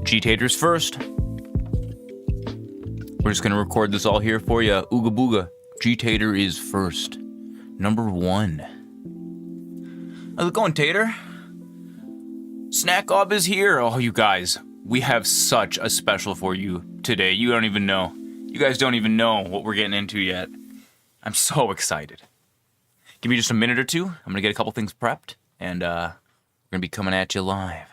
G-Taters first. We're just gonna record this all here for you. Ooga booga. G-Tater is first. Number 1. How's it going, Tater? Snack Ob is here. Oh, you guys, we have such a special for you today. You don't even know. You guys don't even know what we're getting into yet. I'm so excited. Give me just a minute or two. I'm gonna get a couple things prepped, and we're gonna be coming at you live.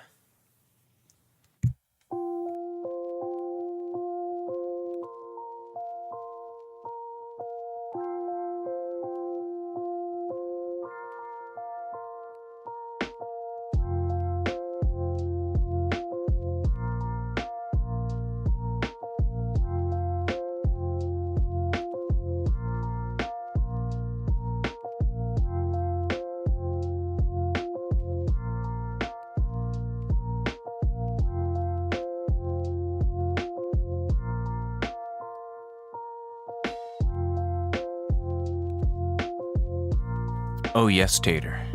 Oh yes, Tater.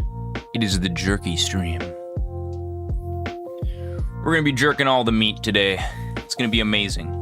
It is the jerky stream. We're gonna be jerking all the meat today. It's gonna be amazing.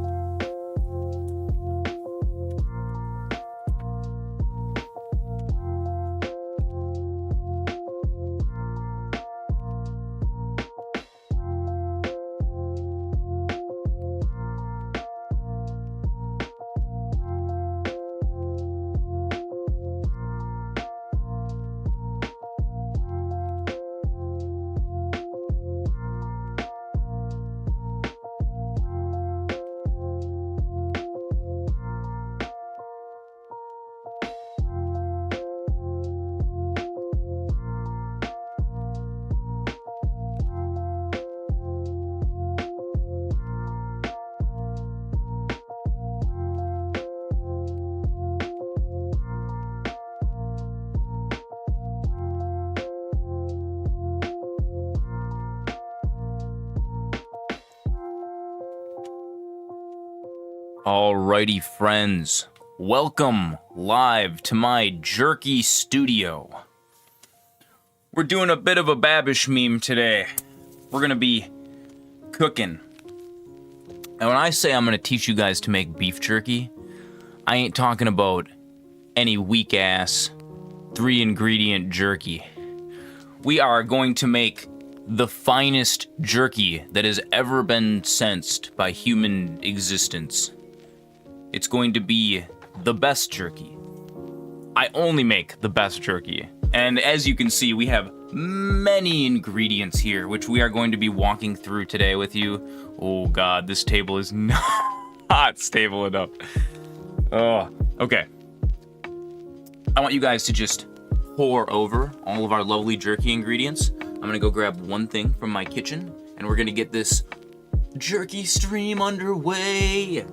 Alrighty, friends. Welcome live to my jerky studio. We're doing a bit of a Babish meme today. We're gonna be cooking. And when I say I'm gonna teach you guys to make beef jerky, I ain't talking about any weak-ass 3-ingredient jerky. We are going to make the finest jerky that has ever been sensed by human existence. It's going to be the best jerky. I only make the best jerky. And as you can see, we have many ingredients here, which we are going to be walking through today with you. Oh God, this table is not stable enough. Oh, okay. I want you guys to just pour over all of our lovely jerky ingredients. I'm gonna go grab one thing from my kitchen, and we're gonna get this jerky stream underway.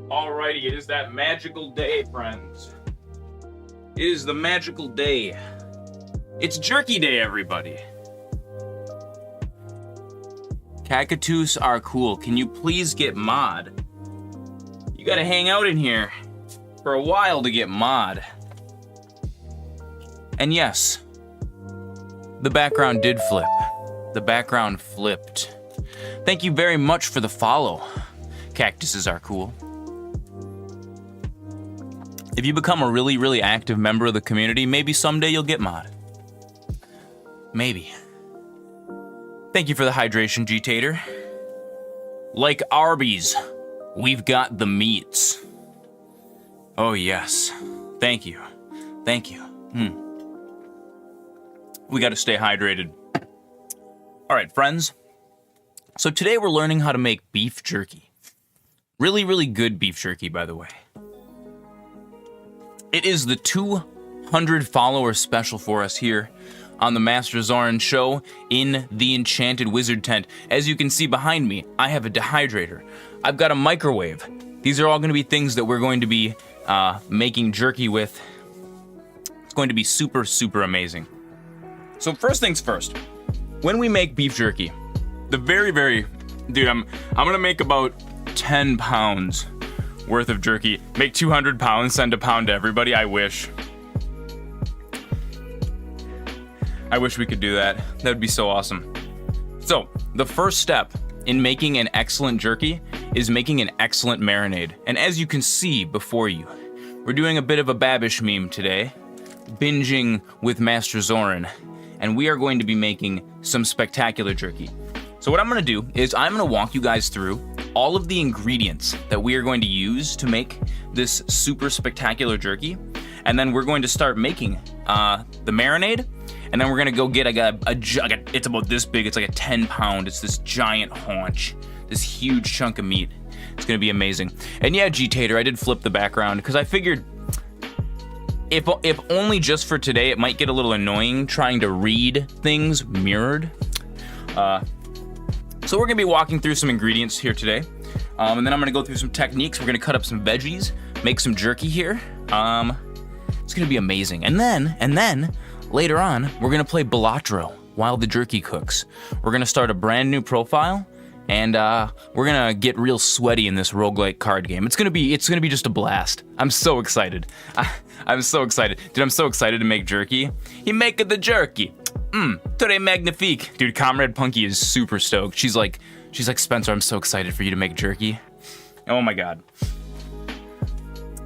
Alrighty, it is that magical day, friends. It is the magical day. It's Jerky Day, everybody. Cacatoos are cool. Can you please get mod? You gotta hang out in here for a while to get mod. And yes, the background did flip. The background flipped. Thank you very much for the follow. Cactuses are cool. If you become a really, really active member of the community, maybe someday you'll get mod. Maybe. Thank you for the hydration, G-Tater. Like Arby's, we've got the meats. Oh yes. Thank you. Thank you. We gotta stay hydrated. Alright, friends. So today we're learning how to make beef jerky. Really, really good beef jerky, by the way. It is the 200 follower special for us here on the MasterZoran show in the Enchanted Wizard tent. As you can see behind me, I have a dehydrator. I've got a microwave. These are all going to be things that we're going to be making jerky with. It's going to be super, super amazing. So first things first, when we make beef jerky, dude, I'm gonna make about 10 pounds worth of jerky. Make 200 pounds, send a pound to everybody. I wish we could do that. That would be so awesome. So, the first step in making an excellent jerky is making an excellent marinade. And as you can see before you, we're doing a bit of a Babish meme today, binging with MasterZoran, and we are going to be making some spectacular jerky. So what I'm gonna do is I'm gonna walk you guys through all of the ingredients that we are going to use to make this super spectacular jerky, and then we're going to start making the marinade, and then we're gonna go get it's about this big, it's like a 10 pound, it's this giant haunch, this huge chunk of meat. It's gonna be amazing. And yeah, G-Tater, I did flip the background because I figured if only just for today, it might get a little annoying trying to read things mirrored. So we're gonna be walking through some ingredients here today, and then I'm gonna go through some techniques. We're gonna cut up some veggies, make some jerky here. It's gonna be amazing. And then later on, we're gonna play Balatro while the jerky cooks. We're gonna start a brand new profile, and we're gonna get real sweaty in this roguelike card game. It's gonna be just a blast. I'm so excited. I'm so excited. Dude, I'm so excited to make jerky. He make the jerky. Très magnifique. Dude, Comrade Punky is super stoked. She's like, Spencer, I'm so excited for you to make jerky. Oh my god.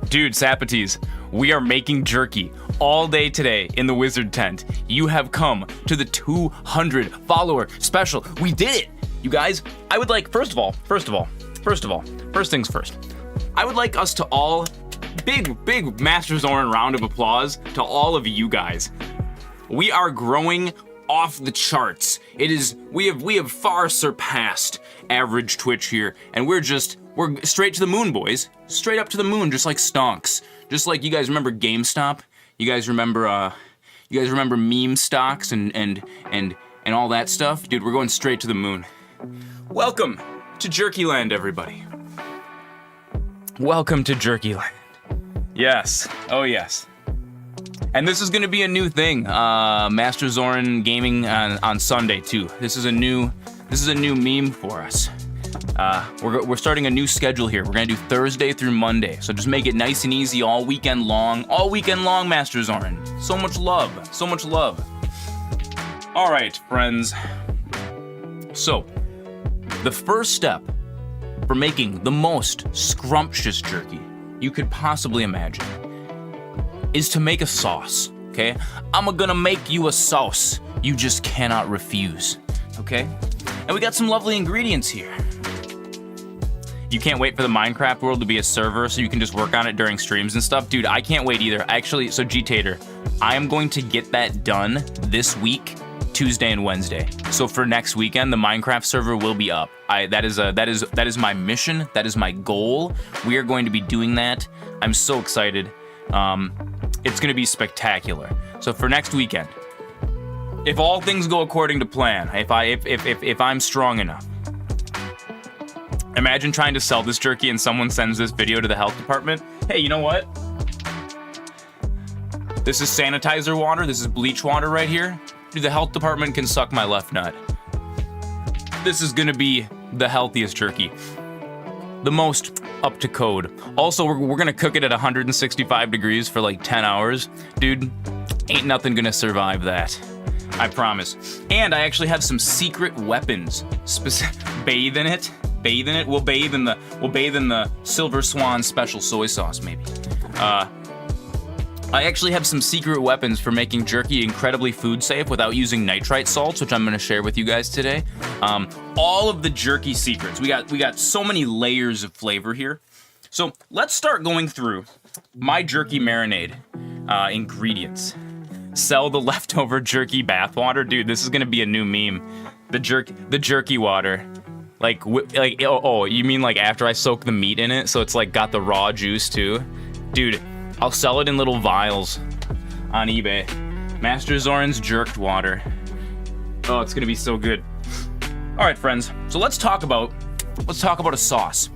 Dude, Sapates, we are making jerky all day today in the Wizard tent. You have come to the 200 follower special. We did it. You guys, I would like, first things first. I would like us to all, big MasterZoran round of applause to all of you guys. We are growing off the charts. We have far surpassed average Twitch here, and we're straight to the moon, boys. Straight up to the moon, just like stonks. Just like you guys remember GameStop? You guys remember meme stocks and all that stuff? Dude, we're going straight to the moon. Welcome to Jerkyland, everybody. Welcome to Jerkyland. Yes. Oh yes. And this is going to be a new thing, MasterZoran gaming on Sunday too. This is a new meme for us. We're starting a new schedule here. We're going to do Thursday through Monday, so just make it nice and easy all weekend long. All weekend long, MasterZoran. So much love, so much love. All right, friends. So, the first step for making the most scrumptious jerky you could possibly imagine is to make a sauce, okay? I'm gonna make you a sauce you just cannot refuse, okay? And we got some lovely ingredients here. You can't wait for the Minecraft world to be a server so you can just work on it during streams and stuff. Dude, I can't wait either. Actually, so G-Tater, I am going to get that done this week, Tuesday and Wednesday. So for next weekend, the Minecraft server will be up. That is my mission. That is my goal. We are going to be doing that. I'm so excited. It's gonna be spectacular. So for next weekend, if all things go according to plan, if I'm strong enough, Imagine trying to sell this jerky and someone sends this video to the health department. Hey, you know what? This is sanitizer water. This is bleach water right here. Dude, the health department can suck my left nut. This is gonna be the healthiest jerky. The most up to code. Also, we're gonna cook it at 165 degrees for like 10 hours. Dude, ain't nothing gonna survive that. I promise. And I actually have some secret weapons. Bathe in it. Bathe in it. We'll bathe in the Silver Swan special soy sauce, maybe. I actually have some secret weapons for making jerky incredibly food safe without using nitrite salts, which I'm going to share with you guys today. All of the jerky secrets. We got so many layers of flavor here. So let's start going through my jerky marinade ingredients. Sell the leftover jerky bathwater, dude. This is going to be a new meme. The jerky water. Like you mean like after I soak the meat in it, so it's like got the raw juice too, dude. I'll sell it in little vials on eBay. MasterZoran's jerked water. Oh, it's gonna be so good. All right, friends. So let's talk about a sauce.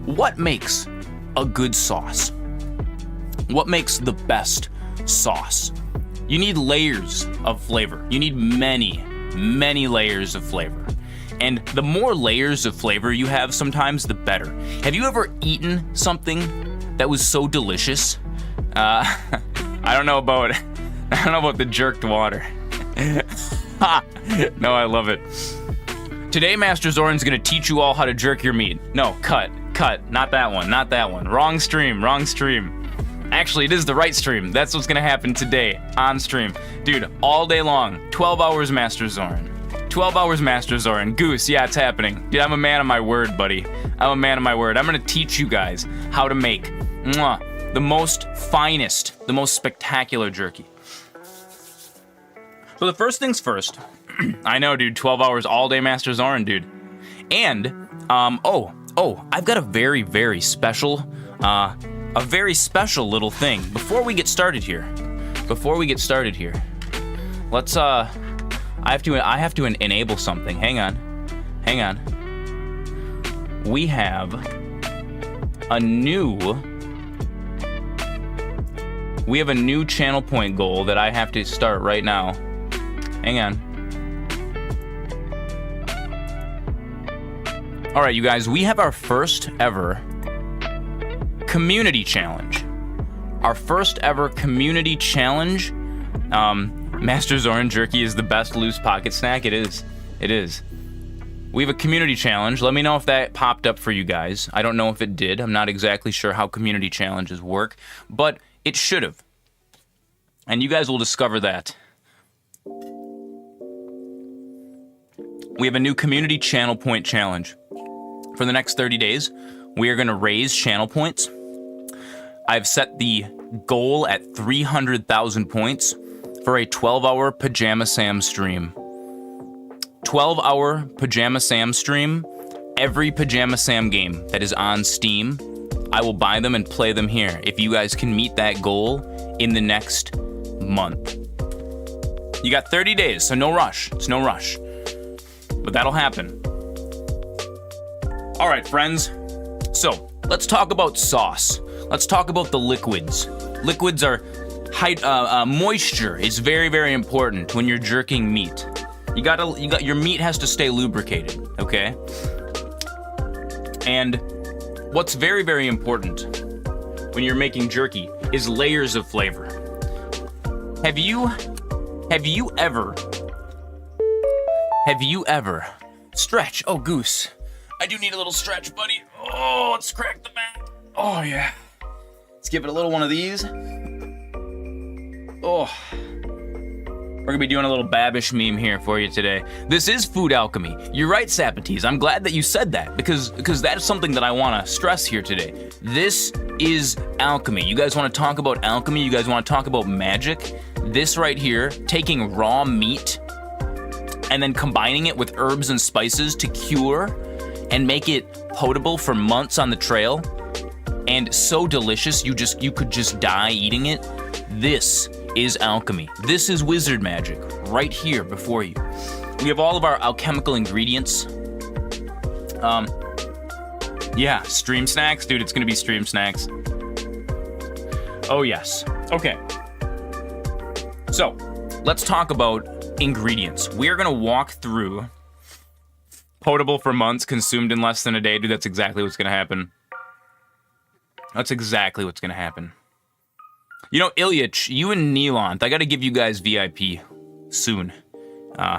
What makes a good sauce? What makes the best sauce? You need layers of flavor. You need many, many layers of flavor. And the more layers of flavor you have, sometimes the better. Have you ever eaten something that was so delicious? I don't know about the jerked water. No, I love it. Today, MasterZoran's gonna teach you all how to jerk your meat. No, cut, not that one. Wrong stream. Actually, it is the right stream. That's what's gonna happen today, on stream. Dude, all day long, 12 hours MasterZoran. 12 hours MasterZoran. Goose, yeah, it's happening. Dude, I'm a man of my word, buddy. I'm a man of my word. I'm gonna teach you guys how to make the most finest, the most spectacular jerky. So the first things first, I know, dude, 12 hours all day MasterZoran, dude. And, I've got a very, very special little thing. Before we get started here, let's, I have to enable something. Hang on. We have a new channel point goal that I have to start right now. Hang on. All right, you guys, we have our first ever community challenge. MasterZoran jerky is the best loose pocket snack. It is. We have a community challenge. Let me know if that popped up for you guys. I don't know if it did. I'm not exactly sure how community challenges work, but it should have. And you guys will discover that. We have a new community channel point challenge. For the next 30 days, we are going to raise channel points. I've set the goal at 300,000 points for a 12-hour Pajama Sam stream. 12-hour Pajama Sam stream. Every Pajama Sam game that is on Steam, I will buy them and play them here if you guys can meet that goal in the next month. You got 30 days, so no rush. It's no rush. But that'll happen. All right, friends. So let's talk about sauce. Let's talk about the liquids. Liquids are moisture is very, very important when you're jerking meat. Your meat has to stay lubricated, okay? And what's very, very important when you're making jerky is layers of flavor. Have you ever stretch? Oh, Goose. I do need a little stretch, buddy. Oh, let's crack the mat. Oh, yeah. Let's give it a little one of these. Oh. We're gonna be doing a little Babish meme here for you today. This is food alchemy. You're right, Sapatees. I'm glad that you said that because that is something that I want to stress here today. This is alchemy. You guys want to talk about alchemy? You guys want to talk about magic? This right here, taking raw meat and then combining it with herbs and spices to cure and make it potable for months on the trail and so delicious you could just die eating it. This is alchemy. This is wizard magic right here before you. We have all of our alchemical ingredients. Yeah, stream snacks? Dude, it's gonna be stream snacks. Oh, yes. Okay. So, let's talk about ingredients. We are gonna walk through potable for months, consumed in less than a day. Dude, that's exactly what's gonna happen. That's exactly what's gonna happen. You know, Ilyich, you and Neelant, I gotta give you guys VIP soon.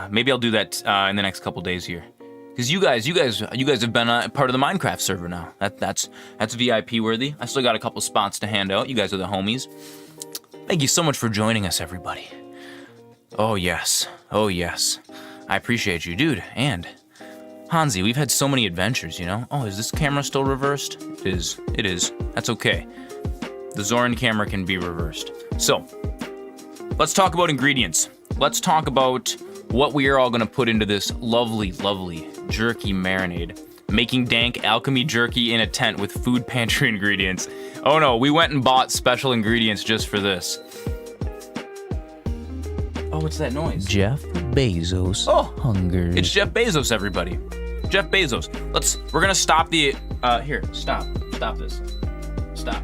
Maybe I'll do that in the next couple days here. Because you guys have been part of the Minecraft server now. That's VIP worthy. I still got a couple spots to hand out. You guys are the homies. Thank you so much for joining us, everybody. Oh yes, oh yes. I appreciate you, dude. And Hansi, we've had so many adventures, you know. Oh, is this camera still reversed? It is. It is. That's okay. The Zoran camera can be reversed. So, let's talk about ingredients. Let's talk about what we are all gonna put into this lovely, lovely jerky marinade. Making dank alchemy jerky in a tent with food pantry ingredients. Oh no, we went and bought special ingredients just for this. Oh, what's that noise? Jeff Bezos. Oh, hunger. It's Jeff Bezos, everybody. Jeff Bezos. We're gonna stop the, here, stop this. Stop.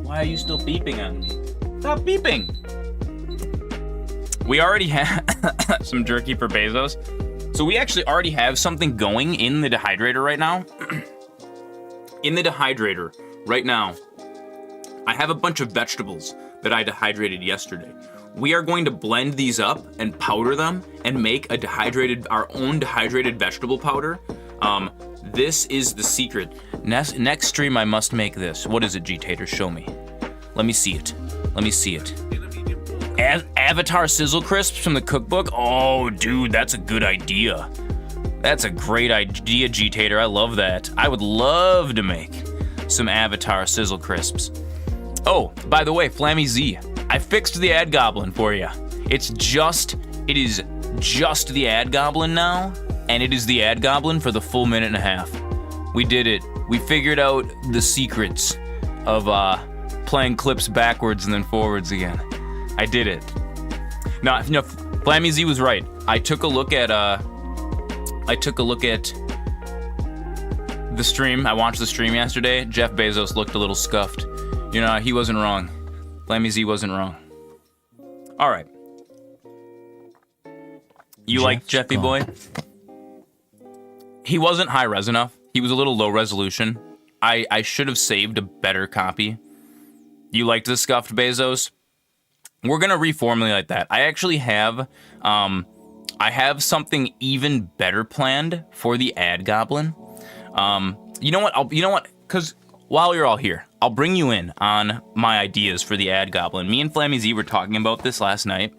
Why are you still beeping on me? Stop beeping. We already have some jerky for Bezos. So we actually already have something going in the dehydrator right now. In the dehydrator right now, I have a bunch of vegetables that I dehydrated yesterday. We are going to blend these up and powder them and make our own dehydrated vegetable powder. This is the secret. Next stream, I must make this. What is it, G-Tater? Show me. Let me see it. Let me see it. Avatar Sizzle Crisps from the cookbook? Oh, dude, that's a good idea. That's a great idea, G-Tater. I love that. I would love to make some Avatar Sizzle Crisps. Oh, by the way, Flammy Z, I fixed the ad goblin for you. It is just the ad goblin now, and it is the ad goblin for the full minute and a half. We did it. We figured out the secrets of playing clips backwards and then forwards again. I did it. No, Flammy Z was right. I took a look at the stream. I watched the stream yesterday. Jeff Bezos looked a little scuffed. You know, he wasn't wrong. Flammy Z wasn't wrong. All right. You like Jeffy boy? He wasn't high res enough. He was a little low resolution. I should have saved a better copy. You liked the scuffed Bezos? We're gonna reformulate that. I actually have, I have something even better planned for the ad goblin. You know what? Because while you're all here, I'll bring you in on my ideas for the ad goblin. Me and Flammy Z were talking about this last night.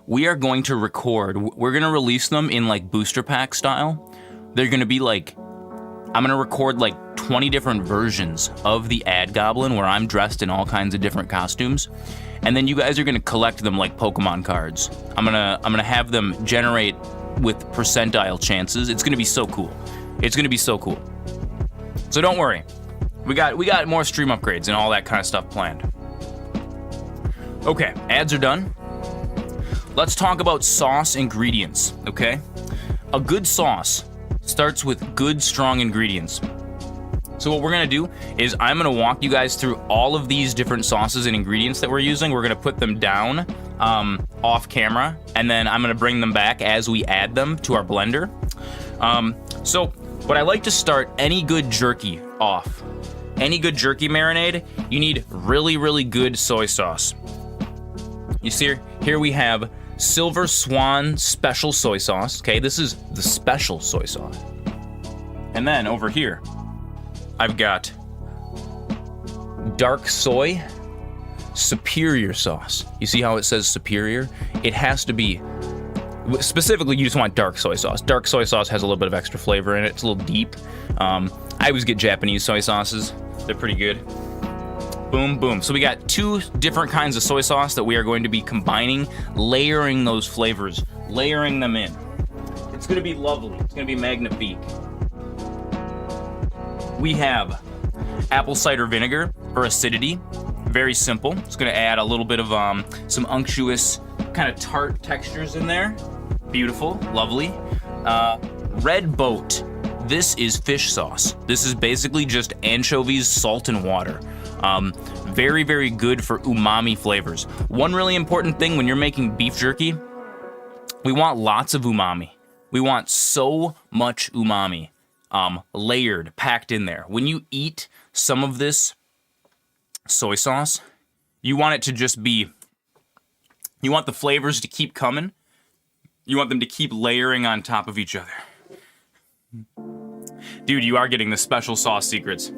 We are going to record. We're gonna release them in like booster pack style. They're gonna be like, I'm gonna record like 20 different versions of the ad goblin where I'm dressed in all kinds of different costumes. And then you guys are gonna collect them like Pokemon cards. I'm gonna have them generate with percentile chances. It's gonna be so cool. It's gonna be so cool. So don't worry. We got more stream upgrades and all that kind of stuff planned. Okay, ads are done. Let's talk about sauce ingredients, okay? A good sauce starts with good, strong ingredients. So what we're gonna do is I'm gonna walk you guys through all of these different sauces and ingredients that we're using. We're gonna put them down off camera, and then I'm gonna bring them back as we add them to our blender. So what I like to start any good jerky off, any good jerky marinade, you need really, really good soy sauce. You see here we have Silver Swan Special Soy Sauce. Okay, this is the special soy sauce. And then over here, I've got Dark Soy Superior Sauce. You see how it says superior? It has to be, specifically you just want dark soy sauce. Dark soy sauce has a little bit of extra flavor in it. It's a little deep. I always get Japanese soy sauces. They're pretty good. Boom, boom. So we got two different kinds of soy sauce that we are going to be combining, layering those flavors, layering them in. It's gonna be lovely. It's gonna be magnifique. We have apple cider vinegar for acidity. Very simple. It's gonna add a little bit of some unctuous kind of tart textures in there. Beautiful, lovely. Red Boat This is fish sauce. This is basically just anchovies, salt, and water. Very, very good for umami flavors. One really important thing when you're making beef jerky, we want lots of umami. We want so much umami, layered, packed in there. When you eat some of this soy sauce, you want it to just be, you want the flavors to keep coming. You want them to keep layering on top of each other. Dude, you are getting the special sauce secrets.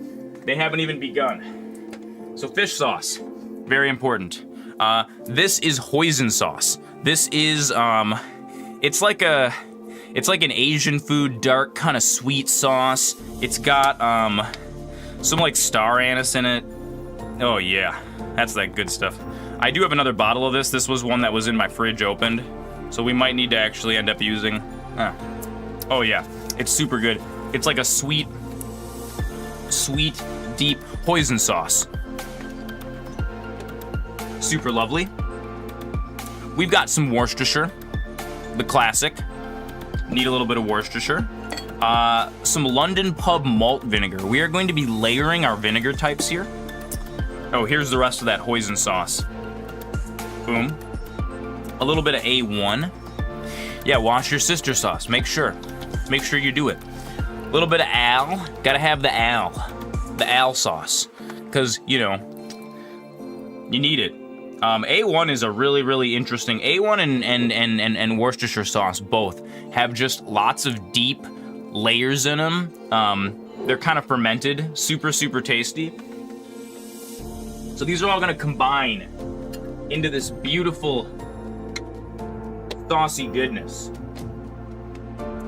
They haven't even begun. So fish sauce, very important. This is hoisin sauce. This is, it's like an Asian food, dark, kind of sweet sauce. It's got, some like star anise in it. Oh yeah, that's that good stuff. I do have another bottle of this. This was one that was in my fridge opened. So we might need to actually end up using, oh yeah, it's super good. It's like a sweet, deep hoisin sauce. Super lovely. We've got some Worcestershire, the classic. Need a little bit of Worcestershire. Some London Pub malt vinegar. We are going to be layering our vinegar types here. Oh, here's the rest of that hoisin sauce. Boom. A little bit of A1. Yeah, wash your sister sauce. Make sure you do it. A little bit of Al. Gotta have the Al sauce, because you know you need it. A1 is a really, really interesting. A1 and Worcestershire sauce both have just lots of deep layers in them. They're kind of fermented, super, super tasty. So these are all gonna combine into this beautiful saucy goodness.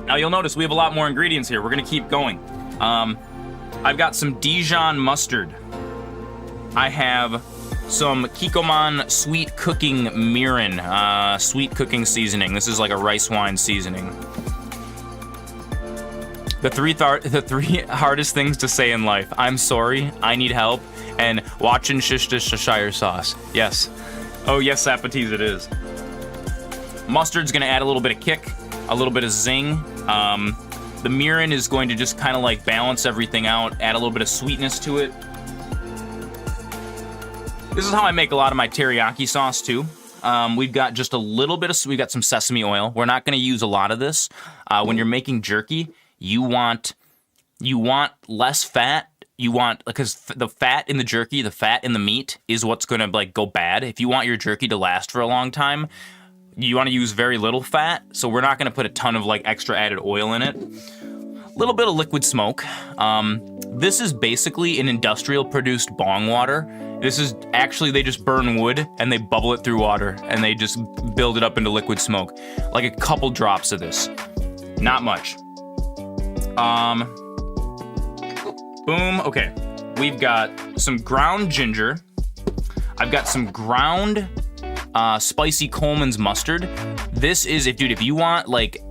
Now you'll notice we have a lot more ingredients here. We're gonna keep going. I've got some Dijon mustard. I have some Kikkoman sweet cooking mirin, sweet cooking seasoning. This is like a rice wine seasoning. The three hardest things to say in life: I'm sorry, I need help, and watching Worcestershire sauce. Yes. Oh yes, Sapatis it is. Mustard's gonna add a little bit of kick, a little bit of zing. The mirin is going to just kind of like balance everything out, add a little bit of sweetness to it. This is how I make a lot of my teriyaki sauce too. We've got just a little bit of, we've got some sesame oil. We're not gonna use a lot of this. When you're making jerky, you want less fat. You want, because the fat in the jerky, the fat in the meat is what's gonna like go bad. If you want your jerky to last for a long time, you want to use very little fat, so we're not going to put a ton of like extra added oil in it. A little bit of liquid smoke. This is basically an industrial produced bong water. This is actually, they just burn wood and they bubble it through water and they just build it up into liquid smoke. Like a couple drops of this. Not much. Boom. Okay. We've got some ground ginger. I've got some ground spicy Coleman's mustard. This is, if you want like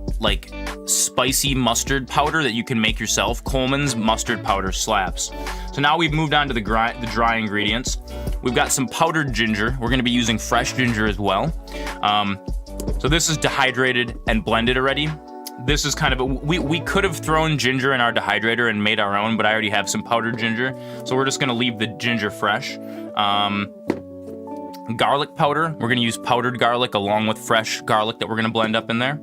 spicy mustard powder that you can make yourself, Coleman's mustard powder slaps. So now we've moved on to the dry ingredients. We've got some powdered ginger. We're gonna be using fresh ginger as well. So this is dehydrated and blended already. This is kind of we could have thrown ginger in our dehydrator and made our own, but I already have some powdered ginger, so we're just gonna leave the ginger fresh. Garlic powder. We're gonna use powdered garlic along with fresh garlic that we're gonna blend up in there.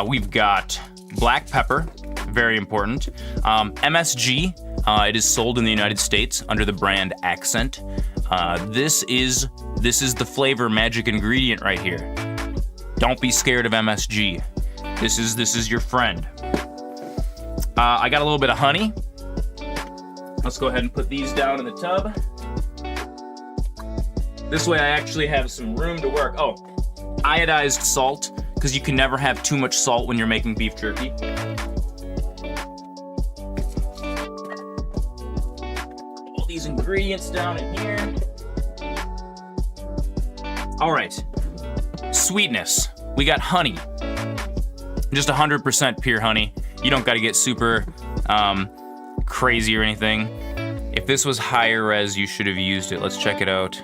We've got black pepper, very important. MSG, it is sold in the United States under the brand Accent. This is the flavor magic ingredient right here. Don't be scared of MSG. This is your friend. I got a little bit of honey. Let's go ahead and put these down in the tub. This way I actually have some room to work. Oh, iodized salt, because you can never have too much salt when you're making beef jerky. All these ingredients down in here. All right, sweetness. We got honey. Just 100% pure honey. You don't gotta get super crazy or anything. If this was higher res, you should have used it. Let's check it out.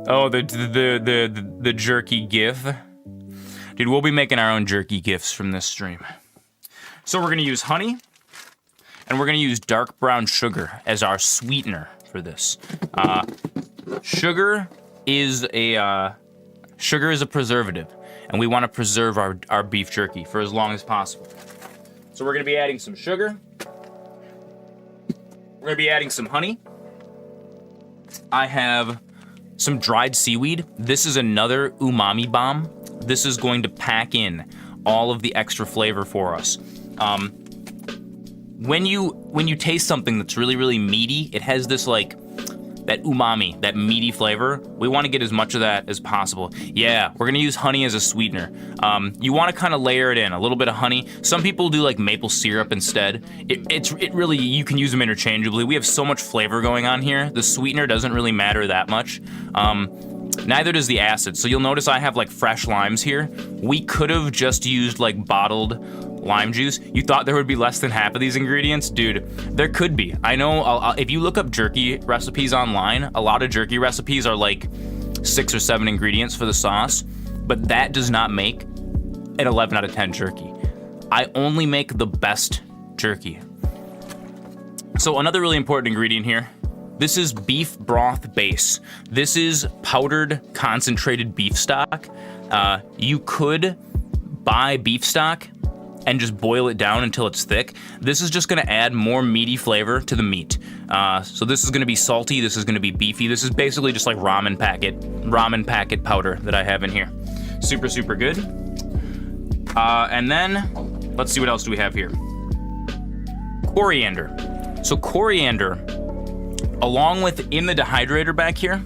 Oh, the jerky gif. Dude, we'll be making our own jerky gifs from this stream. So we're gonna use honey, and we're gonna use dark brown sugar as our sweetener for this. Sugar is a preservative, and we want to preserve our beef jerky for as long as possible. So we're gonna be adding some sugar. We're gonna be adding some honey. I have some dried seaweed. This is another umami bomb. This is going to pack in all of the extra flavor for us. When you taste something that's really, really meaty, it has this like that umami, that meaty flavor. We want to get as much of that as possible. Yeah, we're gonna use honey as a sweetener. You want to kind of layer it in, a little bit of honey. Some people do like maple syrup instead. It really, you can use them interchangeably. We have so much flavor going on here. The sweetener doesn't really matter that much. Neither does the acid. So you'll notice I have like fresh limes here. We could have just used like bottled lime juice. You thought there would be less than half of these ingredients? Dude, there could be. I know if you look up jerky recipes online, a lot of jerky recipes are like 6 or 7 ingredients for the sauce, but that does not make an 11 out of 10 jerky. I only make the best jerky. So another really important ingredient here, this is beef broth base. This is powdered concentrated beef stock. You could buy beef stock and just boil it down until it's thick. This is just gonna add more meaty flavor to the meat. So this is gonna be salty, this is gonna be beefy. This is basically just like ramen packet powder that I have in here. Super, super good. And then, let's see what else do we have here. Coriander. So coriander, along with in the dehydrator back here,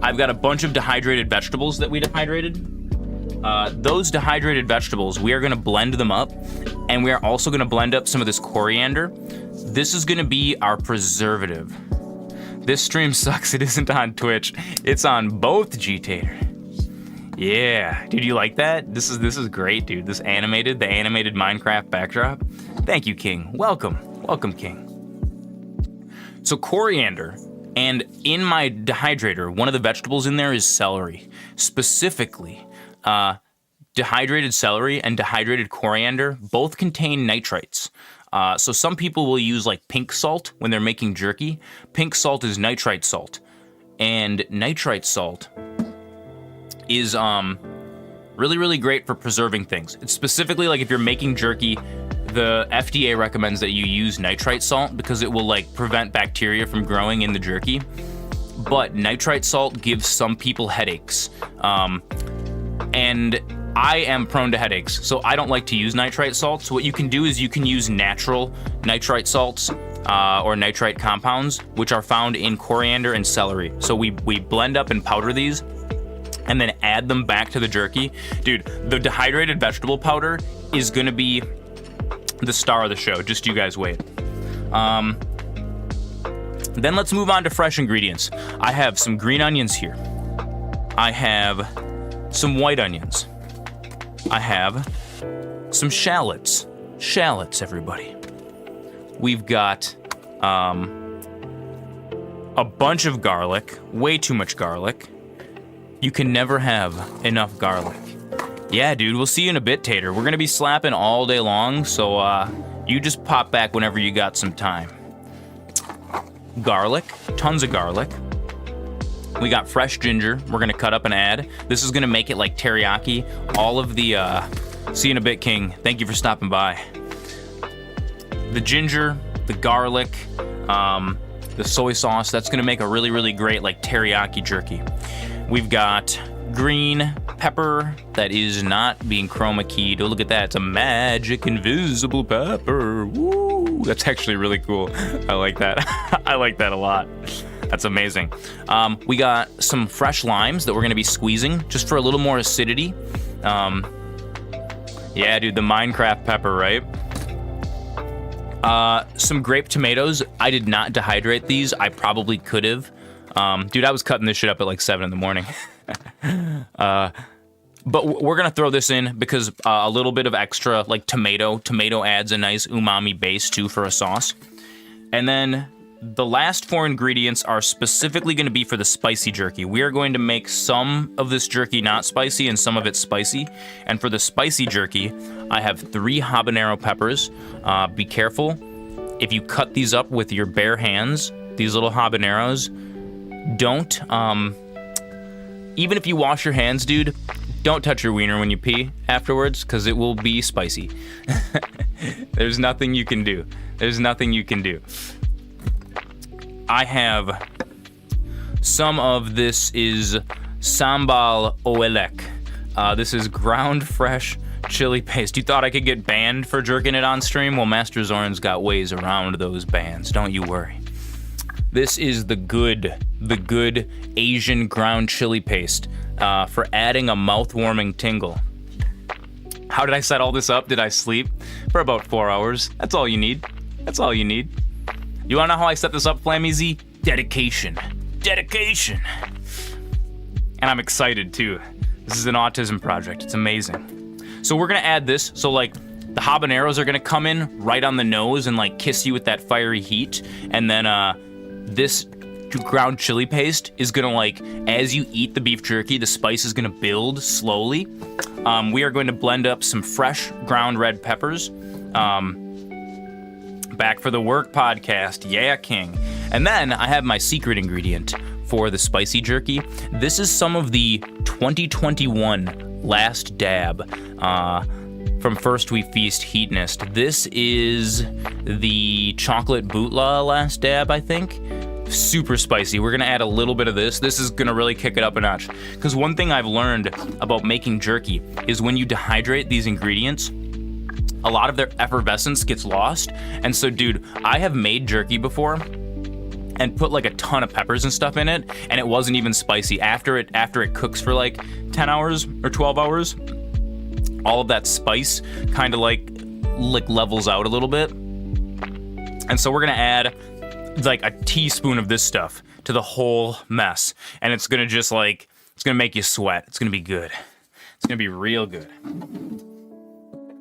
I've got a bunch of dehydrated vegetables that we dehydrated. Those dehydrated vegetables, we are gonna blend them up, and we are also gonna blend up some of this coriander. This is gonna be our preservative. This stream sucks, it isn't on Twitch. It's on both G-Tater. Yeah, dude, you like that? This is great, dude. The animated Minecraft backdrop. Thank you, King. Welcome, King. So coriander, and in my dehydrator, one of the vegetables in there is celery. Specifically, dehydrated celery and dehydrated coriander both contain nitrites. So some people will use like pink salt when they're making jerky. Pink salt is nitrite salt. And nitrite salt is really, really great for preserving things. It's specifically like if you're making jerky, the FDA recommends that you use nitrite salt because it will like prevent bacteria from growing in the jerky. But nitrite salt gives some people headaches. And I am prone to headaches, so I don't like to use nitrite salt. So what you can do is you can use natural nitrite salts or nitrite compounds, which are found in coriander and celery. So we blend up and powder these and then add them back to the jerky. Dude, the dehydrated vegetable powder is gonna be the star of the show. Just you guys wait. Then let's move on to fresh ingredients. I have some green onions here. I have some white onions. I have some shallots. Shallots, everybody. We've got a bunch of garlic, way too much garlic. You can never have enough garlic. Yeah, dude, we'll see you in a bit, Tater. We're gonna be slapping all day long, so you just pop back whenever you got some time. Garlic, tons of garlic. We got fresh ginger, we're gonna cut up and add. This is gonna make it like teriyaki. All of the, see you in a bit, King. Thank you for stopping by. The ginger, the garlic, the soy sauce, that's gonna make a really, really great like teriyaki jerky. We've got green pepper that is not being chroma keyed. Oh, look at that, it's a magic invisible pepper. Woo, that's actually really cool. I like that. I like that a lot. That's amazing. We got some fresh limes that we're gonna be squeezing just for a little more acidity. Yeah, dude, the Minecraft pepper, right? Some grape tomatoes. I did not dehydrate these. I probably could have. Dude, I was cutting this shit up at like 7 in the morning. But we're gonna throw this in because a little bit of extra like tomato adds a nice umami base too for a sauce. And then The last 4 ingredients are specifically going to be for the spicy jerky. We are going to make some of this jerky not spicy and some of it spicy. And for the spicy jerky, I have 3 habanero peppers. Be careful. If you cut these up with your bare hands, these little habaneros, don't, even if you wash your hands, dude, don't touch your wiener when you pee afterwards, because it will be spicy. There's nothing you can do. There's nothing you can do. I have some of this is sambal oelek. This is ground fresh chili paste. You thought I could get banned for jerking it on stream? Well, MasterZoran's got ways around those bans. Don't you worry. This is the good Asian ground chili paste for adding a mouth-warming tingle. How did I set all this up? Did I sleep? For about 4 hours. That's all you need. That's all you need. You wanna know how I set this up, Flammy? Dedication. Dedication. And I'm excited too. This is an autism project. It's amazing. So we're gonna add this. So like the habaneros are gonna come in right on the nose and like kiss you with that fiery heat. And then this ground chili paste is gonna like, as you eat the beef jerky, the spice is gonna build slowly. We are going to blend up some fresh ground red peppers. Back for the work podcast, yeah, king. And then I have my secret ingredient for the spicy jerky. This is some of the 2021 Last Dab from First We Feast Heatnist. This is the chocolate bootla Last Dab, I think. Super spicy. We're gonna add a little bit of this. This is gonna really kick it up a notch. Because one thing I've learned about making jerky is when you dehydrate these ingredients, a lot of their effervescence gets lost. And so, dude, I have made jerky before and put like a ton of peppers and stuff in it, and it wasn't even spicy. After it cooks for like 10 hours or 12 hours, all of that spice kind of like levels out a little bit. And so we're gonna add like a teaspoon of this stuff to the whole mess, and it's gonna just like, it's gonna make you sweat. It's gonna be good. It's gonna be real good.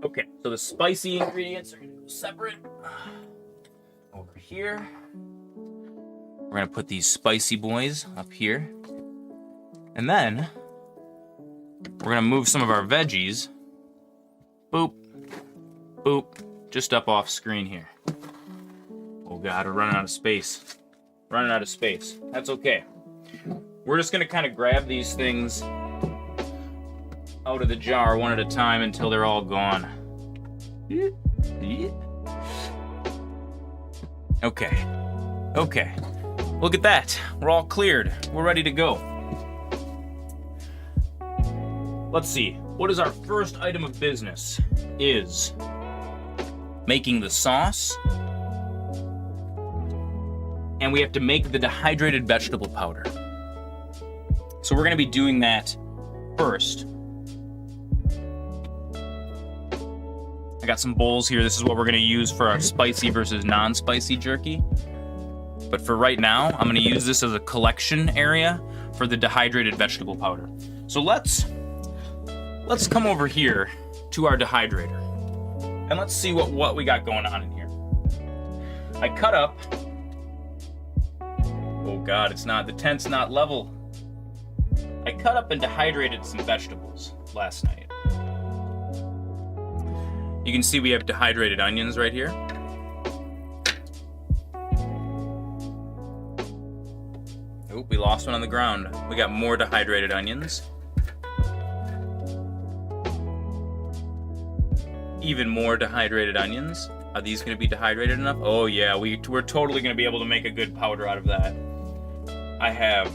Okay, so the spicy ingredients are gonna go separate. Over here. We're gonna put these spicy boys up here. And then we're gonna move some of our veggies. Boop, boop, just up off screen here. Oh God, we're running out of space. Running out of space. That's okay. We're just gonna kind of grab these things out of the jar one at a time until they're all gone. Okay. Okay. Look at that. We're all cleared. We're ready to go. Let's see. What is our first item of business? Is making the sauce. And we have to make the dehydrated vegetable powder. So we're going to be doing that first. I got some bowls here. This is what we're going to use for our spicy versus non-spicy jerky. But for right now, I'm going to use this as a collection area for the dehydrated vegetable powder. So let's come over here to our dehydrator. And let's see what we got going on in here. I cut up. Oh God, the tent's not level. I cut up and dehydrated some vegetables last night. You can see we have dehydrated onions right here. Oh, we lost one on the ground. We got more dehydrated onions. Even more dehydrated onions. Are these going to be dehydrated enough? Oh yeah, we're totally going to be able to make a good powder out of that. I have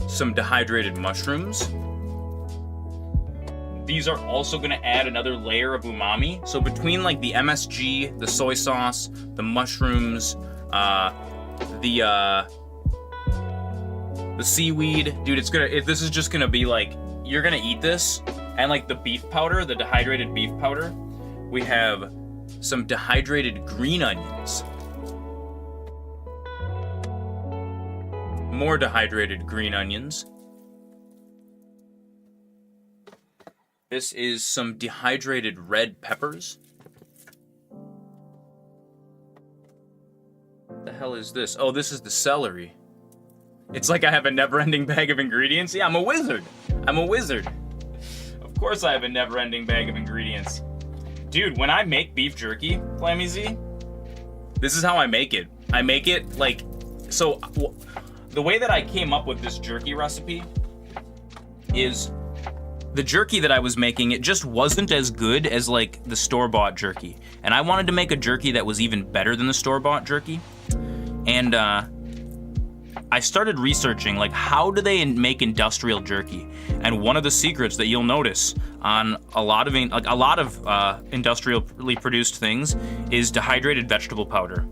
some dehydrated mushrooms. These are also going to add another layer of umami. So between like the MSG, the soy sauce, the mushrooms, the seaweed, dude, this is just gonna be like, you're gonna eat this, and like the beef powder, the dehydrated beef powder, we have some dehydrated green onions. More dehydrated green onions. This is some dehydrated red peppers. hell is this? Oh, this is the celery. It's like I have a never-ending bag of ingredients. Yeah, I'm a wizard. I'm a wizard. Of course I have a never-ending bag of ingredients. Dude, when I make beef jerky, Flammy Z, this is how I make it. I make it like, so the way that I came up with this jerky recipe is the jerky that I was making, it just wasn't as good as like the store-bought jerky. And I wanted to make a jerky that was even better than the store-bought jerky. And I started researching like how do they make industrial jerky? And one of the secrets that you'll notice on a lot of industrially produced things is dehydrated vegetable powder.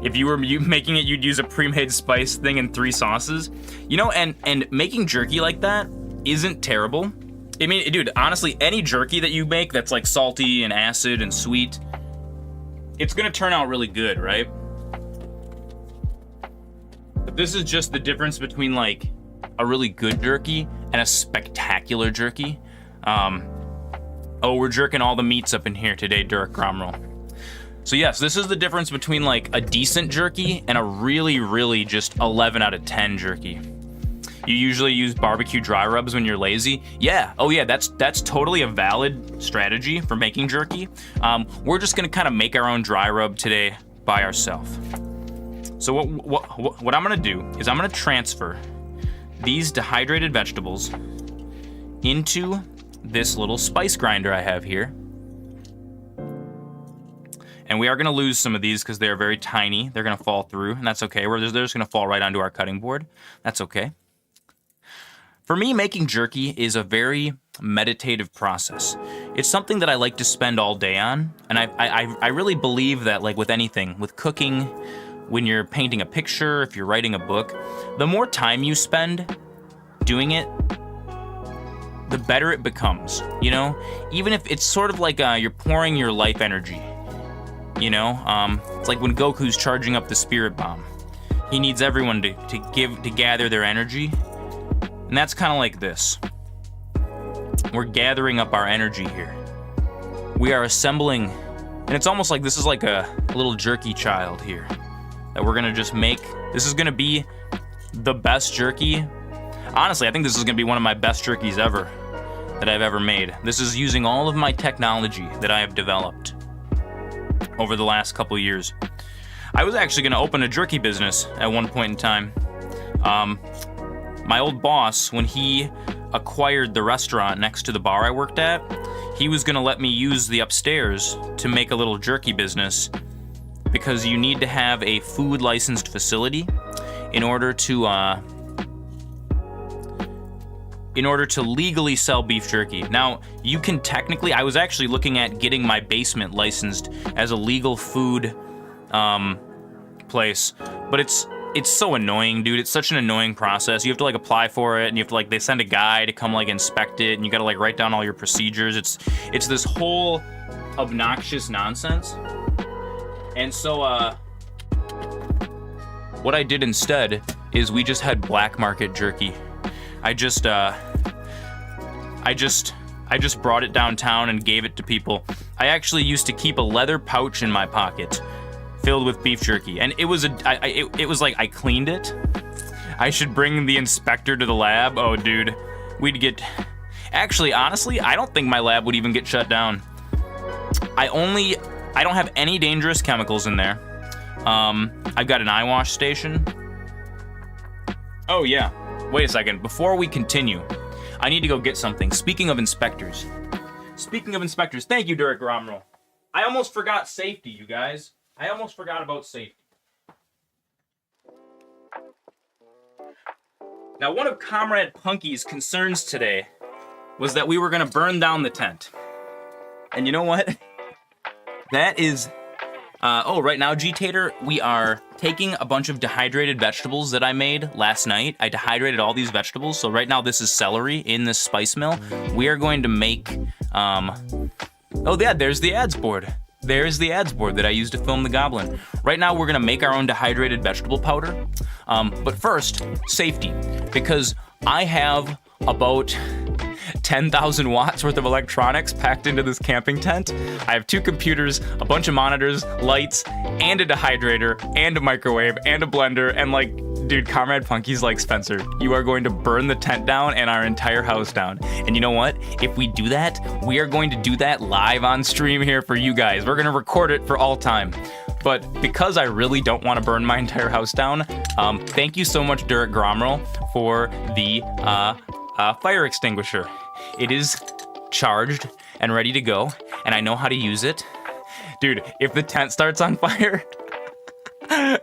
If you were making it, you'd use a pre-made spice thing and 3 sauces. You know, and making jerky like that isn't terrible. I mean, dude, honestly, any jerky that you make that's like salty and acid and sweet, it's gonna turn out really good, right? But this is just the difference between like a really good jerky and a spectacular jerky. Oh, we're jerking all the meats up in here today, Dirk Gromroll. So yes, this is the difference between like a decent jerky and a really, really just 11 out of 10 jerky. You usually use barbecue dry rubs when you're lazy. Yeah, oh yeah, that's totally a valid strategy for making jerky. We're just gonna kind of make our own dry rub today by ourselves. So what I'm gonna do is I'm gonna transfer these dehydrated vegetables into this little spice grinder I have here. And we are gonna lose some of these because they're very tiny. They're gonna fall through, and that's okay. They're just gonna fall right onto our cutting board. That's okay. For me, making jerky is a very meditative process. It's something that I like to spend all day on, and I really believe that, like with anything, with cooking, when you're painting a picture, if you're writing a book, the more time you spend doing it, the better it becomes, you know? Even if it's sort of like you're pouring your life energy, you know? It's like when Goku's charging up the spirit bomb. He needs everyone to gather their energy. And that's kind of like this. We're gathering up our energy here. We are assembling, and it's almost like this is like a little jerky child here that we're gonna just make. This is gonna be the best jerky. Honestly, I think this is gonna be one of my best jerkies ever that I've ever made. This is using all of my technology that I have developed over the last couple years. I was actually gonna open a jerky business at one point in time. My old boss, when he acquired the restaurant next to the bar I worked at, he was gonna let me use the upstairs to make a little jerky business because you need to have a food licensed facility in order to legally sell beef jerky. Now, you can technically, I was actually looking at getting my basement licensed as a legal food place, but it's so annoying, dude. It's such an annoying process. You have to like apply for it, and you have to like, they send a guy to come like inspect it, and you gotta like write down all your procedures. It's this whole obnoxious nonsense. And so what I did instead is we just had black market jerky. I just brought it downtown and gave it to people. I actually used to keep a leather pouch in my pocket filled with beef jerky, and it was like I cleaned it. I should bring the inspector to the lab. Oh, dude, we'd get. Actually, honestly, I don't think my lab would even get shut down. I don't have any dangerous chemicals in there. I've got an eye wash station. Oh yeah. Wait a second. Before we continue, I need to go get something. Speaking of inspectors, thank you, Derek Romrell. I almost forgot safety, you guys. I almost forgot about safety. Now, one of Comrade Punky's concerns today was that we were going to burn down the tent. And you know what? That is... right now, G-Tater, we are taking a bunch of dehydrated vegetables that I made last night. I dehydrated all these vegetables, so right now this is celery in this spice mill. We are going to make... Oh, yeah, there's the ads board. There's the ads board that I used to film the Goblin. Right now, we're gonna make our own dehydrated vegetable powder. But first, safety. Because I have about 10,000 watts worth of electronics packed into this camping tent. I have 2 computers, a bunch of monitors, lights, and a dehydrator, and a microwave, and a blender, and like, dude, Comrade Punky's like, Spencer, you are going to burn the tent down and our entire house down. And you know what? If we do that, we are going to do that live on stream here for you guys. We're going to record it for all time. But because I really don't want to burn my entire house down, thank you so much, Derek Gromrel, for the fire extinguisher. It is charged and ready to go, and I know how to use it. Dude, if the tent starts on fire,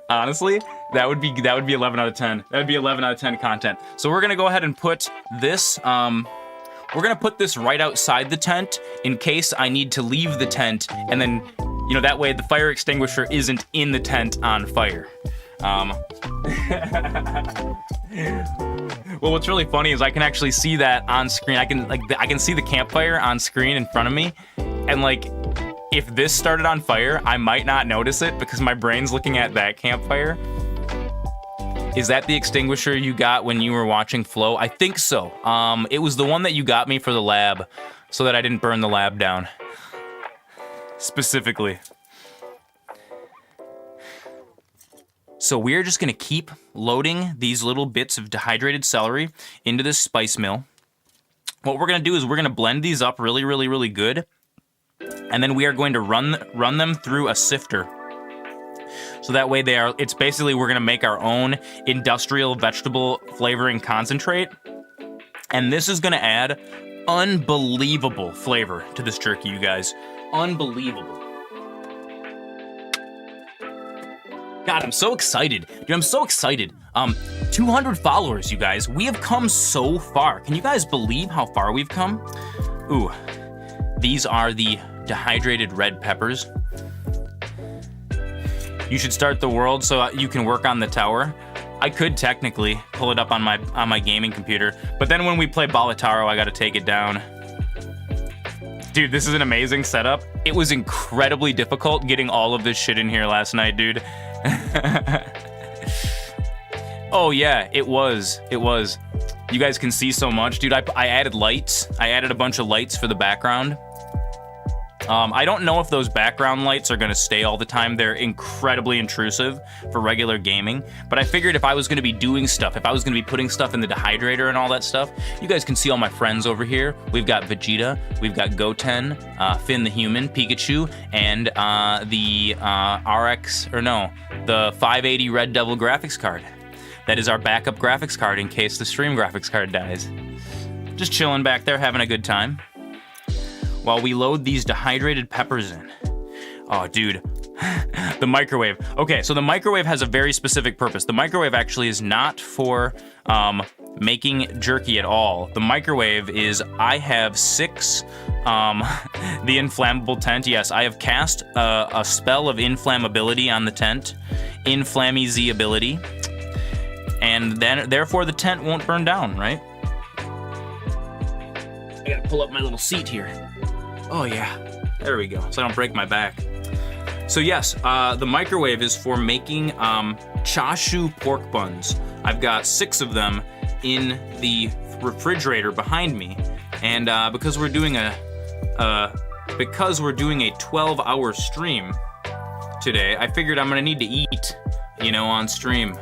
honestly, that would be 11 out of 10. That would be 11 out of 10 content. So we're gonna go ahead and put this, we're gonna put this right outside the tent in case I need to leave the tent, and then, you know, that way the fire extinguisher isn't in the tent on fire. Well, what's really funny is I can actually see that on screen. I can see the campfire on screen in front of me, and like, if this started on fire, I might not notice it because my brain's looking at that campfire. Is that the extinguisher you got when you were watching Flow? I think so. It was the one that you got me for the lab, so that I didn't burn the lab down. Specifically. So we're just gonna keep loading these little bits of dehydrated celery into this spice mill. What we're gonna do is we're gonna blend these up really, really, really good. And then we are going to run them through a sifter. So that way it's basically, we're gonna make our own industrial vegetable flavoring concentrate. And this is gonna add unbelievable flavor to this jerky, you guys. Unbelievable. God, I'm so excited. Dude, I'm so excited. 200 followers, you guys. We have come so far. Can you guys believe how far we've come? Ooh, these are the dehydrated red peppers. You should start the world so you can work on the tower. I could technically pull it up on my gaming computer, but then when we play Balatro, I gotta take it down. Dude, this is an amazing setup. It was incredibly difficult getting all of this shit in here last night, dude. Oh yeah, it was. You guys can see so much. Dude, I added lights. I added a bunch of lights for the background. I don't know if those background lights are gonna stay all the time. They're incredibly intrusive for regular gaming, but I figured if I was gonna be doing stuff, if I was gonna be putting stuff in the dehydrator and all that stuff, you guys can see all my friends over here. We've got Vegeta, we've got Goten, Finn the Human, Pikachu, and the the 580 Red Devil graphics card. That is our backup graphics card in case the stream graphics card dies. Just chilling back there, having a good time while we load these dehydrated peppers in. Oh, dude, the microwave. Okay, so the microwave has a very specific purpose. The microwave actually is not for making jerky at all. The microwave is, I have 6, the inflammable tent. Yes, I have cast a spell of inflammability on the tent, inflammy-z ability, and then therefore the tent won't burn down, right? I gotta pull up my little seat here. Oh yeah, there we go, so I don't break my back. So yes, the microwave is for making chashu pork buns. I've got 6 of them in the refrigerator behind me, and because we're doing a 12-hour stream today, I figured I'm gonna need to eat, you know, on stream.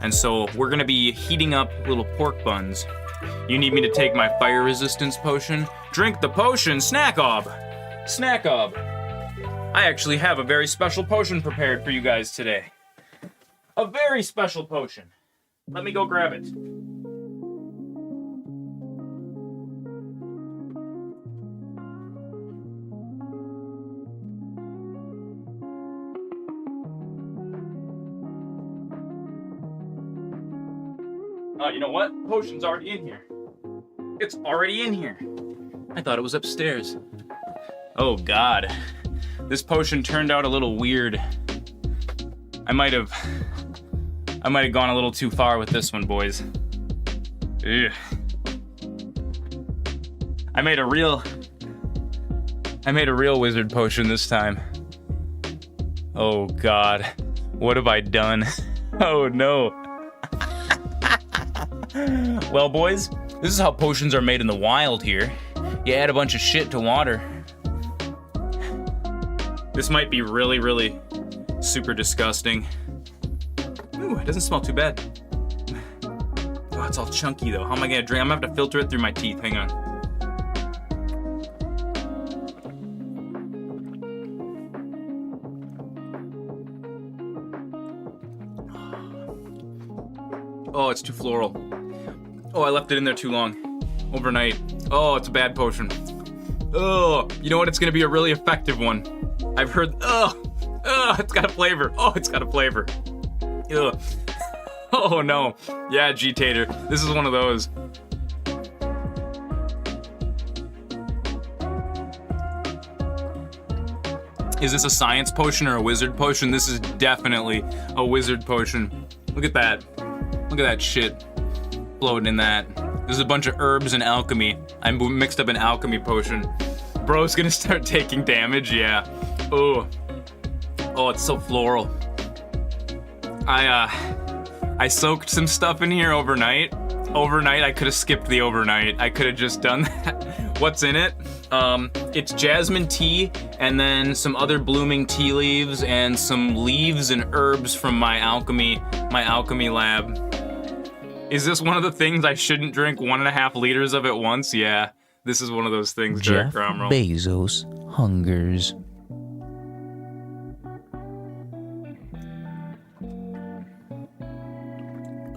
And so we're gonna be heating up little pork buns. You need me to take my fire resistance potion? Drink the potion, Snack-Ob! Snack-Ob! I actually have a very special potion prepared for you guys today. A very special potion. Let me go grab it. You know what? Potion's already in here. It's already in here. I thought it was upstairs. Oh God. This potion turned out a little weird. I might have gone a little too far with this one, boys. Ugh. I made a real wizard potion this time. Oh God. What have I done? Oh no. Well, boys, this is how potions are made in the wild here. You add a bunch of shit to water. This might be really, really super disgusting. Ooh, it doesn't smell too bad. Oh, it's all chunky though. How am I gonna drink? I'm gonna have to filter it through my teeth. Hang on. Oh, it's too floral. Oh, I left it in there too long. Overnight. Oh, it's a bad potion. Oh, you know what? It's gonna be a really effective one. I've heard, it's got a flavor. Oh, it's got a flavor. Ugh. Oh no. Yeah, G-Tater. This is one of those. Is this a science potion or a wizard potion? This is definitely a wizard potion. Look at that. Look at that shit floating in that. There's a bunch of herbs and alchemy. I mixed up an alchemy potion. Bro's gonna start taking damage, yeah. Oh, it's so floral. I soaked some stuff in here overnight. I could have skipped the overnight. I could have just done that. What's in it? It's jasmine tea and then some other blooming tea leaves and some leaves and herbs from my alchemy lab. Is this one of the things I shouldn't drink 1.5 liters of at once? Yeah, this is one of those things, Jeff Derek Romero. Bezos hungers.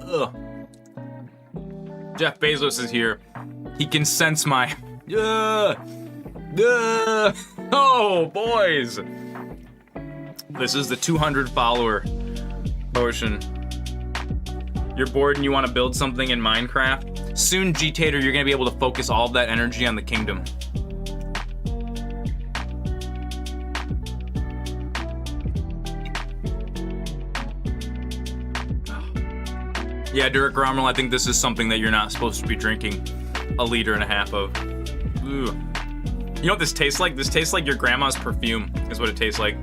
Ugh. Jeff Bezos is here. He can sense my... Oh, boys! This is the 200 follower potion. You're bored and you want to build something in Minecraft? Soon, G-Tater, you're going to be able to focus all of that energy on the kingdom. Yeah, Derek Rommel, I think this is something that you're not supposed to be drinking 1.5 liters of. Ooh. You know what this tastes like? This tastes like your grandma's perfume, is what it tastes like.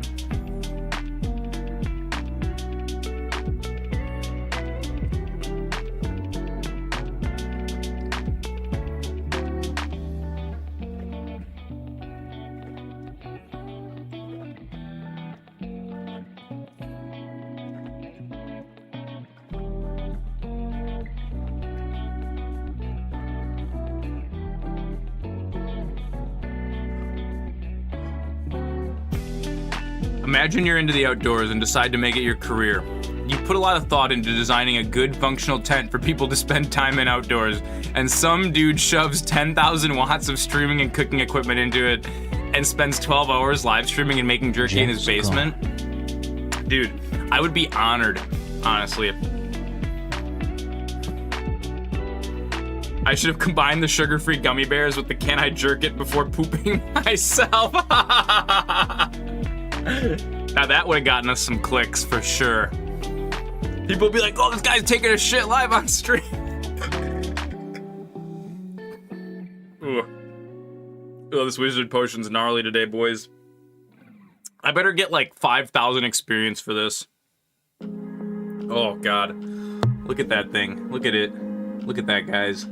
Imagine you're into the outdoors and decide to make it your career. You put a lot of thought into designing a good functional tent for people to spend time in outdoors, and some dude shoves 10,000 watts of streaming and cooking equipment into it and spends 12 hours live streaming and making jerky in his basement. Dude, I would be honored, honestly. I should have combined the sugar-free gummy bears with the can I jerk it before pooping myself. Now that would have gotten us some clicks for sure. People would be like, oh, this guy's taking a shit live on stream. Ooh. Oh, this wizard potion's gnarly today, boys. I better get like 5,000 experience for this. Oh, God. Look at that thing. Look at it. Look at that, guys.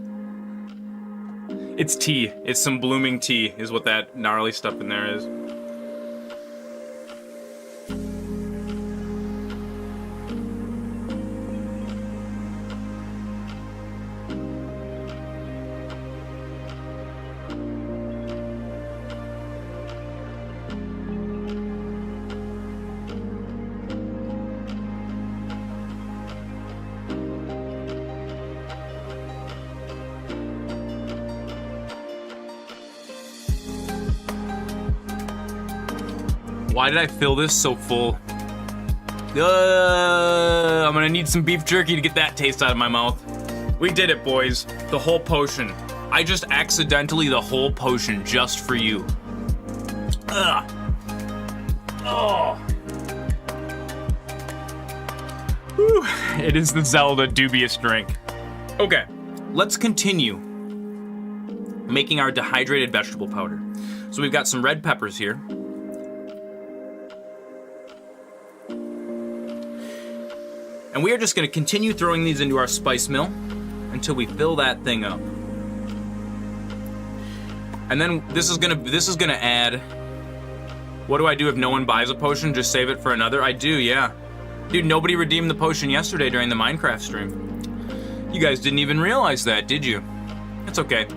It's tea. It's some blooming tea is what that gnarly stuff in there is. Why did I fill this so full? I'm gonna need some beef jerky to get that taste out of my mouth. We did it, boys. The whole potion. I just accidentally the whole potion just for you. Ugh. Oh. Whew. It is the Zelda dubious drink. Okay, let's continue making our dehydrated vegetable powder. So we've got some red peppers here. And we are just going to continue throwing these into our spice mill until we fill that thing up. And then this is gonna add. What do I do if no one buys a potion? Just save it for another? I do, yeah. Dude, nobody redeemed the potion yesterday during the Minecraft stream. You guys didn't even realize that, did you? It's okay.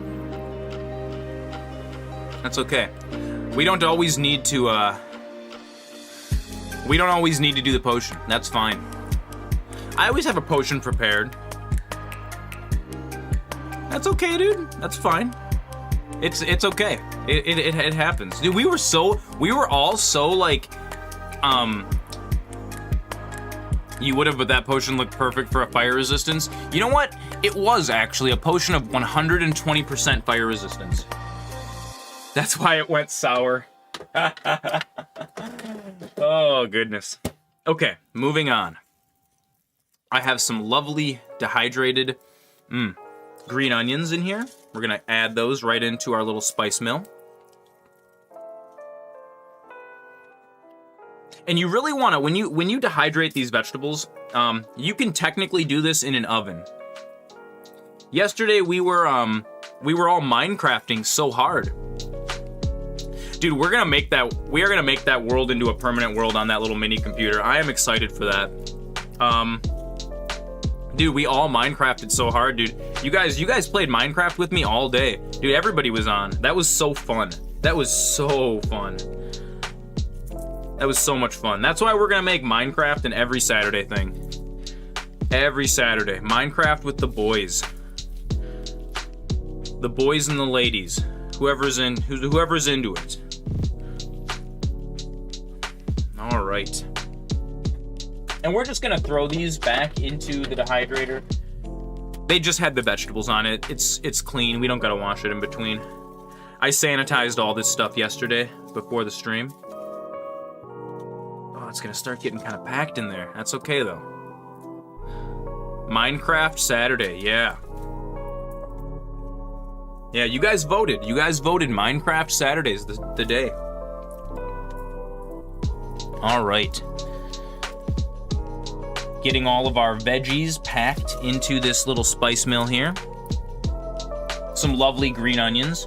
That's okay. We don't always need to do the potion. That's fine. I always have a potion prepared. That's okay, dude. That's fine. It's okay. It happens. Dude, we were all so like, you would have, but that potion looked perfect for a fire resistance. You know what? It was actually a potion of 120% fire resistance. That's why it went sour. Oh, goodness. Okay, moving on. I have some lovely dehydrated green onions in here. We're gonna add those right into our little spice mill. And you really wanna, when you dehydrate these vegetables, you can technically do this in an oven. Yesterday we were all Minecrafting so hard. Dude, we are gonna make that world into a permanent world on that little mini computer. I am excited for that. Dude, we all Minecrafted so hard, dude. You guys played Minecraft with me all day. Dude, everybody was on. That was so fun. That was so fun. That was so much fun. That's why we're gonna make Minecraft an every Saturday thing. Every Saturday. Minecraft with the boys. The boys and the ladies. Whoever's into it. All right. And we're just gonna throw these back into the dehydrator. They just had the vegetables on it. It's clean. We don't gotta wash it in between. I sanitized all this stuff yesterday before the stream. Oh, it's gonna start getting kind of packed in there. That's okay though. Minecraft Saturday, yeah. Yeah, you guys voted. You guys voted Minecraft Saturdays the day. All right. Getting all of our veggies packed into this little spice mill here. Some lovely green onions.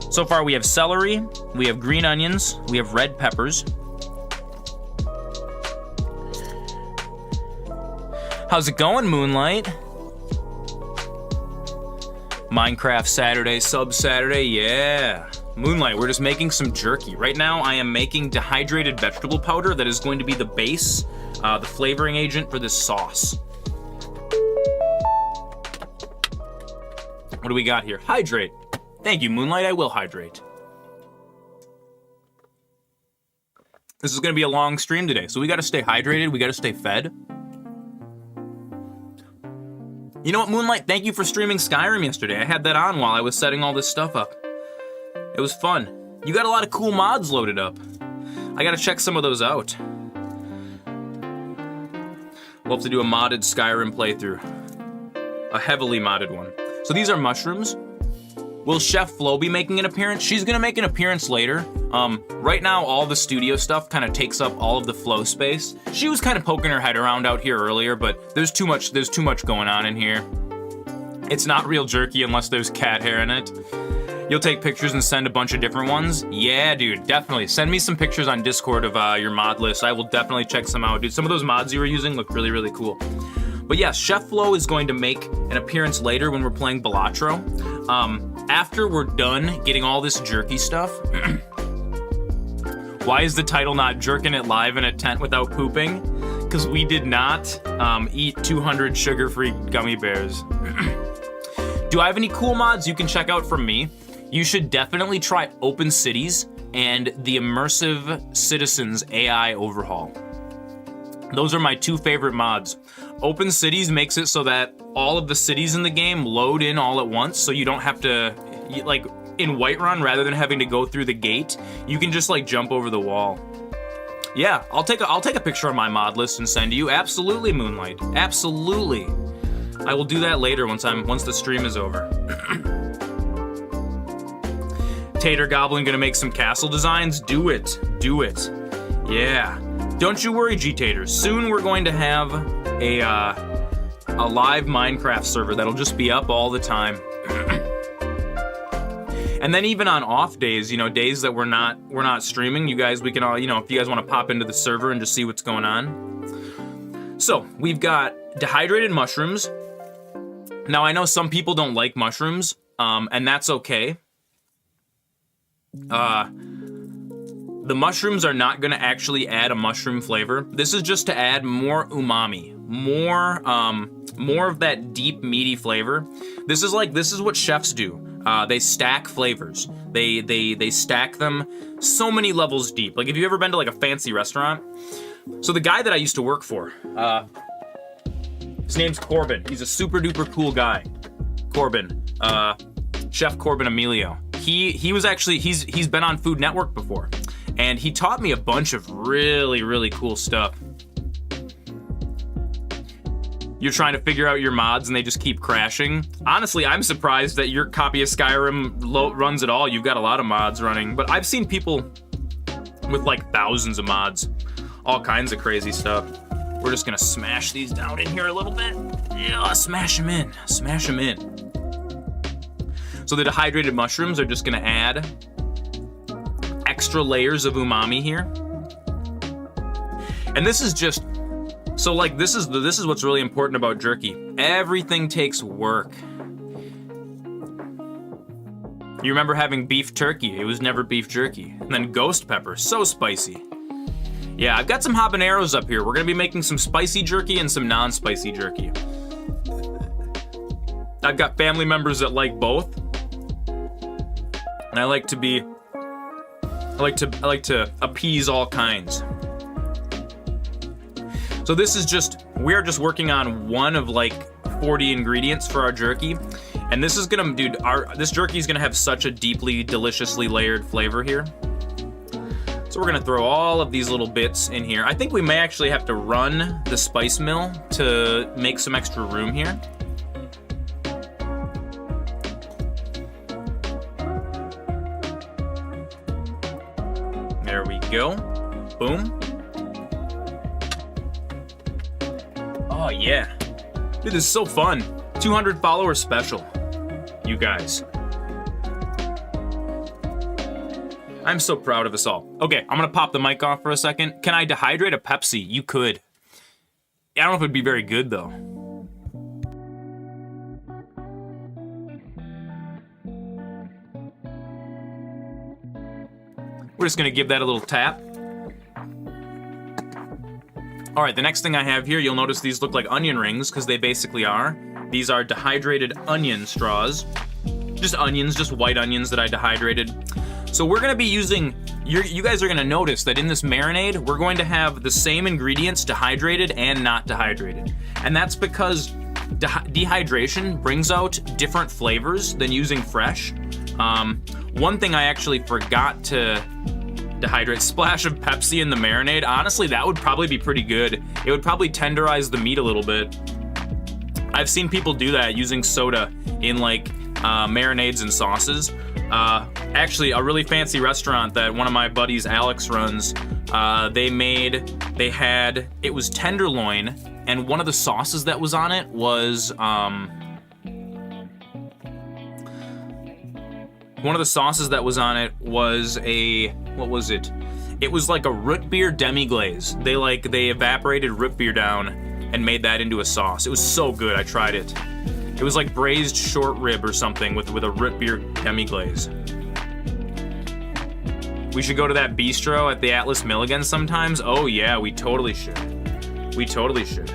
So far we have celery, we have green onions, we have red peppers. How's it going, Moonlight? Minecraft Saturday, Sub Saturday, yeah. Moonlight, we're just making some jerky. Right now I am making dehydrated vegetable powder that is going to be the base, the flavoring agent for this sauce. What do we got here? Hydrate. Thank you, Moonlight, I will hydrate. This is gonna be a long stream today, so we gotta stay hydrated, we gotta stay fed. You know what, Moonlight? Thank you for streaming Skyrim yesterday. I had that on while I was setting all this stuff up. It was fun. You got a lot of cool mods loaded up. I gotta check some of those out. We'll have to do a modded Skyrim playthrough. A heavily modded one. So these are mushrooms. Will Chef Flo be making an appearance? She's gonna make an appearance later. Right now, all the studio stuff kind of takes up all of the flow space. She was kind of poking her head around out here earlier, but there's too much going on in here. It's not real jerky unless there's cat hair in it. You'll take pictures and send a bunch of different ones? Yeah, dude, definitely. Send me some pictures on Discord of your mod list. I will definitely check some out. Dude, some of those mods you were using look really, really cool. But yeah, Chef Flo is going to make an appearance later when we're playing Balatro. After we're done getting all this jerky stuff, why is the title not Jerkin' It Live in a Tent Without Pooping? Because we did not eat 200 sugar-free gummy bears. Do I have any cool mods you can check out from me? You should definitely try Open Cities and the Immersive Citizens AI Overhaul. Those are my two favorite mods. Open Cities makes it so that all of the cities in the game load in all at once, so you don't have to, like in Whiterun, rather than having to go through the gate, you can just like jump over the wall. Yeah, I'll take a picture of my mod list and send to you. Absolutely, Moonlight. Absolutely. I will do that later once the stream is over. Tater Goblin gonna make some castle designs? Do it. Do it. Yeah. Don't you worry, G-Taters. Soon we're going to have a live Minecraft server that'll just be up all the time. And then even on off days, you know, days that we're not streaming, you guys, we can all, you know, if you guys want to pop into the server and just see what's going on. So we've got dehydrated mushrooms. Now I know some people don't like mushrooms, and that's okay. The mushrooms are not gonna actually add a mushroom flavor. This is just to add more umami, more of that deep meaty flavor. This is what chefs do. They stack flavors. They stack them so many levels deep. Like, if you've ever been to like a fancy restaurant. So the guy that I used to work for, his name's Corbin. He's a super duper cool guy. Corbin, Chef Corbin Emilio. He was actually, he's been on Food Network before. And he taught me a bunch of really, really cool stuff. You're trying to figure out your mods and they just keep crashing. Honestly, I'm surprised that your copy of Skyrim runs at all. You've got a lot of mods running, but I've seen people with like thousands of mods, all kinds of crazy stuff. We're just gonna smash these down in here a little bit. Yeah, smash them in, smash them in. So the dehydrated mushrooms are just gonna add extra layers of umami here. And this is just, so like this is what's really important about jerky. Everything takes work. You remember having beef turkey, it was never beef jerky. And then ghost pepper, so spicy. Yeah, I've got some habaneros up here. We're gonna be making some spicy jerky and some non-spicy jerky. I've got family members that like both. And I like to appease all kinds. So this is just, we're just working on one of like 40 ingredients for our jerky. And this is gonna, dude, this jerky is gonna have such a deeply, deliciously layered flavor here. So we're gonna throw all of these little bits in here. I think we may actually have to run the spice mill to make some extra room here. There we go. Boom. Oh yeah. Dude, this is so fun. 200 follower special. You guys. I'm so proud of us all. Okay, I'm gonna pop the mic off for a second. Can I dehydrate a Pepsi? You could. I don't know if it'd be very good though. We're just gonna give that a little tap. All right, the next thing I have here, you'll notice these look like onion rings, because they basically are. These are dehydrated onion straws. Just onions, just white onions that I dehydrated. So we're gonna be using, you guys are gonna notice that in this marinade, we're going to have the same ingredients dehydrated and not dehydrated. And that's because dehydration brings out different flavors than using fresh. One thing I actually forgot to dehydrate, splash of Pepsi in the marinade. Honestly, that would probably be pretty good. It would probably tenderize the meat a little bit. I've seen people do that using soda in like marinades and sauces. Actually, a really fancy restaurant that one of my buddies, Alex, runs, it was tenderloin, and one of the sauces that was on it was, what was it? It was like a root beer demi-glaze. They evaporated root beer down and made that into a sauce. It was so good, I tried it. It was like braised short rib or something with a root beer demi-glaze. We should go to that bistro at the Atlas Mill again sometimes. Oh yeah, we totally should. We totally should.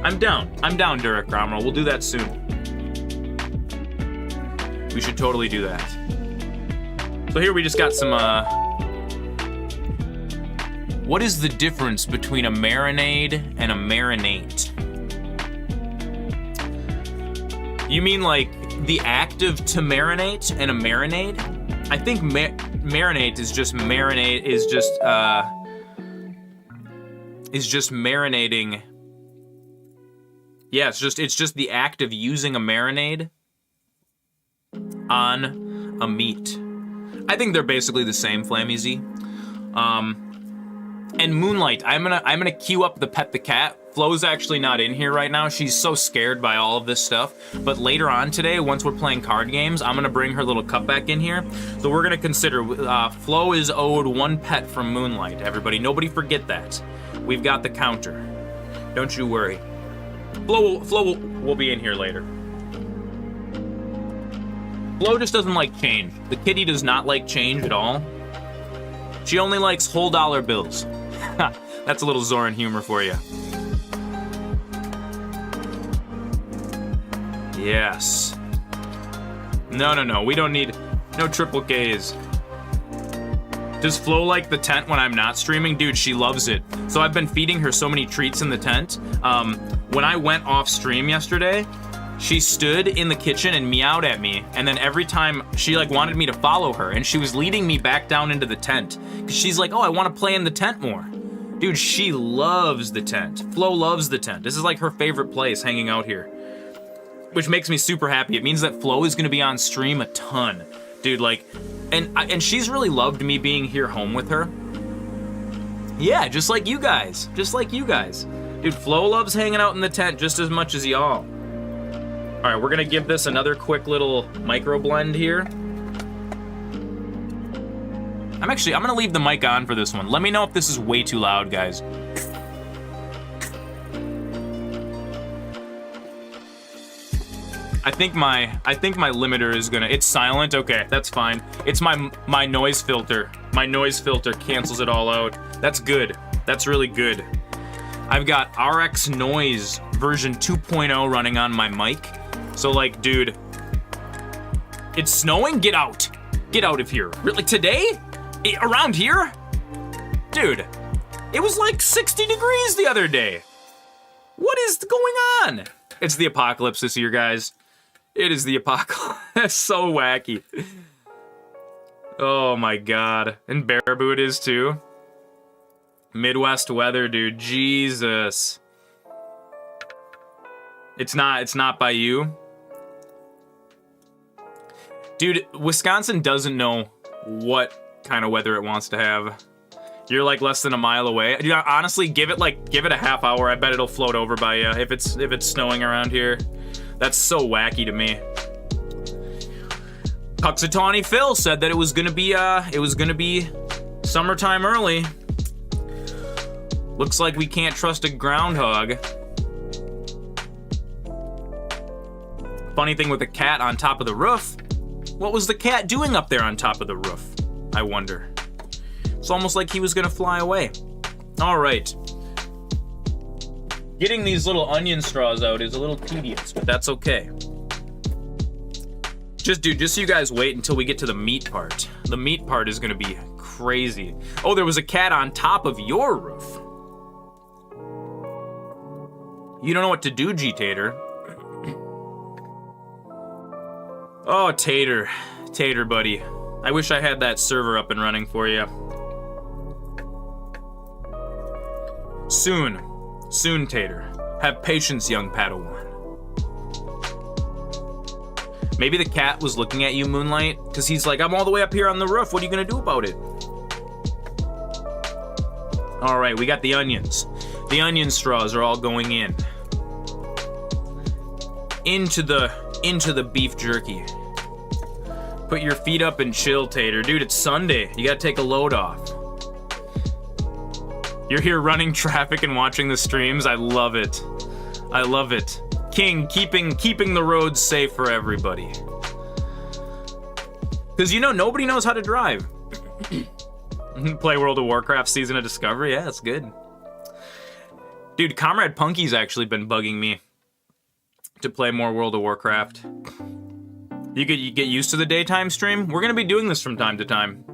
I'm down, Derek Cromwell. We'll do that soon. We should totally do that. So here we just got some, what is the difference between a marinade and a marinate? You mean like the act of to marinate and a marinade? I think marinate is just marinating. Yeah, it's just the act of using a marinade on a meat. I think they're basically the same, Flammy Z. And Moonlight, I'm gonna queue up the Pet the Cat Flo's actually not in here right now. She's so scared by all of this stuff. But later on today, once we're playing card games, I'm gonna bring her little cup back in here. So we're gonna consider, Flo is owed 1 pet from Moonlight, everybody. Nobody forget that. We've got the counter. Don't you worry. Flo will be in here later. Flo just doesn't like change. The kitty does not like change at all. She only likes whole dollar bills. That's a little Zoran humor for you. Yes. No. We don't need no triple Ks. Does Flo like the tent when I'm not streaming? Dude, she loves it. So I've been feeding her so many treats in the tent. When I went off stream yesterday, she stood in the kitchen and meowed at me, and then every time she like wanted me to follow her, and she was leading me back down into the tent. Cause she's like, oh, I want to play in the tent more. Dude, she loves the tent. Flo loves the tent. This is like her favorite place, hanging out here. Which makes me super happy. It means that Flo is gonna be on stream a ton. Dude, like, and she's really loved me being here home with her. Yeah, just like you guys. Just like you guys. Dude, Flo loves hanging out in the tent just as much as y'all. All right, we're gonna give this another quick little micro blend here. I'm gonna leave the mic on for this one. Let me know if this is way too loud, guys. I think my limiter is gonna, it's silent, okay, that's fine. It's my noise filter. My noise filter cancels it all out. That's good, that's really good. I've got RX Noise version 2.0 running on my mic. So like, dude, it's snowing? Get out. Get out of here. Really, today? Around here? Dude, it was like 60 degrees the other day. What is going on? It's the apocalypse this year, guys. It is the apocalypse. That's so wacky. Oh my God. And Baraboo it is too. Midwest weather, dude. Jesus. It's not by you. Dude, Wisconsin doesn't know what kind of weather it wants to have. You're like less than a mile away. Dude, honestly, give it a half hour. I bet it'll float over by you if it's snowing around here. That's so wacky to me. Puxatawny Phil said that it was gonna be summertime early. Looks like we can't trust a groundhog. Funny thing with the cat on top of the roof. What was the cat doing up there on top of the roof? I wonder. It's almost like he was gonna fly away. All right. Getting these little onion straws out is a little tedious, but that's okay. Just so you guys wait until we get to the meat part. The meat part is gonna be crazy. Oh, there was a cat on top of your roof. You don't know what to do, G-Tater. Oh, Tater, buddy. I wish I had that server up and running for you. Soon, Tater. Have patience, young Padawan. Maybe the cat was looking at you, Moonlight, because he's like, I'm all the way up here on the roof. What are you gonna do about it? All right, we got the onions. The onion straws are all going in. Into the beef jerky. Put your feet up and chill, Tater. Dude, it's Sunday. You gotta take a load off. You're here running traffic and watching the streams. I love it. I love it. King, keeping the roads safe for everybody. Because you know, nobody knows how to drive. Play World of Warcraft Season of Discovery. Yeah, that's good. Dude, Comrade Punky's actually been bugging me to play more World of Warcraft. You get used to the daytime stream? We're gonna be doing this from time to time.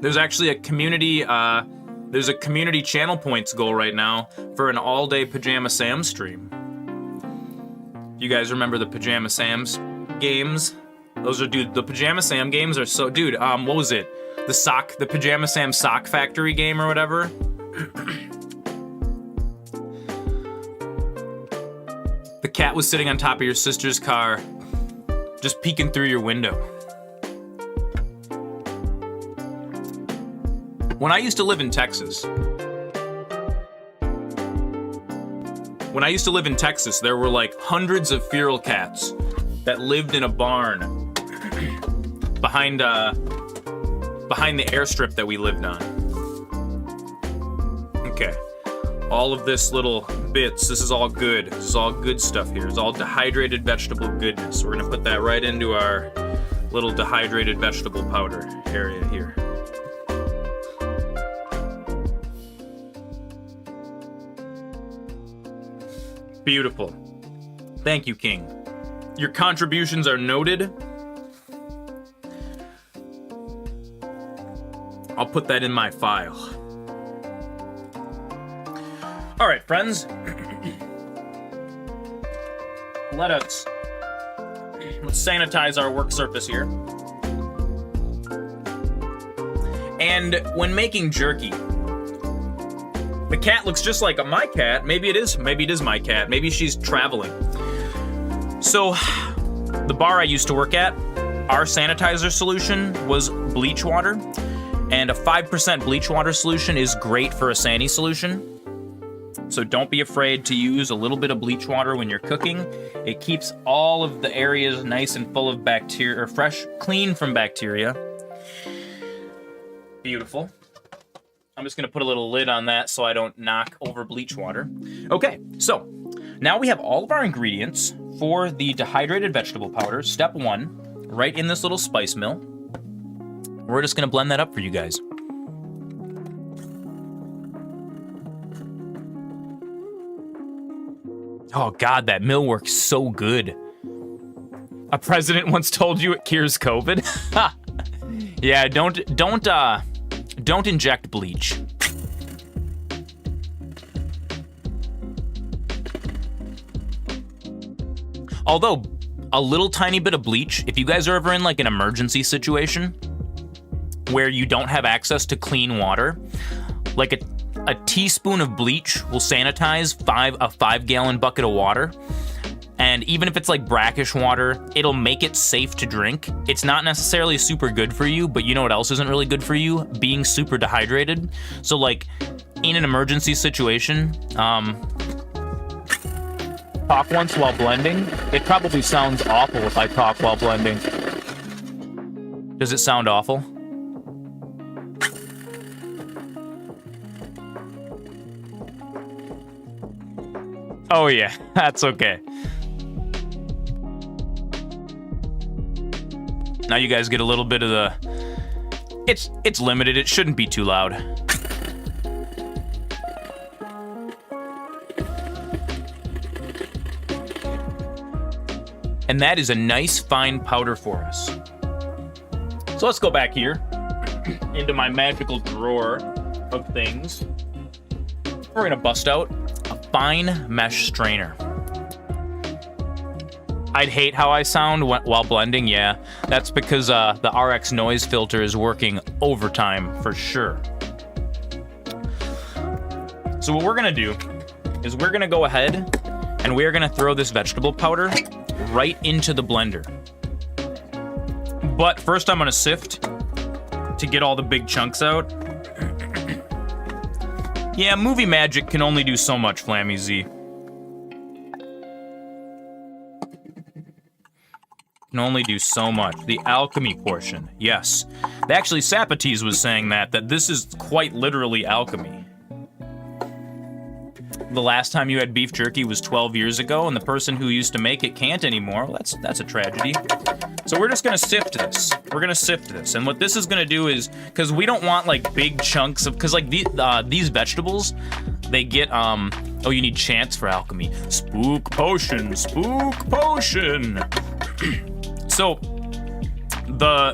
There's actually a community, there's a community channel points goal right now for an all-day Pajama Sam stream. You guys remember the Pajama Sam's games? Those are, dude, the Pajama Sam games are so, dude, what was it? The Pajama Sam Sock Factory game or whatever? The cat was sitting on top of your sister's car, just peeking through your window. When I used to live in Texas, when I used to live in Texas, there were like hundreds of feral cats that lived in a barn behind the airstrip that we lived on. Okay. All of this little bits, this is all good. This is all good stuff here. It's all dehydrated vegetable goodness. We're gonna put that right into our little dehydrated vegetable powder area here. Beautiful. Thank you, King. Your contributions are noted. I'll put that in my file. All right, friends. Let's sanitize our work surface here. And when making jerky, the cat looks just like my cat. Maybe it is my cat. Maybe she's traveling. So, the bar I used to work at, our sanitizer solution was bleach water, and a 5% bleach water solution is great for a Sani solution. So don't be afraid to use a little bit of bleach water when you're cooking. It keeps all of the areas nice and full of bacteria, or fresh, clean from bacteria. Beautiful. I'm just gonna put a little lid on that so I don't knock over bleach water. Okay, so now we have all of our ingredients for the dehydrated vegetable powder. Step 1, right in this little spice mill. We're just gonna blend that up for you guys. Oh God, that mill works so good. A president once told you it cures COVID. Yeah, don't inject bleach. Although, a little tiny bit of bleach, if you guys are ever in like an emergency situation where you don't have access to clean water, like a teaspoon of bleach will sanitize a 5-gallon bucket of water. And even if it's like brackish water, it'll make it safe to drink. It's not necessarily super good for you, but you know what else isn't really good for you? Being super dehydrated. So like in an emergency situation, talk once while blending. It probably sounds awful if I talk while blending. Does it sound awful? Oh yeah, that's okay. Now you guys get a little bit of the... It's limited, it shouldn't be too loud. And that is a nice fine powder for us. So let's go back here into my magical drawer of things. We're gonna bust out a fine mesh strainer. I'd hate how I sound while blending, yeah. That's because the RX noise filter is working overtime for sure. So what we're gonna do is we're gonna go ahead and we're gonna throw this vegetable powder right into the blender. But first I'm gonna sift to get all the big chunks out. Yeah, movie magic can only do so much, Flammy Z. Can only do so much. The alchemy portion, yes. Actually, Sapates was saying that this is quite literally alchemy. The last time you had beef jerky was 12 years ago, and the person who used to make it can't anymore. Well, that's a tragedy. So we're just gonna sift this. We're gonna sift this, and what this is gonna do is, because we don't want like big chunks of, because like these vegetables, they get oh, you need chants for alchemy. Spook potion, spook potion. So the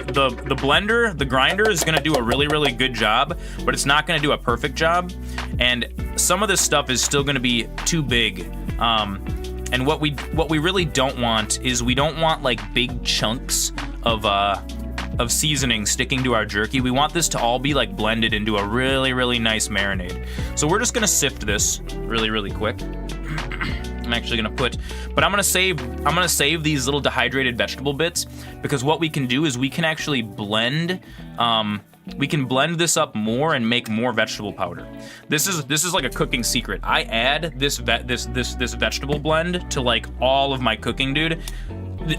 blender, the grinder is gonna do a really, really good job, but it's not gonna do a perfect job. And some of this stuff is still gonna be too big. And what we really don't want is we don't want like big chunks of seasoning sticking to our jerky. We want this to all be like blended into a really, really nice marinade. So we're just gonna sift this really, really quick. I'm actually gonna put, but I'm gonna save these little dehydrated vegetable bits, because what we can do is we can actually blend we can blend this up more and make more vegetable powder. This is like a cooking secret. I add this vegetable blend to like all of my cooking, dude.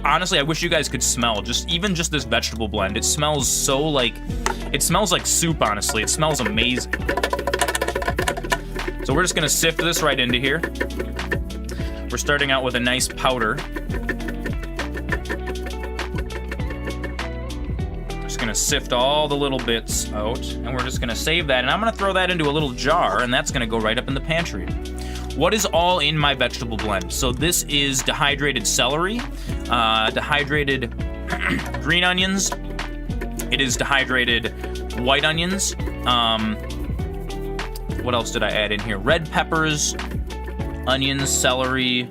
Honestly, I wish you guys could smell even just this vegetable blend. It smells so like, it smells like soup, honestly. It smells amazing. So we're just gonna sift this right into here. We're starting out with a nice powder. Just gonna sift all the little bits out, and we're just gonna save that, and I'm gonna throw that into a little jar, and that's gonna go right up in the pantry. What is all in my vegetable blend? So this is dehydrated celery, dehydrated green onions. It is dehydrated white onions. What else did I add in here? Red peppers, onions, celery,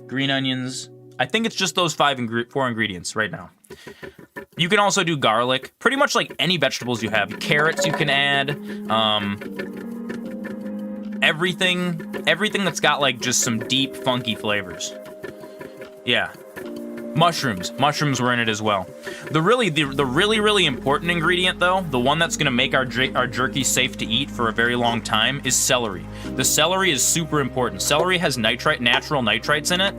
green onions. I think it's just those four ingredients right now. You can also do garlic, pretty much like any vegetables you have. Carrots you can add, everything that's got like just some deep, funky flavors. Yeah. Mushrooms were in it as well. The really important ingredient though, the one that's gonna make our jerky safe to eat for a very long time, is celery. The celery is super important. Celery has natural nitrites in it,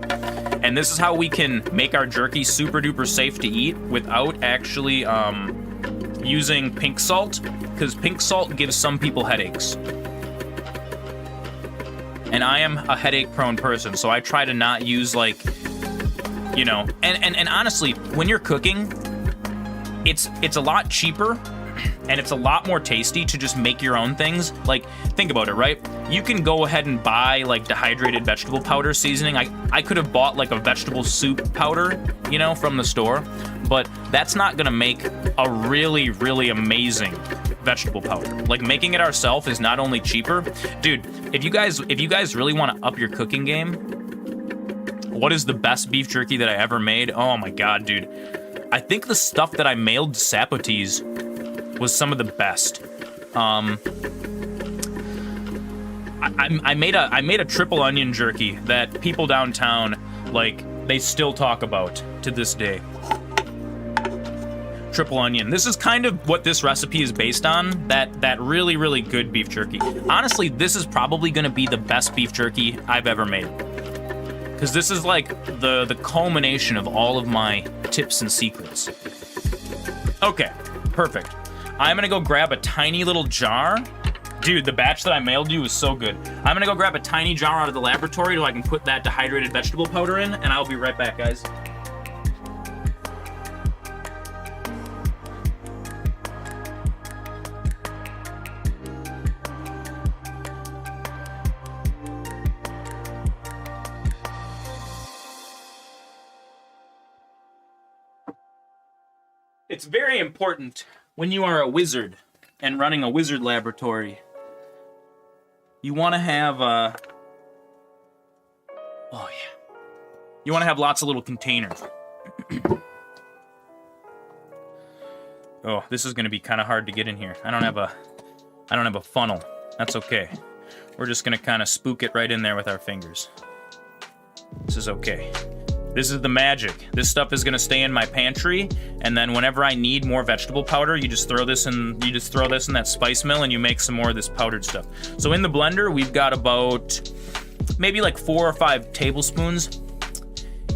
and this is how we can make our jerky super duper safe to eat without actually using pink salt, because pink salt gives some people headaches. And I am a headache prone person, so I try to not use like, you know, and honestly, when you're cooking, it's a lot cheaper and it's a lot more tasty to just make your own things. Like, think about it, right? You can go ahead and buy like dehydrated vegetable powder seasoning. I could have bought like a vegetable soup powder, you know, from the store, but that's not gonna make a really, really amazing vegetable powder. Like, making it ourselves is not only cheaper. Dude, if you guys really want to up your cooking game, what is the best beef jerky that I ever made? Oh my god, dude. I think the stuff that I mailed to Sapote's was some of the best. I made a triple onion jerky that people downtown, like, they still talk about to this day. Triple onion. This is kind of what this recipe is based on, that really, really good beef jerky. Honestly, this is probably gonna be the best beef jerky I've ever made, because this is like the culmination of all of my tips and secrets. Okay, perfect. I'm gonna go grab a tiny little jar. Dude, the batch that I mailed you was so good. I'm gonna go grab a tiny jar out of the laboratory so I can put that dehydrated vegetable powder in, and I'll be right back, guys. It's very important when you are a wizard and running a wizard laboratory. You want to have, oh yeah. You want to have lots of little containers. Oh, this is going to be kind of hard to get in here. I don't have a funnel. That's okay. We're just going to kind of spook it right in there with our fingers. This is okay. This is the magic. This stuff is gonna stay in my pantry, and then whenever I need more vegetable powder, you just throw this in that spice mill and you make some more of this powdered stuff. So in the blender, we've got about maybe like 4 or 5 tablespoons.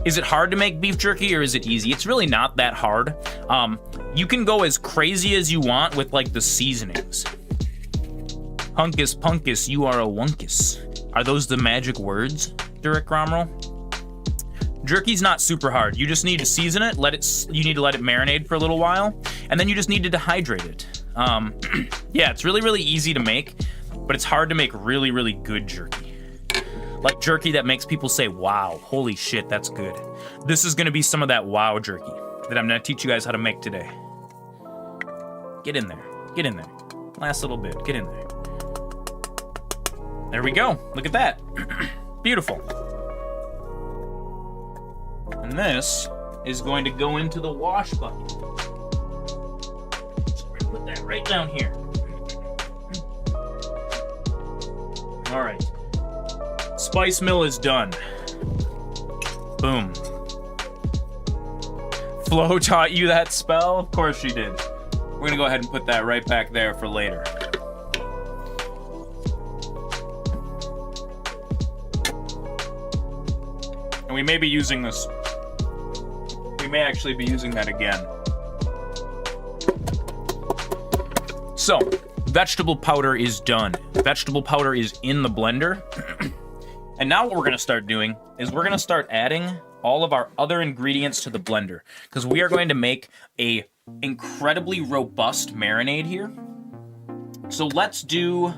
Is it hard to make beef jerky or is it easy? It's really not that hard. You can go as crazy as you want with like the seasonings. Hunkus punkus, you are a wunkus. Are those the magic words, Durek Romrel? Jerky's not super hard. You just need to season it, you need to let it marinate for a little while, and then you just need to dehydrate it. Yeah, it's really, really easy to make, but it's hard to make really, really good jerky. Like jerky that makes people say, wow, holy shit, that's good. This is gonna be some of that wow jerky that I'm gonna teach you guys how to make today. Get in there, get in there. Last little bit, get in there. There we go, look at that. Beautiful. And this is going to go into the wash bucket. So we're gonna put that right down here. All right. Spice mill is done. Boom. Flo taught you that spell? Of course she did. We're gonna go ahead and put that right back there for later. And we may be using this. We may actually be using that again. So, vegetable powder is done. Vegetable powder is in the blender. And now what we're gonna start doing is we're gonna start adding all of our other ingredients to the blender, because we are going to make a incredibly robust marinade here. So let's do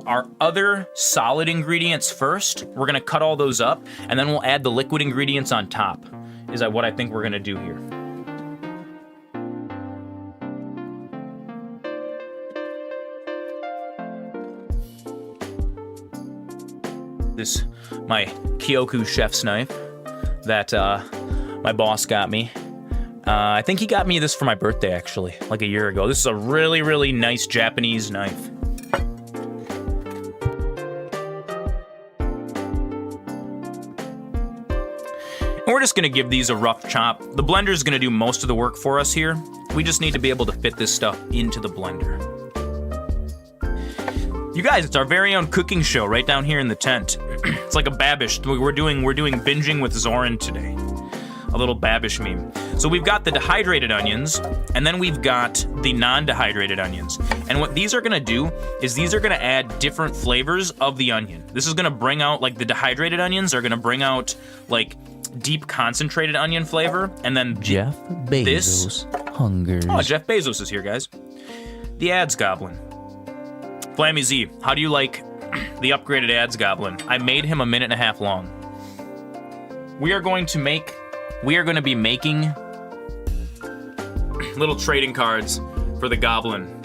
our other solid ingredients first. We're gonna cut all those up, and then we'll add the liquid ingredients on top, is what I think we're gonna do here. This, my Kyoku chef's knife that my boss got me. I think he got me this for my birthday, actually, like a year ago. This is a really, really nice Japanese knife. And we're just gonna give these a rough chop. The blender's gonna do most of the work for us here. We just need to be able to fit this stuff into the blender. You guys, it's our very own cooking show right down here in the tent. It's like a Babish. We're doing binging with Zoran today. A little Babish meme. So we've got the dehydrated onions, and then we've got the non-dehydrated onions. And what these are gonna do is these are gonna add different flavors of the onion. This is gonna bring out, like, the dehydrated onions are gonna bring out, like, deep concentrated onion flavor, and then Jeff Bezos hungers. Oh, Jeff Bezos is here, guys. The ads goblin. Flammy Z, how do you like the upgraded ads goblin? I made him a minute and a half long. We are going to be making little trading cards for the goblin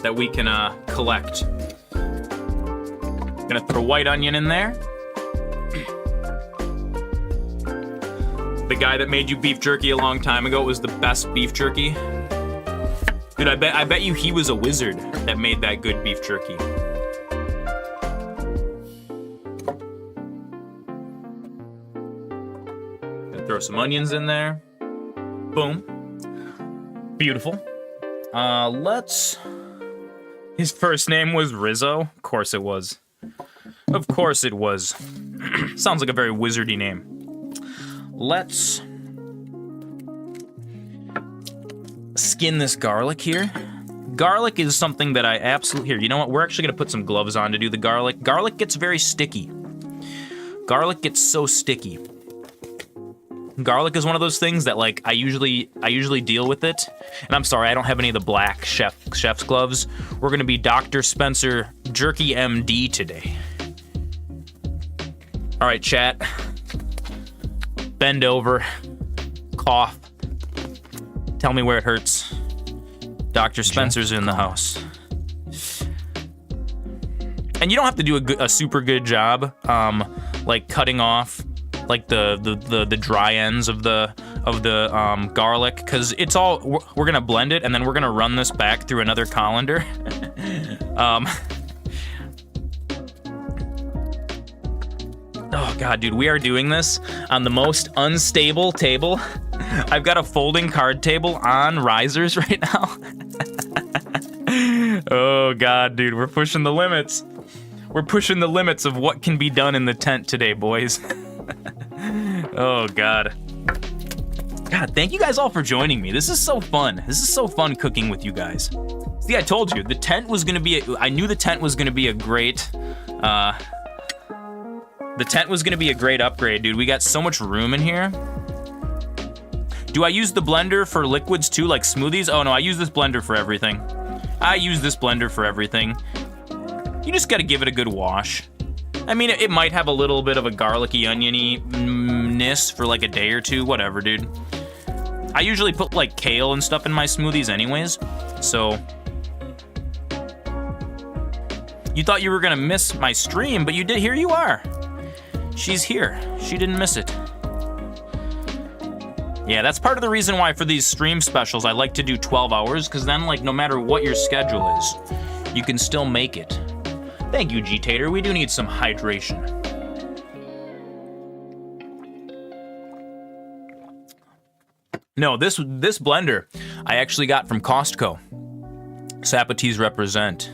that we can collect. Gonna throw white onion in there. The guy that made you beef jerky a long time ago was the best beef jerky. Dude, I bet you he was a wizard that made that good beef jerky. Gonna throw some onions in there. Boom. Beautiful. His first name was Rizzo? Of course it was. Of course it was. Sounds like a very wizardy name. Let's skin this garlic here. Garlic is something that I absolutely... Here, you know what? We're actually going to put some gloves on to do the garlic. Garlic gets very sticky. Garlic gets so sticky. Garlic is one of those things that, like, I usually deal with it. And I'm sorry, I don't have any of the black chef's gloves. We're going to be Dr. Spencer Jerky MD today. All right, chat. Bend over. Cough. Tell me where it hurts. Dr. Spencer's in the house. And you don't have to do a super good job, like cutting off like the dry ends of the garlic, because it's all we're gonna blend it and then we're gonna run this back through another colander. Oh god, dude, we are doing this on the most unstable table. I've got a folding card table on risers right now. Oh god, dude, we're pushing the limits. We're pushing the limits of what can be done in the tent today, boys. Oh god. God, thank you guys all for joining me. This is so fun. This is so fun cooking with you guys. See, I told you, the tent was gonna be I knew the tent was gonna be a great the tent was gonna be a great upgrade, dude. We got so much room in here. Do I use the blender for liquids too, like smoothies? Oh no, I use this blender for everything. I use this blender for everything. You just gotta give it a good wash. I mean, it might have a little bit of a garlicky, oniony-ness for like a day or two, whatever, dude. I usually put like kale and stuff in my smoothies anyways, so. You thought you were gonna miss my stream, but you did, here you are. She's here, she didn't miss it. Yeah, that's part of the reason why for these stream specials I like to do 12 hours, because then, like, no matter what your schedule is, you can still make it. Thank you, G-Tater. We do need some hydration. No, this blender I actually got from Costco. Sapatees represent.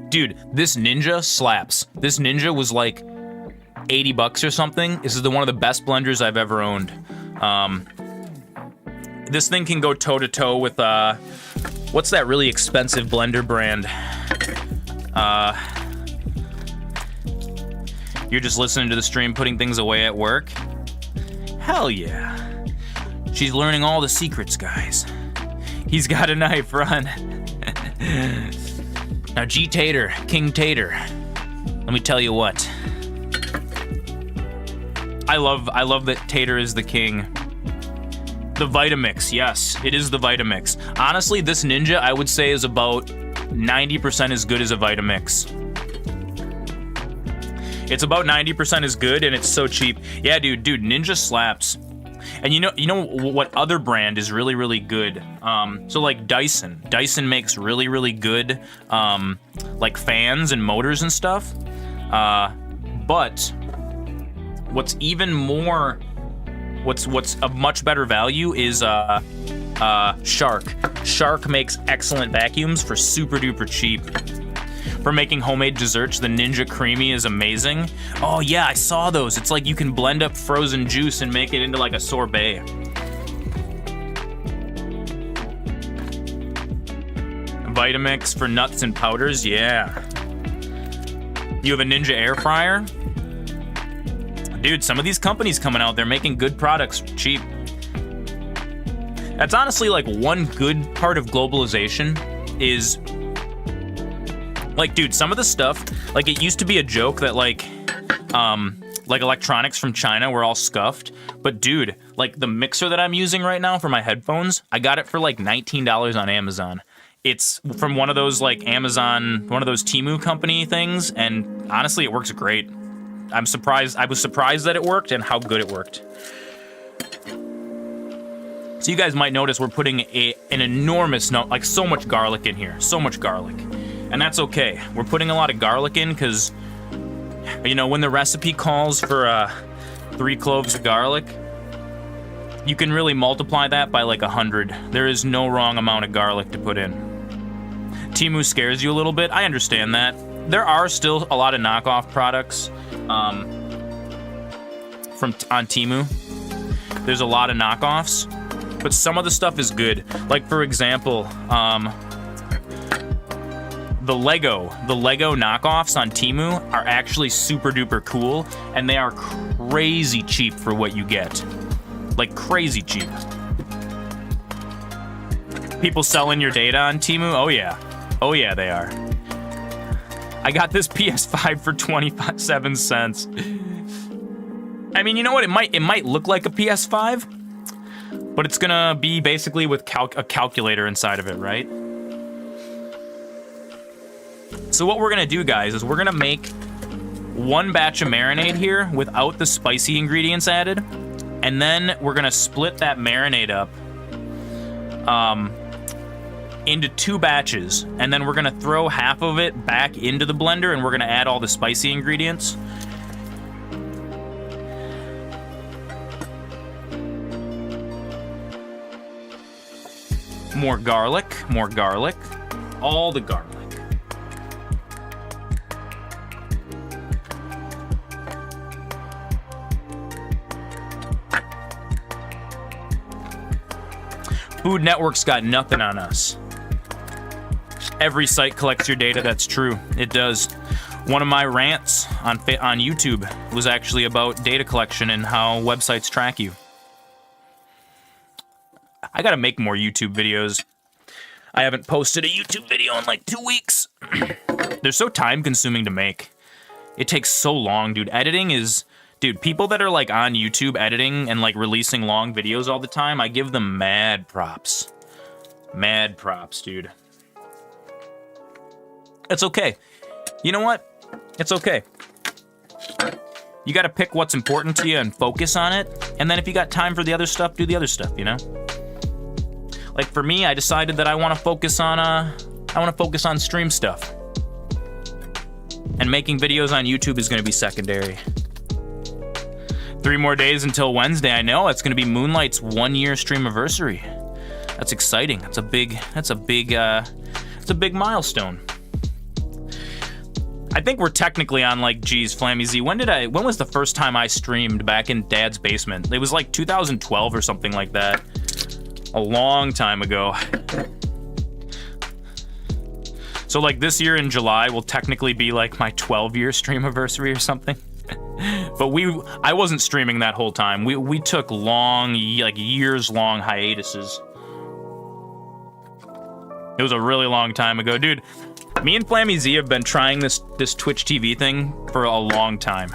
Dude, this Ninja slaps. This Ninja was like $80 or something. This is one of the best blenders I've ever owned. This thing can go toe to toe with what's that really expensive blender brand? You're just listening to the stream, putting things away at work? Hell yeah. She's learning all the secrets, guys. He's got a knife, run. Now, G Tater, King Tater. Let me tell you what. I love that Tater is the king. The Vitamix, yes, it is the Vitamix. Honestly, this Ninja, I would say, is about 90% as good as a Vitamix. It's about 90% as good, and it's so cheap. Yeah, dude, Ninja slaps. And you know what other brand is really, really good? So like Dyson. Dyson makes really, really good like fans and motors and stuff. But what's even more, what's of much better value is Shark. Shark makes excellent vacuums for super duper cheap. For making homemade desserts, the Ninja Creamy is amazing. Oh yeah, I saw those. It's like you can blend up frozen juice and make it into like a sorbet. Vitamix for nuts and powders, yeah. You have a Ninja air fryer? Dude, some of these companies coming out, they're making good products cheap. That's honestly like one good part of globalization is, like, dude, some of the stuff, like, it used to be a joke that, like electronics from China were all scuffed. But, dude, like, the mixer that I'm using right now for my headphones, I got it for, like, $19 on Amazon. It's from one of those, like, Amazon, one of those Temu company things, and honestly, it works great. I was surprised that it worked and how good it worked. So you guys might notice we're putting an enormous, like, so much garlic in here. So much garlic. And that's okay. We're putting a lot of garlic in because, you know, when the recipe calls for 3 cloves of garlic, you can really multiply that by like 100. There is no wrong amount of garlic to put in. Temu scares you a little bit. I understand that. There are still a lot of knockoff products on Temu. There's a lot of knockoffs, but some of the stuff is good. Like, for example, the Lego knockoffs on Temu are actually super duper cool, and they are crazy cheap for what you get. Like, crazy cheap. People selling your data on Temu? Oh yeah. Oh yeah, they are. I got this PS5 for 27 cents. I mean, you know what? It might look like a PS5, but it's gonna be basically with a calculator inside of it, right? So what we're gonna do, guys, is we're gonna make one batch of marinade here without the spicy ingredients added, and then we're gonna split that marinade up into 2 batches, and then we're gonna throw half of it back into the blender, and we're gonna add all the spicy ingredients. More garlic, all the garlic. Food Network's got nothing on us. Every site collects your data, that's true. It does. One of my rants on YouTube was actually about data collection and how websites track you. I gotta make more YouTube videos. I haven't posted a YouTube video in like 2 weeks. They're so time consuming to make. It takes so long, dude. Editing is... Dude, people that are like on YouTube editing and like releasing long videos all the time, I give them mad props. Mad props, dude. It's okay. You know what? It's okay. You gotta pick what's important to you and focus on it. And then if you got time for the other stuff, do the other stuff, you know? Like for me, I decided that I wanna focus on stream stuff. And making videos on YouTube is gonna be secondary. 3 more days until Wednesday. I know it's gonna be Moonlight's 1-year stream anniversary. That's exciting. It's a big milestone. I think we're technically on like, geez, Flammy Z. When was the first time I streamed back in Dad's basement? It was like 2012 or something like that. A long time ago. So like this year in July will technically be like my 12-year stream anniversary or something. But I wasn't streaming that whole time. We took long, like years-long hiatuses. It was a really long time ago. Dude, me and Flammy Z have been trying this Twitch TV thing for a long time.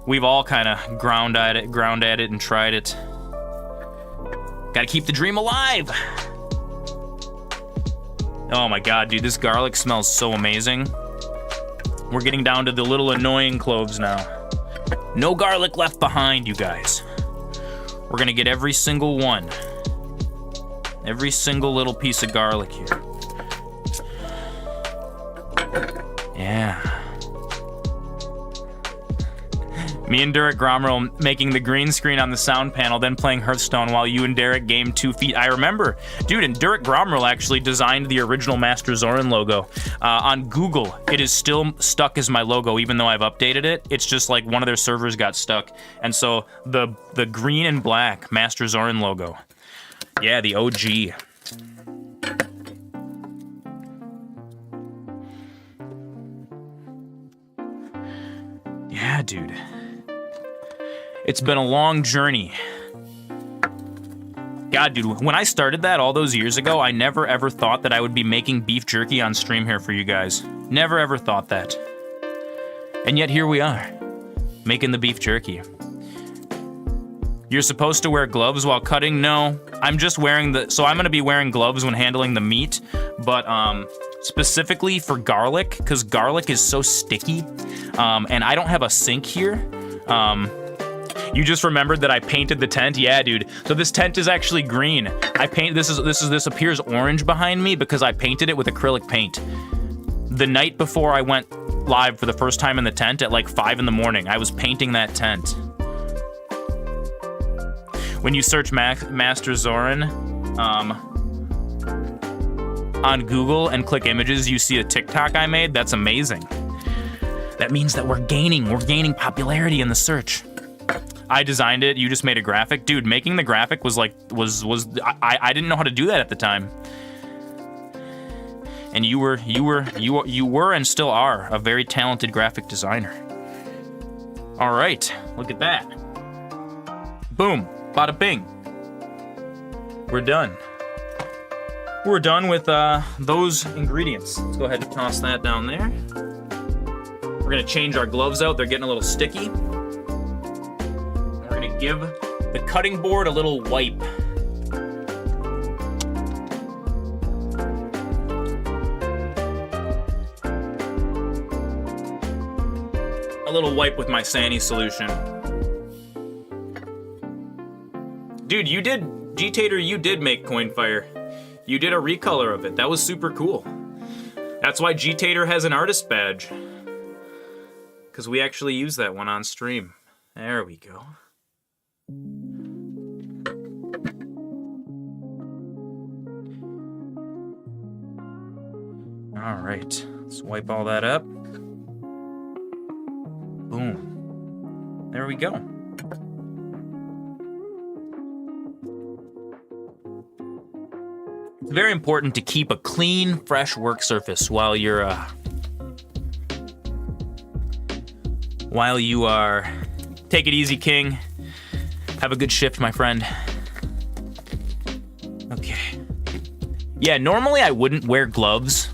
We've all kind of ground at it and tried it. Gotta keep the dream alive! Oh my god, dude, this garlic smells so amazing. We're getting down to the little annoying cloves now. No garlic left behind, you guys. We're gonna get every single one. Every single little piece of garlic here. Yeah. Me and Derek Gromrell making the green screen on the sound panel, then playing Hearthstone while you and Derek game 2 feet. I remember. Dude, and Derek Gromrell actually designed the original MasterZoran logo. On Google, it is still stuck as my logo, even though I've updated it. It's just like one of their servers got stuck. And so the green and black MasterZoran logo. Yeah, the OG. Yeah, dude. It's been a long journey. God, dude, when I started that all those years ago, I never ever thought that I would be making beef jerky on stream here for you guys. Never ever thought that. And yet here we are, making the beef jerky. You're supposed to wear gloves while cutting? No, I'm just wearing so I'm gonna be wearing gloves when handling the meat, but specifically for garlic, because garlic is so sticky, and I don't have a sink here. You just remembered that I painted the tent? Yeah, dude. So this tent is actually green. This appears orange behind me because I painted it with acrylic paint. The night before I went live for the first time in the tent at like 5 in the morning, I was painting that tent. When you search MasterZoran on Google and click images, you see a TikTok I made. That's amazing. That means that we're gaining popularity in the search. I designed it, you just made a graphic. Dude, making the graphic was like, I didn't know how to do that at the time. And you were and still are a very talented graphic designer. All right, look at that. Boom, bada bing. We're done. We're done with those ingredients. Let's go ahead and toss that down there. We're gonna change our gloves out. They're getting a little sticky. We're gonna give the cutting board a little wipe. A little wipe with my Sani solution. Dude, G-Tater, you did make Coinfire. You did a recolor of it. That was super cool. That's why G-Tater has an artist badge. Because we actually use that one on stream. There we go. All right, let's wipe all that up. Boom. There we go. It's very important to keep a clean, fresh work surface while you are... Take it easy, King. Have a good shift, my friend. Okay. Yeah, normally I wouldn't wear gloves.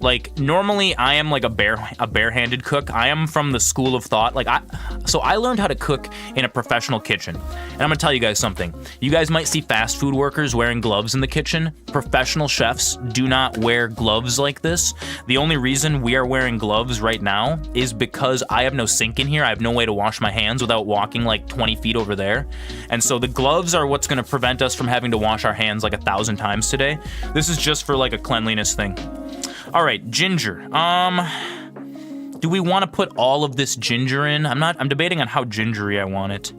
Like, normally I am like a barehanded cook. I am from the school of thought. So I learned how to cook in a professional kitchen. And I'm gonna tell you guys something. You guys might see fast food workers wearing gloves in the kitchen. Professional chefs do not wear gloves like this. The only reason we are wearing gloves right now is because I have no sink in here. I have no way to wash my hands without walking like 20 feet over there. And so the gloves are what's gonna prevent us from having to wash our hands like 1,000 times today. This is just for like a cleanliness thing. All right, ginger. Do we want to put all of this ginger in? I'm debating on how gingery I want it.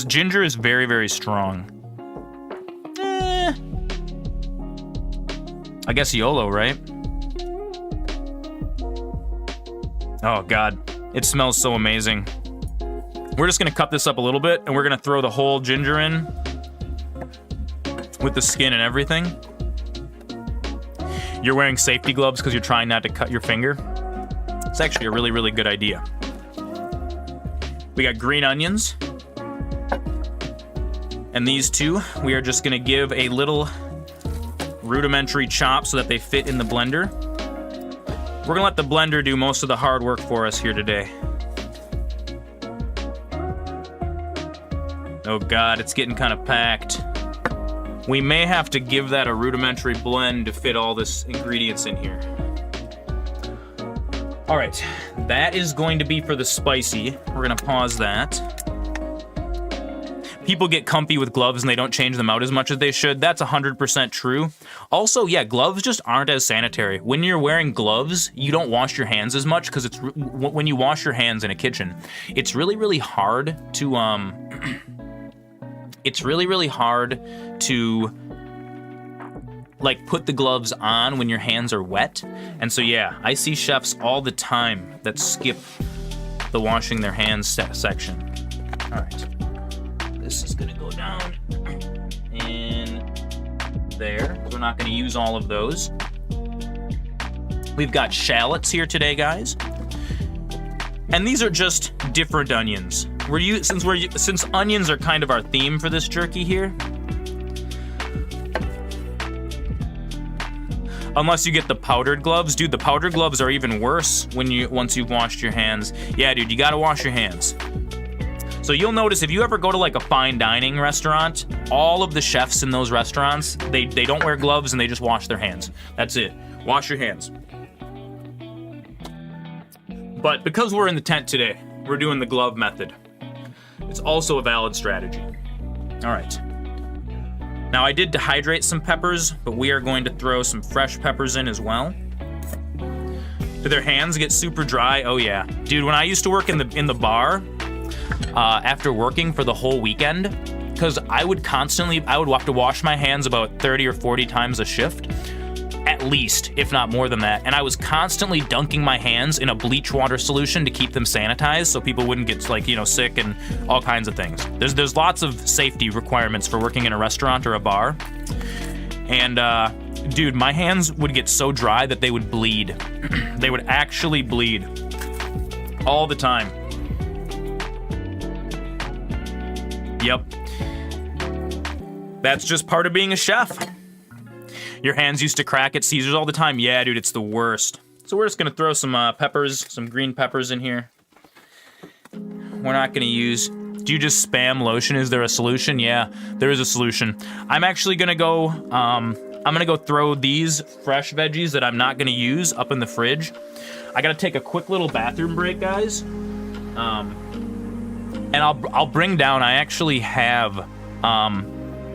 Ginger is very, very strong. I guess YOLO, right? Oh, God. It smells so amazing. We're just going to cut this up a little bit, and we're going to throw the whole ginger in with the skin and everything. You're wearing safety gloves because you're trying not to cut your finger. It's actually a really, really good idea. We got green onions. And these two, we are just going to give a little rudimentary chop so that they fit in the blender. We're going to let the blender do most of the hard work for us here today. Oh God, it's getting kind of packed. We may have to give that a rudimentary blend to fit all this ingredients in here. All right, that is going to be for the spicy. We're gonna pause that. People get comfy with gloves and they don't change them out as much as they should. That's 100% true. Also, yeah, gloves just aren't as sanitary. When you're wearing gloves, you don't wash your hands as much because it's when you wash your hands in a kitchen, it's really, really hard to it's really, really hard to like put the gloves on when your hands are wet. And so yeah, I see chefs all the time that skip the washing their hands section. All right, this is gonna go down in there. We're not gonna use all of those. We've got shallots here today, guys. And these are just different onions. Since onions are kind of our theme for this jerky here. Unless you get the powdered gloves. Dude, the powdered gloves are even worse once you've washed your hands. Yeah, dude, you gotta wash your hands. So you'll notice if you ever go to like a fine dining restaurant, all of the chefs in those restaurants, they don't wear gloves and they just wash their hands. That's it. Wash your hands. But because we're in the tent today, we're doing the glove method. It's also a valid strategy. All right. Now I did dehydrate some peppers, but we are going to throw some fresh peppers in as well. Do their hands get super dry? Oh yeah. Dude, when I used to work in the bar, after working for the whole weekend, because I would have to wash my hands about 30 or 40 times a shift. At least, if not more than that. And I was constantly dunking my hands in a bleach water solution to keep them sanitized so people wouldn't get sick and all kinds of things. There's lots of safety requirements for working in a restaurant or a bar. And dude, my hands would get so dry that they would bleed. They would actually bleed all the time. Yep. That's just part of being a chef. Your hands used to crack at Caesars all the time. Yeah, dude, it's the worst. So we're just gonna throw some peppers, some green peppers in here. We're not gonna use... Do you just spam lotion? Is there a solution? Yeah, there is a solution. I'm actually gonna go... I'm gonna go throw these fresh veggies that I'm not gonna use up in the fridge. I gotta take a quick little bathroom break, guys. And I'll bring down... I actually have...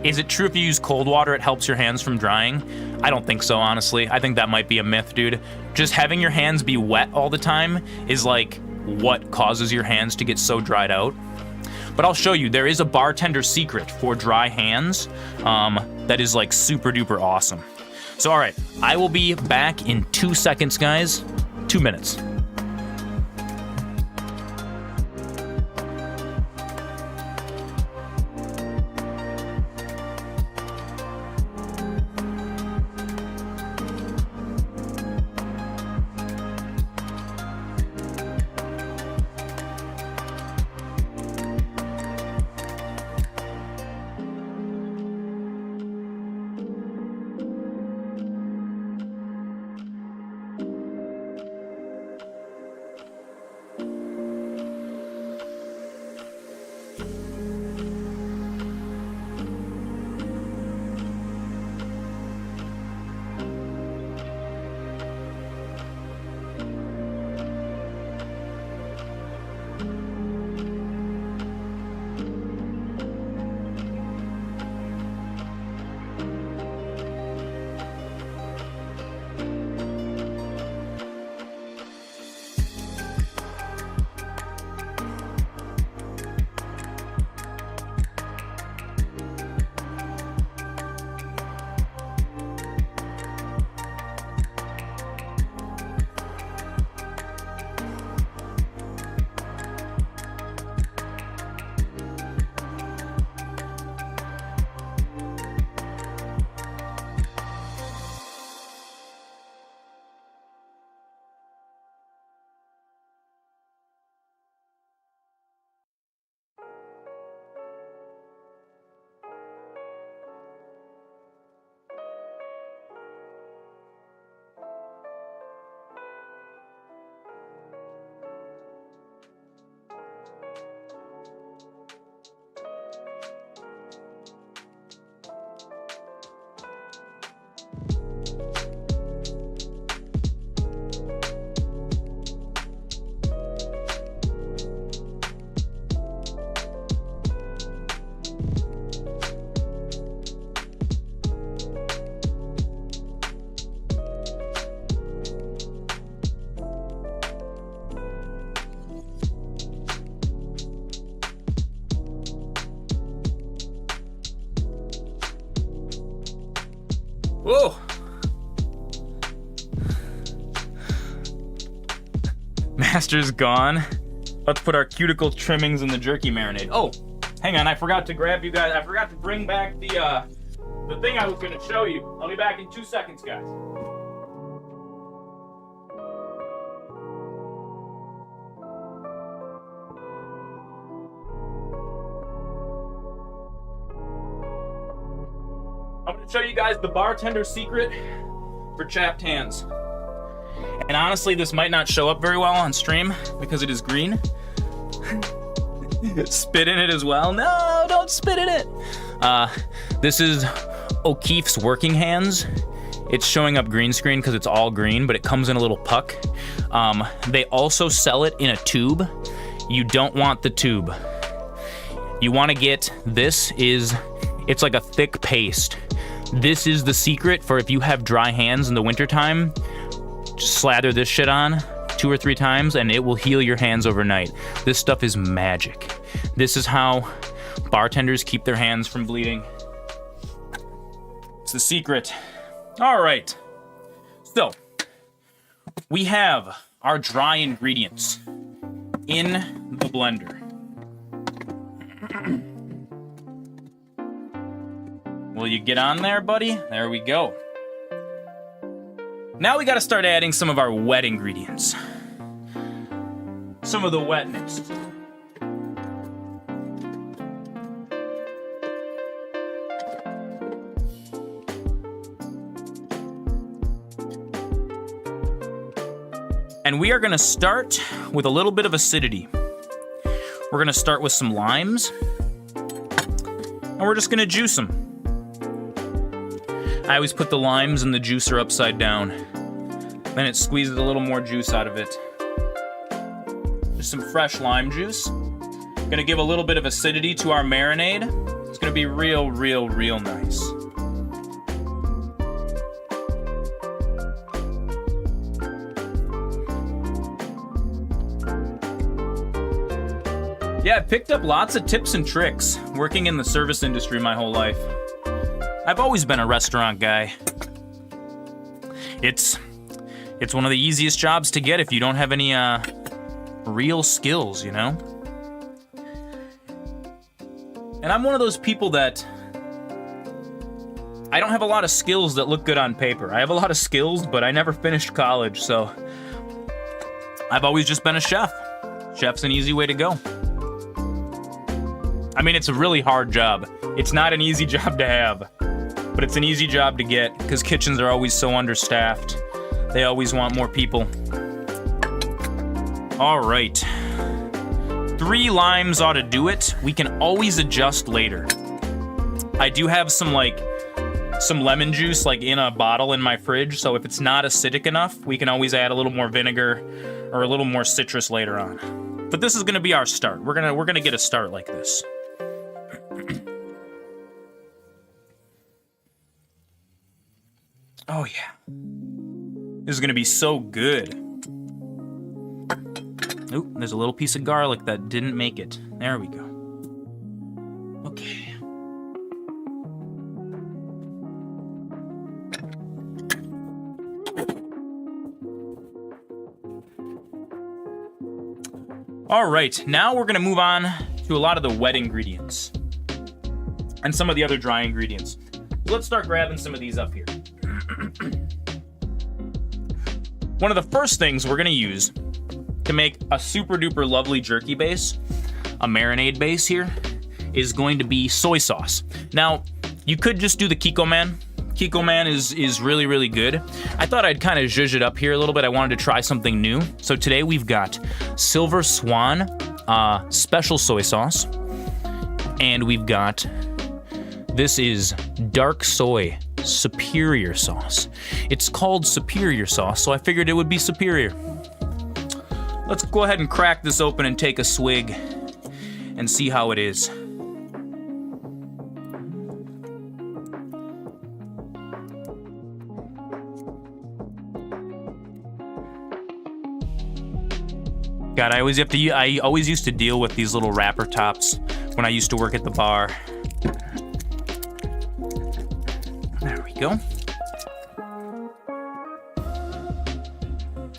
Is it true if you use cold water, it helps your hands from drying? I don't think so, honestly. I think that might be a myth, dude. Just having your hands be wet all the time is like what causes your hands to get so dried out. But I'll show you, there is a bartender secret for dry hands that is like super duper awesome. So, all right, I will be back in 2 seconds, guys. 2 minutes. Whoa. Master's gone. Let's put our cuticle trimmings in the jerky marinade. Oh, hang on, I forgot to grab you guys. I forgot to bring back the thing I was gonna show you. I'll be back in 2 seconds, guys. I'm gonna show you guys the bartender's secret for chapped hands. And honestly, this might not show up very well on stream because it is green. Spit in it as well. No, don't spit in it. This is O'Keefe's working hands. It's showing up green screen because it's all green, but it comes in a little puck. They also sell it in a tube. You don't want the tube. You want to get, it's like a thick paste. This is the secret for if you have dry hands in the wintertime. Just slather this shit on 2 or 3 times and it will heal your hands overnight. This stuff is magic. This is how bartenders keep their hands from bleeding. It's the secret. All right. So, we have our dry ingredients in the blender. Will you get on there, buddy? There we go. Now we gotta start adding some of our wet ingredients. Some of the wetness. And we are gonna start with a little bit of acidity. We're gonna start with some limes. And we're just gonna juice them. I always put the limes in the juicer upside down. Then it squeezes a little more juice out of it. Just some fresh lime juice. Gonna give a little bit of acidity to our marinade. It's gonna be real, real, real nice. Yeah, I picked up lots of tips and tricks working in the service industry my whole life. I've always been a restaurant guy. It's one of the easiest jobs to get if you don't have any real skills, you know? And I'm one of those people that I don't have a lot of skills that look good on paper. I have a lot of skills, but I never finished college, so I've always just been a chef. Chef's an easy way to go. I mean, it's a really hard job. It's not an easy job to have. But it's an easy job to get, because kitchens are always so understaffed. They always want more people. All right. 3 limes ought to do it. We can always adjust later. I do have some lemon juice in a bottle in my fridge, so if it's not acidic enough, we can always add a little more vinegar or a little more citrus later on. But this is gonna be our start. We're gonna get a start like this. Oh yeah. This is gonna be so good. Oop, there's a little piece of garlic that didn't make it. There we go. Okay. All right, now we're gonna move on to a lot of the wet ingredients and some of the other dry ingredients. Let's start grabbing some of these up here. One of the first things we're gonna use to make a super duper lovely jerky base, a marinade base here, is going to be soy sauce. Now, you could just do the Kikkoman. Kikkoman is really, really good. I thought I'd kind of zhuzh it up here a little bit. I wanted to try something new. So today we've got Silver Swan special soy sauce. And we've got, this is dark soy superior sauce. It's called superior sauce, so I figured it would be superior. Let's go ahead and crack this open and take a swig and see how it is. God, I always used to deal with these little wrapper tops when I used to work at the bar. There we go.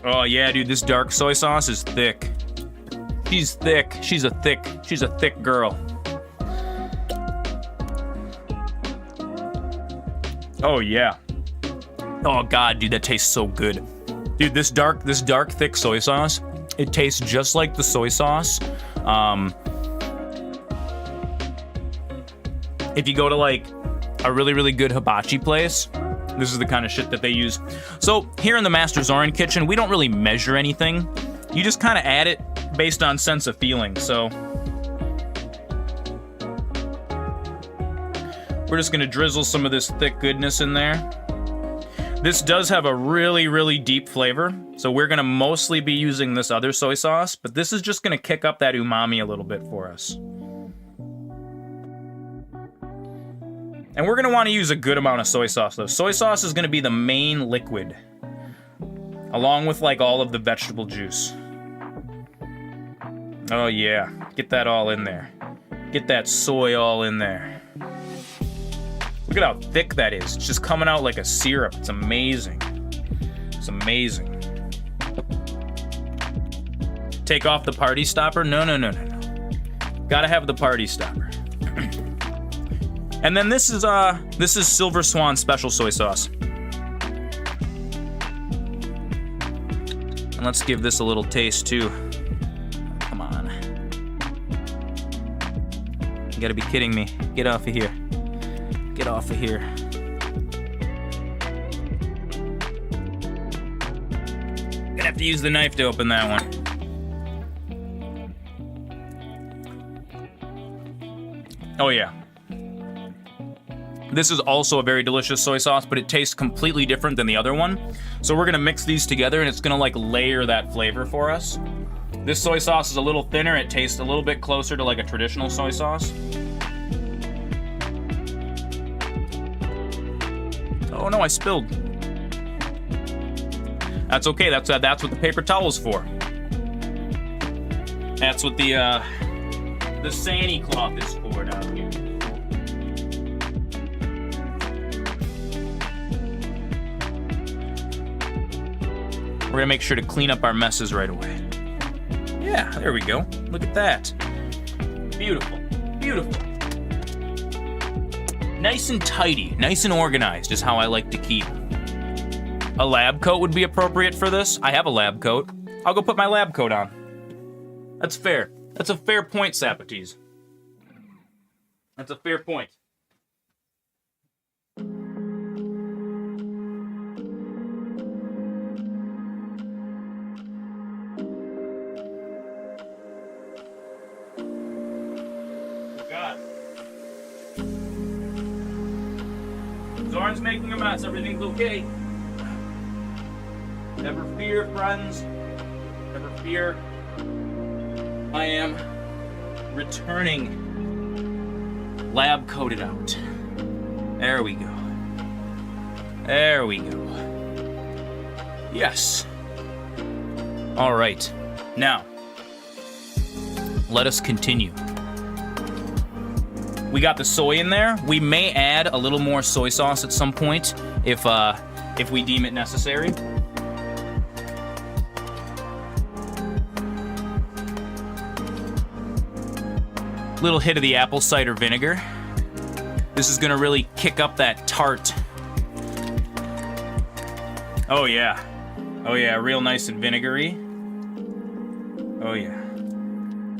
Oh yeah, dude, this dark soy sauce is thick. She's thick. She's a thick girl. Oh yeah. Oh god, dude, that tastes so good. Dude, this dark thick soy sauce, it tastes just like the soy sauce. If you go to like a really good hibachi place, this is the kind of shit that they use. So here in the MasterZoran kitchen, we don't really measure anything. You just kind of add it based on sense of feeling. So we're just gonna drizzle some of this thick goodness in there. This does have a really deep flavor, so we're gonna mostly be using this other soy sauce, but this is just gonna kick up that umami a little bit for us. And we're gonna wanna use a good amount of soy sauce though. Soy sauce is gonna be the main liquid, along with like all of the vegetable juice. Oh yeah, get that all in there. Get that soy all in there. Look at how thick that is. It's just coming out like a syrup. It's amazing. It's amazing. Take off the party stopper? No. Gotta have the party stopper. And then this is Silver Swan special soy sauce. And let's give this a little taste too. Come on. You gotta be kidding me. Get off of here. Get off of here. Gonna have to use the knife to open that one. Oh yeah. This is also a very delicious soy sauce, but it tastes completely different than the other one. So we're gonna mix these together and it's gonna like layer that flavor for us. This soy sauce is a little thinner. It tastes a little bit closer to like a traditional soy sauce. Oh no, I spilled. That's okay, that's what the paper towel's for. That's what the sani cloth is for down here. We're gonna make sure to clean up our messes right away. Yeah, there we go. Look at that. Beautiful, beautiful. Nice and tidy, nice and organized is how I like to keep. A lab coat would be appropriate for this. I have a lab coat. I'll go put my lab coat on. That's fair. That's a fair point, Sapates. That's a fair point. Zoran's making a mess. Everything's okay. Never fear, friends. Never fear. I am returning lab coated out. There we go. There we go. Yes. All right. Now, let us continue. We got the soy in there. We may add a little more soy sauce at some point if we deem it necessary. Little hit of the apple cider vinegar. This is gonna really kick up that tart. Oh yeah. Oh yeah, real nice and vinegary. Oh yeah.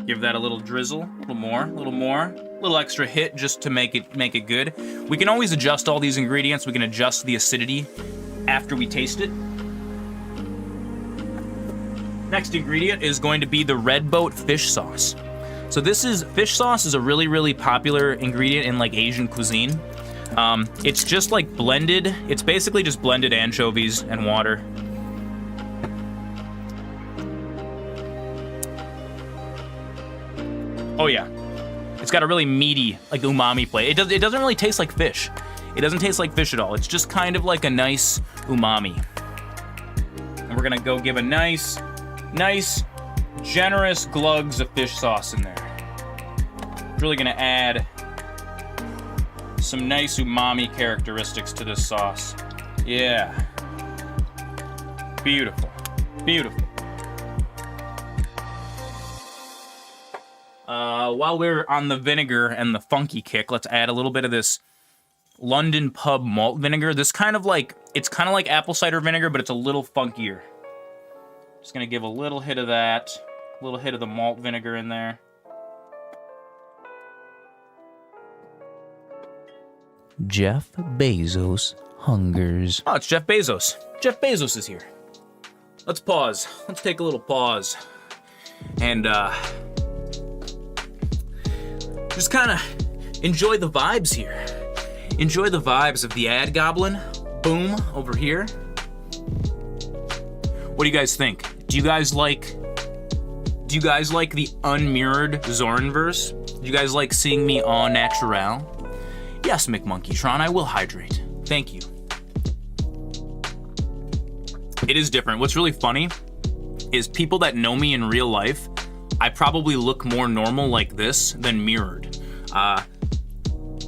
Give that a little drizzle, a little more, a little extra hit just to make it good. We can always adjust all these ingredients. We can adjust the acidity after we taste it. Next ingredient is going to be the Red Boat fish sauce. So fish sauce is a really popular ingredient in like Asian cuisine. It's just like blended. It's basically just blended anchovies and water. Oh yeah, it's got a really meaty, like umami flavor. It doesn't really taste like fish. It doesn't taste like fish at all. It's just kind of like a nice umami. And we're gonna go give a nice, generous glugs of fish sauce in there. It's really gonna add some nice umami characteristics to this sauce. Yeah. Beautiful. Beautiful. While we're on the vinegar and the funky kick, let's add a little bit of this London Pub malt vinegar. This kind of like, it's kind of like apple cider vinegar, but it's a little funkier. Just gonna give a little hit of that, a little hit of the malt vinegar in there. Jeff Bezos hungers. Oh, it's Jeff Bezos. Jeff Bezos is here. Let's pause. Let's take a little pause. And, just kind of enjoy the vibes here. Enjoy the vibes of the ad goblin. Boom, over here. What do you guys think? Do you guys like the unmirrored Zoran verse? Do you guys like seeing me au naturel? Yes, McMonkeytron, I will hydrate. Thank you. It is different. What's really funny is people that know me in real life, I probably look more normal like this than mirrored.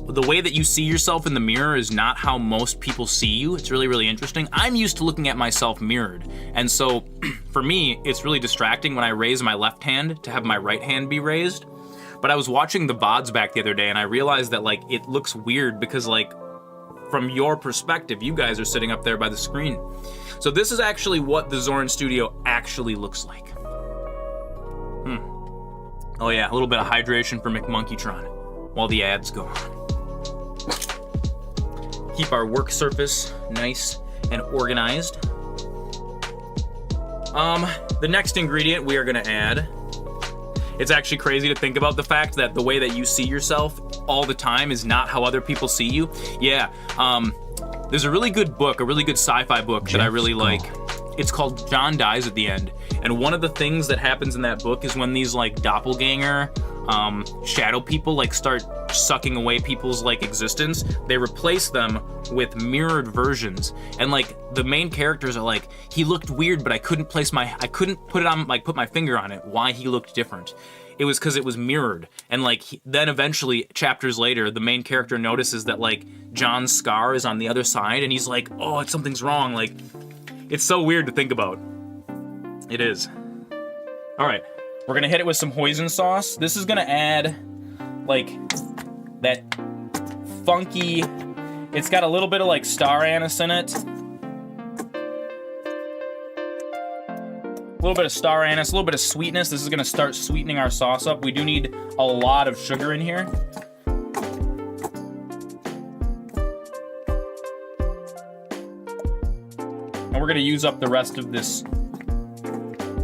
The way that you see yourself in the mirror is not how most people see you. It's really, really interesting. I'm used to looking at myself mirrored. And so for me, it's really distracting when I raise my left hand to have my right hand be raised. But I was watching the VODs back the other day and I realized that like it looks weird because like from your perspective, you guys are sitting up there by the screen. So this is actually what the Zoran Studio actually looks like. Oh yeah, a little bit of hydration for McMonkeytron while the ads go on. Keep our work surface nice and organized. The next ingredient we are gonna add, it's actually crazy to think about the fact that the way that you see yourself all the time is not how other people see you. Yeah, there's a really good book, a really good sci-fi book that I really like. It's called John Dies at the End. And one of the things that happens in that book is when these like doppelganger shadow people like start sucking away people's like existence, they replace them with mirrored versions. And like the main characters are like, he looked weird, but I couldn't put my finger on it, why he looked different. It was because it was mirrored. And like then eventually chapters later, the main character notices that like John's scar is on the other side and he's like, oh, something's wrong. Like, it's so weird to think about. It is. All right, we're gonna hit it with some hoisin sauce. This is gonna add like that funky, it's got a little bit of like star anise in it. A little bit of star anise, a little bit of sweetness. This is gonna start sweetening our sauce up. We do need a lot of sugar in here. And we're gonna use up the rest of this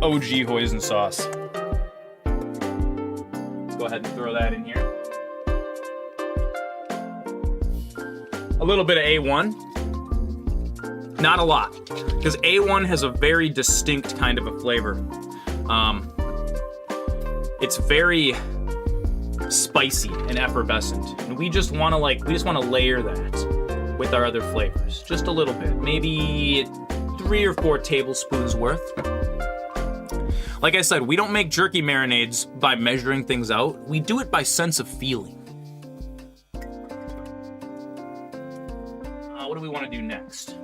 OG hoisin sauce. Let's go ahead and throw that in here. A little bit of A1. Not a lot, because A1 has a very distinct kind of a flavor. It's very spicy and effervescent, and we just want to layer that with our other flavors, just a little bit, maybe 3 or 4 tablespoons worth. Like I said, we don't make jerky marinades by measuring things out. We do it by sense of feeling. What do we want to do next?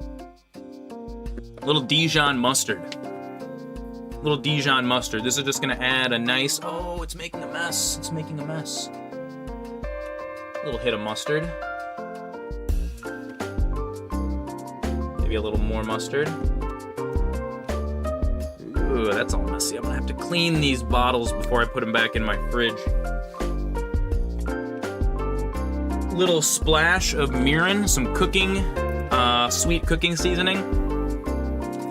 A little Dijon mustard. A little Dijon mustard. This is just gonna add a nice, oh, it's making a mess. It's making a mess. A little hit of mustard. Maybe a little more mustard. Ooh, that's all messy. I'm gonna have to clean these bottles before I put them back in my fridge. Little splash of mirin, some cooking, sweet cooking seasoning.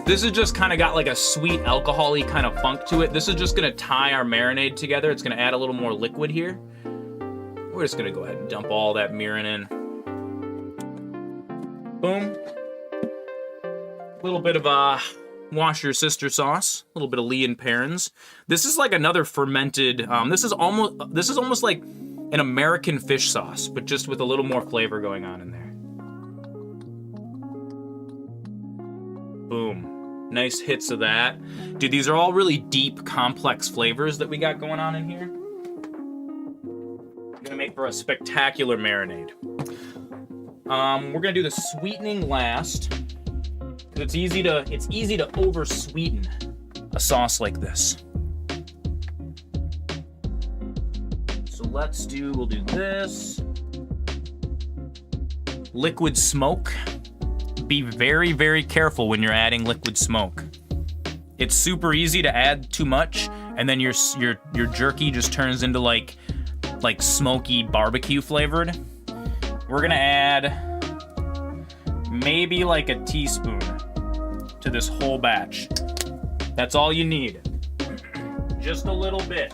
This has just kind of got like a sweet alcohol-y kind of funk to it. This is just gonna tie our marinade together. It's gonna add a little more liquid here. We're just gonna go ahead and dump all that mirin in. Boom. A little bit of wash your sister sauce, a little bit of Lee and Perrins. This is like another fermented, this is almost like an American fish sauce, but just with a little more flavor going on in there. Boom. Nice hits of that. Dude, these are all really deep, complex flavors that we got going on in here. Gonna make for a spectacular marinade. We're gonna do the sweetening last. It's easy to over sweeten a sauce like this. So we'll do this. Liquid smoke. Be very, very careful when you're adding liquid smoke. It's super easy to add too much, and then your jerky just turns into like smoky barbecue flavored. We're gonna add maybe like a teaspoon to this whole batch. That's all you need. Just a little bit.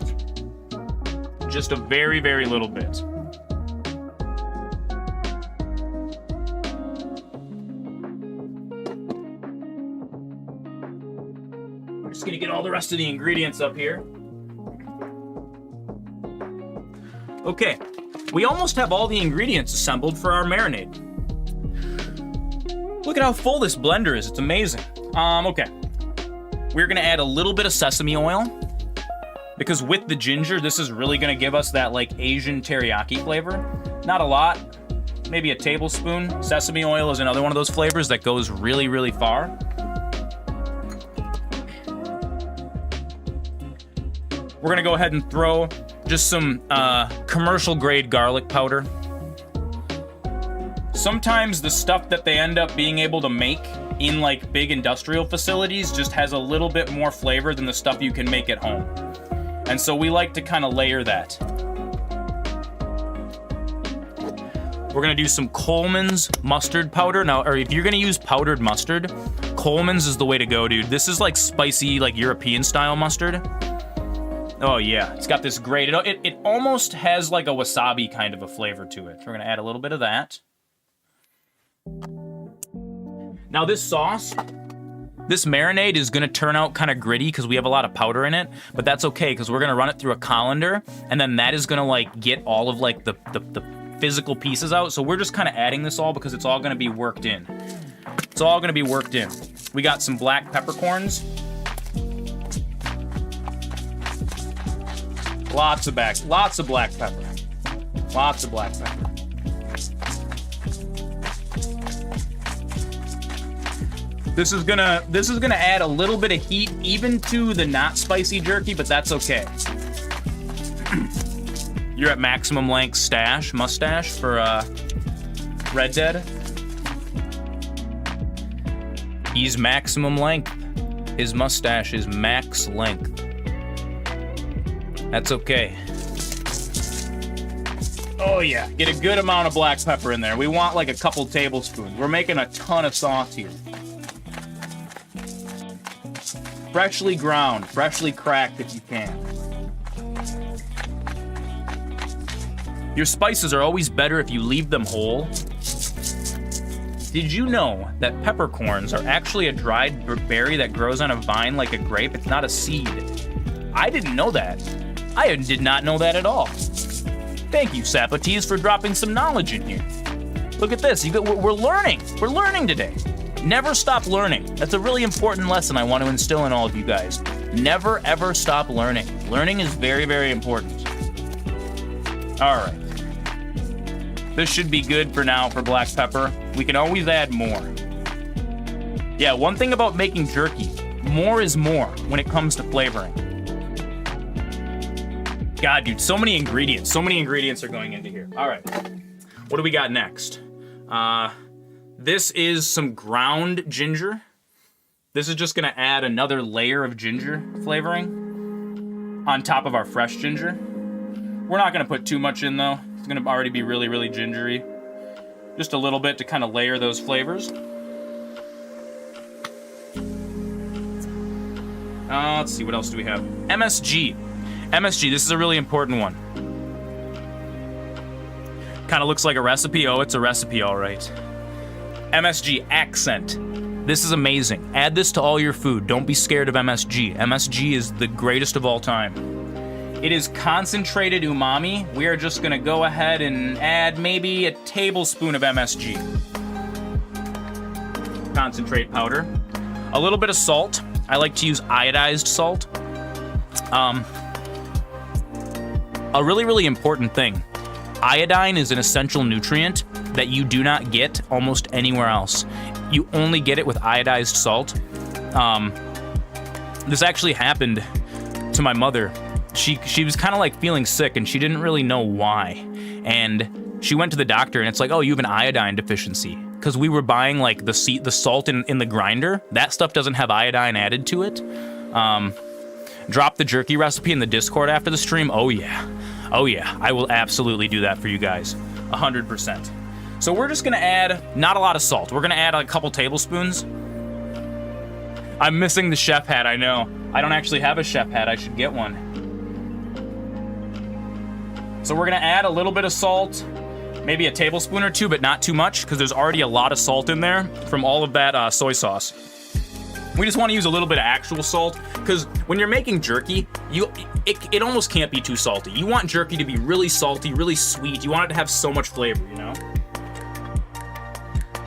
Just a very, very little bit. We're just gonna get all the rest of the ingredients up here. Okay, we almost have all the ingredients assembled for our marinade. Look at how full this blender is, it's amazing. Okay. We're gonna add a little bit of sesame oil, because with the ginger, this is really gonna give us that like Asian teriyaki flavor. Not a lot, maybe a tablespoon. Sesame oil is another one of those flavors that goes really, really far. We're gonna go ahead and throw just some commercial grade garlic powder. Sometimes the stuff that they end up being able to make in like big industrial facilities just has a little bit more flavor than the stuff you can make at home. And so we like to kind of layer that. We're gonna do some Coleman's mustard powder. Now, or if you're gonna use powdered mustard, Coleman's is the way to go, dude. This is like spicy, like European style mustard. Oh yeah, it's got this great, it almost has like a wasabi kind of a flavor to it. We're gonna add a little bit of that. Now this sauce, this marinade is gonna turn out kind of gritty because we have a lot of powder in it, but that's okay because we're gonna run it through a colander, and then that is gonna like get all of like the physical pieces out. So we're just kind of adding this all because it's all gonna be worked in. It's all gonna be worked in. We got some black peppercorns. Lots of black pepper. Lots of black pepper. This is gonna add a little bit of heat even to the not spicy jerky, but that's okay. You're at maximum length mustache for Red Dead. He's maximum length. His mustache is max length. That's okay. Oh yeah, get a good amount of black pepper in there. We want like a couple tablespoons. We're making a ton of sauce here. Freshly ground, freshly cracked if you can. Your spices are always better if you leave them whole. Did you know that peppercorns are actually a dried berry that grows on a vine like a grape? It's not a seed. I didn't know that. I did not know that at all. Thank you, Sapatees, for dropping some knowledge in here. Look at this. We're learning. We're learning today. Never stop learning. That's a really important lesson I want to instill in all of you guys. Never, ever stop learning. Learning is very, very important. All right. This should be good for now for black pepper. We can always add more. Yeah, one thing about making jerky, more is more when it comes to flavoring. God, dude, so many ingredients. So many ingredients are going into here. All right. What do we got next? This is some ground ginger. This is just gonna add another layer of ginger flavoring on top of our fresh ginger. We're not gonna put too much in though. It's gonna already be really, really gingery. Just a little bit to kind of layer those flavors. Let's see, what else do we have? MSG. MSG, this is a really important one. Kind of looks like a recipe. Oh, it's a recipe, all right. MSG, accent. This is amazing. Add this to all your food. Don't be scared of MSG. MSG is the greatest of all time. It is concentrated umami. We are just gonna go ahead and add maybe a tablespoon of MSG. Concentrate powder. A little bit of salt. I like to use iodized salt. A really, really important thing. Iodine is an essential nutrient that you do not get almost anywhere else. You only get it with iodized salt. This actually happened to my mother. She was kind of like feeling sick and she didn't really know why. And she went to the doctor and it's like, oh, you have an iodine deficiency. Because we were buying like the salt in the grinder. That stuff doesn't have iodine added to it. Drop the jerky recipe in the Discord after the stream. Oh yeah. Oh yeah. I will absolutely do that for you guys. 100%. So we're just gonna add not a lot of salt. We're gonna add a couple tablespoons. I'm missing the chef hat, I know. I don't actually have a chef hat. I should get one. So we're gonna add a little bit of salt. Maybe a tablespoon or two, but not too much, because there's already a lot of salt in there from all of that soy sauce. We just want to use a little bit of actual salt, because when you're making jerky, it almost can't be too salty. You want jerky to be really salty, really sweet. You want it to have so much flavor, you know?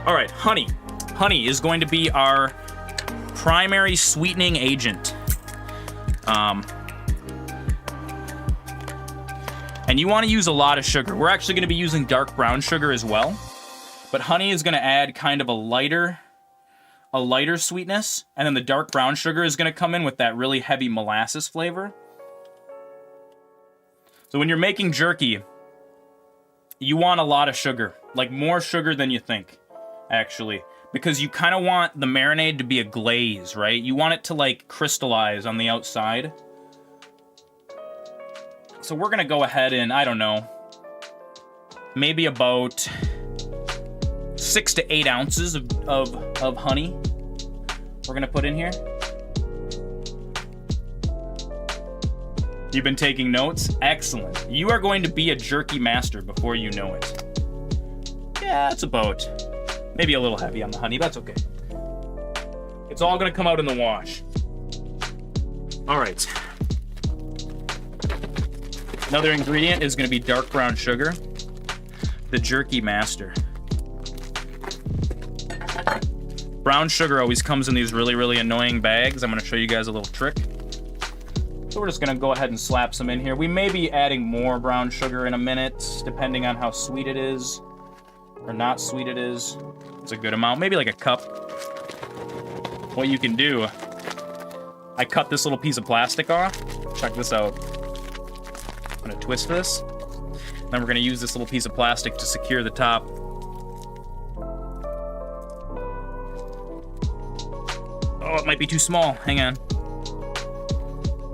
All right, honey. Honey is going to be our primary sweetening agent. And you want to use a lot of sugar. We're actually going to be using dark brown sugar as well. But honey is going to add kind of a lighter sweetness. And then the dark brown sugar is going to come in with that really heavy molasses flavor. So when you're making jerky, you want a lot of sugar. Like more sugar than you think, actually. Because you kind of want the marinade to be a glaze, right? You want it to like crystallize on the outside. So we're gonna go ahead and, I don't know, maybe about 6 to 8 ounces of honey we're gonna put in here. You've been taking notes? Excellent. You are going to be a jerky master before you know it. Yeah, it's about, maybe a little heavy on the honey, but that's okay. It's all gonna come out in the wash. All right. Another ingredient is going to be dark brown sugar, the jerky master. Brown sugar always comes in these really, really annoying bags. I'm going to show you guys a little trick. So we're just going to go ahead and slap some in here. We may be adding more brown sugar in a minute, depending on how sweet it is or not sweet it is. It's a good amount, maybe like a cup. What you can do, I cut this little piece of plastic off. Check this out. I'm gonna twist this. Then we're gonna use this little piece of plastic to secure the top. Oh, it might be too small. Hang on.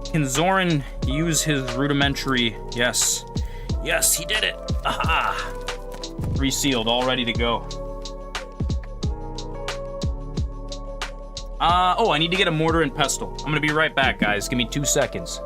Can Zoran use his rudimentary... Yes. Yes, he did it. Aha! Resealed, all ready to go. Oh, I need to get a mortar and pestle. I'm gonna be right back, guys. Give me 2 seconds.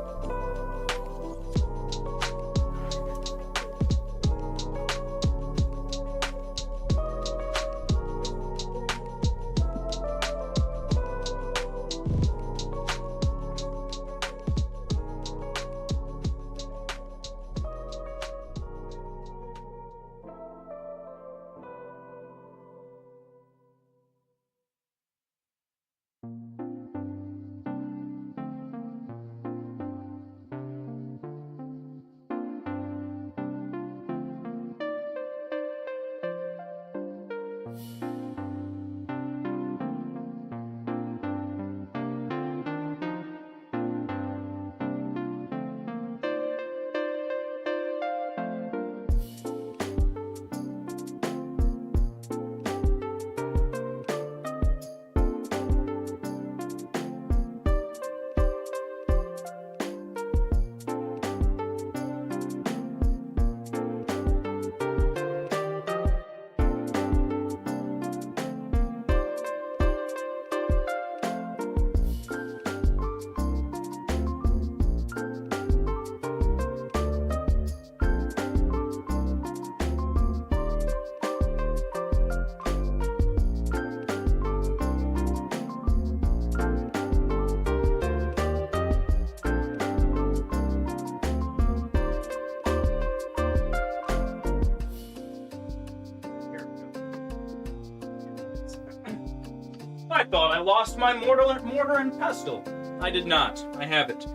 I thought I lost my mortar and pestle. I did not. I have it.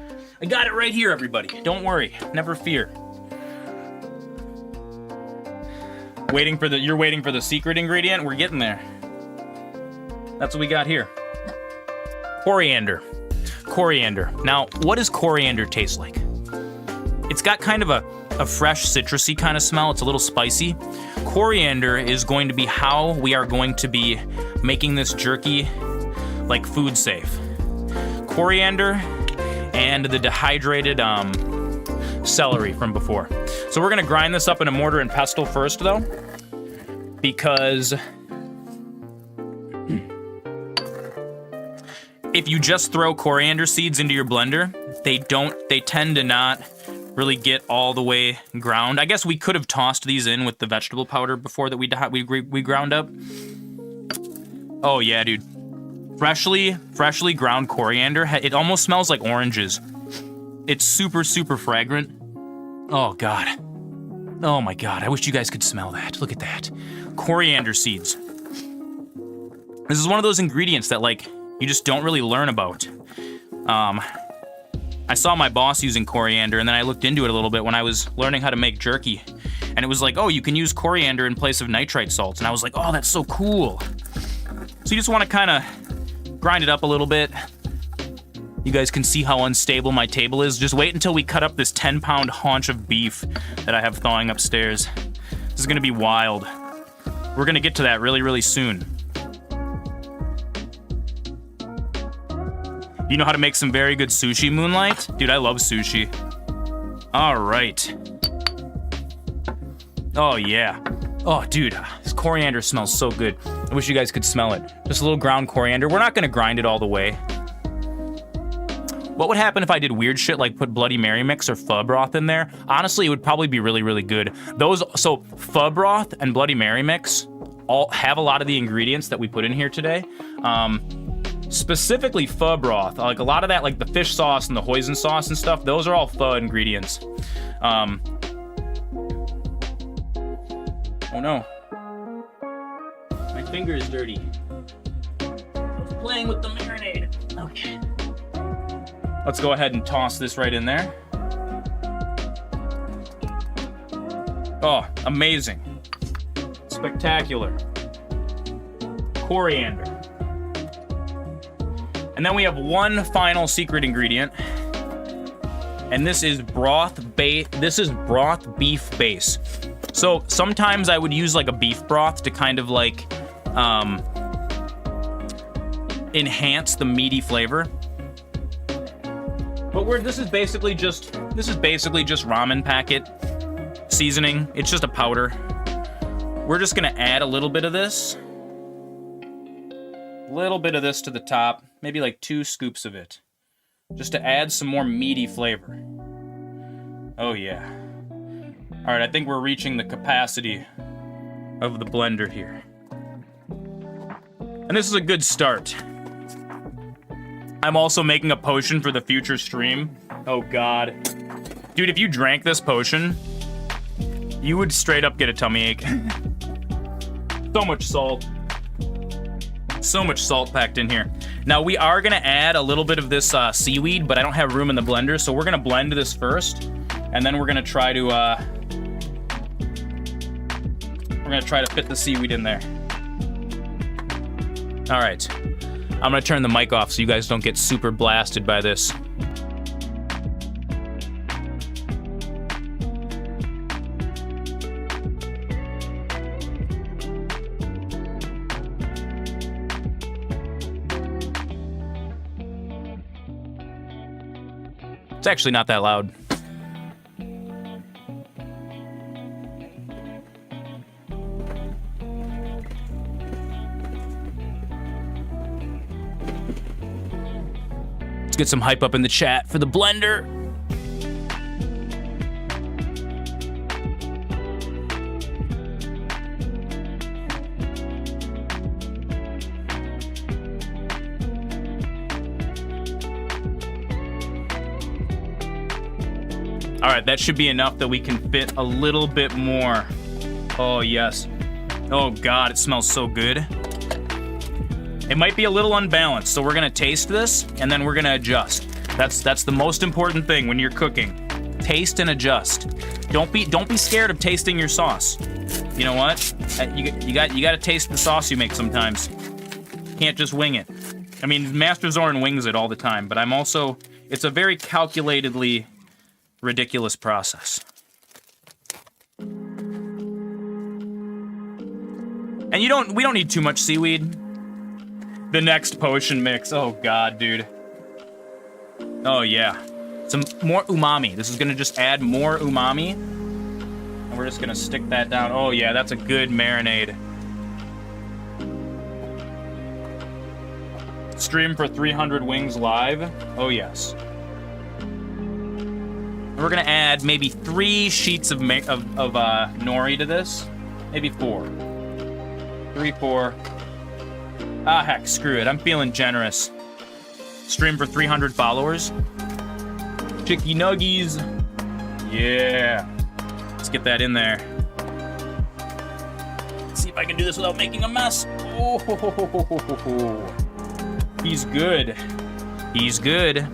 I got it right here, everybody. Don't worry. Never fear. You're waiting for the secret ingredient? We're getting there. That's what we got here. Coriander. coriander. Now, what does coriander taste like? It's got kind of a fresh citrusy kind of smell. It's a little spicy. Coriander is going to be how we are going to be making this jerky like food safe. Coriander and the dehydrated celery from before. So we're gonna grind this up in a mortar and pestle first though, because if you just throw coriander seeds into your blender, they tend to not really get all the way ground. I guess we could have tossed these in with the vegetable powder before that we ground up. Oh yeah, dude. Freshly ground coriander, it almost smells like oranges. It's super, super fragrant. Oh God. Oh my God, I wish you guys could smell that. Look at that. Coriander seeds. This is one of those ingredients that like, you just don't really learn about. I saw my boss using coriander, and then I looked into it a little bit when I was learning how to make jerky. And it was like, oh, you can use coriander in place of nitrite salts. And I was like, oh, that's so cool. So you just want to kind of grind it up a little bit. You guys can see how unstable my table is. Just wait until we cut up this 10-pound haunch of beef that I have thawing upstairs. This is going to be wild. We're going to get to that really, really soon. You know how to make some very good sushi, Moonlight? Dude, I love sushi. All right. Oh, yeah. Oh, dude, this coriander smells so good. I wish you guys could smell it. Just a little ground coriander. We're not gonna grind it all the way. What would happen if I did weird shit like put Bloody Mary mix or pho broth in there? Honestly, it would probably be really, really good. So pho broth and Bloody Mary mix all have a lot of the ingredients that we put in here today. Specifically pho broth, like a lot of that, like the fish sauce and the hoisin sauce and stuff, those are all pho ingredients. Oh no. My finger is dirty. Playing with the marinade. Okay. Let's go ahead and toss this right in there. Oh, amazing. Spectacular. Coriander. And then we have one final secret ingredient, and this is broth beef base. So sometimes I would use like a beef broth to kind of like enhance the meaty flavor. But this is basically just ramen packet seasoning. It's just a powder. We're just gonna add a little bit of this. To the top, maybe like 2 scoops of it, just to add some more meaty flavor. Oh yeah. All right, I think we're reaching the capacity of the blender here. And this is a good start. I'm also making a potion for the future stream. Oh God. Dude, if you drank this potion, you would straight up get a tummy ache. So much salt. So much salt packed in here. Now we are gonna add a little bit of this seaweed, but I don't have room in the blender, so we're gonna blend this first, and then we're gonna try to fit the seaweed in there. All right, I'm gonna turn the mic off so you guys don't get super blasted by this. It's actually not that loud. Let's get some hype up in the chat for the blender. All right, that should be enough that we can fit a little bit more. Oh, yes. Oh, God, it smells so good. It might be a little unbalanced, so we're gonna taste this, and then we're gonna adjust. That's the most important thing when you're cooking. Taste and adjust. Don't be scared of tasting your sauce. You know what? You gotta taste the sauce you make sometimes. Can't just wing it. I mean, MasterZoran wings it all the time, but I'm also... It's a very calculatedly ridiculous process. And we don't need too much seaweed. The next potion mix. Oh, God, dude. Oh, yeah. Some more umami. This is going to just add more umami. And we're just going to stick that down. Oh, yeah, that's a good marinade. Stream for 300 wings live. Oh, yes. And we're going to add maybe 3 sheets of nori to this. Maybe 4. 3, 4. Ah, heck, screw it. I'm feeling generous. Stream for 300 followers. Chicky nuggies. Yeah. Let's get that in there. Let's see if I can do this without making a mess. Oh, ho, ho, ho, ho, ho, ho. He's good. He's good.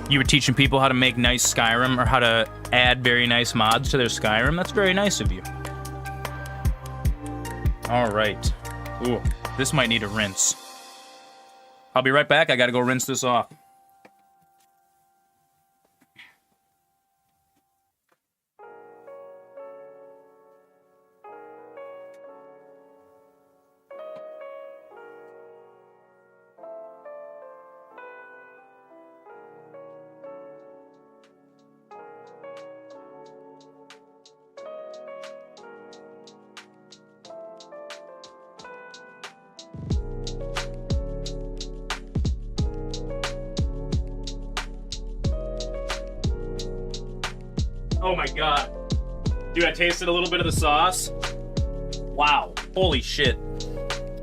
You were teaching people how to make nice Skyrim, or how to add very nice mods to their Skyrim. That's very nice of you. All right. Ooh, this might need a rinse. I'll be right back. I gotta go rinse this off. Oh my god. Dude, I tasted a little bit of the sauce. Wow. Holy shit.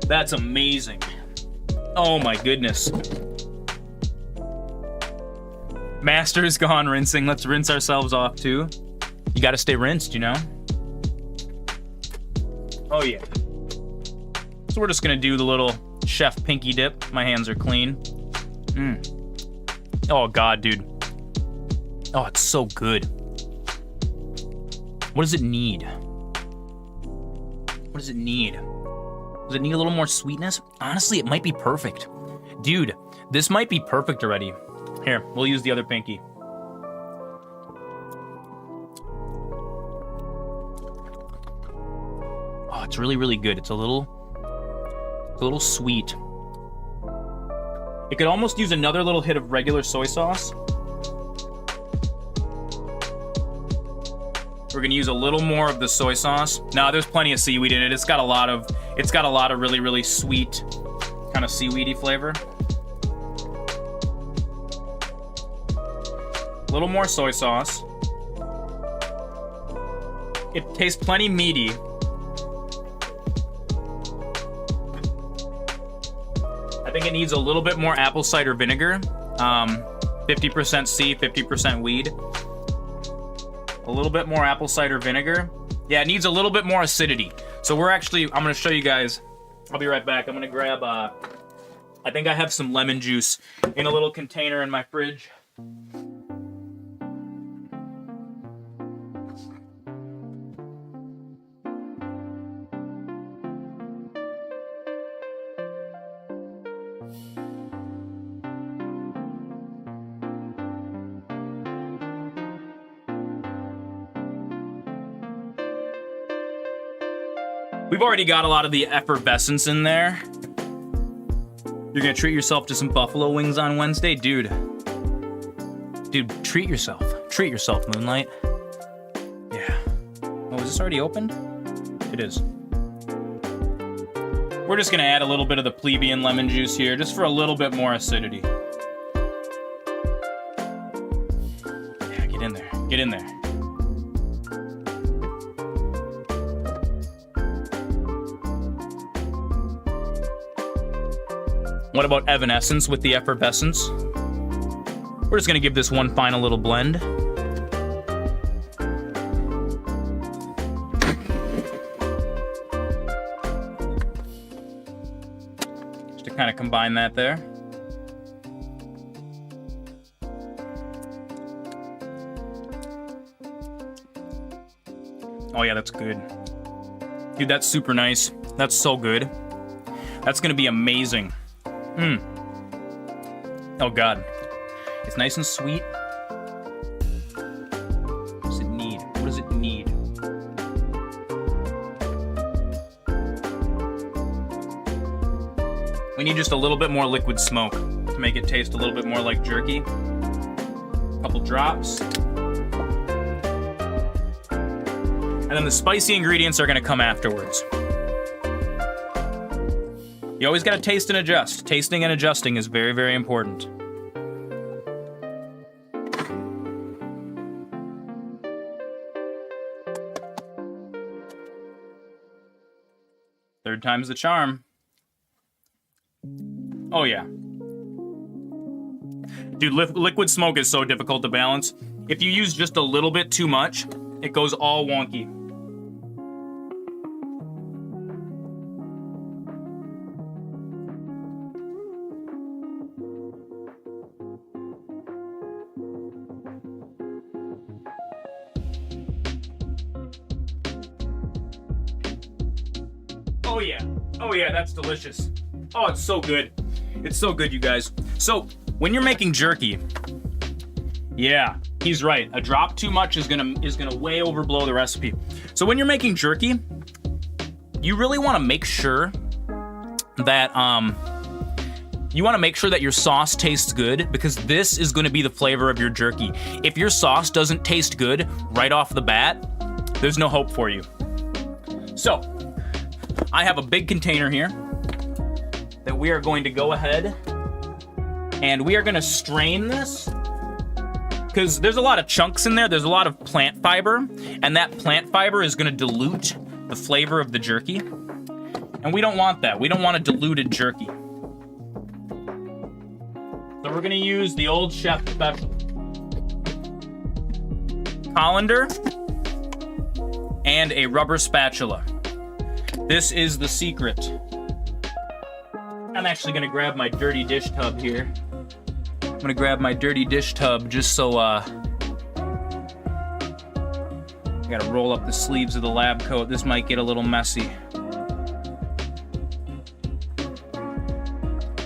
That's amazing. Oh my goodness. Master's gone rinsing. Let's rinse ourselves off too. You gotta stay rinsed, you know? Oh yeah. So we're just gonna do the little chef pinky dip. My hands are clean. Oh god, dude. Oh, it's so good. What does it need? What does it need? Does it need a little more sweetness? Honestly, it might be perfect. Dude, this might be perfect already. Here, we'll use the other pinky. Oh, it's really, really good. It's a little sweet. It could almost use another little hit of regular soy sauce. We're gonna use a little more of the soy sauce. No, there's plenty of seaweed in it. It's got a lot of really, really sweet, kind of seaweedy flavor. A little more soy sauce. It tastes plenty meaty. I think it needs a little bit more apple cider vinegar. 50% C, 50% weed. A little bit more apple cider vinegar. Yeah, it needs a little bit more acidity. So I'm gonna show you guys. I'll be right back. I'm gonna grab, I think I have some lemon juice in a little container in my fridge. We've already got a lot of the effervescence in there. You're gonna treat yourself to some buffalo wings on Wednesday? Dude, treat yourself. Treat yourself, Moonlight. Yeah. Oh, is this already opened? It is. We're just gonna add a little bit of the plebeian lemon juice here, just for a little bit more acidity. Yeah, get in there. Get in there. What about evanescence with the effervescence? We're just gonna give this one final little blend. Just to kind of combine that there. Oh yeah, that's good. Dude, that's super nice. That's so good. That's gonna be amazing. Oh god. It's nice and sweet. What does it need? What does it need? We need just a little bit more liquid smoke to make it taste a little bit more like jerky. A couple drops. And then the spicy ingredients are gonna come afterwards. You always gotta taste and adjust. Tasting and adjusting is very, very important. Third time's the charm. Oh yeah. Dude, liquid smoke is so difficult to balance. If you use just a little bit too much, it goes all wonky. Oh yeah. Oh yeah, that's delicious. Oh, it's so good. It's so good, you guys. So, when you're making jerky, yeah, he's right. A drop too much is gonna way overblow the recipe. So when you're making jerky, you really want to make sure that your sauce tastes good, because this is going to be the flavor of your jerky. If your sauce doesn't taste good right off the bat, there's no hope for you. So, I have a big container here that we are going to go ahead and we are going to strain this, because there's a lot of chunks in there. There's a lot of plant fiber, and that plant fiber is going to dilute the flavor of the jerky. And we don't want that. We don't want a diluted jerky. So we're going to use the old chef special colander and a rubber spatula. This is the secret. I'm actually gonna grab my dirty dish tub here. I'm gonna grab my dirty dish tub just so, I gotta roll up the sleeves of the lab coat. This might get a little messy.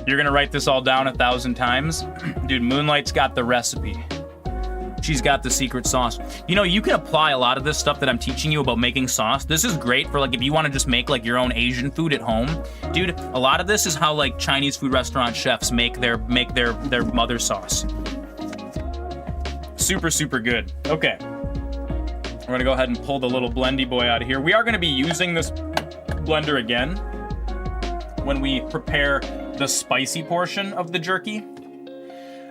You're gonna write this all down 1,000 times? Dude, Moonlight's got the recipe. She's got the secret sauce. You know, you can apply a lot of this stuff that I'm teaching you about making sauce. This is great for, like, if you want to just make, like, your own Asian food at home. Dude, a lot of this is how, like, Chinese food restaurant chefs make their mother sauce. Super, super good. Okay. We're gonna go ahead and pull the little blendy boy out of here. We are gonna be using this blender again when we prepare the spicy portion of the jerky.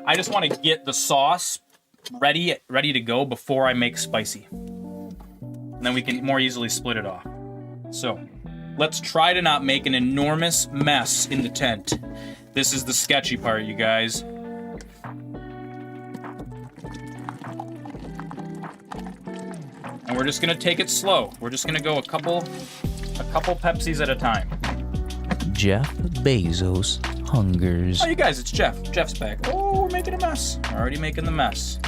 I just want to get the sauce ready to go before I make spicy. And then we can more easily split it off. So, let's try to not make an enormous mess in the tent. This is the sketchy part, you guys. And we're just gonna take it slow. We're just gonna go a couple Pepsis at a time. Jeff Bezos hungers. Oh, you guys, it's Jeff. Jeff's back. Oh, we're making a mess. Already making the mess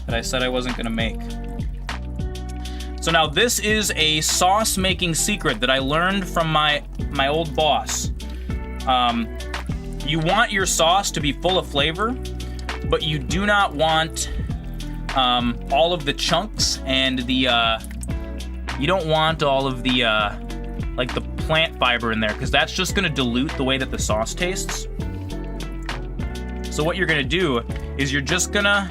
that I said I wasn't gonna make. So now this is a sauce making secret that I learned from my old boss. You want your sauce to be full of flavor, but you do not want all of the chunks and the you don't want all of the like the plant fiber in there, because that's just gonna dilute the way that the sauce tastes. So what you're gonna do is you're just gonna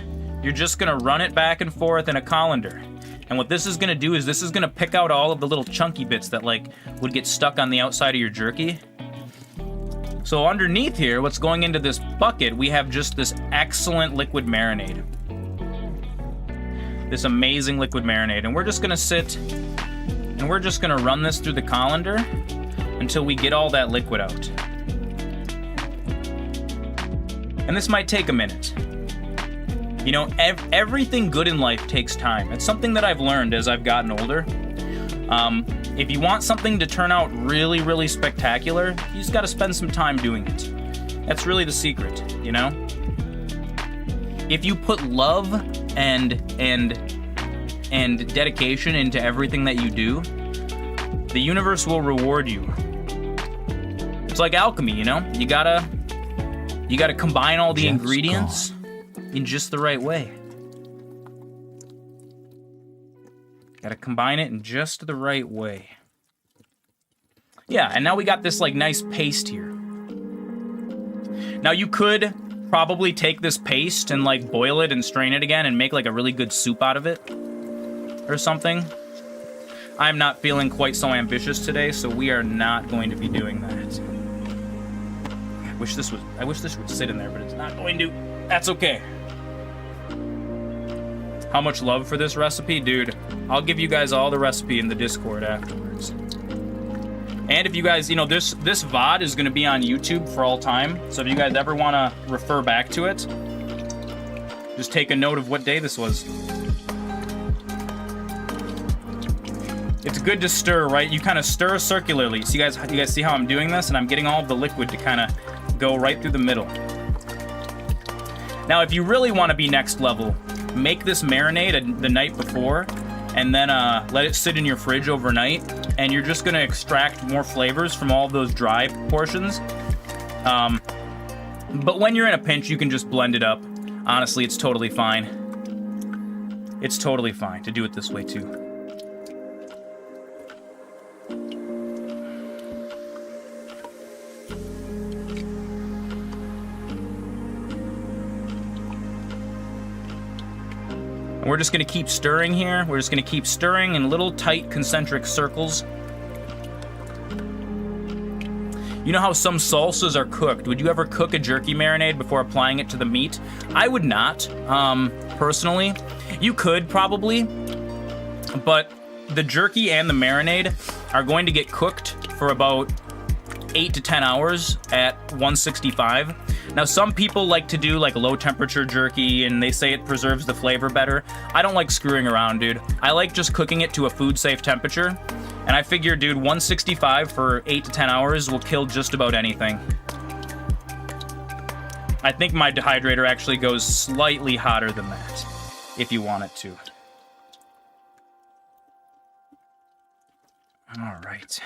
run it back and forth in a colander. And what this is gonna do is this is gonna pick out all of the little chunky bits that like would get stuck on the outside of your jerky. So underneath here, what's going into this bucket, we have just this excellent liquid marinade. This amazing liquid marinade. And we're just gonna sit and we're just gonna run this through the colander until we get all that liquid out. And this might take a minute. You know, everything good in life takes time. It's something that I've learned as I've gotten older. If you want something to turn out really, really spectacular, you just gotta spend some time doing it. That's really the secret, you know? If you put love and dedication into everything that you do, the universe will reward you. It's like alchemy, you know? You gotta combine all the ingredients in just the right way. Gotta combine it in just the right way. Yeah, and now we got this like nice paste here. Now you could probably take this paste and like boil it and strain it again and make like a really good soup out of it or something. I'm not feeling quite so ambitious today, so we are not going to be doing that. I wish this would sit in there, but it's not going to. That's okay. How much love for this recipe? Dude, I'll give you guys all the recipe in the Discord afterwards. And if you guys, you know, this VOD is going to be on YouTube for all time, so if you guys ever want to refer back to it, just take a note of what day this was. It's good to stir, right? You kind of stir circularly. So you guys see how I'm doing this? And I'm getting all of the liquid to kind of go right through the middle. Now, if you really want to be next level, make this marinade the night before, and then let it sit in your fridge overnight, and you're just going to extract more flavors from all of those dry portions. But when you're in a pinch, you can just blend it up. Honestly, it's totally fine. It's totally fine to do it this way, too. And we're just gonna keep stirring here. We're just gonna keep stirring in little tight concentric circles. You know how some salsas are cooked? Would you ever cook a jerky marinade before applying it to the meat? I would not, personally. You could probably, but the jerky and the marinade are going to get cooked for about 8 to 10 hours at 165. Now, some people like to do like low temperature jerky and they say it preserves the flavor better. I don't like screwing around, dude. I like just cooking it to a food safe temperature. And I figure, dude, 165 for 8 to 10 hours will kill just about anything. I think my dehydrator actually goes slightly hotter than that, if you want it to. All right.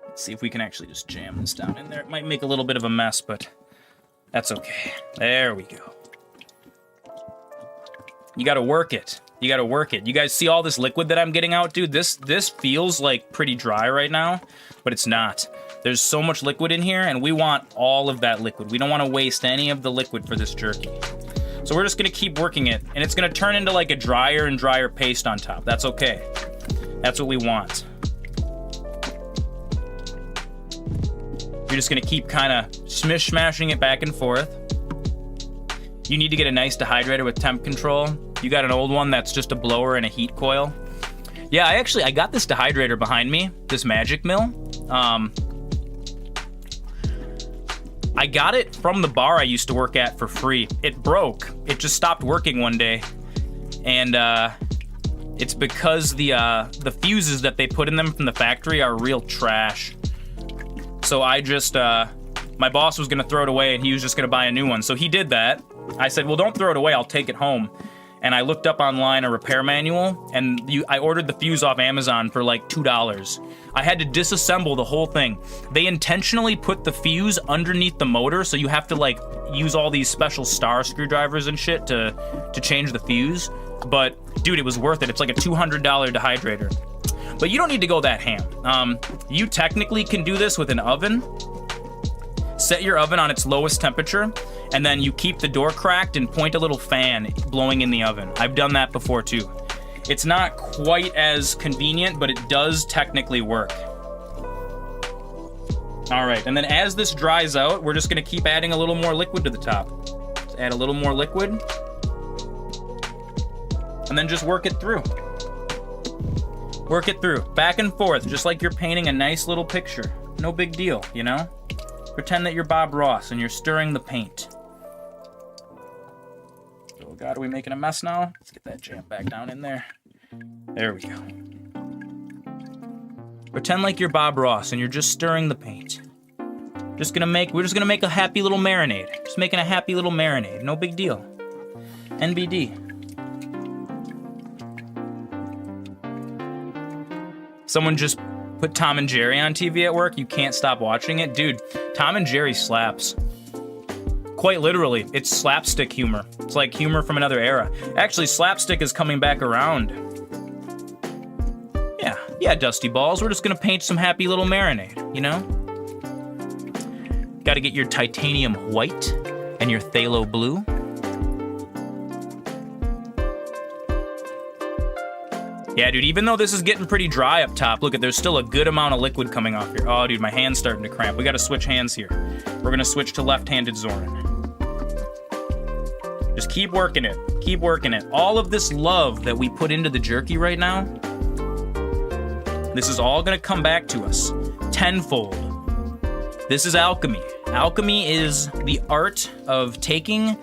Let's see if we can actually just jam this down in there. It might make a little bit of a mess, but that's okay. There we go. You gotta work it. You gotta work it. You guys see all this liquid that I'm getting out, dude? This feels like pretty dry right now, but it's not. There's so much liquid in here, and we want all of that liquid. We don't want to waste any of the liquid for this jerky. So we're just gonna keep working it, and it's gonna turn into like a drier and drier paste on top. That's okay. That's what we want. You're just gonna keep kind of smashing it back and forth. You need to get a nice dehydrator with temp control. You got an old one that's just a blower and a heat coil. Yeah, I got this dehydrator behind me, this Magic Mill. I got it from the bar I used to work at for free. It broke. It just stopped working one day. And it's because the fuses that they put in them from the factory are real trash. So I just, my boss was gonna throw it away and he was just gonna buy a new one. So he did that. I said, well, don't throw it away, I'll take it home. And I looked up online a repair manual, and I ordered the fuse off Amazon for like $2. I had to disassemble the whole thing. They intentionally put the fuse underneath the motor, so you have to like use all these special star screwdrivers and shit to change the fuse. But dude, it was worth it. It's like a $200 dehydrator. But you don't need to go that ham. You technically can do this with an oven. Set your oven on its lowest temperature, and then you keep the door cracked and point a little fan blowing in the oven. I've done that before too. It's not quite as convenient, but it does technically work. All right, and then as this dries out, we're just gonna keep adding a little more liquid to the top. Just add a little more liquid, and then just work it through. Work it through, back and forth, just like you're painting a nice little picture. No big deal, you know? Pretend that you're Bob Ross and you're stirring the paint. Oh God, are we making a mess now? Let's get that jam back down in there. There we go. Pretend like you're Bob Ross and you're just stirring the paint. We're just gonna make a happy little marinade. Just making a happy little marinade. No big deal. NBD. Someone just put Tom and Jerry on TV at work. You can't stop watching it. Dude, Tom and Jerry slaps. Quite literally, it's slapstick humor. It's like humor from another era. Actually, slapstick is coming back around. Yeah, Dusty Balls. We're just gonna paint some happy little marinade, you know? Gotta get your titanium white and your phthalo blue. Yeah, dude, even though this is getting pretty dry up top, look, there's still a good amount of liquid coming off here. Oh, dude, my hand's starting to cramp. We gotta switch hands here. We're gonna switch to left-handed Zoran. Just keep working it. Keep working it. All of this love that we put into the jerky right now, this is all gonna come back to us tenfold. This is alchemy. Alchemy is the art of taking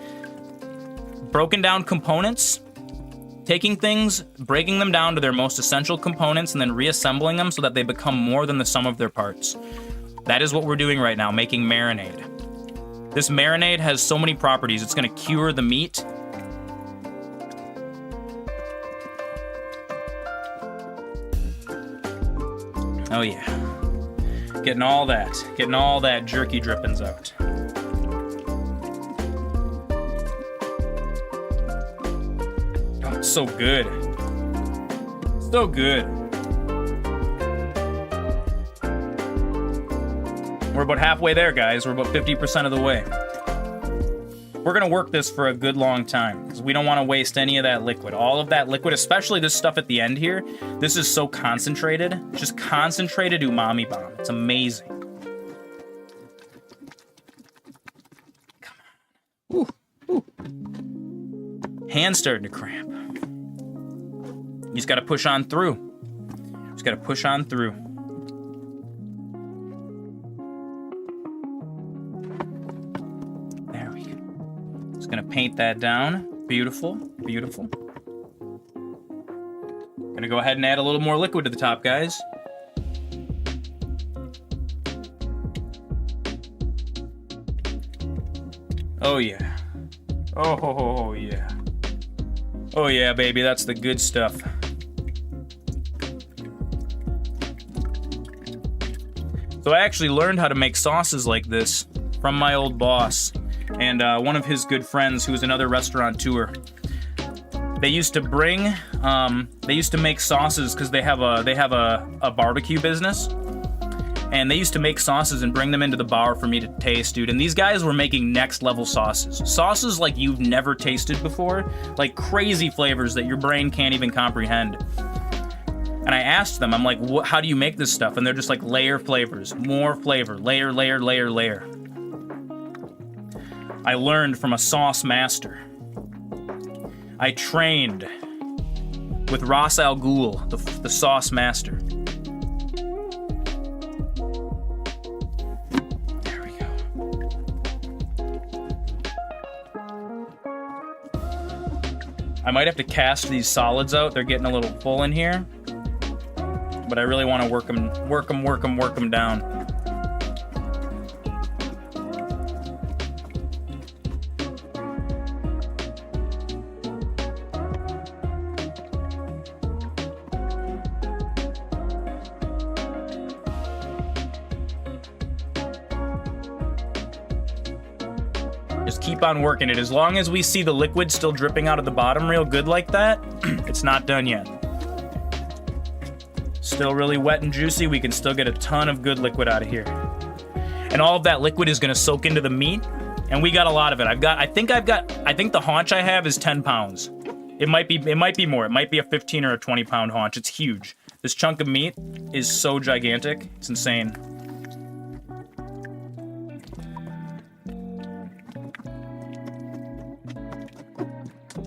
broken down components, taking things, breaking them down to their most essential components, and then reassembling them so that they become more than the sum of their parts. That is what we're doing right now, making marinade. This marinade has so many properties. It's gonna cure the meat. Oh yeah. Getting all that jerky drippings out. Oh, it's so good. So good. We're about halfway there, guys. We're about 50% of the way. We're gonna work this for a good long time because we don't want to waste any of that liquid. All of that liquid, especially this stuff at the end here, this is so concentrated. Just concentrated umami bomb. It's amazing. Come on. Ooh, ooh. Hand's starting to cramp. You just gotta push on through. Just gotta push on through. Gonna paint that down. Beautiful, beautiful. Gonna go ahead and add a little more liquid to the top, guys. Oh yeah. Oh yeah. Oh yeah, baby, that's the good stuff. So I actually learned how to make sauces like this from my old boss. And one of his good friends, who's another restaurateur. They used to make sauces because they have a barbecue business, and they used to make sauces and bring them into the bar for me to taste, dude. And these guys were making next level sauces like you've never tasted before, like crazy flavors that your brain can't even comprehend. And I asked them, I'm like, how do you make this stuff? And they're just like layer flavors, more flavor, layer, layer, layer, layer. I learned from a sauce master. I trained with Ras Al Ghul, the sauce master. There we go. I might have to cast these solids out. They're getting a little full in here. But I really want to work them down. Just keep on working it. As long as we see the liquid still dripping out of the bottom real good like that, it's not done yet. Still really wet and juicy. We can still get a ton of good liquid out of here. And all of that liquid is gonna soak into the meat, and we got a lot of it. I think the haunch I have is 10 pounds. It might be more. It might be a 15 or a 20 pound haunch. It's huge. This chunk of meat is so gigantic. It's insane.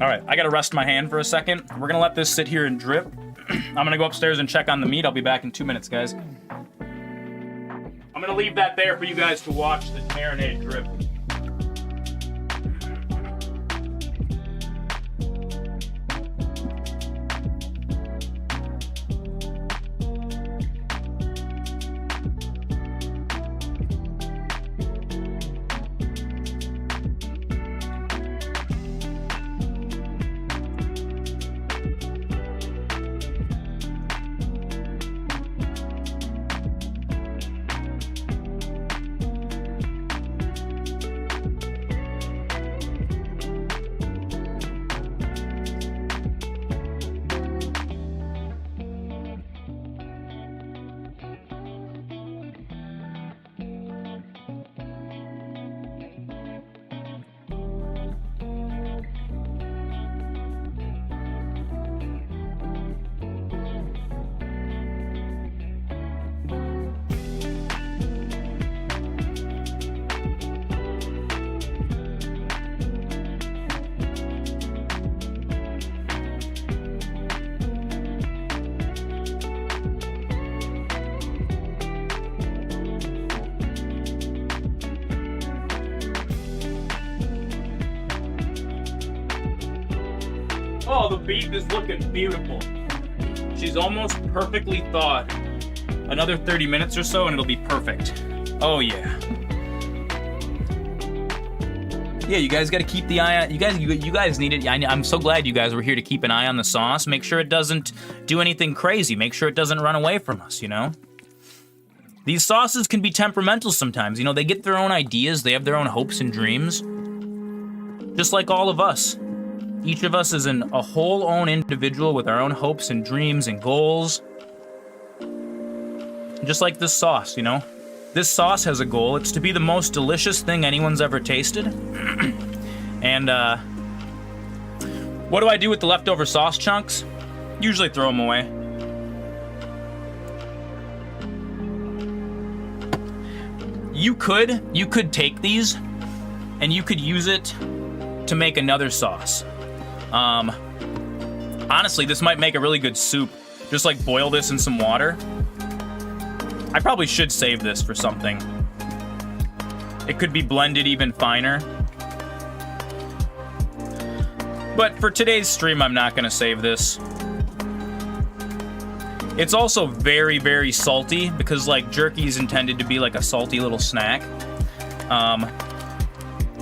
All right, I gotta rest my hand for a second. We're gonna let this sit here and drip. I'm gonna go upstairs and check on the meat. I'll be back in 2 minutes, guys. I'm gonna leave that there for you guys to watch the marinade drip. Oh, the beef is looking beautiful. She's almost perfectly thawed. Another 30 minutes or so and it'll be perfect. Oh yeah. Yeah, you guys gotta keep the eye on, you guys need it. I'm so glad you guys were here to keep an eye on the sauce. Make sure it doesn't do anything crazy. Make sure it doesn't run away from us, you know? These sauces can be temperamental sometimes. You know, they get their own ideas. They have their own hopes and dreams. Just like all of us. Each of us is a whole own individual with our own hopes and dreams and goals. Just like this sauce, you know? This sauce has a goal. It's to be the most delicious thing anyone's ever tasted. And, what do I do with the leftover sauce chunks? Usually throw them away. You could take these and you could use it to make another sauce. Honestly, this might make a really good soup. Just like boil this in some water. I probably should save this for something. It could be blended even finer. But for today's stream, I'm not gonna save this. It's also very, very salty because like jerky is intended to be like a salty little snack.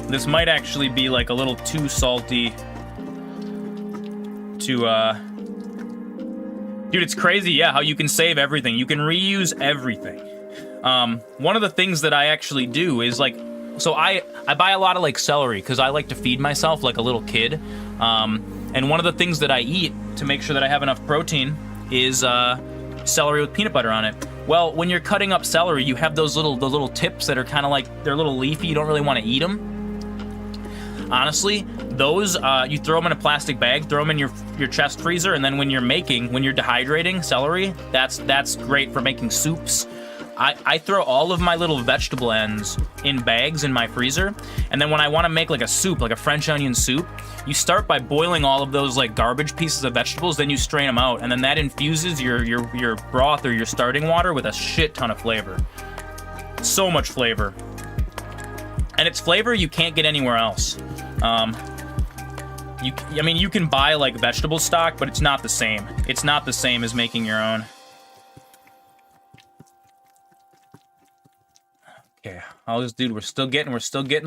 This might actually be like a little too salty to, Dude, it's crazy, yeah, how you can save everything. You can reuse everything. One of the things that I actually do is like, so I buy a lot of like celery because I like to feed myself like a little kid. And one of the things that I eat to make sure that I have enough protein is celery with peanut butter on it. Well, when you're cutting up celery, you have those little tips that are kind of like, they're a little leafy. You don't really want to eat them. Honestly, those, you throw them in a plastic bag, throw them in your chest freezer, and then when you're dehydrating celery, that's great for making soups. I throw all of my little vegetable ends in bags in my freezer, and then when I want to make like a soup, like a French onion soup, you start by boiling all of those like garbage pieces of vegetables, then you strain them out, and then that infuses your broth or your starting water with a shit ton of flavor. So much flavor. And it's flavor you can't get anywhere else. I mean, you can buy like vegetable stock, but it's not the same. It's not the same as making your own. Okay, dude, we're still getting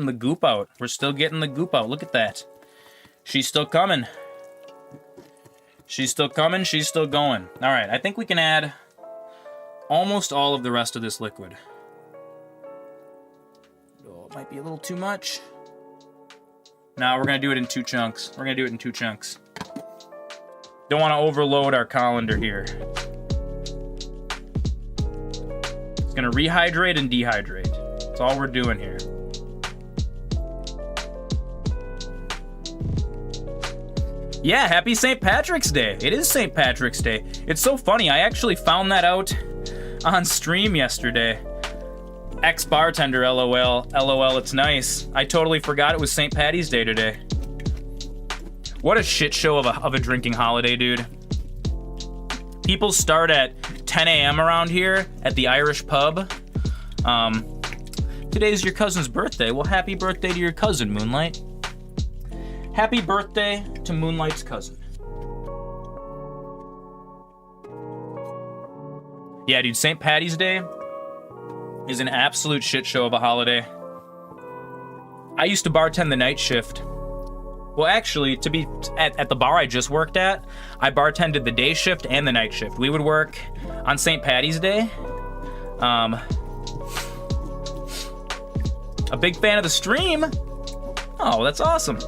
the goop out. We're still getting the goop out. Look at that. She's still coming. She's still coming. She's still going. All right, I think we can add almost all of the rest of this liquid. Oh, it might be a little too much. No, we're gonna do it in 2 chunks. We're gonna do it in 2 chunks. Don't want to overload our colander here. gonna rehydrate and dehydrate. That's all we're doing here. Yeah, happy St. Patrick's Day. It is St. Patrick's Day. It's so funny. I actually found that out on stream yesterday. Ex-bartender, LOL. LOL, it's nice. I totally forgot it was St. Patty's Day today. What a shit show of a drinking holiday, dude. People start at 10 a.m. around here at the Irish pub. Today's your cousin's birthday. Well, happy birthday to your cousin, Moonlight. Happy birthday to Moonlight's cousin. Yeah, dude, St. Patty's Day is an absolute shit show of a holiday. I used to bartend the night shift. Well, actually, to be at the bar I just worked at, I bartended the day shift and the night shift. We would work on St. Patty's Day. A big fan of the stream. Oh, that's awesome.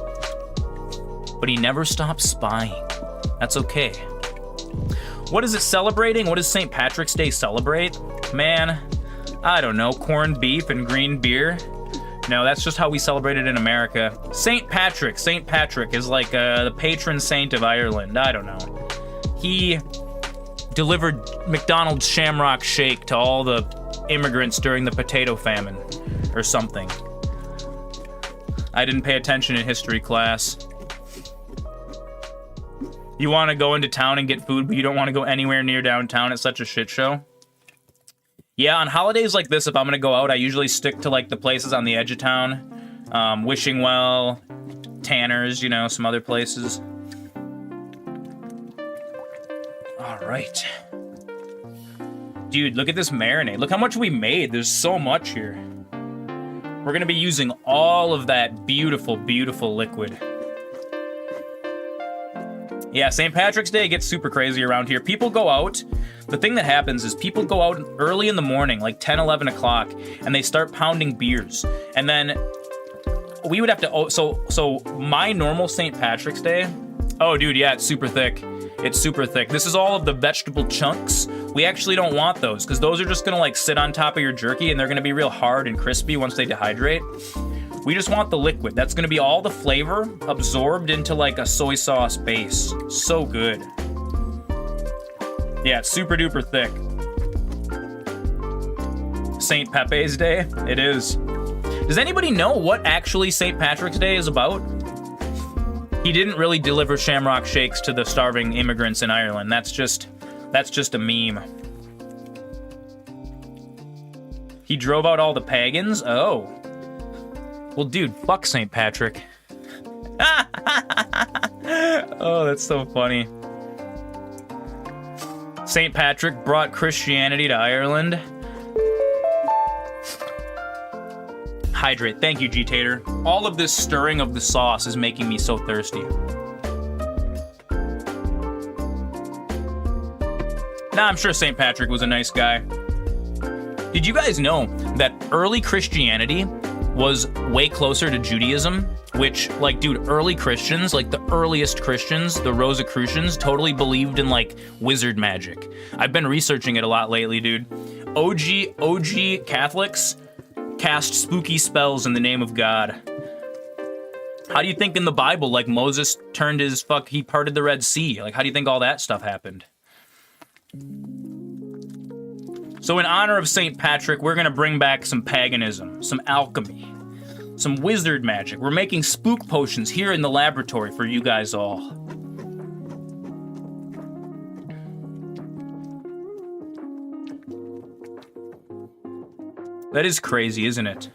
But he never stops spying. That's okay. What is it celebrating? What does St. Patrick's Day celebrate? Man, I don't know. Corned beef and green beer? No, that's just how we celebrate it in America. St. Patrick. St. Patrick is like the patron saint of Ireland. I don't know. He delivered McDonald's Shamrock Shake to all the immigrants during the potato famine or something. I didn't pay attention in history class. You want to go into town and get food, but you don't want to go anywhere near downtown. It's such a shit show. Yeah, on holidays like this, if I'm going to go out, I usually stick to like the places on the edge of town. Wishing Well, Tanner's, you know, some other places. All right. Dude, look at this marinade. Look how much we made. There's so much here. We're going to be using all of that beautiful, beautiful liquid. Yeah, St. Patrick's Day gets super crazy around here. People go out. The thing that happens is people go out early in the morning, like 10, 11 o'clock, and they start pounding beers. And then we would have to... So my normal St. Patrick's Day... Oh, dude, yeah, it's super thick. It's super thick. This is all of the vegetable chunks. We actually don't want those, because those are just going to, like, sit on top of your jerky, and they're going to be real hard and crispy once they dehydrate. We just want the liquid. That's going to be all the flavor absorbed into, like, a soy sauce base. So good. Yeah, it's super duper thick. St. Pepe's Day? It is. Does anybody know what actually St. Patrick's Day is about? He didn't really deliver Shamrock Shakes to the starving immigrants in Ireland. That's just a meme. He drove out all the pagans? Oh. Well, dude, fuck St. Patrick. Oh, that's so funny. St. Patrick brought Christianity to Ireland. Hydrate. Thank you, G-Tater. All of this stirring of the sauce is making me so thirsty. Nah, I'm sure St. Patrick was a nice guy. Did you guys know that early Christianity was way closer to Judaism? Which, like, dude, early Christians, like the earliest Christians, the Rosicrucians, totally believed in, like, wizard magic. I've been researching it a lot lately, dude. OG Catholics cast spooky spells in the name of God. How do you think in the Bible, like, Moses turned he parted the Red Sea? Like, how do you think all that stuff happened? So in honor of St. Patrick, we're gonna bring back some paganism, some alchemy, some wizard magic. We're making spook potions here in the laboratory for you guys all. That is crazy, isn't it?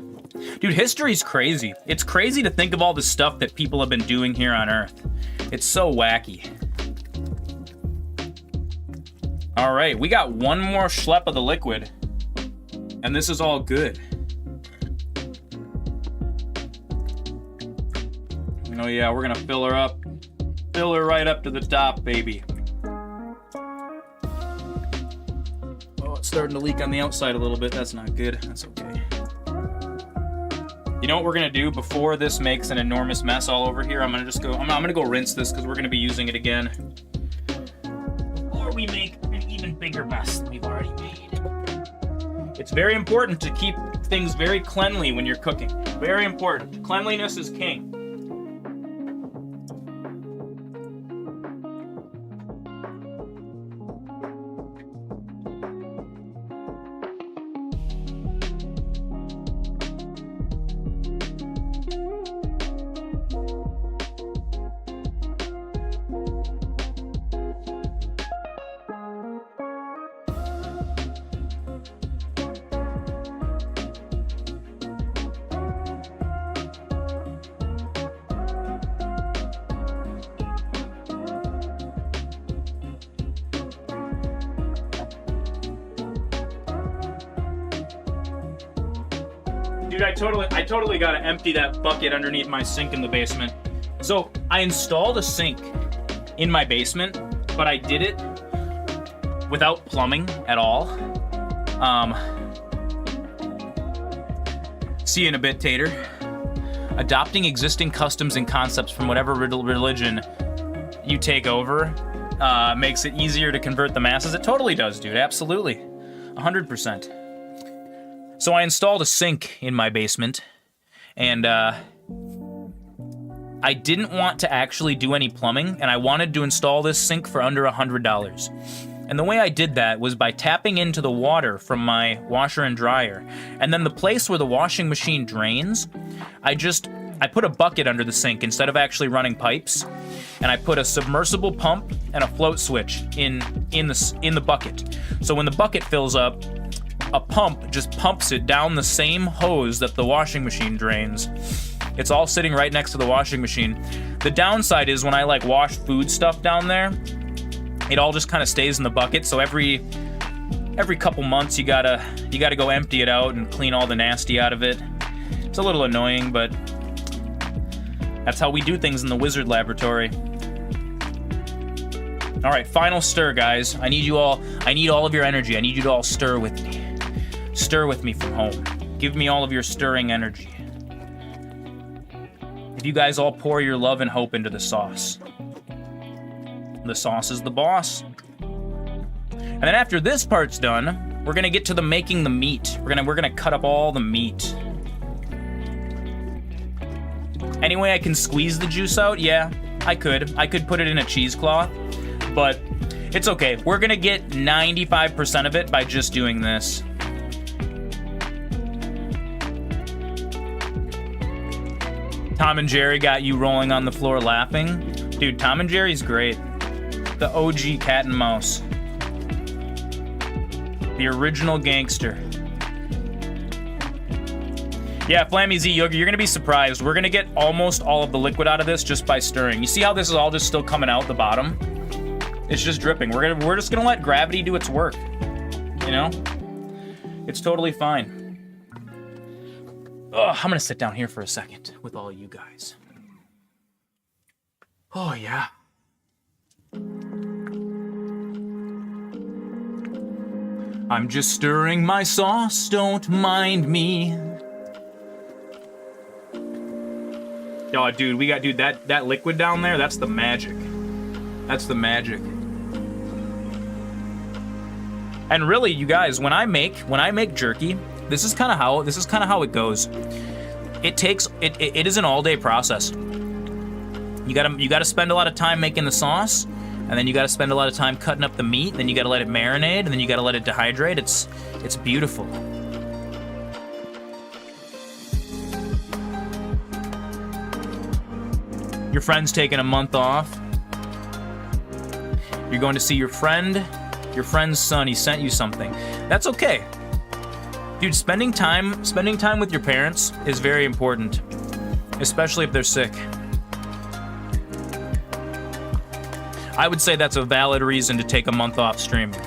Dude, history's crazy. It's crazy to think of all the stuff that people have been doing here on Earth. It's so wacky. All right, we got one more schlep of the liquid, and this is all good. Oh yeah, we're gonna fill her up. Fill her right up to the top, baby. Oh, it's starting to leak on the outside a little bit. That's not good. That's okay. You know what we're gonna do before this makes an enormous mess all over here? I'm gonna go rinse this because we're gonna be using it again. Or we make an even bigger mess than we've already made. It's very important to keep things very cleanly when you're cooking. Very important. Cleanliness is king. Dude, I totally gotta empty that bucket underneath my sink in the basement. So I installed a sink in my basement, but I did it without plumbing at all. See you in a bit, Tater. Adopting existing customs and concepts from whatever religion you take over makes it easier to convert the masses. It totally does, dude. Absolutely. 100%. So I installed a sink in my basement, and I didn't want to actually do any plumbing, and I wanted to install this sink for under $100. And the way I did that was by tapping into the water from my washer and dryer, and then the place where the washing machine drains, I put a bucket under the sink instead of actually running pipes, and I put a submersible pump and a float switch in the bucket. So when the bucket fills up, a pump just pumps it down the same hose that the washing machine drains. It's all sitting right next to the washing machine. The downside is when I like wash food stuff down there, it all just kind of stays in the bucket. So every couple months you gotta go empty it out and clean all the nasty out of it. It's a little annoying, but that's how we do things in the wizard laboratory. All right, final stir, guys. I need all of your energy. I need you to all stir with me. Stir with me from home. Give me all of your stirring energy. If you guys all pour your love and hope into the sauce. The sauce is the boss. And then after this part's done, we're gonna get to the making the meat. We're gonna cut up all the meat. Any way I can squeeze the juice out? Yeah, I could. I could put it in a cheesecloth, but it's okay. We're gonna get 95% of it by just doing this. Tom and Jerry got you rolling on the floor laughing. Dude, Tom and Jerry's great. The OG cat and mouse. The original gangster. Yeah, Flammy Z, you're gonna be surprised. We're gonna get almost all of the liquid out of this just by stirring. You see how this is all just still coming out the bottom? It's just dripping. We're just gonna let gravity do its work. You know? It's totally fine. Oh, I'm gonna sit down here for a second with all you guys. Oh, yeah. I'm just stirring my sauce, don't mind me. Oh, dude, that liquid down there, that's the magic. That's the magic. And really, you guys, when I make jerky, this is kind of how it goes. It is an all-day process. You gotta spend a lot of time making the sauce, and then you gotta spend a lot of time cutting up the meat, then you gotta let it marinate, and then you gotta let it dehydrate. It's beautiful. Your friend's taking a month off. You're going to see your friend, your friend's son, he sent you something. That's okay. Dude, spending time with your parents is very important, especially if they're sick. I would say that's a valid reason to take a month off streaming.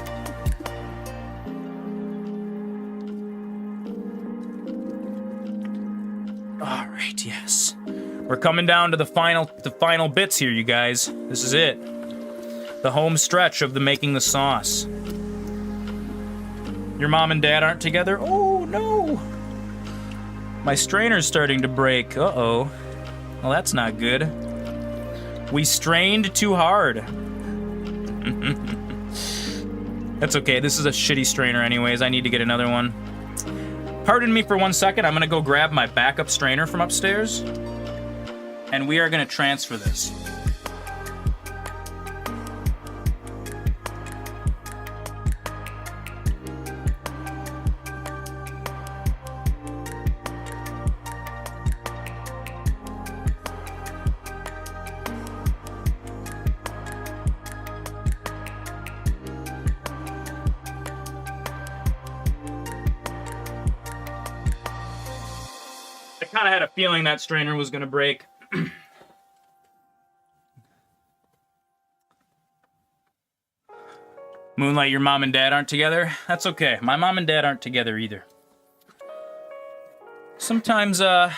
All right, yes. We're coming down to the final bits here, you guys. This is it. The home stretch of the making the sauce. Your mom and dad aren't together? Oh, no. My strainer's starting to break. Uh-oh. Well, that's not good. We strained too hard. That's okay. This is a shitty strainer anyways. I need to get another one. Pardon me for 1 second. I'm gonna go grab my backup strainer from upstairs, and we are gonna transfer this. I kind of had a feeling that strainer was going to break. Moonlight, your mom and dad aren't together? That's okay. My mom and dad aren't together either. Sometimes you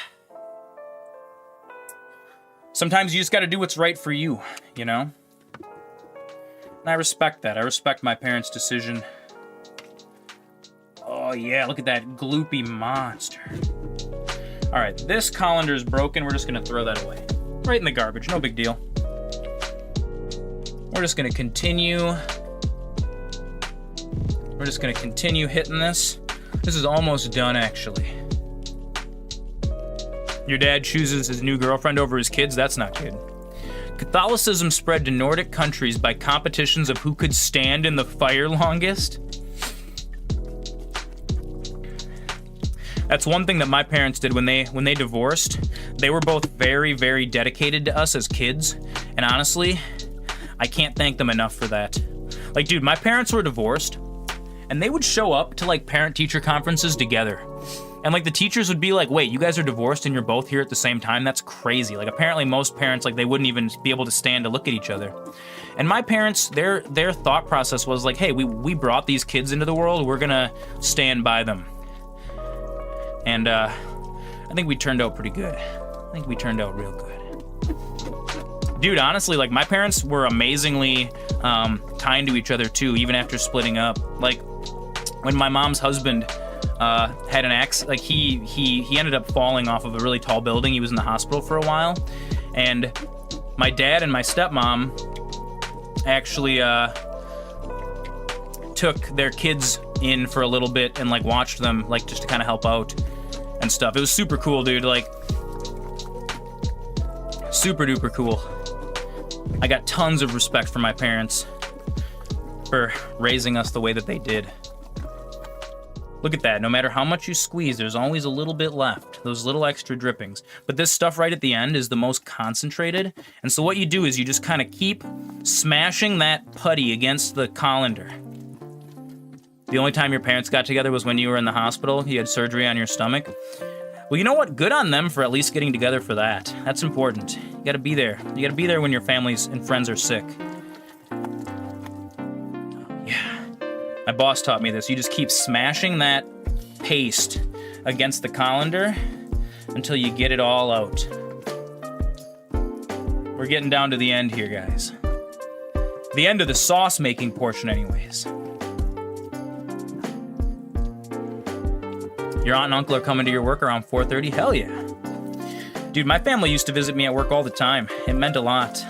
just got to do what's right for you, you know? And I respect that. I respect my parents' decision. Oh yeah, look at that gloopy monster. All right, this colander is broken. We're just gonna throw that away. Right in the garbage, no big deal. We're just gonna continue. We're just gonna continue hitting this. This is almost done, actually. Your dad chooses his new girlfriend over his kids? That's not good. Catholicism spread to Nordic countries by competitions of who could stand in the fire longest. That's one thing that my parents did when they divorced. They were both very, very dedicated to us as kids. And honestly, I can't thank them enough for that. Like, dude, my parents were divorced, and they would show up to, like, parent-teacher conferences together. And, like, the teachers would be like, wait, you guys are divorced and you're both here at the same time? That's crazy. Like, apparently most parents, like, they wouldn't even be able to stand to look at each other. And my parents, their thought process was like, hey, we brought these kids into the world, we're gonna stand by them. And I think we turned out pretty good. I think we turned out real good. Dude, honestly, like, my parents were amazingly kind to each other too, even after splitting up. Like, when my mom's husband had an accident, like, he ended up falling off of a really tall building. He was in the hospital for a while, and my dad and my stepmom actually took their kids in for a little bit and, like, watched them, like, just to kind of help out and stuff. It was super cool, dude. Like, super duper cool. I got tons of respect for my parents for raising us the way that they did. Look at that. No matter how much you squeeze, there's always a little bit left. Those little extra drippings. But this stuff right at the end is the most concentrated. And so what you do is you just kind of keep smashing that putty against the colander. The only time your parents got together was when you were in the hospital. You had surgery on your stomach. Well, you know what? Good on them for at least getting together for that. That's important. You gotta be there. You gotta be there when your families and friends are sick. Yeah. My boss taught me this. You just keep smashing that paste against the colander until you get it all out. We're getting down to the end here, guys. The end of the sauce making portion, anyways. Your aunt and uncle are coming to your work around 4:30? Hell yeah. Dude, my family used to visit me at work all the time. It meant a lot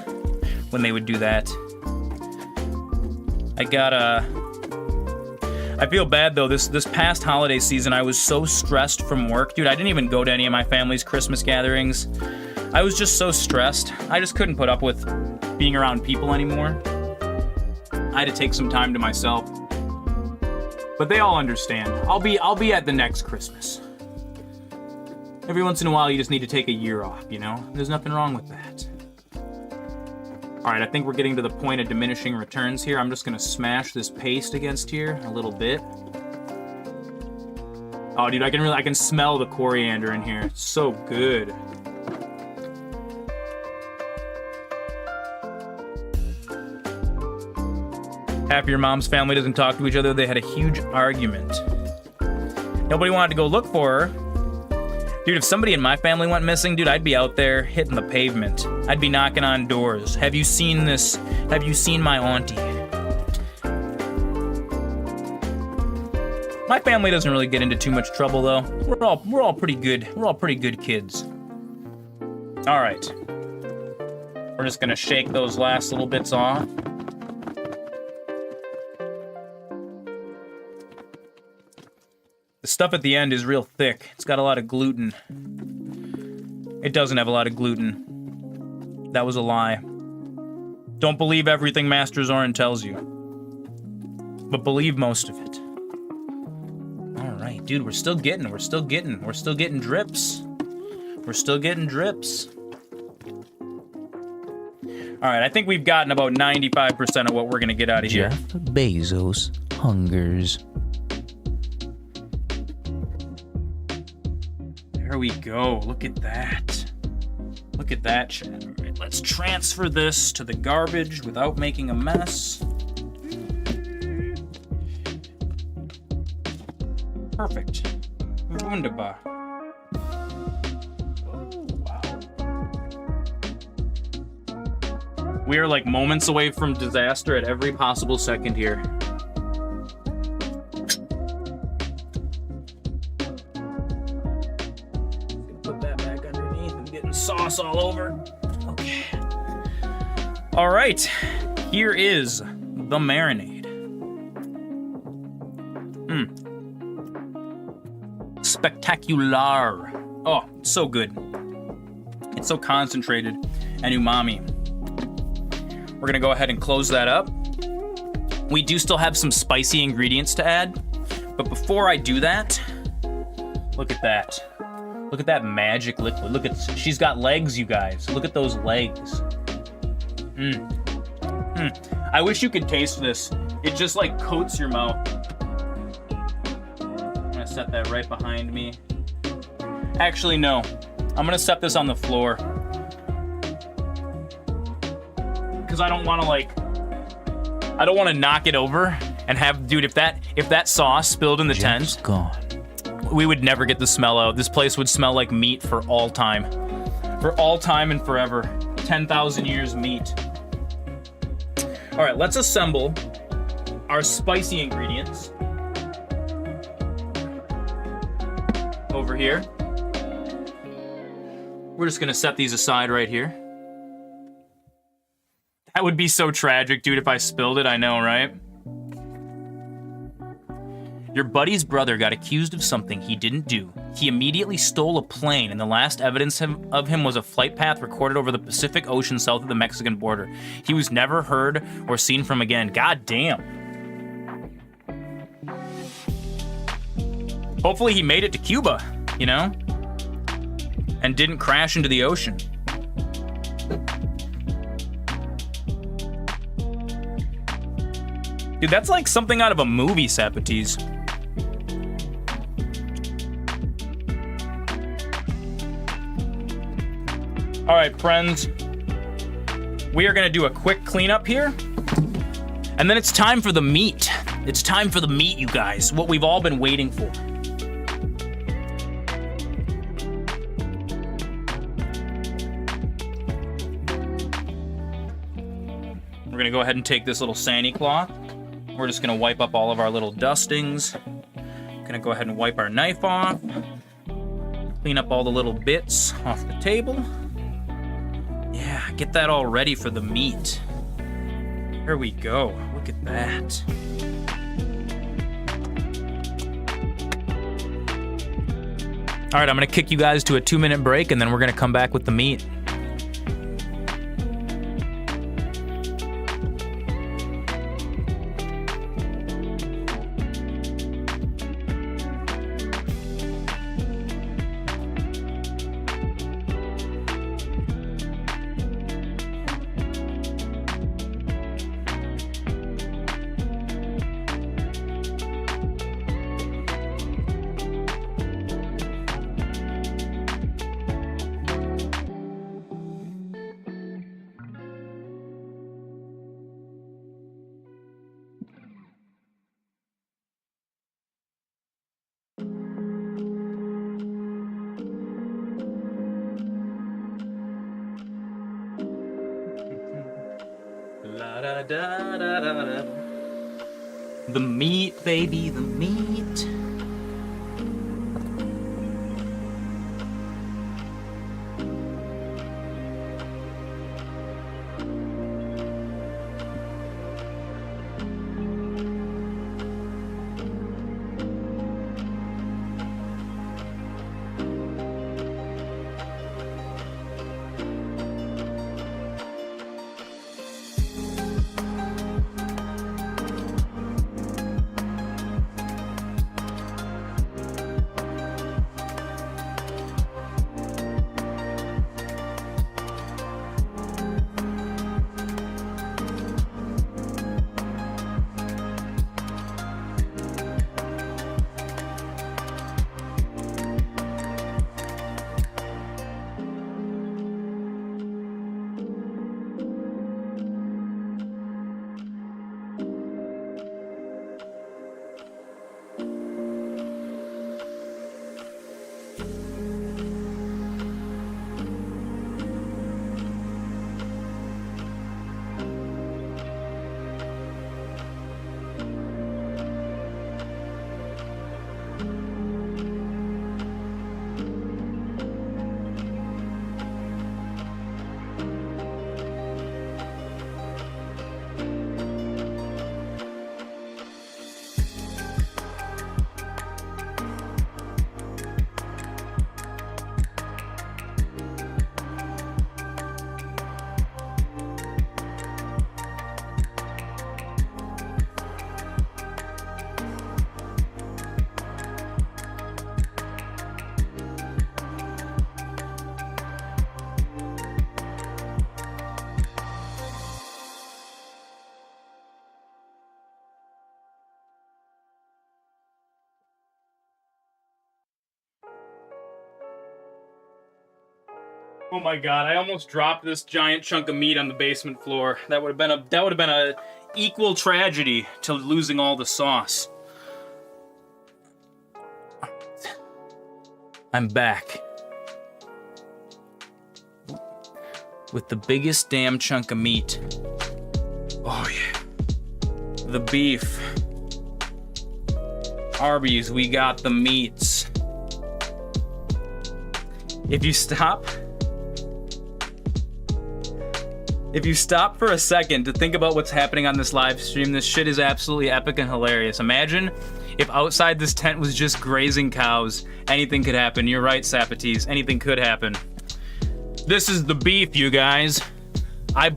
when they would do that. I feel bad, though. This past holiday season, I was so stressed from work. Dude, I didn't even go to any of my family's Christmas gatherings. I was just so stressed. I just couldn't put up with being around people anymore. I had to take some time to myself. But they all understand. I'll be at the next Christmas. Every once in a while, you just need to take a year off, you know? There's nothing wrong with that. All right, I think we're getting to the point of diminishing returns here. I'm just gonna smash this paste against here a little bit. Oh, dude, I can smell the coriander in here. It's so good. Half of your mom's family doesn't talk to each other. They had a huge argument. Nobody wanted to go look for her. Dude, if somebody in my family went missing, dude, I'd be out there hitting the pavement. I'd be knocking on doors. Have you seen this? Have you seen my auntie? My family doesn't really get into too much trouble, though. We're all pretty good. We're all pretty good kids. All right. We're just gonna shake those last little bits off. stuff at the end is real thick. It's got a lot of gluten. It doesn't have a lot of gluten. That was a lie. Don't believe everything MasterZoran tells you. But believe most of it. Alright, dude, we're still getting drips. We're still getting drips. Alright, I think we've gotten about 95% of what we're gonna get out of here. Jeff Bezos hungers. There we go. Look at that. Look at that, chat. All right, let's transfer this to the garbage without making a mess. Perfect. Wunderbar. Oh, wow. We are like moments away from disaster at every possible second here. Put that back underneath. I'm getting sauce all over. Okay. All right. Here is the marinade. Spectacular. Oh, it's so good. It's so concentrated and umami. We're gonna go ahead and close that up. We do still have some spicy ingredients to add, but before I do that, look at that. Look at that magic liquid. Look at, she's got legs, you guys. Look at those legs. I wish you could taste this. It just like coats your mouth. I'm gonna set that right behind me. Actually, no. I'm gonna set this on the floor. Because I don't want to I don't want to knock it over and have, dude, if that sauce spilled in the Jeff's tent, gone. we would never get the smell out. This place would smell like meat for all time. For all time and forever. 10,000 years meat. All right, let's assemble our spicy ingredients. Over here. We're just gonna set these aside right here. That would be so tragic, dude, if I spilled it, I know, right? Your buddy's brother got accused of something he didn't do. He immediately stole a plane, and the last evidence of him was a flight path recorded over the Pacific Ocean south of the Mexican border. He was never heard or seen from again. God damn. Hopefully he made it to Cuba, you know? And didn't crash into the ocean. Dude, that's like something out of a movie, Sapatis. All right, friends. We are gonna do a quick cleanup here. And then it's time for the meat. It's time for the meat, you guys. What we've all been waiting for. We're gonna go ahead and take this little sani cloth. We're just gonna wipe up all of our little dustings. Gonna go ahead and wipe our knife off. Clean up all the little bits off the table. Yeah, get that all ready for the meat. Here we go. Look at that. All right, I'm gonna kick you guys to a 2-minute break, and then we're gonna come back with the meat. The meat, baby, the meat. Oh my god, I almost dropped this giant chunk of meat on the basement floor. That would have been a equal tragedy to losing all the sauce. I'm back. With the biggest damn chunk of meat. Oh yeah. The beef. Arby's, we got the meats. If you stop for a second to think about what's happening on this live stream, this shit is absolutely epic and hilarious. Imagine if outside this tent was just grazing cows. Anything could happen. You're right, Sapatis. Anything could happen. This is the beef, you guys. I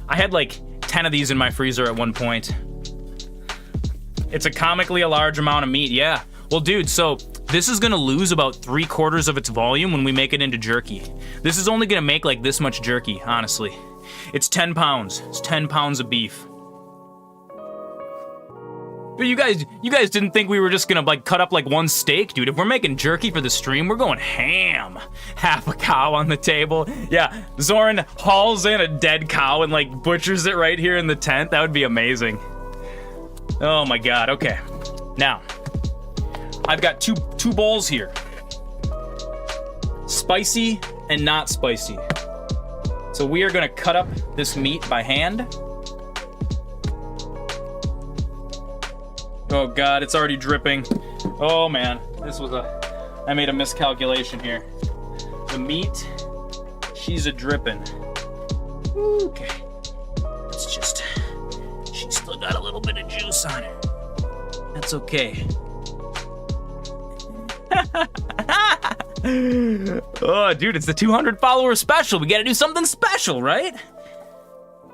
had like 10 of these in my freezer at one point. It's a comically a large amount of meat, yeah. Well, dude, so this is gonna lose about 3/4 of its volume when we make it into jerky. This is only gonna make like this much jerky, honestly. It's 10 pounds. It's 10 pounds of beef. But you guys didn't think we were just gonna like cut up like one steak, dude. If we're making jerky for the stream, we're going ham. Half a cow on the table. Yeah, Zoran hauls in a dead cow and like butchers it right here in the tent. That would be amazing. Oh my god, okay. Now, I've got two bowls here. Spicy and not spicy. So we are gonna cut up this meat by hand. Oh god, it's already dripping. Oh man, I made a miscalculation here. The meat, she's a dripping. Okay, she's still got a little bit of juice on her. That's okay. Oh, dude, it's the 200 follower special. We gotta do something special, right?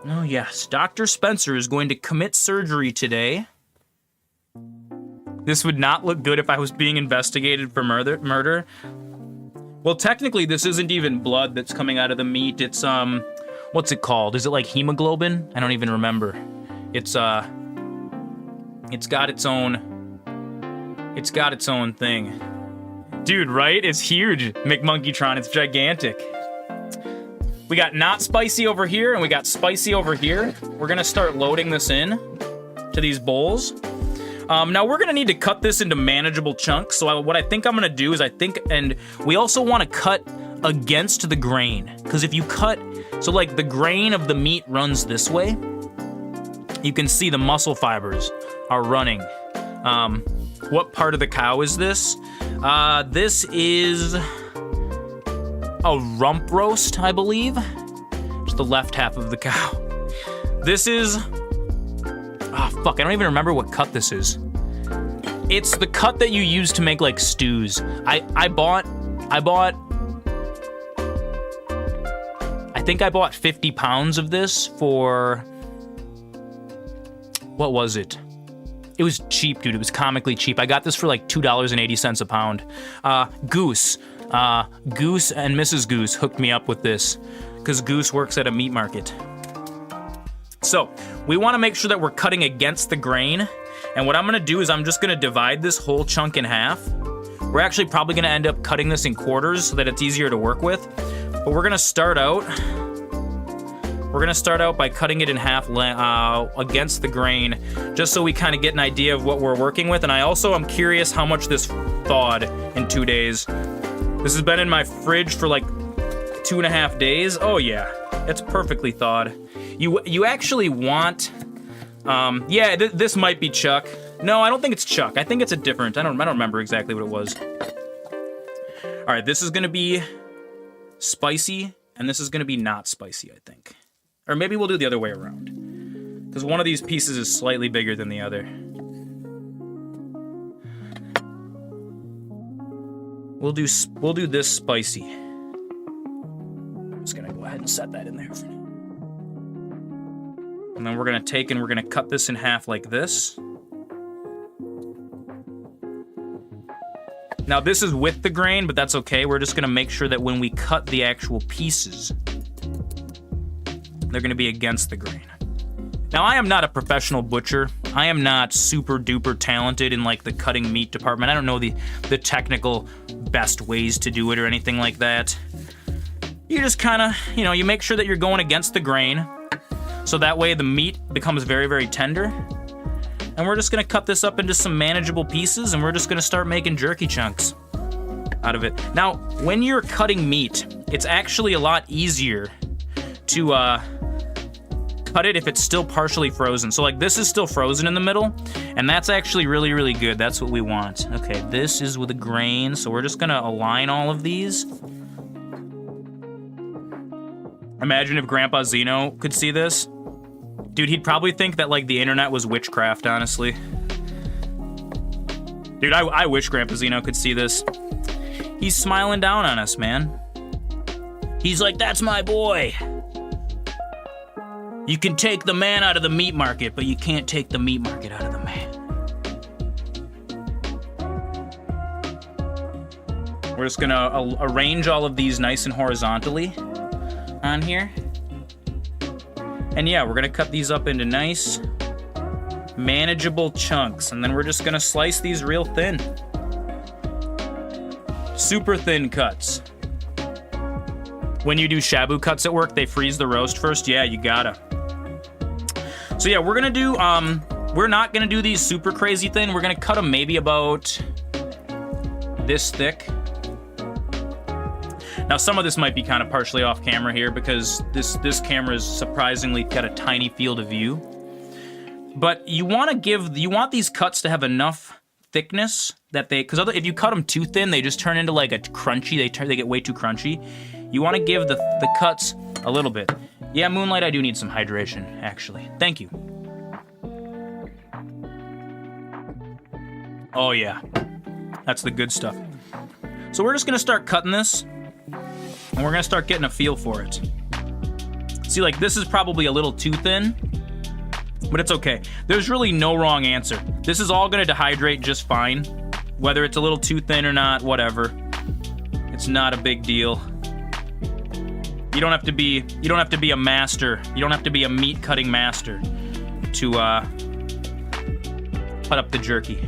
Oh yes, Dr. Spencer is going to commit surgery today. This would not look good if I was being investigated for murder. Well, technically, this isn't even blood that's coming out of the meat. It's, what's it called? Is it like hemoglobin? I don't even remember. It's got its own thing. Dude, right? It's huge, McMonkeytron. It's gigantic. We got not spicy over here, and we got spicy over here. We're gonna start loading this in to these bowls. Now we're gonna need to cut this into manageable chunks. So what I think I'm gonna do is and we also wanna cut against the grain. Because if you cut, so like the grain of the meat runs this way, you can see the muscle fibers are running. What part of the cow is this? This is a rump roast, I believe. Just the left half of the cow. This is, oh fuck, I don't even remember what cut this is. It's the cut that you use to make like stews. I think I bought 50 pounds of this for, what was it? It was cheap, dude. It was comically cheap. I got this for like $2.80 a pound. Goose and Mrs. Goose hooked me up with this because Goose works at a meat market. So we want to make sure that we're cutting against the grain. And what I'm gonna do is I'm just gonna divide this whole chunk in half. We're actually probably gonna end up cutting this in quarters so that it's easier to work with. But we're gonna start out by cutting it in half against the grain, just so we kind of get an idea of what we're working with. And I also am curious how much this thawed in 2 days. This has been in my fridge for like 2.5 days. Oh yeah, it's perfectly thawed. You actually want, yeah, this might be Chuck. No, I don't think it's Chuck. I think it's a different, I don't remember exactly what it was. All right, this is gonna be spicy, and this is gonna be not spicy, I think. Or maybe we'll do the other way around, because one of these pieces is slightly bigger than the other. We'll do this spicy. I'm just gonna go ahead and set that in there for now. And then we're gonna take and we're gonna cut this in half like this. Now this is with the grain, but that's okay. We're just gonna make sure that when we cut the actual pieces, they're gonna be against the grain. Now I am not a professional butcher. I am not super duper talented in like the cutting meat department. I don't know the technical best ways to do it or anything like that. you just kind of, you know, you make sure that you're going against the grain, so that way the meat becomes very, very tender. And we're just gonna cut this up into some manageable pieces, and we're just gonna start making jerky chunks out of it. Now, when you're cutting meat, it's actually a lot easier to cut it if it's still partially frozen. So like this is still frozen in the middle, and that's actually really, really good. That's what we want. Okay, this is with a grain, so we're just gonna align all of these. Imagine if Grandpa Zeno could see this. Dude, he'd probably think that like the internet was witchcraft, honestly. Dude, I wish Grandpa Zeno could see this. He's smiling down on us, man. He's like, that's my boy. You can take the man out of the meat market, but you can't take the meat market out of the man. We're just gonna arrange all of these nice and horizontally on here. And yeah, we're gonna cut these up into nice, manageable chunks, and then we're just gonna slice these real thin. Super thin cuts. When you do shabu cuts at work, they freeze the roast first. Yeah, you gotta. So yeah, we're gonna do, we're not gonna do these super crazy thin. We're gonna cut them maybe about this thick. Now some of this might be kind of partially off camera here because this camera is surprisingly got a tiny field of view. But you want these cuts to have enough thickness that because if you cut them too thin, they just turn into like a crunchy. They get way too crunchy. You want to give the cuts a little bit. Yeah, Moonlight, I do need some hydration, actually. Thank you. Oh yeah, that's the good stuff. So we're just gonna start cutting this, and we're gonna start getting a feel for it. See, like this is probably a little too thin, but it's okay. There's really no wrong answer. This is all gonna dehydrate just fine. Whether it's a little too thin or not, whatever. It's not a big deal. You don't have to be a master. You don't have to be a meat cutting master to cut up the jerky.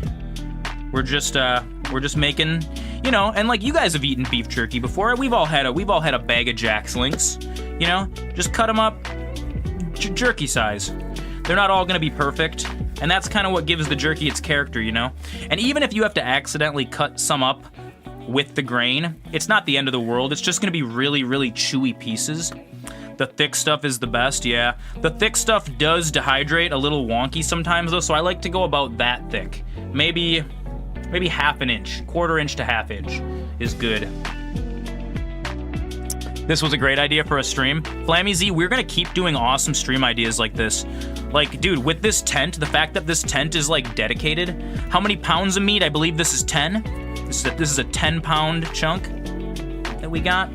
We're just making, you know, and like you guys have eaten beef jerky before. We've all had a bag of Jack's Links, you know. Just cut them up, jerky size. They're not all gonna be perfect, and that's kind of what gives the jerky its character, you know. And even if you have to accidentally cut some up with the grain, it's not the end of the world. It's just gonna be really, really chewy pieces. The thick stuff is the best, yeah. The thick stuff does dehydrate a little wonky sometimes though, so I like to go about that thick. Maybe half an inch, quarter inch to half inch is good. This was a great idea for a stream. Flammy Z, we're gonna keep doing awesome stream ideas like this. Like, dude, with this tent, the fact that this tent is like dedicated, how many pounds of meat? I believe this is 10. This is a 10-pound chunk that we got.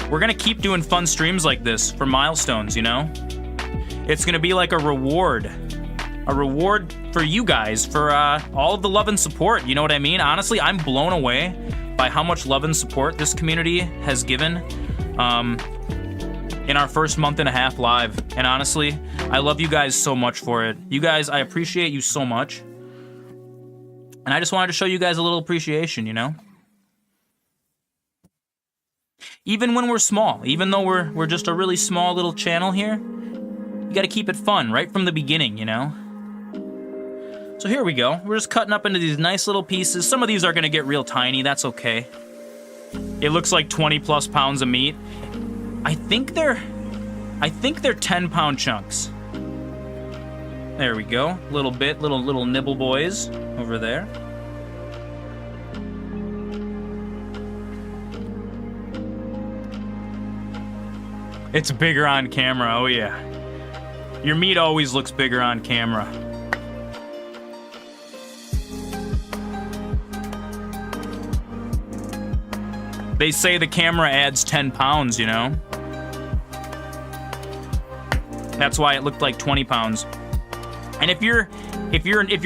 We're gonna keep doing fun streams like this for milestones, you know? It's gonna be like a reward for you guys, for all of the love and support, you know what I mean? Honestly, I'm blown away by how much love and support this community has given in our first month and a half live. And honestly, I love you guys so much for it. You guys, I appreciate you so much. And I just wanted to show you guys a little appreciation, you know? Even when we're small, even though we're just a really small little channel here, you gotta keep it fun right from the beginning, you know? So here we go. We're just cutting up into these nice little pieces. Some of these are gonna get real tiny, that's okay. It looks like 20 plus pounds of meat. I think they're 10-pound chunks. There we go. Little nibble boys over there. It's bigger on camera, oh yeah. Your meat always looks bigger on camera. They say the camera adds 10 pounds, you know? That's why it looked like 20 pounds. And if your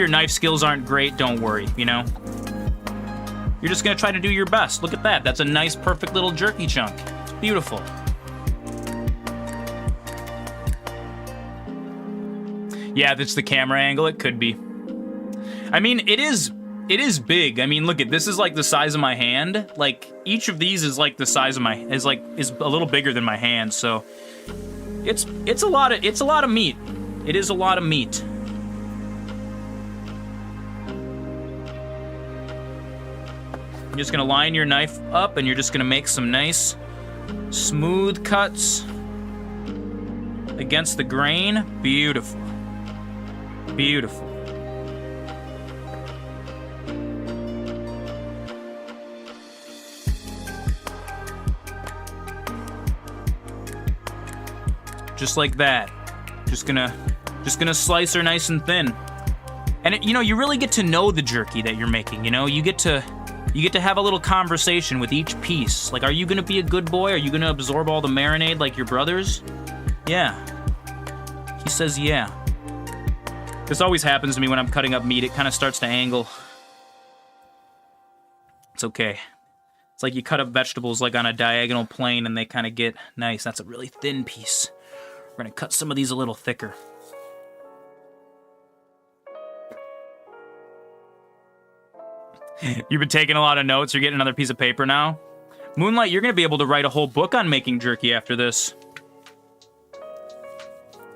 knife skills aren't great, don't worry, you know? You're just gonna try to do your best. Look at that. That's a nice, perfect little jerky chunk. It's beautiful. Yeah, if it's the camera angle, it could be. I mean, it is It is big. I mean, look at this is like the size of my hand. Like each of these is like the size of is a little bigger than my hand. So it's a lot of meat. It is a lot of meat. You're just gonna line your knife up, and you're just gonna make some nice, smooth cuts against the grain. Beautiful. Beautiful. Just like that. Just gonna slice her nice and thin. And it, you really get to know the jerky that you're making. You get to have a little conversation with each piece. Like, are you gonna be a good boy? Are you gonna absorb all the marinade like your brothers? Yeah. He says yeah. This always happens to me when I'm cutting up meat. It kind of starts to angle. It's okay. It's like you cut up vegetables like on a diagonal plane and they kind of get nice. That's a really thin piece. We're gonna cut some of these a little thicker. You've been taking a lot of notes. You're getting another piece of paper now. Moonlight, you're gonna be able to write a whole book on making jerky after this.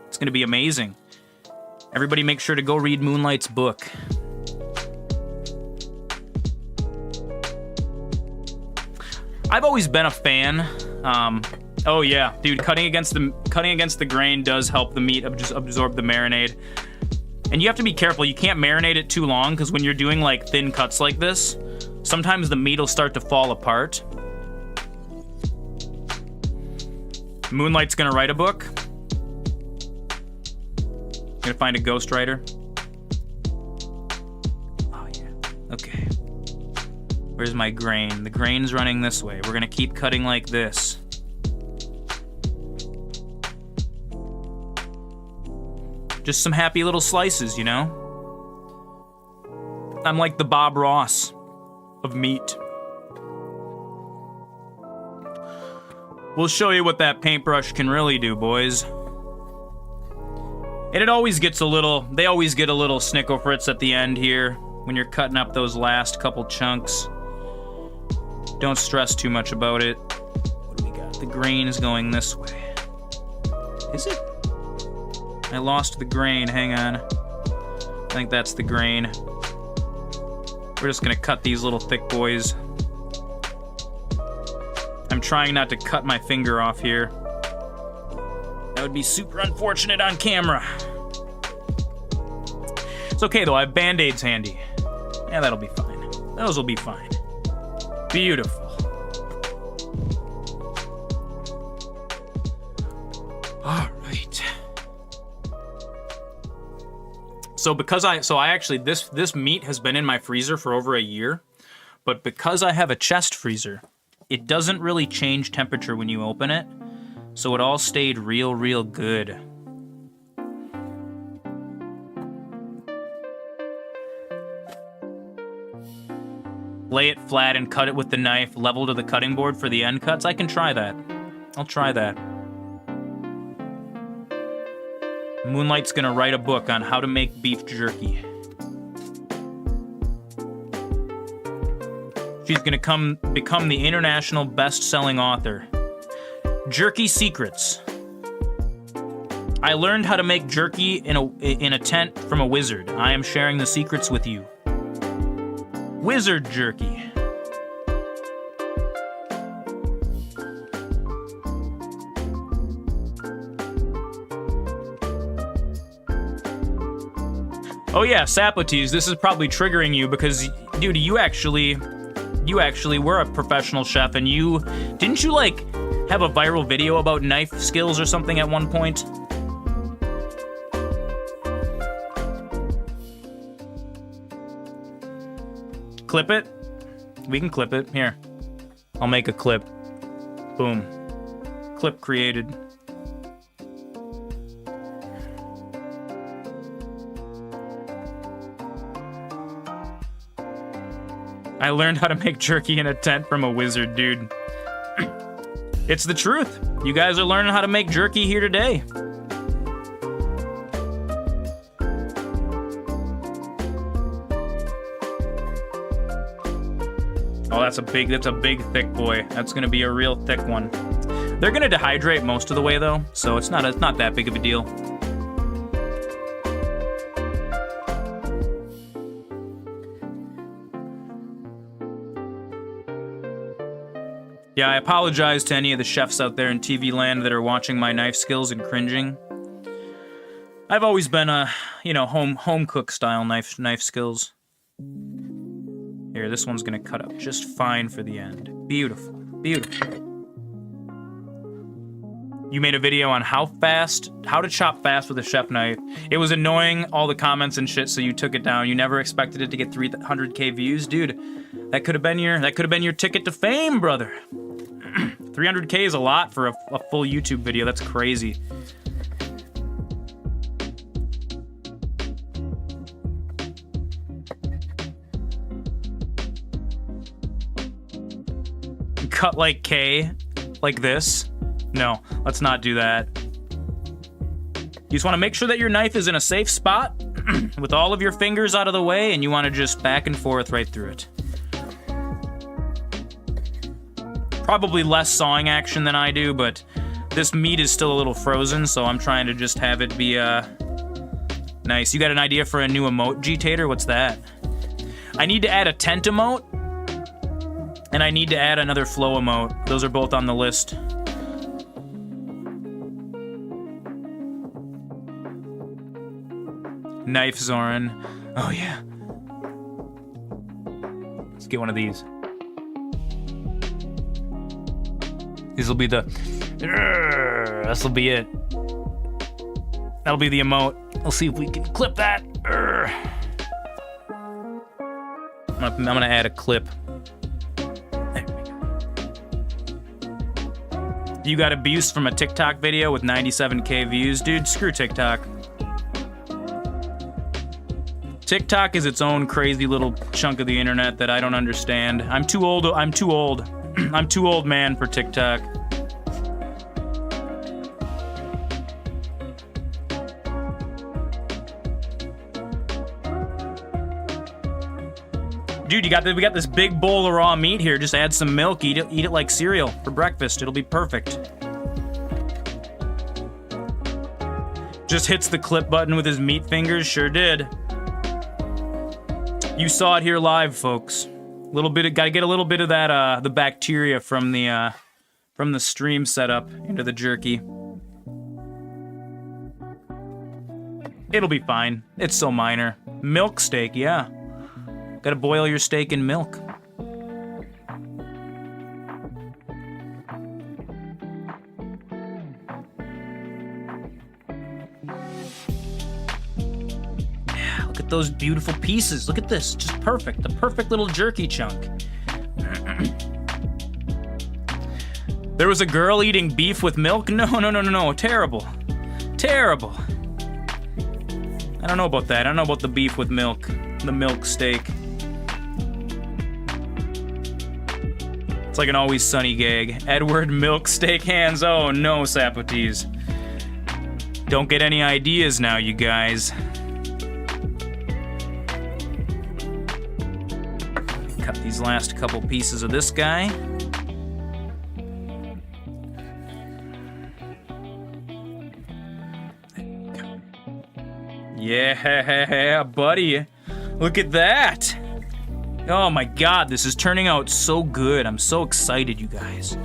It's gonna be amazing. Everybody make sure to go read Moonlight's book. I've always been a fan. Oh yeah, dude, cutting against the grain does help the meat absorb the marinade. And you have to be careful. You can't marinate it too long, because when you're doing like thin cuts like this, sometimes the meat will start to fall apart. Moonlight's gonna write a book. Gonna find a ghostwriter. Oh yeah. Okay. Where's my grain? The grain's running this way. We're gonna keep cutting like this. Just some happy little slices, I'm like the Bob Ross of meat. We'll show you what that paintbrush can really do, boys. And it always gets they always get a little snickle fritz at the end here when you're cutting up those last couple chunks. Don't stress too much about it. What do we got? The grain is going this way. Is it? I lost the grain, hang on. I think that's the grain. We're just gonna cut these little thick boys. I'm trying not to cut my finger off here. That would be super unfortunate on camera. It's okay though, I have Band-Aids handy. Yeah, that'll be fine. Those will be fine. Beautiful. All right. So this meat has been in my freezer for over a year, but because I have a chest freezer, it doesn't really change temperature when you open it, so it all stayed real good. Lay it flat and cut it with the knife level to the cutting board for the end cuts. I can try that. I'll try that. Moonlight's gonna write a book on how to make beef jerky. She's gonna become the international best-selling author. Jerky Secrets. I learned how to make jerky in a tent from a wizard. I am sharing the secrets with you. Wizard jerky. Oh yeah, Sapotes, this is probably triggering you because, dude, you actually were a professional chef, and didn't you like have a viral video about knife skills or something at one point? Clip it? We can clip it. Here. I'll make a clip. Boom. Clip created. I learned how to make jerky in a tent from a wizard, dude. It's the truth. You guys are learning how to make jerky here today. Oh, that's a big thick boy. That's gonna be a real thick one. They're gonna dehydrate most of the way though, so it's not that big of a deal. Yeah, I apologize to any of the chefs out there in TV land that are watching my knife skills and cringing. I've always been a, home cook style knife skills. Here, this one's gonna cut up just fine for the end. Beautiful, beautiful. You made a video on how to chop fast with a chef knife. It was annoying, all the comments and shit, so you took it down. You never expected it to get 300k views, dude. That could have been your ticket to fame, brother. 300k is a lot for a full YouTube video. That's crazy. Cut like K, like this. No, let's not do that. You just want to make sure that your knife is in a safe spot with all of your fingers out of the way, and you want to just back and forth right through it. Probably less sawing action than I do, but this meat is still a little frozen, so I'm trying to just have it be nice. You got an idea for a new emote, G-Tater? What's that? I need to add a tent emote, and I need to add another flow emote. Those are both on the list. Knife Zoran. Oh yeah. Let's get one of these. This'll be the... This'll be it. That'll be the emote. We'll see if we can clip that. I'm gonna add a clip. There we go. You got abuse from a TikTok video with 97k views? Dude, screw TikTok. TikTok is its own crazy little chunk of the internet that I don't understand. I'm too old. I'm too old, man, for TikTok. Dude, we got this big bowl of raw meat here. Just add some milk, eat it like cereal for breakfast. It'll be perfect. Just hits the clip button with his meat fingers. Sure did. You saw it here live, folks. Gotta get a little bit of that, the bacteria from the stream setup into the jerky. It'll be fine. It's so minor. Milk steak, yeah. Gotta boil your steak in milk. Look at those beautiful pieces. Look at this. Just perfect. The perfect little jerky chunk. There was a girl eating beef with milk? No. Terrible. Terrible. I don't know about that. I don't know about the beef with milk. The milk steak. It's like an Always Sunny gag. Edward milk steak hands. Oh no, Sapotes. Don't get any ideas now, you guys. Cut these last couple pieces of this guy. Yeah, buddy. Look at that. Oh my god, this is turning out so good. I'm so excited, you guys.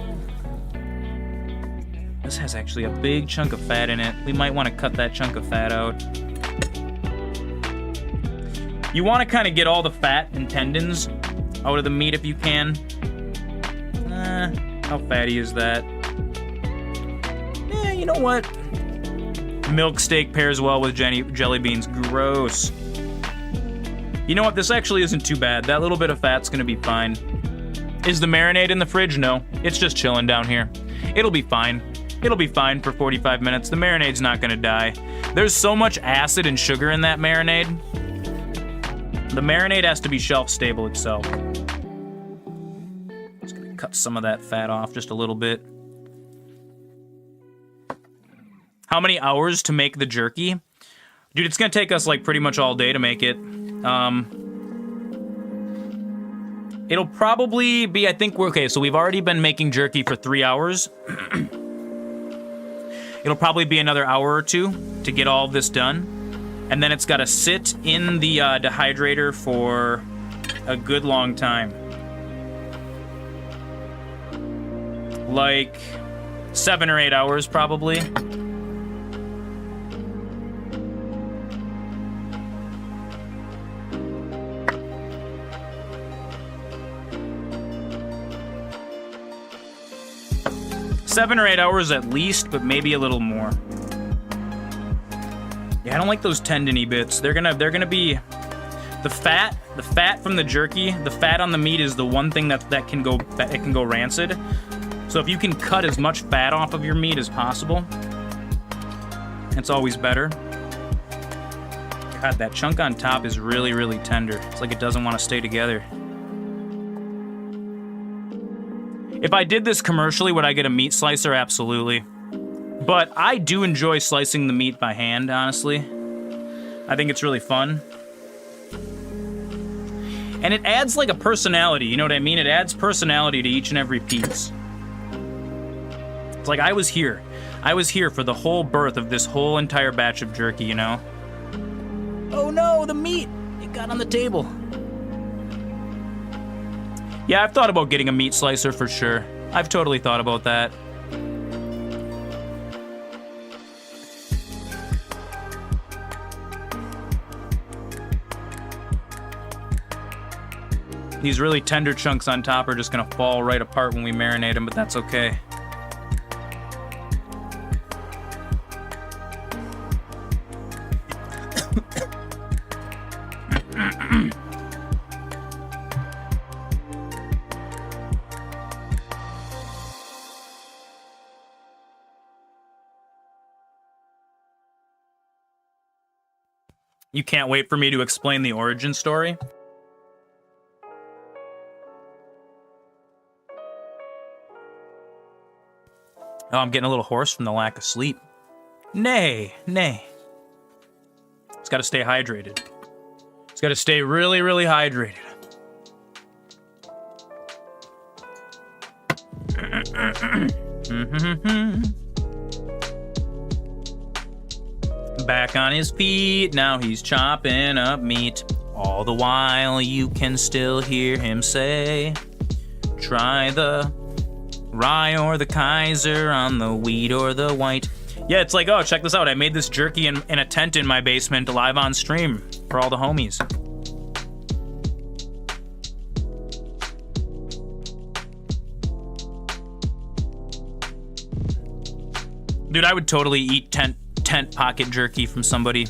This has actually a big chunk of fat in it. We might want to cut that chunk of fat out. You want to kind of get all the fat and tendons out of the meat if you can. How fatty is that? You know what? Milk steak pairs well with jelly beans. Gross. You know what? This actually isn't too bad. That little bit of fat's gonna be fine. Is the marinade in the fridge? No. It's just chilling down here. It'll be fine. It'll be fine for 45 minutes. The marinade's not gonna die. There's so much acid and sugar in that marinade. The marinade has to be shelf stable itself. Just gonna cut some of that fat off just a little bit. How many hours to make the jerky? Dude, it's gonna take us like pretty much all day to make it. It'll probably be, I think we're okay. So we've already been making jerky for 3 hours. It'll probably be another hour or two to get all of this done. And then it's got to sit in the dehydrator for a good long time. Like 7 or 8 hours, probably. Seven or 8 hours at least, but maybe a little more. Yeah, I don't like those tendony bits. They're gonna be the fat from the jerky. The fat on the meat is the one thing that can go rancid. So if you can cut as much fat off of your meat as possible, it's always better. God, that chunk on top is really, really tender. It's like it doesn't want to stay together. If I did this commercially, would I get a meat slicer? Absolutely. But I do enjoy slicing the meat by hand, honestly. I think it's really fun. And it adds like a personality, you know what I mean? It adds personality to each and every piece. It's like I was here. I was here for the whole birth of this whole entire batch of jerky, you know? Oh no, the meat! It got on the table. Yeah, I've thought about getting a meat slicer for sure. I've totally thought about that. These really tender chunks on top are just gonna fall right apart when we marinate them, but that's okay. You can't wait for me to explain the origin story? Oh, I'm getting a little hoarse from the lack of sleep. Nay. It's got to stay hydrated. It's got to stay really, really hydrated. Back on his feet, now he's chopping up meat. All the while you can still hear him say, try the rye or the Kaiser on the wheat or the white. Yeah, it's like, oh, check this out. I made this jerky in a tent in my basement live on stream for all the homies. Dude, I would totally eat tent pocket jerky from somebody.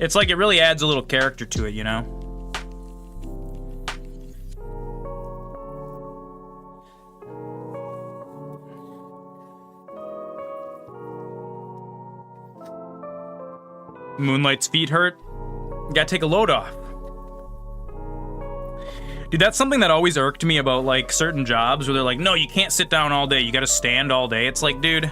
It's like it really adds a little character to it, you know? Moonlight's feet hurt. You gotta take a load off. Dude, that's something that always irked me about like certain jobs where they're like, no, you can't sit down all day. You gotta stand all day. It's like, dude,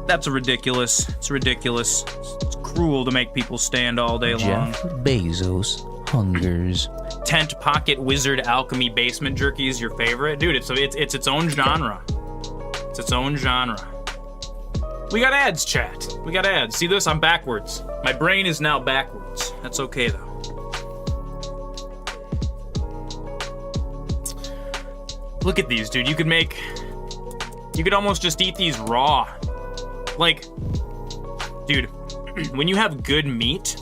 that's ridiculous. It's ridiculous. It's cruel to make people stand all day long. Jeff Bezos hungers. Tent pocket wizard alchemy basement jerky is your favorite? Dude, it's its own genre. It's its own genre. We got ads, chat. We got ads. See this? I'm backwards. My brain is now backwards. That's okay, though. Look at these, dude. You could almost just eat these raw. Like, dude, when you have good meat,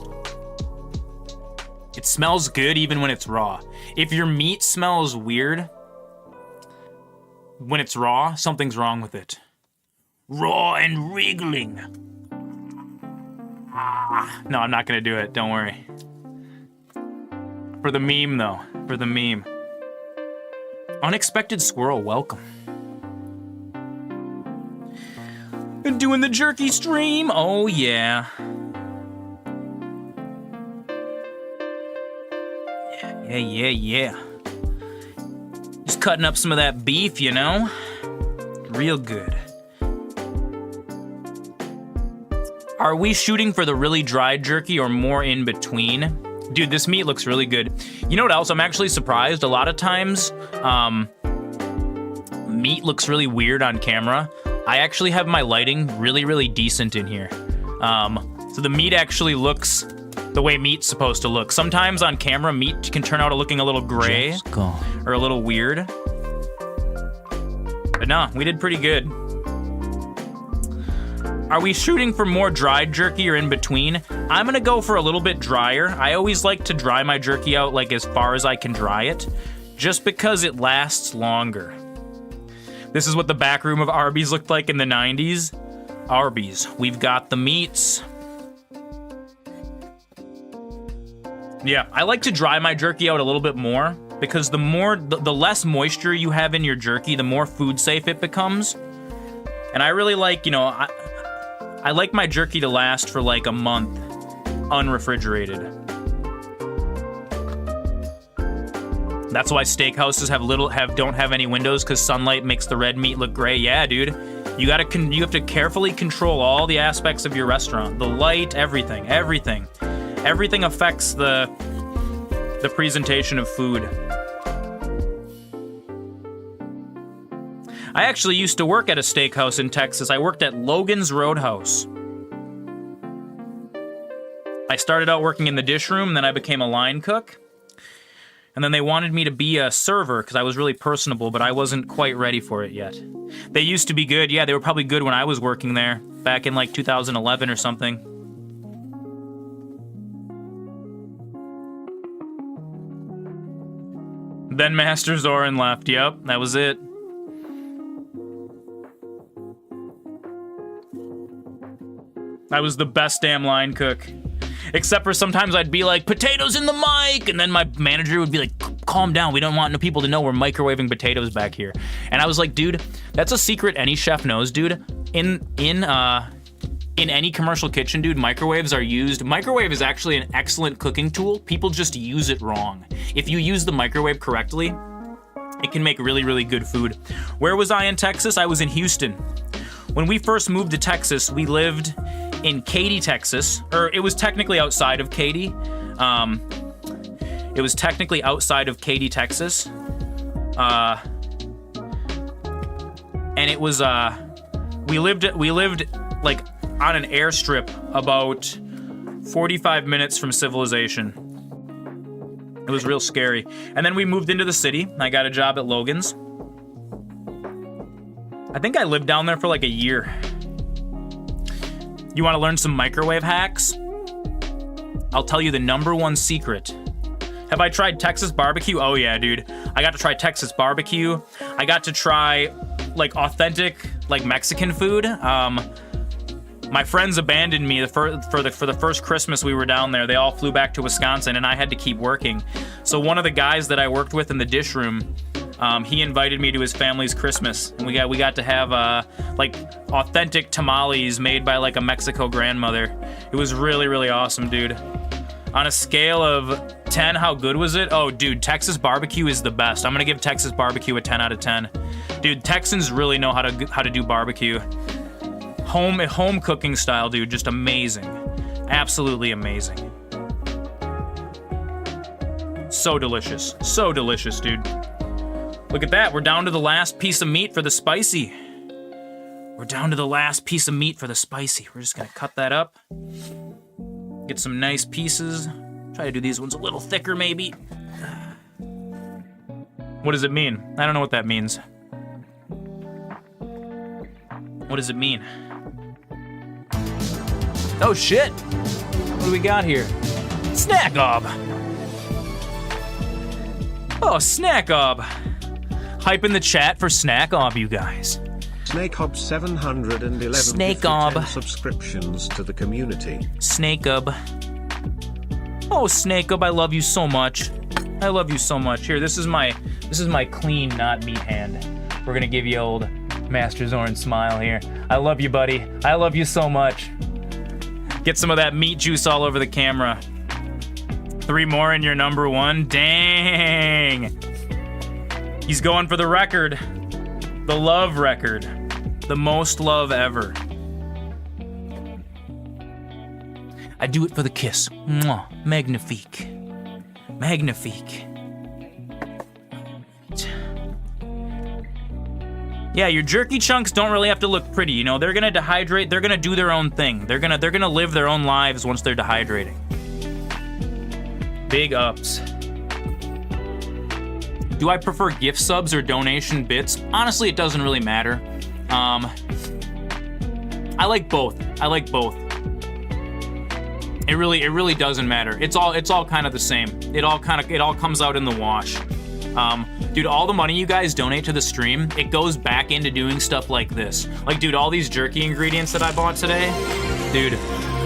it smells good even when it's raw. If your meat smells weird when it's raw, something's wrong with it. Raw and wriggling. No, I'm not gonna do it. Don't worry. For the meme, though. For the meme. Unexpected squirrel, welcome. Been doing the jerky stream. Oh, yeah. Yeah. Just cutting up some of that beef, you know? Real good. Are we shooting for the really dry jerky or more in between? Dude, this meat looks really good. You know what else? I'm actually surprised. A lot of times, meat looks really weird on camera. I actually have my lighting really, really decent in here. So the meat actually looks the way meat's supposed to look. Sometimes on camera, meat can turn out looking a little gray or a little weird. But nah, we did pretty good. Are we shooting for more dried jerky or in between? I'm gonna go for a little bit drier. I always like to dry my jerky out like as far as I can dry it, just because it lasts longer. This is what the back room of Arby's looked like in the 90s. Arby's, we've got the meats. Yeah, I like to dry my jerky out a little bit more because the less moisture you have in your jerky, the more food safe it becomes. And I really like, you know, I like my jerky to last for like a month, unrefrigerated. That's why steakhouses don't have any windows, because sunlight makes the red meat look gray. Yeah, dude, you have to carefully control all the aspects of your restaurant, the light, everything affects the presentation of food. I actually used to work at a steakhouse in Texas. I worked at Logan's Roadhouse. I started out working in the dish room, and then I became a line cook. And then they wanted me to be a server because I was really personable, but I wasn't quite ready for it yet. They used to be good. Yeah, they were probably good when I was working there, back in like 2011 or something. Then MasterZoran left. Yep, that was it. I was the best damn line cook. Except for sometimes I'd be like, potatoes in the mic! And then my manager would be like, calm down, we don't want people to know we're microwaving potatoes back here. And I was like, dude, that's a secret any chef knows, dude. In any commercial kitchen, dude, microwaves are used. Microwave is actually an excellent cooking tool. People just use it wrong. If you use the microwave correctly, it can make really, really good food. Where was I in Texas? I was in Houston. When we first moved to Texas, we lived in Katy, Texas, or it was technically outside of Katy. It was technically outside of Katy, Texas. And it was, we lived like on an airstrip about 45 minutes from civilization. It was real scary. And then we moved into the city. I got a job at Logan's. I think I lived down there for like a year. You want to learn some microwave hacks? I'll tell you the #1 secret. Have I tried Texas barbecue? Oh yeah, dude. I got to try Texas barbecue. I got to try like authentic like Mexican food. My friends abandoned me for the first Christmas we were down there. They all flew back to Wisconsin and I had to keep working. So one of the guys that I worked with in the dish room, he invited me to his family's Christmas, and we got to have like authentic tamales made by like a Mexico grandmother. It was really, really awesome, dude. On a scale of 10, how good was it? Oh, dude, Texas barbecue is the best. I'm gonna give Texas barbecue a 10 out of 10. Dude, Texans really know how to do barbecue. Home cooking style, dude, just amazing. Absolutely amazing. So delicious, dude. Look at that, we're down to the last piece of meat for the spicy. We're down to the last piece of meat for the spicy. We're just gonna cut that up. Get some nice pieces. Try to do these ones a little thicker, maybe. What does it mean? I don't know what that means. What does it mean? Oh shit! What do we got here? Snack Ob! Oh, Snack Ob! Hype in the chat for Snack Ob, you guys. Snake Ob 711 Snake Ob subscriptions to the community. Snake Ob. Oh, Snake Ob, I love you so much. I love you so much. Here, this is my clean, not meat hand. We're gonna give you old MasterZoran smile here. I love you, buddy. I love you so much. Get some of that meat juice all over the camera. 3 more in your #1. Dang. He's going for the record. The love record. The most love ever. I do it for the kiss. Mwah. Magnifique. Magnifique. Yeah, your jerky chunks don't really have to look pretty, you know. They're gonna dehydrate, they're gonna do their own thing. They're gonna live their own lives once they're dehydrating. Big ups. Do I prefer gift subs or donation bits? Honestly, it doesn't really matter. I like both. I like both. It really doesn't matter. It's all kind of the same. It all comes out in the wash. Dude, all the money you guys donate to the stream, it goes back into doing stuff like this. Like, dude, all these jerky ingredients that I bought today, dude,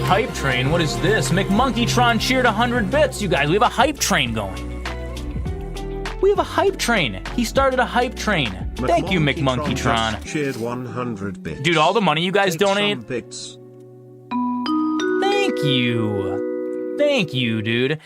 hype train, what is this? McMonkeytron cheered 100 bits, you guys. We have a hype train going. We have a hype train. He started a hype train. Thank you, McMonkeytron. Cheered 100 bits. Dude, all the money you guys donate. Bits. Thank you. Thank you, dude.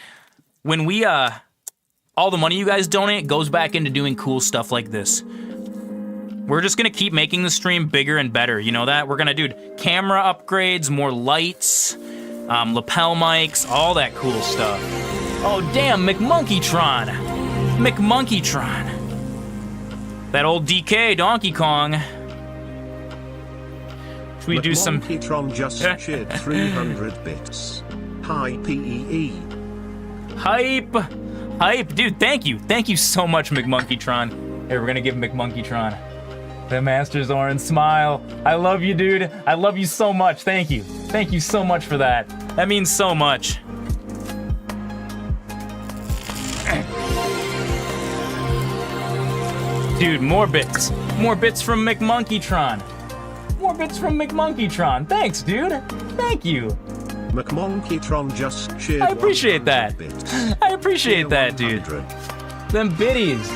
When we, all the money you guys donate goes back into doing cool stuff like this. We're just gonna keep making the stream bigger and better, you know that? We're gonna do camera upgrades, more lights, lapel mics, all that cool stuff. Oh damn, McMonkeytron. McMonkeytron. That old DK, Donkey Kong. Should we do some... McMonkeytron just cheered 300 bits. Hi PEE. Hype. Hype, dude, thank you. Thank you so much, McMonkeytron. Here, we're gonna give McMonkeytron the MasterZoran smile. I love you, dude. I love you so much. Thank you. Thank you so much for that. That means so much. Dude, more bits. More bits from McMonkeytron. More bits from McMonkeytron. Thanks, dude. Thank you. McMonkeytron just cheered. I appreciate that. Bits. I appreciate that, dude. Them biddies.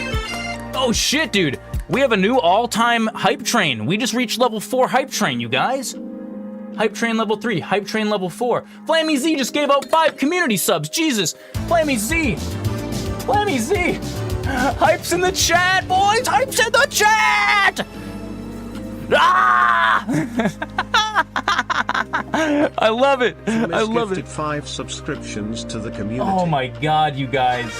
Oh shit, dude. We have a new all-time hype train. We just reached level 4 hype train, you guys. Hype train level 3, hype train level 4. Flammy Z just gave out 5 community subs. Jesus. Flammy Z. Flammy Z. Hype's in the chat, boys. Hype's in the chat. Ah! I love it. I love it. 5 subscriptions to the community. Oh my god, you guys.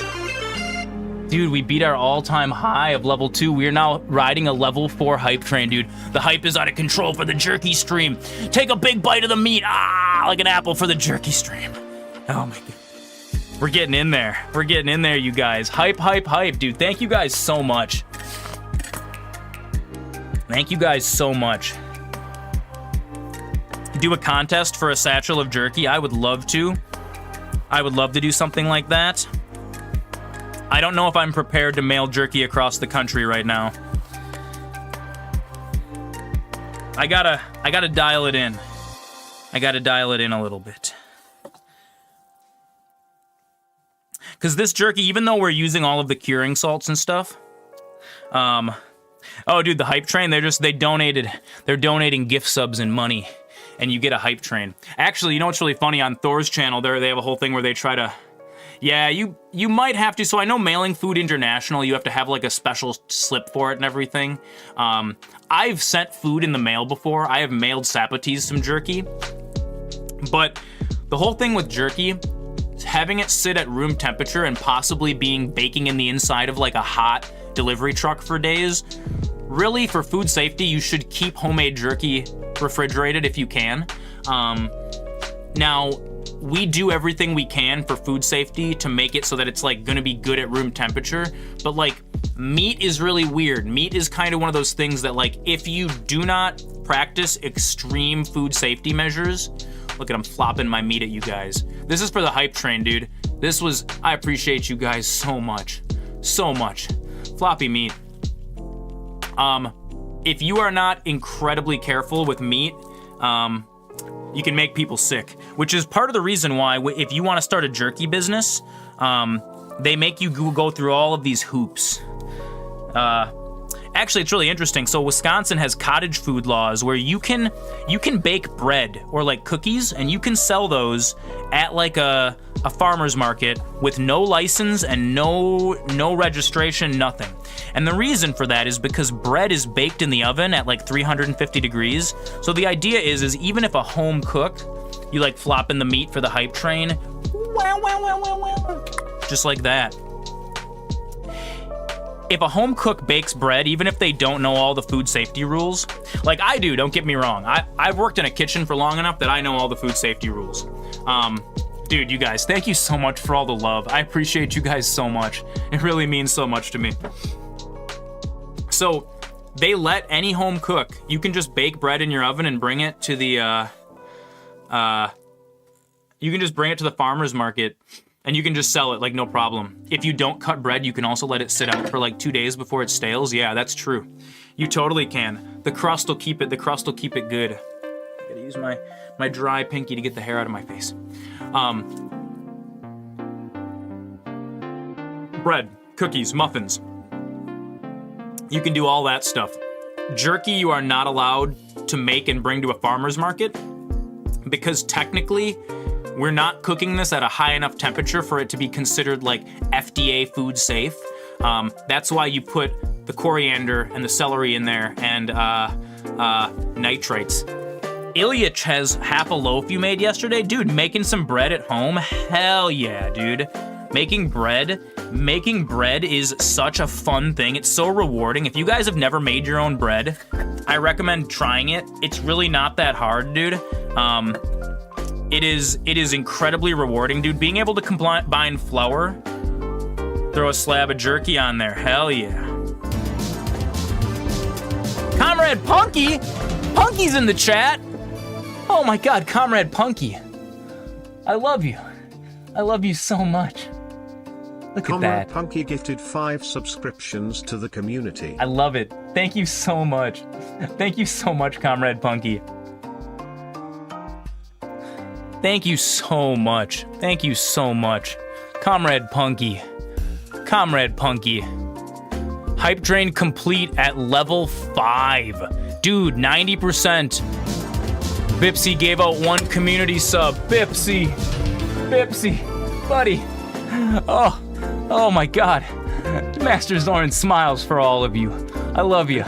Dude, we beat our all-time high of level 2. We are now riding a level 4 hype train, dude. The hype is out of control for the jerky stream. Take a big bite of the meat. Ah, like an apple for the jerky stream. Oh my god. We're getting in there. We're getting in there, you guys. Hype, hype, hype, dude. Thank you guys so much. Thank you guys so much. Do a contest for a satchel of jerky. I would love to. I would love to do something like that. I don't know if I'm prepared to mail jerky across the country right now. I gotta dial it in. I gotta dial it in a little bit. Because this jerky, even though we're using all of the curing salts and stuff, oh, dude, the hype train, they're donating gift subs and money, and you get a hype train. Actually, you know what's really funny? On Thor's channel, they have a whole thing where they try to, yeah, you might have to, so I know Mailing Food International, you have to have like a special slip for it and everything. I've sent food in the mail before. I have mailed Sapotees some jerky, but the whole thing with jerky, having it sit at room temperature and possibly baking in the inside of like a hot delivery truck for days, really, for food safety, you should keep homemade jerky refrigerated if you can. Now, we do everything we can for food safety to make it so that it's like gonna be good at room temperature, but like meat is really weird. Meat is kind of one of those things that like if you do not practice extreme food safety measures, look at, I'm flopping my meat at you guys. This is for the hype train, dude. I appreciate you guys so much. So much. Floppy meat. If you are not incredibly careful with meat, you can make people sick, which is part of the reason why if you want to start a jerky business, they make you go through all of these hoops. Actually, it's really interesting. So Wisconsin has cottage food laws where you can bake bread or like cookies, and you can sell those at like a farmer's market with no license and no registration, nothing. And the reason for that is because bread is baked in the oven at like 350 degrees. So the idea is even if a home cook, you like flop in the meat for the hype train, just like that. If a home cook bakes bread, even if they don't know all the food safety rules, like I do, don't get me wrong. I've worked in a kitchen for long enough that I know all the food safety rules. Dude, you guys, thank you so much for all the love. I appreciate you guys so much. It really means so much to me. So they let any home cook, you can just bake bread in your oven and bring it to the, you can just bring it to the farmer's market and you can just sell it like no problem. If you don't cut bread, you can also let it sit out for like 2 days before it stales. Yeah, that's true. You totally can. The crust will keep it good. I gotta use my dry pinky to get the hair out of my face. Bread, cookies, muffins. You can do all that stuff. Jerky you are not allowed to make and bring to a farmer's market because technically we're not cooking this at a high enough temperature for it to be considered like FDA food safe. That's why you put the coriander and the celery in there and nitrates. Ilyich has half a loaf you made yesterday. Dude, making some bread at home? Hell yeah, dude. Making bread is such a fun thing. It's so rewarding. If you guys have never made your own bread, I recommend trying it. It's really not that hard, dude. It is incredibly rewarding, dude. Being able to combine flour, throw a slab of jerky on there. Hell yeah. Comrade Punky! Punky's in the chat! Oh my god, Comrade Punky. I love you. I love you so much. Look at that. Comrade Punky gifted 5 subscriptions to the community. I love it. Thank you so much. Thank you so much, Comrade Punky. Thank you so much. Thank you so much. Comrade Punky. Comrade Punky. Hype train complete at level 5. Dude, 90%. Bipsy gave out 1 community sub. Bipsy, buddy. Oh my God. MasterZoran smiles for all of you. I love you.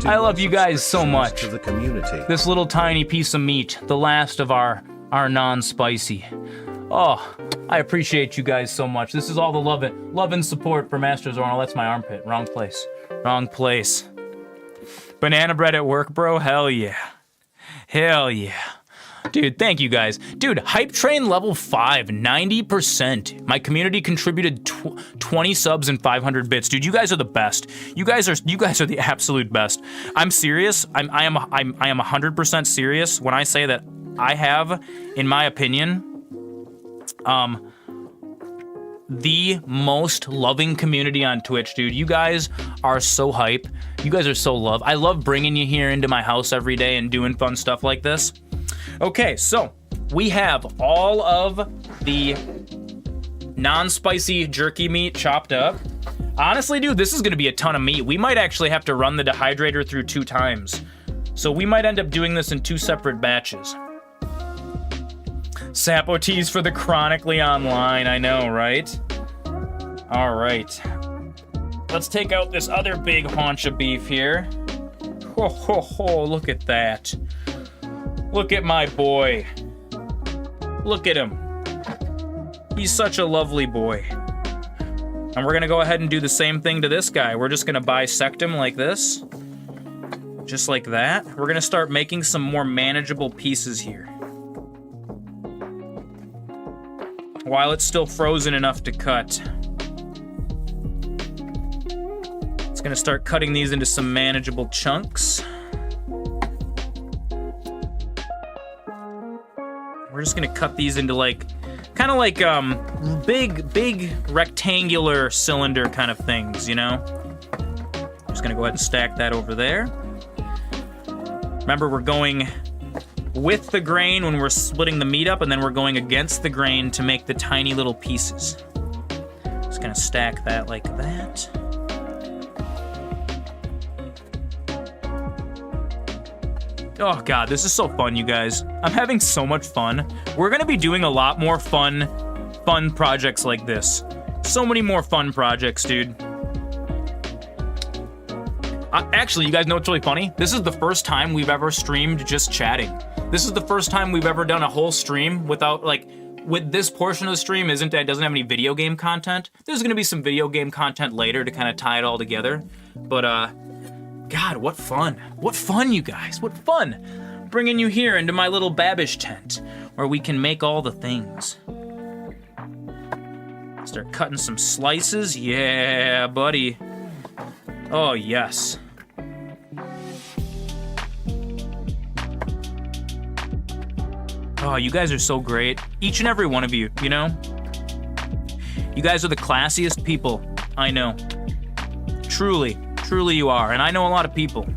I love you guys so much. To the community. This little tiny piece of meat, the last of our non-spicy. Oh, I appreciate you guys so much. This is all the love and support for MasterZoran. Oh, that's my armpit. Wrong place. Wrong place. Banana bread at work, bro? Hell yeah. Hell yeah. Dude, thank you guys. Dude, Hype Train level 5, 90%. My community contributed 20 subs and 500 bits. Dude, you guys are the best. You guys are the absolute best. I'm serious. I am 100% serious when I say that I have, in my opinion, the most loving community on Twitch, dude. You guys are so hype. You guys are so love. I love bringing you here into my house every day and doing fun stuff like this. Okay, so we have all of the non-spicy jerky meat chopped up. Honestly, dude, this is gonna be a ton of meat. We might actually have to run the dehydrator through 2 times. So we might end up doing this in 2 separate batches. Sapo teas for the chronically online, I know, right? All right. Let's take out this other big haunch of beef here. Ho, ho, ho, look at that. Look at my boy. Look at him. He's such a lovely boy. And we're gonna go ahead and do the same thing to this guy. We're just gonna bisect him like this. Just like that. We're gonna start making some more manageable pieces here. While it's still frozen enough to cut. It's gonna start cutting these into some manageable chunks. We're just gonna cut these into like, kind of like big rectangular cylinder kind of things, you know? Just gonna go ahead and stack that over there. Remember, we're going with the grain when we're splitting the meat up, and then we're going against the grain to make the tiny little pieces. Just gonna stack that like that. Oh God, this is so fun, you guys. I'm having so much fun. We're gonna be doing a lot more fun projects like this. So many more fun projects, dude. Actually, you guys know what's really funny? This is the first time we've ever streamed just chatting. This is the first time we've ever done a whole stream without, like, with this portion of the stream doesn't have any video game content. There's gonna be some video game content later to kind of tie it all together. But God, what fun! What fun, you guys! What fun! Bringing you here into my little Babish tent where we can make all the things. Start cutting some slices. Yeah, buddy. Oh, yes. Oh, you guys are so great. Each and every one of you, you know? You guys are the classiest people I know. Truly, truly you are. And I know a lot of people.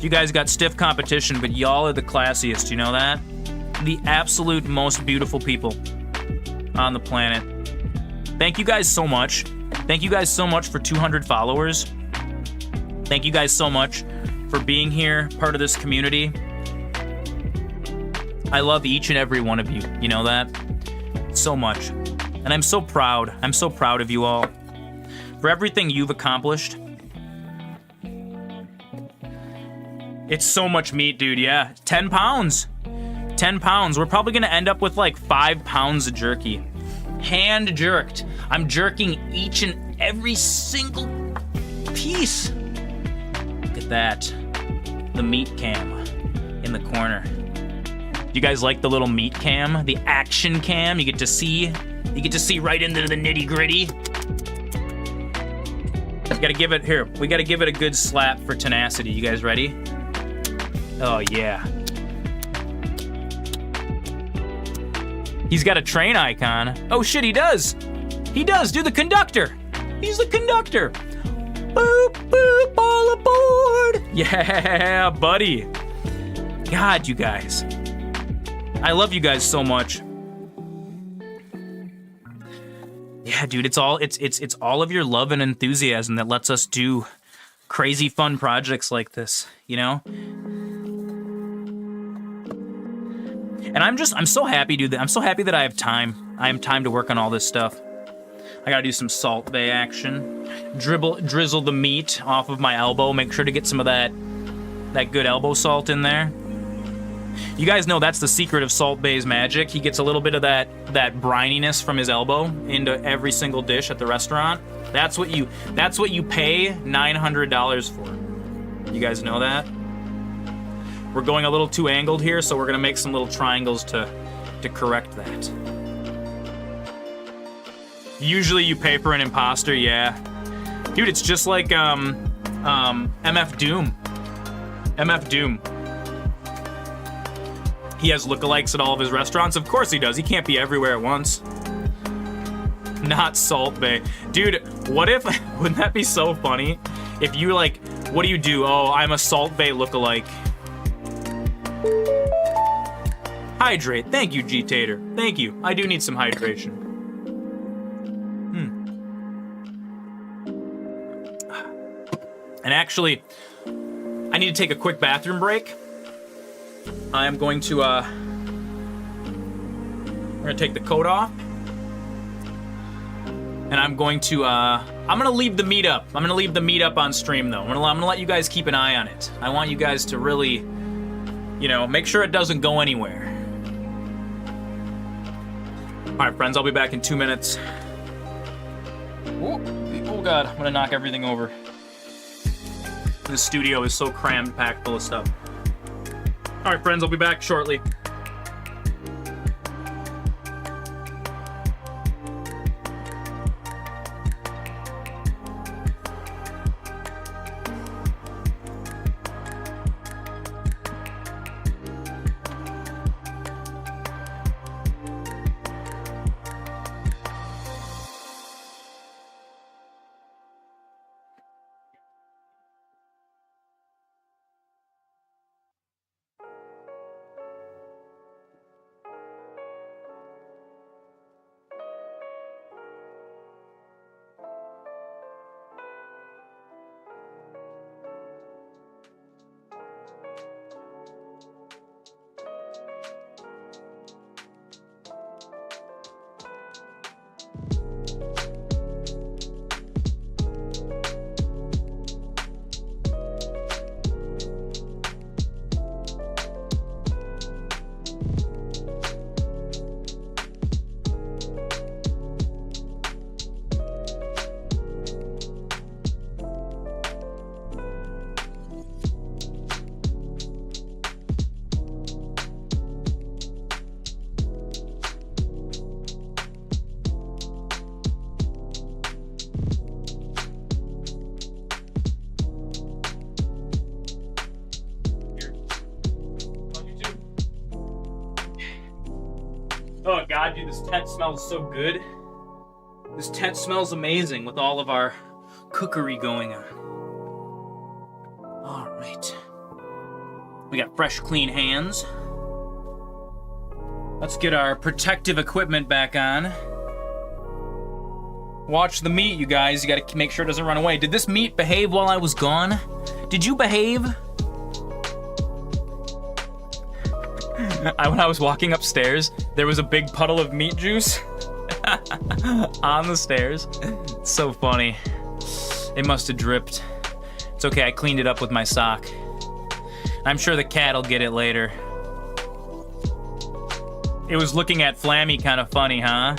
You guys got stiff competition, but y'all are the classiest, you know that? The absolute most beautiful people on the planet. Thank you guys so much. Thank you guys so much for 200 followers. Thank you guys so much for being here, part of this community. I love each and every one of you, you know that? So much. And I'm so proud. I'm so proud of you all. For everything you've accomplished. It's so much meat, dude, yeah. 10 pounds. 10 pounds. We're probably gonna end up with like 5 pounds of jerky. Hand jerked. I'm jerking each and every single piece. Look at that. The meat cam in the corner. You guys like the little meat cam? The action cam? You get to see right into the nitty gritty. We gotta give it a good slap for tenacity. You guys ready? Oh yeah. He's got a train icon. Oh shit, he does. He does, do the conductor. He's the conductor. Boop, boop, all aboard. Yeah, buddy. God, you guys. I love you guys so much. Yeah, dude, it's all of your love and enthusiasm that lets us do crazy fun projects like this, you know? And I'm so happy, dude. I'm so happy that I have time. I have time to work on all this stuff. I gotta do some Salt Bay action. Drizzle the meat off of my elbow. Make sure to get some of that good elbow salt in there. You guys know that's the secret of Salt Bay's magic. He gets a little bit of that brininess from his elbow into every single dish at the restaurant. That's what you pay $900 for. You guys know that? We're going a little too angled here, so we're gonna make some little triangles to correct that. Usually you pay for an imposter, yeah. Dude, it's just like MF Doom. MF Doom. He has lookalikes at all of his restaurants. Of course he does. He can't be everywhere at once. Not Salt Bay. Dude, what if, wouldn't that be so funny? If you like, what do you do? Oh, I'm a Salt Bay lookalike. Hydrate. Thank you, G-Tater. Thank you. I do need some hydration. And actually, I need to take a quick bathroom break. I'm going to, we're gonna take the coat off. And I'm gonna leave the meat up. I'm gonna leave the meat up on stream though. I'm gonna let you guys keep an eye on it. I want you guys to really, you know, make sure it doesn't go anywhere. All right, friends, I'll be back in 2 minutes. Oh God, I'm gonna knock everything over. The studio is so crammed, packed full of stuff. All right, friends, I'll be back shortly. Oh god, dude, this tent smells so good. This tent smells amazing with all of our cookery going on. All right. We got fresh, clean hands. Let's get our protective equipment back on. Watch the meat, you guys. You gotta make sure it doesn't run away. Did this meat behave while I was gone? Did you behave? When I was walking upstairs, there was a big puddle of meat juice on the stairs. It's so funny. It must have dripped. It's okay, I cleaned it up with my sock. I'm sure the cat will get it later. It was looking at Flammy kind of funny, huh?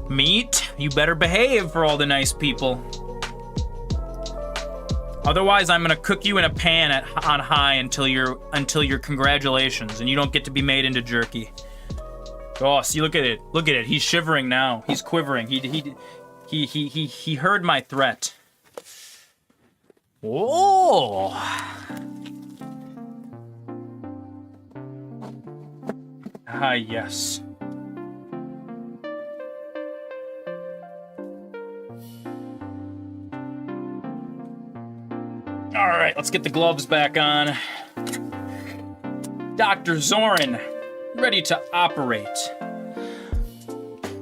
Meat, you better behave for all the nice people. Otherwise, I'm gonna cook you in a pan on high until your congratulations, and you don't get to be made into jerky. Oh, see, look at it. Look at it. He's shivering now. He's quivering. He heard my threat. Oh. Ah, yes. All right, let's get the gloves back on. Dr. Zoran, ready to operate.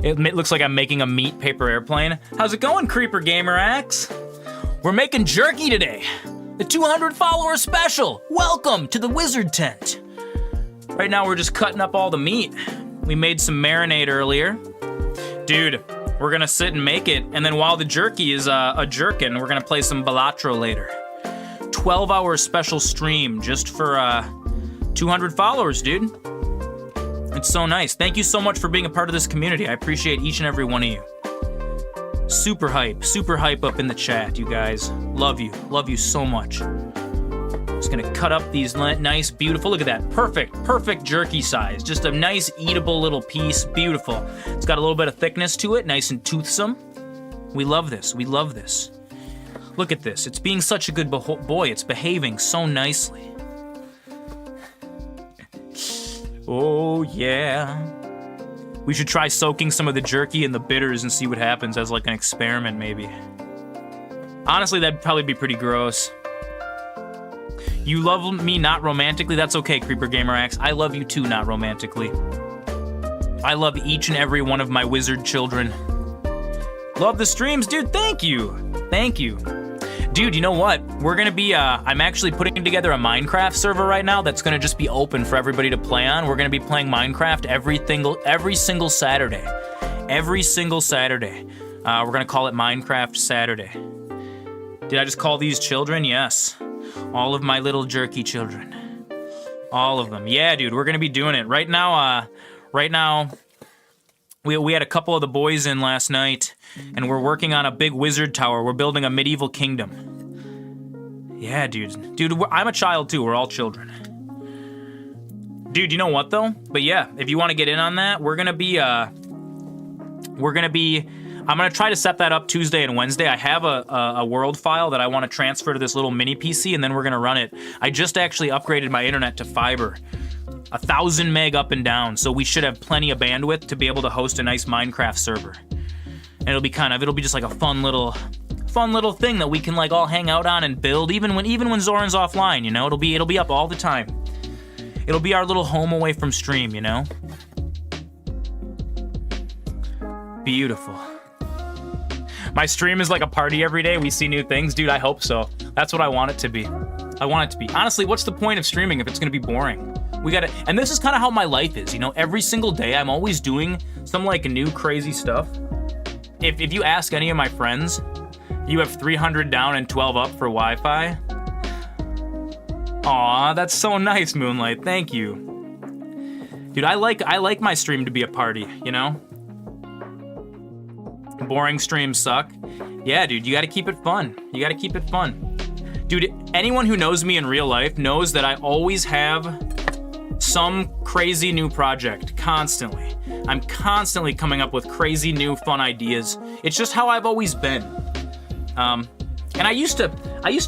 It looks like I'm making a meat paper airplane. How's it going, Creeper Gamer Axe? We're making jerky today. The 200 follower special. Welcome to the wizard tent. Right now we're just cutting up all the meat. We made some marinade earlier. Dude, we're gonna sit and make it, and then while the jerky is a jerkin, we're gonna play some Balatro later. 12-hour special stream just for 200 followers, dude. It's so nice. Thank you so much for being a part of this community. I appreciate each and every one of you. Super hype up in the chat, you guys. Love you so much. Just gonna cut up these nice, beautiful, look at that, perfect jerky size. Just a nice, eatable little piece, beautiful. It's got a little bit of thickness to it, nice and toothsome. We love this. Look at this, it's being such a good boy, it's behaving so nicely. Oh yeah. We should try soaking some of the jerky in the bitters and see what happens as like an experiment maybe. Honestly, that'd probably be pretty gross. You love me not romantically, that's okay, Creeper Gamer Axe. I love you too, not romantically. I love each and every one of my wizard children. Love the streams, dude, thank you. Dude, you know what? We're gonna be, I'm actually putting together a Minecraft server right now that's gonna just be open for everybody to play on. We're gonna be playing Minecraft every single Saturday. Every single Saturday. We're gonna call it Minecraft Saturday. Did I just call these children? Yes. All of my little jerky children. All of them. Yeah, dude, we're gonna be doing it. Right now, we had a couple of the boys in last night, and we're working on a big wizard tower. We're building a medieval kingdom. Yeah, dude. Dude, I'm a child too. We're all children. Dude, you know what though? But yeah, if you want to get in on that, I'm gonna try to set that up Tuesday and Wednesday. I have a world file that I want to transfer to this little mini PC, and then we're gonna run it. I just actually upgraded my internet to fiber. 1,000 meg up and down, so we should have plenty of bandwidth to be able to host a nice Minecraft server. And it'll be just like a fun little thing that we can like all hang out on and build, even when Zoran's offline, you know? It'll be up all the time. It'll be our little home away from stream, you know? Beautiful. My stream is like a party every day. We see new things. Dude, I hope so. That's what I want it to be. Honestly, what's the point of streaming if it's gonna be boring? And this is kind of how my life is, you know? Every single day, I'm always doing some like new crazy stuff. If you ask any of my friends, you have 300 down and 12 up for Wi-Fi. Aw, that's so nice, Moonlight. Thank you. Dude, I like my stream to be a party, you know? Boring streams suck. Yeah, dude, you gotta keep it fun. Dude, anyone who knows me in real life knows that I always have some crazy new project, constantly. I'm constantly coming up with crazy new fun ideas. It's just how I've always been. And I used to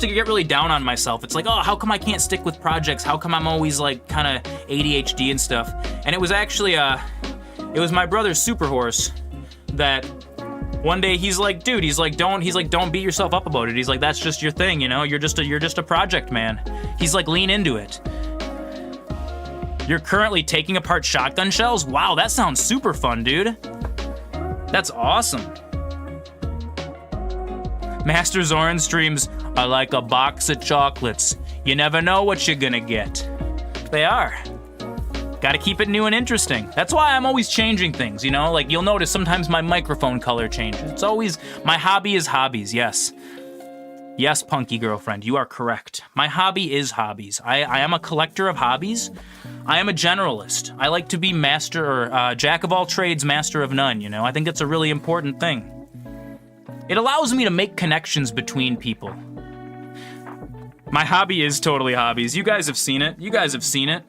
get really down on myself. It's like, oh, how come I can't stick with projects? How come I'm always like kind of ADHD and stuff? And it was actually It was my brother's super horse that one day he's like, dude, don't beat yourself up about it. He's like, that's just your thing, you know? You're just a project man. He's like, lean into it. You're currently taking apart shotgun shells? Wow, that sounds super fun, dude. That's awesome. MasterZoran streams are like a box of chocolates. You never know what you're gonna get. They are. Gotta keep it new and interesting. That's why I'm always changing things, you know? Like, you'll notice sometimes my microphone color changes. It's always, my hobby is hobbies, yes. Yes, punky girlfriend, you are correct. My hobby is hobbies. I am a collector of hobbies. I am a generalist. I like to be jack of all trades, master of none, you know? I think it's a really important thing. It allows me to make connections between people. My hobby is totally hobbies. You guys have seen it.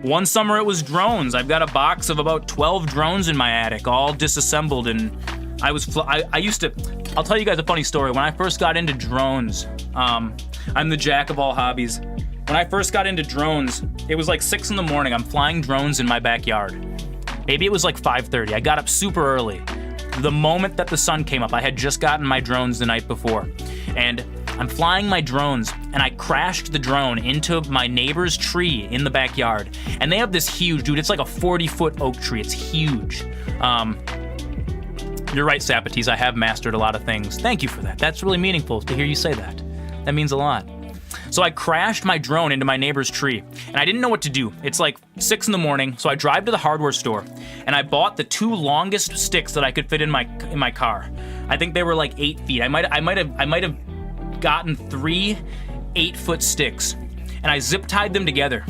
One summer it was drones. I've got a box of about 12 drones in my attic, all disassembled, and I'll tell you guys a funny story. When I first got into drones, I'm the jack of all hobbies. When I first got into drones, it was like 6 in the morning. I'm flying drones in my backyard. Maybe it was like 5:30. I got up super early. The moment that the sun came up, I had just gotten my drones the night before. And I'm flying my drones, and I crashed the drone into my neighbor's tree in the backyard. And they have this huge, dude, it's like a 40-foot oak tree. It's huge. You're right, Sapatis, I have mastered a lot of things. Thank you for that. That's really meaningful to hear you say that. That means a lot. So I crashed my drone into my neighbor's tree, and I didn't know what to do. It's like 6 in the morning, so I drive to the hardware store, and I bought the 2 longest sticks that I could fit in my car. I think they were like 8 feet. I might have gotten 3 8-foot sticks, and I zip tied them together.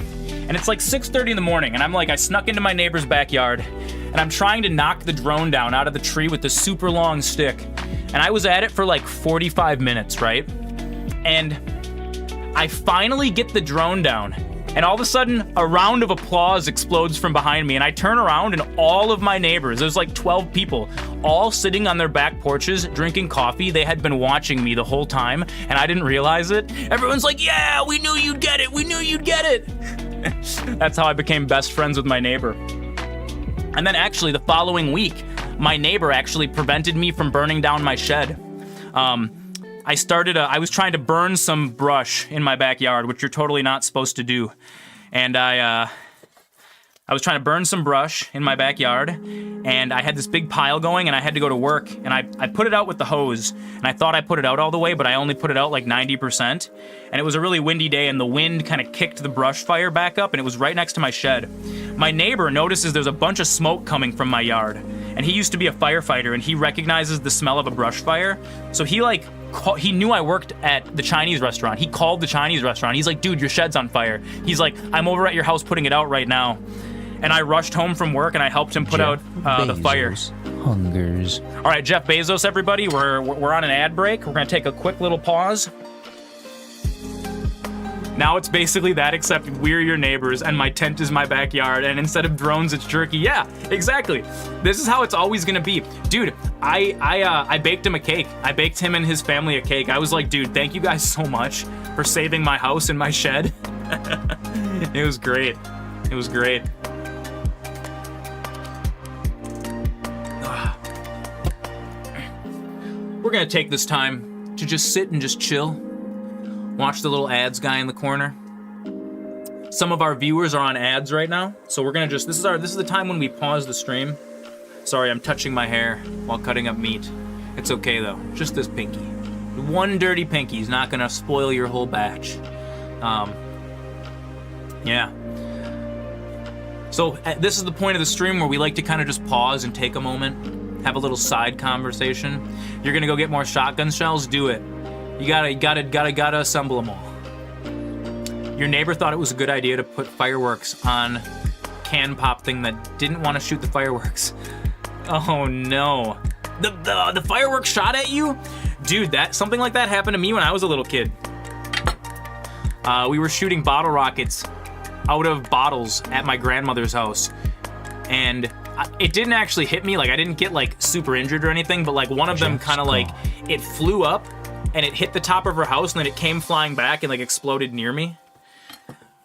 And it's like 6:30 in the morning, and I snuck into my neighbor's backyard, and I'm trying to knock the drone down out of the tree with this super long stick. And I was at it for like 45 minutes, right? And I finally get the drone down, and all of a sudden, a round of applause explodes from behind me, and I turn around, and all of my neighbors, there's like 12 people, all sitting on their back porches, drinking coffee. They had been watching me the whole time, and I didn't realize it. Everyone's like, yeah, we knew you'd get it, we knew you'd get it. That's how I became best friends with my neighbor. And then actually, the following week, my neighbor actually prevented me from burning down my shed. I was trying to burn some brush in my backyard, which you're totally not supposed to do. And I was trying to burn some brush in my backyard, and I had this big pile going, and I had to go to work, and I put it out with the hose, and I thought I put it out all the way, but I only put it out like 90%. And it was a really windy day, and the wind kind of kicked the brush fire back up, and it was right next to my shed. My neighbor notices there's a bunch of smoke coming from my yard, and he used to be a firefighter, and he recognizes the smell of a brush fire, so he knew I worked at the Chinese restaurant. He called the Chinese restaurant. He's like, dude, your shed's on fire. He's like, I'm over at your house putting it out right now. And I rushed home from work and I helped him put out the fire. Hungers. All right, Jeff Bezos, everybody, we're on an ad break. We're gonna take a quick little pause. Now it's basically that, except we're your neighbors and my tent is my backyard, and instead of drones, it's jerky. Yeah, exactly. This is how it's always gonna be. Dude, I baked him a cake. I baked him and his family a cake. I was like, dude, thank you guys so much for saving my house and my shed. It was great. It was great. We're gonna take this time to just sit and just chill. Watch the little ads guy in the corner. Some of our viewers are on ads right now, so we're gonna this is the time when we pause the stream. Sorry, I'm touching my hair while cutting up meat. It's okay though, just this pinky. One dirty pinky is not gonna spoil your whole batch. Yeah. So this is the point of the stream where we like to kind of just pause and take a moment, have a little side conversation. You're gonna go get more shotgun shells? Do it. You gotta assemble them all. Your neighbor thought it was a good idea to put fireworks on can pop thing that didn't want to shoot the fireworks. Oh no. The fireworks shot at you? Dude, something like that happened to me when I was a little kid. We were shooting bottle rockets out of bottles at my grandmother's house. And it didn't actually hit me, like I didn't get like super injured or anything, but like one of them kind of like, it flew up and it hit the top of her house and then it came flying back and like exploded near me.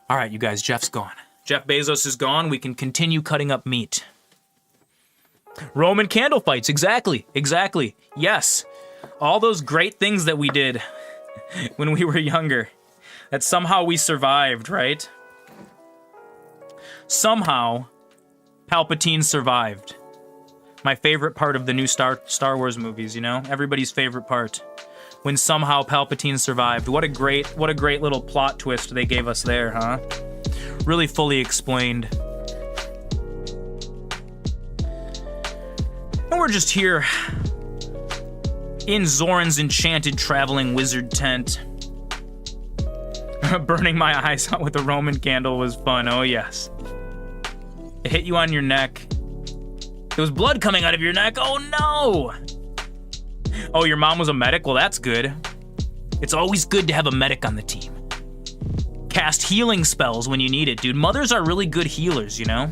All right, you guys, Jeff's gone. Jeff Bezos is gone. We can continue cutting up meat. Roman candle fights. Exactly. Yes. All those great things that we did when we were younger. That somehow we survived, right? Somehow, Palpatine survived. My favorite part of the new Star Wars movies, you know? Everybody's favorite part. When somehow Palpatine survived. What a great little plot twist they gave us there, huh? Really fully explained. And we're just here in Zoran's enchanted traveling wizard tent. Burning my eyes out with a Roman candle was fun, oh yes. It hit you on your neck. There was blood coming out of your neck, oh no! Oh, your mom was a medic? Well, that's good. It's always good to have a medic on the team. Cast healing spells when you need it, dude. Mothers are really good healers, you know?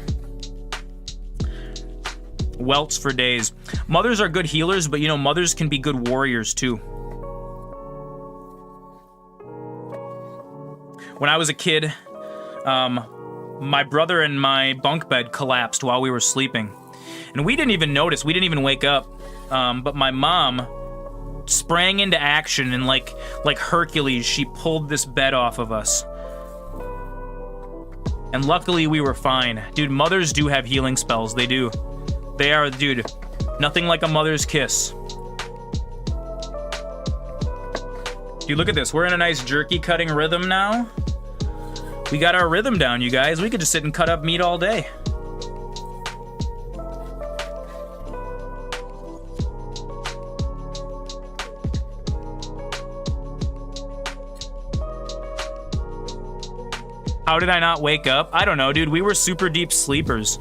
Welts for days. Mothers are good healers, but you know, mothers can be good warriors too. When I was a kid, my brother and my bunk bed collapsed while we were sleeping. And we didn't even notice, we didn't even wake up. But my mom sprang into action and like Hercules, she pulled this bed off of us. And luckily we were fine. Dude, mothers do have healing spells, they do. They are, dude, nothing like a mother's kiss. Dude, look at this, we're in a nice jerky cutting rhythm now. We got our rhythm down, you guys. We could just sit and cut up meat all day. How did I not wake up? I don't know, dude. We were super deep sleepers.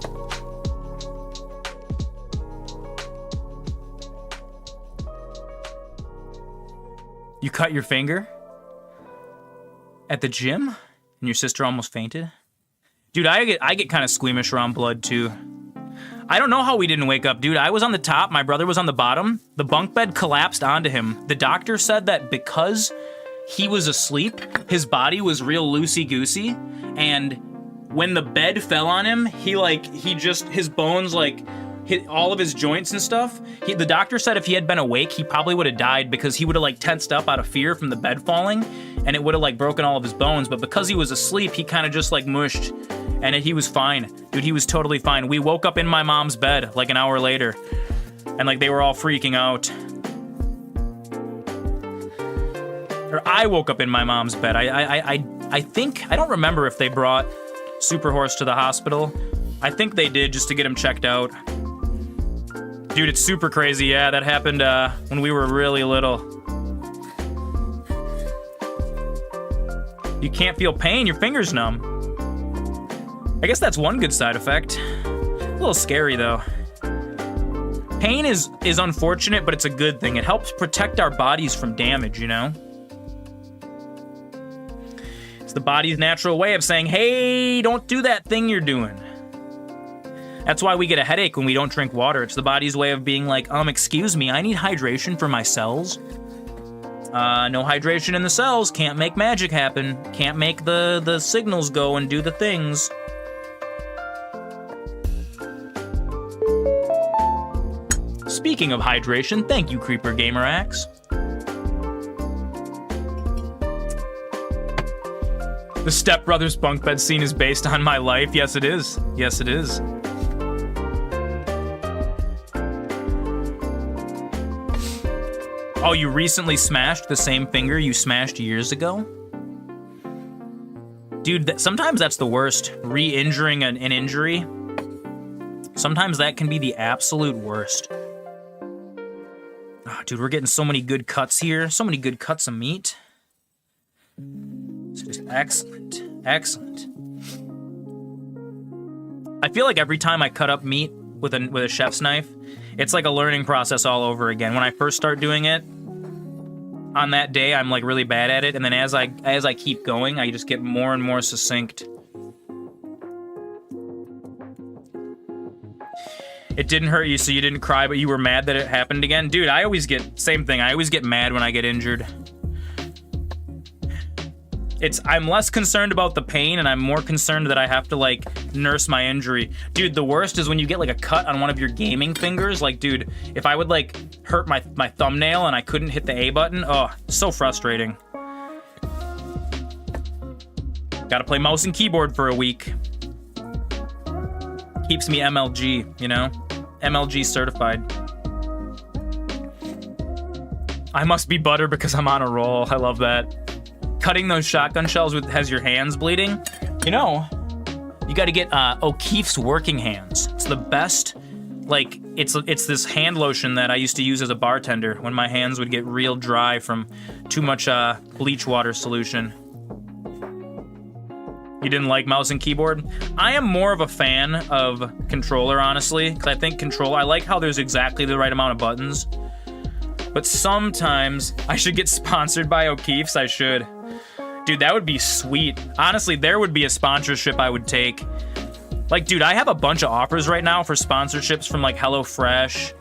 You cut your finger? At the gym? And your sister almost fainted? Dude, I get kind of squeamish around blood, too. I don't know how we didn't wake up, dude. I was on the top, my brother was on the bottom. The bunk bed collapsed onto him. The doctor said that because he was asleep, his body was real loosey-goosey, and when the bed fell on him, his bones, hit all of his joints and stuff. The doctor said if he had been awake, he probably would have died because he would have tensed up out of fear from the bed falling, and it would have broken all of his bones. But because he was asleep, he kind of just mushed, and he was fine. Dude, he was totally fine. We woke up in my mom's bed an hour later, and they were all freaking out. Or I woke up in my mom's bed. I think, I don't remember if they brought Super Horse to the hospital. I think they did, just to get him checked out. Dude, it's super crazy. Yeah, that happened when we were really little. You can't feel pain, your finger's numb. I guess that's one good side effect. A little scary though. Pain is unfortunate, but it's a good thing. It helps protect our bodies from damage, you know? It's the body's natural way of saying, hey, don't do that thing you're doing. That's why we get a headache when we don't drink water. It's the body's way of being excuse me, I need hydration for my cells. No hydration in the cells, can't make magic happen. Can't make the signals go and do the things. Speaking of hydration, thank you, Creeper Gamer Axe. The Step Brothers bunk bed scene is based on my life. Yes, it is. Yes, it is. Oh, you recently smashed the same finger you smashed years ago? Dude, sometimes that's the worst. Re-injuring an injury. Sometimes that can be the absolute worst. Oh, dude, we're getting so many good cuts here. So many good cuts of meat. It's just excellent. Excellent. I feel like every time I cut up meat with a chef's knife, it's like a learning process all over again. When I first start doing it, on that day, I'm really bad at it, and then as I keep going, I just get more and more succinct. It didn't hurt you, so you didn't cry, but you were mad that it happened again? Dude, I always get, same thing, I always get mad when I get injured. I'm less concerned about the pain, and I'm more concerned that I have to, like, nurse my injury. Dude, the worst is when you get, like, a cut on one of your gaming fingers. Like, dude, if I would, like, hurt my thumbnail and I couldn't hit the A button, oh, so frustrating. Gotta play mouse and keyboard for a week. Keeps me MLG, you know? MLG certified. I must be butter because I'm on a roll. I love that. Cutting those shotgun shells has your hands bleeding. You know, you got to get O'Keefe's Working Hands. It's the best. Like, it's this hand lotion that I used to use as a bartender when my hands would get real dry from too much bleach water solution. You didn't like mouse and keyboard? I am more of a fan of controller, honestly, because I think I like how there's exactly the right amount of buttons. But sometimes I should get sponsored by O'Keefe's. I should. Dude, that would be sweet. Honestly, there would be a sponsorship I would take. Like, dude, I have a bunch of offers right now for sponsorships from, like, HelloFresh.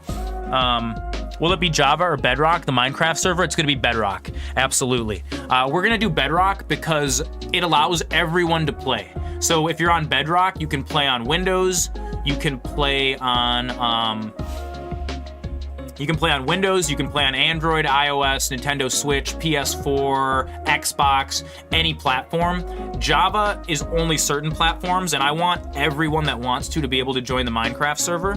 Will it be Java or Bedrock, the Minecraft server? It's gonna be Bedrock, absolutely. We're gonna do Bedrock because it allows everyone to play. So if you're on Bedrock, you can play on Windows, you can play on Windows, you can play on Android, iOS, Nintendo Switch, PS4, Xbox, any platform. Java is only certain platforms, and I want everyone that wants to be able to join the Minecraft server.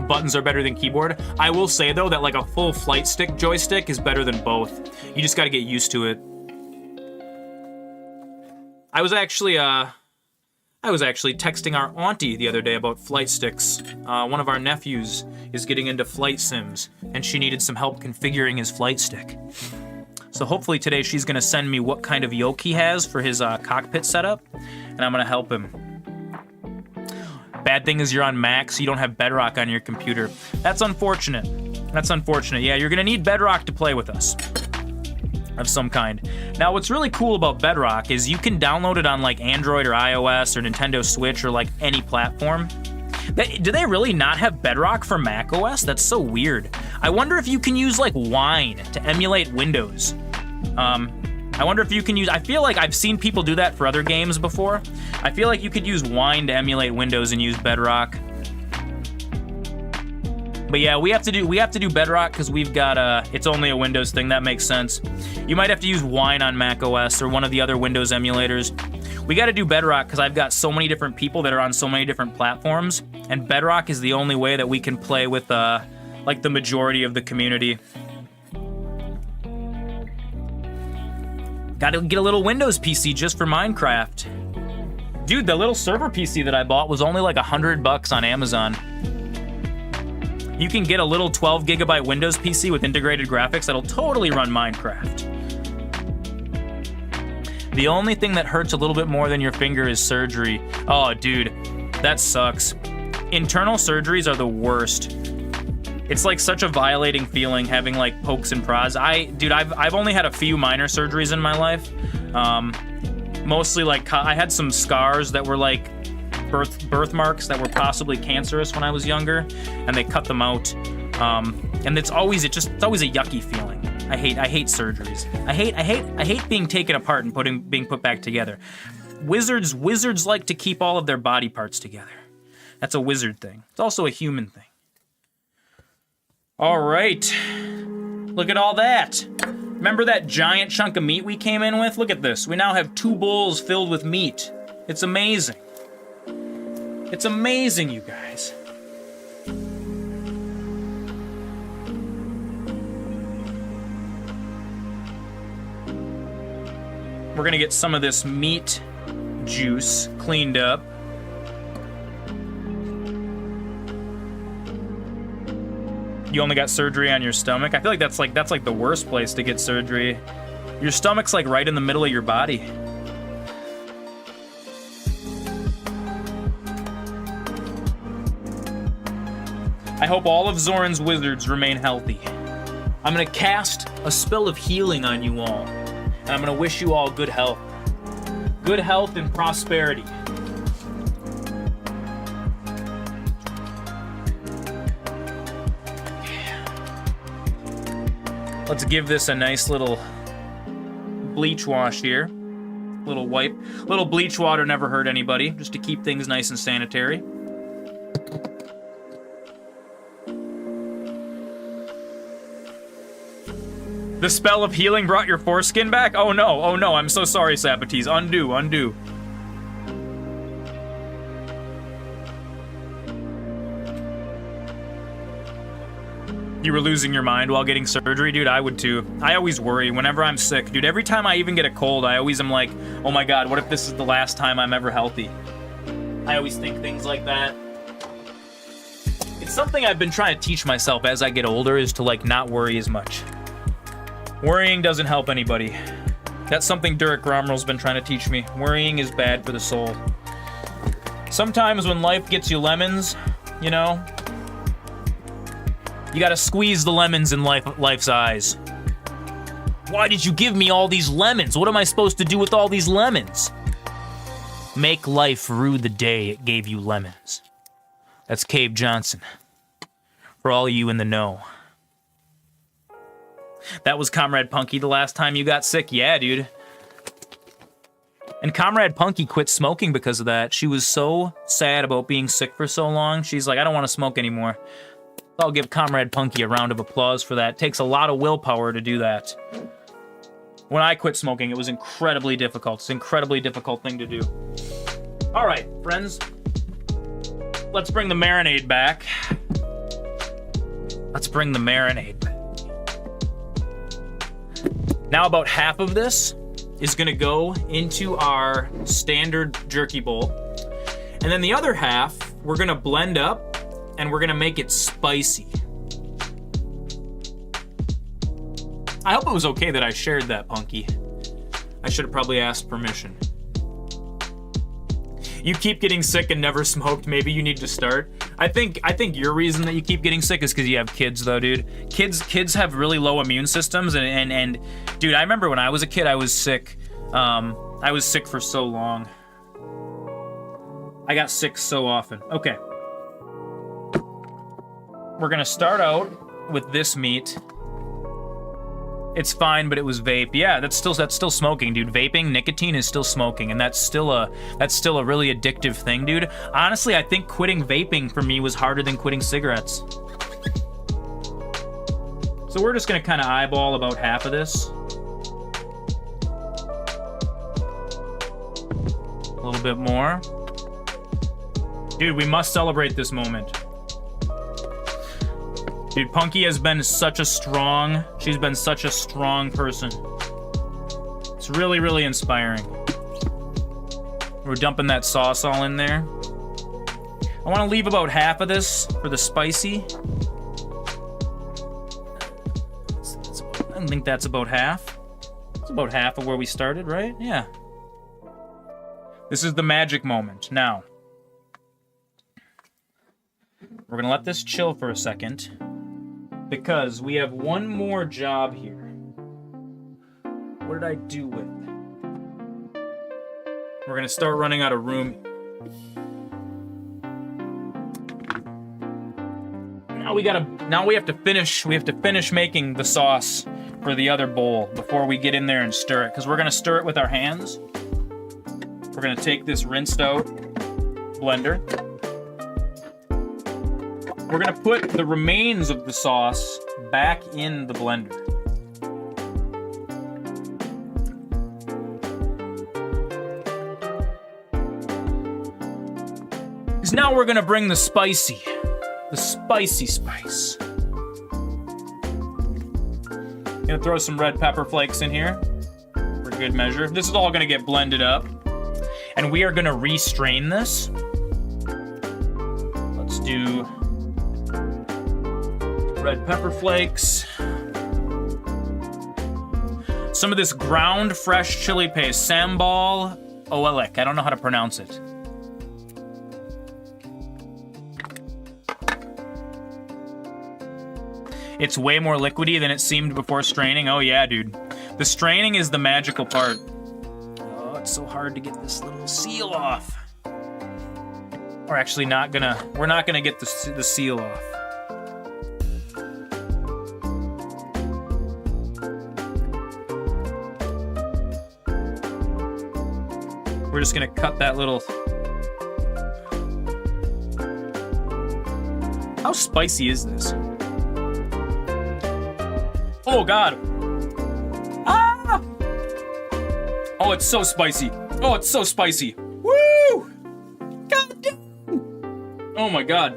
Buttons are better than keyboard. I will say, though, that like a full flight stick joystick is better than both. You just gotta get used to it. I was actually texting our auntie the other day about flight sticks. One of our nephews is getting into flight sims, and she needed some help configuring his flight stick. So hopefully today she's gonna send me what kind of yoke he has for his cockpit setup, and I'm gonna help him. Bad thing is you're on Mac, so you don't have Bedrock on your computer. That's unfortunate. That's unfortunate. Yeah, you're gonna need Bedrock to play with us. Of some kind. Now, what's really cool about Bedrock is you can download it on like Android or iOS or Nintendo Switch or like any platform. Do they really not have Bedrock for Mac OS? That's so weird. I wonder if you can use like Wine to emulate Windows. I wonder if you can use, I feel like I've seen people do that for other games before. I feel like you could use Wine to emulate Windows and use Bedrock. But yeah, we have to do Bedrock because we've got it's only a Windows thing. That makes sense. You might have to use Wine on Mac OS or one of the other Windows emulators. We got to do Bedrock because I've got so many different people that are on so many different platforms, and Bedrock is the only way that we can play with like the majority of the community. Got to get a little Windows PC just for Minecraft. Dude, the little server PC that I bought was only like $100 on Amazon. You can get a little 12 gigabyte Windows PC with integrated graphics that'll totally run Minecraft. The only thing that hurts a little bit more than your finger is surgery. Oh, dude, that sucks. Internal surgeries are the worst. It's like such a violating feeling having like pokes and prods. I've only had a few minor surgeries in my life. Mostly like I had some scars that were like birthmarks that were possibly cancerous when I was younger, and they cut them out. And it's always a yucky feeling. I hate surgeries. I hate being taken apart and being put back together. Wizards like to keep all of their body parts together. That's a wizard thing. It's also a human thing. All right. Look at all that. Remember that giant chunk of meat we came in with? Look at this. We now have 2 bowls filled with meat. It's amazing. It's amazing, you guys. We're gonna get some of this meat juice cleaned up. You only got surgery on your stomach? I feel like that's like the worst place to get surgery. Your stomach's like right in the middle of your body. I hope all of Zoran's wizards remain healthy. I'm gonna cast a spell of healing on you all, and I'm gonna wish you all good health. Good health and prosperity. Let's give this a nice little bleach wash here. Little wipe. Little bleach water never hurt anybody, just to keep things nice and sanitary. The spell of healing brought your foreskin back? Oh no, I'm so sorry, Sabates. Undo. You were losing your mind while getting surgery? Dude, I would too. I always worry whenever I'm sick. Dude, every time I even get a cold, I always am like, oh my god, what if this is the last time I'm ever healthy? I always think things like that. It's something I've been trying to teach myself as I get older, is to like not worry as much. Worrying doesn't help anybody. That's something Durek Romrel's been trying to teach me. Worrying is bad for the soul. Sometimes when life gets you lemons, you know, you gotta squeeze the lemons in life's eyes. Why did you give me all these lemons? What am I supposed to do with all these lemons? Make life rue the day it gave you lemons. That's Cave Johnson. For all you in the know. That was Comrade Punky the last time you got sick? Yeah, dude. And Comrade Punky quit smoking because of that. She was so sad about being sick for so long. She's like, I don't want to smoke anymore. I'll give Comrade Punky a round of applause for that. It takes a lot of willpower to do that. When I quit smoking, it was incredibly difficult. It's an incredibly difficult thing to do. All right, friends. Let's bring the marinade back. Now about half of this is gonna go into our standard jerky bowl. And then the other half, we're gonna blend up and we're gonna make it spicy. I hope it was okay that I shared that, Punky. I should have probably asked permission. You keep getting sick and never smoked, maybe you need to start. I think your reason that you keep getting sick is because you have kids, though, dude. Kids have really low immune systems, and dude, I remember when I was a kid, I was sick. I was sick for so long. I got sick so often. Okay. We're gonna start out with this meat. It's fine, but it was vape. Yeah, that's still smoking, dude. Vaping, nicotine is still smoking, and that's still a really addictive thing, dude. Honestly, I think quitting vaping for me was harder than quitting cigarettes. So we're just gonna kind of eyeball about half of this. A little bit more. Dude, we must celebrate this moment. Dude, Punky has been she's been such a strong person. It's really, really inspiring. We're dumping that sauce all in there. I want to leave about half of this for the spicy. I think that's about half. It's about half of where we started, right? Yeah. This is the magic moment. Now, we're gonna let this chill for a second, because we have one more job here. What did I do with it? We're gonna start running out of room. Now we have to finish making the sauce for the other bowl before we get in there and stir it, because we're gonna stir it with our hands. We're gonna take this rinsed out blender. We're gonna put the remains of the sauce back in the blender. Because now we're gonna bring the spicy spice. Gonna throw some red pepper flakes in here for good measure. This is all gonna get blended up, and we are gonna restrain this. Let's do red pepper flakes. Some of this ground fresh chili paste, sambal oelek. I don't know how to pronounce it. It's way more liquidy than it seemed before straining. Oh yeah, dude. The straining is the magical part. Oh, it's so hard to get this little seal off. We're actually not gonna get the seal off. just gonna cut that little... How spicy is this? Oh, God. Ah! Oh, it's so spicy. Oh, it's so spicy. Woo! God damn! Oh, my God.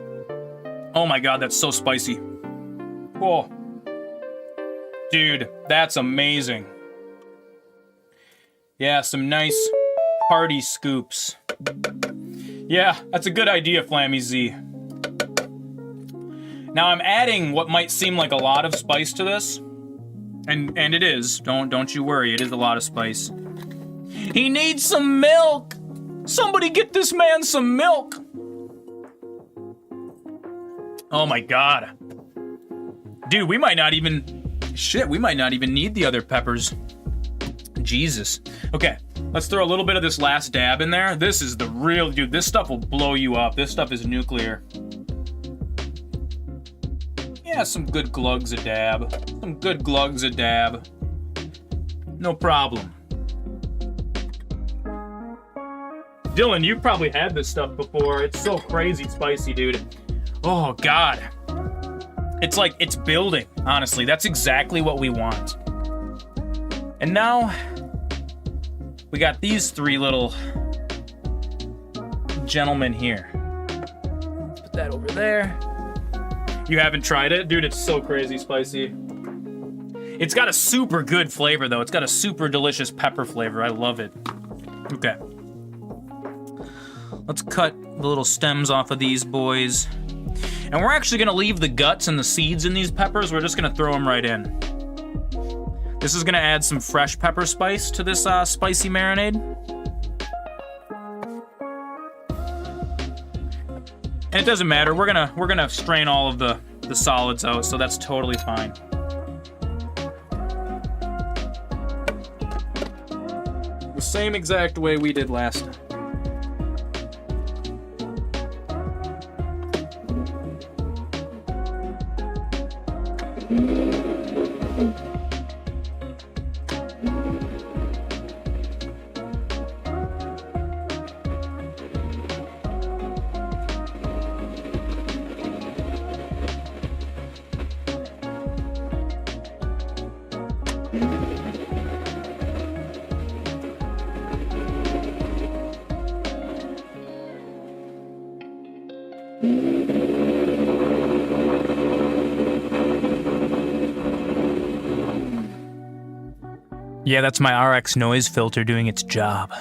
Oh, my God, that's so spicy. Oh. Dude, that's amazing. Yeah, some nice hearty scoops. Yeah, that's a good idea, Flammy Z. Now I'm adding what might seem like a lot of spice to this. And it is. Don't you worry, it is a lot of spice. He needs some milk! Somebody get this man some milk! Oh my God. Dude, we might not even... Shit, we might not even need the other peppers. Jesus. Okay, let's throw a little bit of this last dab in there. This is the real... Dude, this stuff will blow you up. This stuff is nuclear. Yeah, some good glugs a dab. Some good glugs a dab. No problem. Dylan, you've probably had this stuff before. It's so crazy spicy, dude. Oh, God. It's like, it's building, honestly. That's exactly what we want. And now, we got these three little gentlemen here. Put that over there. You haven't tried it? Dude, it's so crazy spicy. It's got a super good flavor, though. It's got a super delicious pepper flavor. I love it. Okay. Let's cut the little stems off of these boys. And we're actually gonna leave the guts and the seeds in these peppers. We're just gonna throw them right in. This is gonna add some fresh pepper spice to this spicy marinade. And it doesn't matter. We're gonna strain all of the solids out, so that's totally fine. The same exact way we did last time. Yeah, that's my RX noise filter doing its job.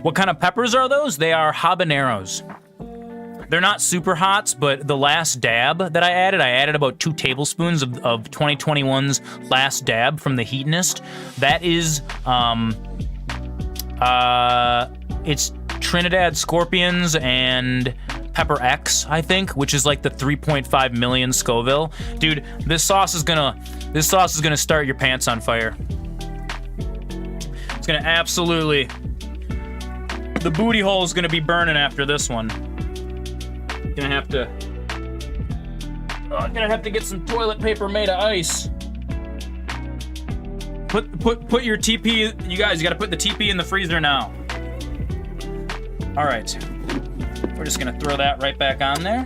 What kind of peppers are those? They are habaneros. They're not super hots, but the last dab that I added about 2 tablespoons of 2021's last dab from the Heatonist. That is, it's Trinidad Scorpions and Pepper X, I think, which is like the 3.5 million Scoville. Dude, this sauce is gonna start your pants on fire. It's gonna absolutely... The booty hole is gonna be burning after this one. Gonna have to... Oh, I'm gonna have to get some toilet paper made of ice. Put your TP... You guys, you gotta put the TP in the freezer now. Alright. We're just gonna throw that right back on there.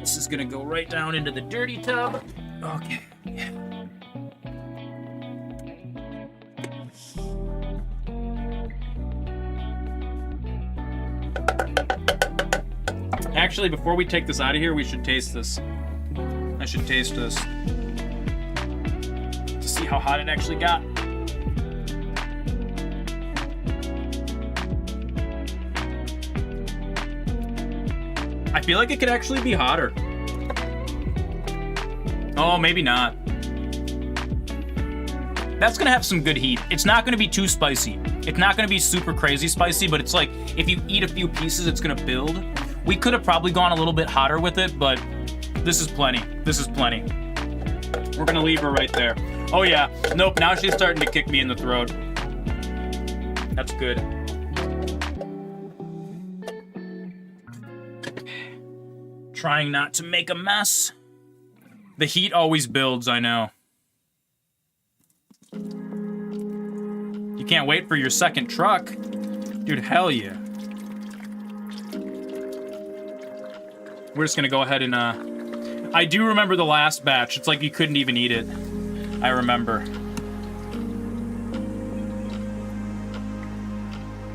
This is gonna go right down into the dirty tub. Okay. Yeah. Actually, before we take this out of here, we should taste this. I should taste this to see how hot it actually got. I feel like it could actually be hotter. Oh, maybe not. That's gonna have some good heat. It's not gonna be too spicy. It's not gonna be super crazy spicy, but it's like, if you eat a few pieces, it's gonna build. We could have probably gone a little bit hotter with it, but this is plenty. This is plenty. We're gonna leave her right there. Oh yeah, nope, now she's starting to kick me in the throat. That's good. Trying not to make a mess. The heat always builds, I know. You You can't wait for your second truck. Dude, hell yeah. We're just gonna go ahead and, I do remember the last batch. It's like you couldn't even eat it. I remember.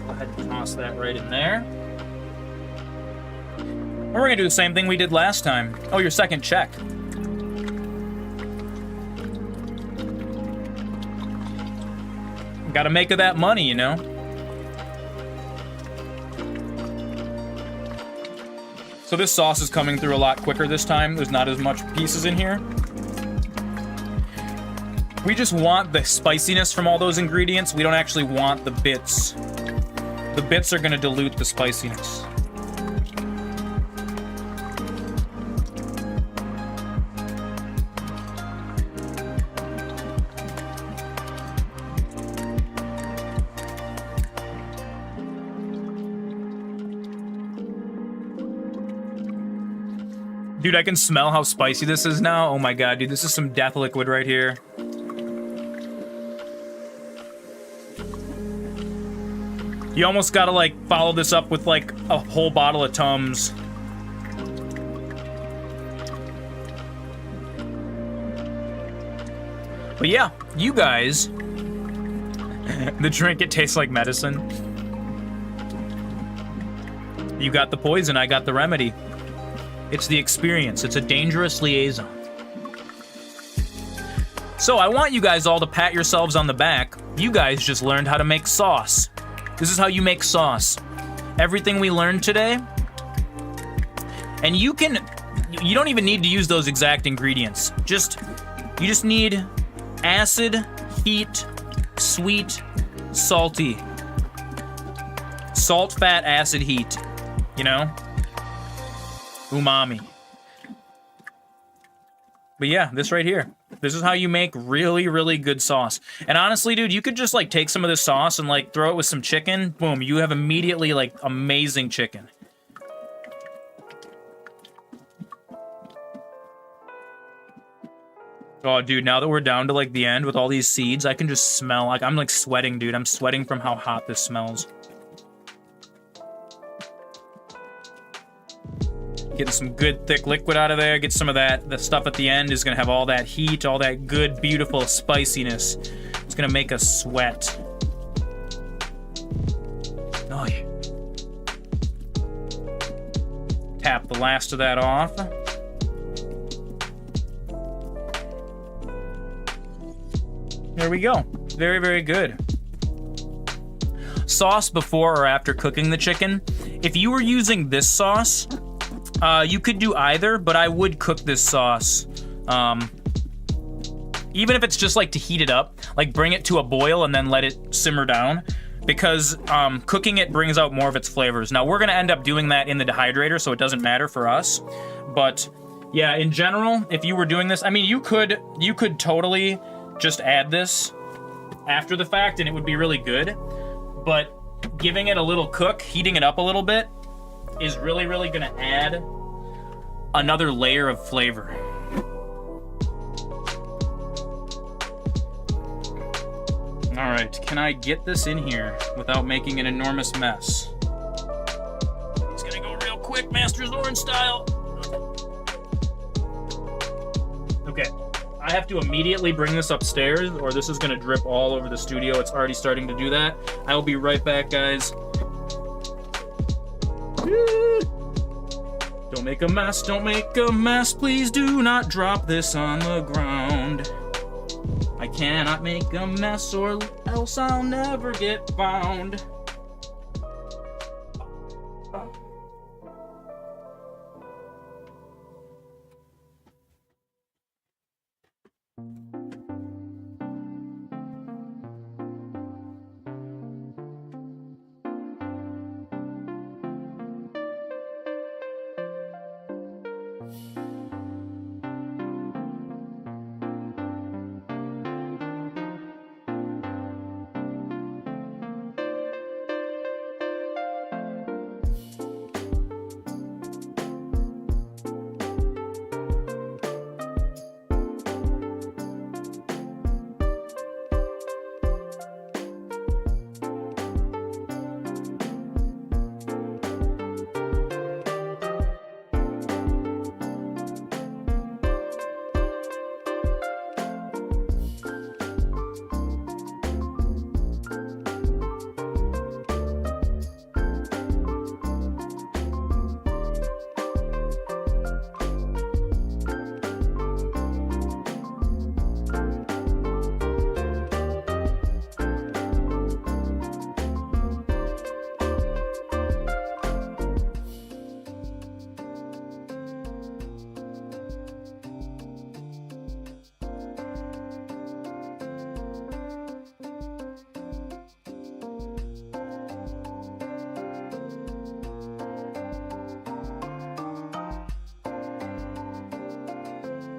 Go ahead and toss that right in there. And we're gonna do the same thing we did last time. Oh, your second check. Gotta make of that money, you know? So this sauce is coming through a lot quicker this time. There's not as much pieces in here. We just want the spiciness from all those ingredients. We don't actually want the bits. The bits are gonna dilute the spiciness. Dude, I can smell how spicy this is now. Oh my god, dude, this is some death liquid right here. You almost gotta, like, follow this up with, like, a whole bottle of Tums. But yeah, you guys... the drink, it tastes like medicine. You got the poison, I got the remedy. It's the experience. It's a dangerous liaison. So I want you guys all to pat yourselves on the back. You guys just learned how to make sauce. This is how you make sauce. Everything we learned today. And you don't even need to use those exact ingredients. You just need acid, heat, sweet, salty. Salt, fat, acid, heat. You know? Umami. But yeah, this right here. This is how you make really, really good sauce. And honestly, dude, you could just, like, take some of this sauce and, like, throw it with some chicken. Boom, you have immediately, like, amazing chicken. Oh, dude, now that we're down to, like, the end with all these seeds, I can just smell, like, I'm, like, sweating, dude. I'm sweating from how hot this smells. Getting some good thick liquid out of there. Get some of that. The stuff at the end is gonna have all that heat, all that good, beautiful spiciness. It's gonna make us sweat. Oh yeah. Tap the last of that off. There we go. Very, very good. Sauce before or after cooking the chicken. If you were using this sauce, you could do either, but I would cook this sauce. Even if it's just like to heat it up, like bring it to a boil and then let it simmer down, because cooking it brings out more of its flavors. Now, we're gonna end up doing that in the dehydrator, so it doesn't matter for us. But yeah, in general, if you were doing this, I mean, you could totally just add this after the fact and it would be really good. But giving it a little cook, heating it up a little bit, is really, really gonna add another layer of flavor. All right, can I get this in here without making an enormous mess? It's gonna go real quick, MasterZoran style. Okay, I have to immediately bring this upstairs or this is gonna drip all over the studio. It's already starting to do that. I will be right back, guys. Don't make a mess, don't make a mess. Please do not drop this on the ground. I cannot make a mess or else I'll never get found.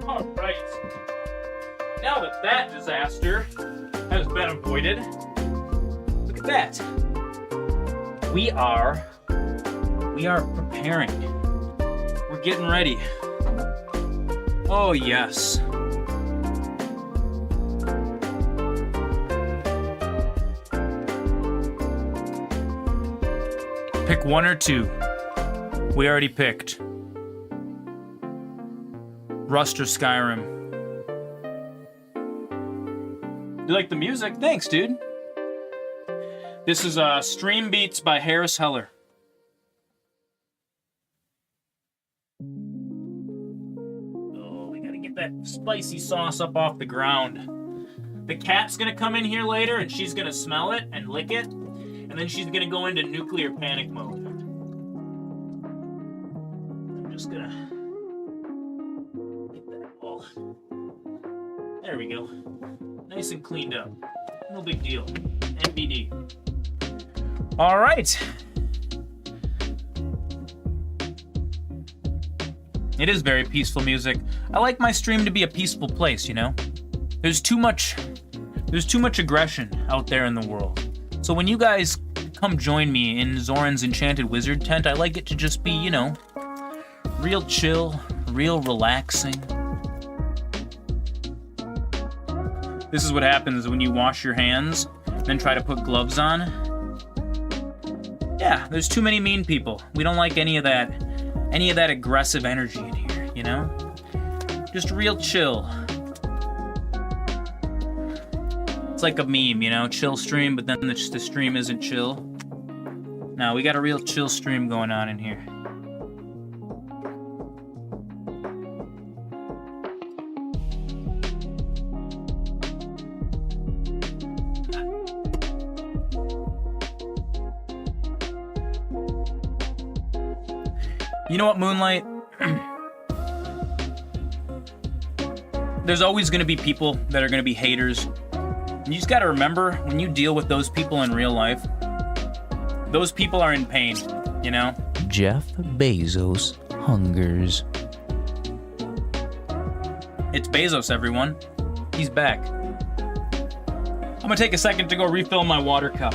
All right. Now that that disaster has been avoided, look at that. We are preparing. We're getting ready. Oh, yes. Pick one or two. We already picked. Rust or Skyrim. You like the music? Thanks, dude. This is Stream Beats by Harris Heller. Oh, we gotta get that spicy sauce up off the ground. The cat's gonna come in here later and she's gonna smell it and lick it, and then she's gonna go into nuclear panic mode. I'm just gonna get that all. There we go. Nice and cleaned up. No big deal. NBD. All right. It is very peaceful music. I like my stream to be a peaceful place, you know? There's too much aggression out there in the world. So when you guys come join me in Zoran's Enchanted Wizard tent, I like it to just be, you know, real chill, real relaxing. This is what happens when you wash your hands, then try to put gloves on. Yeah, there's too many mean people. We don't like any of that aggressive energy in here, you know? Just real chill. It's like a meme, you know? Chill stream, but then the stream isn't chill. No, we got a real chill stream going on in here. You know what, Moonlight? There's always going to be people that are going to be haters. And you just got to remember, when you deal with those people in real life, those people are in pain, you know? Jeff Bezos hungers. It's Bezos, everyone. He's back. I'm going to take a second to go refill my water cup.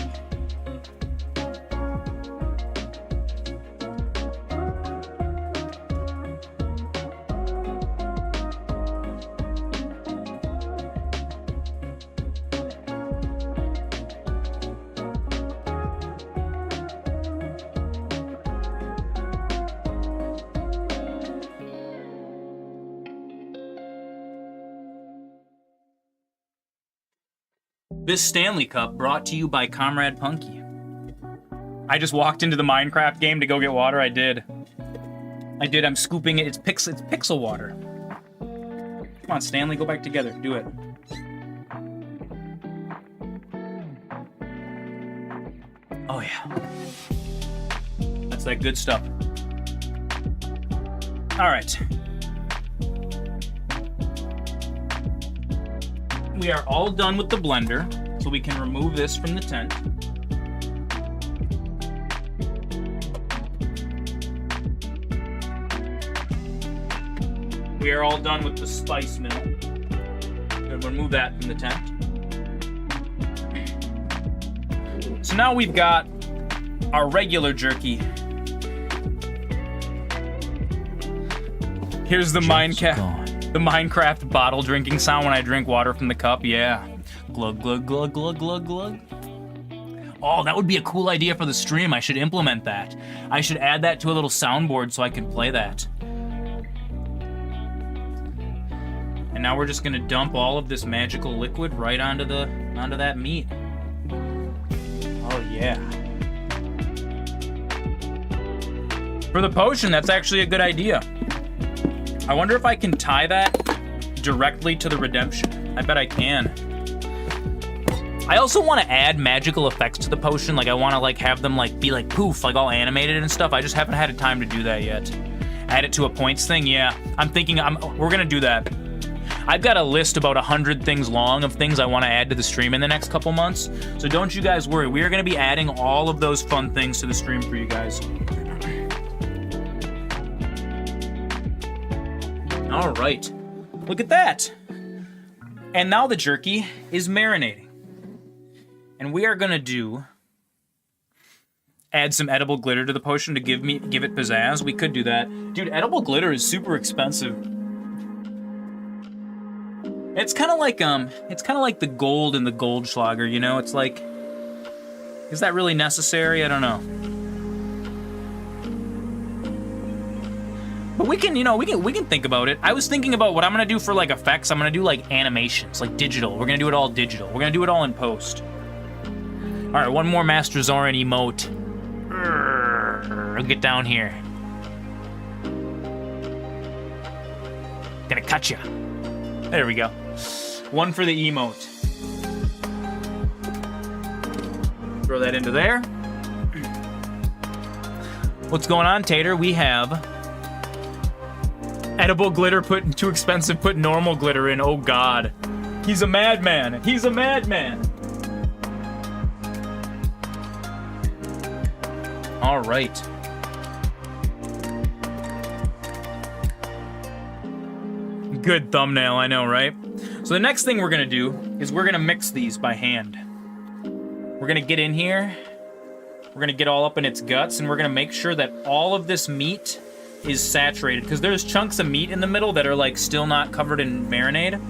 This Stanley Cup brought to you by Comrade Punky. I just walked into the Minecraft game to go get water. I did. I'm scooping it. It's pixel water. Come on, Stanley, go back together. Do it. Oh, yeah. That's that good stuff. All right. We are all done with the blender, so we can remove this from the tent. We are all done with the spice mill. We'll remove that from the tent. So now we've got our regular jerky. Here's the Minecraft bottle drinking sound when I drink water from the cup. Yeah. Glug, glug, glug, glug, glug, glug. Oh, that would be a cool idea for the stream. I should implement that. I should add that to a little soundboard so I can play that. And now we're just gonna dump all of this magical liquid right onto that meat. Oh yeah. For the potion, that's actually a good idea. I wonder if I can tie that directly to the redemption. I bet I can. I also want to add magical effects to the potion. Like I want to like have them like be like poof, like all animated and stuff. I just haven't had the time to do that yet. Add it to a points thing. Yeah, I'm thinking we're gonna do that. I've got a list about 100 things long of things I want to add to the stream in the next couple months. So don't you guys worry. We are gonna be adding all of those fun things to the stream for you guys. All right. Look at that. And now the jerky is marinating. And we are gonna add some edible glitter to the potion to give it pizzazz. We could do that. Dude, edible glitter is super expensive. It's kind of like the gold in the Goldschlager, you know? It's like, is that really necessary? I don't know. But we can, we can think about it. I was thinking about what I'm gonna do for like effects. I'm gonna do like animations, like digital. We're gonna do it all digital. We're gonna do it all in post. All right, one more MasterZoran emote. Get down here. Gonna cut ya. There we go. One for the emote. Throw that into there. What's going on, Tater? We have edible glitter put too expensive, put normal glitter in. Oh God. He's a madman. He's a madman. All right. Good thumbnail, I know, right? So the next thing we're gonna do is we're gonna mix these by hand. We're gonna get in here, we're gonna get all up in its guts, and we're gonna make sure that all of this meat is saturated, because there's chunks of meat in the middle that are like still not covered in marinade.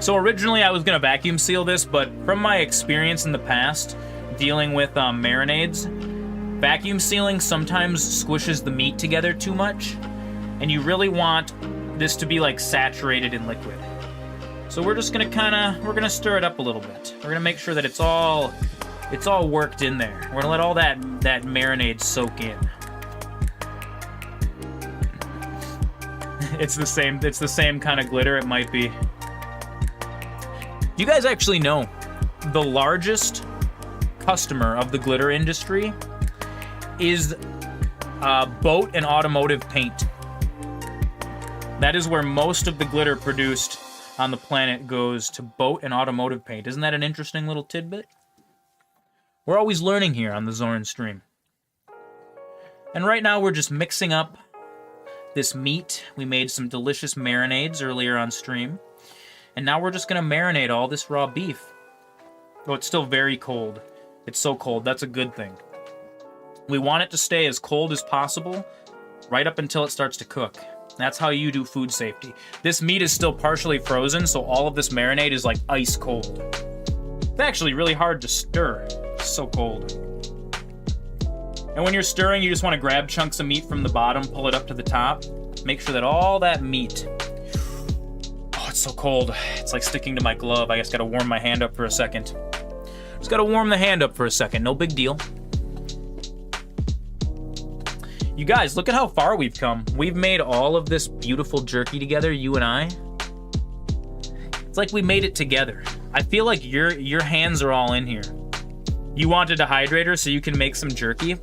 So originally I was gonna vacuum seal this, but from my experience in the past dealing with marinades, vacuum sealing sometimes squishes the meat together too much. And you really want this to be like saturated in liquid. So we're just gonna we're gonna stir it up a little bit. We're gonna make sure that it's all worked in there. We're gonna let all that marinade soak in. It's the same kind of glitter, it might be. You guys actually know the largest customer of the glitter industry is boat and automotive paint. That is where most of the glitter produced on the planet goes, to boat and automotive paint. Isn't that an interesting little tidbit? We're always learning here on the Zoran stream. And right now we're just mixing up this meat. We made some delicious marinades earlier on stream. And now we're just gonna marinate all this raw beef. Oh, it's still very cold. It's so cold, that's a good thing. We want it to stay as cold as possible, right up until it starts to cook. That's how you do food safety. This meat is still partially frozen, so all of this marinade is like ice cold. It's actually really hard to stir. It's so cold. And when you're stirring, you just want to grab chunks of meat from the bottom, pull it up to the top. Make sure that all that meat... Oh, it's so cold. It's like sticking to my glove. I just gotta warm my hand up for a second. Just gotta warm the hand up for a second. No big deal. You guys, look at how far we've come. We've made all of this beautiful jerky together, you and I. It's like we made it together. I feel like your hands are all in here. You wanted a hydrator so you can make some jerky.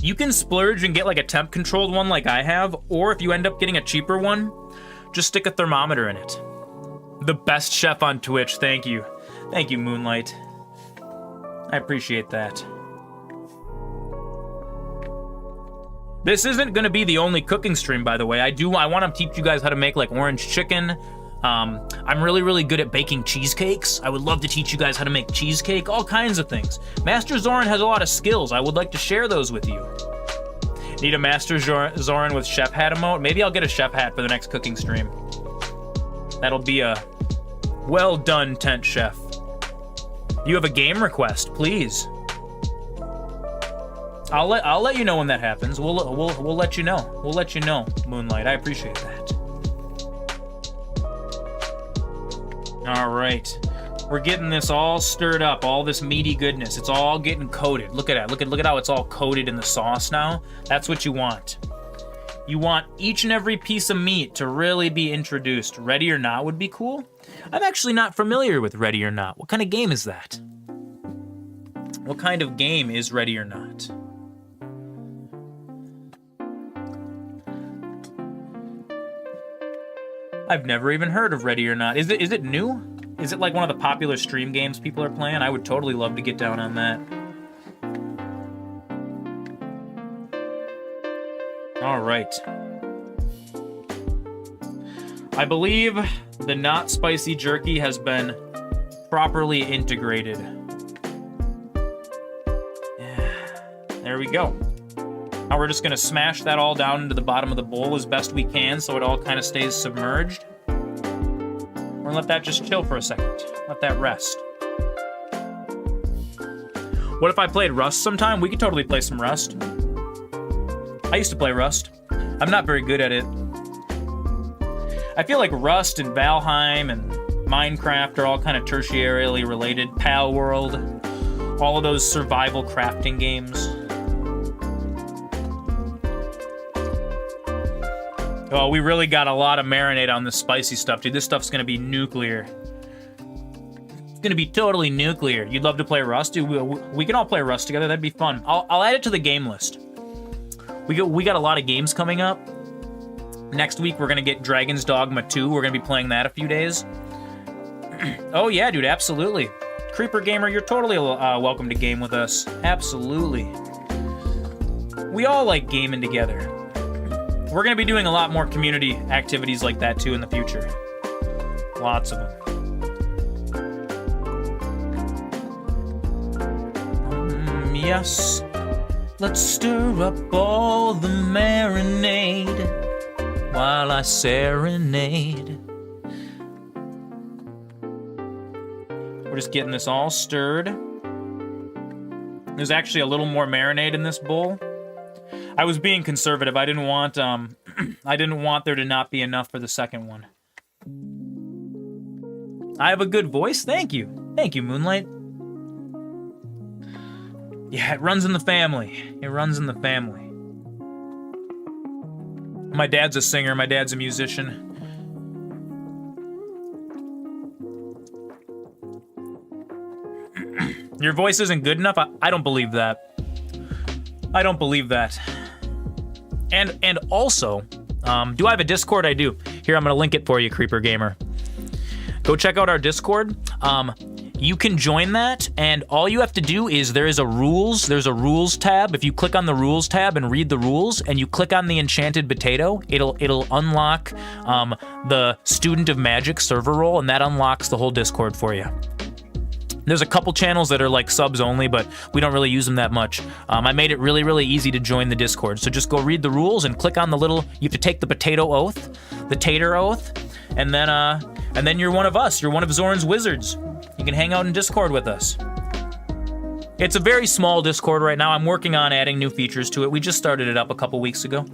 You can splurge and get like a temp controlled one like I have, or if you end up getting a cheaper one, just stick a thermometer in it. The best chef on Twitch, thank you. Thank you, Moonlight. I appreciate that. This isn't gonna be the only cooking stream, by the way. I want to teach you guys how to make like orange chicken. I'm really, really good at baking cheesecakes. I would love to teach you guys how to make cheesecake, all kinds of things. MasterZoran has a lot of skills. I would like to share those with you. Need a MasterZoran with chef hat emote? Maybe I'll get a chef hat for the next cooking stream. That'll be a well done, tent chef. You have a game request, please. I'll let you know when that happens. We'll let you know. We'll let you know, Moonlight. I appreciate that. All right, we're getting this all stirred up. All this meaty goodness. It's all getting coated. Look at that. Look at how it's all coated in the sauce now. That's what you want. You want each and every piece of meat to really be introduced. Ready or Not would be cool. I'm actually not familiar with Ready or Not. What kind of game is that? What kind of game is Ready or Not? I've never even heard of Ready or Not. Is it new? Is it like one of the popular stream games people are playing? I would totally love to get down on that. All right. I believe the not spicy jerky has been properly integrated. There we go. Now we're just gonna smash that all down into the bottom of the bowl as best we can so it all kind of stays submerged. We're gonna let that just chill for a second. Let that rest. What if I played Rust sometime? We could totally play some Rust. I used to play Rust. I'm not very good at it. I feel like Rust and Valheim and Minecraft are all kind of tertiarily related. Pal World, all of those survival crafting games. Oh, we really got a lot of marinade on this spicy stuff, dude. This stuff's gonna be nuclear. It's gonna be totally nuclear. You'd love to play Rust, dude? We can all play Rust together. That'd be fun. I'll add it to the game list. We got a lot of games coming up. Next week we're gonna get Dragon's Dogma 2. We're gonna be playing that a few days. Oh yeah, dude, absolutely. Creeper Gamer, you're totally welcome to game with us. Absolutely. We all like gaming together. We're going to be doing a lot more community activities like that, too, in the future. Lots of them. Yes. Let's stir up all the marinade while I serenade. We're just getting this all stirred. There's actually a little more marinade in this bowl. I was being conservative. I didn't want there to not be enough for the second one. I have a good voice. Thank you. Thank you, Moonlight. Yeah, it runs in the family. It runs in the family. My dad's a singer. My dad's a musician. Your voice isn't good enough? I don't believe that. I don't believe that. And also, do I have a Discord? I do. Here, I'm going to link it for you, Creeper Gamer. Go check out our Discord. You can join that, and all you have to do is there's a rules tab. If you click on the rules tab and read the rules, and you click on the enchanted potato, it'll unlock the Student of Magic server role, and that unlocks the whole Discord for you. There's a couple channels that are like subs only, but we don't really use them that much. I made it really, really easy to join the Discord. So just go read the rules and click on the little, you have to take the potato oath, the tater oath, and then you're one of us. You're one of Zoran's wizards. You can hang out in Discord with us. It's a very small Discord right now. I'm working on adding new features to it. We just started it up a couple weeks ago.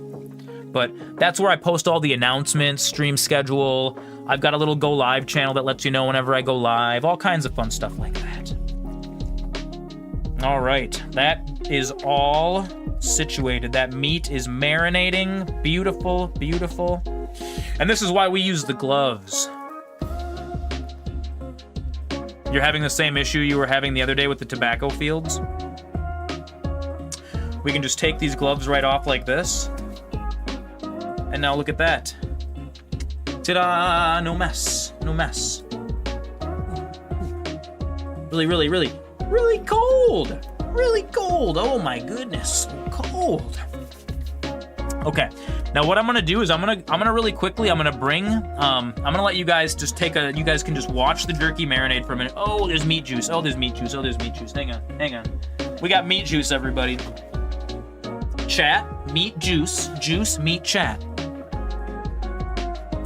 But that's where I post all the announcements, stream schedule. I've got a little go live channel that lets you know whenever I go live. All kinds of fun stuff like that. All right, that is all situated. That meat is marinating. Beautiful, beautiful. And this is why we use the gloves. You're having the same issue you were having the other day with the tobacco fields? We can just take these gloves right off like this. And now look at that. Ta-da! No mess. No mess. Really, really, really, really cold. Really cold. Oh my goodness. Cold. Okay. Now what I'm gonna do is I'm gonna really quickly, I'm gonna let you guys just you guys can just watch the jerky marinate for a minute. Oh, there's meat juice. Oh, there's meat juice. Oh, there's meat juice. Hang on. We got meat juice, everybody. Chat, meat juice, meat chat.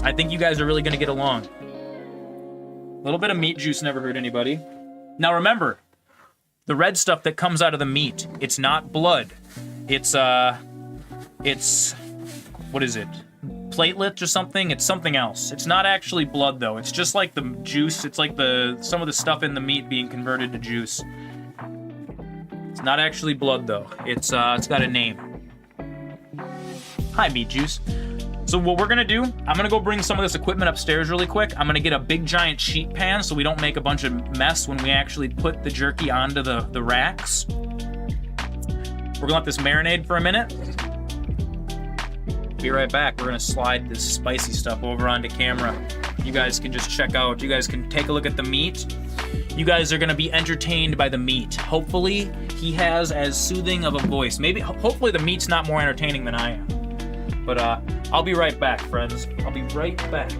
I think you guys are really gonna get along. A little bit of meat juice never hurt anybody. Now remember, the red stuff that comes out of the meat, it's not blood. It's what is it? Platelets or something? It's something else. It's not actually blood though. It's just like the juice. It's like some of the stuff in the meat being converted to juice. It's not actually blood though. It's got a name. Hi, meat juice. So what we're gonna do, I'm gonna go bring some of this equipment upstairs really quick. I'm gonna get a big giant sheet pan so we don't make a bunch of mess when we actually put the jerky onto the racks. We're gonna let this marinate for a minute. Be right back. We're gonna slide this spicy stuff over onto camera. You guys can just check out. You guys can take a look at the meat. You guys are gonna be entertained by the meat. Hopefully, he has as soothing of a voice. Hopefully the meat's not more entertaining than I am. But I'll be right back, friends. I'll be right back.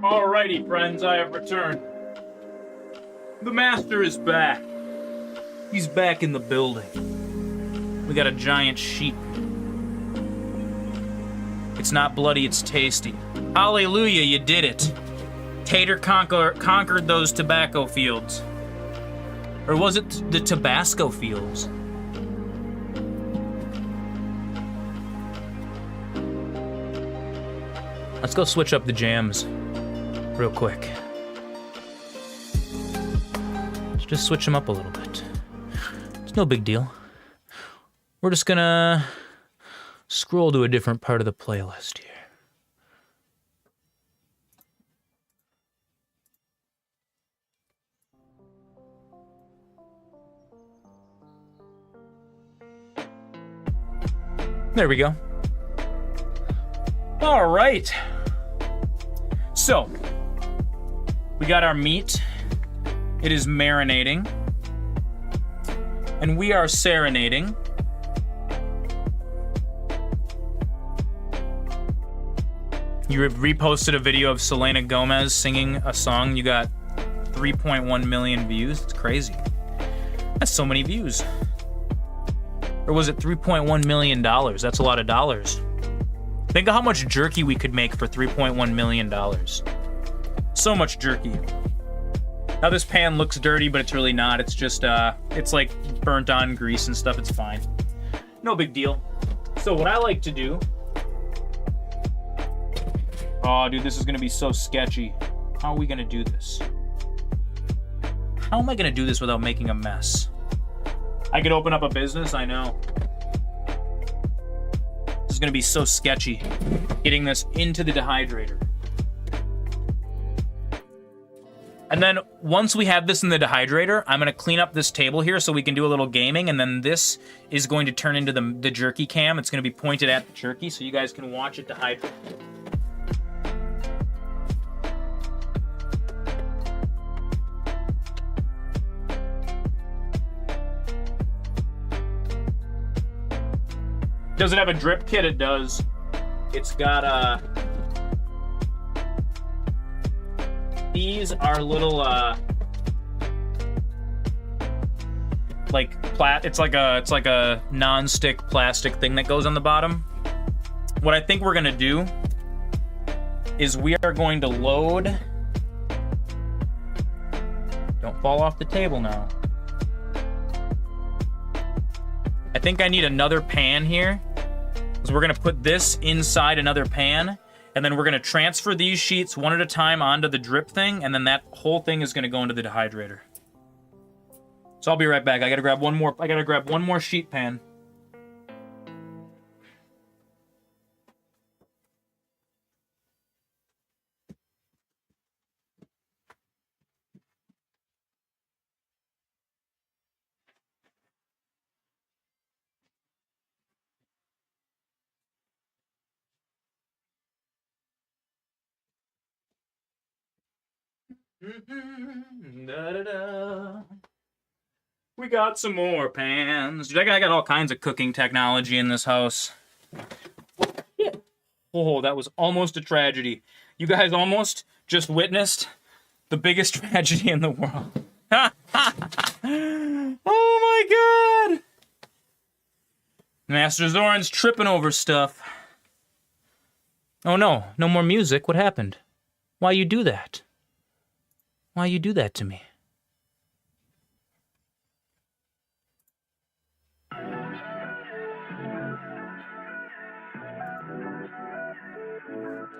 Alrighty, friends, I have returned. The master is back. He's back in the building. We got a giant sheep. It's not bloody, it's tasty. Hallelujah, you did it. Tater conquered those tobacco fields. Or was it the Tabasco fields? Let's go switch up the jams real quick. Let's just switch them up a little bit. It's no big deal. We're just gonna scroll to a different part of the playlist here. There we go. All right. So, we got our meat. It is marinating. And we are serenading. You reposted a video of Selena Gomez singing a song. You got 3.1 million views. It's crazy. That's so many views. Or was it $3.1 million? That's a lot of dollars. Think of how much jerky we could make for $3.1 million. So much jerky. Now this pan looks dirty, but it's really not. It's just, it's like burnt on grease and stuff. It's fine. No big deal. So what I like to do... Oh, dude, this is gonna be so sketchy. How are we gonna do this? How am I gonna do this without making a mess? I could open up a business, I know. This is gonna be so sketchy. Getting this into the dehydrator. And then once we have this in the dehydrator, I'm gonna clean up this table here so we can do a little gaming, and then this is going to turn into the jerky cam. It's gonna be pointed at the jerky so you guys can watch it dehydrate. Does it have a drip kit? It does. It's got these are little it's like a non-stick plastic thing that goes on the bottom. What I think we're gonna do is we are going to load. Don't fall off the table now. I think I need another pan here. So we're gonna put this inside another pan, and then we're gonna transfer these sheets one at a time onto the drip thing, and then that whole thing is gonna go into the dehydrator. So I'll be right back. I gotta grab one more sheet pan. Da-da-da. We got some more pans. Dude, I got all kinds of cooking technology in this house. Yeah. Oh, that was almost a tragedy. You guys almost just witnessed the biggest tragedy in the world. Oh my god! MasterZoran's tripping over stuff. Oh no, no more music. What happened? Why you do that? Why you do that to me?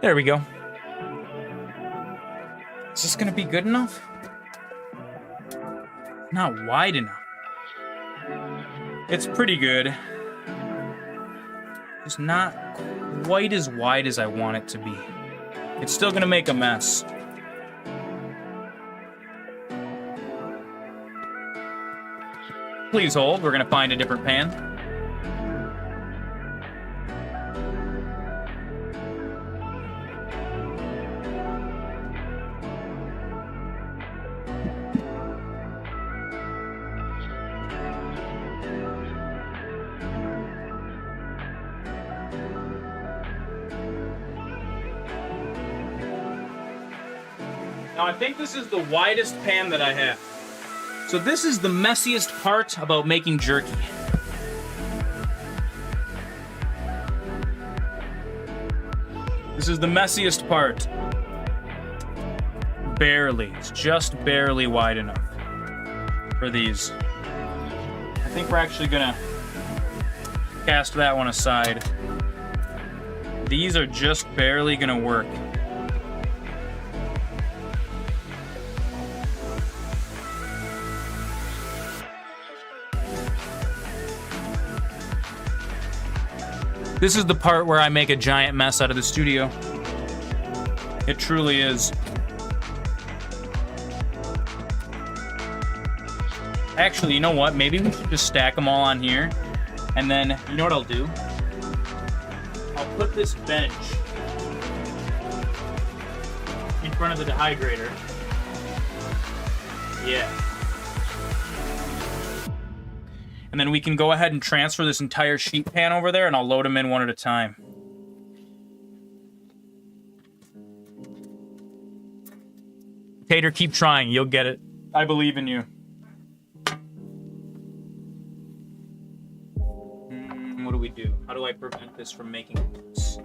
There we go. Is this gonna be good enough? Not wide enough. It's pretty good. It's not quite as wide as I want it to be. It's still gonna make a mess. Please hold, we're gonna find a different pan. Now I think this is the widest pan that I have. So this is the messiest part about making jerky. This is the messiest part. Barely. It's just barely wide enough for these. I think we're actually gonna cast that one aside. These are just barely gonna work. This is the part where I make a giant mess out of the studio. It truly is. Actually, you know what? Maybe we should just stack them all on here. And then, you know what I'll do? I'll put this bench in front of the dehydrator. Yeah. And then we can go ahead and transfer this entire sheet pan over there, and I'll load them in one at a time. Tater, keep trying. You'll get it. I believe in you. What do we do? How do I prevent this from making this?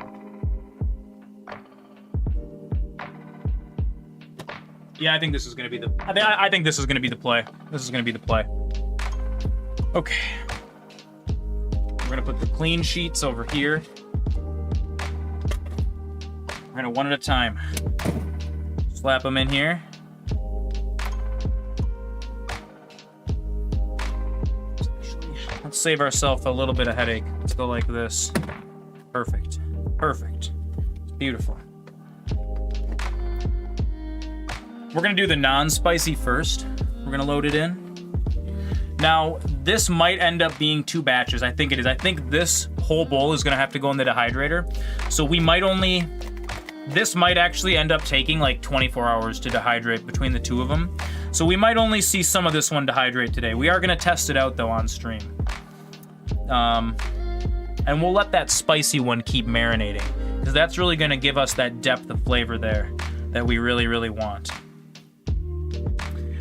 Yeah, I think this is going to be the... I think this is going to be the play. This is going to be the play. Okay. We're going to put the clean sheets over here. We're going to one at a time. Slap them in here. Let's save ourselves a little bit of headache. Let's go like this. Perfect. Perfect. It's beautiful. We're going to do the non-spicy first. We're going to load it in. Now, this might end up being 2 batches. I think it is. I think this whole bowl is going to have to go in the dehydrator. So we might only... This might actually end up taking like 24 hours to dehydrate between the 2 of them. So we might only see some of this one dehydrate today. We are going to test it out, though, on stream. And we'll let that spicy one keep marinating, because that's really going to give us that depth of flavor there that we really, really want.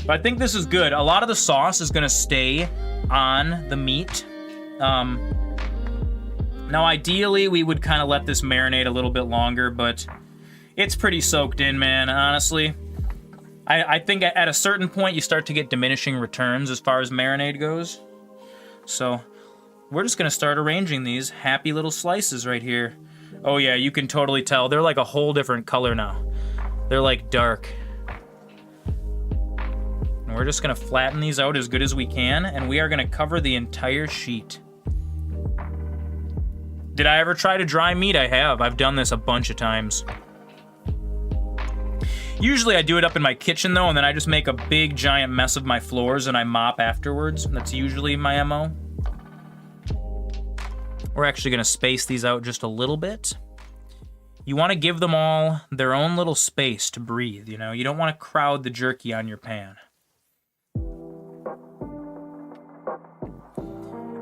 But I think this is good. A lot of the sauce is going to stay on the meat. Now, ideally, we would kind of let this marinate a little bit longer, but it's pretty soaked in, man, honestly. I think at a certain point, you start to get diminishing returns as far as marinade goes. So we're just going to start arranging these happy little slices right here. Oh, yeah, you can totally tell. They're like a whole different color now. They're like dark. And we're just going to flatten these out as good as we can, and we are going to cover the entire sheet. Did I ever try to dry meat? I have. I've done this a bunch of times. Usually I do it up in my kitchen, though, and then I just make a big, giant mess of my floors, and I mop afterwards. That's usually my MO. We're actually going to space these out just a little bit. You want to give them all their own little space to breathe, you know? You don't want to crowd the jerky on your pan.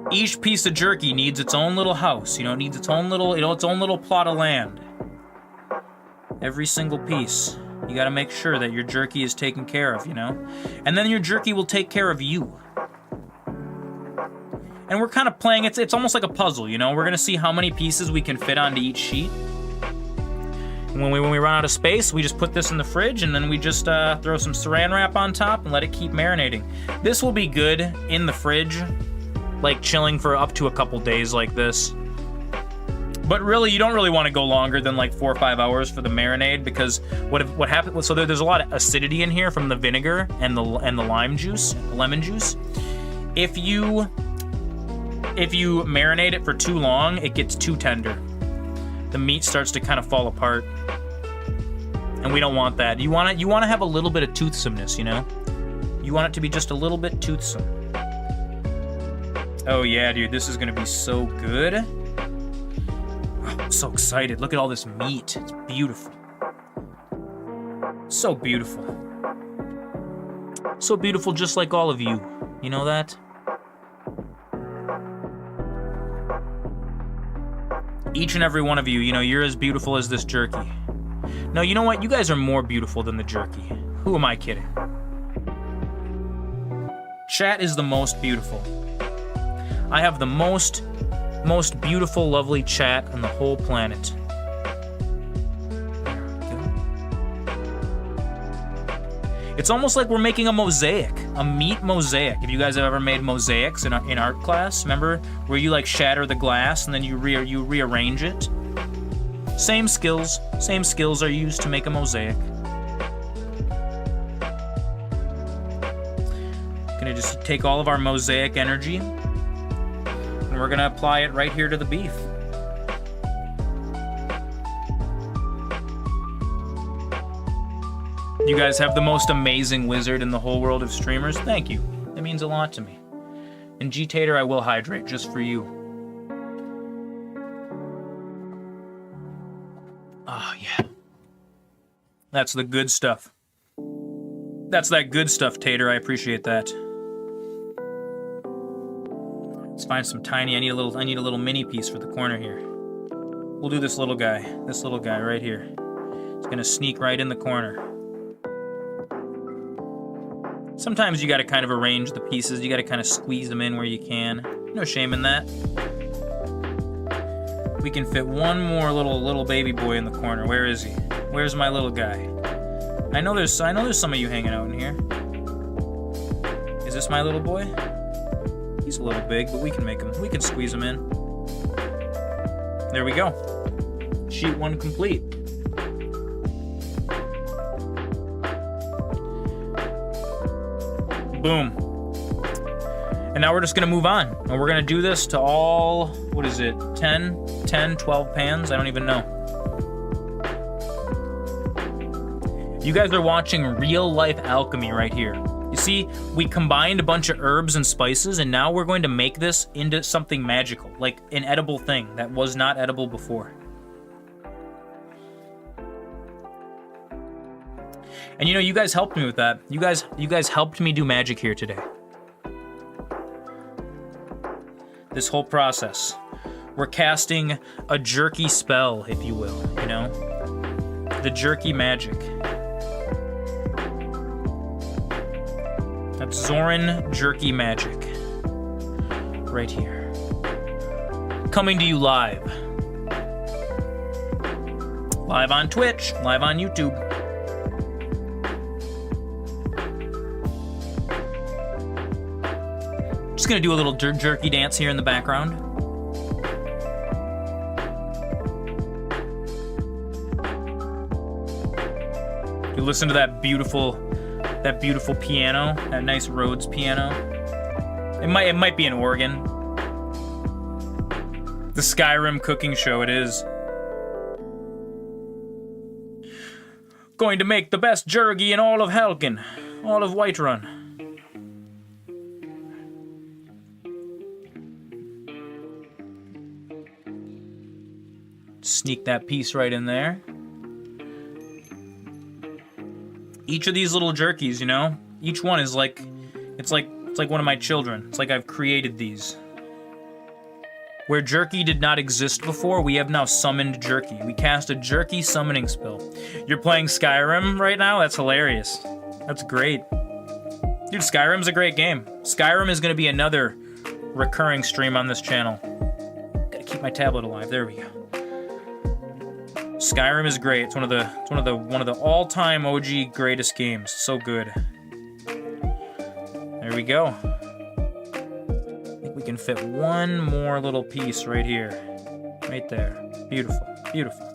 Each piece of jerky needs its own little house, you know? It needs its own little, its own little plot of land. Every single piece. You gotta make sure that your jerky is taken care of, you know? And then your jerky will take care of you. And we're kind of playing, it's almost like a puzzle, you know? We're gonna see how many pieces we can fit onto each sheet. And when we run out of space, we just put this in the fridge, and then we just throw some saran wrap on top and let it keep marinating. This will be good in the fridge, like chilling for up to a couple days like this. But really, you don't really want to go longer than like 4 or 5 hours for the marinade, because what happens? So there's a lot of acidity in here from the vinegar and the lime juice, lemon juice. If you marinate it for too long, it gets too tender. The meat starts to kind of fall apart, and we don't want that. You want to have a little bit of toothsomeness, you know. You want it to be just a little bit toothsome. Oh yeah, dude, this is gonna be so good. I'm so excited. Look at all this meat. It's beautiful. So beautiful. So beautiful, just like all of you. You know that? Each and every one of you, you know, you're as beautiful as this jerky. No, you know what? You guys are more beautiful than the jerky. Who am I kidding? Chat is the most beautiful. I have the most beautiful, lovely chat on the whole planet. It's almost like we're making a mosaic, a meat mosaic. If you guys have ever made mosaics in art class, remember where you like shatter the glass and then you rearrange it? Same skills are used to make a mosaic. Gonna just take all of our mosaic energy and we're gonna apply it right here to the beef. You guys have the most amazing wizard in the whole world of streamers. Thank you. That means a lot to me. And G-Tater, I will hydrate just for you. Oh, yeah. That's the good stuff. That's that good stuff, Tater. I appreciate that. Let's find some tiny. I need a little mini piece for the corner here. We'll do this little guy right here. It's gonna sneak right in the corner. Sometimes you gotta kind of arrange the pieces. You gotta kind of squeeze them in where you can. No shame in that. We can fit one more little baby boy in the corner. Where is he? Where's my little guy? I know there's some of you hanging out in here. Is this my little boy? He's a little big, but we can squeeze him in. There we go. Sheet 1 complete. Boom. And now we're just gonna move on. And we're gonna do this to all, what is it, 10, 12 pans? I don't even know. You guys are watching real life alchemy right here. You see, we combined a bunch of herbs and spices, and now we're going to make this into something magical, like an edible thing that was not edible before. And you know, you guys helped me with that. You guys helped me do magic here today. This whole process. We're casting a jerky spell, if you will, you know? The jerky magic. That's Zoran jerky magic. Right here. Coming to you live. Live on Twitch, live on YouTube. Just gonna do a little jerky dance here in the background. You listen to that beautiful piano, that nice Rhodes piano. It might be an organ. The Skyrim cooking show, it is. Going to make the best jerky in all of Helgen, all of Whiterun. Sneak that piece right in there. Each of these little jerkies, you know, each one is like, it's like one of my children. It's like I've created these. Where jerky did not exist before, we have now summoned jerky. We cast a jerky summoning spell. You're playing Skyrim right now? That's hilarious. That's great. Dude, Skyrim's a great game. Skyrim is gonna be another recurring stream on this channel. Gotta keep my tablet alive, there we go. Skyrim is great. It's one of the all-time OG greatest games. So good. There we go. I think we can fit one more little piece right here. Right there. Beautiful. Beautiful.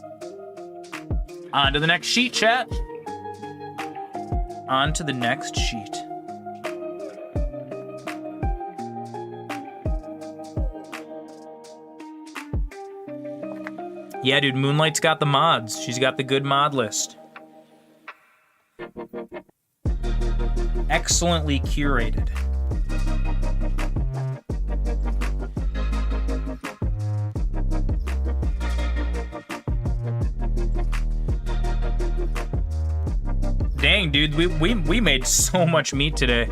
On to the next sheet, chat. On to the next sheet. Yeah, dude, Moonlight's got the mods. She's got the good mod list. Excellently curated. Dang, dude, we made so much meat today.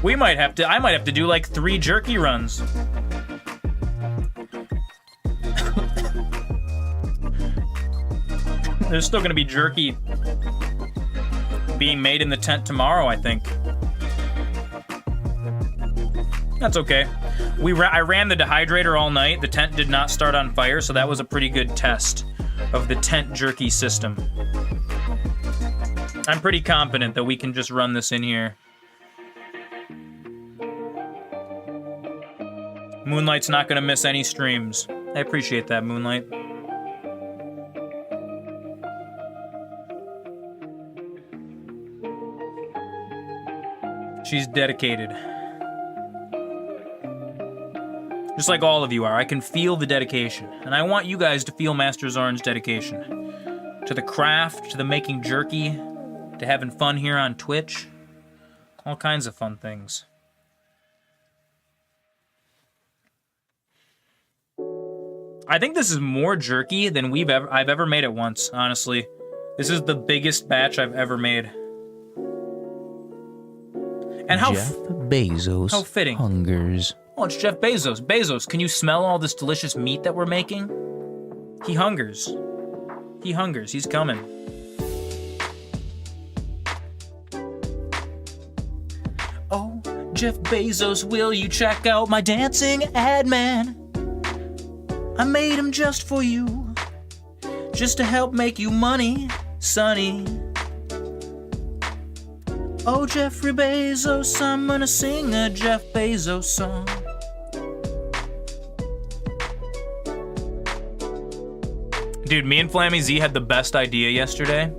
I might have to do like 3 jerky runs. There's still gonna be jerky being made in the tent tomorrow, I think. That's okay. I ran the dehydrator all night. The tent did not start on fire, so that was a pretty good test of the tent jerky system. I'm pretty confident that we can just run this in here. Moonlight's not gonna miss any streams. I appreciate that, Moonlight. She's dedicated. Just like all of you are. I can feel the dedication. And I want you guys to feel MasterZoran's dedication. To the craft, to the making jerky, to having fun here on Twitch. All kinds of fun things. I think this is more jerky than I've ever made it once, honestly. This is the biggest batch I've ever made. And how Jeff Bezos how fitting. hungers. Oh, it's Jeff Bezos. Bezos, can you smell all this delicious meat that we're making? He hungers. He hungers. He's coming. Oh, Jeff Bezos, will you check out my dancing ad man? I made him just for you. Just to help make you money, sonny. Oh, Jeffrey Bezos, I'm gonna sing a Jeff Bezos song. Dude, me and Flammy Z had the best idea yesterday.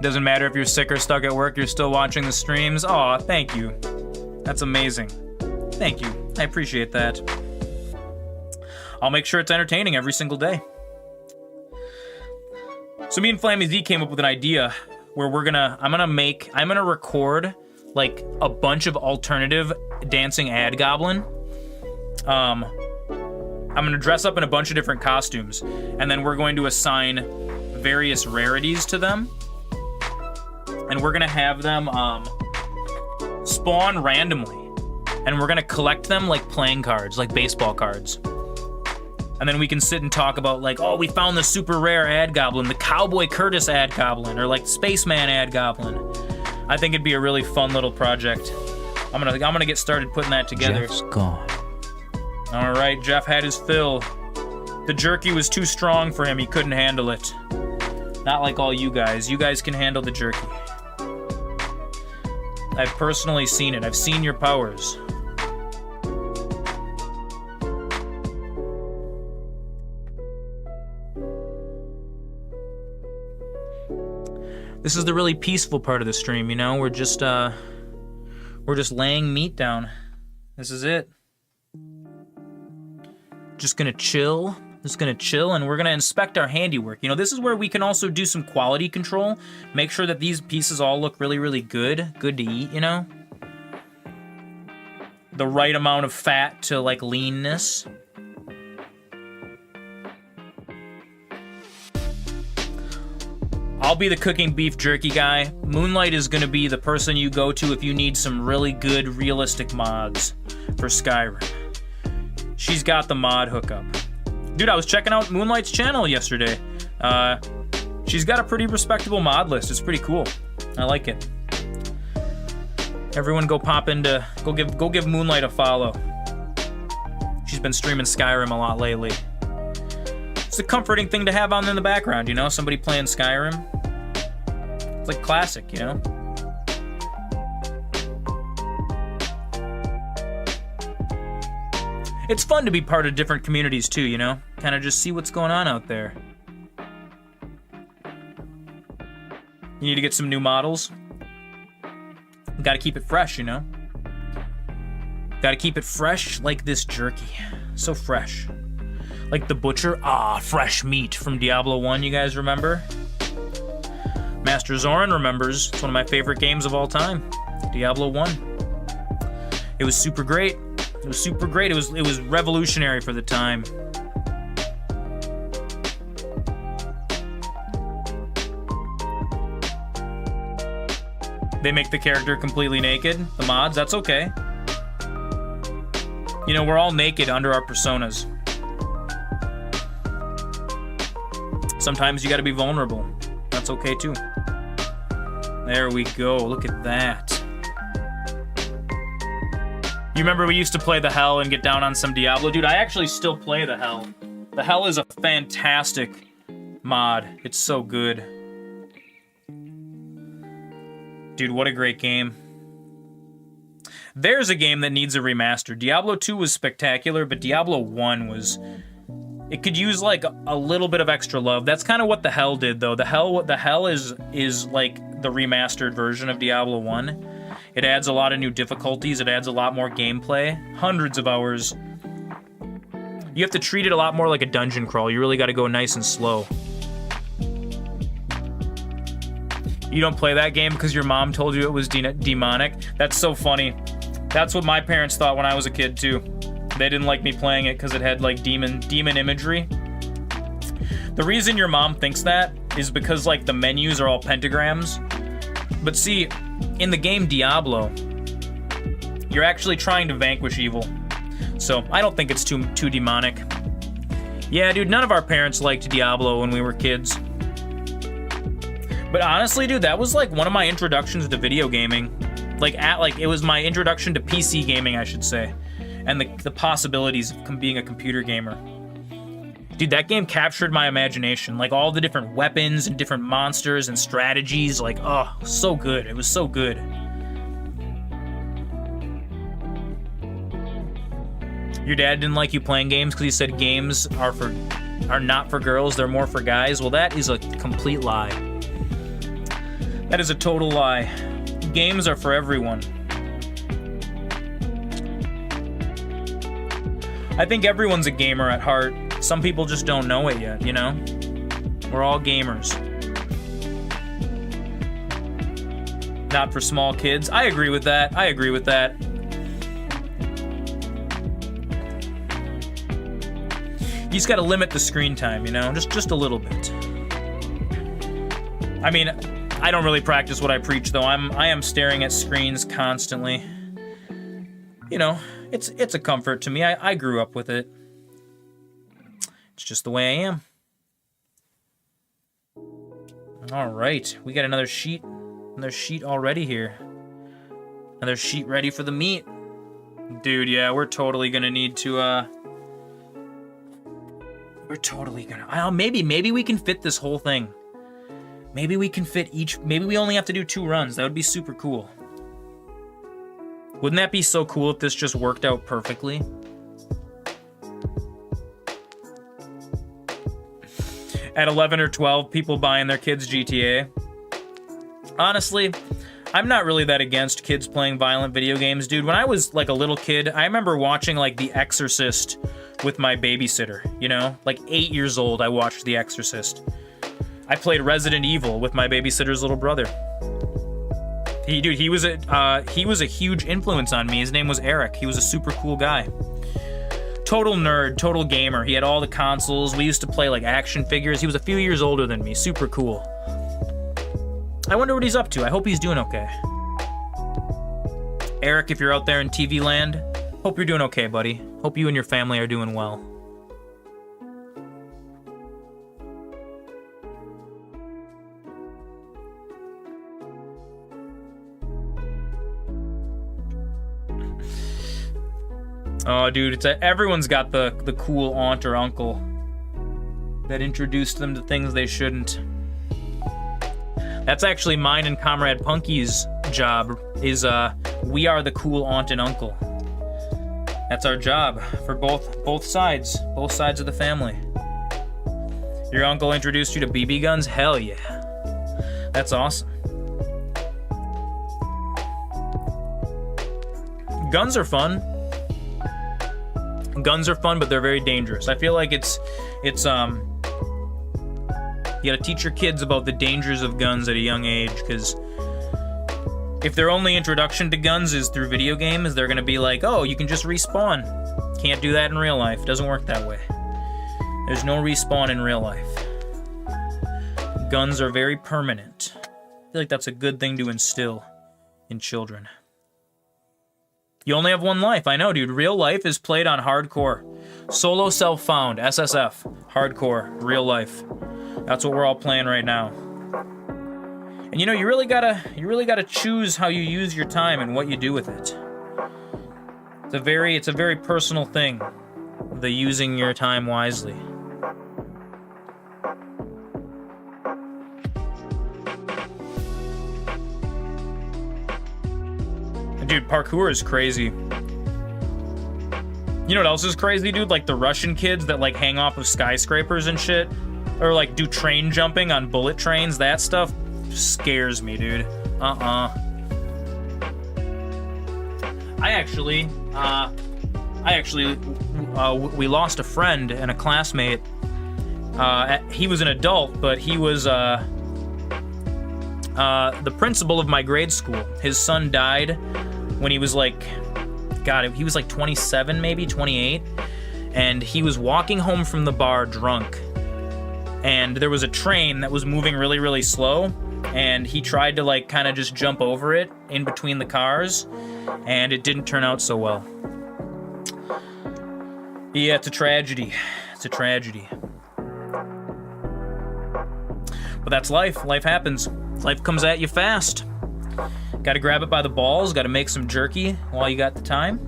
Doesn't matter if you're sick or stuck at work, you're still watching the streams. Aw, thank you. That's amazing. Thank you. I appreciate that. I'll make sure it's entertaining every single day. So me and Flammy Z came up with an idea where I'm gonna record like a bunch of alternative dancing ad goblin. I'm gonna dress up in a bunch of different costumes, and then we're going to assign various rarities to them, and we're gonna have them spawn randomly, and we're gonna collect them like playing cards, like baseball cards. And then we can sit and talk about like, oh, we found the super rare ad goblin, the Cowboy Curtis ad goblin, or like Spaceman ad goblin. I think it'd be a really fun little project. I'm gonna get started putting that together. Jeff's gone. All right, Jeff had his fill. The jerky was too strong for him. He couldn't handle it. Not like all you guys. You guys can handle the jerky. I've personally seen it. I've seen your powers. This is the really peaceful part of the stream, you know? We're just laying meat down. This is it. Just gonna chill, and we're gonna inspect our handiwork. You know, this is where we can also do some quality control. Make sure that these pieces all look really, really good to eat, you know? The right amount of fat to, like, leanness. I'll be the cooking beef jerky guy. Moonlight is gonna be the person you go to if you need some really good, realistic mods for Skyrim. She's got the mod hookup. Dude, I was checking out Moonlight's channel yesterday. She's got a pretty respectable mod list. It's pretty cool. I like it. Everyone go give Moonlight a follow. She's been streaming Skyrim a lot lately. It's a comforting thing to have on in the background, you know? Somebody playing Skyrim. It's like classic, you know? It's fun to be part of different communities too, you know? Kind of just see what's going on out there. You need to get some new models. Gotta keep it fresh, you know? Gotta keep it fresh like this jerky. So fresh. Like the butcher. Ah, fresh meat from Diablo 1, you guys remember? MasterZoran remembers. It's one of my favorite games of all time. Diablo 1. It was super great. It was super great. It was revolutionary for the time. They make the character completely naked. The mods, that's okay. You know, we're all naked under our personas. Sometimes you gotta be vulnerable. That's okay too. There we go. Look at that. You remember we used to play the Hell and get down on some Diablo? Dude, I actually still play the Hell. The Hell is a fantastic mod. It's so good. Dude, what a great game. There's a game that needs a remaster. Diablo 2 was spectacular, but Diablo 1 was... It could use, like, a little bit of extra love. That's kind of what the Hell did, though. The Hell is like, the remastered version of Diablo 1. It adds a lot of new difficulties. It adds a lot more gameplay. Hundreds of hours. You have to treat it a lot more like a dungeon crawl. You really got to go nice and slow. You don't play that game because your mom told you it was demonic? That's so funny. That's what my parents thought when I was a kid, too. They didn't like me playing it because it had, like, demon imagery. The reason your mom thinks that is because, like, the menus are all pentagrams. But see, in the game Diablo, you're actually trying to vanquish evil. So, I don't think it's too demonic. Yeah, dude, none of our parents liked Diablo when we were kids. But honestly, dude, that was, like, one of my introductions to video gaming. It was my introduction to PC gaming, I should say. And the possibilities of being a computer gamer. Dude, that game captured my imagination. Like, all the different weapons and different monsters and strategies. Like, oh, so good. It was so good. Your dad didn't like you playing games because he said games are not for girls, they're more for guys. Well, that is a complete lie. That is a total lie. Games are for everyone. I think everyone's a gamer at heart. Some people just don't know it yet, you know? We're all gamers. Not for small kids. I agree with that. I agree with that. You just gotta limit the screen time, you know? Just a little bit. I mean, I don't really practice what I preach, though. I am staring at screens constantly. You know, it's a comfort to me. I grew up with it. It's just the way I am. All right, we got another sheet already here. Another sheet ready for the meat. Dude, yeah, we're totally gonna need to, maybe we can fit this whole thing. Maybe we can fit maybe we only have to do 2 runs. That would be super cool. Wouldn't that be so cool if this just worked out perfectly? At 11 or 12, people buying their kids GTA. Honestly, I'm not really that against kids playing violent video games, dude. When I was, like, a little kid, I remember watching, like, The Exorcist with my babysitter, you know? Like, 8 years old, I watched The Exorcist. I played Resident Evil with my babysitter's little brother. He was a huge influence on me. His name was Eric. He was a super cool guy. Total nerd, total gamer. He had all the consoles. We used to play, like, action figures. He was a few years older than me. Super cool. I wonder what he's up to. I hope he's doing okay. Eric, if you're out there in TV land, hope you're doing okay, buddy. Hope you and your family are doing well. Oh, dude, everyone's got the cool aunt or uncle that introduced them to things they shouldn't. That's actually mine and Comrade Punky's job, is we are the cool aunt and uncle. That's our job for both sides of the family. Your uncle introduced you to BB guns? Hell yeah. That's awesome. Guns are fun. Guns are fun, but they're very dangerous. I feel like it's you gotta teach your kids about the dangers of guns at a young age, because if their only introduction to guns is through video games, they're gonna be like, oh, you can just respawn. Can't do that in real life. Doesn't work that way. There's no respawn in real life. Guns are very permanent. I feel like that's a good thing to instill in children. You only have one life. I know, dude. Real life is played on hardcore. Solo self-found, SSF. Hardcore, real life. That's what we're all playing right now. And And you know, you really gotta choose how you use your time and what you do with it. It's a very personal thing, the using your time wisely. Dude, parkour is crazy. You know what else is crazy, dude? Like the Russian kids that like hang off of skyscrapers and shit. Or like do train jumping on bullet trains. That stuff scares me, dude. We lost a friend and a classmate. He was an adult, but he was the principal of my grade school. His son died when he was like, God, he was like 27, maybe 28, and he was walking home from the bar drunk, and there was a train that was moving really, really slow, and he tried to like kind of just jump over it in between the cars, and it didn't turn out so well. Yeah, it's a tragedy. It's a tragedy. But that's life. Life happens. Life comes at you fast. Gotta grab it by the balls, gotta make some jerky while you got the time.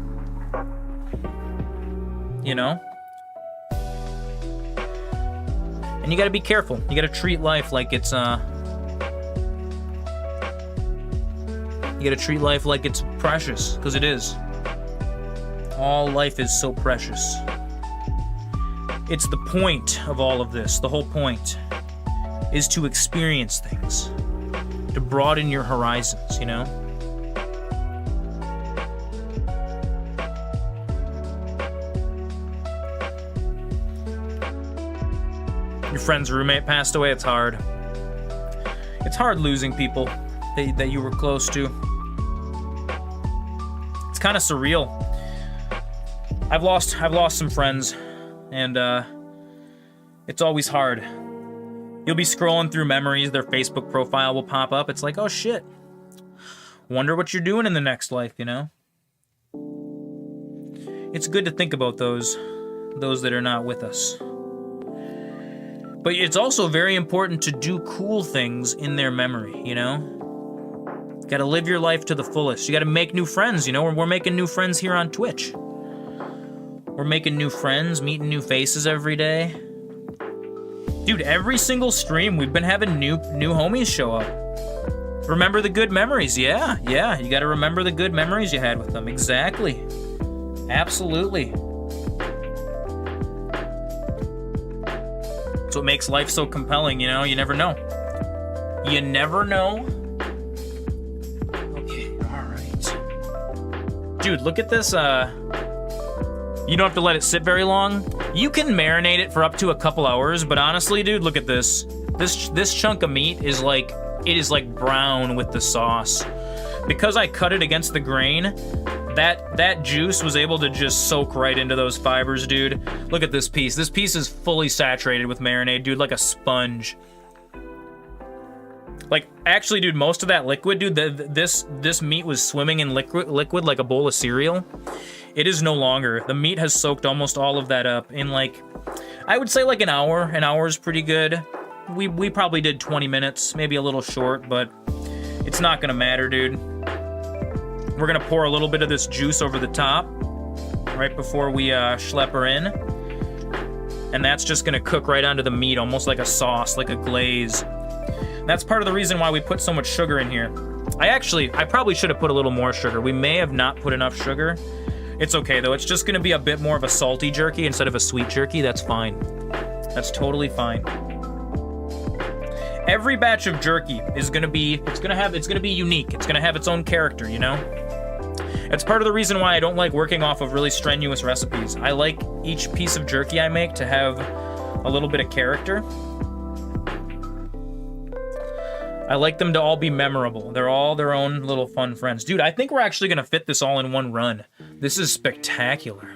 You know? And you gotta be careful. You gotta treat life like it's, you gotta treat life like it's precious, because it is. All life is so precious. It's the point of all of this. The whole point is to experience things. To broaden your horizons, you know? Your friend's roommate passed away, it's hard. It's hard losing people that you were close to. It's kind of surreal. I've lost some friends, and it's always hard. You'll be scrolling through memories, their Facebook profile will pop up. It's like, oh shit. Wonder what you're doing in the next life, you know? It's good to think about those that are not with us. But it's also very important to do cool things in their memory, you know? You gotta live your life to the fullest. You gotta make new friends, you know? We're making new friends here on Twitch. We're making new friends, meeting new faces every day. Dude, every single stream, we've been having new homies show up. Remember the good memories, yeah. You gotta remember the good memories you had with them, exactly. Absolutely. That's what makes life so compelling, you know? You never know. You never know. Okay, alright. Dude, look at this, you don't have to let it sit very long. You can marinate it for up to a couple hours, but honestly, dude, look at this. This chunk of meat is like, it is like brown with the sauce. Because I cut it against the grain, that juice was able to just soak right into those fibers, dude. Look at this piece. This piece is fully saturated with marinade, dude, like a sponge. Like, actually, dude, most of that liquid, dude, this meat was swimming in liquid like a bowl of cereal. It is no longer. The meat has soaked almost all of that up in like, I would say like an hour. An hour is pretty good. We probably did 20 minutes, maybe a little short, but it's not gonna matter, dude. We're gonna pour a little bit of this juice over the top right before we schlep her in. And that's just gonna cook right onto the meat, almost like a sauce, like a glaze. That's part of the reason why we put so much sugar in here. I probably should have put a little more sugar. We may have not put enough sugar. It's okay though, it's just gonna be a bit more of a salty jerky instead of a sweet jerky, that's fine. That's totally fine. Every batch of jerky is gonna be, it's gonna be unique. It's gonna have its own character, you know? It's part of the reason why I don't like working off of really strenuous recipes. I like each piece of jerky I make to have a little bit of character. I like them to all be memorable. They're all their own little fun friends. Dude, I think we're actually gonna fit this all in one run. This is spectacular.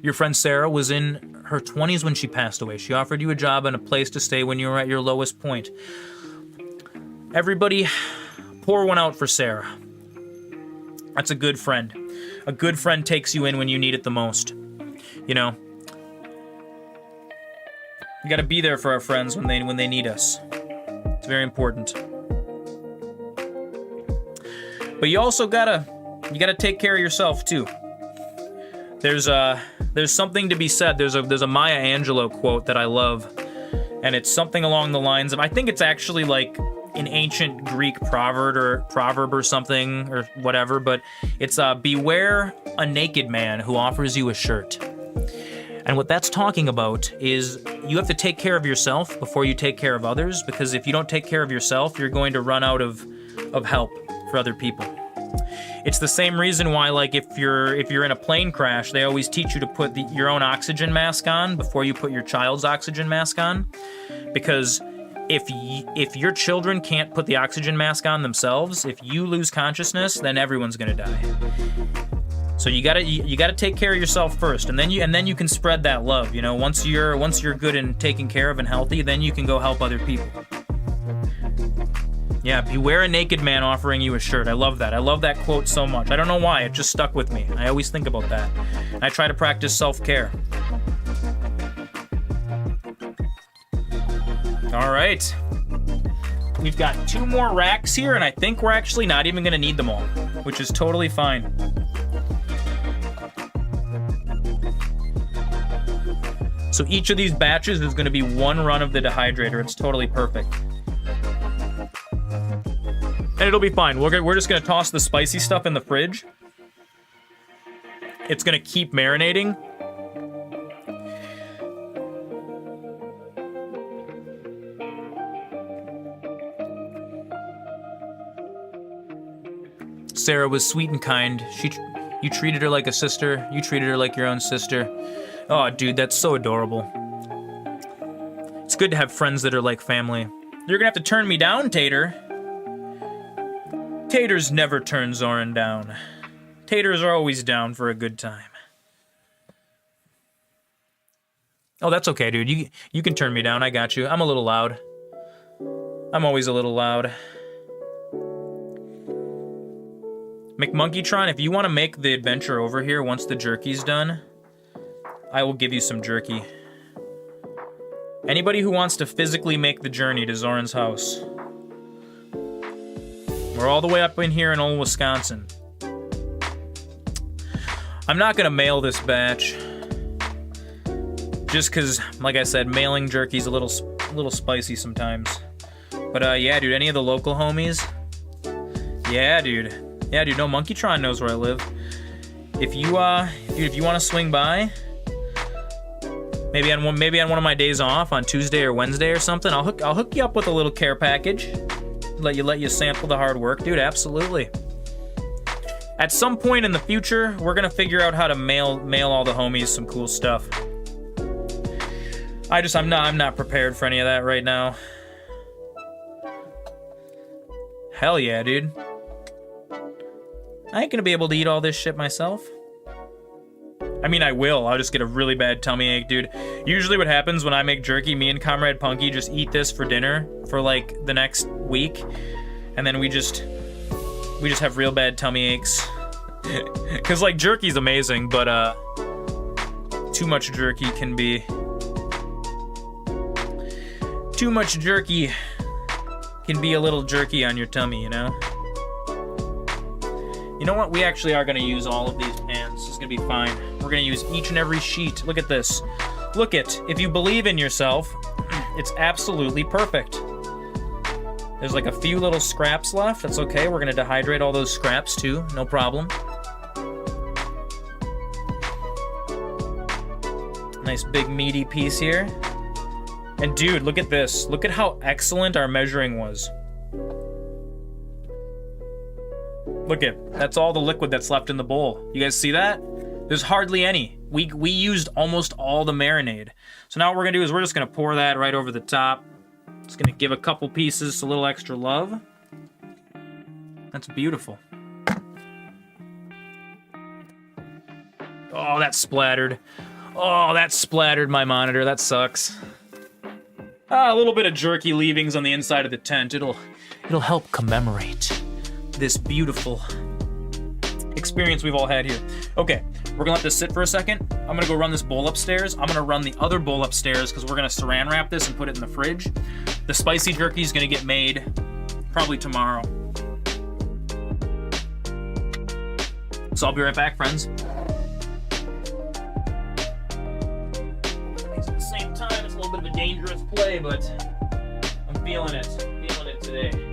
Your friend Sarah was in her 20s when she passed away. She offered you a job and a place to stay when you were at your lowest point. Everybody, pour one out for Sarah. That's a good friend. A good friend takes you in when you need it the most. You know? You gotta be there for our friends when they need us. It's very important. But you also gotta take care of yourself too. There's something to be said. There's a Maya Angelou quote that I love, and it's something along the lines of, I think it's actually like an ancient Greek proverb or something or whatever, but it's beware a naked man who offers you a shirt. And what that's talking about is you have to take care of yourself before you take care of others, because if you don't take care of yourself, you're going to run out of help for other people. It's the same reason why, like, if you're in a plane crash, they always teach you to put your own oxygen mask on before you put your child's oxygen mask on, because if your children can't put the oxygen mask on themselves, if you lose consciousness, then everyone's gonna die. So you gotta take care of yourself first, and then you can spread that love. You know, once you're good and taken care of and healthy, then you can go help other people. Yeah, beware a naked man offering you a shirt. I love that. I love that quote so much. I don't know why, it just stuck with me. I always think about that. I try to practice self-care. All right. We've got 2 more racks here, and I think we're actually not even gonna need them all, which is totally fine. So each of these batches is gonna be 1 run of the dehydrator. It's totally perfect. And it'll be fine. We're just gonna toss the spicy stuff in the fridge. It's gonna keep marinating. Sarah was sweet and kind. You treated her like a sister. You treated her like your own sister. Oh, dude, that's so adorable. It's good to have friends that are like family. You're gonna have to turn me down, Tater. Taters never turn Zoran down. Taters are always down for a good time. Oh, that's okay, dude. You can turn me down. I got you. I'm a little loud. I'm always a little loud. McMonkeytron, if you want to make the adventure over here once the jerky's done, I will give you some jerky. Anybody who wants to physically make the journey to Zoran's house. We're all the way up in here in old Wisconsin. I'm not gonna mail this batch. Just cause, like I said, mailing jerky's a little spicy sometimes. But yeah, dude, any of the local homies? Yeah, dude. Yeah, dude, no, Monkeytron knows where I live. If you want to swing by, maybe on one of my days off, on Tuesday or Wednesday or something, I'll hook you up with a little care package. Let you sample the hard work, dude. Absolutely. At some point in the future, we're gonna figure out how to mail all the homies some cool stuff. I'm not prepared for any of that right now. Hell yeah, dude. I ain't gonna be able to eat all this shit myself. I mean, I will. I'll just get a really bad tummy ache, dude. Usually what happens when I make jerky, me and Comrade Punky just eat this for dinner for like the next week, and then we just have real bad tummy aches. Cause like jerky's amazing, but too much jerky can be a little jerky on your tummy, you know? You know what? We actually are going to use all of these pans. It's going to be fine. We're going to use each and every sheet. Look at this. Look it. If you believe in yourself, it's absolutely perfect. There's like a few little scraps left. That's okay. We're going to dehydrate all those scraps too. No problem. Nice big meaty piece here. And dude, look at this. Look at how excellent our measuring was. Look at, that's all the liquid that's left in the bowl. You guys see that? There's hardly any. We used almost all the marinade. So now what we're gonna do is we're just gonna pour that right over the top. Just gonna give a couple pieces a little extra love. That's beautiful. Oh, that splattered. Oh, that splattered my monitor. That sucks. A little bit of jerky leavings on the inside of the tent. It'll help commemorate this beautiful experience we've all had here. Okay, we're gonna let this sit for a second. I'm gonna go run this bowl upstairs. I'm gonna run the other bowl upstairs because we're gonna saran wrap this and put it in the fridge. The spicy jerky is gonna get made probably tomorrow. So I'll be right back, friends. At the same time, it's a little bit of a dangerous play, but I'm feeling it today.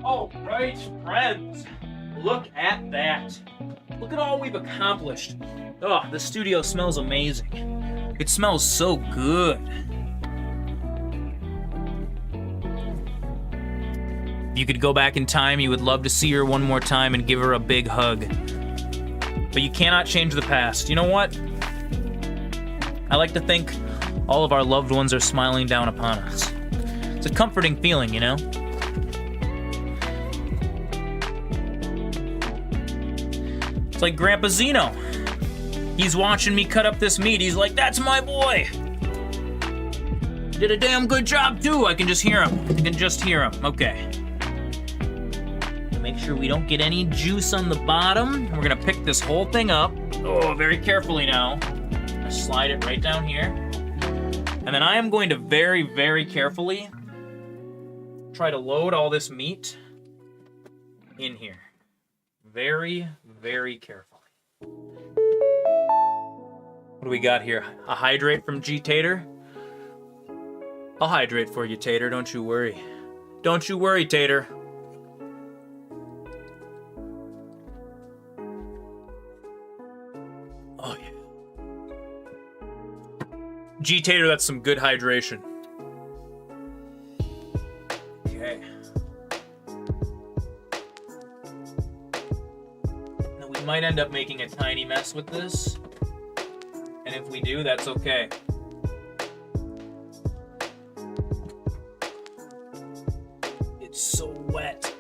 All right, friends, look at that. Look at all we've accomplished. Oh, the studio smells amazing. It smells so good. If you could go back in time, you would love to see her one more time and give her a big hug. But you cannot change the past. You know what? I like to think all of our loved ones are smiling down upon us. It's a comforting feeling, you know? It's like Grandpa Zeno. He's watching me cut up this meat. He's like, that's my boy. Did a damn good job, too. I can just hear him. Okay. Make sure we don't get any juice on the bottom. We're gonna pick this whole thing up. Oh, very carefully now. Just slide it right down here. And then I am going to very, very carefully try to load all this meat in here. Very, very carefully. What do we got here? A hydrate from G Tater? I'll hydrate for you, Tater. Don't you worry. Don't you worry, Tater. Oh, yeah. G Tater, that's some good hydration. Okay. Now, we might end up making a tiny mess with this. And if we do, that's okay. It's so wet.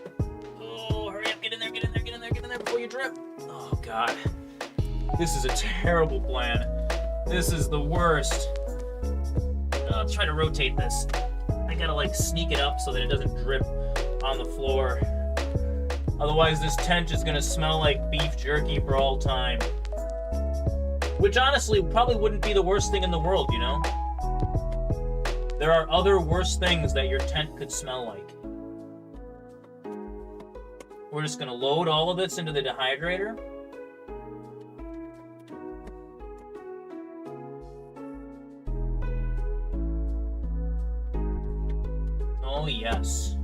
Oh, hurry up, get in there before you drip. Oh, God. This is a terrible plan. This is the worst. I'll try to rotate this. I gotta, like, sneak it up so that it doesn't drip on the floor. Otherwise, this tent is gonna smell like beef jerky for all time. Which honestly probably wouldn't be the worst thing in the world, you know? There are other worse things that your tent could smell like. We're just gonna load all of this into the dehydrator. Oh yes.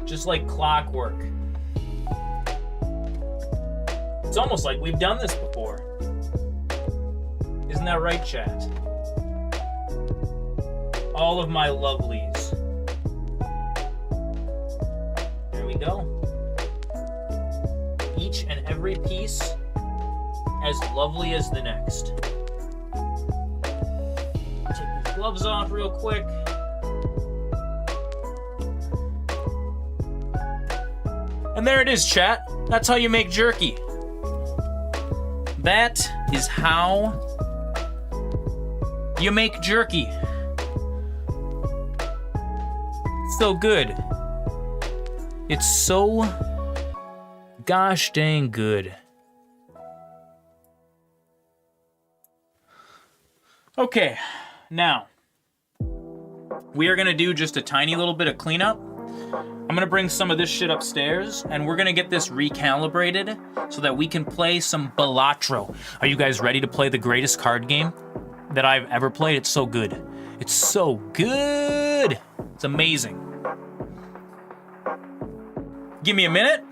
Just like clockwork. It's almost like we've done this before. Isn't that right, chat? All of my lovelies. There we go. Each and every piece as lovely as the next. Take these gloves off real quick. And there it is, chat. That's how you make jerky. That is how you make jerky. So good. It's so gosh dang good. Okay, now we are gonna do just a tiny little bit of cleanup. I'm gonna bring some of this shit upstairs and we're gonna get this recalibrated so that we can play some Balatro. Are you guys ready to play the greatest card game that I've ever played? It's so good. It's so good. It's amazing. Give me a minute.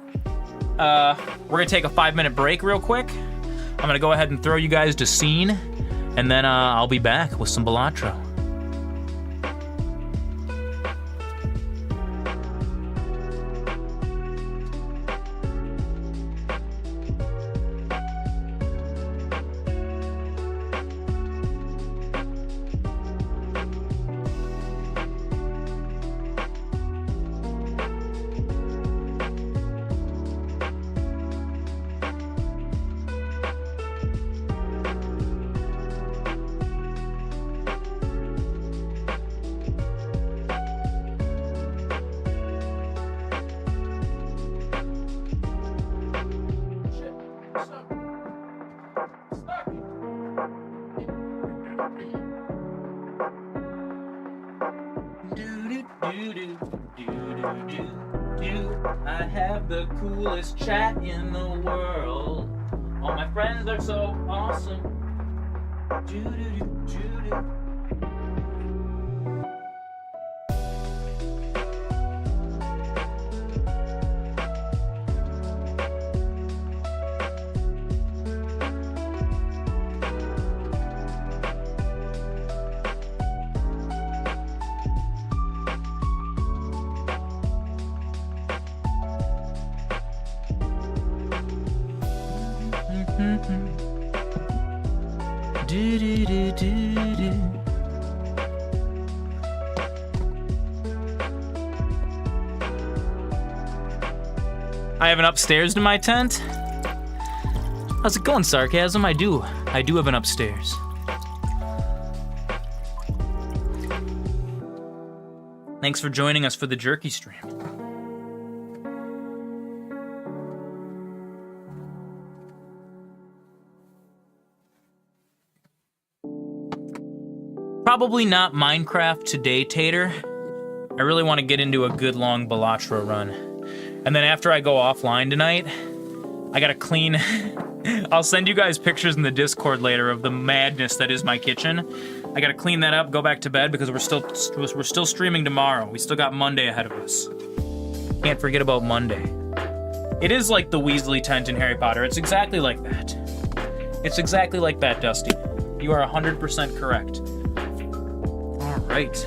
We're gonna take a 5-minute break real quick. I'm gonna go ahead and throw you guys to scene and then I'll be back with some Balatro. I have the coolest chat in the world. All my friends are so awesome. I have an upstairs to my tent. How's it going, Sarcasm? I do have an upstairs. Thanks for joining us for the jerky stream. Probably not Minecraft today, Tater. I really want to get into a good long Balatro run. And then after I go offline tonight, I gotta clean. I'll send you guys pictures in the Discord later of the madness that is my kitchen. I gotta clean that up, go back to bed because we're still streaming tomorrow. We still got Monday ahead of us. Can't forget about Monday. It is like the Weasley tent in Harry Potter. It's exactly like that. It's exactly like that, Dusty. You are 100% correct. All right.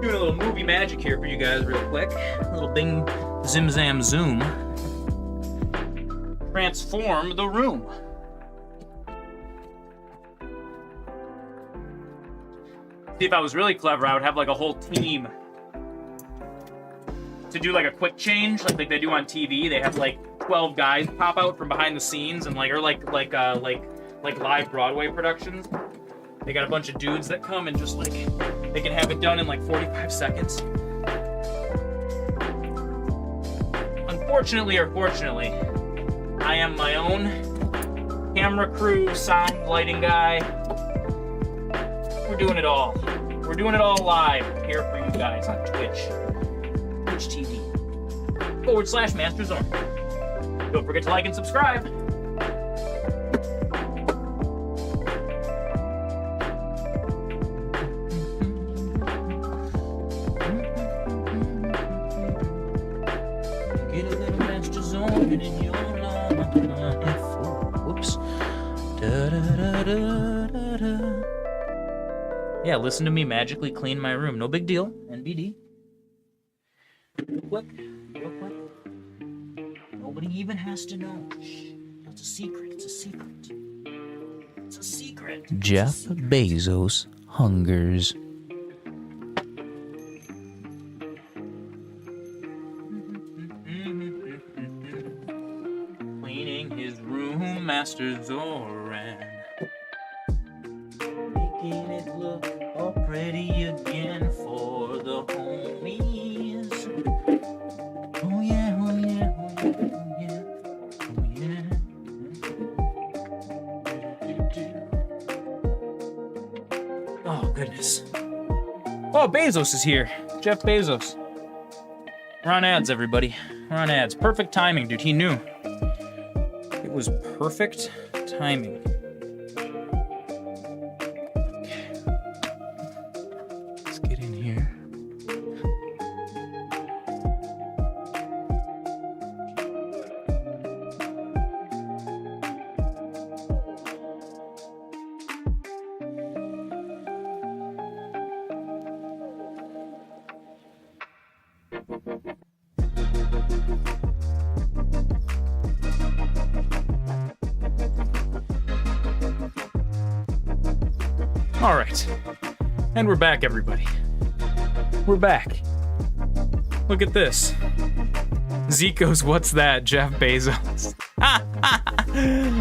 Doing a little movie magic here for you guys real quick. A little bing, zim, zam, zoom. Transform the room. See, if I was really clever, I would have like a whole team to do like a quick change, like they do on TV. They have like 12 guys pop out from behind the scenes and like live Broadway productions. They got a bunch of dudes that come and just like they can have it done in like 45 seconds. Unfortunately or fortunately, I am my own camera crew, sound, lighting guy. We're doing it all. We're doing it all live here for you guys on Twitch. Twitch TV /MasterZoran. Don't forget to like and subscribe. Get a little MasterZoran in your life. Whoops. Da, da, da, da, da, da. Yeah, listen to me magically clean my room. No big deal. NBD. Real quick. Nobody even has to know. Shh. It's a secret. It's a secret. It's a secret. Jeff Bezos hungers. Cleaning his room, MasterZoran. Making it look all pretty again for the homies. Oh yeah, oh yeah, oh yeah, oh yeah, oh yeah. Oh goodness. Oh, Bezos is here. Jeff Bezos. We're on ads, everybody. We're on ads. Perfect timing, dude. He knew. It was perfect timing. Let's get in here. All right. And we're back, everybody. We're back. Look at this. Zeke goes, what's that, Jeff Bezos?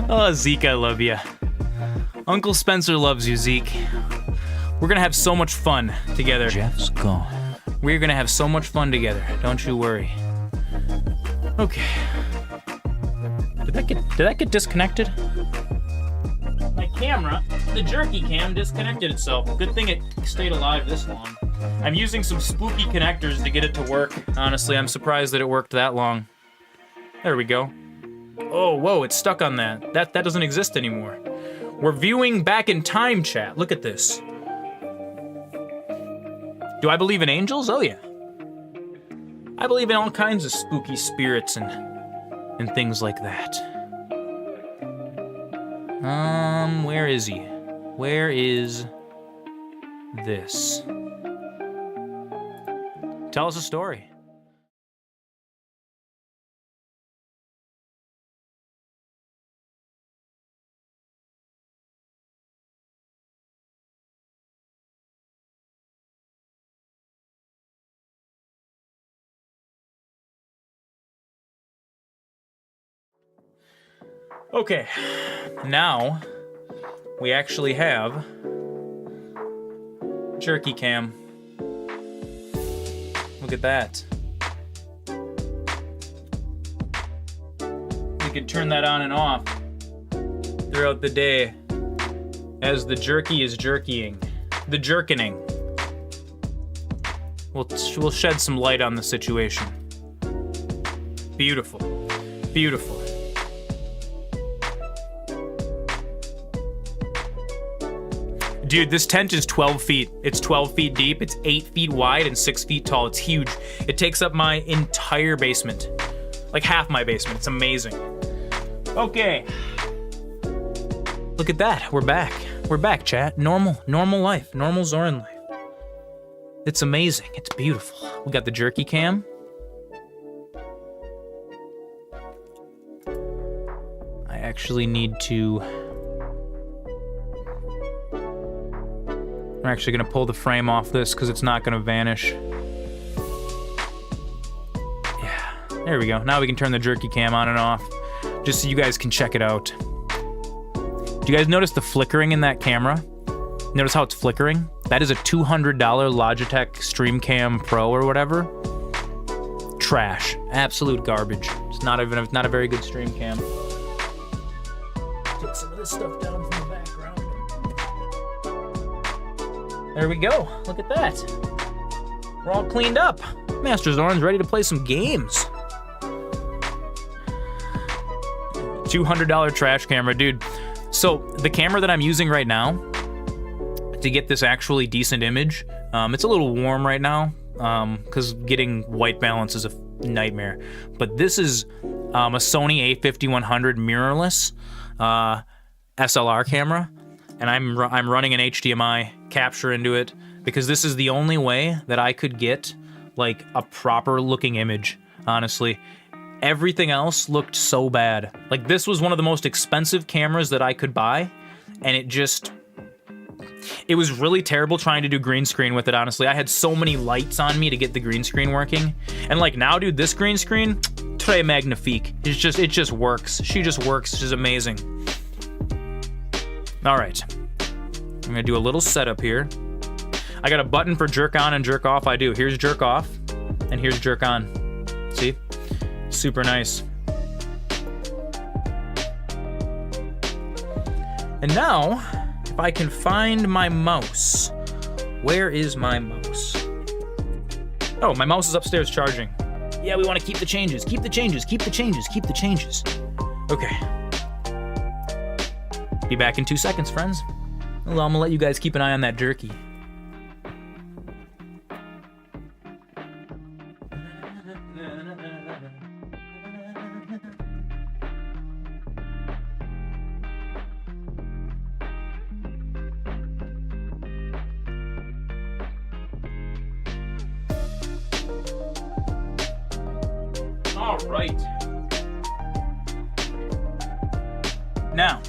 Oh, Zeke, I love you. Uncle Spencer loves you, Zeke. We're gonna have so much fun together. Jeff's gone. We're gonna have so much fun together. Don't you worry. Okay. Did that get disconnected? My camera, the jerky cam, disconnected itself. Good thing it stayed alive this long. I'm using some spooky connectors to get it to work. Honestly, I'm surprised that it worked that long. There we go. Oh, whoa, it's stuck on that. That doesn't exist anymore. We're viewing back in time, chat. Look at this. Do I believe in angels? Oh yeah. I believe in all kinds of spooky spirits and things like that. Where is he? Where is this? Tell us a story. Okay, now we actually have jerky cam. Look at that. We can turn that on and off throughout the day as the jerky is jerkying. The jerkening. We'll shed some light on the situation. Beautiful. Beautiful. Dude, this tent is 12 feet. It's 12 feet deep, it's 8 feet wide and 6 feet tall. It's huge. It takes up my entire basement. Like half my basement. It's amazing. Okay. Look at that. We're back. We're back, chat. Normal life. Normal Zoran life. It's amazing. It's beautiful. We got the jerky cam. I actually need to We're actually gonna pull the frame off this because it's not gonna vanish. Yeah, there we go. Now we can turn the jerky cam on and off, just so you guys can check it out. Do you guys notice the flickering in that camera? Notice how it's flickering? That is a $200 Logitech StreamCam Pro or whatever. Trash. Absolute garbage. It's not a very good stream cam. Take some of this stuff down from the background. There we go. Look at that. We're all cleaned up. MasterZoran's ready to play some games. $200 trash camera, dude. So the camera that I'm using right now to get this actually decent image, it's a little warm right now because getting white balance is a nightmare. But this is a Sony a5100 mirrorless SLR camera, and I'm running an HDMI capture into it because this is the only way that I could get like a proper looking image, honestly. Everything else looked so bad. Like, this was one of the most expensive cameras that I could buy, and it was really terrible trying to do green screen with it, honestly. I had so many lights on me to get the green screen working. And like now, dude, this green screen, très magnifique. It just works. She just works. She's amazing. All right. I'm gonna do a little setup here. I got a button for jerk on and jerk off. I do. Here's jerk off, and here's jerk on. See? Super nice. And now, if I can find my mouse. Where is my mouse? Oh, my mouse is upstairs charging. Yeah, we want to keep the changes. Keep the changes. Keep the changes. Keep the changes. Okay. Be back in 2 seconds, friends. Well, I'm gonna let you guys keep an eye on that jerky. All right. Now,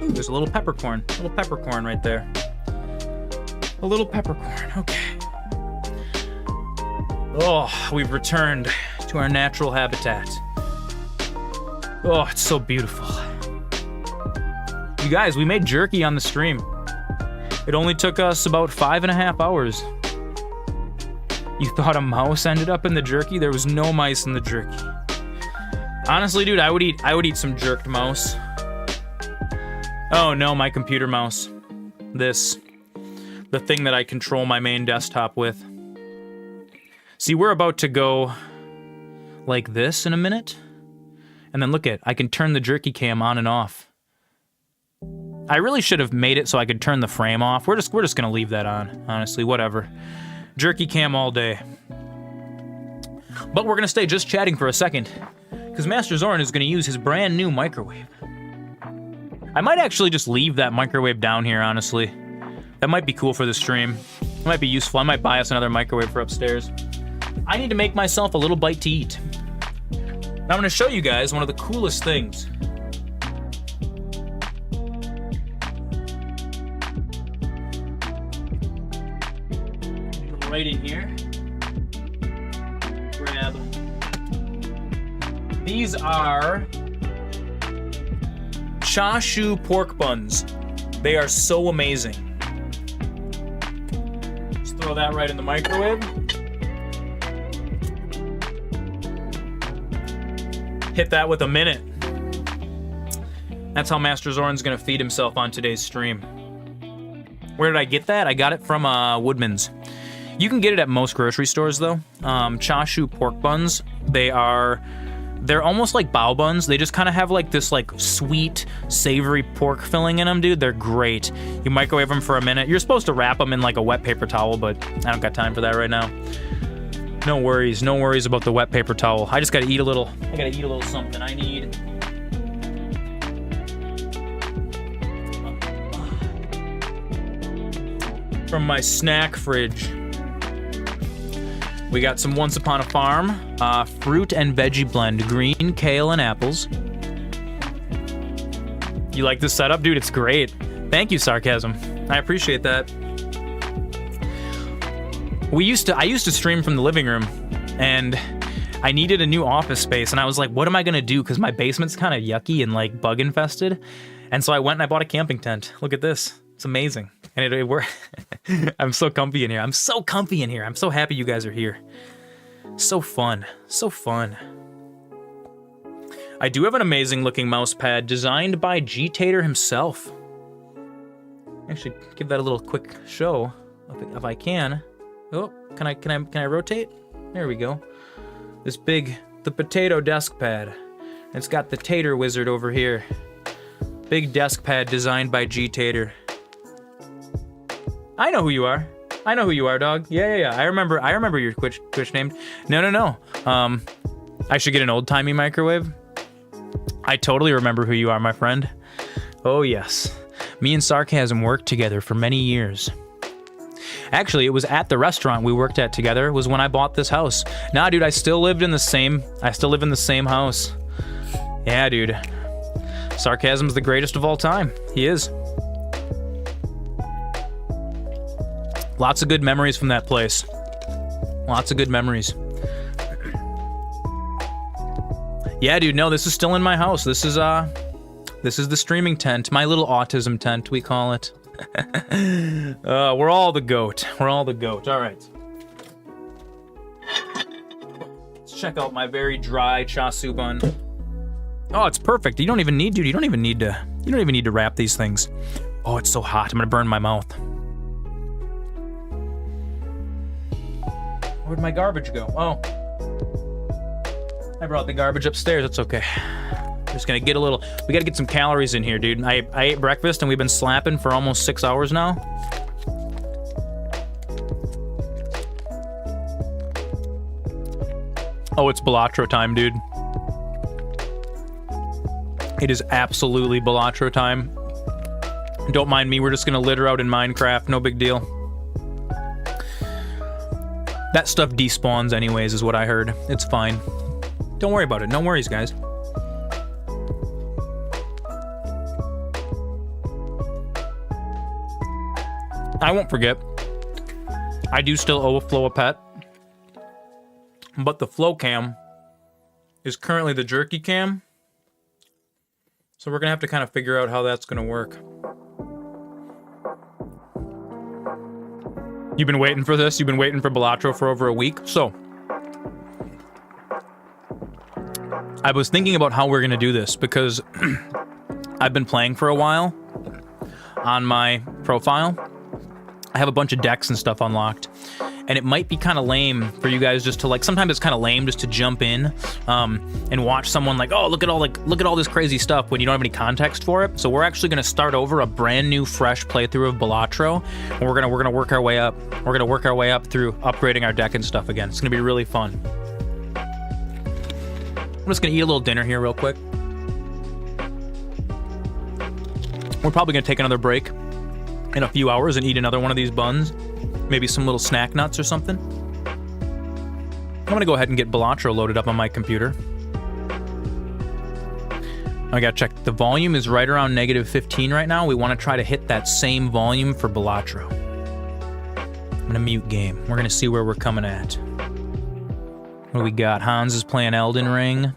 ooh, there's a little peppercorn. A little peppercorn right there. A little peppercorn. Okay. Oh, we've returned to our natural habitat. Oh, it's so beautiful. You guys, we made jerky on the stream. It only took us about 5.5 hours. You thought a mouse ended up in the jerky? There was no mice in the jerky. Honestly, dude, I would eat some jerked mouse. Oh no, my computer mouse. The thing that I control my main desktop with. See, we're about to go like this in a minute. And then look I can turn the jerky cam on and off. I really should have made it so I could turn the frame off. We're just gonna leave that on, honestly, whatever. Jerky cam all day. But we're gonna stay just chatting for a second, because MasterZoran is gonna use his brand new microwave. I might actually just leave that microwave down here, honestly. That might be cool for the stream. It might be useful. I might buy us another microwave for upstairs. I need to make myself a little bite to eat. Now I'm gonna show you guys one of the coolest things. Right in here. Grab. These are chashu pork buns. They are so amazing. Just throw that right in the microwave. Hit that with a minute. That's how MasterZoran's gonna feed himself on today's stream. Where did I get that? I got it from Woodman's. You can get it at most grocery stores though. Chashu pork buns, they're almost like bao buns. They just kind of have like this like sweet, savory pork filling in them, dude. They're great. You microwave them for a minute. You're supposed to wrap them in like a wet paper towel, but I don't got time for that right now. No worries about the wet paper towel. I just gotta eat a little, something. I need from my snack fridge. We got some Once Upon a Farm, fruit and veggie blend, green, kale, and apples. You like this setup? Dude, it's great. Thank you, Sarcasm. I appreciate that. I used to stream from the living room, and I needed a new office space, and I was like, what am I gonna do? Because my basement's kind of yucky and like bug infested. And so I went and I bought a camping tent. Look at this. It's amazing. And it worked. I'm so comfy in here. I'm so comfy in here. I'm so happy you guys are here. So fun. So fun. I do have an amazing looking mouse pad designed by G-Tater himself. Actually, give that a little quick show if I can. Oh, can I rotate? There we go. The potato desk pad. It's got the tater wizard over here. Big desk pad designed by G-Tater. I know who you are. I know who you are, dog. Yeah. I remember your Twitch name. No. I should get an old-timey microwave. I totally remember who you are, my friend. Oh, yes. Me and Sarcasm worked together for many years. Actually, it was at the restaurant we worked at together. It was when I bought this house. Nah, dude, I still live in the same house. Yeah, dude. Sarcasm's the greatest of all time. He is. Lots of good memories from that place. Lots of good memories. Yeah, dude, no, this is still in my house. This is the streaming tent. My little autism tent, we call it. We're all the goat. We're all the goat. All right. Let's check out my very dry chasu bun. Oh, it's perfect. You don't even need to wrap these things. Oh, it's so hot. I'm gonna burn my mouth. Where'd my garbage go? Oh. I brought the garbage upstairs. It's okay. Just gonna get we gotta get some calories in here, dude. I ate breakfast and we've been slapping for almost 6 hours now. Oh, it's Balatro time, dude. It is absolutely Balatro time. Don't mind me, we're just gonna litter out in Minecraft, no big deal. That stuff despawns anyways, is what I heard. It's fine. Don't worry about it. No worries, guys. I won't forget. I do still owe Flo a pet. But the Flow cam is currently the Jerky cam. So we're going to have to kind of figure out how that's going to work. You've been waiting for this? You've been waiting for Balatro for over a week? So, I was thinking about how we're going to do this because I've been playing for a while on my profile. I have a bunch of decks and stuff unlocked. And it might be kind of lame for you guys just to like, sometimes it's kind of lame just to jump in and watch someone like, oh, look at all this crazy stuff when you don't have any context for it. So we're actually going to start over a brand new fresh playthrough of Balatro, and we're going to work our way up. We're going to work our way up through upgrading our deck and stuff again. It's going to be really fun. I'm just going to eat a little dinner here real quick. We're probably going to take another break in a few hours and eat another one of these buns. Maybe some little snack nuts or something. I'm gonna go ahead and get Balatro loaded up on my computer. I gotta check. The volume is right around -15 right now. We want to try to hit that same volume for Balatro. I'm gonna mute game. We're gonna see where we're coming at. What do we got? Hans is playing Elden Ring.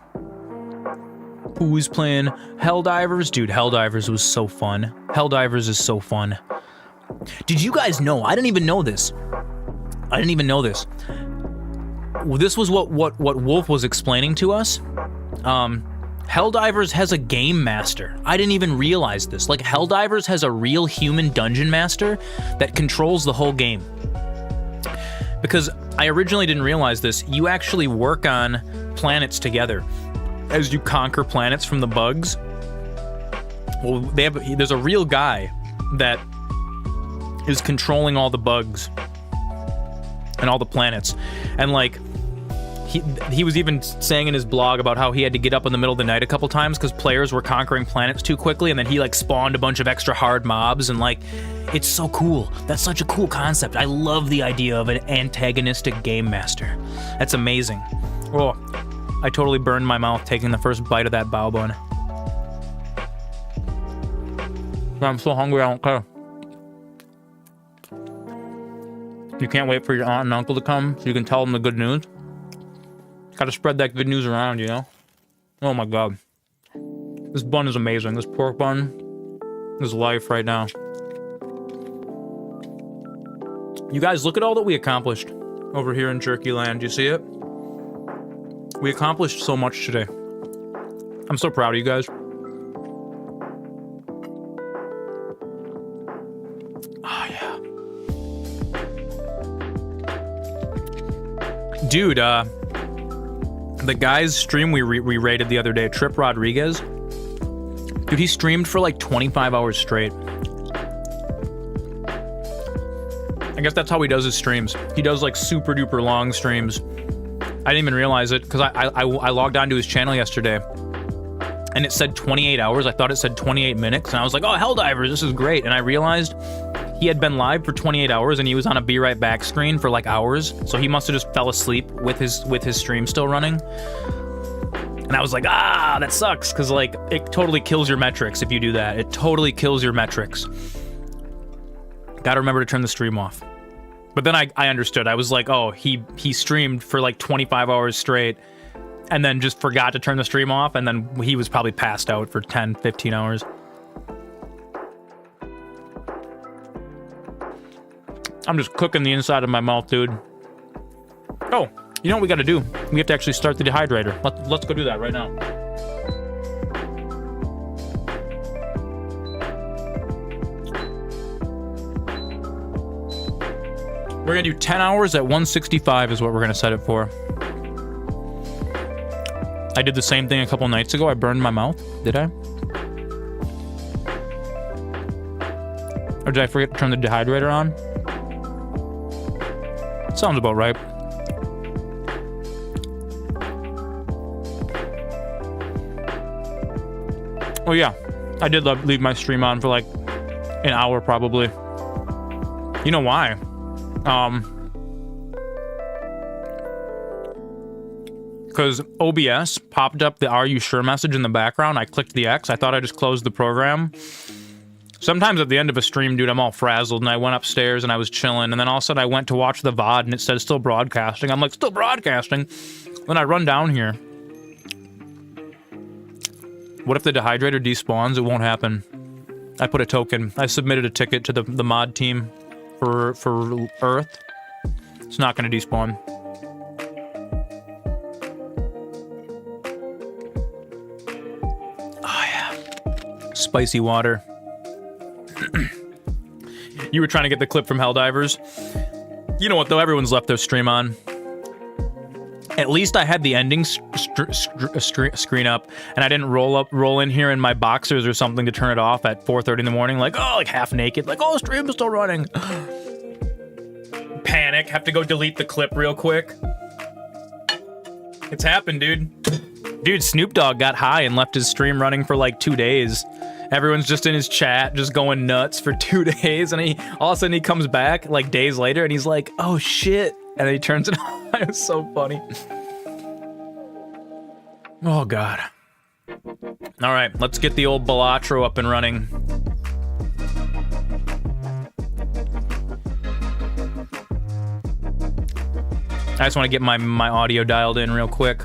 Who's playing Helldivers? Dude, Helldivers was so fun. Helldivers is so fun. Did you guys know? I didn't even know this. This was what Wolf was explaining to us. Helldivers has a game master. I didn't even realize this. Like, Helldivers has a real human dungeon master that controls the whole game. Because I originally didn't realize this. You actually work on planets together as you conquer planets from the bugs. Well, there's a real guy that is controlling all the bugs and all the planets, and like he was even saying in his blog about how he had to get up in the middle of the night a couple times because players were conquering planets too quickly, and then he like spawned a bunch of extra hard mobs, and like, it's so cool. That's such a cool concept. I love the idea of an antagonistic game master. That's amazing. Oh, I totally burned my mouth taking the first bite of that bao bun. I'm so hungry, I don't care. You can't wait for your aunt and uncle to come so you can tell them the good news. Gotta spread that good news around, you know? Oh my god. This bun is amazing. This pork bun is life right now. You guys, look at all that we accomplished over here in Jerky Land. Do you see it? We accomplished so much today. I'm so proud of you guys. Oh, yeah. Dude, the guy's stream we rated the other day, Trip Rodriguez. Dude, he streamed for like 25 hours straight. I guess that's how he does his streams. He does like super duper long streams. I didn't even realize it because I logged onto his channel yesterday and it said 28 hours. I thought it said 28 minutes and I was like, oh, Helldivers, this is great. And I realized he had been live for 28 hours and he was on a Be Right Back screen for like hours. So he must have just fell asleep with his stream still running. And I was like, ah, that sucks. Cause like it totally kills your metrics if you do that. It totally kills your metrics. Gotta remember to turn the stream off. But then I understood. I was like, oh, he streamed for like 25 hours straight and then just forgot to turn the stream off. And then he was probably passed out for 10, 15 hours. I'm just cooking the inside of my mouth, dude. Oh, you know what we gotta do? We have to actually start the dehydrator. Let's go do that right now. We're gonna do 10 hours at 165 is what we're gonna set it for. I did the same thing a couple nights ago. I burned my mouth. Did I? Or did I forget to turn the dehydrator on? Sounds about right. Oh yeah, I did leave my stream on for like an hour probably. You know why? Because OBS popped up the "Are you sure?" message in the background. I clicked the X. I thought I just closed the program. Sometimes at the end of a stream, dude, I'm all frazzled, and I went upstairs and I was chilling, and then all of a sudden I went to watch the VOD and it said still broadcasting. I'm like, still broadcasting? Then I run down here. What if the dehydrator despawns? It won't happen. I put a token. I submitted a ticket to the mod team for Earth. It's not going to despawn. Oh yeah. Spicy water. You were trying to get the clip from Helldivers. You know what though? Everyone's left their stream on. At least I had the ending screen up, and I didn't roll in here in my boxers or something to turn it off at 4:30 in the morning, like, oh, like half naked, like, oh, stream is still running. Panic, have to go delete the clip real quick. It's happened, dude. Dude, Snoop Dogg got high and left his stream running for like 2 days. Everyone's just in his chat, just going nuts for 2 days, and all of a sudden he comes back like days later, and he's like, oh shit. And then he turns it on. It was so funny. Oh, God. All right, let's get the old Balatro up and running. I just want to get my audio dialed in real quick.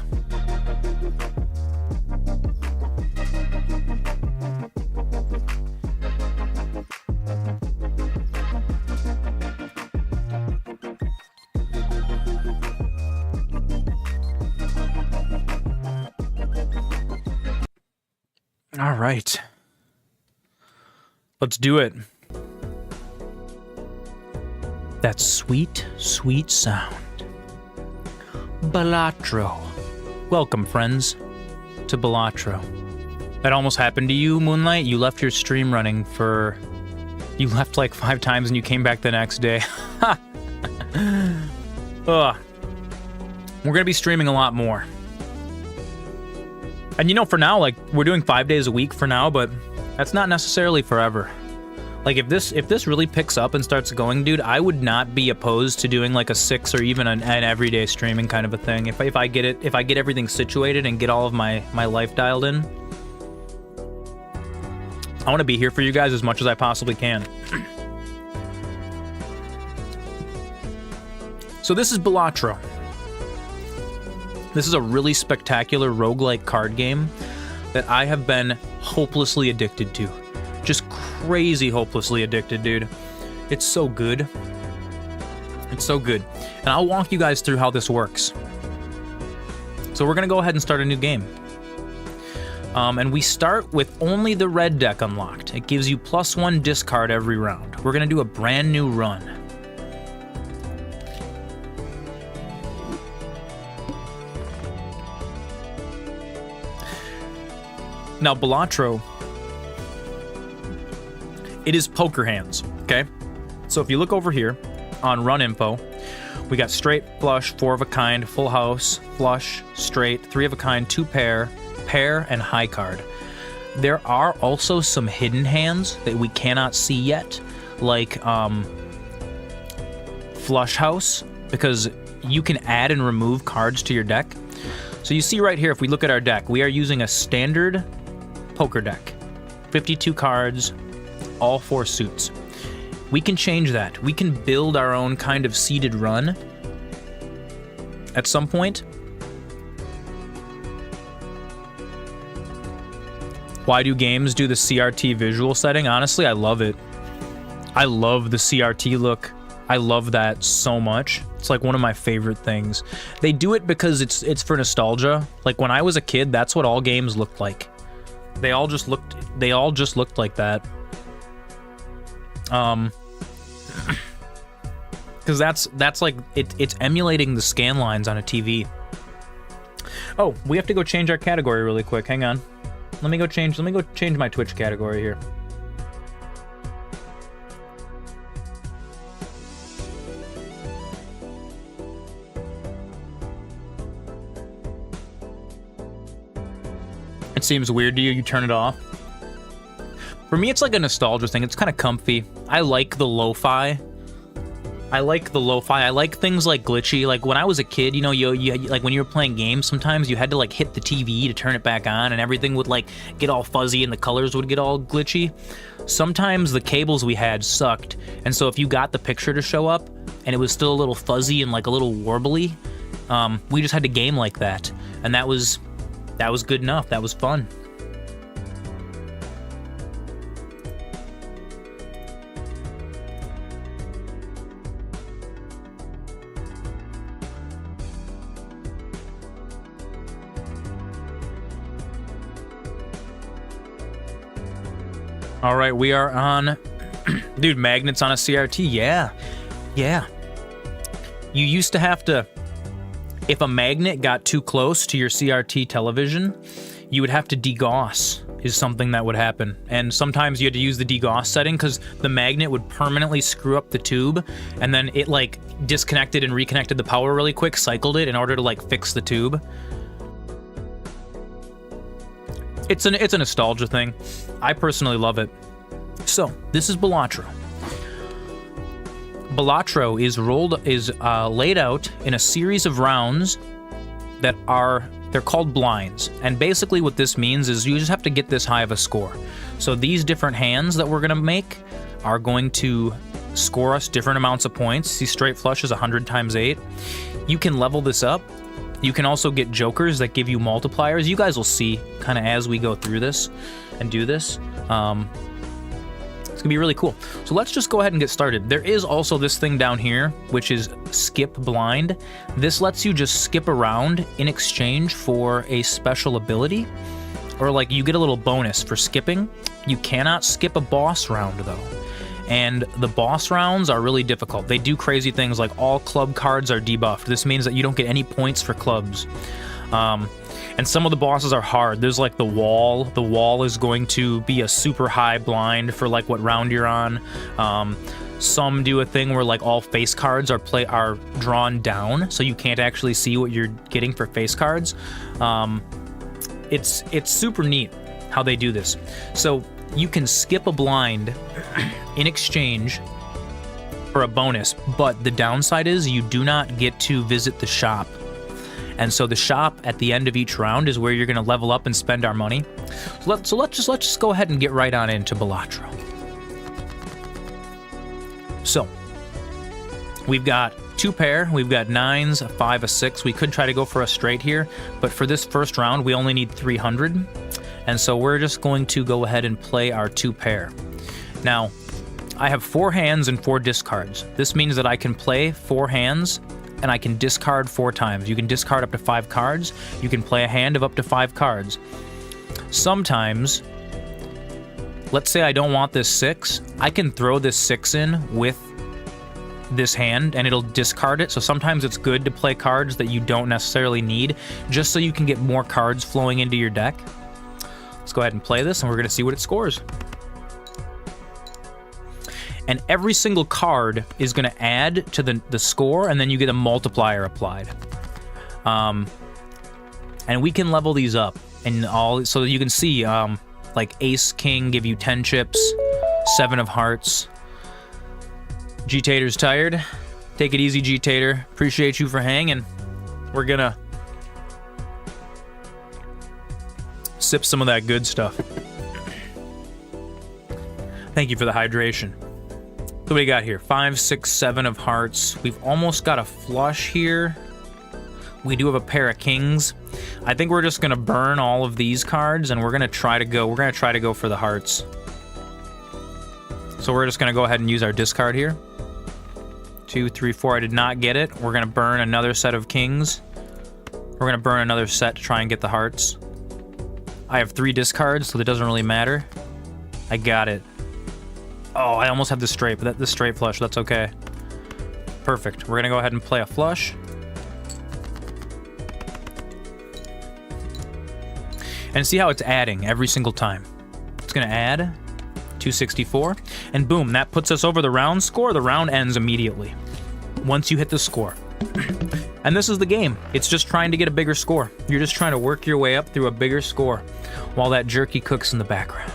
All right. Let's do it. That sweet, sweet sound. Balatro. Welcome, friends, to Balatro. That almost happened to you, Moonlight? You left your stream running for... You left like 5 times and you came back the next day. Ha! Ugh. We're gonna be streaming a lot more. And you know, for now, like, we're doing 5 days a week for now, but that's not necessarily forever. Like, if this really picks up and starts going, dude, I would not be opposed to doing like a 6 or even an everyday streaming kind of a thing. If I get everything situated and get all of my life dialed in. I want to be here for you guys as much as I possibly can. So this is Balatro. This is a really spectacular roguelike card game that I have been hopelessly addicted to. Just crazy hopelessly addicted, dude. It's so good. It's so good. And I'll walk you guys through how this works. So we're going to go ahead and start a new game. And we start with only the red deck unlocked. It gives you +1 discard every round. We're going to do a brand new run. Now, Balatro, it is poker hands, okay? So if you look over here on run info, we got straight, flush, 4 of a kind, full house, flush, straight, 3 of a kind, 2 pair, pair, and high card. There are also some hidden hands that we cannot see yet, like flush house, because you can add and remove cards to your deck. So you see right here, if we look at our deck, we are using a standard poker deck, 52 cards, all 4 suits. We can change that. We can build our own kind of seeded run at some point. Why do games do the CRT visual setting? Honestly, I love it. I love the CRT look. I love that so much. It's like one of my favorite things. They do it because it's for nostalgia. Like when I was a kid, that's what all games looked like. They all just looked like that. Because that's like it's emulating the scan lines on a TV. Oh, we have to go change our category really quick. Hang on. Let me go change my Twitch category here. It seems weird to you, you turn it off. For me, it's like a nostalgia thing. It's kind of comfy. I like the lo-fi. I like things like glitchy. Like when I was a kid, you know, you like when you were playing games, sometimes you had to like hit the TV to turn it back on, and everything would like get all fuzzy and the colors would get all glitchy. Sometimes the cables we had sucked, and so if you got the picture to show up and it was still a little fuzzy and like a little warbly, we just had to game like that, and that was good enough. That was fun. All right, we are on, dude, magnets on a CRT. Yeah. You used to have to, if a magnet got too close to your CRT television, you would have to degauss, is something that would happen. And sometimes you had to use the degauss setting because the magnet would permanently screw up the tube, and then it like disconnected and reconnected the power really quick, cycled it in order to like fix the tube. It's a nostalgia thing. I personally love it. So this is Balatro. Balatro is laid out in a series of rounds that they're called blinds. And basically what this means is you just have to get this high of a score. So these different hands that we're gonna make are going to score us different amounts of points. See, straight flush is 100 times 8. You can level this up. You can also get jokers that give you multipliers. You guys will see kind of as we go through this and do this. It's gonna be really cool. So let's just go ahead and get started. There is also this thing down here, which is skip blind. This lets you just skip around in exchange for a special ability, or like you get a little bonus for skipping. You cannot skip a boss round though. And the boss rounds are really difficult. They do crazy things like all club cards are debuffed. This means that you don't get any points for clubs. And some of the bosses are hard. There's like the wall. The wall is going to be a super high blind for like what round you're on. Some do a thing where like all face cards are drawn down, so you can't actually see what you're getting for face cards. It's super neat how they do this. So you can skip a blind in exchange for a bonus, but the downside is you do not get to visit the shop. And so the shop at the end of each round is where you're going to level up and spend our money. So let's just go ahead and get right on into Balatro. So we've got 2 pair, we've got 9s, a 5, a 6. We could try to go for a straight here, but for this first round, we only need 300. And so we're just going to go ahead and play our 2 pair. Now, I have 4 hands and 4 discards. This means that I can play 4 hands and I can discard 4 times. You can discard up to 5 cards. You can play a hand of up to 5 cards. Sometimes, let's say I don't want this 6, I can throw this 6 in with this hand and it'll discard it. So sometimes it's good to play cards that you don't necessarily need, just so you can get more cards flowing into your deck. Let's go ahead and play this and we're going to see what it scores. And every single card is going to add to the score, and then you get a multiplier applied. And we can level these up, and all, so you can see, like Ace King give you 10 chips, 7 of hearts. G-Tater's tired. Take it easy, G-Tater. Appreciate you for hanging. We're gonna sip some of that good stuff. Thank you for the hydration. So what do we got here? 5, 6, 7 of hearts. We've almost got a flush here. We do have a pair of kings. I think we're just gonna burn all of these cards and we're gonna try to go for the hearts. So we're just gonna go ahead and use our discard here. 2, 3, 4. I did not get it. We're gonna burn another set of kings. We're gonna burn another set to try and get the hearts. I have 3 discards, so that doesn't really matter. I got it. Oh, I almost have the straight, but the straight flush, that's okay. Perfect. We're gonna go ahead and play a flush. And see how it's adding every single time. It's gonna add 264, and boom, that puts us over the round score. The round ends immediately once you hit the score. And this is the game. It's just trying to get a bigger score. You're just trying to work your way up through a bigger score while that jerky cooks in the background.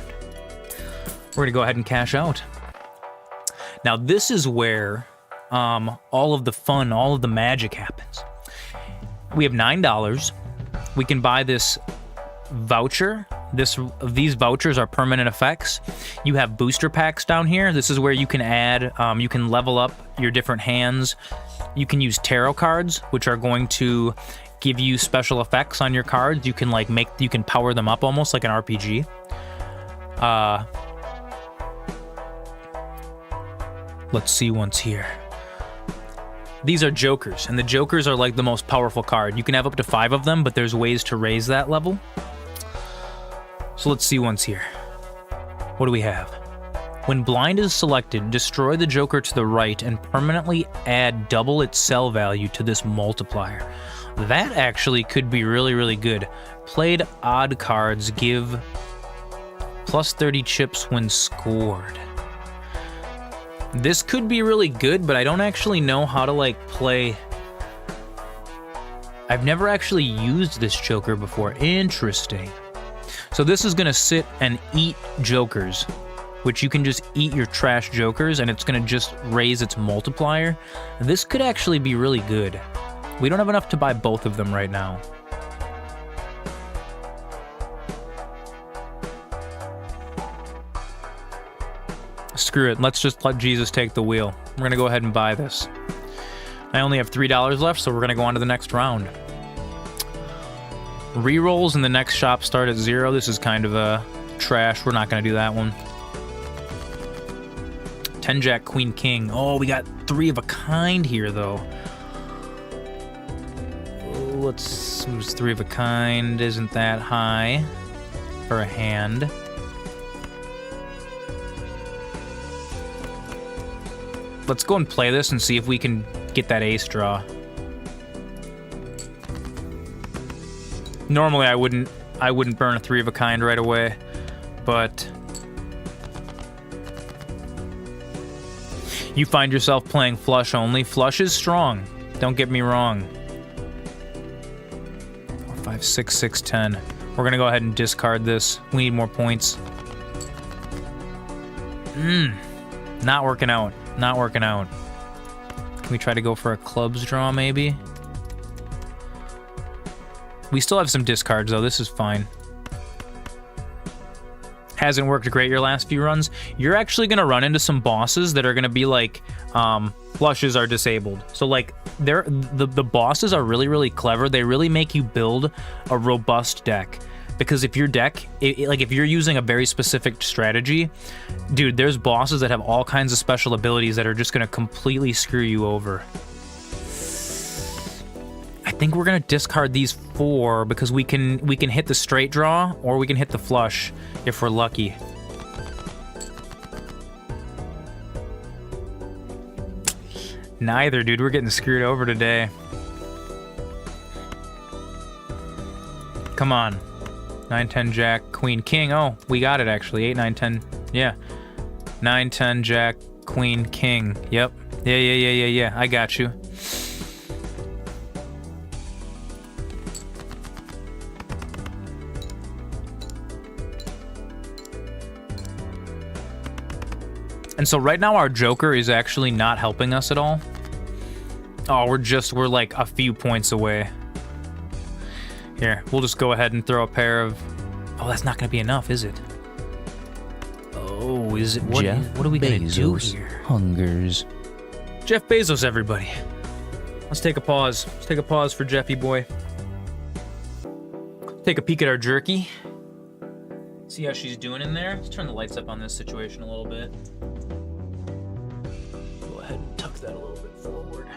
We're gonna go ahead and cash out. Now this is where all of the fun, all of the magic happens. We have $9. We can buy this voucher. These vouchers are permanent effects. You have booster packs down here. This is where you can add, you can level up your different hands. You can use tarot cards, which are going to give you special effects on your cards. You can you can power them up almost like an RPG. Let's see what's here. These are jokers, and the jokers are like the most powerful card. You can have up to 5 of them, but there's ways to raise that level. So let's see what's here. What do we have? When blind is selected, destroy the joker to the right and permanently add double its sell value to this multiplier. That actually could be really, really good. Played odd cards give plus 30 chips when scored. This could be really good, but I don't actually know how to play. I've never actually used this joker before. Interesting. So this is gonna sit and eat jokers, which you can just eat your trash jokers and it's gonna just raise its multiplier. This could actually be really good. We don't have enough to buy both of them right now. Screw it, let's just let Jesus take the wheel. We're gonna go ahead and buy this. I only have $3 left, so we're gonna go on to the next round. Rerolls in the next shop start at 0. This is kind of a trash. We're not gonna do that one. 10 Jack, Queen, King. Oh, we got 3 of a kind here, though. Let's... 3 of a kind isn't that high for a hand. Let's go and play this and see if we can get that ace draw. Normally I wouldn't burn a 3 of a kind right away, but you find yourself playing flush only. Flush is strong, don't get me wrong. 4, 5, 6, 6, 10. We're gonna go ahead and discard this. We need more points. Not working out. Not working out. Can we try to go for a clubs draw, maybe? We still have some discards, though. This is fine. Hasn't worked great your last few runs. You're actually going to run into some bosses that are going to be like, flushes are disabled. So, like, the bosses are really, really clever. They really make you build a robust deck. Because if your deck, like, if you're using a very specific strategy, dude, there's bosses that have all kinds of special abilities that are just going to completely screw you over. I think we're gonna discard these 4 because we can hit the straight draw or we can hit the flush if we're lucky. Neither, dude. We're getting screwed over today. Come on. 9, 10, Jack, Queen, King. Oh, we got it actually. 8, 9, 10. Yeah. 9, 10, Jack, Queen, King. Yep. Yeah. I got you. And so right now our Joker is actually not helping us at all. Oh, we're like a few points away. Here, we'll just go ahead and throw a pair of... Oh, that's not gonna be enough, is it? Oh, is it? What are we gonna do here? Hungers. Jeff Bezos, everybody. Let's take a pause. Let's take a pause for Jeffy boy. Take a peek at our jerky. See how she's doing in there. Let's turn the lights up on this situation a little bit. Go ahead and tuck that a little bit forward.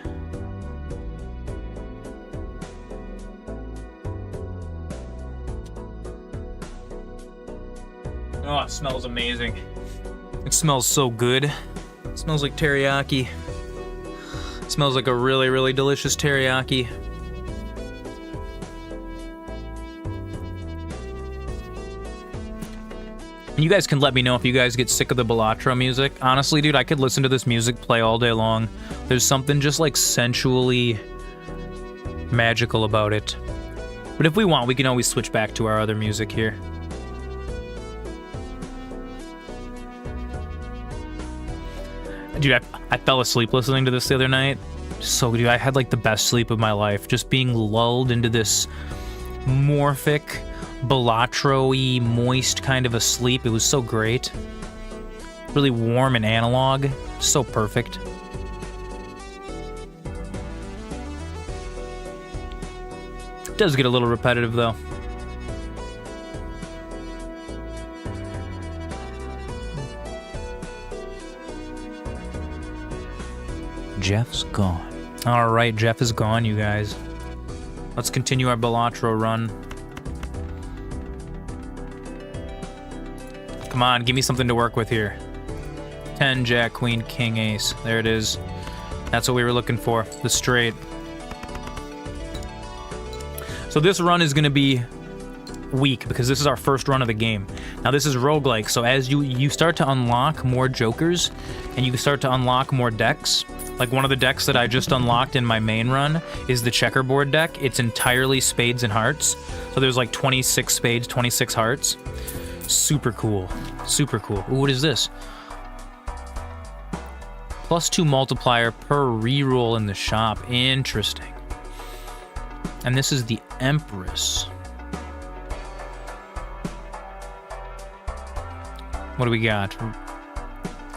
Oh, it smells amazing. It smells so good. It smells like teriyaki. It smells like a really, really delicious teriyaki. You guys can let me know if you guys get sick of the Balatro music. Honestly, dude, I could listen to this music play all day long. There's something just like sensually magical about it. But if we want, we can always switch back to our other music here. Dude, I fell asleep listening to this the other night. So, dude, I had like the best sleep of my life. Just being lulled into this morphic, Balatro-y, moist kind of a sleep. It was so great. Really warm and analog. So perfect. It does get a little repetitive, though. Jeff's gone. All right, Jeff is gone, you guys. Let's continue our Balatro run. Come on, give me something to work with here. 10, Jack, Queen, King, Ace. There it is. That's what we were looking for, the straight. So this run is going to be weak because this is our first run of the game. Now this is roguelike, so as you start to unlock more jokers and you start to unlock more decks, like one of the decks that I just unlocked in my main run is the checkerboard deck. It's entirely spades and hearts. So there's like 26 spades, 26 hearts. Super cool. Super cool. Ooh, what is this? +2 multiplier per reroll in the shop. Interesting. And this is the Empress. What do we got?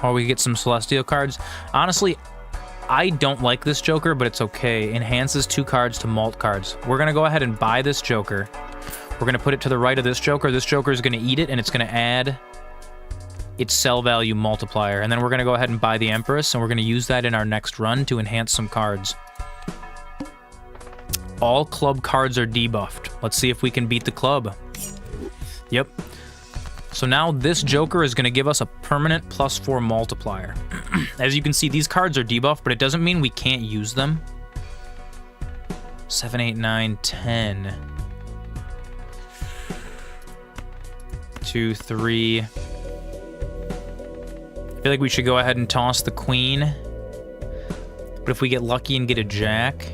Oh, we get some Celestial cards. Honestly, I don't like this Joker, but it's okay. Enhances 2 cards to mult cards. We're going to go ahead and buy this Joker. We're going to put it to the right of this Joker. This Joker is going to eat it, and it's going to add its sell value multiplier. And then we're going to go ahead and buy the Empress, and we're going to use that in our next run to enhance some cards. All club cards are debuffed. Let's see if we can beat the club. Yep. So now this Joker is going to give us a permanent +4 multiplier. As you can see, these cards are debuffed, but it doesn't mean we can't use them. 7, 8, 9, 10. 2, 3. I feel like we should go ahead and toss the Queen. But if we get lucky and get a Jack...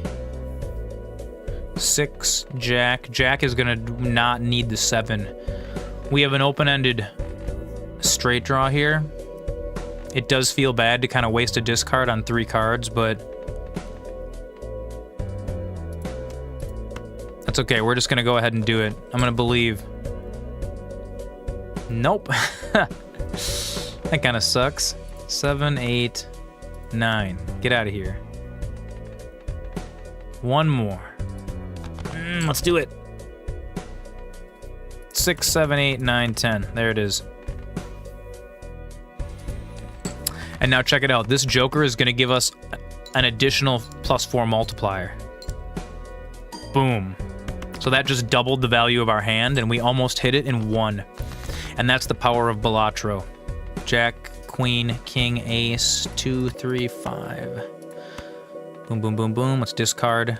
6, Jack. Jack is going to not need the 7. We have an open-ended straight draw here. It does feel bad to kind of waste a discard on 3 cards, but That's okay. We're just going to go ahead and do it. I'm going to believe. Nope. That kind of sucks. 7, 8, 9. Get out of here. One more. Let's do it. 6, 7, 8, 9, 10. There it is. And now check it out. This Joker is going to give us an additional +4 multiplier. Boom. So that just doubled the value of our hand, and we almost hit it in one. And that's the power of Balatro. Jack, Queen, King, Ace, 2, 3, 5. Boom, boom, boom, boom. Let's discard.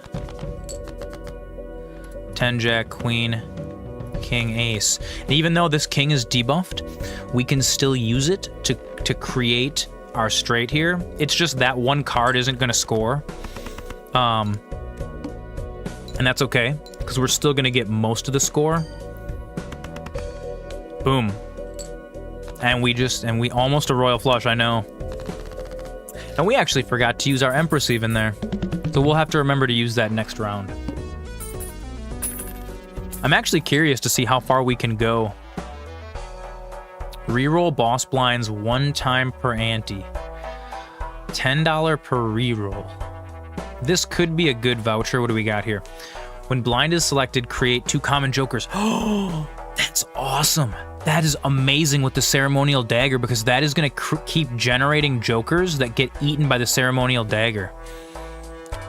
10, Jack, Queen, King, Ace. And even though this King is debuffed, we can still use it to create our straight here. It's just that one card isn't going to score. And that's okay, because we're still going to get most of the score. Boom. And we almost a royal flush, I know. And we actually forgot to use our Empress even there. So we'll have to remember to use that next round. I'm actually curious to see how far we can go. Reroll boss blinds 1 time per ante. $10 per reroll. This could be a good voucher. What do we got here? When blind is selected, create 2 common jokers. Oh, that's awesome. That is amazing with the ceremonial dagger, because that is going to keep generating jokers that get eaten by the ceremonial dagger.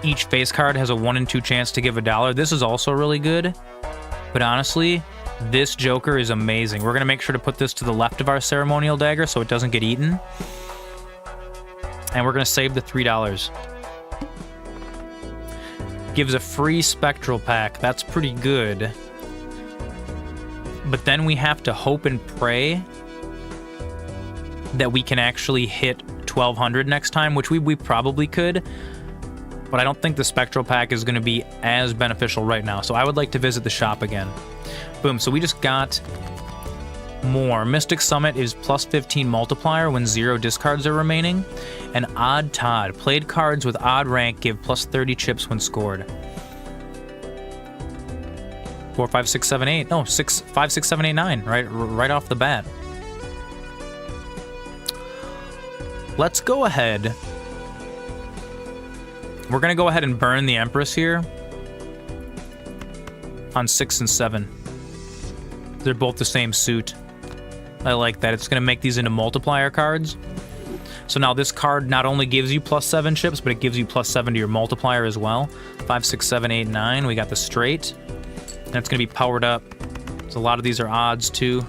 Each face card has a 1 in 2 chance to give $1. This is also really good. But honestly, this Joker is amazing. We're going to make sure to put this to the left of our ceremonial dagger so it doesn't get eaten. And we're going to save the $3. Gives a free spectral pack. That's pretty good. But then we have to hope and pray that we can actually hit 1200 next time, which we probably could. But I don't think the spectral pack is going to be as beneficial right now. So I would like to visit the shop again. Boom, so we just got more. Mystic Summit is +15 multiplier when 0 discards are remaining. And Odd Todd. Played cards with odd rank give +30 chips when scored. 4, 5, 6, 7, 8. No, 6, 5, 6, 7, 8, 9. Right off the bat. Let's go ahead. We're going to go ahead and burn the Empress here on 6 and 7. They're both the same suit. I like that. It's going to make these into multiplier cards. So now this card not only gives you +7 chips, but it gives you +7 to your multiplier as well. 5, 6, 7, 8, 9. We got the straight. And it's going to be powered up. So a lot of these are odds too.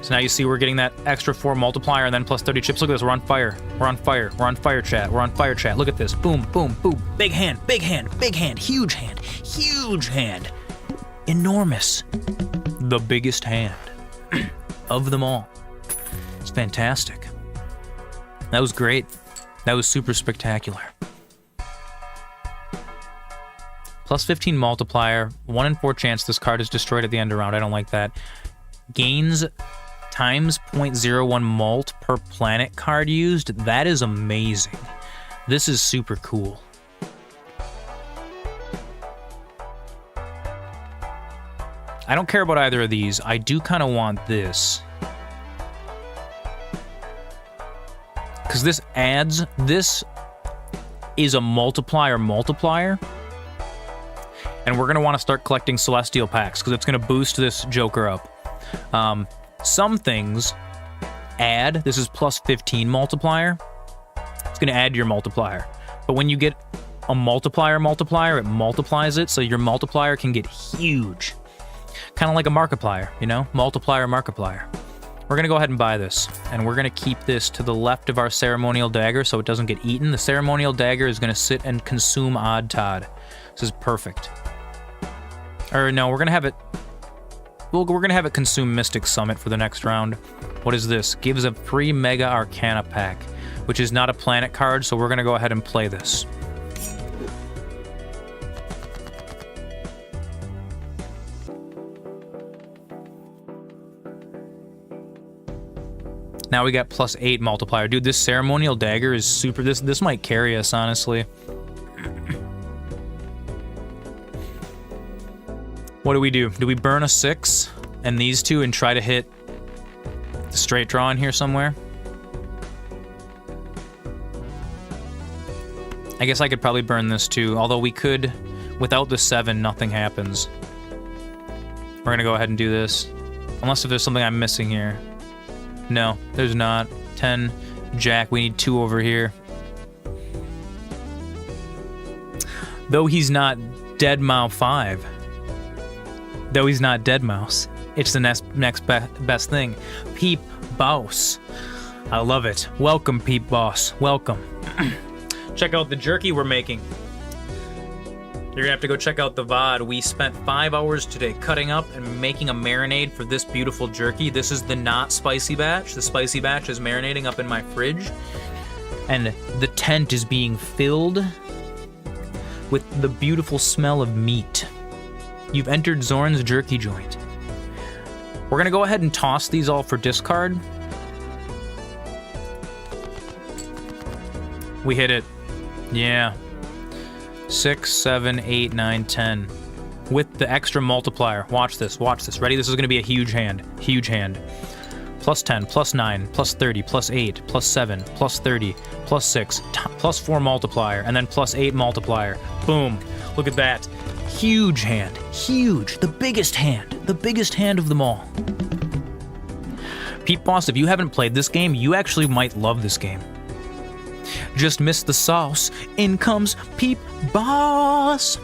So now you see we're getting that extra 4 multiplier and then +30 chips. Look at this. We're on fire. We're on fire. We're on fire, chat. We're on fire, chat. Look at this. Boom, boom, boom. Big hand, big hand, big hand, huge hand, huge hand. Enormous. The biggest hand of them all. It's fantastic. That was great. That was super spectacular. +15 multiplier. 1 in 4 chance this card is destroyed at the end of round. I don't like that. Gains times 0.01 mult per planet card used. That is amazing. This is super cool. I don't care about either of these. I do kind of want this. Because this adds... This is a multiplier. And we're going to want to start collecting Celestial packs, because it's going to boost this Joker up. Some things add... This is +15 multiplier. It's going to add your multiplier. But when you get a multiplier, it multiplies it, so your multiplier can get huge. Kind of like a Markiplier, you know? Multiplier, Markiplier. We're going to go ahead and buy this. And we're going to keep this to the left of our ceremonial dagger so it doesn't get eaten. The ceremonial dagger is going to sit and consume Odd Todd. This is perfect. Or no, we're going to have it... We're going to have it consume Mystic Summit for the next round. What is this? Gives a free Mega Arcana pack, which is not a planet card, so we're going to go ahead and play this. Now we got +8 multiplier. Dude, this ceremonial dagger is super... This might carry us, honestly. What do we do? Do we burn a 6 and these two and try to hit the straight draw in here somewhere? I guess I could probably burn this too, although we could, without the 7, nothing happens. We're gonna go ahead and do this. Unless if there's something I'm missing here. No, there's not. 10, Jack, we need 2 over here. Though he's not Dead Mouse 5. Though he's not Dead Mouse. It's the next best thing. Peep Boss. I love it. Welcome, Peep Boss. Welcome. Check out the jerky we're making. You're gonna have to go check out the VOD. We spent 5 hours today cutting up and making a marinade for this beautiful jerky. This is the not spicy batch. The spicy batch is marinating up in my fridge. And the tent is being filled with the beautiful smell of meat. You've entered Zoran's jerky joint. We're gonna go ahead and toss these all for discard. We hit it. Yeah. 6, 7, 8, 9, 10. With the extra multiplier. Watch this, watch this. Ready? This is gonna be a huge hand. Huge hand. Plus 10, plus 9, plus 30, plus 8, plus 7, plus 30, plus 6, plus 4 multiplier, and then plus 8 multiplier. Boom. Look at that. Huge hand. Huge. The biggest hand. The biggest hand of them all. Peep Boss, if you haven't played this game, you actually might love this game. Just missed the sauce. In comes Peep Boss.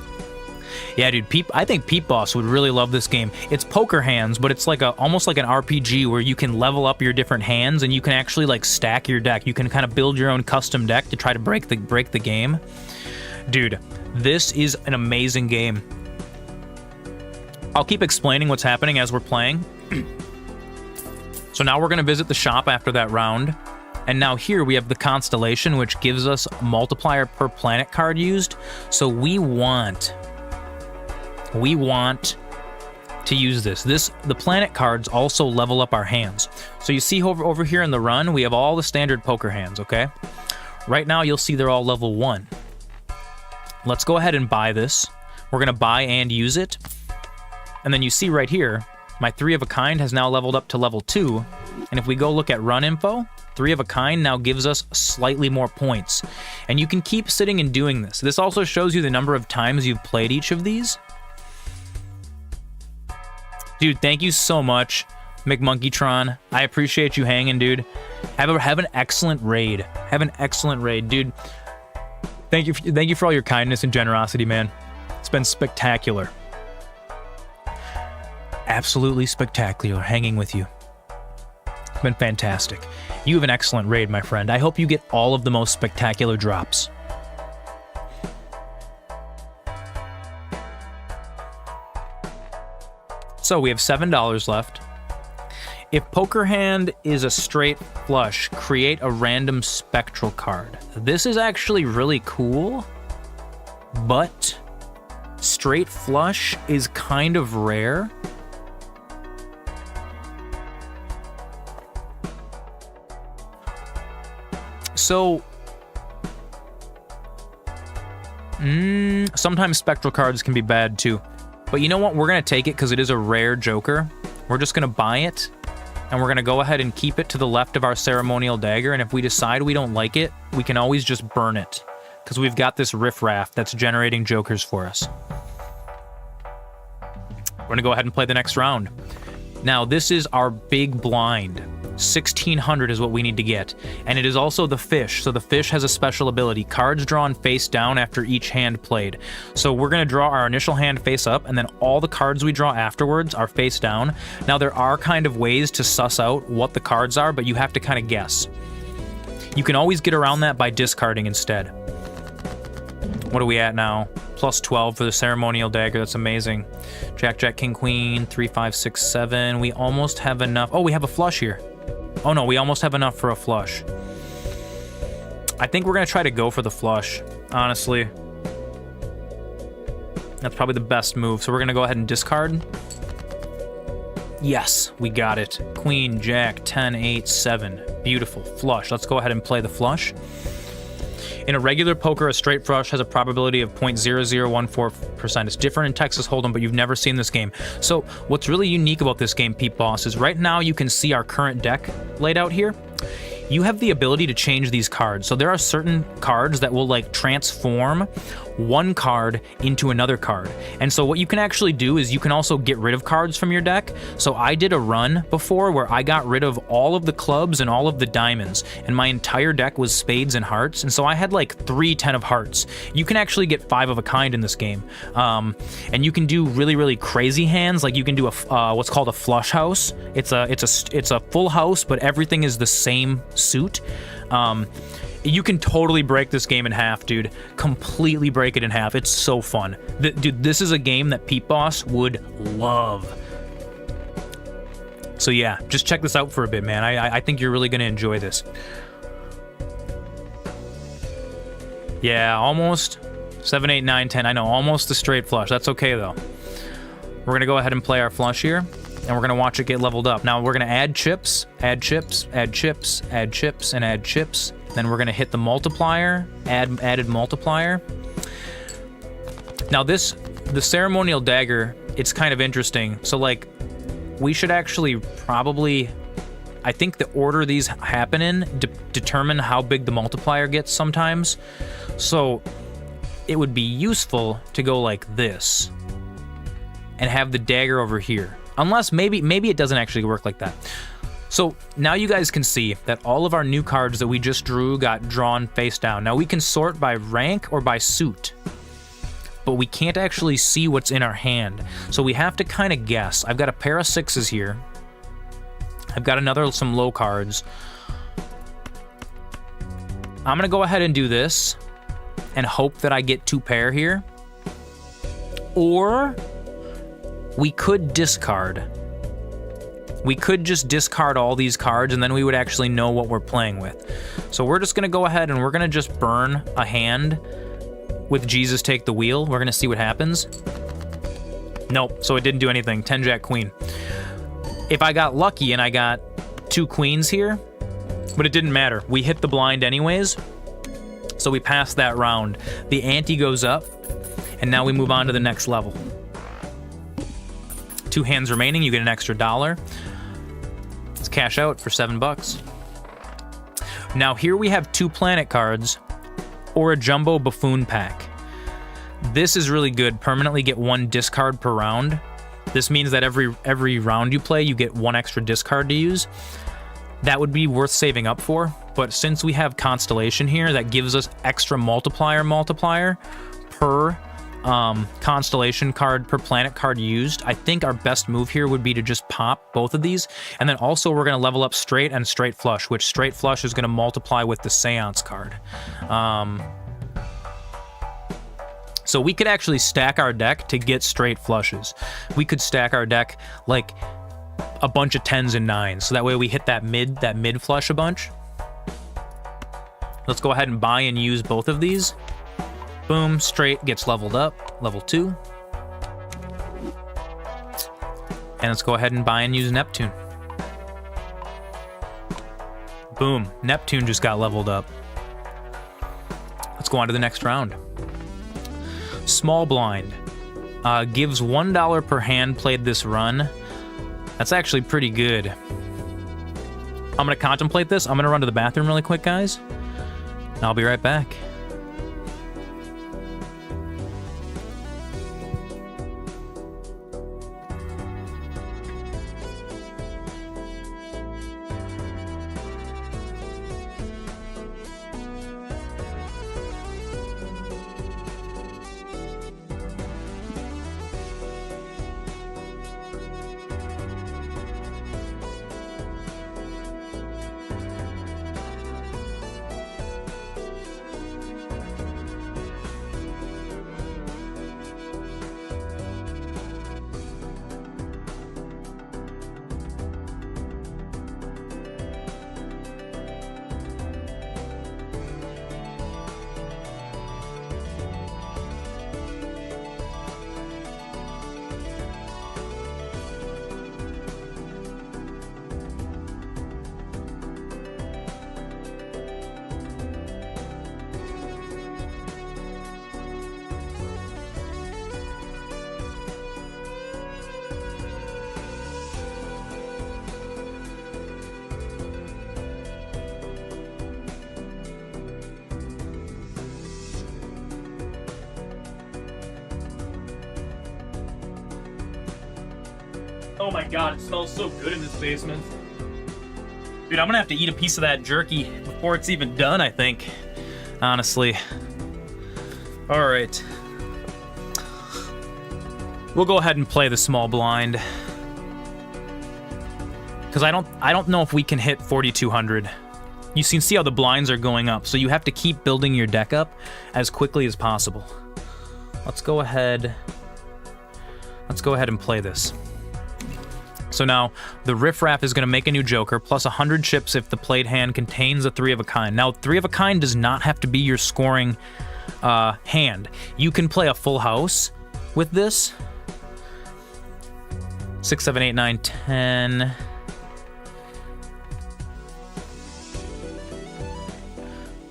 Yeah, dude, I think Peep Boss would really love this game. It's poker hands, but it's like almost like an RPG where you can level up your different hands and you can actually like stack your deck. You can kind of build your own custom deck to try to break the game. Dude, this is an amazing game. I'll keep explaining what's happening as we're playing. So now we're going to visit the shop after that round. And now here we have the constellation, which gives us multiplier per planet card used. So we want to use this. The planet cards also level up our hands. So you see over here in the run, we have all the standard poker hands, okay? Right now you'll see they're all level 1. Let's go ahead and buy this. We're going to buy and use it. And then you see right here, my 3 of a kind has now leveled up to level 2. And if we go look at run info, 3 of a kind now gives us slightly more points. And you can keep sitting and doing this. This also shows you the number of times you've played each of these. Dude, thank you so much, McMonkeytron. I appreciate you hanging, dude. Have an excellent raid. Have an excellent raid, dude. Thank you for all your kindness and generosity, man. It's been spectacular. Absolutely spectacular hanging with you. It's been fantastic. You have an excellent raid, my friend. I hope you get all of the most spectacular drops. So we have $7 left. If poker hand is a straight flush, create a random spectral card. This is actually really cool, but straight flush is kind of rare. So, sometimes spectral cards can be bad too. But you know what? We're going to take it because it is a rare joker. We're just going to buy it, and we're going to go ahead and keep it to the left of our ceremonial dagger, and if we decide we don't like it, we can always just burn it, because we've got this riffraff that's generating jokers for us. We're going to go ahead and play the next round. Now, this is our big blind. 1600 is what we need to get. And it is also the fish. So the fish has a special ability. Cards drawn face down after each hand played. So we're going to draw our initial hand face up, and then all the cards we draw afterwards are face down. Now, there are kind of ways to suss out what the cards are, but you have to kind of guess. You can always get around that by discarding instead. What are we at now? Plus 12 for the ceremonial dagger. That's amazing. Jack, Jack, King, Queen, 3, 5, 6, 7. We almost have enough. Oh, we have a flush here. Oh no, we almost have enough for a flush. I think we're going to try to go for the flush, honestly. That's probably the best move. So we're going to go ahead and discard. Yes, we got it. Queen, Jack, 10, 8, 7. Beautiful. Flush. Let's go ahead and play the flush. In a regular poker, a straight flush has a probability of 0.0014%. It's different in Texas Hold'em, but you've never seen this game. So what's really unique about this game, Peep Boss, is right now you can see our current deck laid out here. You have the ability to change these cards. So there are certain cards that will like transform one card into another card. And so what you can actually do is you can also get rid of cards from your deck. So I did a run before where I got rid of all of the clubs and all of the diamonds, and my entire deck was spades and hearts. And so I had like 3 10 of hearts. You can actually get 5 of a kind in this game. And you can do really, really crazy hands. Like you can do a what's called a flush house. It's a full house, but everything is the same suit. You can totally break this game in half, dude. Completely break it in half. It's so fun. Dude, this is a game that Peep Boss would love. So yeah, just check this out for a bit, man. I think you're really going to enjoy this. Yeah, almost 7, 8, 9, 10. I know, almost a straight flush. That's okay, though. We're going to go ahead and play our flush here, and we're going to watch it get leveled up. Now, we're going to add chips, add chips, add chips, add chips, and add chips. Then we're going to hit the multiplier, added multiplier. Now, the ceremonial dagger, it's kind of interesting. So, like, we should actually probably... I think the order these happen in determine how big the multiplier gets sometimes. So it would be useful to go like this and have the dagger over here. Unless maybe it doesn't actually work like that. So now you guys can see that all of our new cards that we just drew got drawn face down. Now we can sort by rank or by suit, but we can't actually see what's in our hand. So we have to kind of guess. I've got a pair of 6s here. I've got some low cards. I'm gonna go ahead and do this and hope that I get 2 pair here. Or we could discard. We could just discard all these cards and then we would actually know what we're playing with. So we're just gonna go ahead and we're gonna just burn a hand with Jesus Take the Wheel. We're gonna see what happens. Nope, so it didn't do anything. 10 Jack Queen. If I got lucky and I got 2 queens here, but it didn't matter. We hit the blind anyways, so we passed that round. The ante goes up, and now we move on to the next level. 2 hands remaining, you get an extra $1. Let's cash out for $7. Now here we have 2 planet cards, or a jumbo buffoon pack. This is really good. Permanently get 1 discard per round. This means that every round you play, you get 1 extra discard to use. That would be worth saving up for, but since we have Constellation here, that gives us extra multiplier per Constellation card, per planet card used. I think our best move here would be to just pop both of these, and then also we're going to level up Straight and Straight Flush, which Straight Flush is going to multiply with the Seance card. So we could actually stack our deck to get straight flushes. We could stack our deck like a bunch of 10s and 9s. So that way we hit that mid flush a bunch. Let's go ahead and buy and use both of these. Boom, straight gets leveled up, level 2. And let's go ahead and buy and use Neptune. Boom, Neptune just got leveled up. Let's go on to the next round. Small blind gives $1 per hand played this run. That's actually pretty good. I'm gonna contemplate this. I'm gonna run to the bathroom really quick, guys, and I'll be right back. Oh my god, it smells so good in this basement. Dude, I'm gonna have to eat a piece of that jerky before it's even done, I think. Honestly. Alright. We'll go ahead and play the small blind. Because I don't know if we can hit 4,200. You can see how the blinds are going up, so you have to keep building your deck up as quickly as possible. Let's go ahead and play this. So now, the riffraff is going to make a new joker, plus 100 chips if the played hand contains a 3 of a kind. Now, 3 of a kind does not have to be your scoring hand. You can play a full house with this. 6, 7, 8, 9, 10.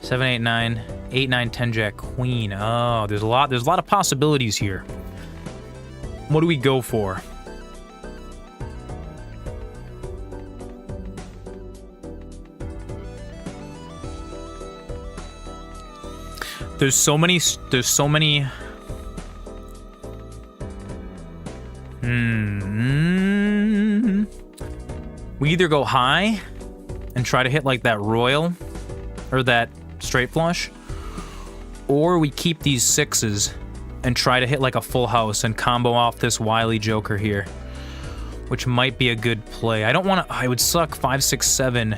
7, 8, 9, 8, 9, 10, jack, queen. Oh, there's a lot of possibilities here. What do we go for? There's so many. We either go high and try to hit like that royal or that straight flush, or we keep these 6s and try to hit like a full house and combo off this wily joker here, which might be a good play. I don't want to. I would suck 5, 6, 7,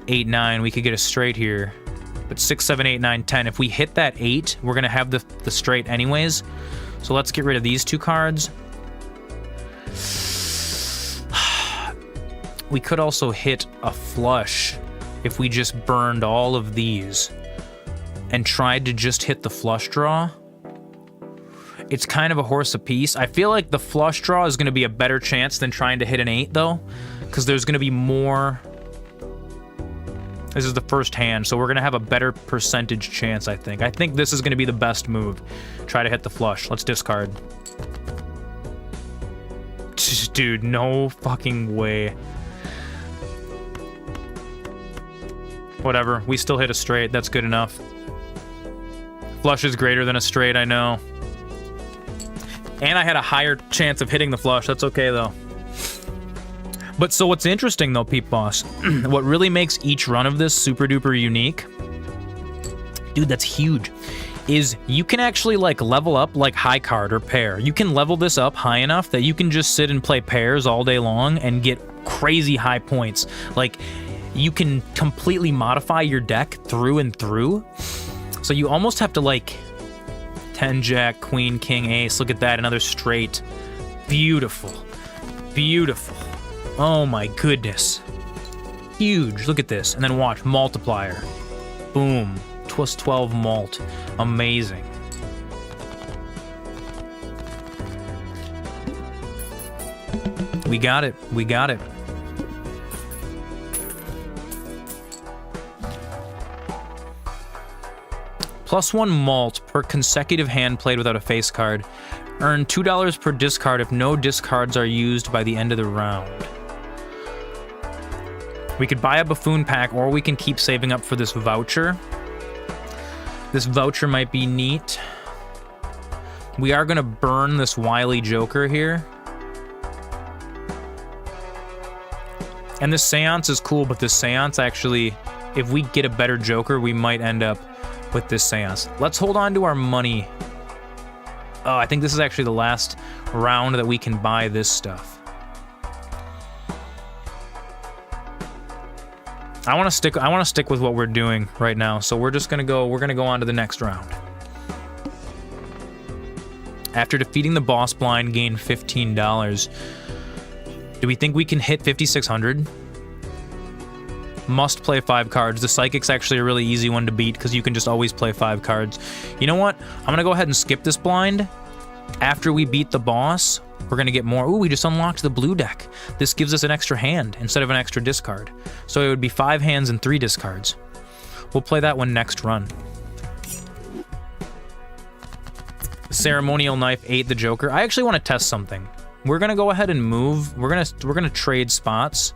8, 9. We could get a straight here. But 6, 7, 8, 9, 10. If we hit that 8, we're going to have the straight anyways. So let's get rid of these 2 cards. We could also hit a flush if we just burned all of these and tried to just hit the flush draw. It's kind of a horse apiece. I feel like the flush draw is going to be a better chance than trying to hit an 8, though, because there's going to be more... This is the first hand, so we're going to have a better percentage chance, I think. I think this is going to be the best move. Try to hit the flush. Let's discard. Dude, no fucking way. Whatever. We still hit a straight. That's good enough. Flush is greater than a straight, I know. And I had a higher chance of hitting the flush. That's okay, though. But so what's interesting though, Peep Boss, what really makes each run of this super duper unique, dude, that's huge, is you can actually like level up like high card or pair. You can level this up high enough that you can just sit and play pairs all day long and get crazy high points. Like you can completely modify your deck through and through. So you almost have to like 10 jack, queen, king, ace. Look at that, another straight. Beautiful. Beautiful. Oh my goodness. Huge. Look at this. And then watch. Multiplier. Boom. Plus 12 malt. Amazing. We got it. We got it. +1 malt per consecutive hand played without a face card. Earn $2 per discard if no discards are used by the end of the round. We could buy a buffoon pack, or we can keep saving up for this voucher. This voucher might be neat. We are going to burn this wily joker here. And this seance is cool, but this seance actually, if we get a better joker, we might end up with this seance. Let's hold on to our money. Oh, I think this is actually the last round that we can buy this stuff. I want to stick with what we're doing right now. So we're going to go on to the next round. After defeating the boss blind, gain $15. Do we think we can hit 5,600? Must play 5 cards. The Psychic's actually a really easy one to beat because you can just always play 5 cards. You know what? I'm going to go ahead and skip this blind. After we beat the boss, we're going to get more. Ooh, we just unlocked the blue deck. This gives us an extra hand instead of an extra discard. So it would be 5 hands and 3 discards. We'll play that one next run. Ceremonial Knife ate the Joker. I actually want to test something. We're going to go ahead and move. We're going to trade spots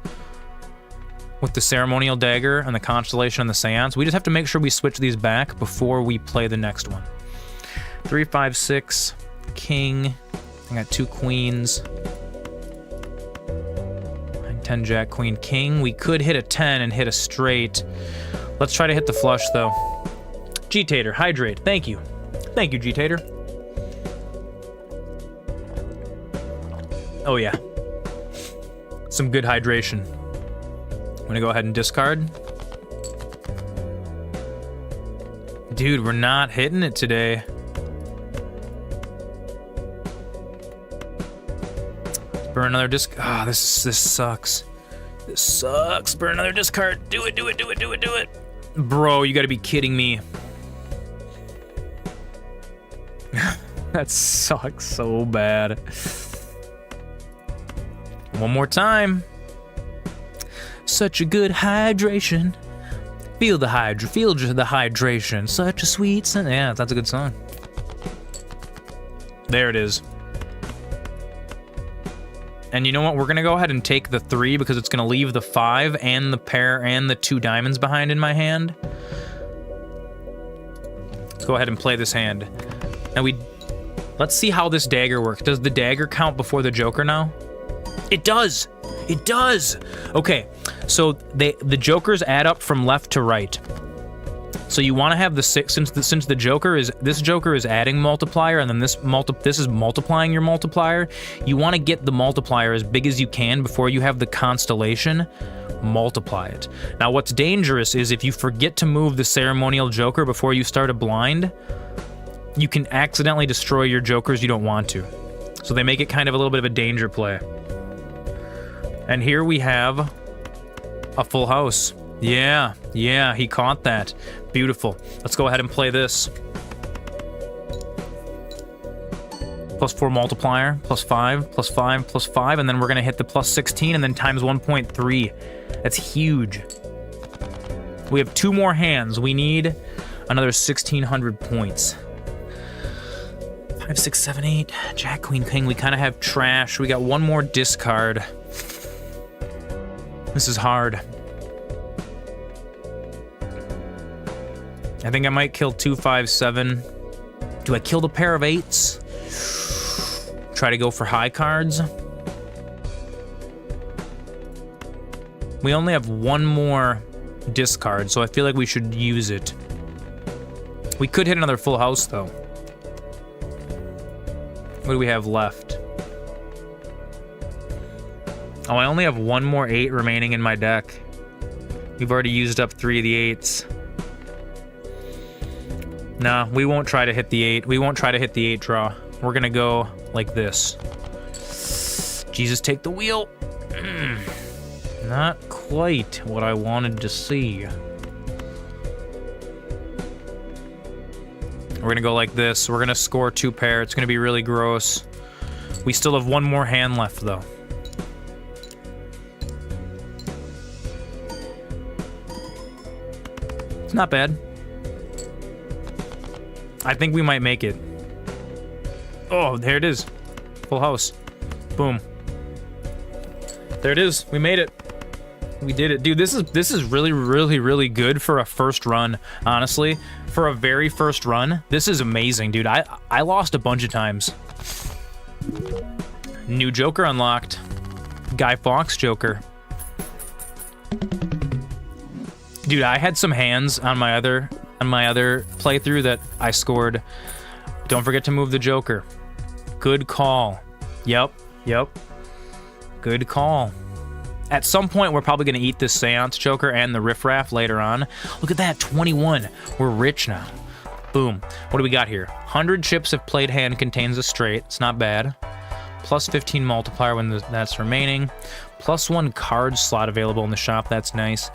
with the Ceremonial Dagger and the Constellation and the Seance. We just have to make sure we switch these back before we play the next one. 3, 5, 6, King. I got 2 queens. 10, Jack, Queen, King. We could hit a 10 and hit a straight. Let's try to hit the flush, though. G-Tater, hydrate. Thank you. Thank you, G-Tater. Oh, yeah. Some good hydration. I'm gonna go ahead and discard. Dude, we're not hitting it today. Burn another disc. Ah, this sucks. This sucks. Burn another discard. Do it, do it, do it, do it, do it. Bro, you gotta be kidding me. That sucks so bad. One more time. Such a good hydration. Feel the hydration. Such a sweet scent. Yeah, that's a good song. There it is. And you know what? We're gonna go ahead and take the 3 because it's gonna leave the 5 and the pair and the 2 diamonds behind in my hand. Let's go ahead and play this hand. Now let's see how this dagger works. Does the dagger count before the joker now? It does. It does. Okay, so the jokers add up from left to right. So you want to have the 6 since the joker is adding multiplier, and then this is multiplying your multiplier. You want to get the multiplier as big as you can before you have the constellation multiply it. Now what's dangerous is if you forget to move the ceremonial joker before you start a blind, you can accidentally destroy your jokers you don't want to. So they make it kind of a little bit of a danger play. And here we have a full house. Yeah, he caught that. Beautiful. Let's go ahead and play this. +4 multiplier, +5, +5, +5, and then we're gonna hit the +16 and then times 1.3. That's huge. We have 2 more hands. We need another 1,600 points. 5, 6, 7, 8. Jack, Queen, King. We kind of have trash. We got 1 more discard. This is hard. I think I might kill 2, 5, 7. Do I kill the pair of 8s? Try to go for high cards. We only have 1 more discard, so I feel like we should use it. We could hit another full house, though. What do we have left? Oh, I only have 1 more 8 remaining in my deck. We've already used up 3 of the 8s. Nah, we won't try to hit the 8. We won't try to hit the 8 draw. We're gonna go like this. Jesus, take the wheel. Not quite what I wanted to see. We're gonna go like this. We're gonna score 2 pair. It's gonna be really gross. We still have 1 more hand left, though. It's not bad. I think we might make it. Oh, there it is. Full house. Boom. There it is. We made it. We did it. Dude, this is really, really, really good for a first run, honestly. For a very first run, this is amazing, dude. I lost a bunch of times. New Joker unlocked. Guy Fawkes Joker. Dude, I had some hands on my other playthrough that I scored. Don't forget to move the Joker. Good call. Yep. Good call. At some point, we're probably going to eat this Seance Joker and the Riff Raff later on. Look at that, 21. We're rich now. Boom. What do we got here? 100 chips if played hand contains a straight. It's not bad. +15 multiplier when that's remaining. +1 card slot available in the shop. That's nice.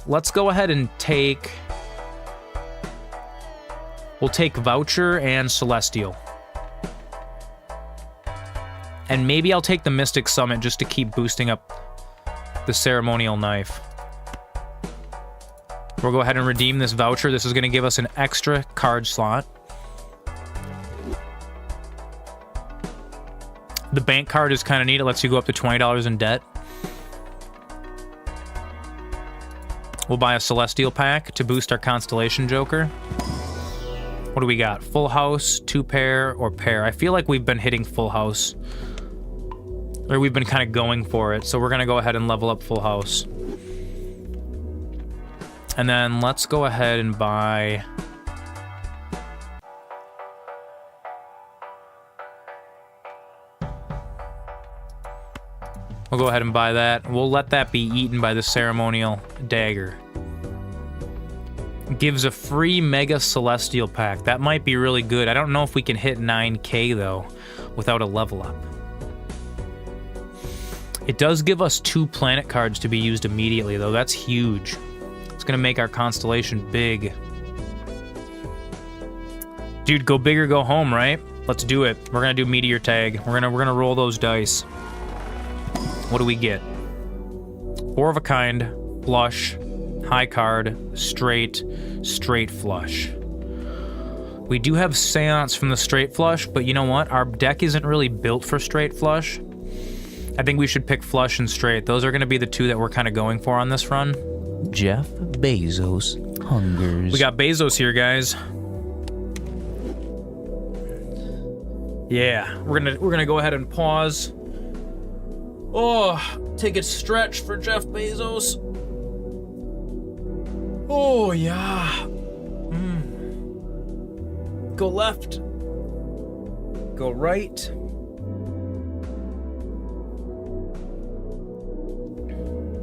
Let's go ahead and take... We'll take Voucher and Celestial. And maybe I'll take the Mystic Summit just to keep boosting up the Ceremonial Knife. We'll go ahead and redeem this Voucher. This is going to give us an extra card slot. The bank card is kind of neat. It lets you go up to $20 in debt. We'll buy a Celestial pack to boost our Constellation Joker. What do we got? Full house, 2 pair, or pair? I feel like we've been hitting full house. Or we've been kind of going for it, so we're gonna go ahead and level up full house. And then let's go ahead and buy... We'll go ahead and buy that. We'll let that be eaten by the ceremonial dagger. Gives a free Mega Celestial pack. That might be really good. I don't know if we can hit 9k though without a level up. It does give us 2 planet cards to be used immediately though. That's huge. It's gonna make our constellation big. Dude, go big or go home, right? Let's do it. We're gonna do meteor tag. We're gonna roll those dice. What do we get? 4 of a kind, flush, high card, straight flush. We do have Seance from the straight flush, but you know what? Our deck isn't really built for straight flush. I think we should pick flush and straight. Those are going to be the 2 that we're kind of going for on this run. Jeff Bezos hungers. We got Bezos here, guys. Yeah, we're gonna go ahead and pause. Oh, take a stretch for Jeff Bezos. Oh, yeah. Go left. Go right.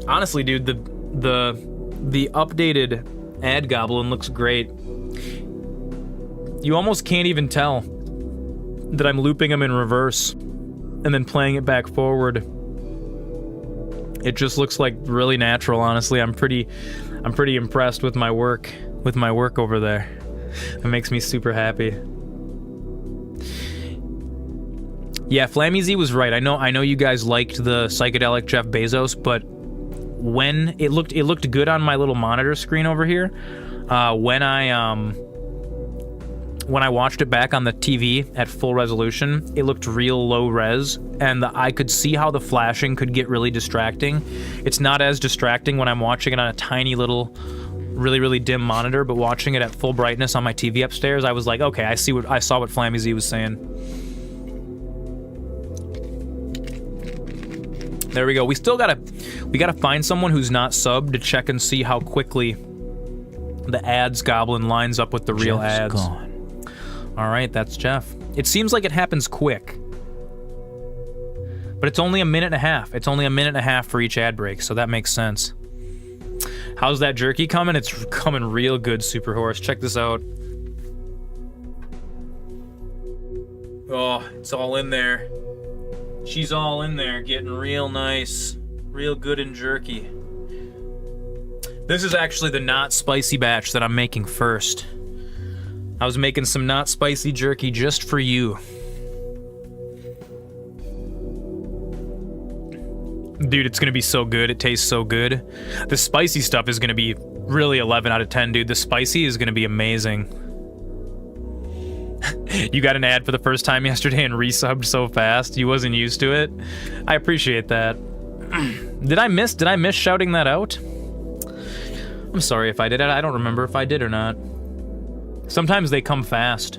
Honestly, dude, the updated ad goblin looks great. You almost can't even tell that I'm looping him in reverse and then playing it back forward. It just looks like really natural, honestly. I'm pretty impressed with my work over there. It makes me super happy. Yeah, Flammy Z was right. I know you guys liked the psychedelic Jeff Bezos, but when it looked good on my little monitor screen over here, when I watched it back on the TV at full resolution, it looked real low res, and I could see how the flashing could get really distracting. It's not as distracting when I'm watching it on a tiny little, really, really dim monitor, but watching it at full brightness on my TV upstairs, I was like, okay, I saw what Flammy Z was saying. There we go. We gotta find someone who's not subbed to check and see how quickly the ads goblin lines up with the real ads. Gone. All right, that's Jeff. It seems like it happens quick, but it's only a minute and a half. It's only a minute and a half for each ad break, so that makes sense. How's that jerky coming? It's coming real good, Super Horse. Check this out. Oh, it's all in there. She's all in there, getting real nice, real good and jerky. This is actually the not spicy batch that I'm making first. I was making some not spicy jerky just for you. Dude, it's gonna be so good. It tastes so good. The spicy stuff is gonna be really 11 out of 10, dude. The spicy is gonna be amazing. You got an ad for the first time yesterday and resubbed so fast. You wasn't used to it. I appreciate that. Did I miss shouting that out? I'm sorry if I did. I don't remember if I did or not. Sometimes they come fast.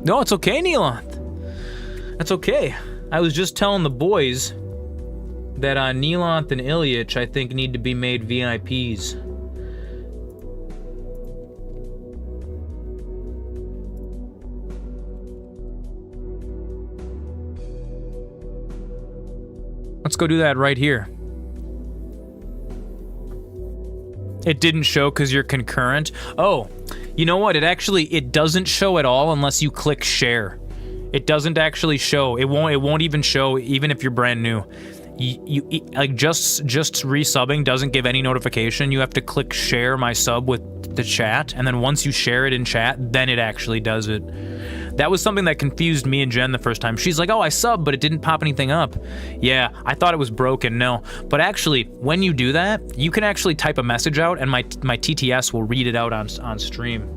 No, it's okay, Neelanth. That's okay. I was just telling the boys that Neelanth and Ilyich, I think, need to be made VIPs. Let's go do that right here. It didn't show because you're concurrent. Oh, you know what? It doesn't show at all unless you click share. It doesn't actually show. It won't even show even if you're brand new. You like just resubbing doesn't give any notification. You have to click share my sub with the chat, and then once you share it in chat, then it actually does it. That was something that confused me and Jen the first time. She's like, oh, I subbed, but it didn't pop anything up. Yeah, I thought it was broken. No. But actually, when you do that, you can actually type a message out, and my TTS will read it out on stream.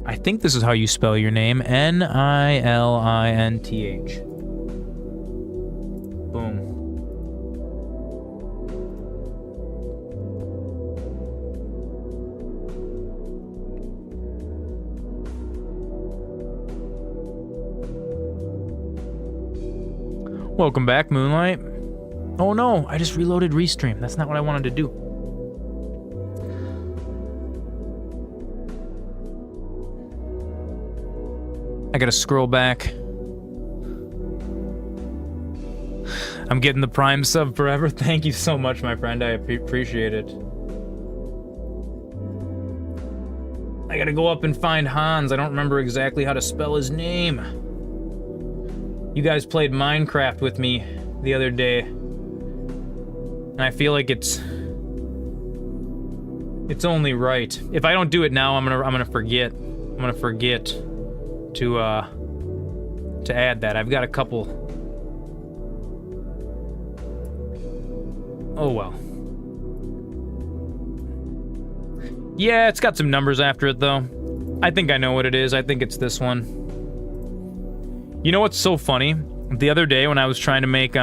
I think this is how you spell your name, Nilinth. Welcome back, Moonlight. Oh no, I just reloaded Restream. That's not what I wanted to do. I gotta scroll back. I'm getting the Prime sub forever. Thank you so much, my friend. I appreciate it. I gotta go up and find Hans. I don't remember exactly how to spell his name. You guys played Minecraft with me the other day, and I feel like it's only right. If I don't do it now, I'm gonna forget. I'm gonna forget to add that. I've got a couple. Oh well. Yeah, it's got some numbers after it though. I think I know what it is. I think it's this one. You know what's so funny? The other day when I was trying to make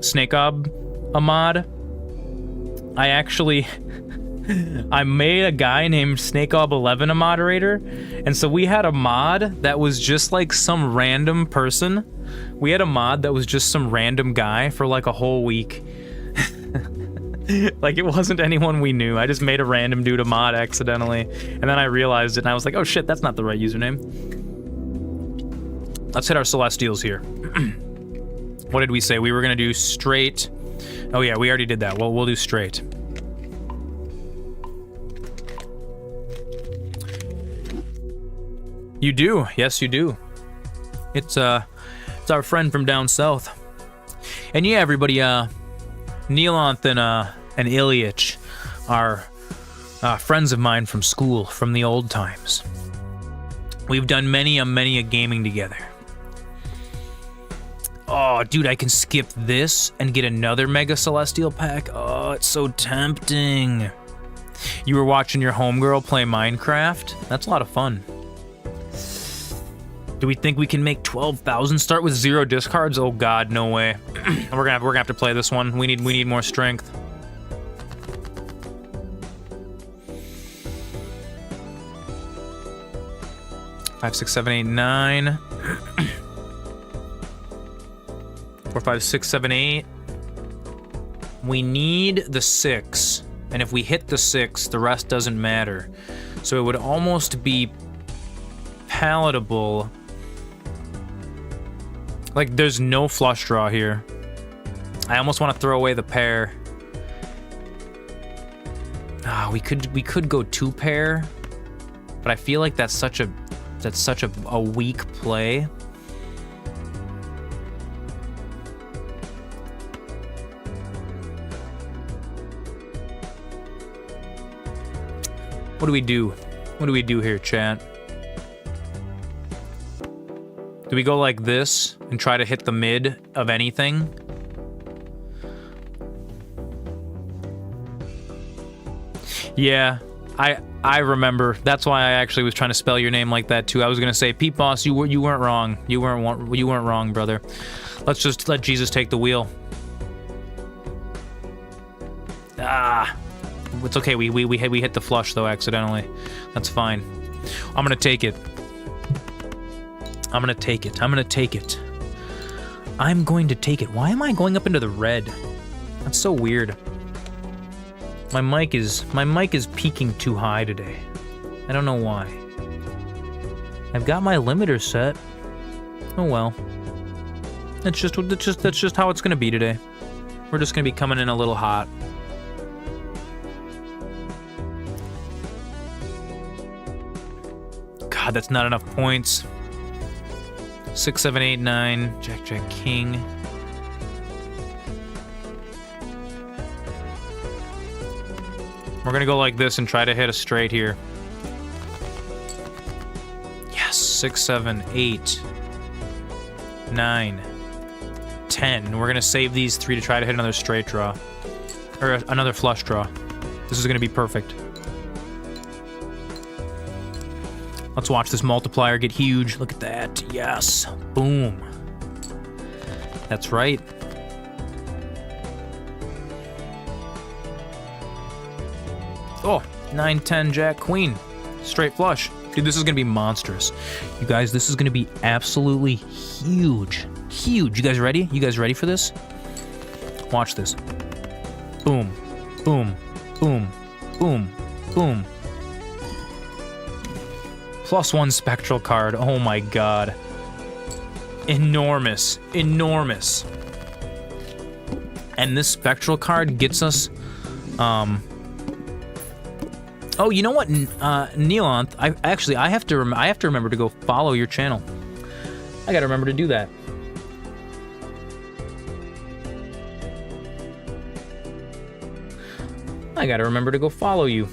Snake Ob a mod, I actually I made a guy named SnakeOb11 a moderator, and so we had a mod that was just like some random person. We had a mod that was just some random guy for like a whole week. Like, it wasn't anyone we knew. I just made a random dude a mod accidentally, and then I realized it, and I was like, oh shit, that's not the right username. Let's hit our Celestials here. What did we say? We were gonna do straight. Oh yeah, we already did that. Well, we'll do straight. You do. Yes, you do. It's our friend from down south. And yeah, everybody, Neelanth and Ilyich are friends of mine from school, from the old times. We've done many a gaming together. Oh, dude, I can skip this and get another Mega Celestial pack. Oh, it's so tempting. You were watching your homegirl play Minecraft? That's a lot of fun. Do we think we can make 12,000? Start with 0 discards? Oh god, no way. we're gonna have to play this one. We need more strength. Five, 6, 7, 8, 9. 4, 5, 6, 7, 8. We need the 6, and if we hit the 6, the rest doesn't matter. So it would almost be palatable. Like, there's no flush draw here. I almost want to throw away the pair. Ah, we could go 2 pair, but I feel like that's such a weak play. What do we do? What do we do here, chat? Do we go like this and try to hit the mid of anything? Yeah, I remember. That's why I actually was trying to spell your name like that too. I was gonna say, Pete Boss, you weren't wrong. You weren't wrong, brother. Let's just let Jesus take the wheel. Ah, it's okay. We hit the flush though accidentally. That's fine. I'm gonna take it. I'm gonna take it. I'm gonna take it. I'm going to take it. Why am I going up into the red? That's so weird. My mic is peaking too high today. I don't know why. I've got my limiter set. Oh well. That's just how it's gonna be today. We're just gonna be coming in a little hot. God, that's not enough points. 6, 7, 8, 9. Jack, Jack, King. We're gonna go like this and try to hit a straight here. Yes, 6, 7, 8, 9, 10. We're gonna save these 3 to try to hit another straight draw. Or another flush draw. This is gonna be perfect. Let's watch this multiplier get huge. Look at that. Yes. Boom. That's right. Oh, 9, 10, Jack, Queen. Straight flush. Dude, this is gonna be monstrous. You guys, this is gonna be absolutely huge. Huge. You guys ready? You guys ready for this? Watch this. Boom. Boom. Boom. Boom. Boom. +1 spectral card. Oh my god. Enormous. Enormous. And this spectral card gets us, oh, you know what, Neelanth? I have to remember to go follow your channel. I gotta remember to do that. I gotta remember to go follow you.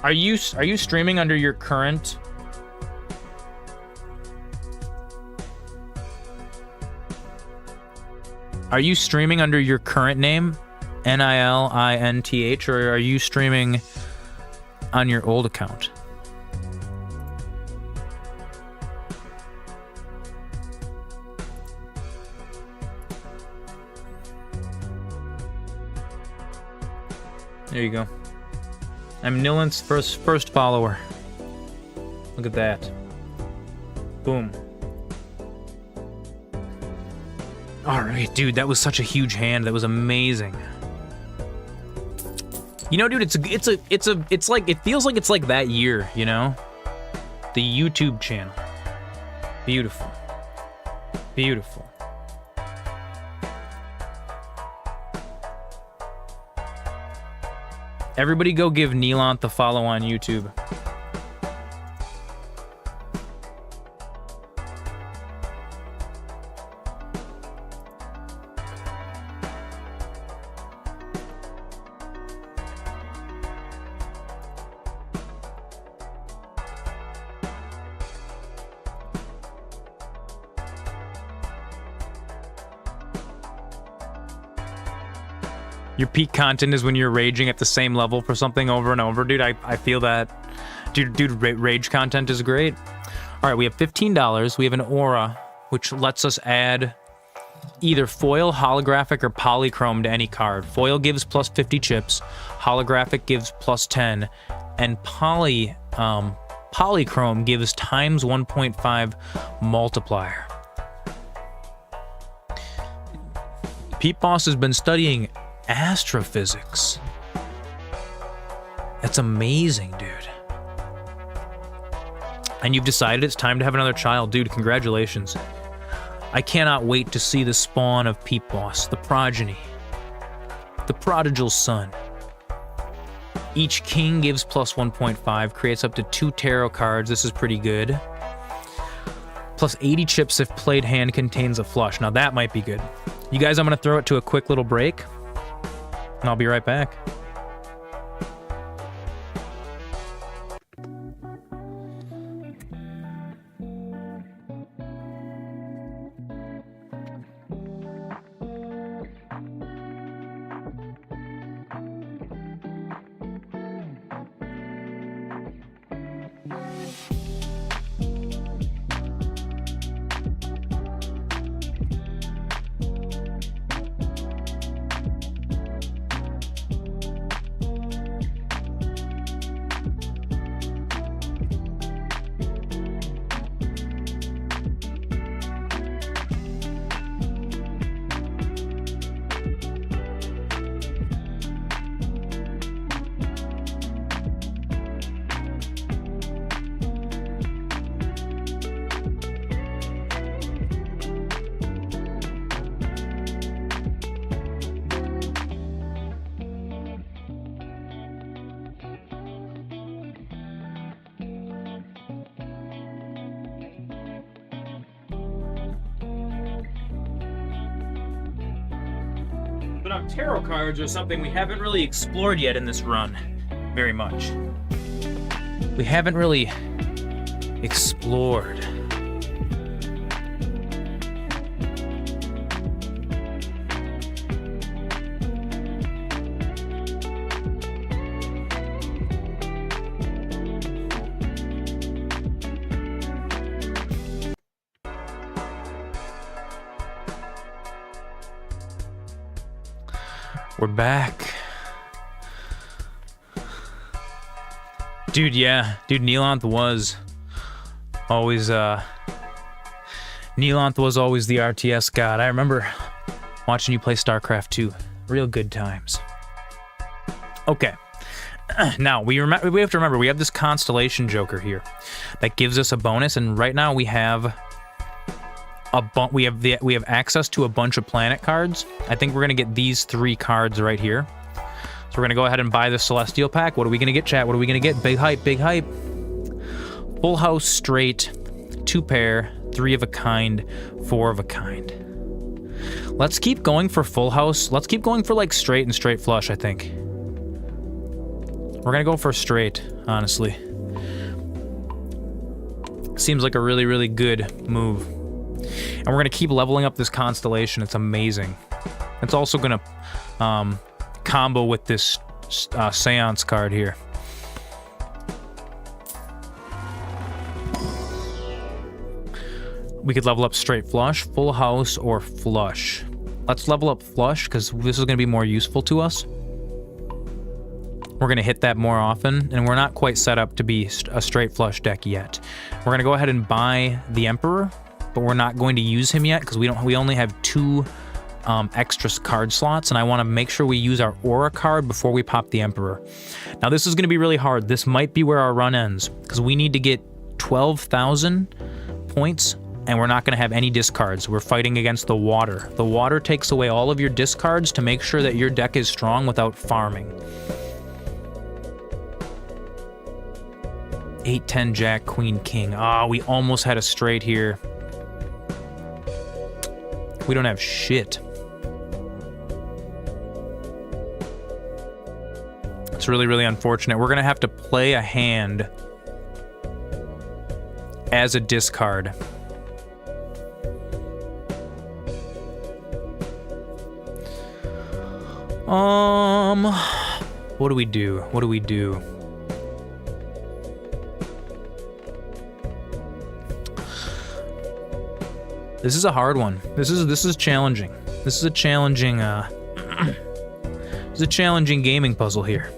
Are you streaming under your current? Are you streaming under your current name, Nilinth, or are you streaming on your old account? There you go. I'm Nilinth's first follower. Look at that. Boom. All right, dude, that was such a huge hand. That was amazing. You know, dude, it's like, it feels like it's like that year, you know? The YouTube channel. Beautiful. Beautiful. Everybody go give Neelanth a follow on YouTube. Your peak content is when you're raging at the same level for something over and over, dude. I feel that. Dude, rage content is great. All right, we have $15. We have an aura, which lets us add either foil, holographic, or polychrome to any card. Foil gives plus 50 chips, holographic gives plus 10, and polychrome gives times 1.5 multiplier. Pete Boss has been studying astrophysics. That's amazing, dude. And you've decided it's time to have another child. Dude, congratulations. I cannot wait to see the spawn of Peep Boss, the progeny, the prodigal son. Each king gives plus 1.5, creates up to 2 tarot cards. This is pretty good. Plus 80 chips if played hand contains a flush. Now that might be good. You guys, I'm going to throw it to a quick little break, and I'll be right back. But tarot cards are something we haven't really explored yet in this run very much. We haven't really explored. We're back. Dude, yeah. Dude, Neelanth was always, Neelanth was always the RTS god. I remember watching you play StarCraft 2. Real good times. Okay. Now, we have to remember, we have this Constellation Joker here that gives us a bonus, and right now we have we have access to a bunch of planet cards. I think we're gonna get these 3 cards right here. So we're gonna go ahead and buy the Celestial Pack. What are we gonna get, chat? What are we gonna get? Big hype, big hype. Full house straight, 2 pair, 3 of a kind, 4 of a kind. Let's keep going for full house. Let's keep going for like straight and straight flush, I think. We're gonna go for straight, honestly. Seems like a really, really good move. And we're gonna keep leveling up this Constellation. It's amazing. It's also gonna combo with this Seance card here. We could level up straight flush, full house, or flush. Let's level up flush, because this is gonna be more useful to us. We're going to hit that more often, and we're not quite set up to be a straight flush deck yet. We're going to go ahead and buy the Emperor, but we're not going to use him yet because we only have 2 extra card slots, and I want to make sure we use our Aura card before we pop the Emperor. Now, this is going to be really hard. This might be where our run ends because we need to get 12,000 points, and we're not going to have any discards. We're fighting against the water. The water takes away all of your discards to make sure that your deck is strong without farming. 8, 10, Jack, Queen, King. Ah, we almost had a straight here. We don't have shit. It's really, really unfortunate. We're gonna have to play a hand as a discard. What do we do? What do we do? This is a hard one. This is challenging. This is a challenging this is a challenging gaming puzzle here.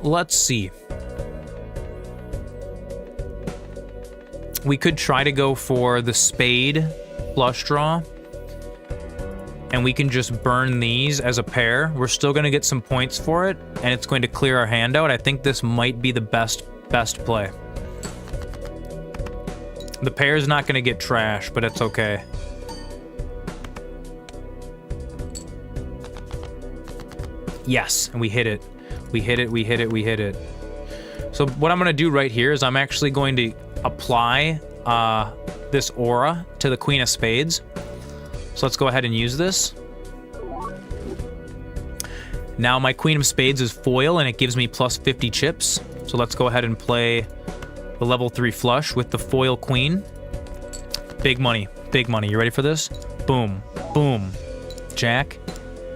Let's see. We could try to go for the spade flush draw, and we can just burn these as a pair. We're still gonna get some points for it, and it's going to clear our hand out. I think this might be the best play. The pair's not gonna get trash, but it's okay. Yes, and we hit it. We hit it, we hit it, we hit it. So what I'm gonna do right here is I'm actually going to apply this aura to the Queen of Spades. So let's go ahead and use this. Now my Queen of Spades is foil and it gives me plus 50 chips. So let's go ahead and play the level 3 flush with the foil queen. Big money, big money. You ready for this? Boom, boom. Jack,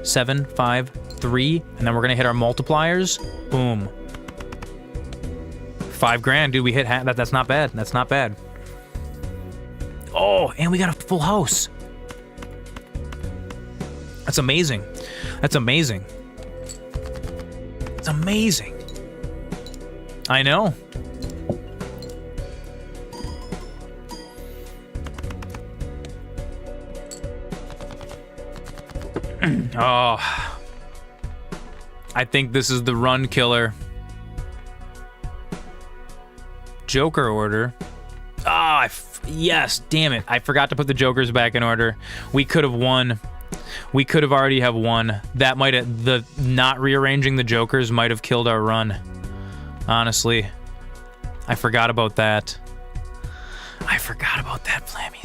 7, 5, 3, and then we're gonna hit our multipliers. Boom. 5 grand, dude. We hit that's not bad. That's not bad. Oh, and we got a full house. That's amazing. That's amazing. It's amazing. I know. Oh, I think this is the run killer. Joker order. Ah, yes, damn it. I forgot to put the Jokers back in order. We could have won. We could have already have won. That might have, the not rearranging the Jokers might have killed our run. Honestly, I forgot about that. I forgot about that, Flammy.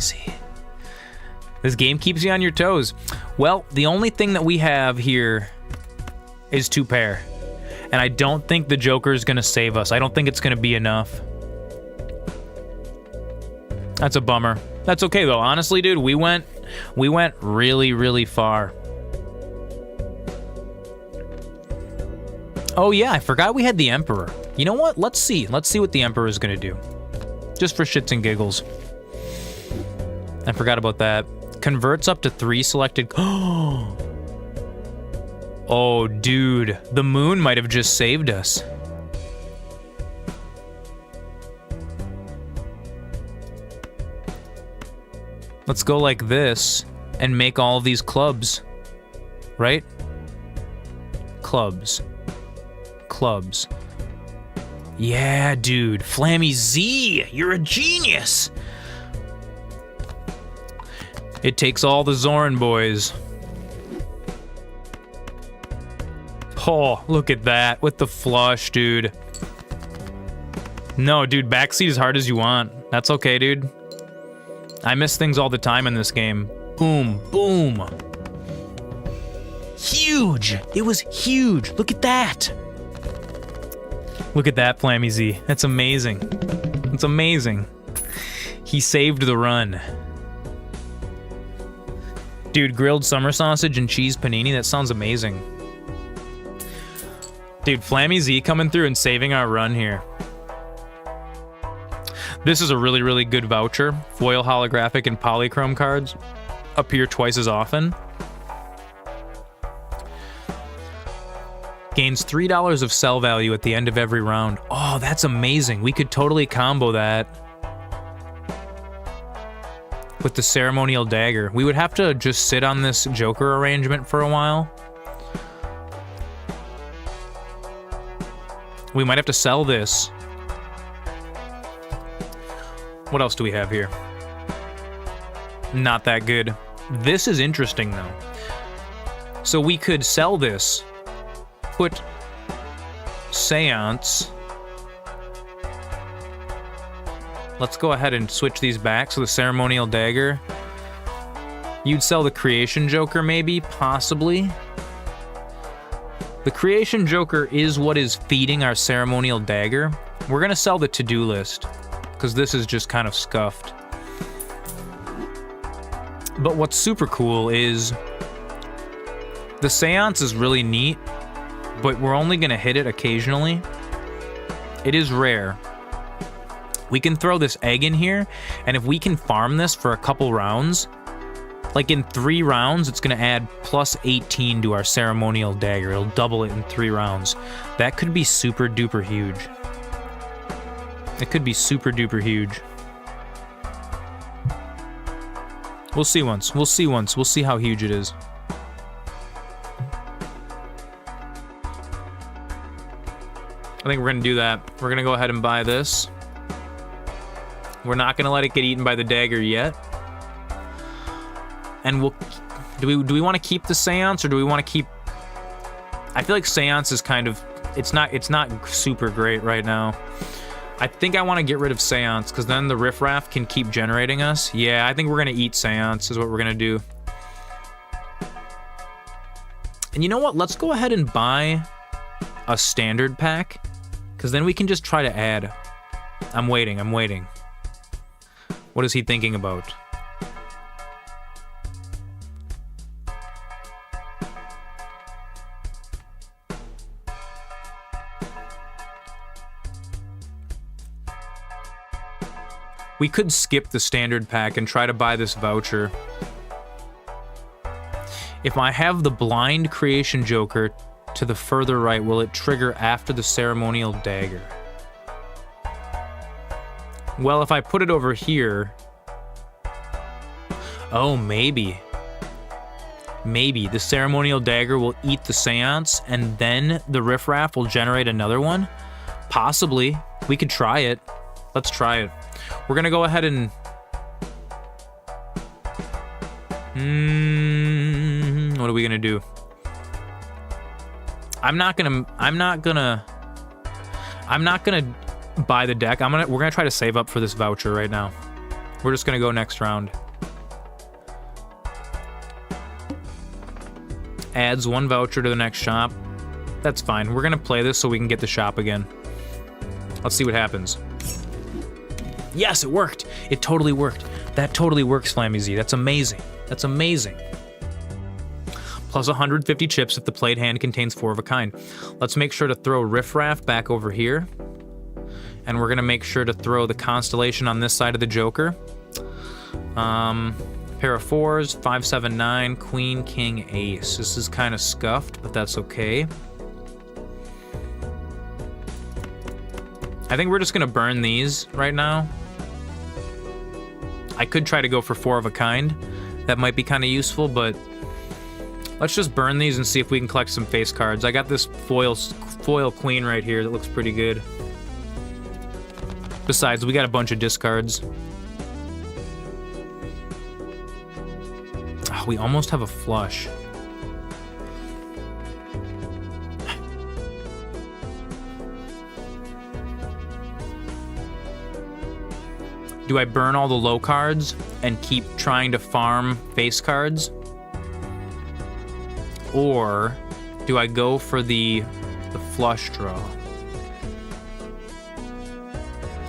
This game keeps you on your toes. Well, the only thing that we have here is 2 pair. And I don't think the Joker is going to save us. I don't think it's going to be enough. That's a bummer. That's okay, though. Honestly, dude, we went really, really far. Oh, yeah, I forgot we had the Emperor. You know what? Let's see. Let's see what the Emperor is going to do. Just for shits and giggles. I forgot about that. Converts up to 3 selected. Oh, dude. The moon might have just saved us. Let's go like this and make all of these clubs. Right? Clubs. Clubs. Yeah, dude. Flammy Z, you're a genius. It takes all the Zoran boys. Oh, look at that with the flush, dude. No, dude, backseat as hard as you want. That's okay, dude. I miss things all the time in this game. Boom, boom. Huge. It was huge. Look at that. Look at that, Flammy Z. That's amazing. It's amazing. He saved the run. Dude, grilled summer sausage and cheese panini, that sounds amazing. Dude, Flammy Z coming through and saving our run here. This is a really, really good voucher. Foil holographic and polychrome cards appear twice as often. Gains $3 of sell value at the end of every round. Oh, that's amazing. We could totally combo that with the ceremonial dagger. We would have to just sit on this Joker arrangement for a while. We might have to sell this. What else do we have here? Not that good. This is interesting, though. So we could sell this. Put Seance. Let's go ahead and switch these back. So the ceremonial dagger. You'd sell the creation joker, maybe, possibly. The creation joker is what is feeding our ceremonial dagger. We're gonna sell the to-do list because this is just kind of scuffed. But what's super cool is the seance is really neat, but we're only gonna hit it occasionally. It is rare. We can throw this egg in here, and if we can farm this for a couple rounds, like in 3 rounds, it's gonna add plus 18 to our ceremonial dagger. It'll double it in 3 rounds. That could be super duper huge. It could be super duper huge. We'll see once. We'll see once. We'll see how huge it is. I think we're gonna do that. We're gonna go ahead and buy this. We're not gonna let it get eaten by the dagger yet. And we'll do we want to keep the seance, or do we want to keep? I feel like seance is kind of it's not super great right now. I think I want to get rid of seance because then the riffraff can keep generating us. Yeah, I think we're gonna eat seance is what we're gonna do. And you know what? Let's go ahead and buy a standard pack because then we can just try to add. I'm waiting. What is he thinking about? We could skip the standard pack and try to buy this voucher. If I have the blind creation joker to the further right, will it trigger after the ceremonial dagger? Well, if I put it over here... Oh, maybe. Maybe the ceremonial dagger will eat the seance and then the riffraff will generate another one? Possibly. We could try it. Let's try it. We're gonna go ahead and... what are we gonna do? I'm not gonna buy the deck. We're gonna try to save up for this voucher right now. We're just gonna go next round. Adds 1 voucher to the next shop. That's fine. We're gonna play this so we can get the shop again. Let's see what happens. Yes, it worked. It totally worked. That totally works, Flammy Z. That's amazing. That's amazing. Plus 150 chips if the played hand contains 4 of a kind. Let's make sure to throw Riffraff back over here. And we're gonna make sure to throw the Constellation on this side of the Joker. Pair of fours, 5, 7, 9, queen, king, ace. This is kind of scuffed, but that's okay. I think we're just gonna burn these right now. I could try to go for 4 of a kind. That might be kind of useful, but let's just burn these and see if we can collect some face cards. I got this foil queen right here that looks pretty good. Besides, we got a bunch of discards. Oh, we almost have a flush. Do I burn all the low cards and keep trying to farm face cards? Or do I go for the flush draw?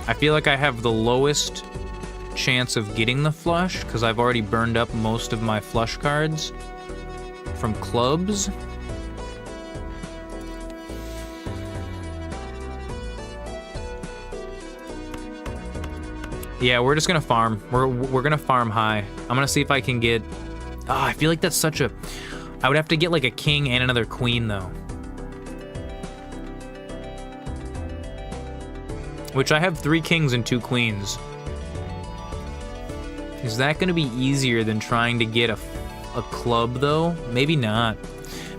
I feel like I have the lowest chance of getting the flush because I've already burned up most of my flush cards from clubs. Yeah, we're just gonna farm. We're gonna farm high. I'm gonna see if I can get... Ah, I feel like that's such a... I would have to get like a king and another queen though. Which I have 3 kings and 2 queens. Is that gonna be easier than trying to get a club though? Maybe not.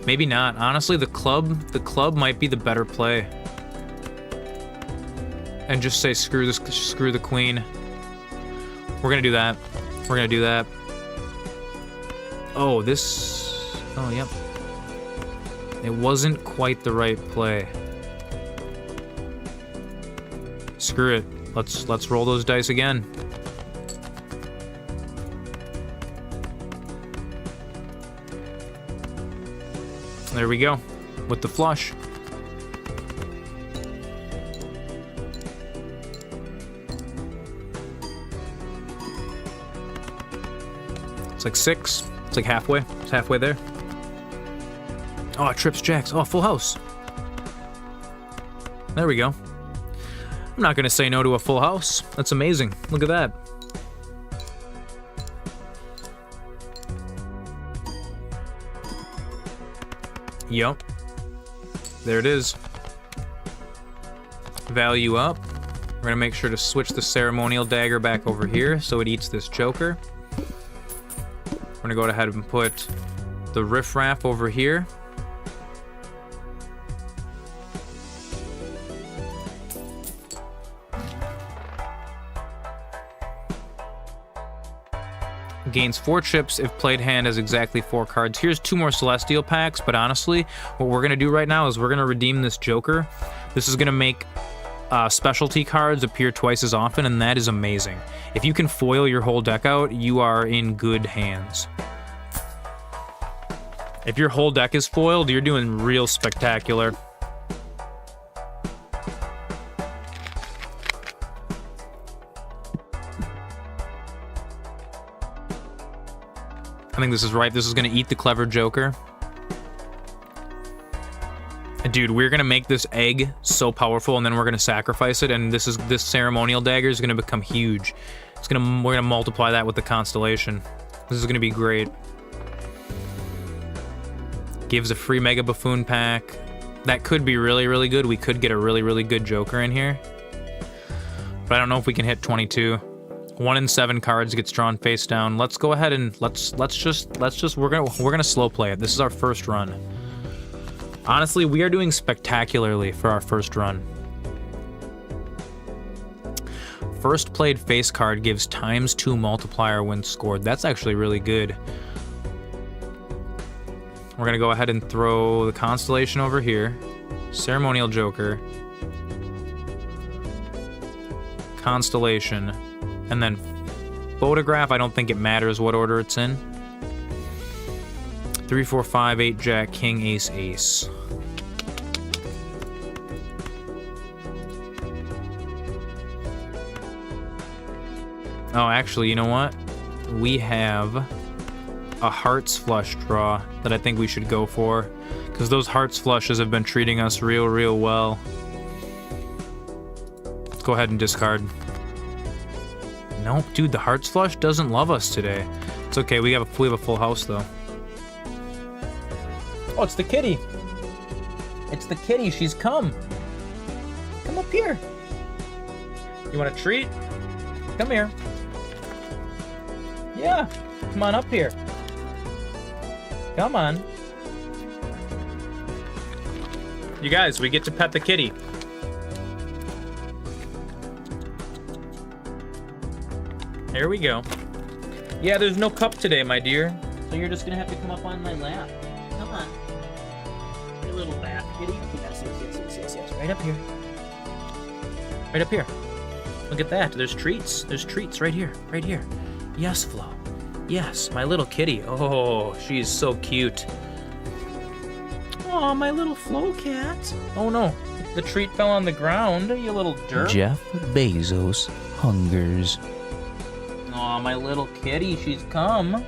Maybe not. Honestly, the club might be the better play. And just say screw the queen. We're gonna do that. We're gonna do that. Oh, this... Oh, yep. It wasn't quite the right play. Screw it. Let's roll those dice again. There we go. With the flush. It's like 6. It's like halfway. It's halfway there. Oh, trips, jacks. Oh, full house. There we go. I'm not gonna say no to a full house. That's amazing. Look at that. Yup. There it is. Value up. We're gonna make sure to switch the ceremonial dagger back over here so it eats this joker. We're gonna go ahead and put the riffraff over here. Gains 4 chips if played hand has exactly 4 cards. Here's 2 more Celestial packs, but honestly, what we're gonna do right now is we're gonna redeem this Joker. This is gonna make specialty cards appear twice as often, and that is amazing. If you can foil your whole deck out, you are in good hands. If your whole deck is foiled, you're doing real spectacular. I think this is right. This is going to eat the clever Joker. Dude, we're going to make this egg so powerful, and then we're going to sacrifice it, and this ceremonial dagger is going to become huge. We're going to multiply that with the constellation. This is going to be great. Gives a free Mega Buffoon pack. That could be really, really good. We could get a really, really good Joker in here. But I don't know if we can hit 22. 1 in 7 cards gets drawn face down. Let's go ahead and let's just we're gonna slow play it. This is our first run. Honestly, we are doing spectacularly for our first run. First played face card gives ×2 multiplier when scored. That's actually really good. We're gonna go ahead and throw the constellation over here. Ceremonial Joker. Constellation. And then photograph, I don't think it matters what order it's in. 3, 4, 5, 8, jack, king, ace, ace. Oh, actually, you know what? We have a hearts flush draw that I think we should go for, because those hearts flushes have been treating us real well. Let's go ahead and discard. Nope, dude, the Hearts Flush doesn't love us today. It's okay, we have a full house, though. Oh, it's the kitty. It's the kitty, she's come. Come up here. You want a treat? Come here. Yeah, come on up here. Come on. You guys, we get to pet the kitty. Here we go. Yeah, there's no cup today, my dear. So you're just gonna have to come up on my lap. Come on. Your little bath kitty. Yes. Right up here. Right up here. Look at that. There's treats. There's treats right here. Right here. Yes, Flo. Yes, my little kitty. Oh, she's so cute. Aw, my little Flo cat. Oh no, the treat fell on the ground, you little dirt. Jeff Bezos hungers. Aw, my little kitty, she's come.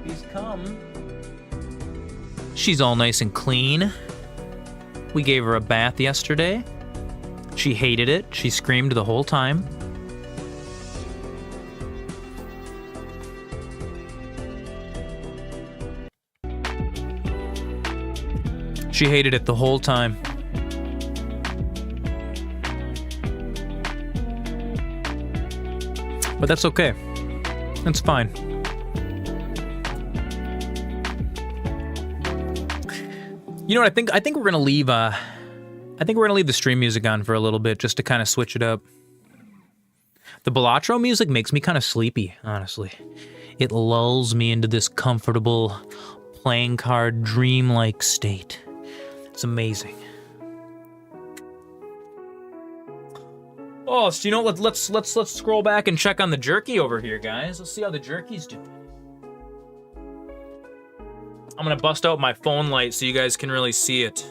She's come. She's all nice and clean. We gave her a bath yesterday. She hated it. She screamed the whole time. She hated it the whole time. But that's okay. That's fine. You know what I think we're gonna leave I think we're gonna leave the stream music on for a little bit just to kind of switch it up. The Balatro music makes me kind of sleepy, honestly. It lulls me into this comfortable playing card dreamlike state. It's amazing. Oh, so you know, let's scroll back and check on the jerky over here, guys. Let's see how the jerky's doing. I'm gonna bust out my phone light so you guys can really see it.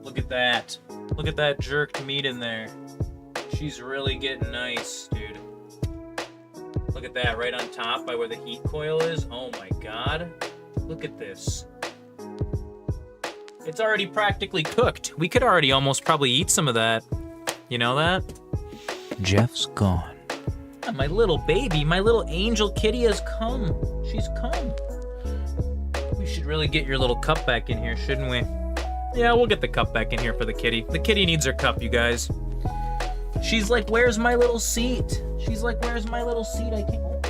Look at that. Look at that jerked meat in there. She's really getting nice, dude. Look at that right on top by where the heat coil is. Oh my god. Look at this. It's already practically cooked. We could already almost probably eat some of that. You know that? Jeff's gone. Yeah, my little baby, my little angel kitty has come. She's come. We should really get your little cup back in here, shouldn't we? Yeah, we'll get the cup back in here for the kitty. The kitty needs her cup, you guys. She's like, where's my little seat? She's like, where's my little seat? I can't.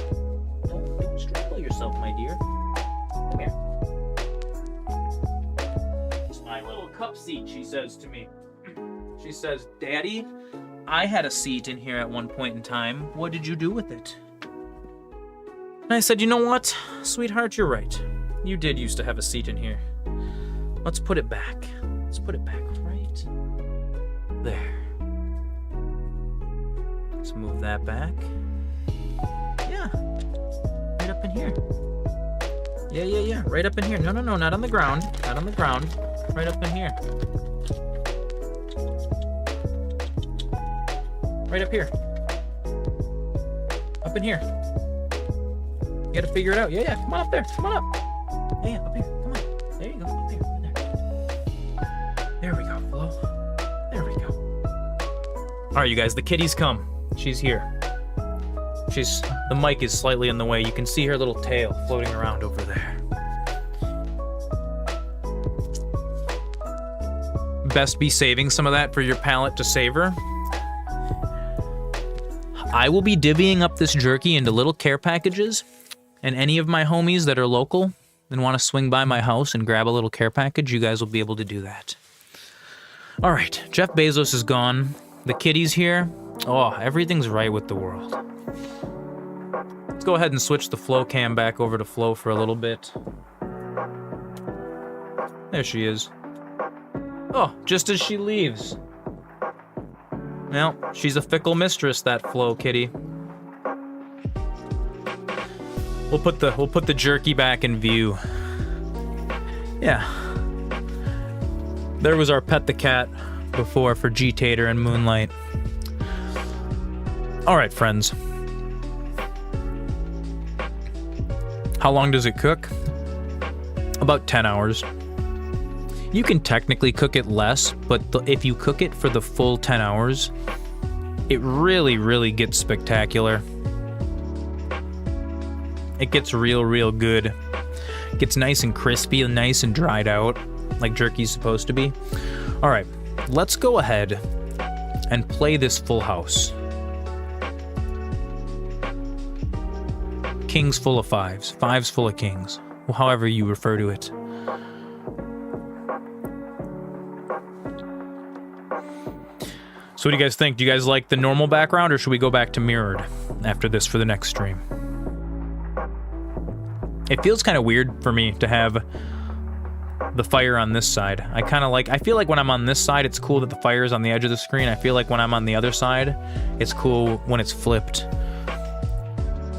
Don't strangle yourself, my dear. Come here. Cup seat, she says to me. She says, Daddy, I had a seat in here at one point in time. What did you do with it? And I said, you know what, sweetheart, you're right. You did used to have a seat in here. Let's put it back. Let's put it back right there. Let's move that back. Yeah, right up in here. Yeah, right up in here. No, not on the ground. Not on the ground. Right up in here. Right up here. Up in here. You gotta figure it out. Yeah, come on up there. Come on up. Yeah, up here. Come on. There you go. Up here. There. There we go, Flo. There we go. Alright, you guys, the kitty's come. She's here. The mic is slightly in the way. You can see her little tail floating around over there. Best be saving some of that for your palate to savor. I will be divvying up this jerky into little care packages, and any of my homies that are local and want to swing by my house and grab a little care package, you guys will be able to do that. All right, Jeff Bezos is gone. The kitty's here. Oh, everything's right with the world. Let's go ahead and switch the Flo cam back over to Flo for a little bit. There she is. Oh, just as she leaves. Well, she's a fickle mistress, that Flo kitty. We'll put the jerky back in view. Yeah. There was our pet the cat before for G-Tater and Moonlight. All right, friends. How long does it cook? About 10 hours. You can technically cook it less, but if you cook it for the full 10 hours, it really, really gets spectacular. It gets real good. It gets nice and crispy and nice and dried out, like jerky's supposed to be. All right, let's go ahead and play this full house. Kings full of fives, fives full of kings, however you refer to it. So what do you guys think? Do you guys like the normal background, or should we go back to mirrored after this for the next stream? It feels kind of weird for me to have the fire on this side. I feel like when I'm on this side, it's cool that the fire is on the edge of the screen. I feel like when I'm on the other side, it's cool when it's flipped.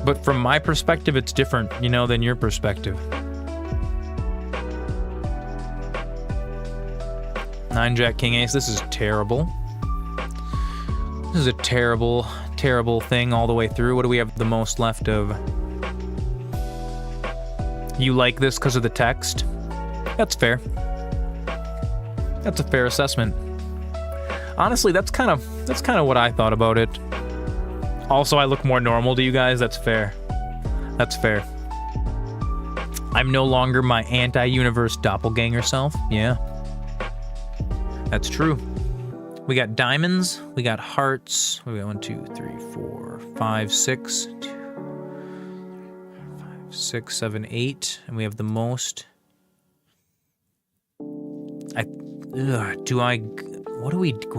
But from my perspective, it's different, you know, than your perspective. 9 Jack King Ace, this is terrible. This is a terrible, terrible thing all the way through. What do we have the most left of? You like this because of the text? That's fair. That's a fair assessment. Honestly, that's kind of what I thought about it. Also, I look more normal to you guys. That's fair. That's fair. I'm no longer my anti-universe doppelganger self. Yeah. That's true. We got diamonds. We got hearts. We got 1, 2, 3, 4, 5, 6. 2, 5, 6, 7, 8. And we have the most. What do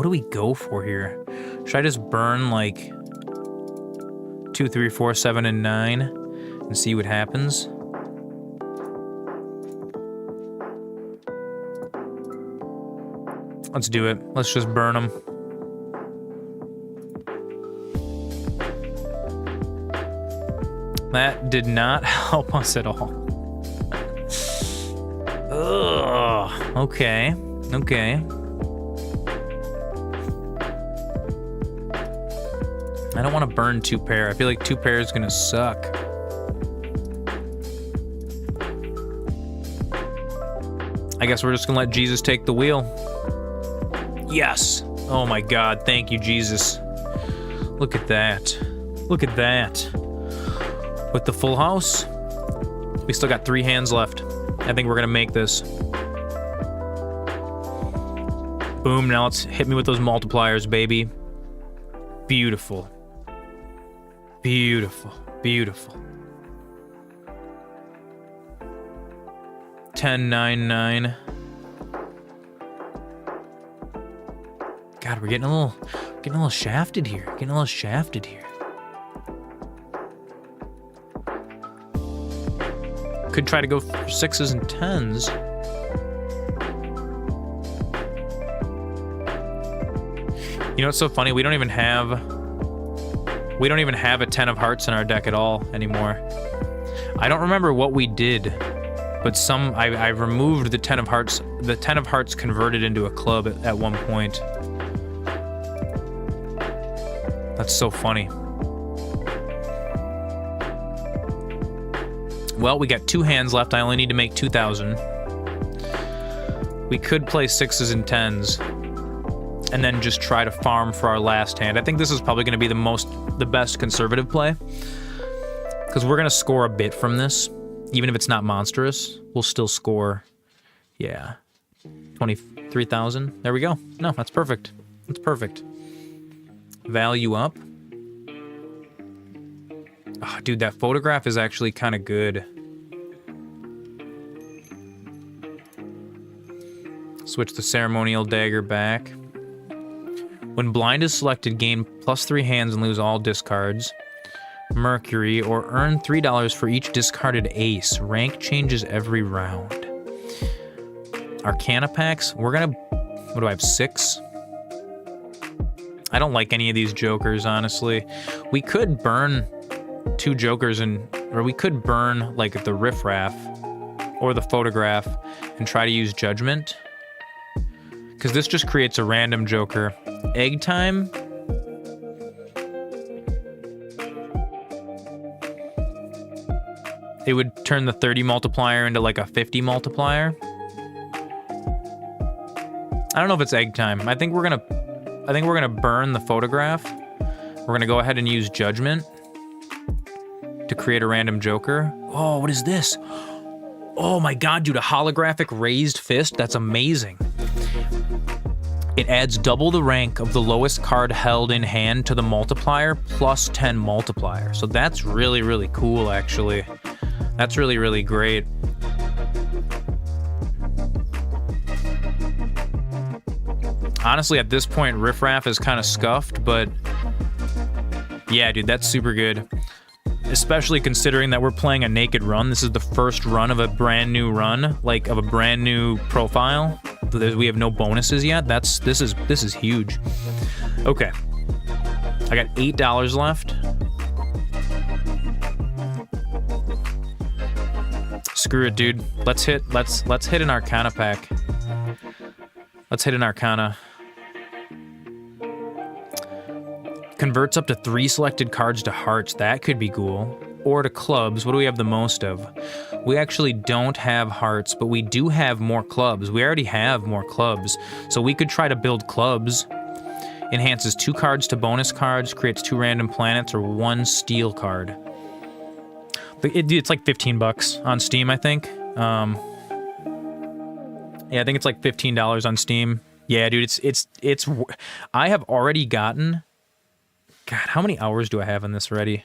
we go for here? Should I just burn like 2, 3, 4, 7, and 9 and see what happens? Let's do it. Let's just burn them. That did not help us at all. Ugh. Okay. Okay. I don't want to burn 2 pair. I feel like 2 pair is gonna suck. I guess we're just gonna let Jesus take the wheel. Yes! Oh my God, thank you, Jesus. Look at that. Look at that. With the full house, we still got 3 hands left. I think we're gonna make this. Boom, now let's hit me with those multipliers, baby. Beautiful. Beautiful. Beautiful. 10, 9, 9. God, we're getting a little shafted here. Getting a little shafted here. Could try to go for 6s and 10s. You know what's so funny? We don't even have a 10 of hearts in our deck at all anymore. I don't remember what we did, but I removed the 10 of hearts. The 10 of hearts converted into a club at one point. That's so funny. Well, we got 2 hands left. I only need to make 2,000. We could play 6s and 10s. And then just try to farm for our last hand. I think this is probably going to be the best conservative play. Because we're going to score a bit from this. Even if it's not monstrous, we'll still score, yeah, 23,000. There we go. No, that's perfect. That's perfect. Value up. Oh, dude, that photograph is actually kind of good. Switch the ceremonial dagger back. When blind is selected, gain +3 hands and lose all discards. Mercury, or earn $3 for each discarded ace. Rank changes every round. Arcana packs, we're gonna, what do I have, 6? I don't like any of these jokers, honestly. We could burn 2 jokers or we could burn like the riffraff or the photograph and try to use judgment. Because this just creates a random joker. Egg time. It would turn the 30 multiplier into like a 50 multiplier. I don't know if it's egg time. I think we're gonna burn the photograph We're gonna go ahead and use Judgment to create a random Joker. Oh, what is this? Oh my god, dude, a holographic raised fist? That's amazing. It adds double the rank of the lowest card held in hand to the multiplier plus 10 multiplier. So that's really, really cool, actually. That's really, really great. Honestly, at this point, Riffraff is kind of scuffed, but yeah, dude, that's super good. Especially considering that we're playing a naked run. This is the first run of a brand new run, like of a brand new profile. We have no bonuses yet. This is huge. Okay, I got $8 left. Screw it, dude. Let's hit an Arcana pack. Let's hit an Arcana. Converts up to 3 selected cards to hearts. That could be cool. Or to clubs. What do we have the most of? We actually don't have hearts, but we do have more clubs. We already have more clubs. So we could try to build clubs. Enhances 2 cards to bonus cards. Creates 2 random planets or 1 steel card. It's like $15 on Steam, I think. Yeah, I think it's like $15 on Steam. Yeah, dude, it's. I have already gotten. God, how many hours do I have in this already?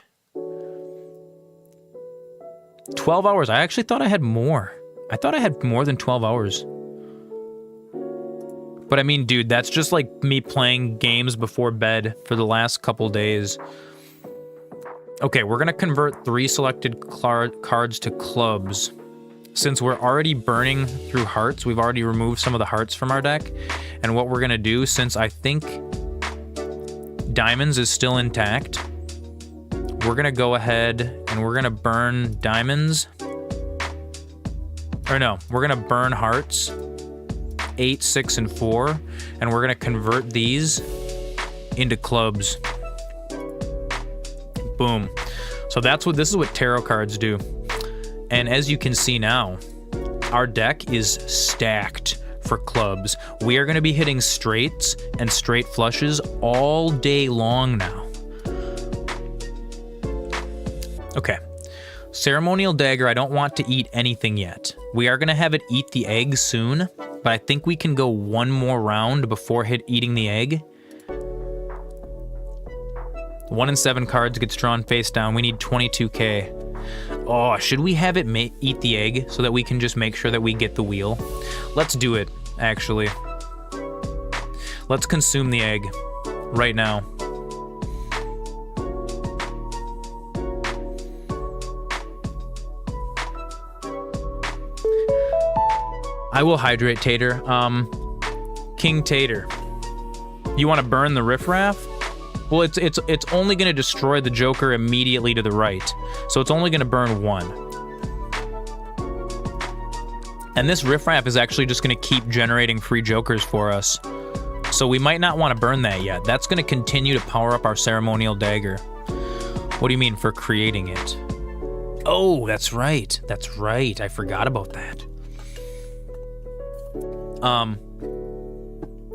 12 hours. I actually thought I had more. I thought I had more than 12 hours. But I mean, dude, that's just like me playing games before bed for the last couple days. Okay, we're gonna convert 3 selected cards to clubs. Since we're already burning through hearts, we've already removed some of the hearts from our deck. And what we're gonna do, since I think diamonds is still intact, we're gonna go ahead and we're gonna burn diamonds. Or no, we're gonna burn hearts, 8, 6, and 4, and we're gonna convert these into clubs. Boom. So this is what tarot cards do. And as you can see now, our deck is stacked for clubs. We are going to be hitting straights and straight flushes all day long now. Okay. Ceremonial Dagger, I don't want to eat anything yet. We are going to have it eat the egg soon, but I think we can go one more round before eating the egg. 1 in 7 cards gets drawn face down. We need 22k. Oh, should we have it eat the egg so that we can just make sure that we get the wheel? Let's do it, actually. Let's consume the egg right now. I will hydrate Tater. King Tater. You want to burn the riffraff? Well, it's only going to destroy the Joker immediately to the right. So it's only going to burn 1. And this riffraff is actually just going to keep generating free Jokers for us. So we might not want to burn that yet. That's going to continue to power up our Ceremonial Dagger. What do you mean for creating it? Oh, that's right. That's right. I forgot about that.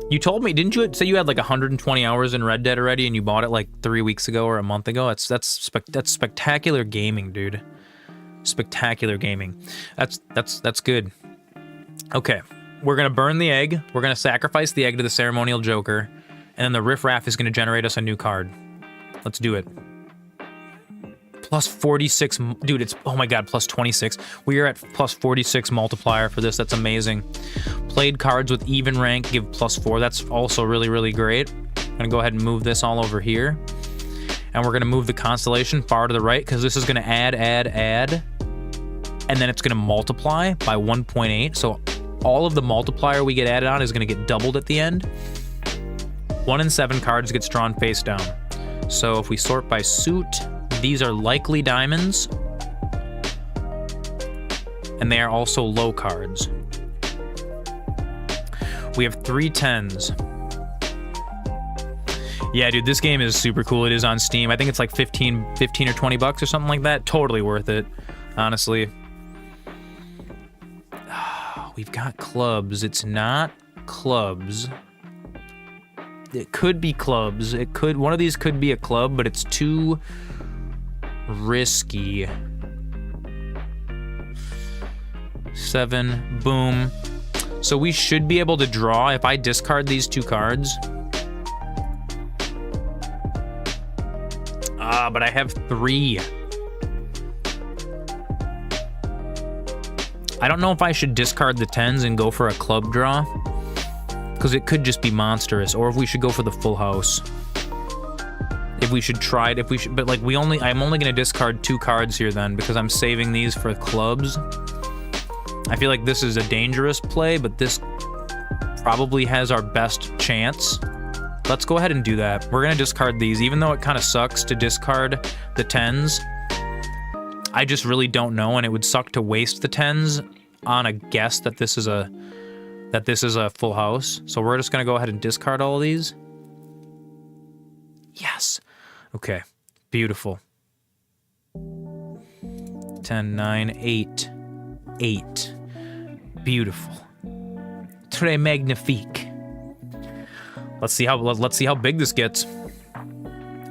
You told me, didn't you say you had like 120 hours in Red Dead already and you bought it like 3 weeks ago or a month ago? That's spectacular gaming, dude. Spectacular gaming. That's good. Okay, we're gonna burn the egg. We're gonna sacrifice the egg to the Ceremonial Joker, and then the riffraff is gonna generate us a new card. Let's do it. Plus 46, dude, it's, oh my god, plus 26. We are at plus 46 multiplier for this. That's amazing. Played cards with even rank give plus 4. That's also really, really great. I'm gonna go ahead and move this all over here. And we're gonna move the constellation far to the right because this is gonna add. And then it's gonna multiply by 1.8. So all of the multiplier we get added on is gonna get doubled at the end. 1 in 7 cards gets drawn face down. So if we sort by suit, these are likely diamonds, and they are also low cards. We have 3 10s. Yeah, dude, this game is super cool. It is on Steam. I think it's like 15 or $20 or something like that. Totally worth it, honestly. We've got clubs. It's not clubs. It could be clubs. One of these could be a club, but it's too risky. 7, boom. So we should be able to draw if I discard these 2 cards. But I have 3. I don't know if I should discard the 10s and go for a club draw, because it could just be monstrous, or if we should go for the full house. If we should try it, but like I'm only gonna discard 2 cards here then, because I'm saving these for clubs. I feel like this is a dangerous play, but this probably has our best chance. Let's go ahead and do that. We're gonna discard these, even though it kind of sucks to discard the 10s. I just really don't know, and it would suck to waste the 10s on a guess that this is a full house. So we're just gonna go ahead and discard all of these. Yes. Okay. Beautiful. 10, 9, 8. 8. Beautiful. Très magnifique. Let's see how big this gets.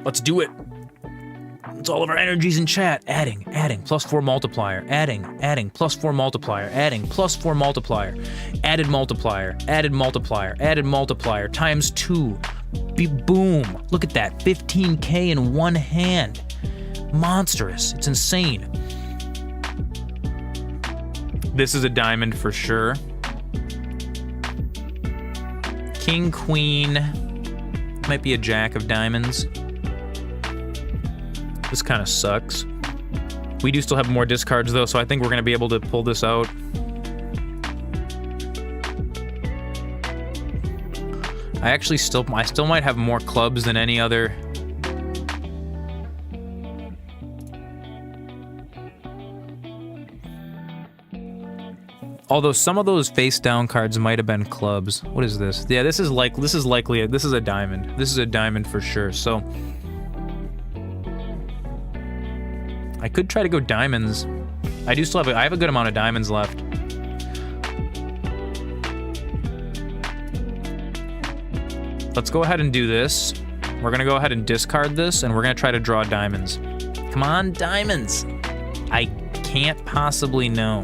Let's do it. It's all of our energies in chat. Adding, +4 multiplier. Adding, +4 multiplier. Adding, +4 multiplier. Added multiplier. Added multiplier. Added multiplier. Times 2. Boom. Look at that. 15K in one hand. Monstrous. It's insane. This is a diamond for sure. King, queen. Might be a jack of diamonds. This kind of sucks. We do still have more discards though, so I think we're gonna be able to pull this out. I still might have more clubs than any other. Although some of those face down cards might have been clubs. What is this? Yeah, this is likely a diamond. This is a diamond for sure. So I could try to go diamonds. I have a good amount of diamonds left. Let's go ahead and do this. We're gonna go ahead and discard this, and we're gonna try to draw diamonds. Come on, diamonds. I can't possibly know.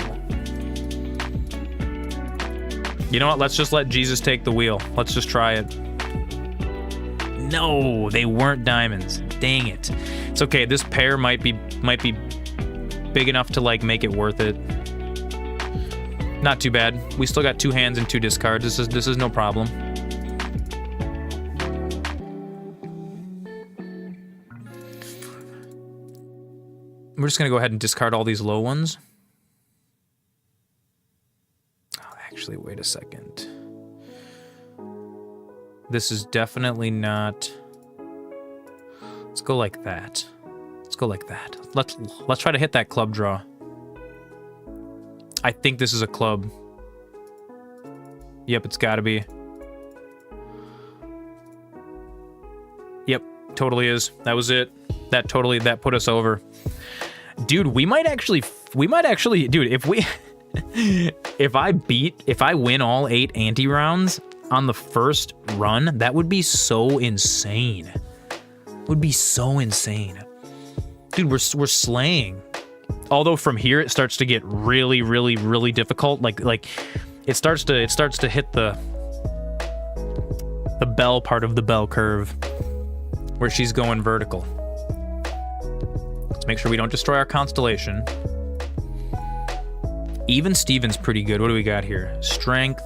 You know what? Let's just let Jesus take the wheel. Let's just try it. No, they weren't diamonds. Dang it. It's okay. This pair might be big enough to like make it worth it. Not too bad. We still got 2 hands and 2 discards. This is no problem. We're just gonna go ahead and discard all these low ones. Oh, actually, wait a second. This is definitely not. Let's go like that. Let's go like that. Let's try to hit that club draw. I think this is a club. Yep, it's gotta be. Yep, totally is. That was it. That put us over. Dude, we might actually, dude, if I win all 8 anti-rounds on the first run, that would be so insane. Would be so insane. Dude, we're slaying. Although from here it starts to get really, really, really difficult. Like it starts to hit the bell part of the bell curve where she's going vertical. Let's make sure we don't destroy our constellation. Even Steven's pretty good. What do we got here? Strength.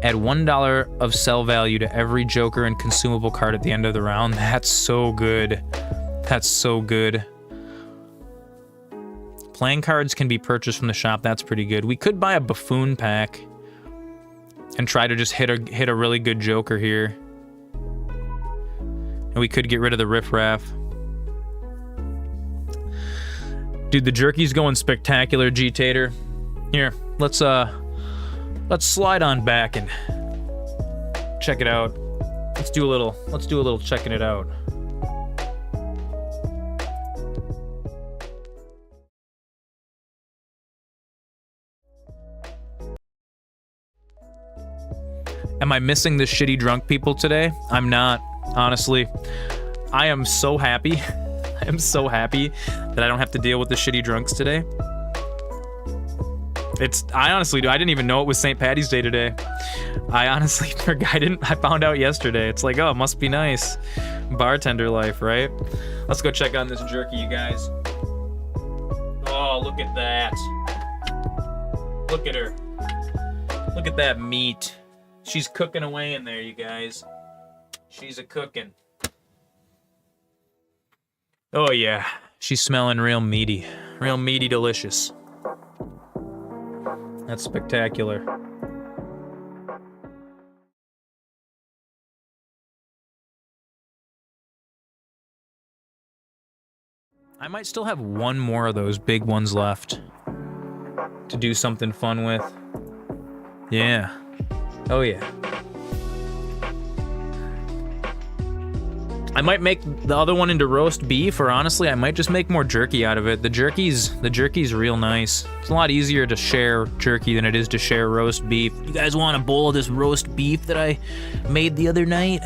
Add $1 of sell value to every Joker and consumable card at the end of the round. That's so good. That's so good. Playing cards can be purchased from the shop. That's pretty good. We could buy a Buffoon pack and try to just hit a really good Joker here. And we could get rid of the riffraff. Dude, the jerky's going spectacular, G-Tater. Here, let's slide on back and check it out. Let's do a little checking it out. Am I missing the shitty drunk people today? I'm not, honestly. I am so happy. I am so happy that I don't have to deal with the shitty drunks today. I honestly do. I didn't even know it was St. Paddy's Day today. I honestly forgot. I found out yesterday. It's like, oh, it must be nice. Bartender life, right? Let's go check on this jerky, you guys. Oh, look at that. Look at her. Look at that meat. She's cooking away in there, you guys. She's a-cooking. Oh, yeah. She's smelling real meaty. Real meaty delicious. That's spectacular. I might still have one more of those big ones left to do something fun with. Yeah. Oh yeah. I might make the other one into roast beef, or honestly, I might just make more jerky out of it. The jerky's real nice. It's a lot easier to share jerky than it is to share roast beef. You guys want a bowl of this roast beef that I made the other night?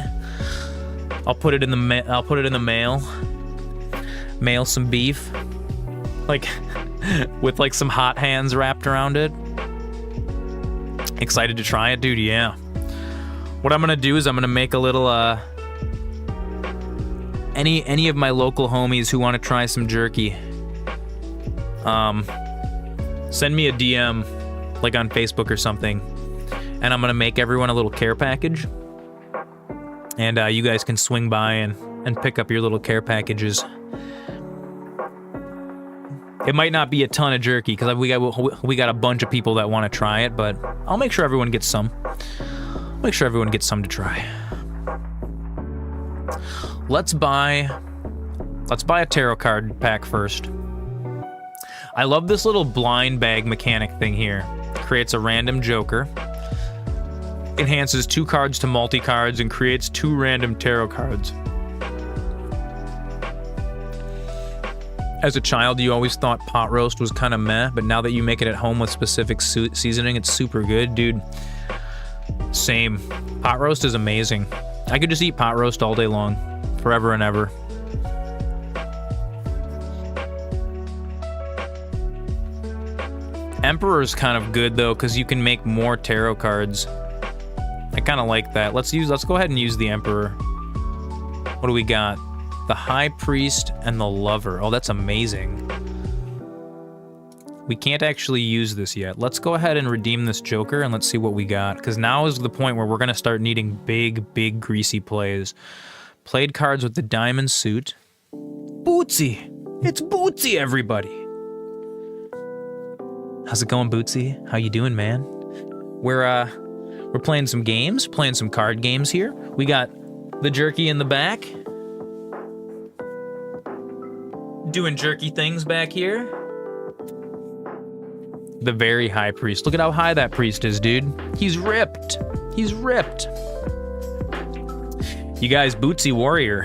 I'll put it in the mail. Mail some beef, like with like some hot hands wrapped around it. Excited to try it, dude. Yeah. What I'm gonna do is I'm gonna make a little any of my local homies who want to try some jerky, send me a DM like on Facebook or something, and I'm gonna make everyone a little care package, and you guys can swing by and pick up your little care packages. It might not be a ton of jerky because we got a bunch of people that want to try it, but I'll make sure everyone gets some. Make sure everyone gets some to try. Let's buy a tarot card pack first. I love this little blind bag mechanic thing here. Creates a random joker. Enhances 2 cards to multi-cards and creates 2 random tarot cards. As a child, you always thought pot roast was kind of meh, but now that you make it at home with specific seasoning, it's super good, dude. Same. Pot roast is amazing. I could just eat pot roast all day long, forever and ever. Emperor's kind of good though, because you can make more tarot cards. I kind of like that. Let's go ahead and use the Emperor. What do we got? The High Priest and the Lover. Oh, that's amazing. We can't actually use this yet. Let's go ahead and redeem this Joker and let's see what we got. Because now is the point where we're going to start needing big, greasy plays. Played cards with the diamond suit. Bootsy! It's Bootsy, everybody! How's it going, Bootsy? How you doing, man? We're playing some games, playing some card games here. We got the jerky in the back. Doing jerky things back here. The very high priest. Look at how high that priest is, dude. He's ripped. He's ripped. You guys, Bootsy Warrior.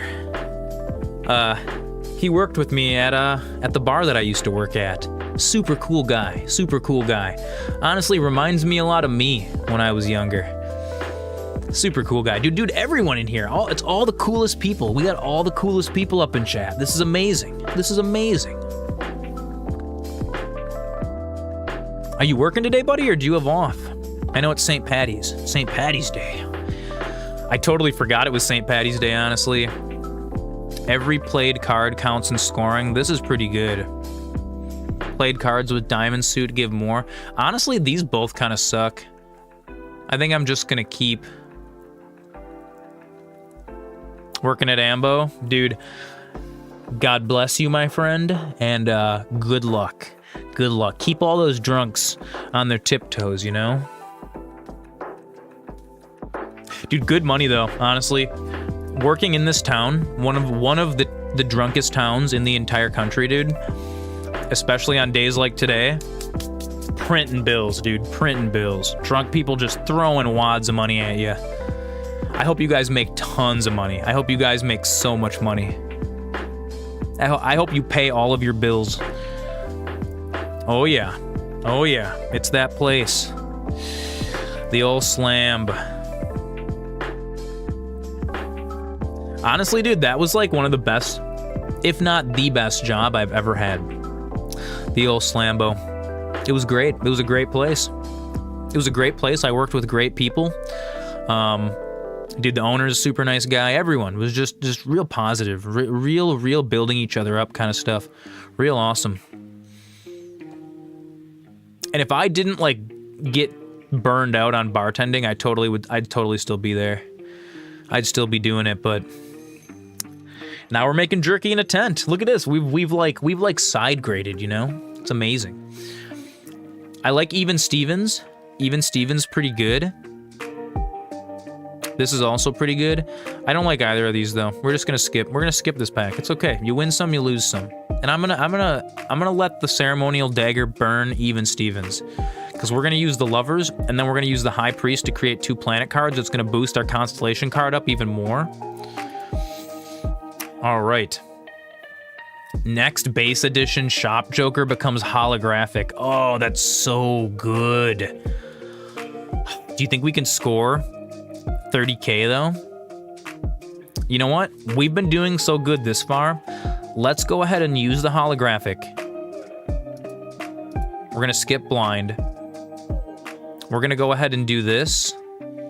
He worked with me at the bar that I used to work at. Super cool guy. Super cool guy. Honestly, reminds me a lot of me when I was younger. Super cool guy. Dude, everyone in here. It's all the coolest people. We got all the coolest people up in chat. This is amazing. This is amazing. Are you working today, buddy, or do you have off? I know it's St. Paddy's. St. Paddy's Day. I totally forgot it was St. Paddy's Day, honestly. Every played card counts in scoring. This is pretty good. Played cards with diamond suit give more. Honestly, these both kind of suck. I think I'm just gonna keep working at Ambo. Dude, God bless you, my friend, and good luck. Good luck. Keep all those drunks on their tiptoes, you know? Dude, good money though, honestly. Working in this town, one of the drunkest towns in the entire country, dude. Especially on days like today. Printing bills, dude. Printing bills. Drunk people just throwing wads of money at you. I hope you guys make tons of money. I hope you guys make so much money. I hope you pay all of your bills. Oh yeah. Oh yeah. It's that place. The old Slamb. Honestly, dude, that was like one of the best, if not the best job I've ever had. The old Slambo. It was great. It was a great place. It was a great place. I worked with great people. Dude, the owner's a super nice guy. Everyone was just real positive, real building each other up kind of stuff. Real awesome. And if I didn't like get burned out on bartending, I'd totally still be there. I'd still be doing it, but now we're making jerky in a tent. Look at this. We've like side graded, you know? It's amazing. I like Even Stevens. Even Stevens pretty good. This is also pretty good. I don't like either of these though. We're just gonna skip. We're gonna skip this pack. It's okay. You win some, you lose some. And I'm gonna let the ceremonial dagger burn Even Stevens. Because we're gonna use the lovers, and then we're gonna use the high priest to create 2 planet cards. It's gonna boost our constellation card up even more. All right. Next base edition shop joker becomes holographic. Oh, that's so good. Do you think we can score 30K though? You know what? We've been doing so good this far. Let's go ahead and use the holographic. We're gonna skip blind. We're gonna go ahead and do this.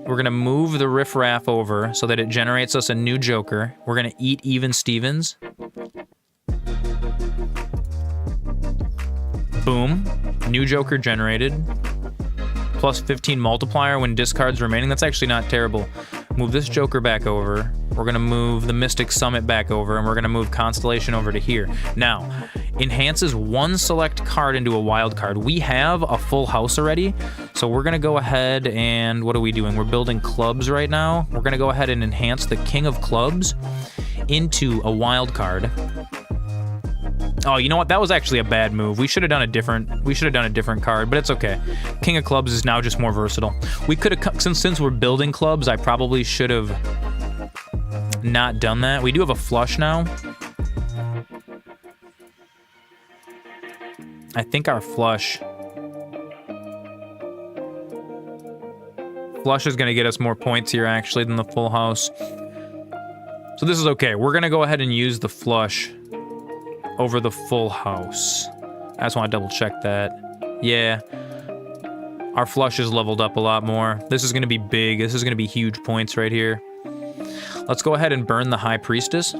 We're gonna move the riffraff over so that it generates us a new joker. We're gonna eat Even Stevens. Boom. New joker generated. Plus 15 multiplier when discards remaining. That's actually not terrible. Move this joker back over. We're gonna move the Mystic Summit back over, and we're gonna move Constellation over to here. Now, enhances 1 select card into a wild card. We have a full house already, so we're gonna go ahead and, what are we doing? We're building clubs right now. We're gonna go ahead and enhance the King of Clubs into a wild card. Oh, you know what? That was actually a bad move. We should have done a different card, but it's okay. King of Clubs is now just more versatile. We could have, since we're building clubs, I probably should have not done that. We do have a flush now. I think our flush is gonna get us more points here actually than the full house. So this is okay. We're gonna go ahead and use the flush over the full house. I just want to double check that. Yeah. Our flush is leveled up a lot more. This is going to be big. This is going to be huge points right here. Let's go ahead and burn the High Priestess.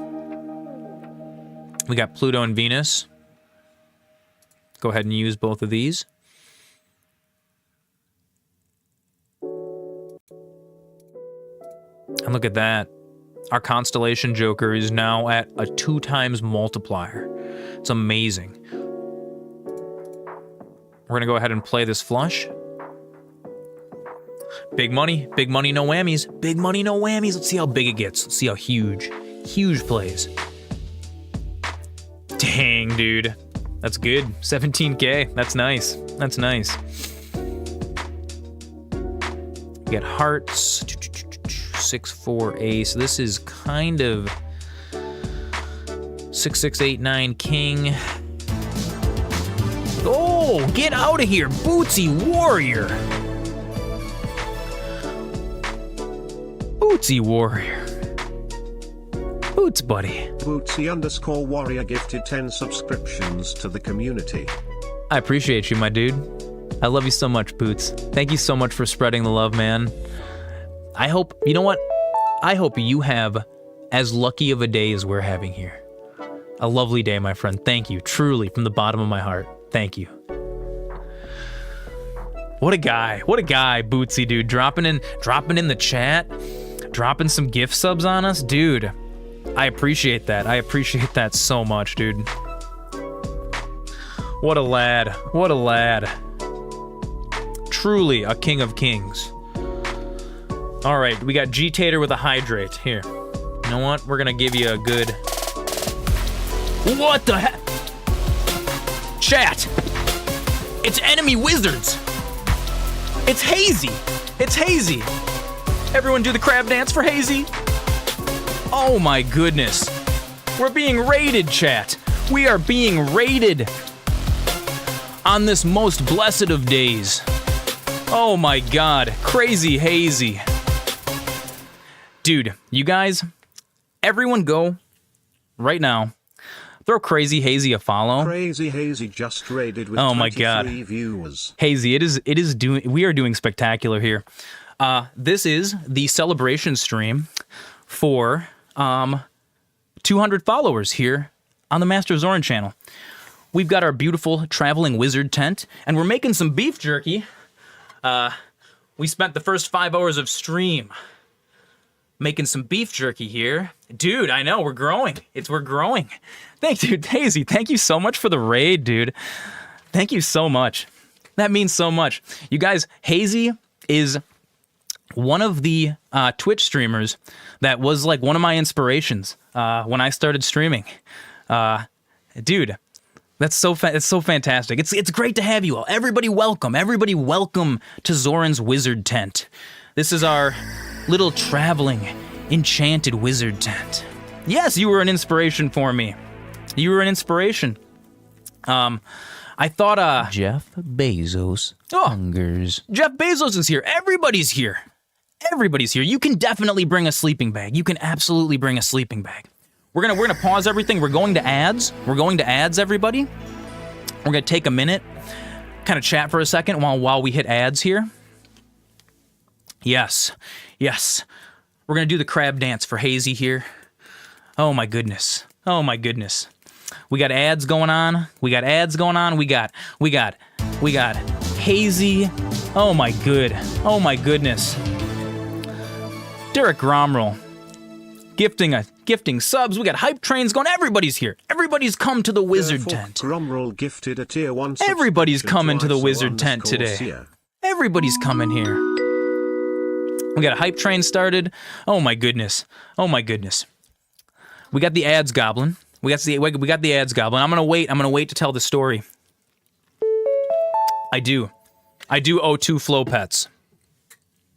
We got Pluto and Venus. Go ahead and use both of these. And look at that. Our Constellation Joker is now at a 2 times multiplier. It's amazing. We're gonna go ahead and play this flush. Big money, no whammies. Big money, no whammies. Let's see how big it gets. Let's see how huge plays. Dang, dude. That's good. 17K. That's nice. That's nice. We got hearts. 6-4 ace. This is kind of 6-6-8-9 king. Oh, get out of here, Bootsy Warrior. Bootsy Warrior. Boots buddy. Bootsy_warrior gifted 10 subscriptions to the community. I appreciate you, my dude. I love you so much, Boots. Thank you so much for spreading the love, man. I hope, you know what? I hope you have as lucky of a day as we're having here. A lovely day, my friend. Thank you, truly, from the bottom of my heart. Thank you. What a guy, Bootsy, dude. Dropping in the chat, dropping some gift subs on us. Dude, I appreciate that. I appreciate that so much, dude. What a lad, what a lad. Truly a king of kings. All right, we got G-Tater with a hydrate. Here, you know what? We're gonna give you a good... What the heck? Chat! It's enemy wizards! It's Hazy! It's Hazy! Everyone do the crab dance for Hazy! Oh my goodness. We're being raided, chat. We are being raided on this most blessed of days. Oh my god. Crazy Hazy. Dude, you guys, Everyone go right now. Throw Crazy Hazy a follow. Crazy Hazy just raided with Oh my 23 God. viewers. Hazy, we are doing spectacular here. This is the celebration stream for 200 followers here on the MasterZoran channel. We've got our beautiful traveling wizard tent, and we're making some beef jerky. We spent the first 5 hours of stream making some beef jerky here. Dude, I know, we're growing. We're growing. Thank you, Hazy. Thank you so much for the raid, dude. Thank you so much. That means so much. You guys, Hazy is one of the Twitch streamers that was like one of my inspirations when I started streaming. Dude, it's so fantastic. It's great to have you all. Everybody welcome to Zoran's wizard tent. This is our little traveling enchanted wizard tent. Yes, you were an inspiration for me. You were an inspiration. I thought Jeff Bezos hungers. Jeff Bezos is here. Everybody's here. Everybody's here. You can definitely bring a sleeping bag. You can absolutely bring a sleeping bag. We're gonna pause everything. We're going to ads. Everybody. We're gonna take a minute, kind of chat for a second while we hit ads here. Yes. We're gonna do the crab dance for Hazy here. Oh my goodness. We got ads going on. We got Hazy. Oh my goodness. Derek Gromrell gifting subs. We got hype trains going. Everybody's here. Everybody's come to the wizard tent. Gromrell gifted a tier 1 Everybody's coming to the subscription wizard tent today. Everybody's coming here. We got a hype train started. Oh my goodness. We got the ads goblin. We got the ads goblin. I'm gonna wait to tell the story. I do owe 2 flow pets.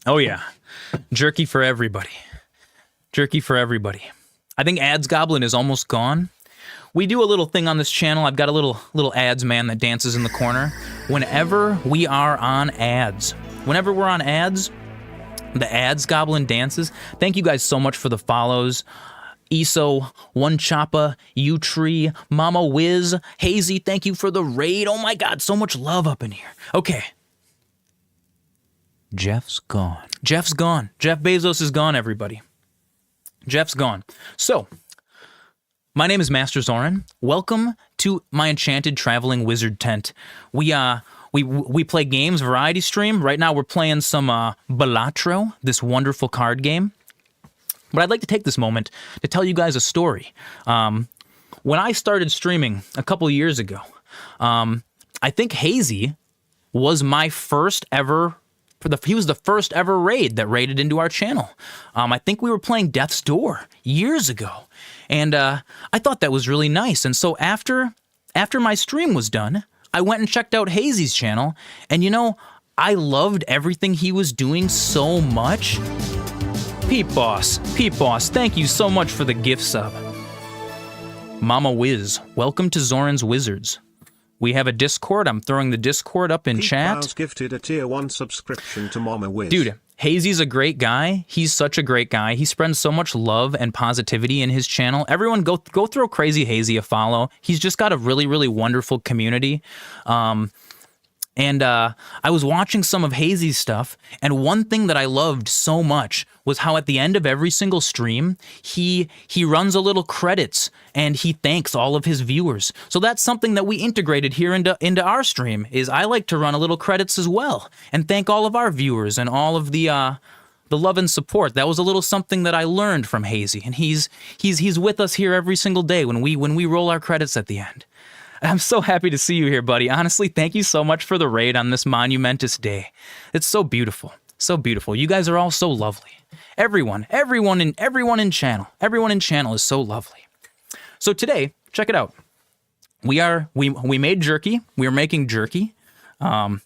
Oh yeah. Jerky for everybody. I think ads goblin is almost gone. We do a little thing on this channel. I've got a little ads man that dances in the corner. Whenever we are on ads, the ads goblin dances. Thank you guys so much for the follows. Eso, One Choppa, U-Tree, Mama Wiz, Hazy, thank you for the raid. Oh my God, so much love up in here. Okay. Jeff's gone. Jeff Bezos is gone, everybody. Jeff's gone. So, my name is MasterZoran. Welcome to my enchanted traveling wizard tent. We play games, variety stream. Right now we're playing some Balatro, this wonderful card game. But I'd like to take this moment to tell you guys a story. When I started streaming a couple years ago, I think Hazy was my first ever. He was the first ever raid that raided into our channel. I think we were playing Death's Door years ago, and I thought that was really nice. And so after my stream was done, I went and checked out Hazy's channel, and I loved everything he was doing so much. Peep Boss, thank you so much for the gift sub. Mama Wiz, welcome to Zoran's Wizards. We have a Discord. I'm throwing the Discord up in chat. Bow's gifted a tier 1 subscription to Mama Wiz. Dude, Hazy's a great guy. He's such a great guy. He spreads so much love and positivity in his channel. Everyone go throw Crazy Hazy a follow. He's just got a really, really wonderful community. And I was watching some of Hazy's stuff, and one thing that I loved so much was how at the end of every single stream, he runs a little credits, and he thanks all of his viewers. So that's something that we integrated here into our stream, is I like to run a little credits as well, and thank all of our viewers and all of the love and support. That was a little something that I learned from Hazy, and he's with us here every single day when we roll our credits at the end. I'm so happy to see you here, buddy. Honestly, thank you so much for the raid on this monumentous day. It's so beautiful. So beautiful. You guys are all so lovely. Everyone in channel is so lovely. So today, check it out. We made jerky. We are making jerky. You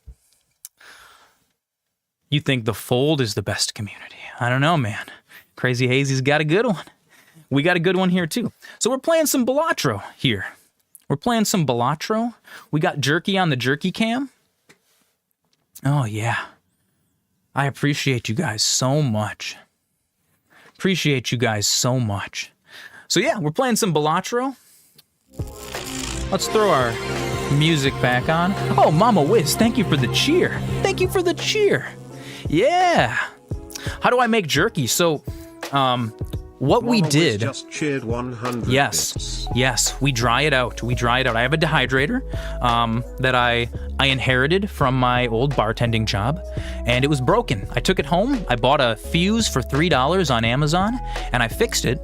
think the Fold is the best community. I don't know, man. Crazy Hazy's got a good one. We got a good one here too. So we're playing some Balatro here. We got jerky on the jerky cam. Oh, yeah. I appreciate you guys so much. So yeah, we're playing some Balatro. Let's throw our music back on. Oh, Mama Wiz, thank you for the cheer. Thank you for the cheer. Yeah. How do I make jerky? So, what we Mama Wiz did. just cheered 100 Yes, bits. yes, we dry it out. We dry it out. I have a dehydrator that I inherited from my old bartending job, and it was broken. I took it home. I bought a fuse for $3 on Amazon, and I fixed it.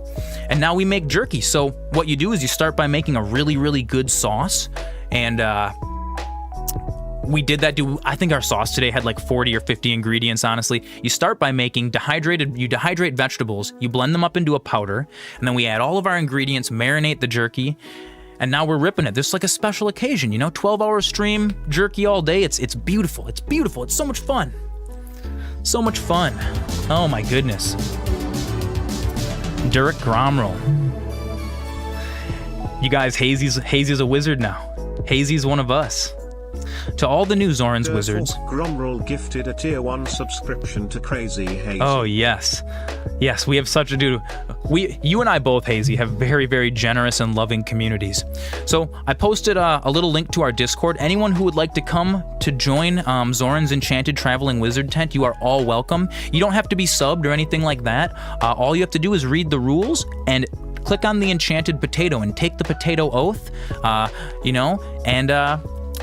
And now we make jerky. So what you do is you start by making a really, really good sauce, and we did that. I think our sauce today had like 40 or 50 ingredients, honestly. You start by making you dehydrate vegetables, you blend them up into a powder, and then we add all of our ingredients, marinate the jerky, and now we're ripping it. This is like a special occasion, 12-hour stream, jerky all day. It's beautiful. It's beautiful. It's so much fun. So much fun. Oh my goodness. Derek Gromrel. You guys, Hazy's a wizard now. Hazy's one of us. To all the new Zoran's wizards. Gromroll gifted a tier 1 subscription to Crazy Hazy. Oh, yes. Yes, we have such a dude. You and I both, Hazy, have very, very generous and loving communities. So I posted a little link to our Discord. Anyone who would like to come to join Zoran's Enchanted Traveling Wizard Tent, you are all welcome. You don't have to be subbed or anything like that. All you have to do is read the rules and click on the enchanted potato and take the potato oath,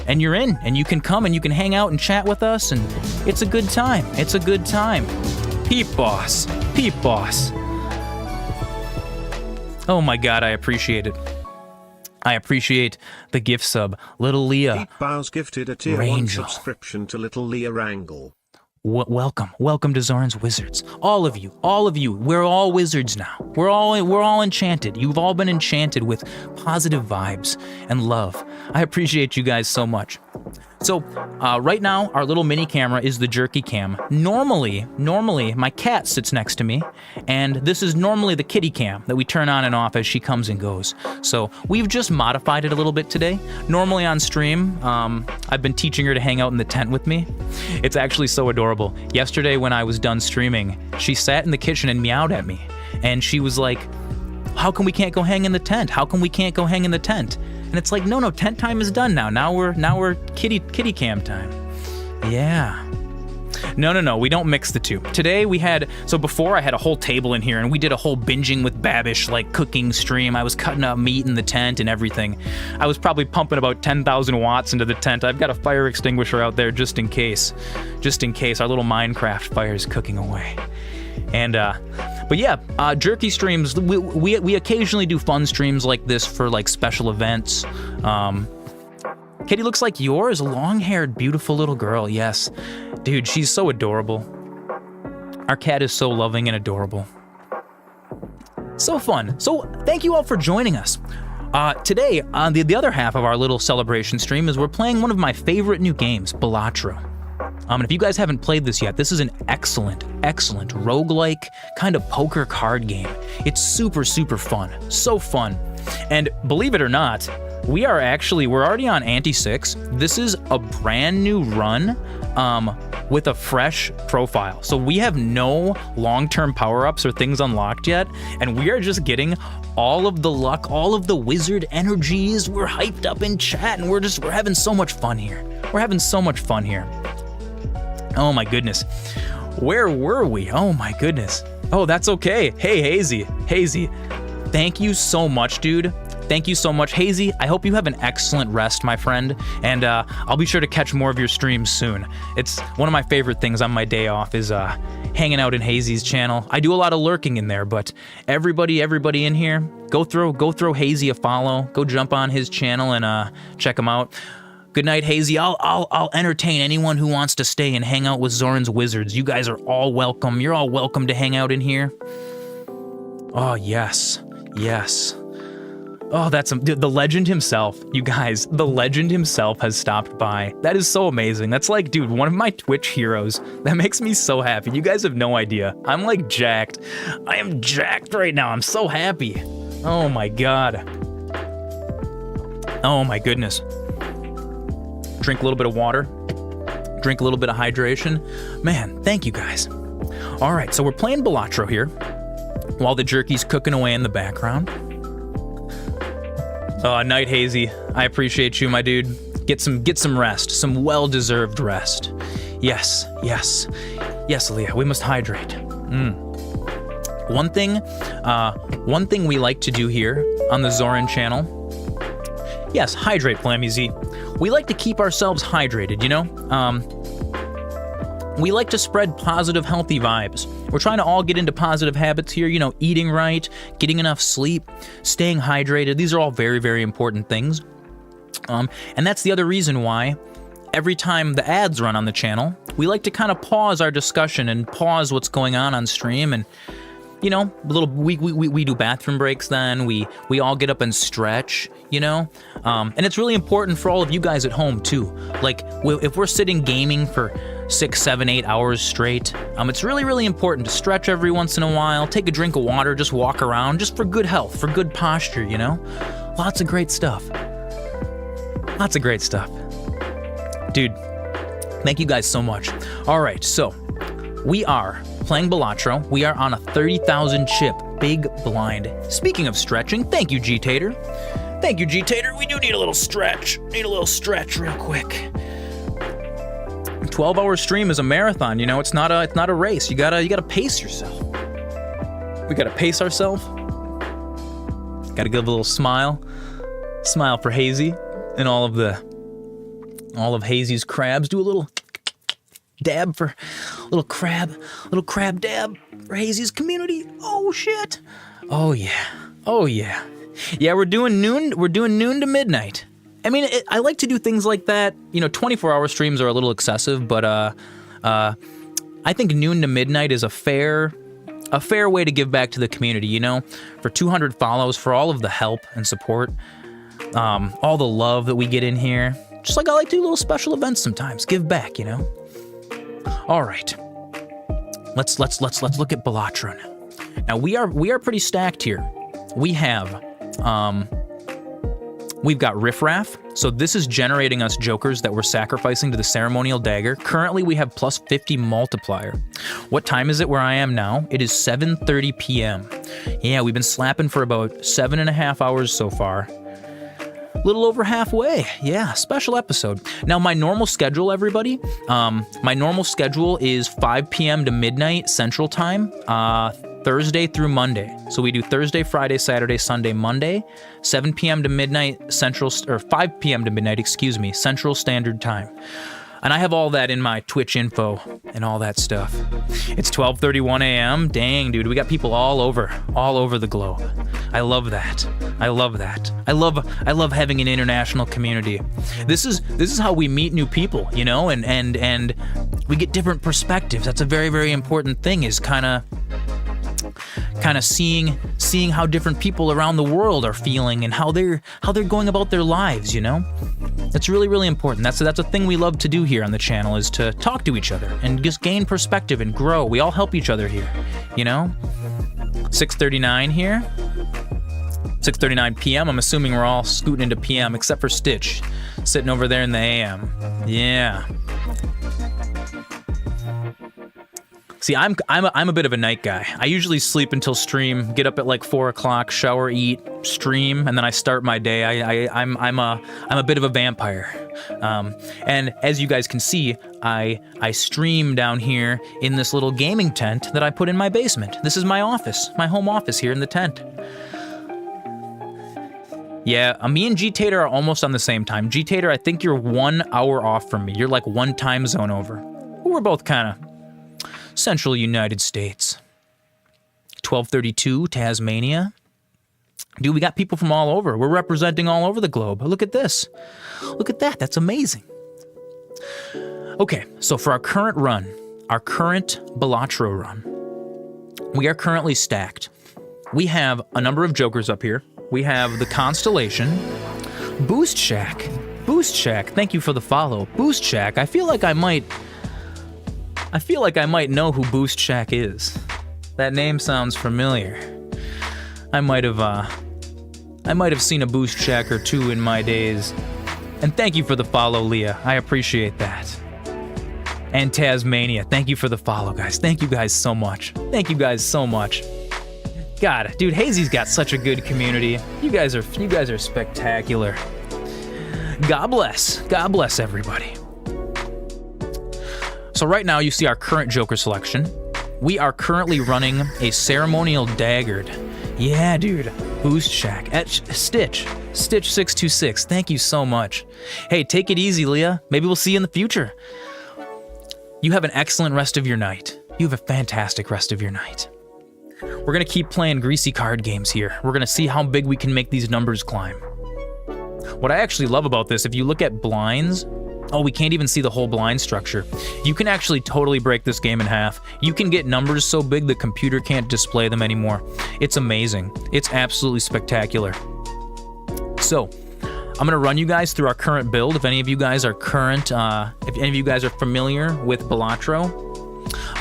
and you're in, and you can come and you can hang out and chat with us, and it's a good time. It's a good time. Peep Boss. Peep Boss. Oh my god, I appreciate it. I appreciate the gift sub. Little Leah. Pete Bows gifted a tier 1 Rangel. subscription to Little Leah Wrangle. Welcome to Zoran's Wizards. All of you, we're all wizards now. We're all enchanted. You've all been enchanted with positive vibes and love. I appreciate you guys so much. So, right now, our little mini camera is the jerky cam. Normally, my cat sits next to me, and this is normally the kitty cam that we turn on and off as she comes and goes. So, we've just modified it a little bit today. Normally on stream, I've been teaching her to hang out in the tent with me. It's actually so adorable. Yesterday, when I was done streaming, she sat in the kitchen and meowed at me, and she was like, "How come we can't go hang in the tent? How come we can't go hang in the tent?" And it's like, no, tent time is done now. Now we're kitty cam time. Yeah. No, we don't mix the two. Today before I had a whole table in here and we did a whole binging with Babish, like cooking stream. I was cutting up meat in the tent and everything. I was probably pumping about 10,000 watts into the tent. I've got a fire extinguisher out there just in case. Just in case our little Minecraft fire is cooking away. And, but yeah, jerky streams, we occasionally do fun streams like this for like special events. Kitty looks like yours, long-haired, beautiful little girl, yes. Dude, she's so adorable. Our cat is so loving and adorable. So fun. So thank you all for joining us. Today, on the other half of our little celebration stream is we're playing one of my favorite new games, Balatro. And if you guys haven't played this yet, this is an excellent roguelike kind of poker card game. It's super, super fun. So fun. And believe it or not, we're already on Ante 6. This is a brand new run with a fresh profile. So we have no long-term power-ups or things unlocked yet, and we are just getting all of the luck, all of the wizard energies. We're hyped up in chat, and we're having so much fun here. We're having so much fun here. Oh my goodness. Where were we? Oh my goodness. Oh, that's okay. Hey, Hazy. Thank you so much, dude. Thank you so much, Hazy. I hope you have an excellent rest, my friend, and I'll be sure to catch more of your streams soon. It's one of my favorite things on my day off is hanging out in Hazy's channel. I do a lot of lurking in there, but everybody in here, go throw Hazy a follow. Go jump on his channel and check him out. Good night, Hazy. I'll entertain anyone who wants to stay and hang out with Zoran's Wizards. You guys are all welcome. You're all welcome to hang out in here. Oh, yes. Oh, dude, the legend himself. You guys, the legend himself has stopped by. That is so amazing. That's like, dude, one of my Twitch heroes. That makes me so happy. You guys have no idea. I'm like jacked. I am jacked right now. I'm so happy. Oh my god. Oh my goodness. Drink a little bit of water. Drink a little bit of hydration. Man, thank you guys. All right, so we're playing Balatro here while the jerky's cooking away in the background. Night Hazy, I appreciate you, my dude. Get some rest, some well-deserved rest. Yes, Leah, we must hydrate. One thing we like to do here on the Zoran channel, yes, hydrate, Flammy Z. We like to keep ourselves hydrated, you know? We like to spread positive, healthy vibes. We're trying to all get into positive habits here, you know, eating right, getting enough sleep, staying hydrated. These are all very, very important things. And that's the other reason why every time the ads run on the channel, we like to kind of pause our discussion and pause what's going on stream, and you know, we do bathroom breaks. Then we all get up and stretch, you know, and it's really important for all of you guys at home too. Like if we're sitting gaming for 6, 7, 8 hours straight, it's really, really important to stretch every once in a while, take a drink of water, just walk around, just for good health, for good posture, you know. Lots of great stuff. Dude, thank you guys so much. All right, so we are playing Balatro. We are on a 30,000 chip big blind. Speaking of stretching, thank you, G-Tater. Thank you, G-Tater. We do need a little stretch. Real quick. 12-hour stream is a marathon, you know. It's not a race. You gotta pace yourself. We gotta pace ourselves. Gotta give a little smile. Smile for Hazy and all of Hazy's crabs. Do a little dab for little crab dab for Hazy's community. Oh shit. Oh yeah. Yeah, we're doing noon to midnight. I mean, I like to do things like that. You know, 24-hour streams are a little excessive, but I think noon to midnight is a fair way to give back to the community, you know, for 200 follows, for all of the help and support, all the love that we get in here. Just like I like to do little special events sometimes, give back, you know. All right, let's look at Balatro now. Now we are pretty stacked here. We have we've got Riffraff, so this is generating us jokers that we're sacrificing to the ceremonial dagger. Currently we have plus 50 multiplier. What time is it where I am now? It is 7:30 p.m. Yeah, we've been slapping for about 7.5 hours so far. Little over halfway. Yeah, special episode. Now, my normal schedule, everybody, my normal schedule is 5 p.m. to midnight Central Time, Thursday through Monday. So we do Thursday, Friday, Saturday, Sunday, Monday, 7 p.m. to midnight Central, or 5 p.m. to midnight, Central Standard Time. And I have all that in my Twitch info and all that stuff. It's 12:31 a.m. Dang, dude, we got people all over the globe. I love that. I love having an international community. This is how we meet new people, you know, and we get different perspectives. That's a very, very important thing, is kind of seeing how different people around the world are feeling and how they're going about their lives, you know? That's really, really important. That's a thing we love to do here on the channel, is to talk to each other and just gain perspective and grow. We all help each other here, you know? 6:39 here. 6:39 p.m. I'm assuming we're all scooting into p.m. except for Stitch, sitting over there in the a.m. Yeah. See, I'm a bit of a night guy. I usually sleep until stream, get up at like 4 o'clock, shower, eat, stream, and then I start my day. I'm a bit of a vampire. And as you guys can see, I stream down here in this little gaming tent that I put in my basement. This is my office, my home office here in the tent. Yeah, me and G-Tater are almost on the same time. G-Tater, I think you're 1 hour off from me. You're like one time zone over. We're both kind of Central United States. 12:32, Tasmania. Dude, we got people from all over. We're representing all over the globe. Look at this. Look at that. That's amazing. Okay, so for our current run, our current Balatro run, we are currently stacked. We have a number of jokers up here. We have the Constellation, Boost Shack, thank you for the follow. Boost Shack, I feel like I might know who Boost Shack is. That name sounds familiar. I might have seen a Boost Shack or two in my days. And thank you for the follow, Leah. I appreciate that. And Tasmania, thank you for the follow, guys. Thank you guys so much. God, dude, Hazy's got such a good community. You guys are spectacular. God bless everybody. So right now you see our current Joker selection. We are currently running a ceremonial daggered. Yeah, dude. Boost Shack. Stitch626. Thank you so much. Hey, take it easy, Leah. Maybe we'll see you in the future. You have an excellent rest of your night. You have a fantastic rest of your night. We're gonna keep playing greasy card games here. We're gonna see how big we can make these numbers climb. What I actually love about this, if you look at blinds, oh, we can't even see the whole blind structure. You can actually totally break this game in half. You can get numbers so big the computer can't display them anymore. It's amazing. It's absolutely spectacular. So, I'm gonna run you guys through our current build. If any of you guys are familiar with Balatro,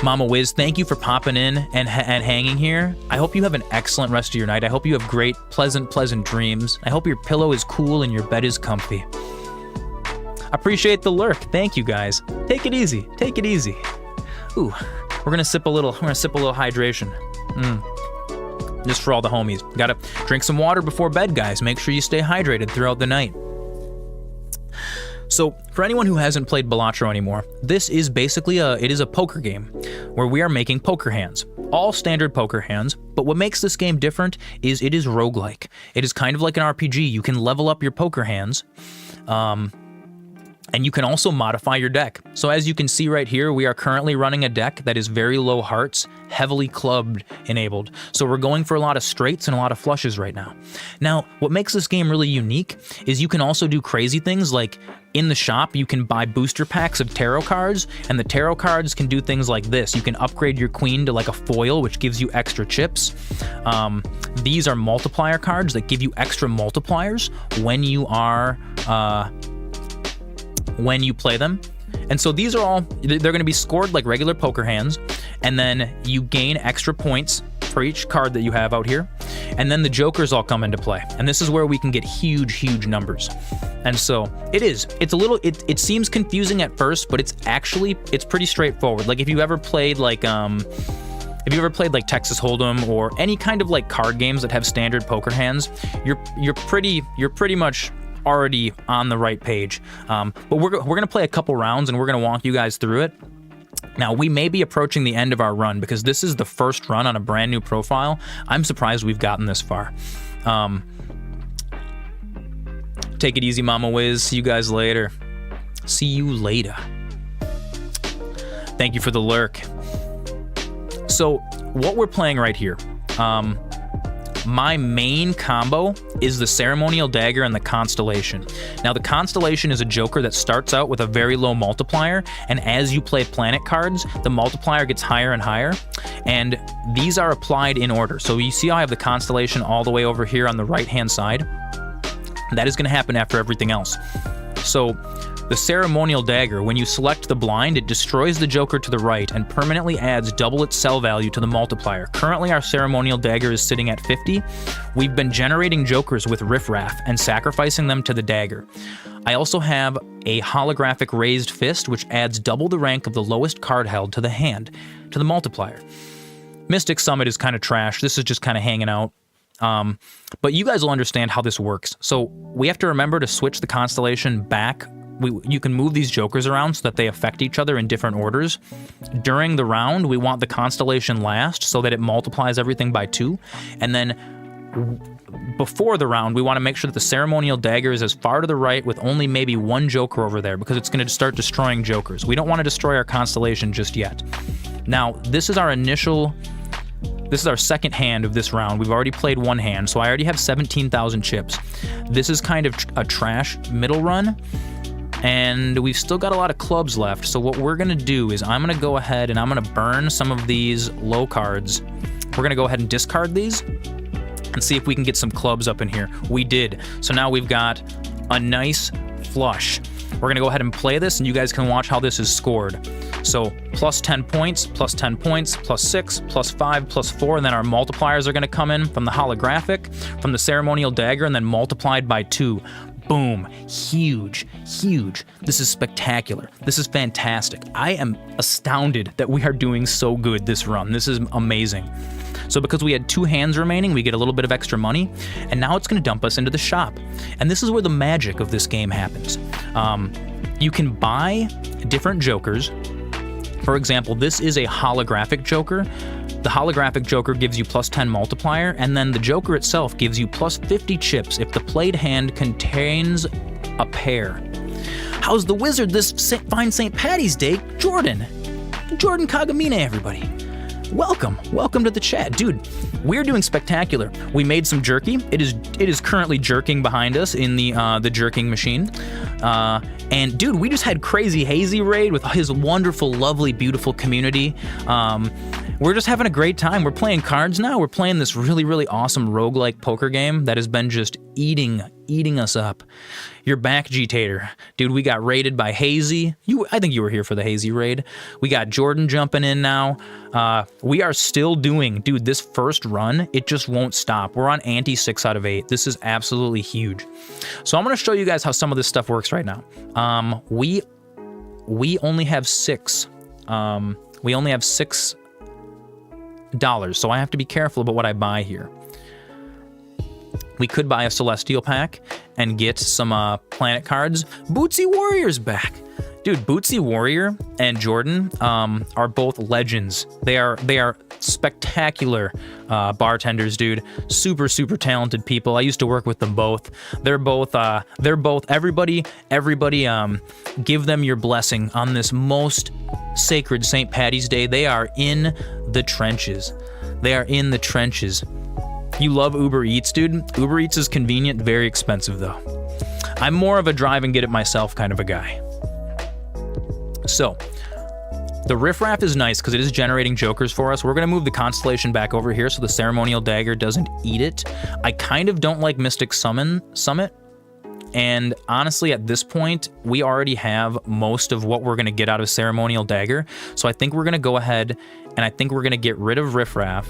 Mama Wiz, thank you for popping in and hanging here. I hope you have an excellent rest of your night. I hope you have great, pleasant dreams. I hope your pillow is cool and your bed is comfy. Appreciate the lurk. Thank you, guys. Take it easy. Take it easy. Ooh, we're gonna sip a little hydration. Just for all the homies. Gotta drink some water before bed, guys. Make sure you stay hydrated throughout the night. So, for anyone who hasn't played Balatro anymore, this is basically it is a poker game where we are making poker hands. All standard poker hands, but what makes this game different is it is roguelike. It is kind of like an RPG. You can level up your poker hands, and you can also modify your deck. So as you can see right here, we are currently running a deck that is very low hearts, heavily clubbed enabled. So we're going for a lot of straights and a lot of flushes right now. Now, what makes this game really unique is you can also do crazy things like in the shop, you can buy booster packs of tarot cards, and the tarot cards can do things like this. You can upgrade your queen to like a foil, which gives you extra chips. These are multiplier cards that give you extra multipliers when you play them. And so these are all, they're going to be scored like regular poker hands, and then you gain extra points for each card that you have out here, and then the jokers all come into play, and this is where we can get huge numbers. And so it seems confusing at first, but it's pretty straightforward. Like if you ever played like Texas Hold'em or any kind of like card games that have standard poker hands, you're pretty much already on the right page. But we're gonna play a couple rounds and we're gonna walk you guys through it. Now, we may be approaching the end of our run because this is the first run on a brand new profile. I'm surprised we've gotten this far. Take it easy, Mama Wiz. See you guys later. See you later. Thank you for the lurk. So, what we're playing right here, my main combo is the Ceremonial Dagger and the Constellation. Now, the Constellation is a joker that starts out with a very low multiplier, and as you play planet cards, the multiplier gets higher and higher, and these are applied in order. So you see how I have the Constellation all the way over here on the right-hand side? That is going to happen after everything else. So, the Ceremonial Dagger, when you select the blind, it destroys the joker to the right and permanently adds double its cell value to the multiplier. Currently, our Ceremonial Dagger is sitting at 50. We've been generating jokers with riffraff and sacrificing them to the dagger. I also have a holographic raised fist, which adds double the rank of the lowest card held to the hand, to the multiplier. Mystic Summit is kind of trash. This is just kind of hanging out. But you guys will understand how this works. So we have to remember to switch the Constellation back. You can move these jokers around so that they affect each other in different orders. During the round, we want the Constellation last so that it multiplies everything by 2. And then before the round, we want to make sure that the Ceremonial Dagger is as far to the right with only maybe one joker over there because it's going to start destroying jokers. We don't want to destroy our Constellation just yet. Now, this is our second hand of this round. We've already played one hand, so I already have 17,000 chips. This is kind of a trash middle run. And we've still got a lot of clubs left, so what we're going to do is I'm going to go ahead and I'm going to burn some of these low cards. We're going to go ahead and discard these and see if we can get some clubs up in here. We did. So now we've got a nice flush. We're going to go ahead and play this, and you guys can watch how this is scored. So plus 10 points, plus 10 points, plus 6, plus 5, plus 4, and then our multipliers are going to come in from the holographic, from the Ceremonial Dagger, and then multiplied by 2. Boom. Huge. This is spectacular. This is fantastic. I am astounded that we are doing so good this run. This is amazing. So because we had 2 hands remaining, we get a little bit of extra money, and now it's going to dump us into the shop. And this is where the magic of this game happens. You can buy different jokers. For example, this is a holographic joker. The holographic joker gives you plus 10 multiplier, and then the joker itself gives you plus 50 chips if the played hand contains a pair. How's the wizard this fine St. Patty's Day? Jordan Kagamine, everybody. Welcome to the chat. Dude, we're doing spectacular. We made some jerky. It is currently jerking behind us in the jerking machine. And dude, we just had crazy hazy raid with his wonderful, lovely, beautiful community. We're just having a great time. We're playing cards now. We're playing this really, really awesome roguelike poker game that has been just eating us up. You're back, G-Tater. Dude, we got raided by Hazy. I think you were here for the Hazy raid. We got Jordan jumping in now. We are still doing, dude, this first run, it just won't stop. We're on ante 6 out of 8. This is absolutely huge. So I'm going to show you guys how some of this stuff works right now. We only have 6. We only have $6, so I have to be careful about what I buy here. We could buy a Celestial pack and get some planet cards. Bootsy Warrior's back. Dude, Bootsy Warrior and Jordan are both legends. They are spectacular bartenders, dude. Super talented people. I used to work with them both. They're both everybody give them your blessing on this most sacred St. Patty's Day. They are in the trenches. You love Uber Eats, dude? Uber Eats is convenient, very expensive though. I'm more of a drive and get it myself kind of a guy. So, the riffraff is nice because it is generating jokers for us. We're going to move the constellation back over here so the ceremonial dagger doesn't eat it. I kind of don't like Mystic Summit. And honestly, at this point, we already have most of what we're going to get out of ceremonial dagger. So I think we're going to go ahead and I think we're going to get rid of riffraff.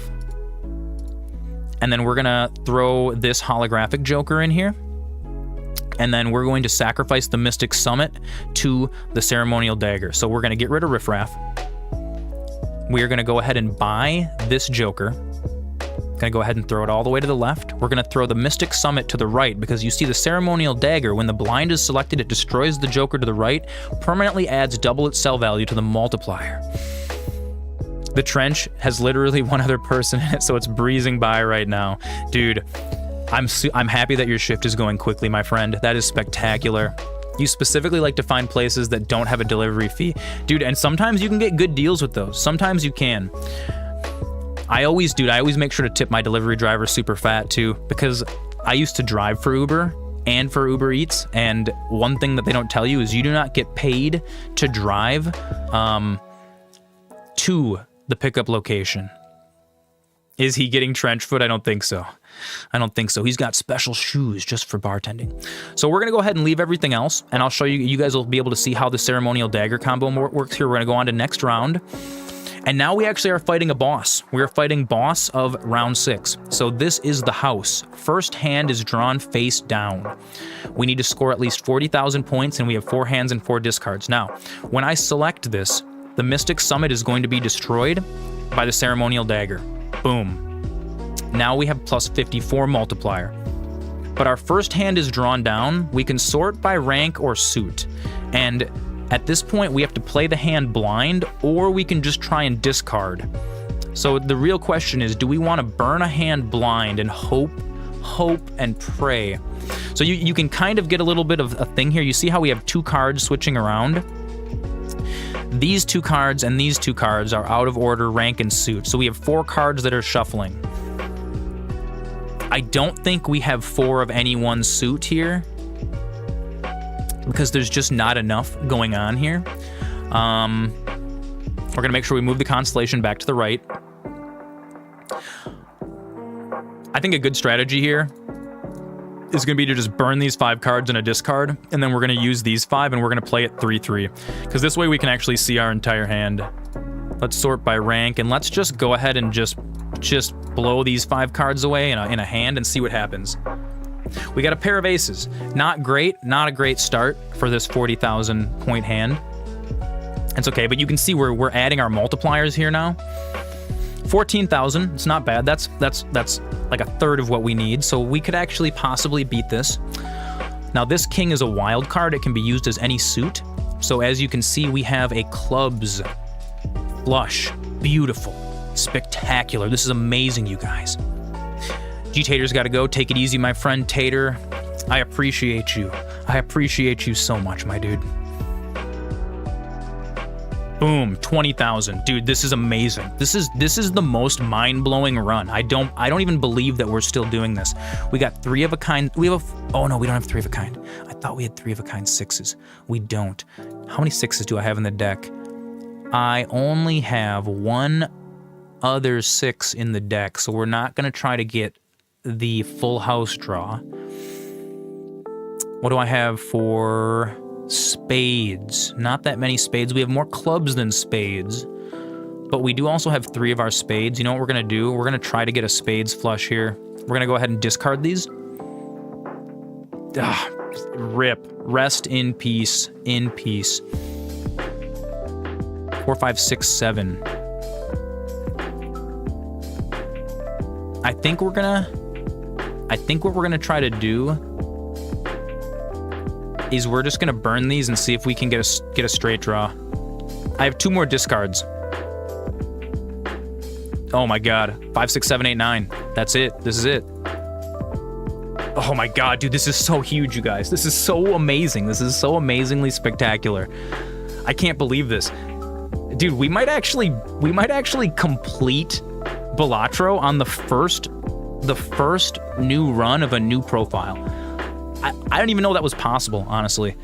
And then we're going to throw this holographic joker in here. And then we're going to sacrifice the Mystic Summit to the Ceremonial Dagger. So we're going to get rid of riffraff. We are going to go ahead and buy this joker. Going to go ahead and throw it all the way to the left. We're going to throw the Mystic Summit to the right because you see the Ceremonial Dagger, when the blind is selected, it destroys the joker to the right, permanently adds double its sell value to the multiplier. The trench has literally one other person in it, so it's breezing by right now. Dude, I'm happy that your shift is going quickly, my friend. That is spectacular. You specifically like to find places that don't have a delivery fee. Dude, and sometimes you can get good deals with those. Sometimes you can. I always make sure to tip my delivery driver super fat too, because I used to drive for Uber and for Uber Eats, and one thing that they don't tell you is you do not get paid to drive to the pickup location. Is he getting trench foot? I don't think so. He's got special shoes just for bartending. So we're going to go ahead and leave everything else, and I'll show you. You guys will be able to see how the ceremonial dagger combo works here. We're going to go on to next round. And now we actually are fighting a boss. We are fighting boss of round 6. So this is the house. First hand is drawn face down. We need to score at least 40,000 points, and we have 4 hands and 4 discards. Now, when I select this, the Mystic Summit is going to be destroyed by the Ceremonial Dagger. Boom. Now we have plus 54 multiplier. But our first hand is drawn down. We can sort by rank or suit. And at this point, we have to play the hand blind, or we can just try and discard. So the real question is, do we want to burn a hand blind and hope and pray? So you can kind of get a little bit of a thing here. You see how we have 2 cards switching around? These 2 cards and these 2 cards are out of order, rank, and suit. So we have 4 cards that are shuffling. I don't think we have 4 of any one suit here, because there's just not enough going on here. We're gonna make sure we move the constellation back to the right. I think a good strategy here is gonna be to just burn these 5 cards in a discard, and then we're gonna use these 5 and we're gonna play it 3-3. Because this way we can actually see our entire hand. Let's sort by rank, and let's just go ahead and just blow these 5 cards away in a hand and see what happens. We got a pair of aces. Not great, not a great start for this 40,000 point hand. It's okay, but you can see we're adding our multipliers here now. 14,000, it's not bad. That's like a third of what we need, so we could actually possibly beat this. Now this king is a wild card. It can be used as any suit. So as you can see, we have a clubs flush. Beautiful, spectacular. This is amazing, you guys. G-Tater's got to go. Take it easy, my friend Tater. I appreciate you. I appreciate you so much, my dude. Boom, 20,000. Dude, this is amazing. This is the most mind-blowing run. I don't even believe that we're still doing this. We got 3 of a kind. Oh no, we don't have 3 of a kind. I thought we had 3 of a kind 6s. We don't. How many 6s do I have in the deck? I only have 1 other 6 in the deck, so we're not gonna try to get the full house draw. What do I have for spades? Not that many spades. We have more clubs than spades, but we do also have 3 of our spades. You know what we're gonna do? We're gonna try to get a spades flush here. We're gonna go ahead and discard these. Rip. Rest in peace. In peace. 4, 5, 6, 7. I think what we're gonna try to do is we're just gonna burn these and see if we can get a straight draw. I have 2 more discards. Oh my god. 5, 6, 7, 8, 9. That's it. This is it. Oh my god, dude, this is so huge, you guys. This is so amazing. This is so amazingly spectacular. I can't believe this. Dude, we might actually complete Balatro on the first new run of a new profile. I don't even know that was possible, honestly.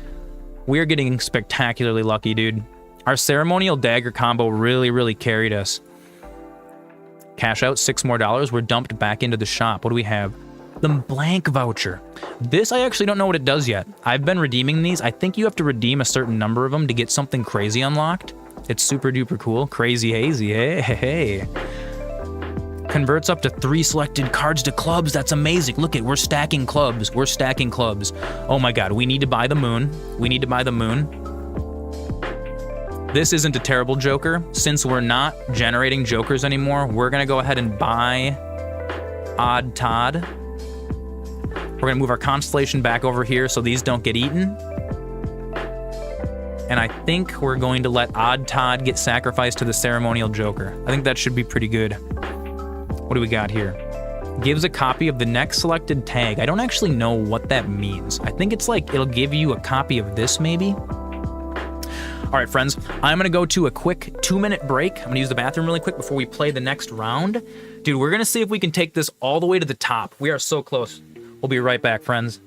We're getting spectacularly lucky, dude. Our ceremonial dagger combo really carried us. Cash out $6 more. We're dumped back into the shop. What do we have? The blank voucher. This, I actually don't know what it does yet. I've been redeeming these. I think you have to redeem a certain number of them to get something crazy unlocked. It's super duper cool. Crazy hazy. Hey. Converts up to 3 selected cards to clubs. That's amazing. Look we're stacking clubs. We're stacking clubs. Oh my god, we need to buy the moon. We need to buy the moon. This isn't a terrible joker. Since we're not generating jokers anymore, we're gonna go ahead and buy Odd Todd. We're gonna move our constellation back over here so these don't get eaten. And I think we're going to let Odd Todd get sacrificed to the ceremonial joker. I think that should be pretty good. What do we got here? Gives a copy of the next selected tag. I don't actually know what that means. I think it's like it'll give you a copy of this maybe. All right, friends, I'm gonna go to a quick 2-minute break. I'm gonna use the bathroom really quick before we play the next round. Dude, we're gonna see if we can take this all the way to the top. We are so close. We'll be right back, friends.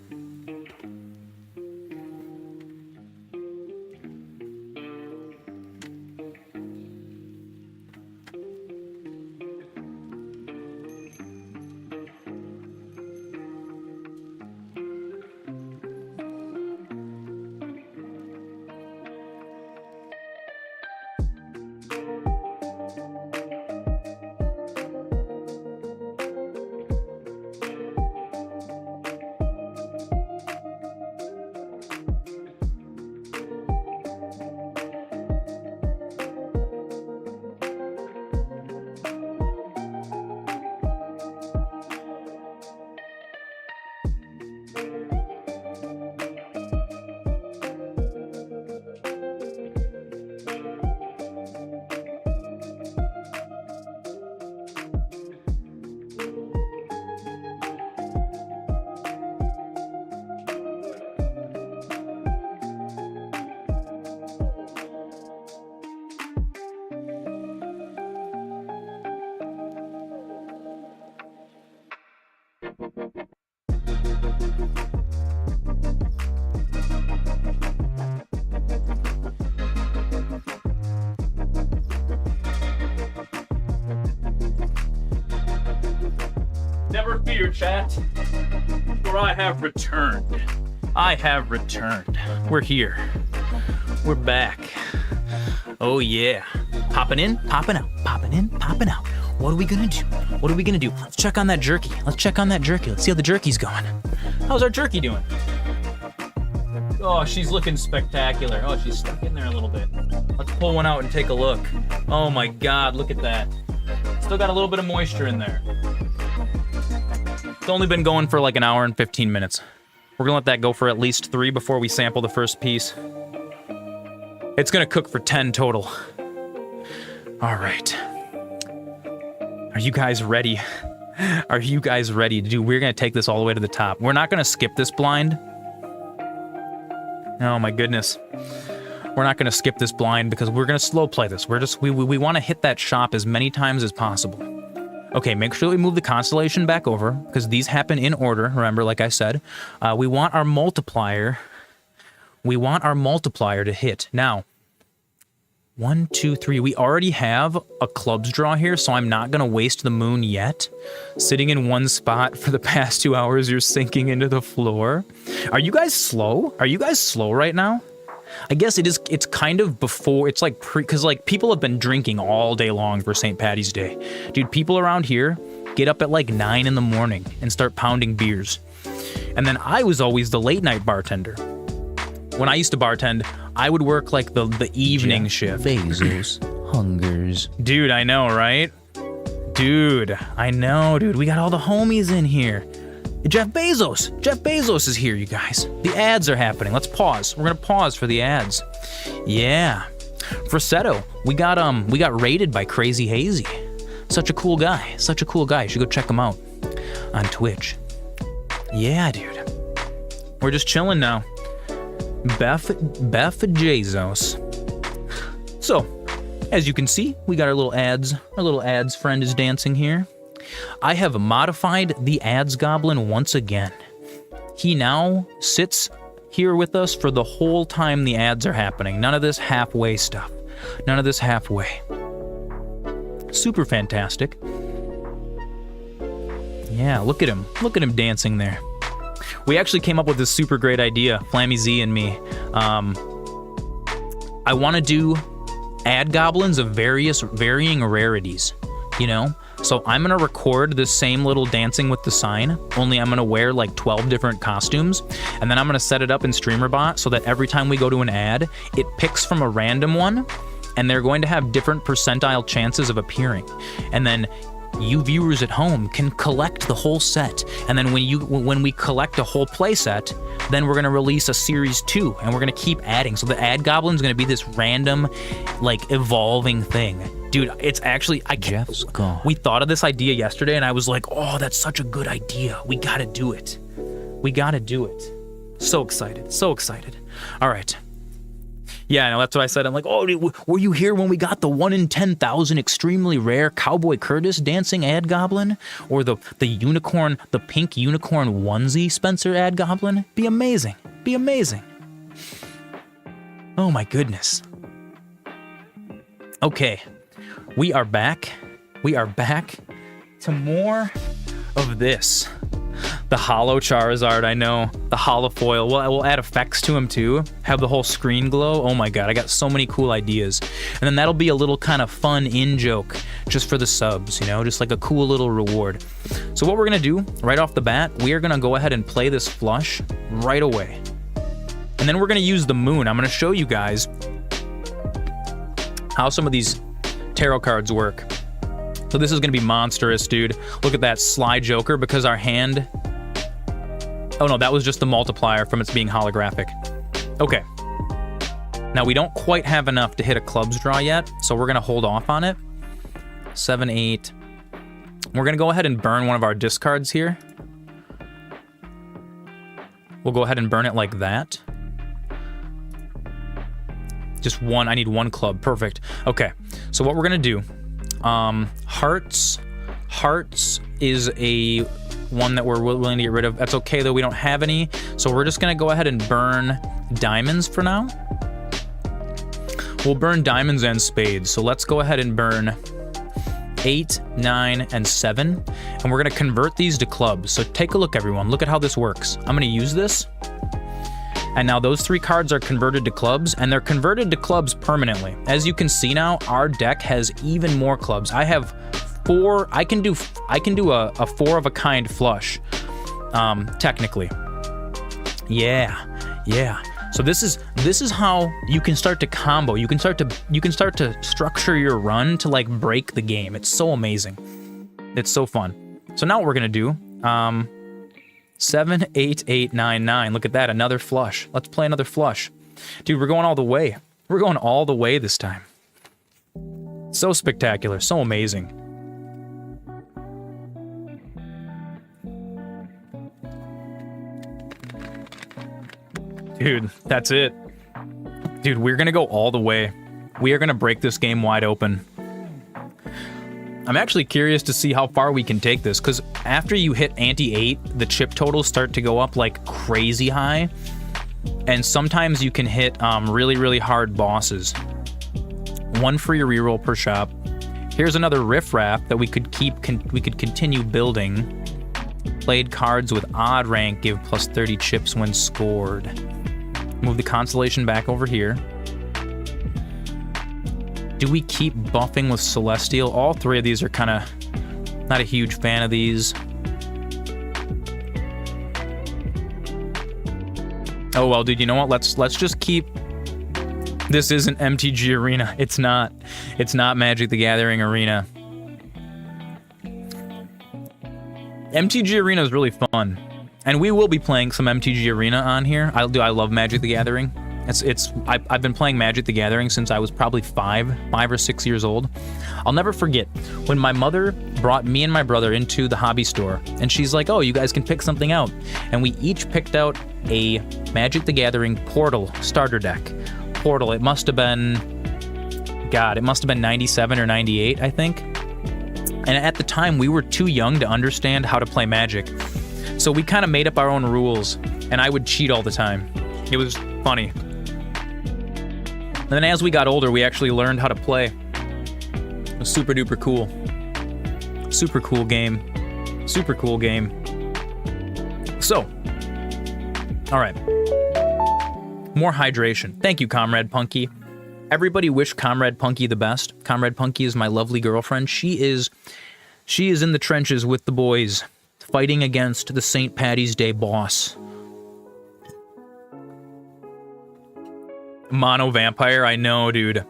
Never fear, chat, for I have returned. I have returned. We're here. We're back. Oh yeah. Popping in, popping out, popping in, popping out. What are we gonna do? What are we gonna do? Let's check on that jerky. Let's check on that jerky. Let's see how the jerky's going. How's our jerky doing? Oh, she's looking spectacular. Oh, she's stuck in there a little bit. Let's pull one out and take a look. Oh my God, look at that. Still got a little bit of moisture in there. It's only been going for like an hour and 15 minutes. We're gonna let that go for at least 3 before we sample the first piece. It's gonna cook for 10 total. All right. Are you guys ready? Are you guys ready to do? We're gonna take this all the way to the top. We're not gonna skip this blind. Oh my goodness. We're not gonna skip this blind because we're gonna slow play this. We wanna hit that shop as many times as possible. Okay, make sure we move the constellation back over because these happen in order, remember, like I said. We want our multiplier. We want our multiplier to hit. Now, 1, 2, 3. We already have a clubs draw here, so I'm not gonna waste the moon yet. Sitting in one spot for the past 2 hours, you're sinking into the floor. Are you guys slow? Are you guys slow right now? I guess it's kind of before, it's like because like people have been drinking all day long for St. Paddy's Day. Dude, people around here get up at like 9 in the morning and start pounding beers. And then I was always the late night bartender. When I used to bartend, I would work like the evening shift. Bezos hungers. Dude, I know, right? Dude, I know, dude. We got all the homies in here. Jeff Bezos is here, you guys. The ads are happening. Let's pause. We're gonna pause for the ads. Yeah. Frossetto, we got raided by Crazy Hazy. Such a cool guy. Such a cool guy. You should go check him out on Twitch. Yeah, dude. We're just chilling now. Beth Jesus. So, as you can see, we got our little ads. Our little ads friend is dancing here. I have modified the ads goblin once again. He now sits here with us for the whole time the ads are happening. None of this halfway stuff. None of this halfway. Super fantastic. Yeah, look at him. Look at him dancing there. We actually came up with this super great idea, Flammy Z and me. I want to do ad goblins of varying rarities, you know? So I'm going to record the same little dancing with the sign, only I'm going to wear like 12 different costumes, and then I'm going to set it up in StreamerBot so that every time we go to an ad, it picks from a random one, and they're going to have different percentile chances of appearing. And then you viewers at home can collect the whole set, and then when we collect a whole play set, then we're gonna release a series 2, and we're gonna keep adding. So the ad goblin's gonna be this random, like, evolving thing. Dude, it's actually Jeff's gone. We thought of this idea yesterday, and I was like, oh, that's such a good idea. We gotta do it. We gotta do it. So excited. So excited. All right. Yeah, no, that's what I said. I'm like, oh, were you here when we got the 1 in 10,000 extremely rare Cowboy Curtis dancing ad goblin? Or the unicorn, the pink unicorn onesie Spencer ad goblin? Be amazing. Be amazing. Oh my goodness. Okay, we are back. We are back to more of this. The hollow Charizard, I know. The hollow foil. We'll add effects to him too. Have the whole screen glow. Oh my god, I got so many cool ideas. And then that'll be a little kind of fun in-joke just for the subs, you know? Just like a cool little reward. So what we're gonna do, right off the bat, we are gonna go ahead and play this flush right away. And then we're gonna use the moon. I'm gonna show you guys how some of these tarot cards work. So this is gonna be monstrous, dude. Look at that Sly Joker, because our hand... Oh no, that was just the multiplier from its being holographic. Okay. Now we don't quite have enough to hit a clubs draw yet, so we're gonna hold off on it. 7, 8. We're gonna go ahead and burn one of our discards here. We'll go ahead and burn it like that. Just one, I need one club, perfect. Okay, so what we're gonna do, hearts is a one that we're willing to get rid of. That's okay though, we don't have any, so we're just gonna go ahead and burn diamonds for now. We'll burn diamonds and spades, so let's go ahead and burn 8, 9, and 7, and we're gonna convert these to clubs. So take a look, everyone, look at how this works. I'm gonna use this, and now those 3 cards are converted to clubs, and they're converted to clubs permanently. As you can see now, our deck has even more clubs. I have 4. I can do a 4 of a kind flush. Technically. Yeah. So this is how you can start to combo. You can start to structure your run to like break the game. It's so amazing. It's so fun. So now what we're gonna do, 7, 8, 8, 9, 9. Look at that, another flush. Let's play another flush. Dude, we're going all the way. We're going all the way this time. So spectacular, so amazing. Dude, that's it. Dude, we're gonna go all the way. We are gonna break this game wide open. I'm actually curious to see how far we can take this, because after you hit ante 8, the chip totals start to go up like crazy high, and sometimes you can hit really, really hard bosses. 1 free reroll per shop. Here's another riffraff that we could continue building. Played cards with odd rank give plus 30 chips when scored. Move the constellation back over here. Do we keep buffing with Celestial? All 3 of these are kind of not a huge fan of these. Oh well, dude, you know what? Let's just keep. This isn't MTG Arena. It's not. It's not Magic the Gathering Arena. MTG Arena is really fun, and we will be playing some MTG Arena on here. I love Magic the Gathering. I've been playing Magic the Gathering since I was probably 5 or 6 years old. I'll never forget when my mother brought me and my brother into the hobby store, and she's like, "Oh, you guys can pick something out," and we each picked out a Magic the Gathering Portal starter deck. Portal. It must have been 97 or 98, I think. And at the time, we were too young to understand how to play Magic. So we kind of made up our own rules, and I would cheat all the time. It was funny. And then as we got older, we actually learned how to play. It was super duper cool. Super cool game. Super cool game. So, all right. More hydration. Thank you, Comrade Punky. Everybody wish Comrade Punky the best. Comrade Punky is my lovely girlfriend. She is in the trenches with the boys, fighting against the St. Paddy's Day boss. Mono Vampire, I know, dude.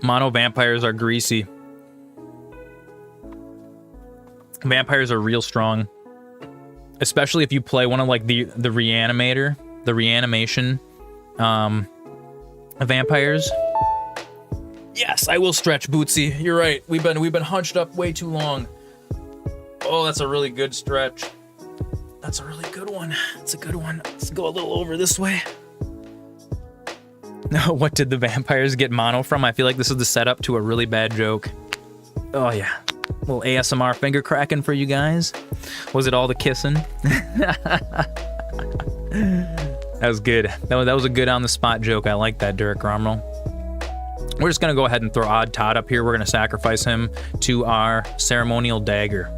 Mono Vampires are greasy. Vampires are real strong. Especially if you play one of like the reanimation vampires. Yes, I will stretch, Bootsy. You're right. We've been hunched up way too long. Oh, that's a really good stretch. That's a really good one. It's a good one. Let's go a little over this way. No, what did the vampires get mono from? I feel like this is the setup to a really bad joke. Oh yeah. A little ASMR finger cracking for you guys. Was it all the kissing? That was good. That was a good on-the-spot joke. I like that, Derek Romrell. We're just going to go ahead and throw Odd Todd up here. We're going to sacrifice him to our ceremonial dagger.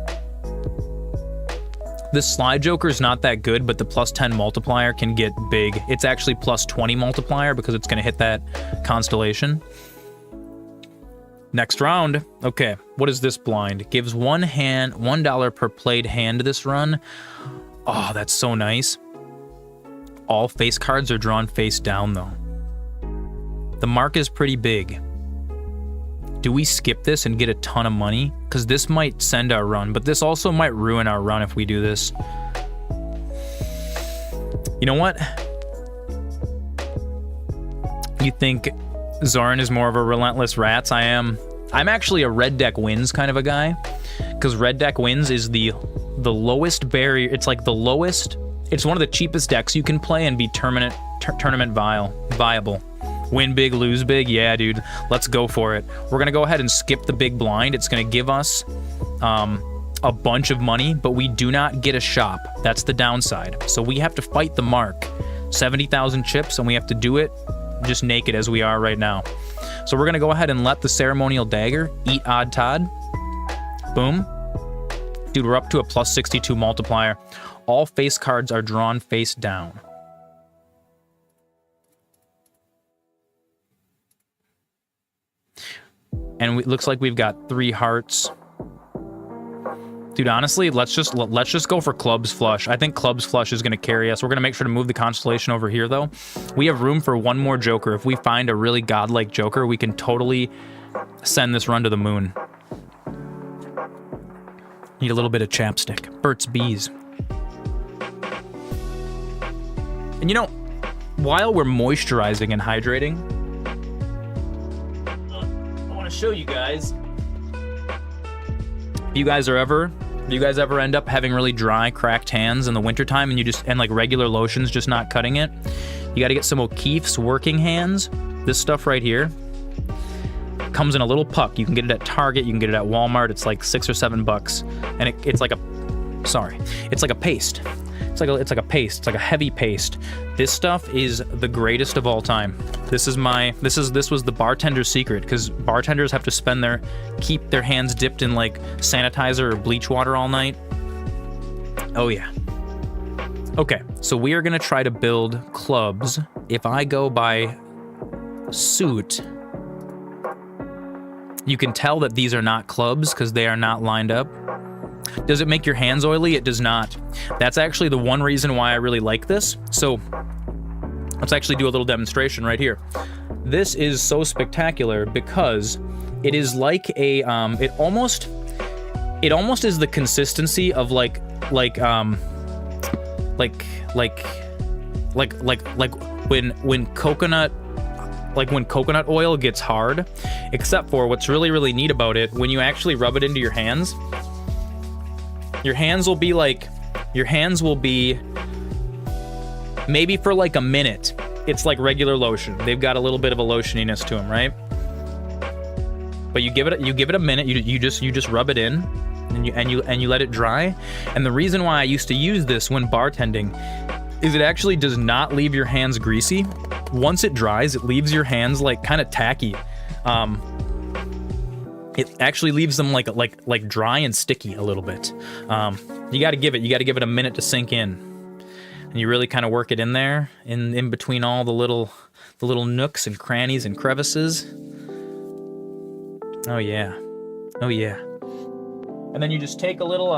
This slide joker is not that good, but the plus 10 multiplier can get big. It's actually plus 20 multiplier because it's going to hit that constellation. Next round. Okay, what is this blind? Gives $1 per played hand this run. Oh, that's so nice. All face cards are drawn face down, though. The mark is pretty big. Do we skip this and get a ton of money? Because this might send our run, but this also might ruin our run if we do this. You know what? You think Zoran is more of a relentless rats? I am. I'm actually a red deck wins kind of a guy. Because red deck wins is the lowest barrier. It's like the lowest. It's one of the cheapest decks you can play and be tournament viable. Win big, lose big. Yeah, dude. Let's go for it. We're going to go ahead and skip the big blind. It's going to give us a bunch of money, but we do not get a shop. That's the downside. So we have to fight the mark. 70,000 chips, and we have to do it just naked as we are right now. So we're going to go ahead and let the ceremonial dagger eat Odd Todd. Boom. Dude, we're up to a plus 62 multiplier. All face cards are drawn face down. And it looks like we've got 3 hearts. Dude, honestly, let's just go for clubs flush. I think clubs flush is going to carry us. We're going to make sure to move the constellation over here, though. We have room for one more joker. If we find a really godlike joker, we can totally send this run to the moon. Need a little bit of chapstick. Burt's Bees. And you know, while we're moisturizing and hydrating, I want to show you guys. If you guys ever end up having really dry, cracked hands in the wintertime and like regular lotions just not cutting it, you got to get some O'Keeffe's Working Hands. This stuff right here comes in a little puck. You can get it at Target, you can get it at Walmart. It's like $6 or $7, and it's like a paste. It's like a paste. It's like a heavy paste. This stuff is the greatest of all time. This was the bartender's secret, because bartenders have to keep their hands dipped in like sanitizer or bleach water all night. Oh yeah. Okay, so we are gonna try to build clubs. If I go by suit, you can tell that these are not clubs because they are not lined up. Does it make your hands oily? It does not. That's actually the one reason why I really like this. So let's actually do a little demonstration right here. This is so spectacular because it is like a it almost is the consistency of like when coconut oil gets hard, except for what's really neat about it, when you actually rub it into your hands will be maybe for like a minute. It's like regular lotion. They've got a little bit of a lotioniness to them, right? But you give it a minute. You just rub it in, and you let it dry. And the reason why I used to use this when bartending is it actually does not leave your hands greasy. Once it dries, it leaves your hands like kind of tacky. It actually leaves them like dry and sticky a little bit. You got to give it a minute to sink in, and you really kind of work it in there, in between all the little nooks and crannies and crevices. Oh yeah, oh yeah. And then you just take a little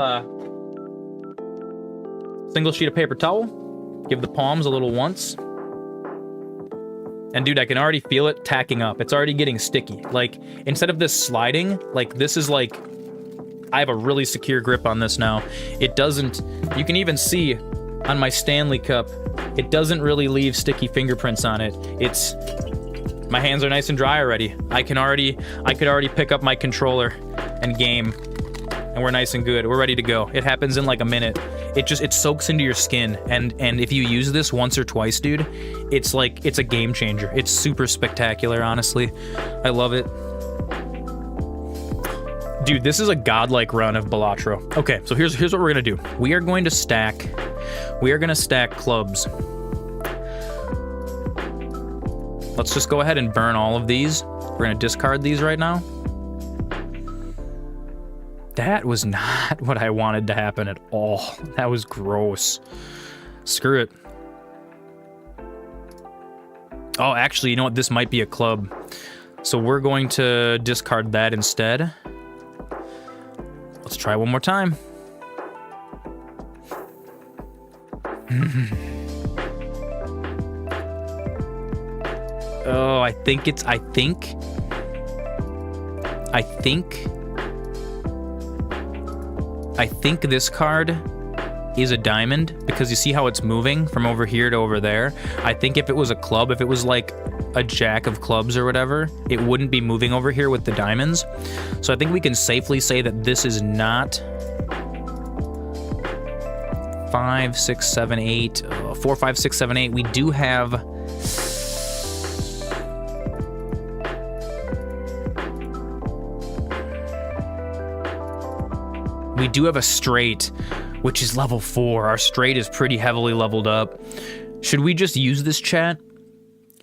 single sheet of paper towel, give the palms a little once. And dude, I can already feel it tacking up. It's already getting sticky. Like, instead of this sliding, like, this is like, I have a really secure grip on this now. It doesn't, you can even see on my Stanley Cup, it doesn't really leave sticky fingerprints on it. My hands are nice and dry already. I could already pick up my controller and game, and we're nice and good. We're ready to go. It happens in like a minute. It soaks into your skin, and if you use this once or twice, dude, it's a game changer. It's super spectacular, honestly. I love it. Dude, this is a godlike run of Balatro. Okay, so here's what we're gonna do. We are gonna stack clubs. Let's just go ahead and burn all of these. We're gonna discard these right now. That was not what I wanted to happen at all. That was gross. Screw it. Oh, actually, you know what? This might be a club. So we're going to discard that instead. Let's try one more time. Oh, I think this card is a diamond, because you see how it's moving from over here to over there. I think if it was a club, if it was like a jack of clubs or whatever, it wouldn't be moving over here with the diamonds. So I think we can safely say that this is not 5, 6, 7, 8, 4, 5, 6, 7, 8. We do have... We do have a straight, which is level 4. Our straight is pretty heavily leveled up. Should we just use this, chat?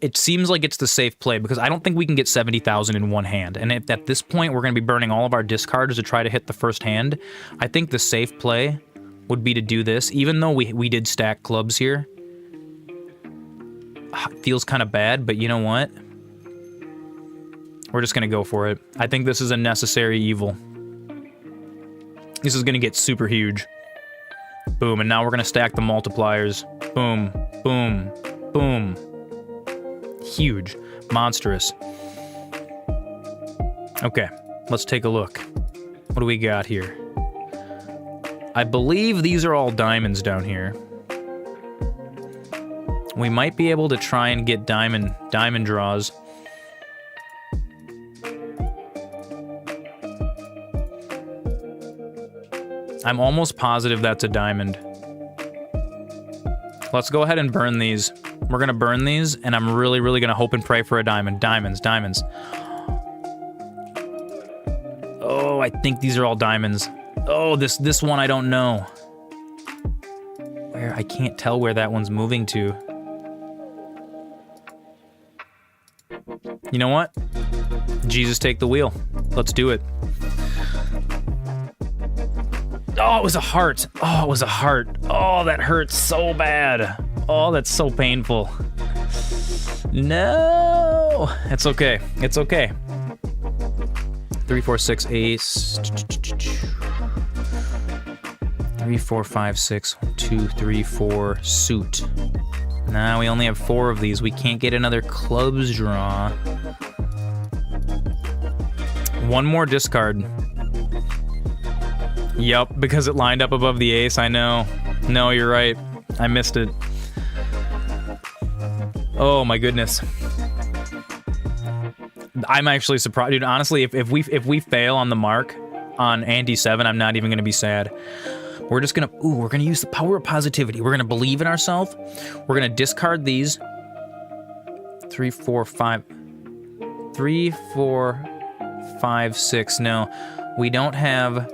It seems like it's the safe play, because I don't think we can get 70,000 in one hand. And if at this point we're going to be burning all of our discards to try to hit the first hand, I think the safe play would be to do this, even though we did stack clubs here. Feels kind of bad, but you know what? We're just going to go for it. I think this is a necessary evil. This is gonna get super huge. Boom, and now we're gonna stack the multipliers. Boom, boom, boom. Huge. Monstrous. Okay, let's take a look. What do we got here? I believe these are all diamonds down here. We might be able to try and get diamond draws. I'm almost positive that's a diamond. Let's go ahead and burn these. We're gonna burn these, and I'm really, really gonna hope and pray for a diamond. Diamonds, diamonds. Oh, I think these are all diamonds. Oh, this one I don't know. Where? I can't tell where that one's moving to. You know what? Jesus, take the wheel. Let's do it. Oh, it was a heart. Oh, it was a heart. Oh, that hurts so bad. Oh, that's so painful. No. It's okay. It's okay. 3, 4, 6, ace. 3, 4, 5, 6. 1, 2, 3, 4. Suit. Nah, we only have 4 of these. We can't get another clubs draw. One more discard. Yup, because it lined up above the ace, I know. No, you're right. I missed it. Oh my goodness. I'm actually surprised, dude. Honestly, if we fail on the mark on ante 7, I'm not even gonna be sad. We're just gonna we're gonna use the power of positivity. We're gonna believe in ourselves. We're gonna discard these. 3, 4, 5. 3, 4, 5, 6. No, we don't have.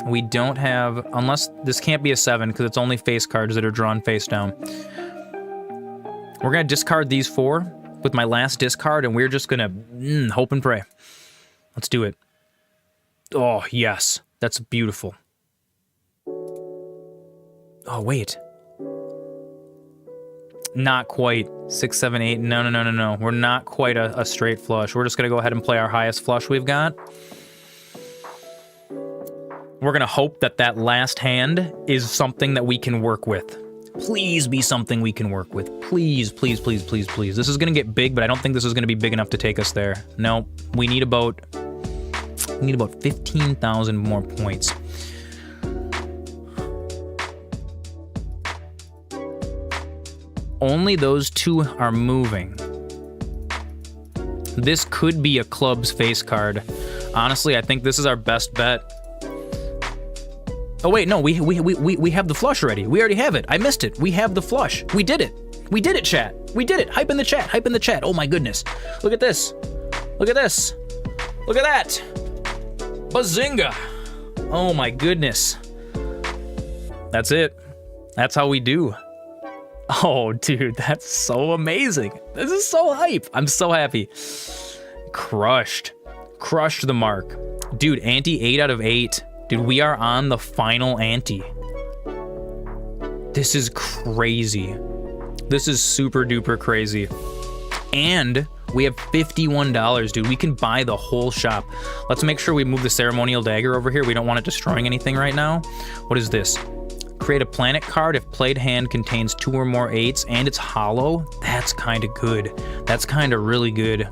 We don't have, unless this can't be a 7 because it's only face cards that are drawn face down. We're gonna discard these 4 with my last discard, and we're just gonna hope and pray. Let's do it. Oh, yes. That's beautiful. Oh, wait. Not quite. 6, 7, 8. No. We're not quite a straight flush. We're just gonna go ahead and play our highest flush we've got. We're gonna hope that that last hand is something that we can work with. Please be something we can work with. Please, please, please, please, please. This is gonna get big, but I don't think this is gonna be big enough to take us there. No, we need about 15,000 more points. Only those 2 are moving. This could be a club's face card. Honestly, I think this is our best bet. Oh wait, no, we have the flush already. We already have it. I missed it. We have the flush. We did it. We did it, chat. We did it. Hype in the chat. Hype in the chat. Oh my goodness. Look at this. Look at this. Look at that. Bazinga. Oh my goodness. That's it. That's how we do. Oh, dude, that's so amazing. This is so hype. I'm so happy. Crushed. Crushed the mark. Dude, ante 8 out of 8. Dude, we are on the final ante. This is crazy. This is super duper crazy. And we have $51, dude. We can buy the whole shop. Let's make sure we move the ceremonial dagger over here. We don't want it destroying anything right now. What is this? Create a planet card if played hand contains 2 or more 8s and it's hollow. That's kind of good. That's kind of really good.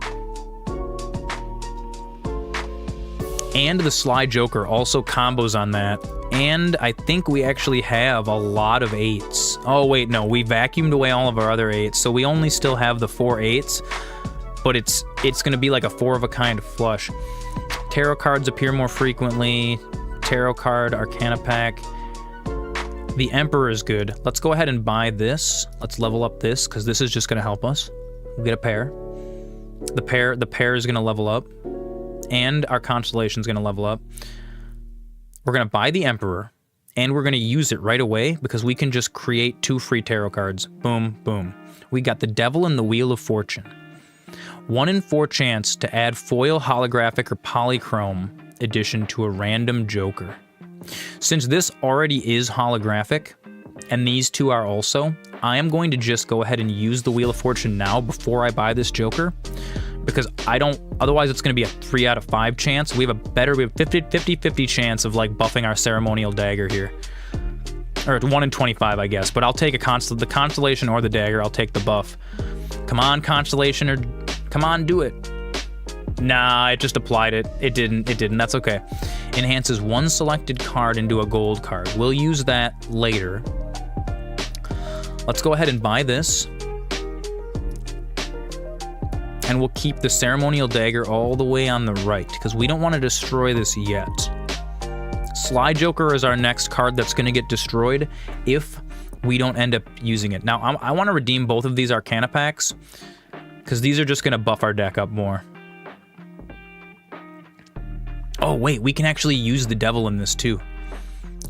And the Sly Joker also combos on that. And I think we actually have a lot of 8s. Oh wait, no, we vacuumed away all of our other 8s, so we only still have the 4 8s, but it's gonna be like a 4 of a kind flush. Tarot cards appear more frequently. Tarot card, Arcana pack. The Emperor is good. Let's go ahead and buy this. Let's level up this, because this is just gonna help us. We'll get a pair. The pair is gonna level up. And our Constellation's gonna level up. We're gonna buy the Emperor, and we're gonna use it right away because we can just create 2 free tarot cards. Boom, boom. We got the Devil and the Wheel of Fortune. 1 in 4 chance to add foil, holographic, or polychrome addition to a random Joker. Since this already is holographic, and these 2 are also, I am going to just go ahead and use the Wheel of Fortune now before I buy this Joker, because otherwise it's going to be a 3 out of 5 chance. We have 50-50 chance of like buffing our ceremonial dagger here. Or 1 in 25, I guess. But I'll take the constellation or the dagger. I'll take the buff. Come on, constellation, or come on, do it. Nah, it just applied it. It didn't. That's okay. Enhances one selected card into a gold card. We'll use that later. Let's go ahead and buy this. And we'll keep the ceremonial dagger all the way on the right, because we don't want to destroy this yet. Sly Joker is our next card that's going to get destroyed if we don't end up using it. Now, I want to redeem both of these Arcana packs, because these are just going to buff our deck up more. Oh, wait, we can actually use the devil in this, too.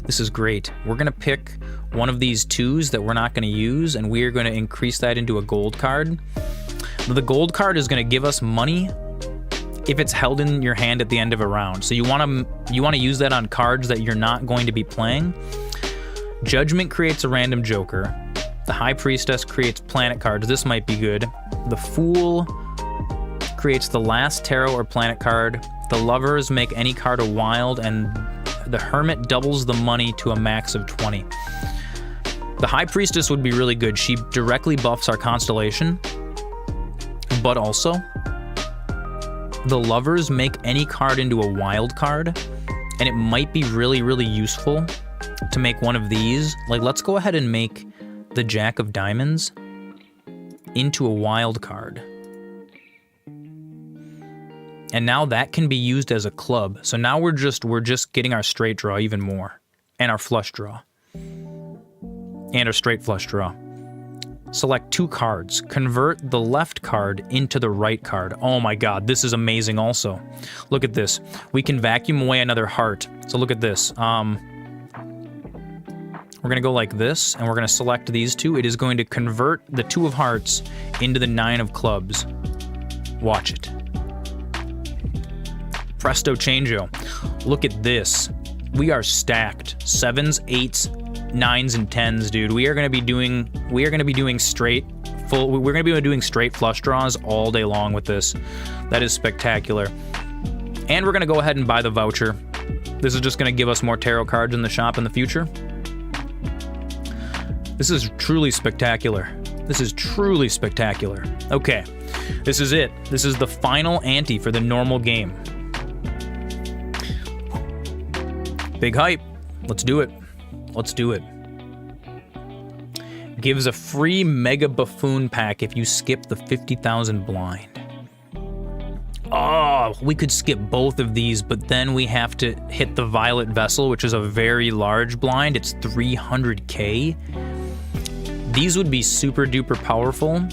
This is great. We're going to pick one of these 2s that we're not going to use, and we are going to increase that into a gold card. The gold card is going to give us money if it's held in your hand at the end of a round. So you want to use that on cards that you're not going to be playing. Judgment creates a random joker. The High Priestess creates planet cards. This might be good. The Fool creates the last tarot or planet card. The Lovers make any card a wild, and the Hermit doubles the money to a max of 20. The High Priestess would be really good. She directly buffs our constellation, but also the Lovers make any card into a wild card, and it might be really, really useful to make one of these. Like, let's go ahead and make the Jack of Diamonds into a wild card. And now that can be used as a club. So now we're just getting our straight draw even more, and our flush draw, and our straight flush draw. Select 2 cards. Convert the left card into the right card. Oh my god, this is amazing also. Look at this. We can vacuum away another heart. So look at this. We're going to go like this, and we're going to select these 2. It is going to convert the 2 of hearts into the 9 of clubs. Watch it. Presto changeo. Look at this. We are stacked. 7s, 8s, 9s, and 10s, dude. We're gonna be doing straight flush draws all day long with this. That is spectacular. And we're gonna go ahead and buy the voucher. This is just gonna give us more tarot cards in the shop in the future. This is truly spectacular. This is truly spectacular. Okay, this is it. This is the final ante for the normal game. Big hype. Let's do it. Let's do it. Gives a free Mega Buffoon pack if you skip the 50,000 blind. Oh, we could skip both of these, but then we have to hit the Violet Vessel, which is a very large blind. It's 300k. These would be super duper powerful.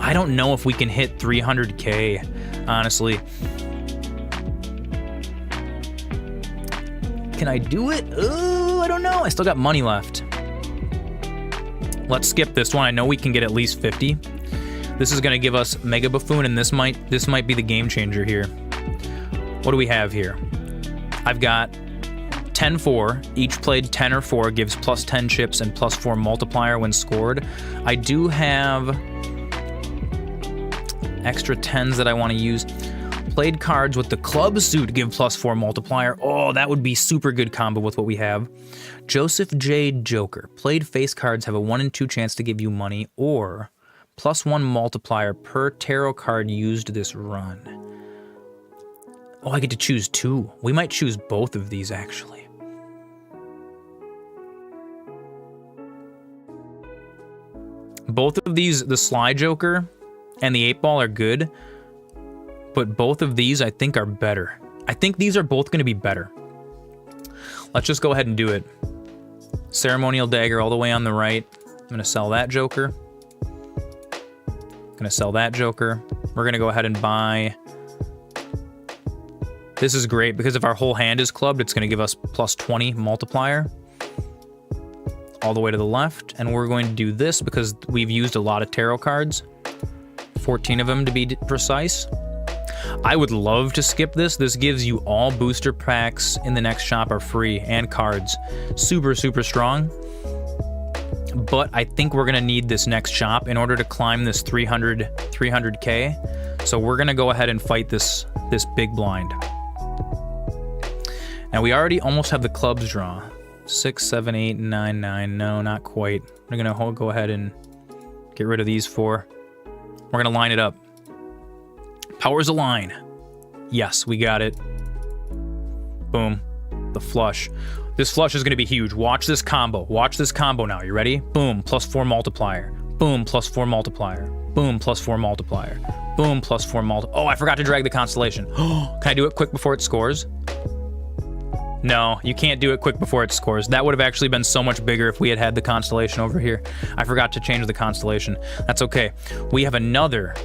I don't know if we can hit 300k, honestly. Can I do it? Oh, I don't know. I still got money left. Let's skip this one. I know we can get at least 50. This is going to give us Mega Buffoon, and this might be the game changer here. What do we have here? I've got 10-4. Each played 10 or 4 gives plus 10 chips and plus 4 multiplier when scored. I do have extra 10s that I want to use. Played cards with the club suit give plus 4 multiplier. Oh, that would be super good combo with what we have. Joseph J. Joker. Played face cards have a 1 in 2 chance to give you money, or plus 1 multiplier per tarot card used this run. Oh, I get to choose 2. We might choose both of these, actually. Both of these, the Sly Joker and the 8-ball, are good. But both of these, I think, are better. I think these are both going to be better. Let's just go ahead and do it. Ceremonial Dagger all the way on the right. I'm going to sell that Joker. Going to sell that Joker. We're going to go ahead and buy... This is great, because if our whole hand is clubbed, it's going to give us plus 20 multiplier. All the way to the left. And we're going to do this because we've used a lot of tarot cards. 14 of them to be precise. I would love to skip this. This gives you all booster packs in the next shop are free, and cards. Super, super strong. But I think we're going to need this next shop in order to climb this 300k. So we're gonna go ahead and fight this big blind. Now we already almost have the clubs draw. 6, 7, 8, 9, 9. No, not quite. We're gonna go ahead and get rid of these 4. We're gonna line it up. Powers align. Yes, we got it. Boom. The flush. This flush is gonna be huge. Watch this combo. Watch this combo now. You ready? Boom. +4 multiplier. Boom. +4 multiplier. Boom. +4 multiplier. Boom. +4 Oh, I forgot to drag the constellation. Can I do it quick before it scores? No, you can't do it quick before it scores. That would have actually been so much bigger if we had had the constellation over here. I forgot to change the constellation. That's okay. We have another...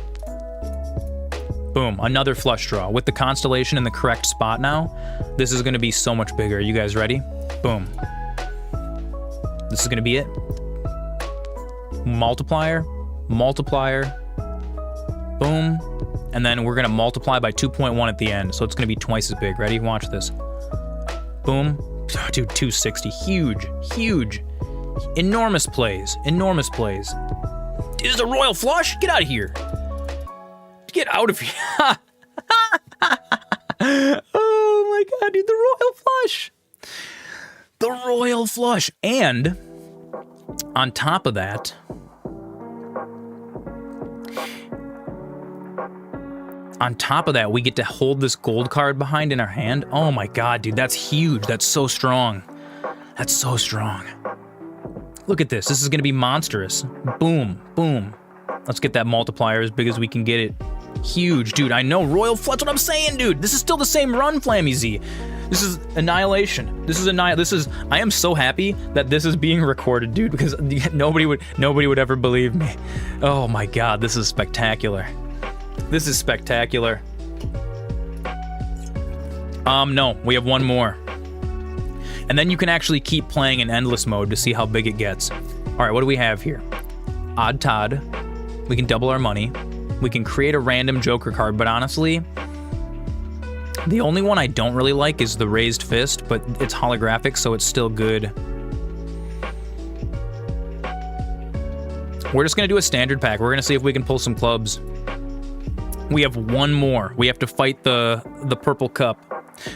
Boom, another flush draw. With the constellation in the correct spot now, this is gonna be so much bigger. You guys ready? Boom. This is gonna be it. Multiplier, multiplier, boom. And then we're gonna multiply by 2.1 at the end, so it's gonna be twice as big. Ready? Watch this. Boom. Oh, dude, 260. Huge, huge. Enormous plays. Enormous plays. Dude, this is a royal flush? Get out of here. Get out of here. Oh my god, dude, the royal flush. The royal flush. And on top of that, we get to hold this gold card behind in our hand. Oh my god, dude, that's huge. That's so strong. That's so strong. Look at this. This is going to be monstrous. Boom, boom. Let's get that multiplier as big as we can get it. Huge, dude. I know. Royal Flood's what I'm saying, dude. This is still the same run, Flammy Z. This is annihilation. I am so happy that this is being recorded, dude, because nobody would ever believe me. Oh my god, this is spectacular. This is spectacular. No, we have one more. And then you can actually keep playing in endless mode to see how big it gets. All right, what do we have here? Odd Todd. We can double our money. We can create a random Joker card, but honestly, the only one I don't really like is the Raised Fist, but it's holographic, so it's still good. We're just gonna do a standard pack. We're gonna see if we can pull some clubs. We have one more. We have to fight the purple cup.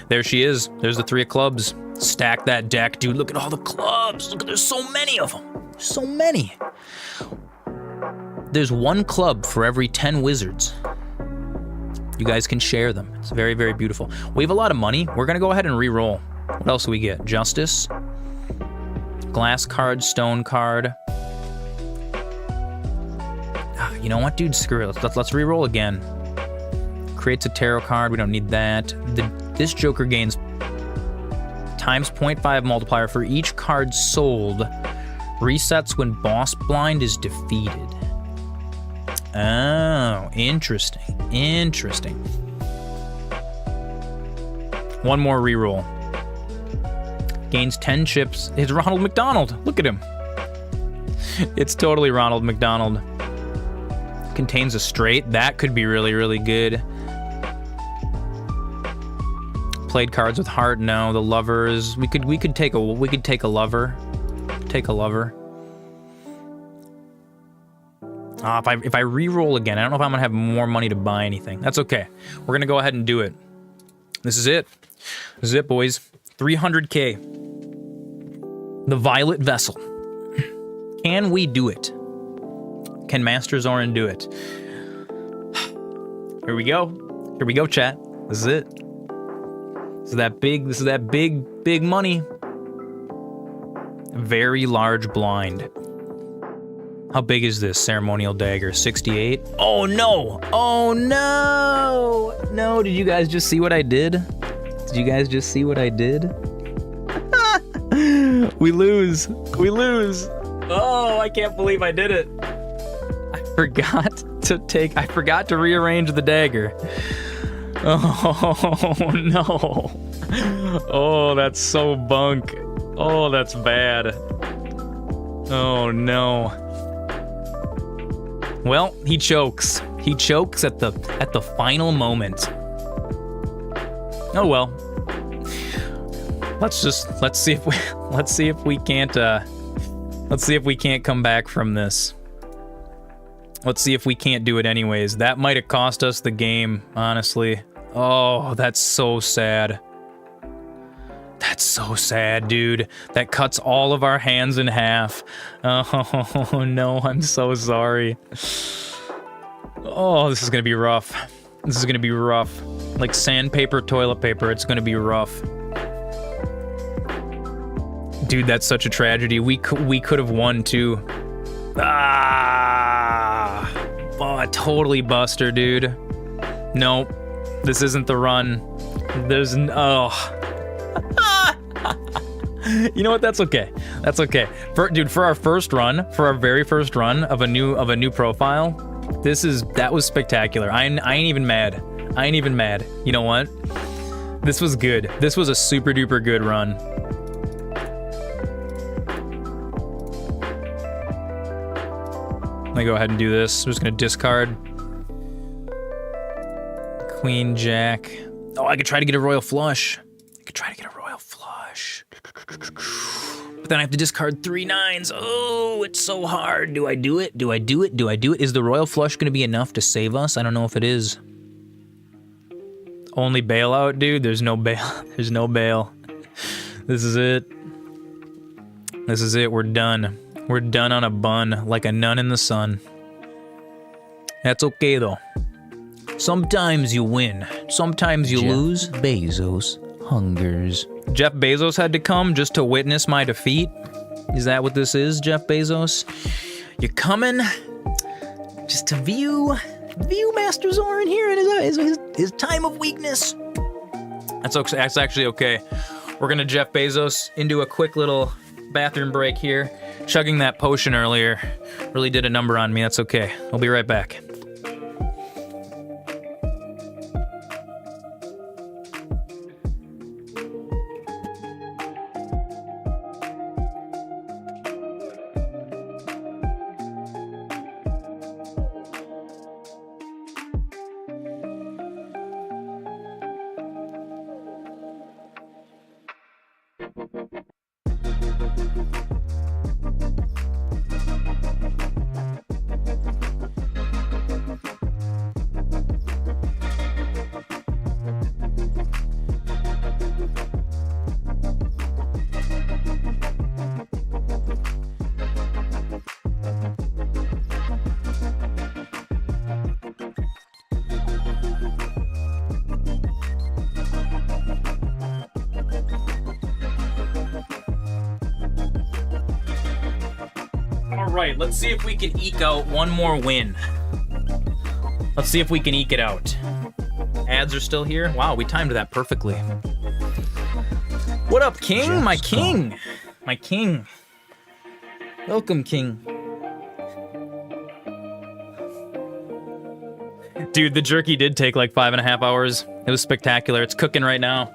There she is. There's the 3 of clubs. Stack that deck. Dude, look at all the clubs. Look, there's so many of them. So many. There's 1 club for every 10 wizards. You guys can share them. It's very, very beautiful. We have a lot of money. We're gonna go ahead and re-roll. What else do we get? Justice. Glass card, stone card. You know what, dude? Screw it. Let's re-roll again. Creates a tarot card. We don't need that. This Joker gains times 0.5 multiplier for each card sold. Resets when boss blind is defeated. Oh, interesting. Interesting. One more reroll. Gains 10 chips. It's Ronald McDonald. Look at him. It's totally Ronald McDonald. Contains a straight. That could be really, really good. Played cards with heart. No, the lovers. We could take a lover. Take a lover. If I re-roll again, I don't know if I'm gonna have more money to buy anything. That's okay. We're gonna go ahead and do it. This is it. This is it, boys. 300K. The Violet Vessel. Can we do it? Can MasterZoran do it? Here we go. Here we go, chat. This is it. This is that big money. Very large blind. How big is this ceremonial dagger? 68? Oh no! Oh no! No, did you guys just see what I did? Did you guys just see what I did? We lose. We lose. Oh, I can't believe I did it. I forgot to rearrange the dagger. Oh no. Oh, that's so bunk. Oh, that's bad. Oh no. Well, he chokes. He chokes at the final moment. Oh well. Let's see if we can't come back from this. Let's see if we can't do it anyways. That might have cost us the game, honestly. Oh, that's so sad. That's so sad, dude. That cuts all of our hands in half. Oh, no, I'm so sorry. Oh, this is gonna be rough. This is gonna be rough. Like sandpaper, toilet paper, it's gonna be rough. Dude, that's such a tragedy. We could have won, too. Ah! Oh, totally buster, dude. Nope. This isn't the run. There's oh. You know what? That's okay. That's okay. For our first run, for our very first run of a new profile, that was spectacular. I ain't even mad. I ain't even mad. You know what? This was good. This was a super duper good run. I'm gonna go ahead and do this. I'm just gonna discard. Queen, Jack. Oh, I could try to get a royal flush. But then I have to discard 3 9s. Oh, it's so hard. Do I do it? Do I do it? Do I do it? Is the royal flush gonna be enough to save us? I don't know if it is. Only bailout, dude? There's no bail. There's no bail. This is it. This is it. We're done. We're done on a bun, like a nun in the sun. That's okay, though. Sometimes you win. Sometimes you lose. Bezos hungers. Jeff Bezos had to come just to witness my defeat? Is that what this is, Jeff Bezos? You're coming just to view MasterZoran here in his time of weakness. That's actually okay. We're gonna Jeff Bezos into a quick little bathroom break here. Chugging that potion earlier really did a number on me. That's okay. I'll be right back. Alright, let's see if we can eke out one more win. Let's see if we can eke it out. Ads are still here? Wow, we timed that perfectly. What up, King? My king! My king. Welcome, King. Dude, the jerky did take like 5.5 hours. It was spectacular. It's cooking right now.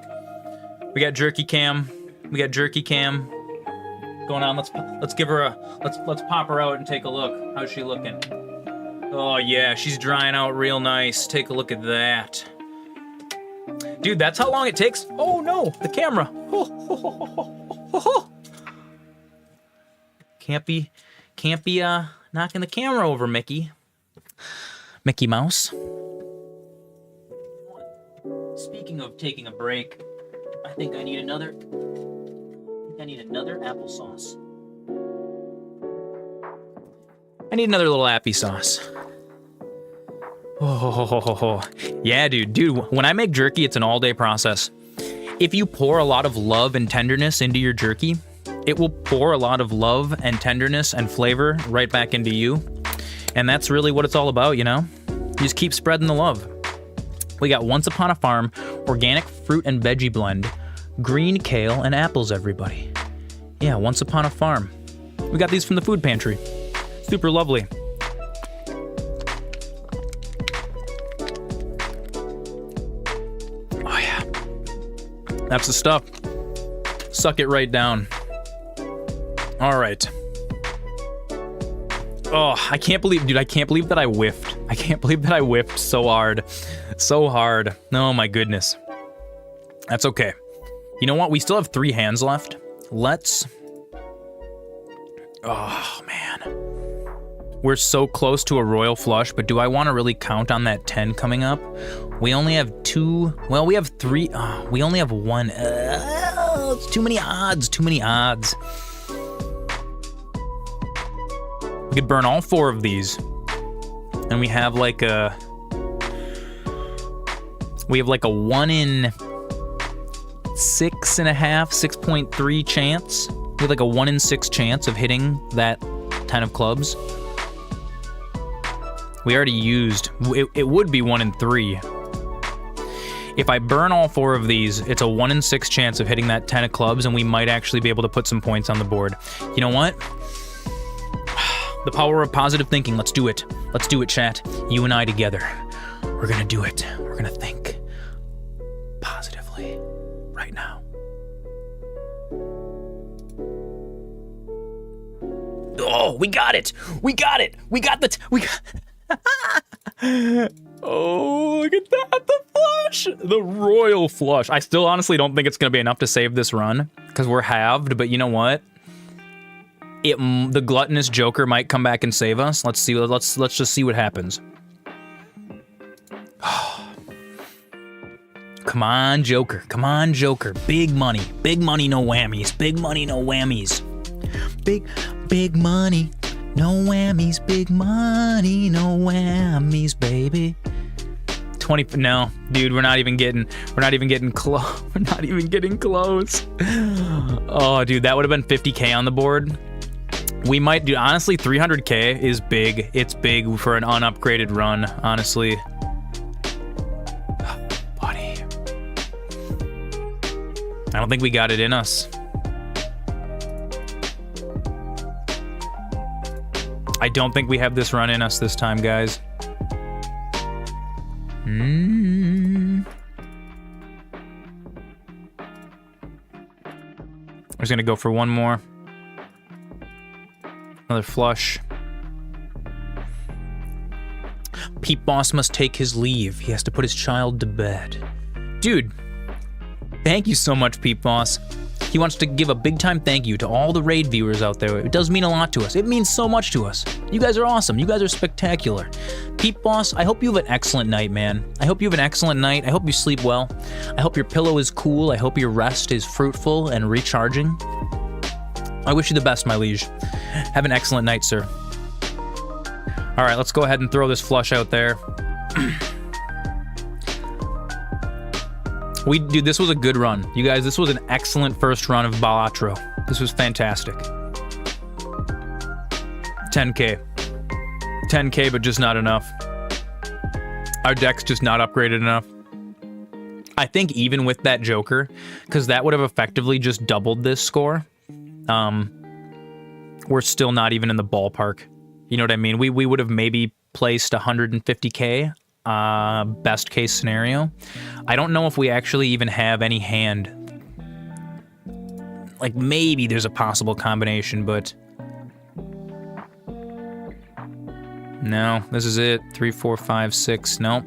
We got jerky cam. We got jerky cam going on. Let's give her a let's pop her out and take a look. How's she looking? Oh yeah, she's drying out real nice. Take a look at that. Dude, that's how long it takes. Oh no, the camera. Can't be knocking the camera over, Mickey. Mickey Mouse. Speaking of taking a break, I think I need another applesauce. I need another little appy sauce. Oh, yeah, dude, when I make jerky, it's an all-day process. If you pour a lot of love and tenderness into your jerky, it will pour a lot of love and tenderness and flavor right back into you. And that's really what it's all about, you know? You just keep spreading the love. We got Once Upon a Farm, organic fruit and veggie blend, green kale and apples, everybody. Yeah, Once Upon a Farm. We got these from the food pantry. Super lovely. Oh yeah. That's the stuff. Suck it right down. All right. Oh, I can't believe that I whiffed. I can't believe that I whiffed so hard. So hard. Oh my goodness. That's okay. You know what? We still have 3 hands left. Let's... Oh, man. We're so close to a royal flush, but do I want to really count on that 10 coming up? We only have 2. Well, we have 3. We only have 1. It's too many odds. Too many odds. We could burn all 4 of these. And we have like a... We have like a 1 in 6.5, 6.3 chance. We have like a 1 in 6 chance of hitting that 10 of clubs. We already used... It would be 1 in 3. If I burn all 4 of these, it's a 1 in 6 chance of hitting that 10 of clubs, and we might actually be able to put some points on the board. You know what? The power of positive thinking. Let's do it. Let's do it, chat. You and I together. We're gonna do it. We're gonna think positively right now. Oh, we got it. We got it. We got the... we got... Oh, look at that. The flush. The royal flush. I still honestly don't think it's going to be enough to save this run because we're halved, but you know what? The gluttonous Joker might come back and save us. Let's see. Let's just see what happens. Come on, Joker. Come on, Joker. Big money. Big money, no whammies. Big money, no whammies. Big money, no whammies. Big money, no whammies, baby. 20. No, dude, we're not even getting close. We're not even getting close. Oh, dude, that would have been 50K on the board. We might do, honestly, 300K is big. It's big for an unupgraded run, honestly. Buddy. I don't think we got it in us. I don't think we have this run in us this time, guys. I'm just gonna go for one more. Another flush. Peep Boss must take his leave. He has to put his child to bed. Dude, thank you so much, Peep Boss. He wants to give a big time thank you to all the raid viewers out there. It does mean a lot to us. It means so much to us. You guys are awesome. You guys are spectacular. Peep Boss, I hope you have an excellent night, man. I hope you have an excellent night. I hope you sleep well. I hope your pillow is cool. I hope your rest is fruitful and recharging. I wish you the best, my liege. Have an excellent night, sir. All right, let's go ahead and throw this flush out there. Dude, this was a good run. You guys, this was an excellent first run of Balatro. This was fantastic. 10K. 10K, but just not enough. Our deck's just not upgraded enough. I think even with that Joker, because that would have effectively just doubled this score, we're still not even in the ballpark. You know what I mean? We would have maybe placed 150K, best case scenario. I don't know if we actually even have any hand. Like, maybe there's a possible combination, but... No, this is it. 3, 4, 5, 6. Nope.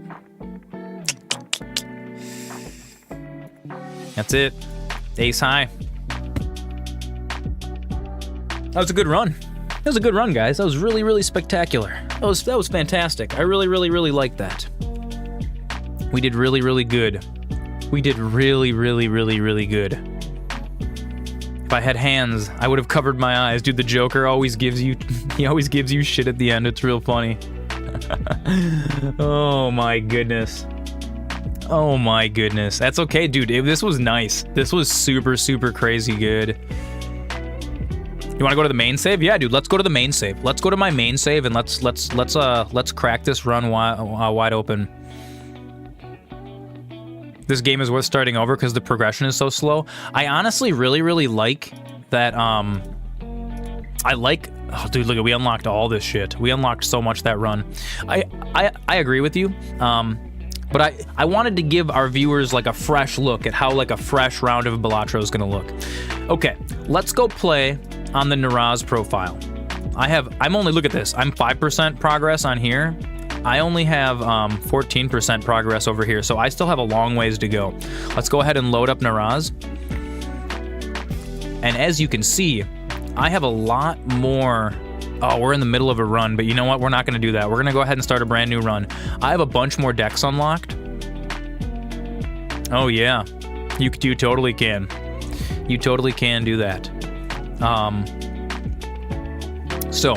That's it. Ace high. That was a good run. That was a good run, guys. That was really, really spectacular. That was fantastic. I really, really, really liked that. We did really, really good. We did really, really, really, really good. If I had hands, I would have covered my eyes. Dude, the Joker always gives you... He always gives you shit at the end. It's real funny. Oh my goodness. Oh my goodness. That's okay, dude. This was nice. This was super, super crazy good. You want to go to the main save? Yeah, dude. Let's go to the main save. Let's go to my main save and let's crack this run wide open. This game is worth starting over because the progression is so slow. I honestly really, really like that. I like. Oh, dude, look at, we unlocked all this shit. We unlocked so much that run. I agree with you. But I wanted to give our viewers like a fresh look at how like a fresh round of Balatro is gonna look. Okay, let's go play on the Naraz profile. I'm only, look at this. I'm 5% progress on here. I only have 14% progress over here, so I still have a long ways to go. Let's go ahead and load up Naraz. And as you can see, I have a lot more Oh, we're in the middle of a run, but you know what? We're not going to do that. We're going to go ahead and start a brand new run. I have a bunch more decks unlocked. Oh, yeah. You totally can. You totally can do that. So,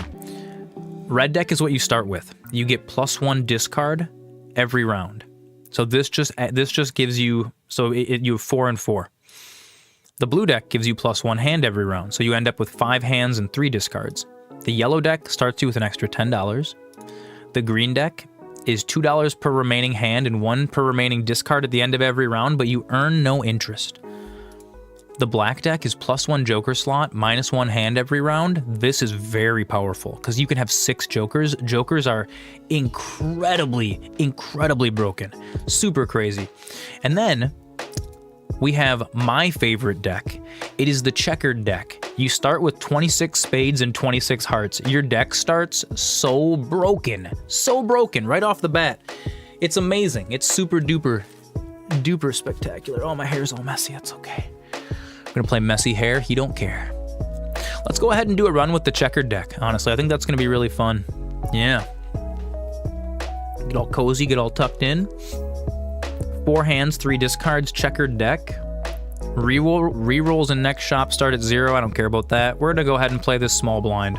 red deck is what you start with. You get +1 discard every round. So this just gives you, so you have 4 and 4. The blue deck gives you +1 hand every round, so you end up with 5 hands and 3 discards. The yellow deck starts you with an extra $10. The green deck is $2 per remaining hand and 1 per remaining discard at the end of every round, but you earn no interest. The black deck is +1 joker slot, -1 hand every round. This is very powerful because you can have 6 jokers. Jokers are incredibly broken. Super crazy. And then we have my favorite deck. It is the checkered deck. You start with 26 spades and 26 hearts. Your deck starts so broken right off the bat. It's amazing. It's super duper spectacular. Oh, my hair's all messy. It's okay. I'm gonna play messy hair. He don't care. Let's go ahead and do a run with the checkered deck. Honestly, I think that's gonna be really fun. Yeah. Get all cozy, get all tucked in. 4 hands, 3 discards, checkered deck. Rerolls and next shop start at 0. I don't care about that. We're gonna go ahead and play this small blind.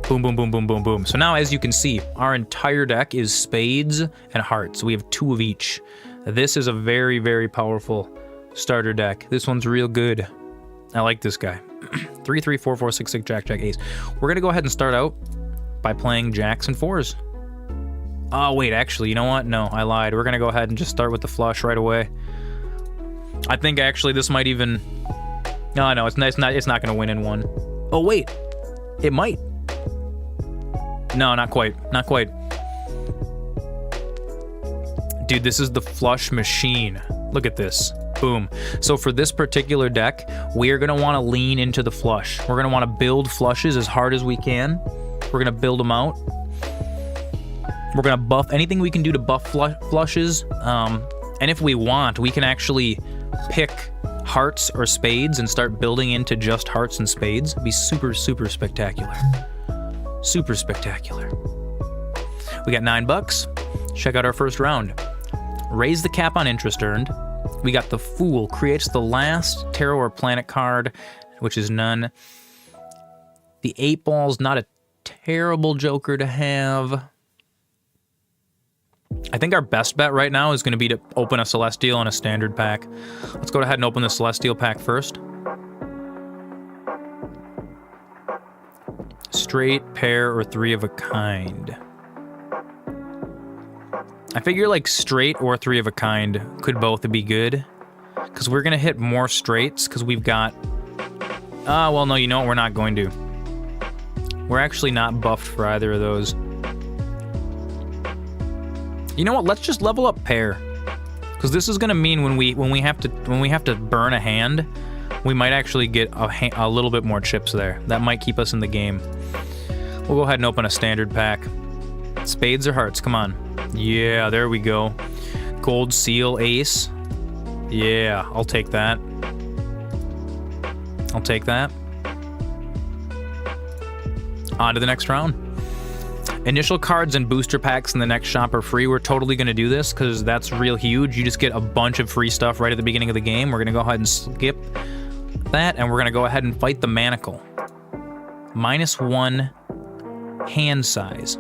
Boom, boom, boom, boom, boom, boom. So now, as you can see, our entire deck is spades and hearts. We have 2 of each. This is a very, very powerful starter deck. This one's real good. I like this guy. 3, 3, 4, 4, 6, 6, Jack, Jack, Ace. We're gonna go ahead and start out by playing jacks and 4s. Oh, wait, actually, you know what? No, I lied. We're gonna go ahead and just start with the flush right away. I think actually this might even... No, it's not gonna win in 1. Oh, wait. It might. No, not quite. Not quite. Dude, this is the flush machine. Look at this. Boom. So for this particular deck, we are gonna wanna lean into the flush. We're gonna wanna build flushes as hard as we can. We're gonna build them out. We're gonna buff anything we can do to buff flushes. And if we want, we can actually pick hearts or spades and start building into just hearts and spades. It'd be super spectacular. Super spectacular. We got $9. Check out our first round. Raise the cap on interest earned. We got the Fool, creates the last tarot or planet card, which is none. The 8 ball's not a terrible joker to have. I think our best bet right now is going to be to open a Celestial and a standard pack. Let's go ahead and open the Celestial pack first. Straight, pair, or 3 of a kind. I figure like straight or 3 of a kind could both be good. Because we're going to hit more straights because we've got... well, no, you know what? We're not going to. We're actually not buffed for either of those. You know what? Let's just level up pair, because this is gonna mean when we have to burn a hand, we might actually get a little bit more chips there. That might keep us in the game. We'll go ahead and open a standard pack. Spades or hearts? Come on. Yeah, there we go. Gold seal ace. Yeah, I'll take that. I'll take that. On to the next round. Initial cards and booster packs in the next shop are free. We're totally going to do this because that's real huge. You just get a bunch of free stuff right at the beginning of the game. We're going to go ahead and skip that, and we're going to go ahead and fight the Manacle. -1 hand size.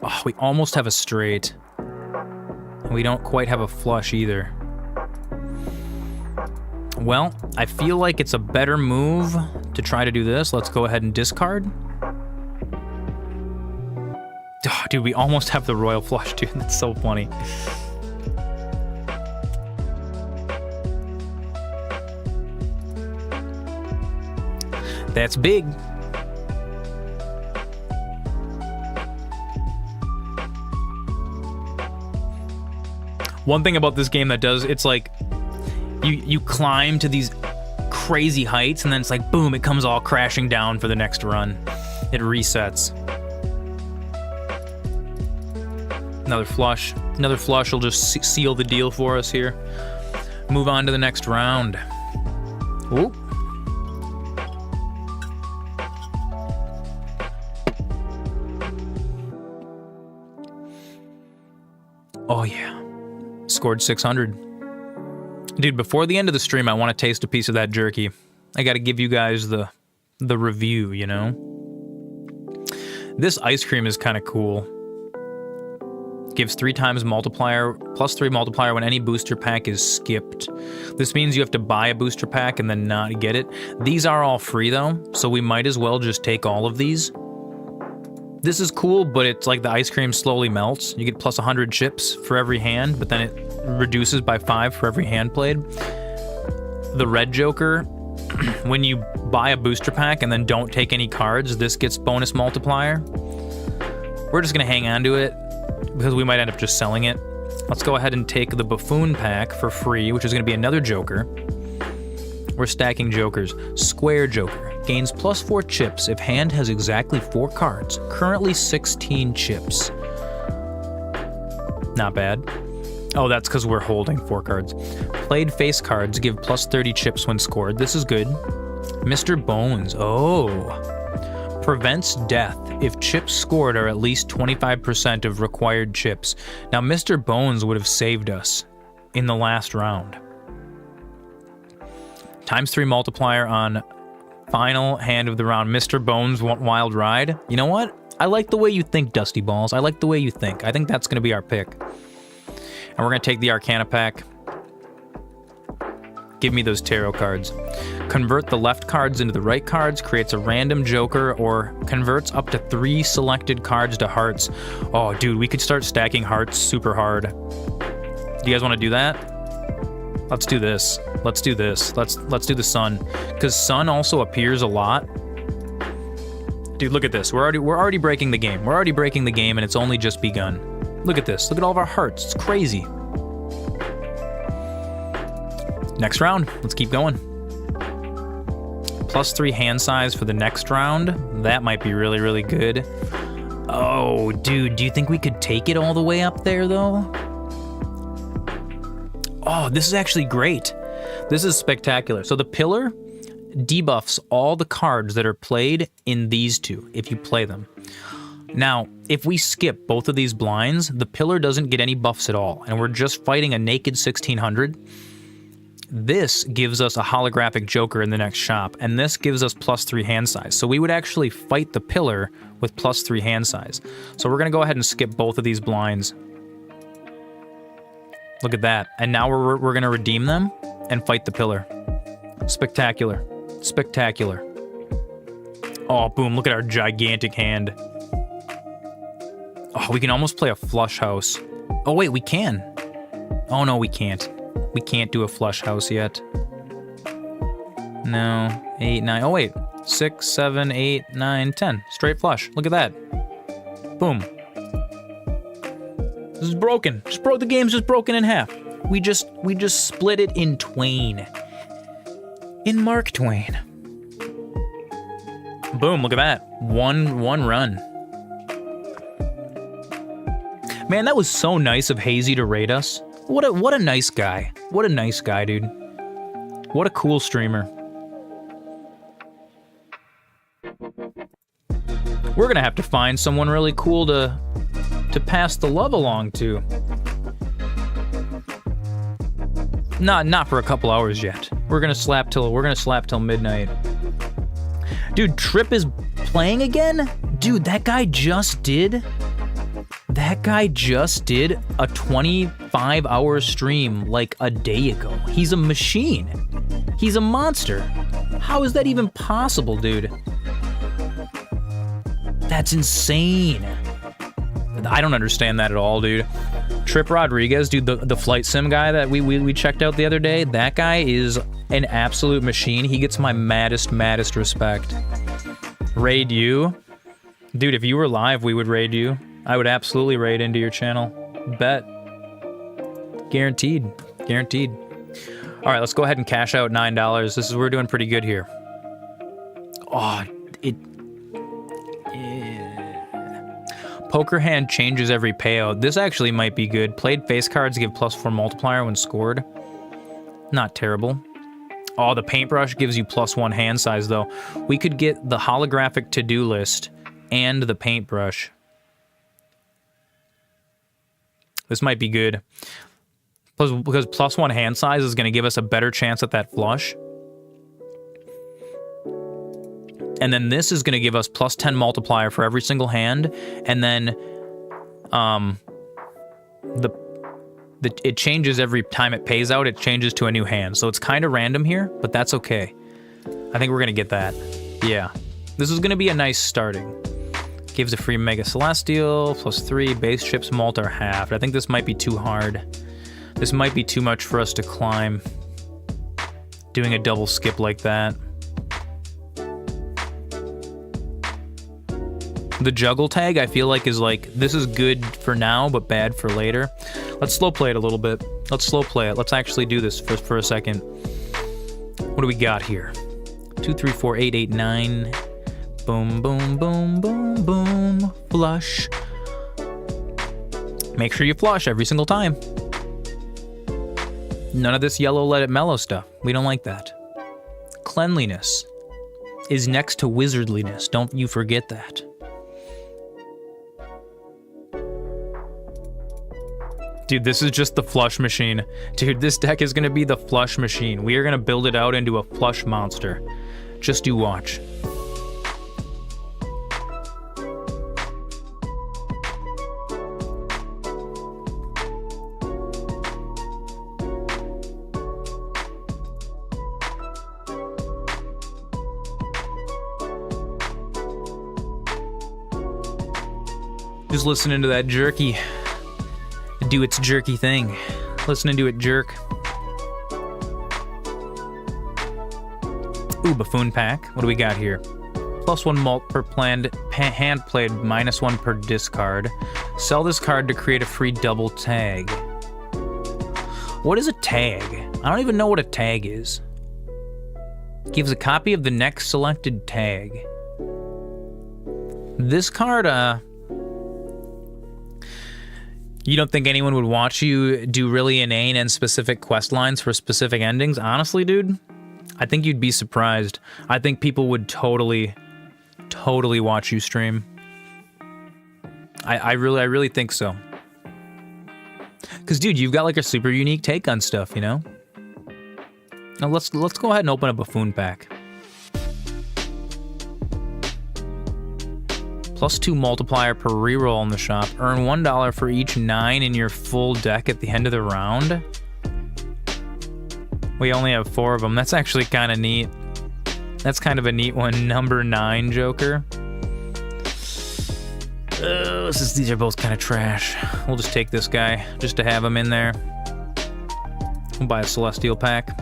Oh, we almost have a straight. And we don't quite have a flush either. Well, I feel like it's a better move to try to do this. Let's go ahead and discard. Oh, dude, we almost have the royal flush, dude. That's so funny. That's big. One thing about this game that does, it's like you climb to these crazy heights and then it's like boom, it comes all crashing down for the next run. It resets. Another flush. Another flush will just seal the deal for us here. Move on to the next round. Ooh. Oh, yeah. Scored 600. Dude, before the end of the stream, I want to taste a piece of that jerky. I got to give you guys the review, you know? This ice cream is kind of cool. Gives 3 times multiplier, +3 multiplier when any booster pack is skipped. This means you have to buy a booster pack and then not get it. These are all free though, so we might as well just take all of these. This is cool, but it's like the ice cream slowly melts. You get plus 100 chips for every hand, but then it reduces by 5 for every hand played. The red Joker, when you buy a booster pack and then don't take any cards, this gets bonus multiplier. We're just gonna hang on to it, because we might end up just selling it. Let's go ahead and take the Buffoon pack for free, which is going to be another Joker. We're stacking Jokers. Square Joker. Gains +4 chips if hand has exactly 4 cards. Currently 16 chips. Not bad. Oh, that's because we're holding 4 cards. Played face cards give +30 chips when scored. This is good. Mr. Bones. Oh. Prevents death if chips scored are at least 25% of required chips. Now, Mr. Bones would have saved us in the last round. ×3 multiplier on final hand of the round. Mr. Bones Wild Ride. You know what? I like the way you think, Dusty Balls. I like the way you think. I think that's going to be our pick. And we're going to take the Arcana pack. Give me those tarot cards. Convert the left cards into the right cards, creates a random Joker, or converts up to 3 selected cards to hearts. Oh, dude, we could start stacking hearts super hard. Do you guys want to do that? Let's do this. Let's do this. Let's do the sun, because sun also appears a lot. Dude, look at this. We're already breaking the game. We're already breaking the game, and it's only just begun. Look at this. Look at all of our hearts. It's crazy. Next round. Let's keep going. +3 hand size for the next round. That might be really, really good. Oh, dude, do you think we could take it all the way up there, though? Oh, this is actually great. This is spectacular. So the pillar debuffs all the cards that are played in these two, if you play them. Now, if we skip both of these blinds, the pillar doesn't get any buffs at all, and we're just fighting a naked 1600. This gives us a holographic Joker in the next shop, and this gives us +3 hand size. So we would actually fight the pillar with +3 hand size. So we're gonna go ahead and skip both of these blinds. Look at that. And now we're gonna redeem them and fight the pillar. Spectacular. Spectacular. Oh, boom, look at our gigantic hand. Oh, we can almost play a flush house. Oh, wait, we can. Oh, no, we can't. We can't do a flush house yet. No. 8, 9. Oh, wait. 6, 7, 8, 9, 10. Straight flush. Look at that. Boom. This is broken. The game's just broken in half. We just split it in twain. In Mark Twain. Boom, look at that. One run. Man, that was so nice of Hazy to raid us. What a nice guy. What a nice guy, dude. What a cool streamer. We're gonna have to find someone really cool to pass the love along to. Not for a couple hours yet. We're gonna slap till midnight. Dude, Trip is playing again? Dude, that guy just did a 25-hour stream like a day ago. He's a machine. He's a monster. How is that even possible, dude? That's insane. I don't understand that at all, dude. Trip Rodriguez, dude, the flight sim guy that we checked out the other day, that guy is an absolute machine. He gets my maddest respect. Raid you? Dude, if you were live, we would raid you. I would absolutely raid into your channel. Bet. Guaranteed. Guaranteed. All right, let's go ahead and cash out $9. We're doing pretty good here. Oh, Poker hand changes every payout. This actually might be good. Played face cards give +4 multiplier when scored. Not terrible. Oh, the paintbrush gives you +1 hand size, though. We could get the holographic to-do list and the paintbrush. This might be good. Plus, because +1 hand size is going to give us a better chance at that flush. And then this is going to give us +10 multiplier for every single hand. And then it changes every time it pays out. It changes to a new hand. So it's kind of random here, but that's okay. I think we're going to get that. Yeah. This is going to be a nice starting. Gives a free Mega Celestial, +3, base ships mult are halved. I think this might be too hard. This might be too much for us to climb. Doing a double skip like that. The juggle tag, I feel like, is like, this is good for now, but bad for later. Let's slow play it a little bit. Let's slow play it. Let's actually do this for a second. What do we got here? 2, 3, 4, 8, 8, 9. Boom, boom, boom, boom, boom. Flush. Make sure you flush every single time. None of this yellow let it mellow stuff. We don't like that. Cleanliness is next to wizardliness. Don't you forget that. Dude, this is just the flush machine. Dude, this deck is going to be the flush machine. We are going to build it out into a flush monster. Just you watch. Just listening to that jerky do its jerky thing. Listening to it jerk. Ooh, buffoon pack. What do we got here? +1 mult per hand played, -1 per discard. Sell this card to create a free double tag. What is a tag? I don't even know what a tag is. Gives a copy of the next selected tag. This card, you don't think anyone would watch you do really inane and specific quest lines for specific endings? Honestly, dude, I think you'd be surprised. I think people would totally watch you stream. I really think so. Cause dude, you've got like a super unique take on stuff, you know? Now let's go ahead and open a buffoon pack. +2 multiplier per reroll in the shop. Earn $1 for each 9 in your full deck at the end of the round. We only have 4 of them. That's actually kind of neat. That's kind of a neat one. Number 9 Joker. These are both kind of trash. We'll just take this guy just to have him in there. We'll buy a Celestial pack.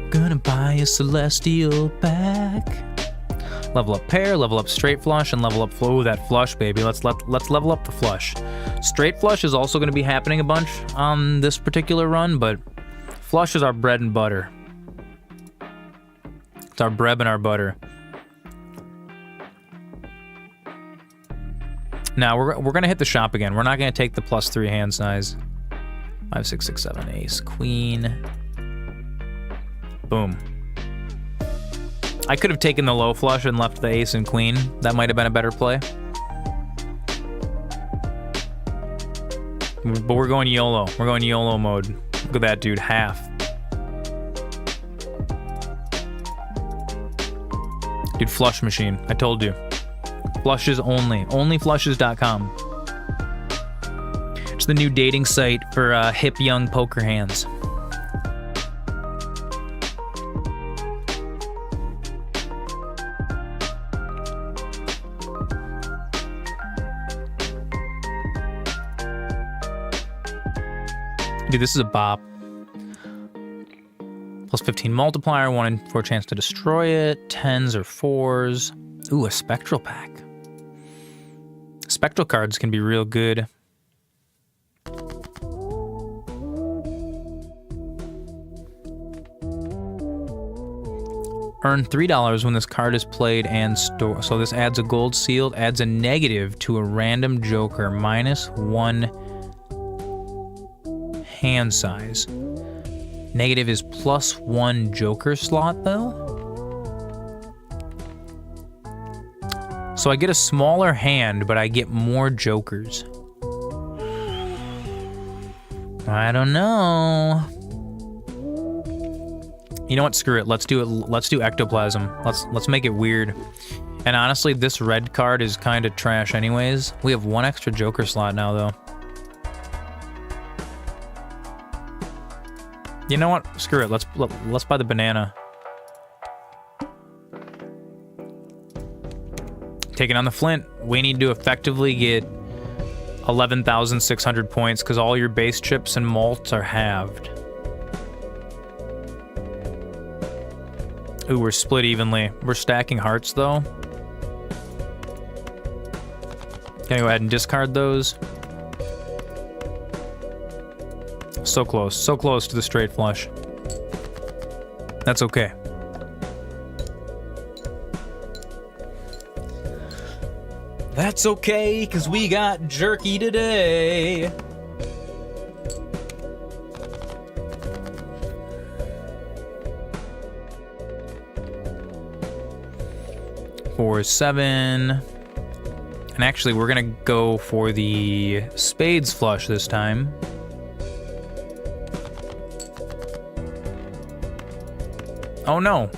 Gonna buy a Celestial pack. Level up pair, level up straight flush, and level up flow. That flush, baby. Let's level up the flush. Straight flush is also going to be happening a bunch on this particular run, but flush is our bread and butter. It's our bread and our butter. Now we're gonna hit the shop again. We're not gonna take the +3 hand size. 5, 6, 6, 7, ace, queen. Boom. I could have taken the low flush and left the ace and queen. That might have been a better play. But we're going YOLO. We're going YOLO mode. Look at that, dude. Half. Dude, flush machine. I told you. Flushes only. Onlyflushes.com. It's the new dating site for hip young poker hands. Dude, this is a bop. +15 multiplier, 1 in 4 chance to destroy it. 10s or 4s. Ooh, a spectral pack. Spectral cards can be real good. Earn $3 when this card is played and stored. So this adds a gold seal, adds a negative to a random joker, -1 hand size. Negative is +1 joker slot though. So I get a smaller hand, but I get more jokers. I don't know. You know what? Screw it. Let's do it. Let's do ectoplasm. Let's make it weird. And honestly, this red card is kind of trash anyways. We have one extra Joker slot now, though. You know what? Screw it. Let's buy the banana. Taking on the Flint. We need to effectively get 11,600 points because all your base chips and malts are halved. Ooh, we're split evenly. We're stacking hearts, though. Gonna go ahead and discard those. So close to the straight flush. That's okay. That's okay, because we got jerky today. For 7. And actually, we're gonna go for the spades flush this time. Oh no.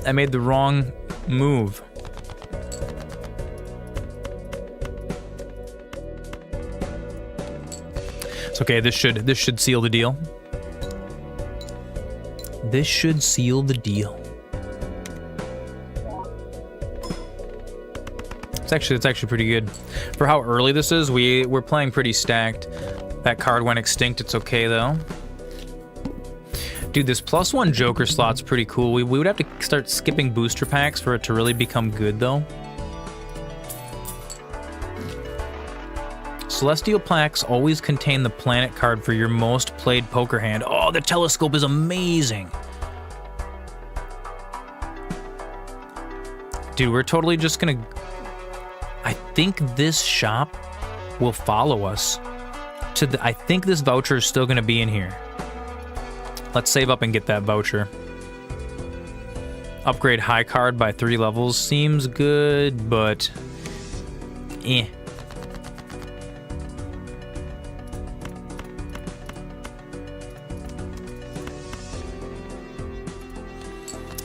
I made the wrong move. It's okay, this should seal the deal. This should seal the deal. It's actually pretty good. For how early this is, we're playing pretty stacked. That card went extinct, it's okay though. Dude, this +1 Joker slot's pretty cool. We would have to start skipping booster packs for it to really become good though. Celestial packs always contain the planet card for your most played poker hand. Oh, the telescope is amazing. Dude, we're totally just gonna... I think this shop will follow us to the... I think this voucher is still gonna be in here. Let's save up and get that voucher. Upgrade high card by 3 levels seems good, but... eh.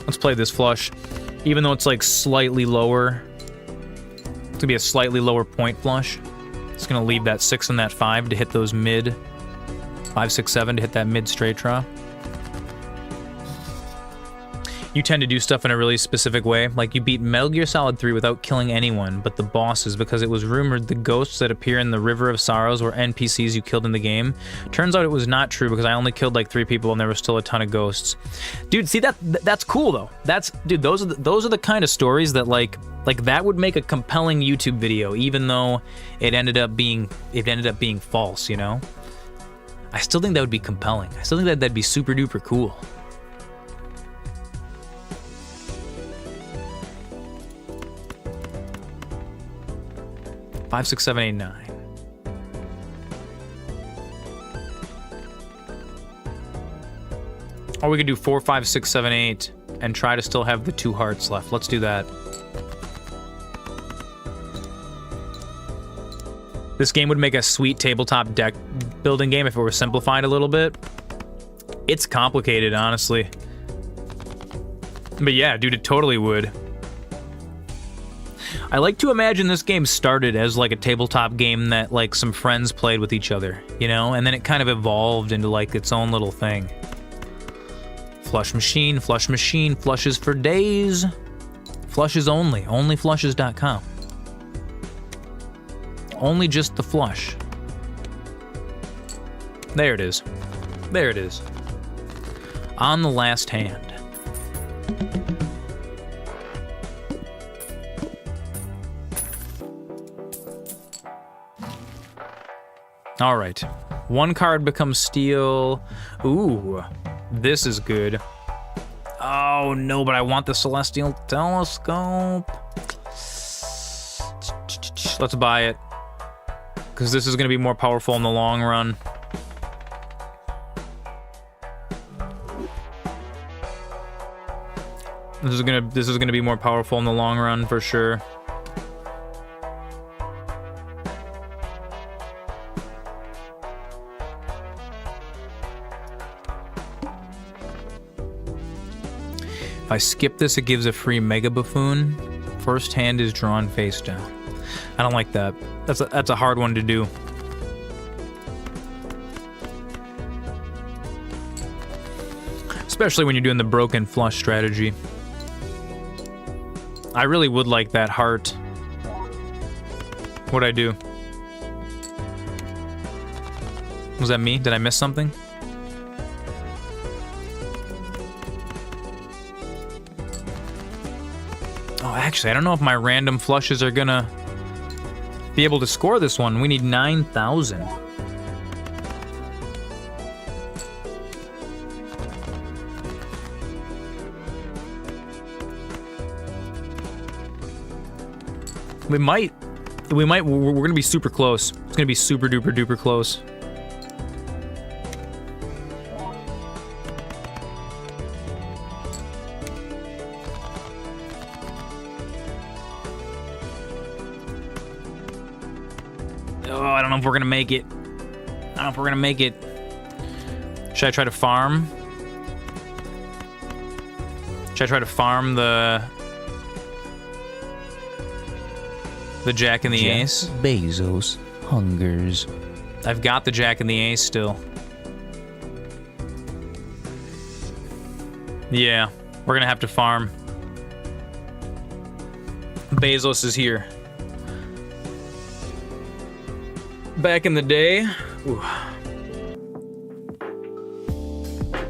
Let's play this flush. Even though it's like slightly lower, it's gonna be a slightly lower point flush. It's gonna leave that 6 and that 5 to hit those mid. 5, 6, 7 to hit that mid straight draw. You tend to do stuff in a really specific way. Like you beat Metal Gear Solid 3 without killing anyone but the bosses because it was rumored the ghosts that appear in the River of Sorrows were NPCs you killed in the game. Turns out it was not true because I only killed like 3 people and there were still a ton of ghosts. Dude, see that's cool though. Dude, those are the kind of stories that like that would make a compelling YouTube video even though it ended up being false, you know? I still think that would be compelling. I still think that'd be super duper cool. 5, 6, 7, 8, 9. Or we could do 4, 5, 6, 7, 8 and try to still have the 2 hearts left. Let's do that. This game would make a sweet tabletop deck building game if it were simplified a little bit. It's complicated, honestly. But yeah, dude, it totally would. I like to imagine this game started as like a tabletop game that like some friends played with each other, you know? And then it kind of evolved into like its own little thing. Flush machine, flushes for days. Flushes only, onlyflushes.com. Only just the flush. There it is. There it is. On the last hand. All right. 1 card becomes steel. Ooh, this is good. Oh, no, but I want the Celestial Telescope. Let's buy it. Because this is going to be more powerful in the long run. This is gonna be more powerful in the long run for sure. I skip this, it gives a free Mega Buffoon. First hand is drawn face down. I don't like that. That's a hard one to do. Especially when you're doing the broken flush strategy. I really would like that heart. What'd I do? Was that me? Did I miss something? Oh, actually, I don't know if my random flushes are gonna be able to score this one. We need 9,000. We're gonna be super close. It's gonna be super duper duper close. Oh, I don't know if we're gonna make it. Should I try to farm? Should I try to farm the Jack and the Ace? Bezos hungers. I've got the Jack and the Ace still. Yeah, we're gonna have to farm. Bezos is here. Back in the day, ooh,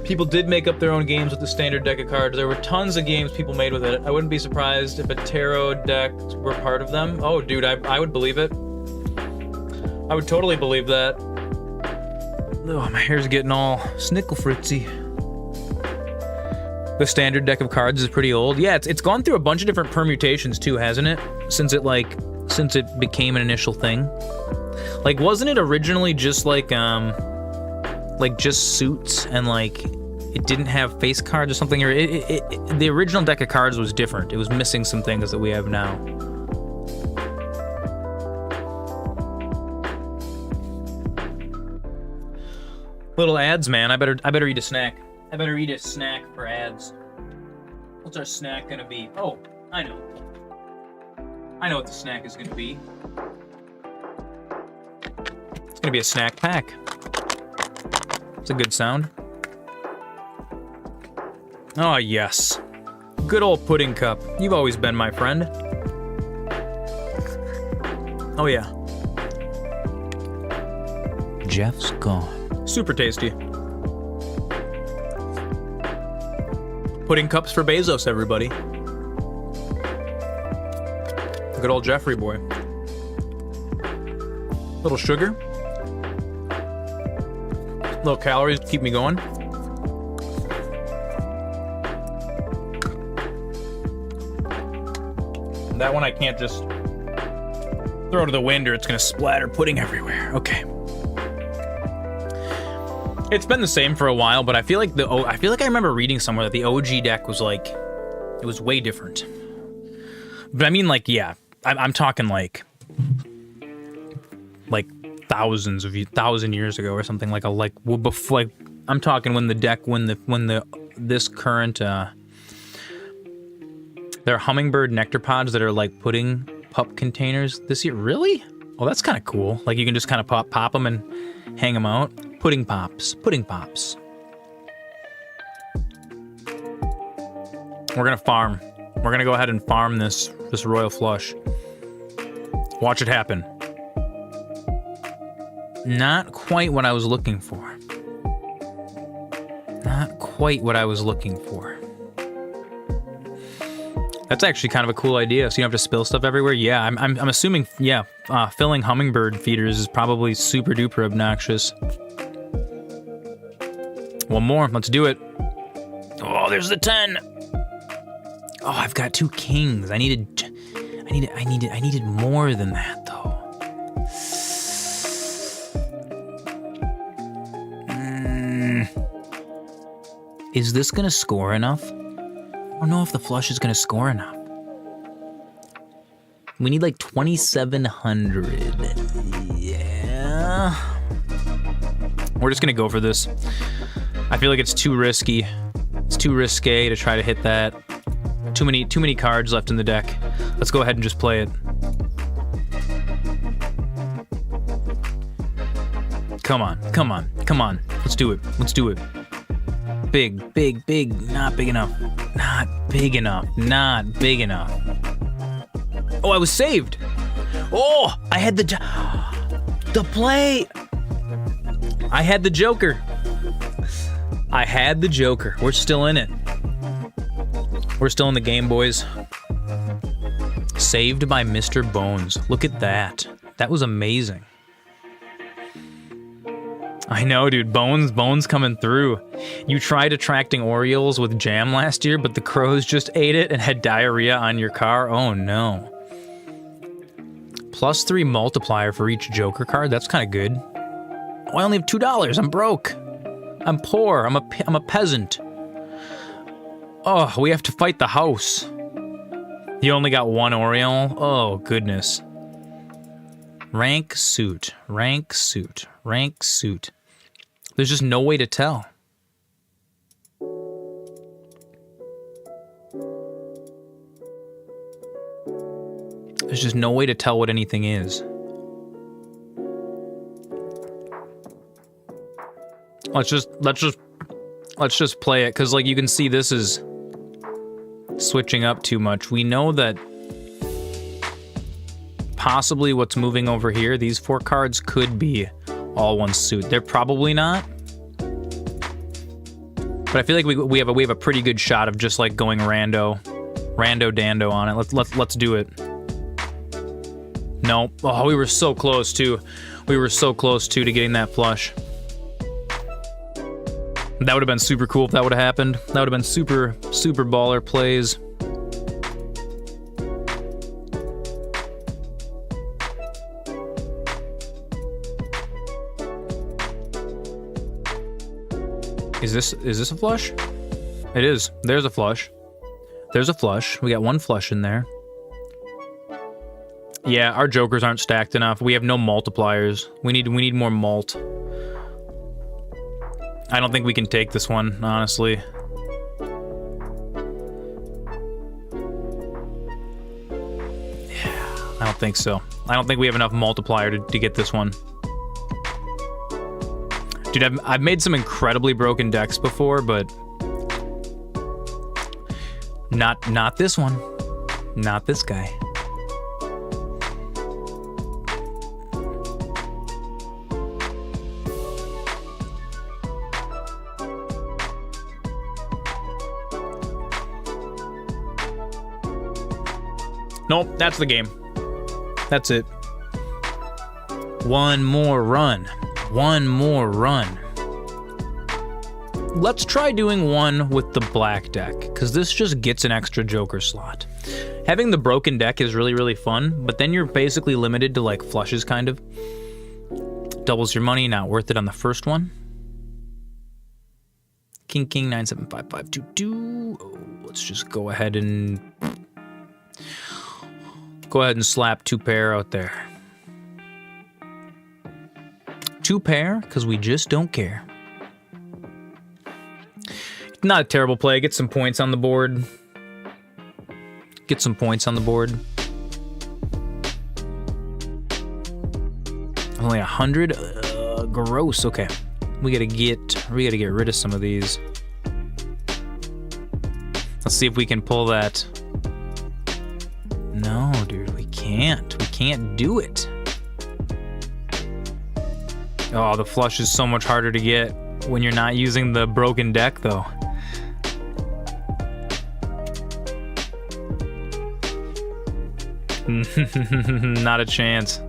people did make up their own games with the standard deck of cards. There were tons of games people made with it. I wouldn't be surprised if a tarot deck were part of them. Oh, dude, I would believe it. I would totally believe that. Oh, my hair's getting all snickle fritzy. The standard deck of cards is pretty old. Yeah, it's gone through a bunch of different permutations too, hasn't it? Since it became an initial thing. Like, wasn't it originally just like just suits and like it didn't have face cards or something? Or the original deck of cards was different. It was missing some things that we have now. Little ads, man. I better eat a snack. I better eat a snack for ads. What's our snack gonna be? Oh, I know. I know what the snack is gonna be. It's gonna be a snack pack. It's a good sound. Oh, yes. Good old pudding cup. You've always been my friend. Oh, yeah. Jeff's gone. Super tasty. Pudding cups for Bezos, everybody. Good old Jeffrey boy. Little sugar. Little calories to keep me going. That one I can't just throw to the wind or it's gonna splatter pudding everywhere. Okay. It's been the same for a while, but I feel like I remember reading somewhere that the OG deck was like, it was way different. But I mean, like, yeah, I'm talking like thousand years ago or something, like I'm talking when this current there are hummingbird nectar pods that are like pudding pup containers this year. Really? Oh, that's kind of cool. Like you can just kind of pop them and hang them out. Pudding pops. We're gonna farm. We're gonna go ahead and farm this royal flush. Watch it happen. Not quite what I was looking for. That's actually kind of a cool idea, so you don't have to spill stuff everywhere. Yeah, I'm assuming, yeah, filling hummingbird feeders is probably super duper obnoxious. One more, let's do it. Oh, there's the 10. Oh, I've got 2 kings. I needed more than that though. Is this gonna score enough? I don't know if the flush is gonna score enough. We need like 2,700. Yeah. We're just gonna go for this. I feel like it's too risky. It's too risque to try to hit that. Too many cards left in the deck. Let's go ahead and just play it. Come on. Let's do it. Big. Not big enough. Not big enough. Oh, I was saved. Oh, I had the play. I had the Joker. We're still in it. We're still in the game, boys. Saved by Mr. Bones. Look at that. That was amazing. I know, dude. Bones coming through. You tried attracting Orioles with jam last year, but the crows just ate it and had diarrhea on your car. Oh, no. +3 multiplier for each Joker card. That's kind of good. Oh, I only have $2. I'm broke. I'm poor. I'm a peasant. Oh, we have to fight the house. You only got 1 Oriole? Oh, goodness. Rank suit. There's just no way to tell. There's just no way to tell what anything is. Let's just play it, because like you can see this is switching up too much. We know that possibly what's moving over here, these 4 cards could be all one suit. They're probably not. But I feel like we have a pretty good shot of just like going rando dando on it. Let's do it. No. Oh, we were so close to getting that flush. That would have been super cool if that would have happened. That would have been super baller plays. Is this a flush? It is. There's a flush. We got 1 flush in there. Yeah, our jokers aren't stacked enough. We have no multipliers. We need more malt. I don't think we can take this one, honestly. Yeah, I don't think so. I don't think we have enough multiplier to get this one. Dude, I've made some incredibly broken decks before, but not this one. Not this guy. Nope, that's the game. That's it. One more run. Let's try doing one with the black deck, because this just gets an extra Joker slot. Having the broken deck is really fun, but then you're basically limited to like flushes, kind of. Doubles your money, not worth it on the first one. King 975522. Oh, let's just go ahead and slap 2 pair out there. 2 pair, because we just don't care. Not a terrible play. Get some points on the board. Only 100? Gross. Okay. We gotta get rid of some of these. Let's see if we can pull that. No, dude, we can't. We can't do it. Oh, the flush is so much harder to get when you're not using the broken deck, though. Not a chance.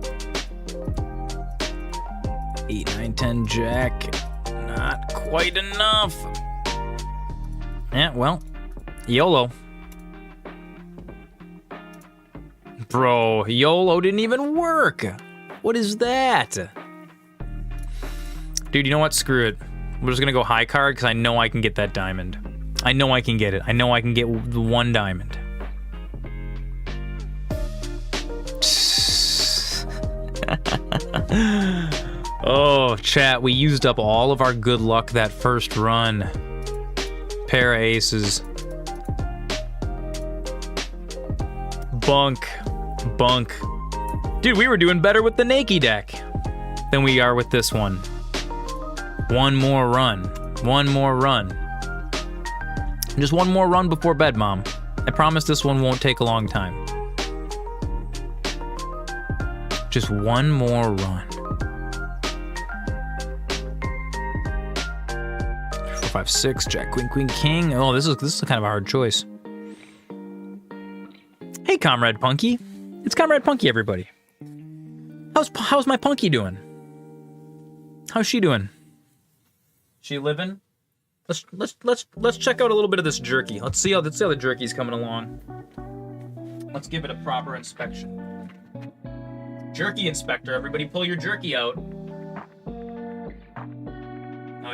8, 9, 10, jack. Not quite enough. Yeah, well, YOLO. Bro, YOLO didn't even work. What is that? Dude, you know what? Screw it. We're just gonna go high card because I know I can get that diamond. I know I can get it. I know I can get the 1 diamond. Oh, chat, we used up all of our good luck that first run. Pair of aces. Bunk. Dude, we were doing better with the Nakey deck than we are with this one. One more run. Just one more run before bed, Mom. I promise this one won't take a long time. Just one more run. 4, 5, 6, Jack, Queen, Queen, King. Oh, this is kind of a hard choice. Hey, Comrade Punky. It's Comrade Punky, everybody. How's my Punky doing? How's she doing? She living? Let's check out a little bit of this jerky. Let's see how the jerky's coming along. Let's give it a proper inspection. Jerky inspector, everybody pull your jerky out. Oh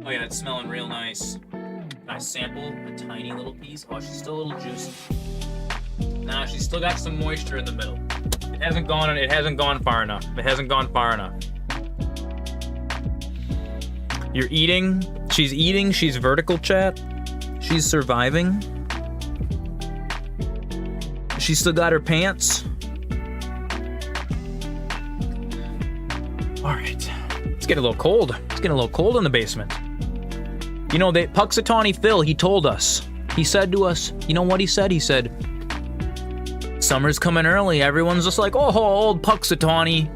yeah, it's smelling real nice. Can I sample a tiny little piece? Oh, she's still a little juicy. Nah, she's still got some moisture in the middle. It hasn't gone far enough. You're eating. She's vertical, chat. She's surviving. She's still got her pants. All right. It's getting a little cold. In the basement. You know, Puxatawny Phil, he told us. He said to us, you know what he said? He said, summer's coming early. Everyone's just like, oh, old Puxatawny.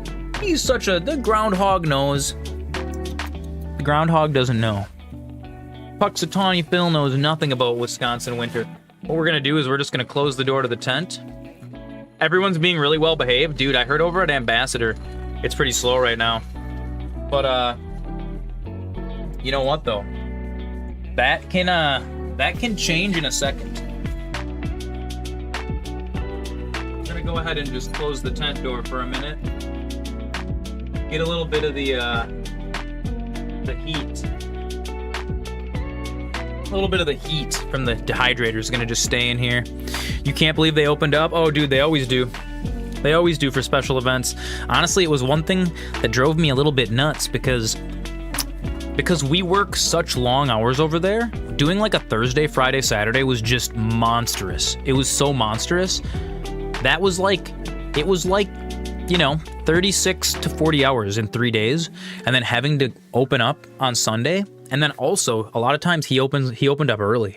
He's the groundhog knows. The groundhog doesn't know. Puxatawny Phil knows nothing about Wisconsin winter. What we're gonna do is we're just gonna close the door to the tent. Everyone's being really well behaved. Dude, I heard over at Ambassador, it's pretty slow right now. But, you know what though? That can change in a second. I'm gonna go ahead and just close the tent door for a minute. Get a little bit of the heat. A little bit of the heat from the dehydrator is gonna just stay in here. You can't believe they opened up? Oh, dude, they always do. They always do for special events. Honestly, it was one thing that drove me a little bit nuts because we work such long hours over there. Doing like a Thursday, Friday, Saturday was just monstrous. It was so monstrous. It was like, 36 to 40 hours in 3 days, and then having to open up on Sunday. And then also, a lot of times he opened up early.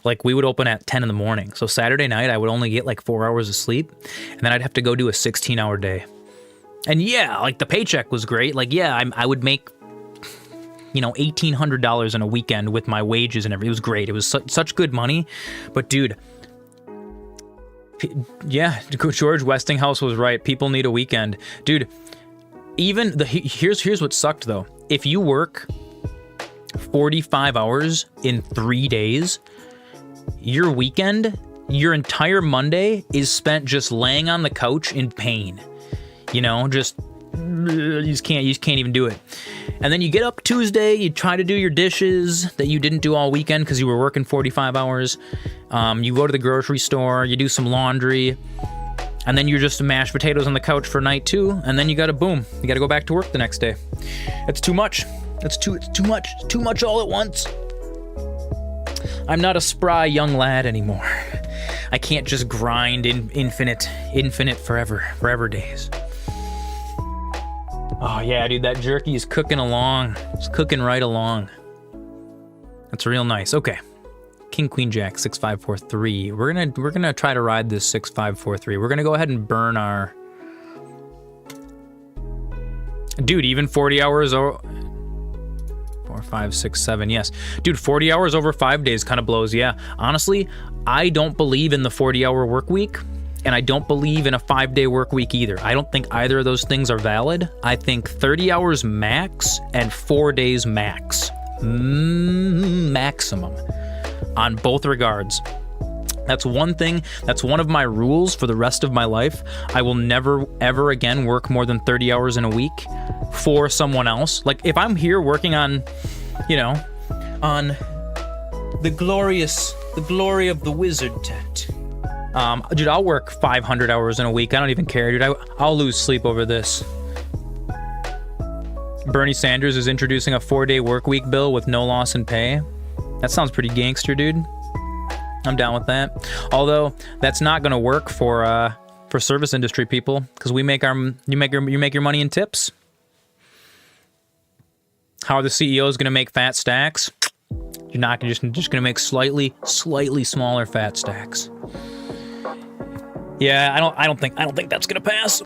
Like, we would open at 10 in the morning. So Saturday night, I would only get like 4 hours of sleep, and then I'd have to go do a 16-hour day. And yeah, like, the paycheck was great. Like, yeah, I would make, $1,800 in a weekend with my wages and everything. It was great. It was such good money. But dude, yeah, George Westinghouse was right. People need a weekend. Dude, here's what sucked though. If you work 45 hours in 3 days, your weekend, your entire Monday is spent just laying on the couch in pain. You just can't even do it. And then you get up Tuesday, you try to do your dishes that you didn't do all weekend because you were working 45 hours. You go to the grocery store, you do some laundry, and then you're just mashed potatoes on the couch for night 2, and then you gotta go back to work the next day. It's too much. It's too much all at once. I'm not a spry young lad anymore. I can't just grind in infinite forever days. Oh yeah, dude, that jerky is cooking along. It's cooking right along. That's real nice. Okay. King, Queen, Jack, 6, 5, 4, 3. We're gonna try to ride this 6, 5, 4, 3. We're gonna go ahead and burn our... Dude, even 40 hours or 4, 5, 6, 7, yes. Dude, 40 hours over 5 days kind of blows, yeah. Honestly, I don't believe in the 40-hour work week, and I don't believe in a 5-day work week either. I don't think either of those things are valid. I think 30 hours max and 4 days max. Maximum. On both regards. That's one thing, that's one of my rules for the rest of my life. I will never, ever again work more than 30 hours in a week for someone else. Like, if I'm here working on, on the glory of the wizard tent. Dude, I'll work 500 hours in a week. I don't even care, dude. I'll lose sleep over this. Bernie Sanders is introducing a 4-day work week bill with no loss in pay. That sounds pretty gangster, dude. I'm down with that. Although that's not going to work for service industry people, because you make your money in tips. How are the CEOs going to make fat stacks? You're not just going to make slightly smaller fat stacks. Yeah, I don't think that's going to pass.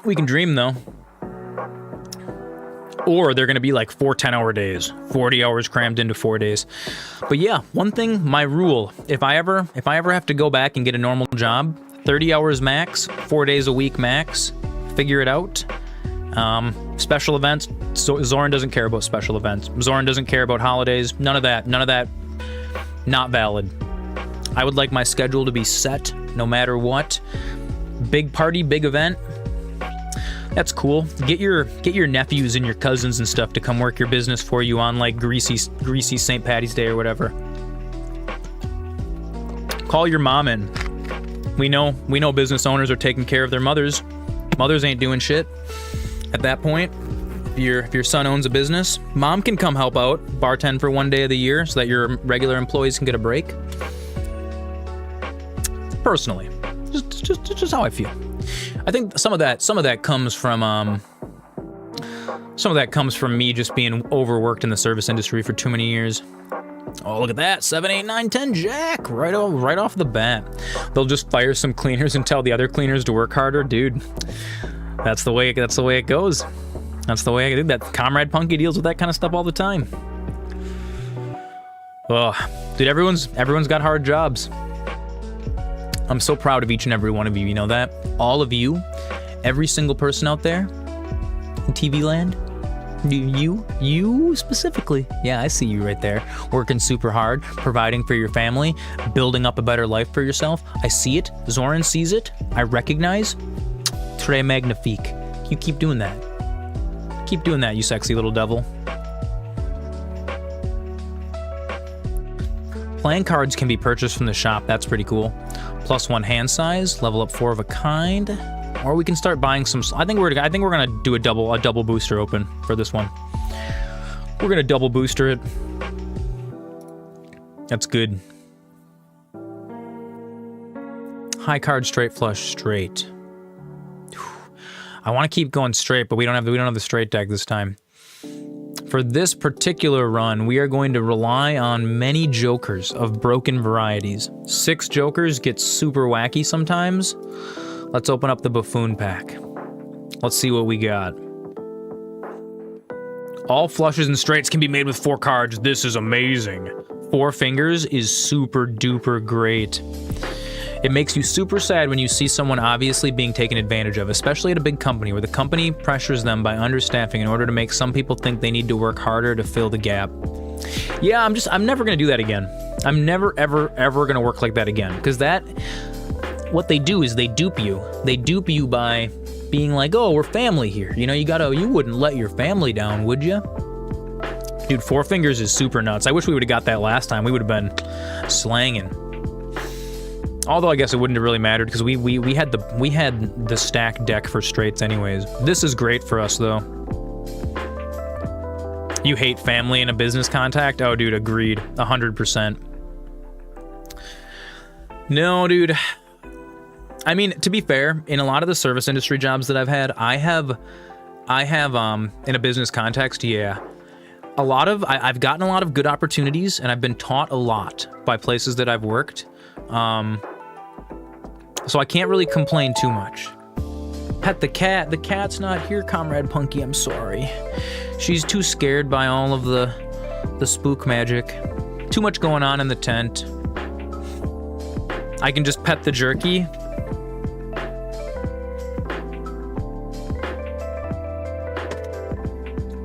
We can dream though. Or they're going to be like 4 10-hour days, 40 hours crammed into 4 days. But yeah, one thing, my rule, if I ever have to go back and get a normal job, 30 hours max, 4 days a week max, figure it out. Special events, Zoran doesn't care about special events. Zoran doesn't care about holidays, none of that, not valid. I would like my schedule to be set no matter what. Big party, big event, that's cool. Get your nephews and your cousins and stuff to come work your business for you on like greasy St. Patty's Day or whatever. Call your mom in. We know business owners are taking care of their mothers. Mothers ain't doing shit. At that point, if your son owns a business, mom can come help out, bartend for 1 day of the year so that your regular employees can get a break. Personally, just how I feel. I think some of that comes from me just being overworked in the service industry for too many years. Oh, look at that. 7, 8, 9, 10 jack. Right off the bat. They'll just fire some cleaners and tell the other cleaners to work harder. Dude, that's the way it goes. That's the way I do that. Comrade Punky deals with that kind of stuff all the time. Oh, dude, everyone's got hard jobs. I'm so proud of each and every one of you, you know that? All of you, every single person out there in TV land, you specifically. Yeah, I see you right there, working super hard, providing for your family, building up a better life for yourself. I see it. Zoran sees it. I recognize. Très magnifique. You keep doing that. Keep doing that, you sexy little devil. Playing cards can be purchased from the shop. That's pretty cool. +1 hand size, level up 4 of a kind, or we can start buying some. I think we're gonna do a double booster open for this one. We're gonna double booster it. That's good. High card, straight flush, straight. I want to keep going straight, but we don't have the straight deck this time. For this particular run, we are going to rely on many jokers of broken varieties. 6 jokers get super wacky sometimes. Let's open up the buffoon pack. Let's see what we got. All flushes and straights can be made with 4 cards. This is amazing. 4 fingers is super duper great. It makes you super sad when you see someone obviously being taken advantage of, especially at a big company where the company pressures them by understaffing in order to make some people think they need to work harder to fill the gap. Yeah, I'm never gonna do that again. I'm never, ever gonna work like that again. Because what they do is they dupe you. They dupe you by being like, oh, we're family here. You know, you wouldn't let your family down, would you? Dude, 4 fingers is super nuts. I wish we would've got that last time. We would've been slanging. Although I guess it wouldn't have really mattered because we had the stack deck for straights anyways. This is great for us though. You hate family in a business contact? Oh dude, agreed. 100%. No, dude. I mean, to be fair, in a lot of the service industry jobs that I've had, I have in a business context, yeah. I've gotten a lot of good opportunities and I've been taught a lot by places that I've worked. So I can't really complain too much. Pet the cat. The cat's not here, Comrade Punky. I'm sorry. She's too scared by all of the spook magic. Too much going on in the tent. I can just pet the jerky.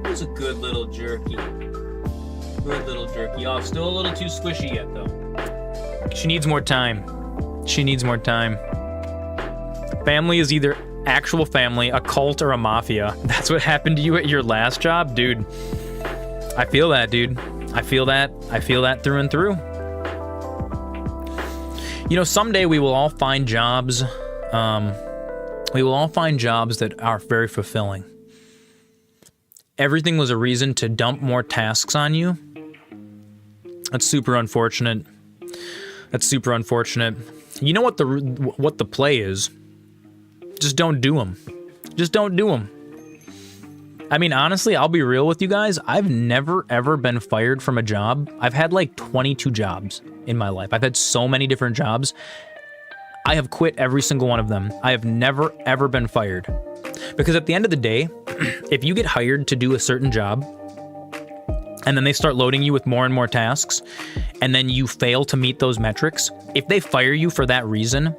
It was a good little jerky. Good little jerky. Oh, still a little too squishy yet, though. She needs more time. She needs more time. Family is either actual family, a cult, or a mafia. That's what happened to you at your last job? Dude, I feel that, dude. I feel that through and through. You know, someday we will all find jobs. We will all find jobs that are very fulfilling. Everything was a reason to dump more tasks on you. That's super unfortunate. That's super unfortunate. You know what the play is? Just don't do them. Just don't do them. I mean, honestly, I'll be real with you guys. I've never, ever been fired from a job. I've had like 22 jobs in my life. I've had so many different jobs. I have quit every single one of them. I have never, ever been fired. Because at the end of the day, if you get hired to do a certain job, and then they start loading you with more and more tasks, and then you fail to meet those metrics, if they fire you for that reason,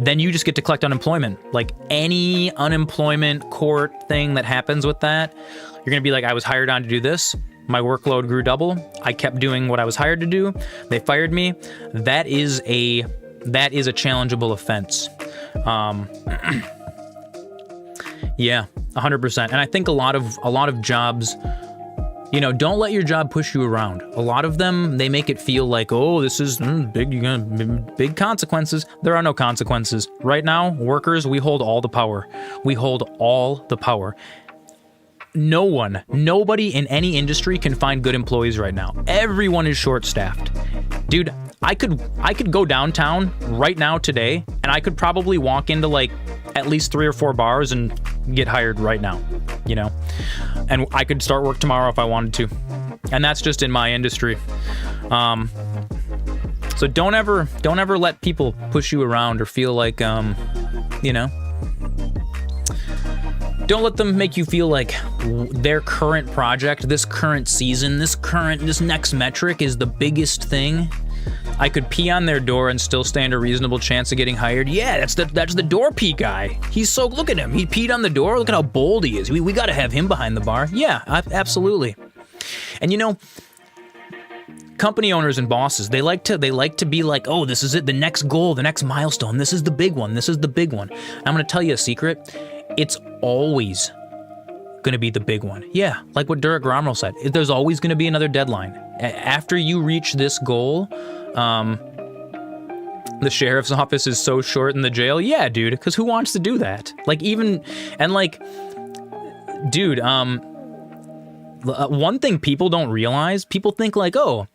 then you just get to collect unemployment. Like any unemployment court thing that happens with that, you're gonna be like, I was hired on to do this. My workload grew double. I kept doing what I was hired to do. They fired me. That is a challengeable offense. Yeah, 100%. And I think a lot of jobs, you know, don't let your job push you around. A lot of them, they make it feel like, oh, this is big consequences. There are no consequences. Right now, workers, we hold all the power. We hold all the power. Nobody in any industry can find good employees right now. Everyone is short-staffed. Dude, I could go downtown right now today, and I could probably walk into like at least 3 or 4 bars and get hired right now, you know? And I could start work tomorrow if I wanted to. And that's just in my industry. So don't ever let people push you around or feel like, you know, don't let them make you feel like their current project, this current season, this next metric is the biggest thing. I could pee on their door and still stand a reasonable chance of getting hired. Yeah, that's the door pee guy. Look at him. He peed on the door. Look at how bold he is. We got to have him behind the bar. Yeah, absolutely. And you know, company owners and bosses, they like to be like, oh, this is it, the next goal, the next milestone. This is the big one. This is the big one. I'm going to tell you a secret. It's always going to be the big one. Yeah, like what Durek Romrel said. There's always going to be another deadline. After you reach this goal, the sheriff's office is so short in the jail. Yeah, dude, because who wants to do that? Like, even, and like, dude, one thing people don't realize, people think like, oh,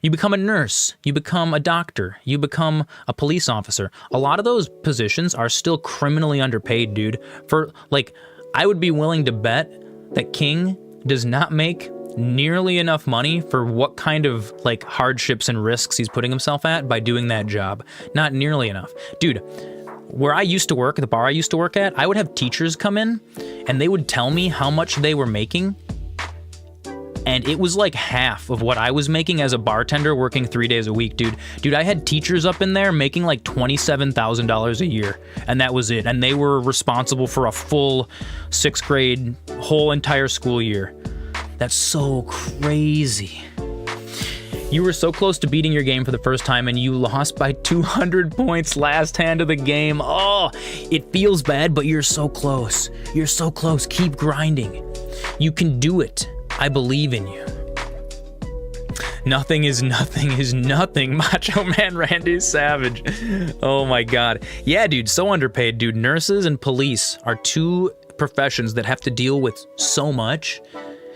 you become a nurse, you become a doctor, you become a police officer. A lot of those positions are still criminally underpaid, dude. For, like, I would be willing to bet that King does not make nearly enough money for what kind of, like, hardships and risks he's putting himself at by doing that job. Not nearly enough. Dude, where I used to work, the bar I used to work at, I would have teachers come in, and they would tell me how much they were making, and it was like half of what I was making as a bartender working 3 days a week, dude. Dude, I had teachers up in there making like $27,000 a year, and that was it. And they were responsible for a full 6th grade, whole entire school year. That's so crazy. You were so close to beating your game for the first time, and you lost by 200 points last hand of the game. Oh, it feels bad, but you're so close. You're so close. Keep grinding. You can do it. I believe in you. Nothing is nothing. Macho Man Randy Savage. Oh my God. Yeah, dude, so underpaid, dude. Nurses and police are 2 professions that have to deal with so much.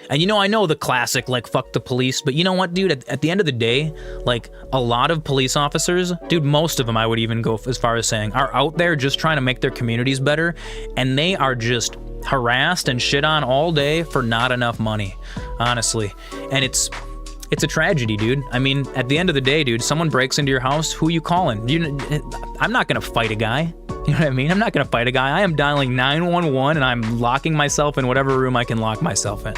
And you know, I know the classic, like, fuck the police, but you know what, dude? At the end of the day, like, a lot of police officers, dude, most of them, I would even go as far as saying, are out there just trying to make their communities better, and they are just harassed and shit on all day for not enough money, honestly. And it's a tragedy, dude. I mean, at the end of the day, dude, someone breaks into your house, who are you calling? I'm not gonna fight a guy. You know what I mean? I'm not gonna fight a guy. I am dialing 911 and I'm locking myself in whatever room I can lock myself in,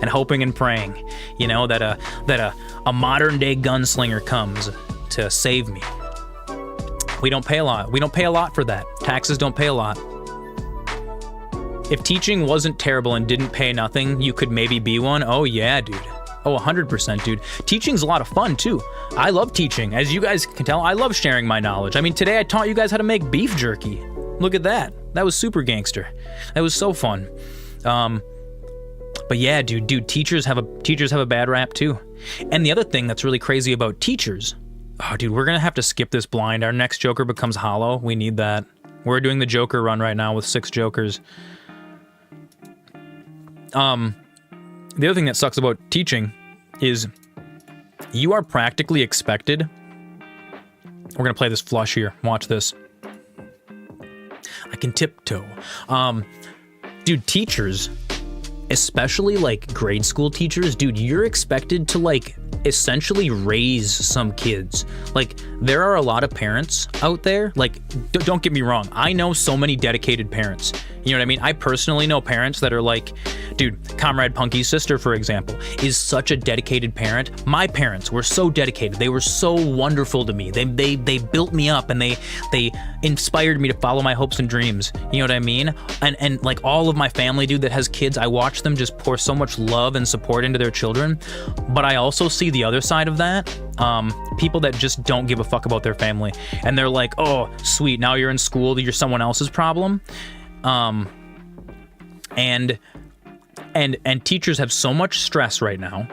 and hoping and praying, you know, that a modern day gunslinger comes to save me. We don't pay a lot. We don't pay a lot for that. Taxes don't pay a lot. If teaching wasn't terrible and didn't pay nothing, you could maybe be one. Oh yeah, dude. Oh, 100%, dude. Teaching's a lot of fun, too. I love teaching. As you guys can tell, I love sharing my knowledge. I mean, today I taught you guys how to make beef jerky. Look at that. That was super gangster. That was so fun. But yeah, dude, teachers have a bad rap, too. And the other thing that's really crazy about teachers, oh, dude, we're going to have to skip this blind. Our next Joker becomes hollow. We need that. We're doing the Joker run right now with 6 Jokers. The other thing that sucks about teaching is you are practically expected We're gonna play this flush here. Watch this. I can tiptoe. Dude, teachers, especially like grade school teachers, dude, you're expected to like essentially raise some kids. Like, there are a lot of parents out there, like, don't get me wrong, I know so many dedicated parents. You know what I mean? I personally know parents that are like, dude, Comrade Punky's sister, for example, is such a dedicated parent. My parents were so dedicated. They were so wonderful to me. They built me up, and they inspired me to follow my hopes and dreams. You know what I mean? And like all of my family, dude, that has kids, I watch them just pour so much love and support into their children. But I also see the other side of that. People that just don't give a fuck about their family, and they're like, oh, sweet, now you're in school, you're someone else's problem. And teachers have so much stress right now.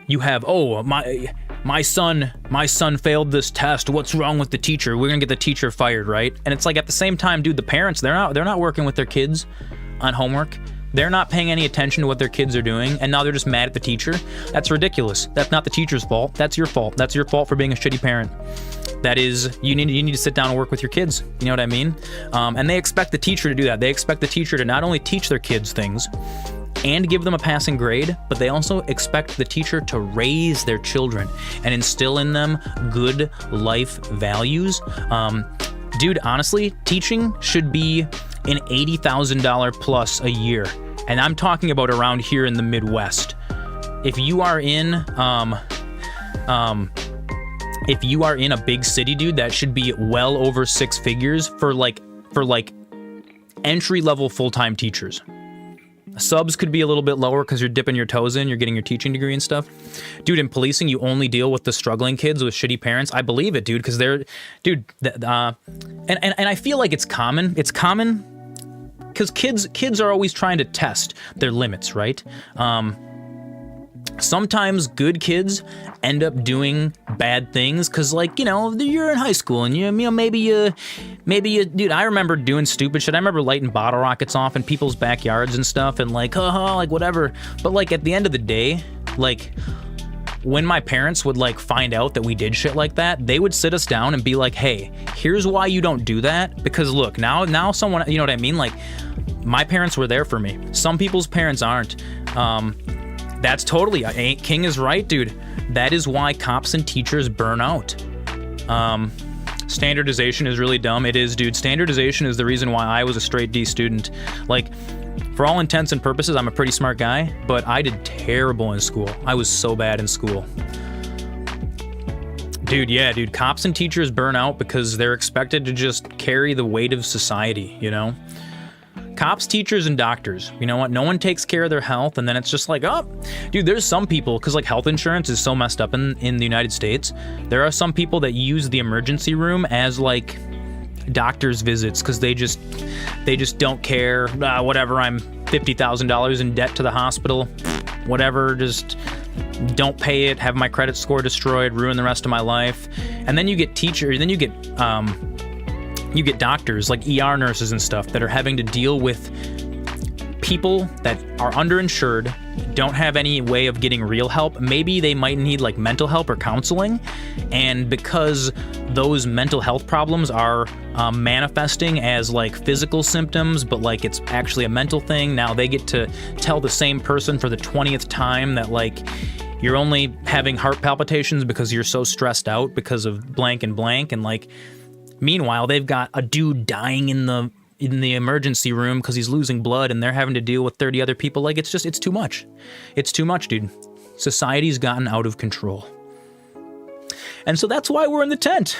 You have, oh, my son failed this test. What's wrong with the teacher? We're gonna get the teacher fired, right? And it's like, at the same time, dude, the parents, they're not working with their kids on homework. They're not paying any attention to what their kids are doing, and now they're just mad at the teacher. That's ridiculous. That's not the teacher's fault. That's your fault. That's your fault for being a shitty parent. That is, you need to sit down and work with your kids. You know what I mean? And they expect the teacher to do that. They expect the teacher to not only teach their kids things and give them a passing grade, but they also expect the teacher to raise their children and instill in them good life values. Dude, honestly, teaching should be an $80,000 plus a year. And I'm talking about around here in the Midwest. If you are in a big city, dude, that should be well over six figures for like entry-level full-time teachers. Subs could be a little bit lower because you're dipping your toes in, you're getting your teaching degree and stuff. Dude, in policing, you only deal with the struggling kids with shitty parents. I believe it, dude, because and I feel like it's common. It's common because kids are always trying to test their limits, right? Sometimes good kids end up doing bad things because, like, you know, you're in high school and you know, maybe you, dude, I remember doing stupid shit. I remember lighting bottle rockets off in people's backyards and stuff, and like, like whatever. But like, at the end of the day, like, when my parents would like find out that we did shit like that, they would sit us down and be like, hey, here's why you don't do that. Because look, now someone, you know what I mean? Like, my parents were there for me. Some people's parents aren't. That's totally, King is right, dude. That is why cops and teachers burn out. Standardization is really dumb. It is, dude. Standardization is the reason why I was a straight D student. Like, for all intents and purposes, I'm a pretty smart guy, but I did terrible in school. I was so bad in school. Dude, yeah, dude. Cops and teachers burn out because they're expected to just carry the weight of society, you know? Cops, teachers, and doctors. You know what? No one takes care of their health, and then it's just like, oh, dude, there's some people, because like health insurance is so messed up in the United States. There are some people that use the emergency room as like doctor's visits because they just don't care. Whatever, I'm $50,000 in debt to the hospital. Whatever, just don't pay it, have my credit score destroyed, ruin the rest of my life. And then you get teachers, then you get doctors, like ER nurses and stuff, that are having to deal with people that are underinsured, don't have any way of getting real help. Maybe they might need like mental help or counseling. And because those mental health problems are manifesting as like physical symptoms, but like it's actually a mental thing, now they get to tell the same person for the 20th time that like you're only having heart palpitations because you're so stressed out because of blank and blank. And like, meanwhile, they've got a dude dying in the emergency room because he's losing blood, and they're having to deal with 30 other people. Like, it's too much. It's too much, dude. Society's gotten out of control. And so that's why we're in the tent.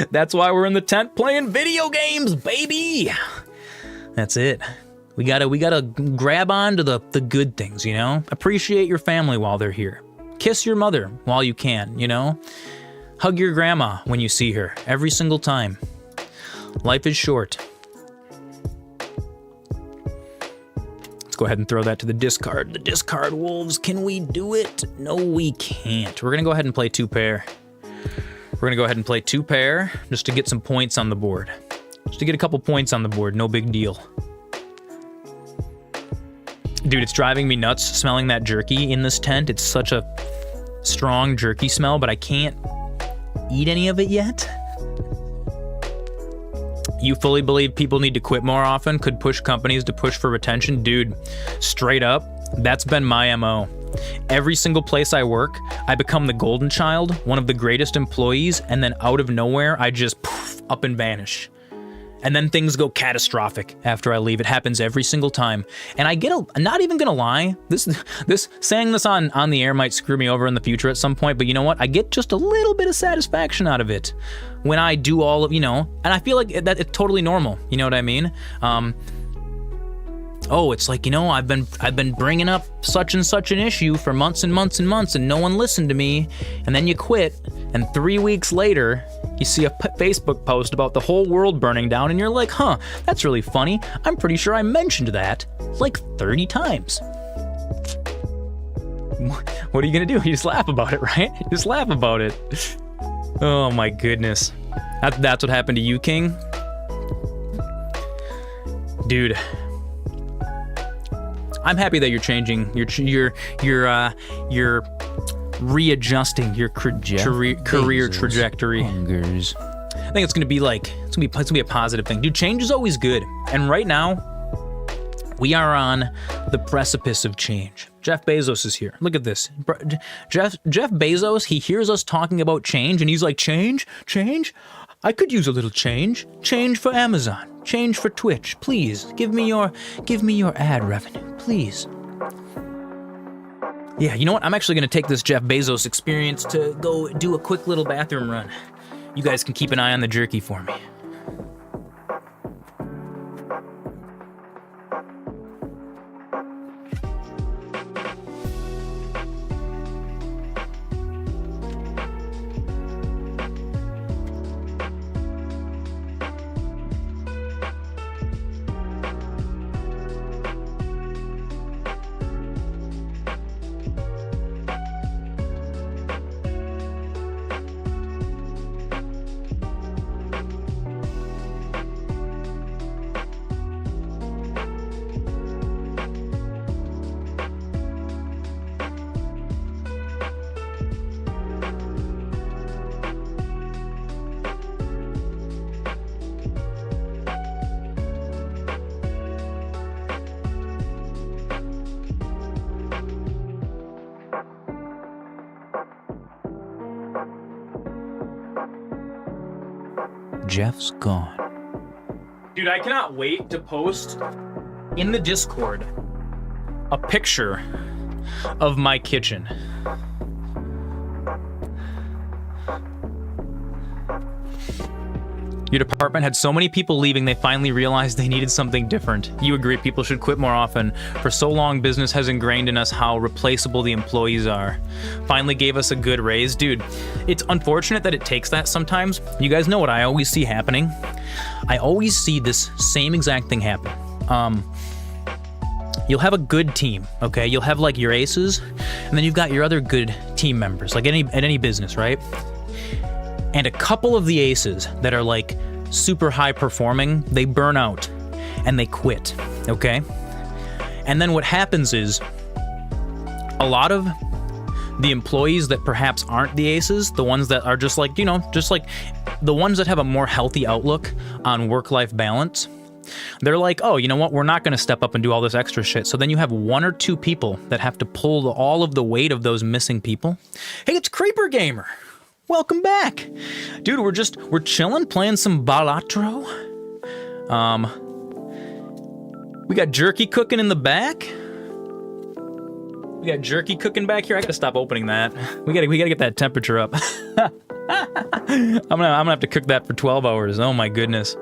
That's why we're in the tent playing video games, baby. That's it. We gotta grab on to the good things, you know? Appreciate your family while they're here. Kiss your mother while you can, you know? Hug your grandma when you see her, every single time. Life is short. Let's go ahead and throw that to the discard. The discard wolves, can we do it? No, we can't. We're gonna go ahead and play two pair. We're gonna go ahead and play two pair just to get some points on the board. Just to get a couple points on the board, no big deal. Dude, it's driving me nuts smelling that jerky in this tent. It's such a strong jerky smell, but I can't eat any of it yet? You fully believe people need to quit more often? Could push companies to push for retention? Dude, straight up, that's been my MO. Every single place I work, I become the golden child, one of the greatest employees, and then out of nowhere, I just poof, up and vanish. And then things go catastrophic after I leave. It happens every single time. And I get I'm not even gonna lie, this saying this on the air might screw me over in the future at some point, but you know what? I get just a little bit of satisfaction out of it when I do all of, and I feel like that it's totally normal. You know what I mean? It's like, I've been bringing up such and such an issue for months and months and months, and no one listened to me. And then you quit, and 3 weeks later, you see a Facebook post about the whole world burning down, and you're like, huh, that's really funny. I'm pretty sure I mentioned that like 30 times. What are you gonna do? You just laugh about it, right? You just laugh about it. Oh my goodness. That's what happened to you, King? Dude. I'm happy that you're changing. You're readjusting your career trajectory. Hungers. I think it's gonna be a positive thing. Dude, change is always good. And right now, we are on the precipice of change. Jeff Bezos is here. Look at this. Jeff Bezos, he hears us talking about change, and he's like, change? I could use a little change. Change for Amazon. Change for Twitch. Please, give me your ad revenue, please. Yeah, you know what? I'm actually going to take this Jeff Bezos experience to go do a quick little bathroom run. You guys can keep an eye on the jerky for me. Jeff's gone. Dude, I cannot wait to post in the Discord a picture of my kitchen. Your department had so many people leaving, they finally realized they needed something different. You agree people should quit more often. For so long, business has ingrained in us how replaceable the employees are. Finally gave us a good raise. Dude, it's unfortunate that it takes that sometimes. You guys know what I always see happening? I always see this same exact thing happen. You'll have a good team, okay? You'll have like your aces, and then you've got your other good team members, like at any business, right? And a couple of the aces that are like super high performing, they burn out and they quit, okay? And then what happens is a lot of the employees that perhaps aren't the aces, the ones that are just like, just like the ones that have a more healthy outlook on work-life balance, they're like, oh, you know what? We're not going to step up and do all this extra shit. So then you have one or two people that have to pull all of the weight of those missing people. Hey, it's Creeper Gamer. Welcome back. Dude, we're chilling, playing some Balatro. We got jerky cooking in the back. We got jerky cooking back here. I gotta stop opening that. We gotta get that temperature up. I'm gonna have to cook that for 12 hours. Oh my goodness.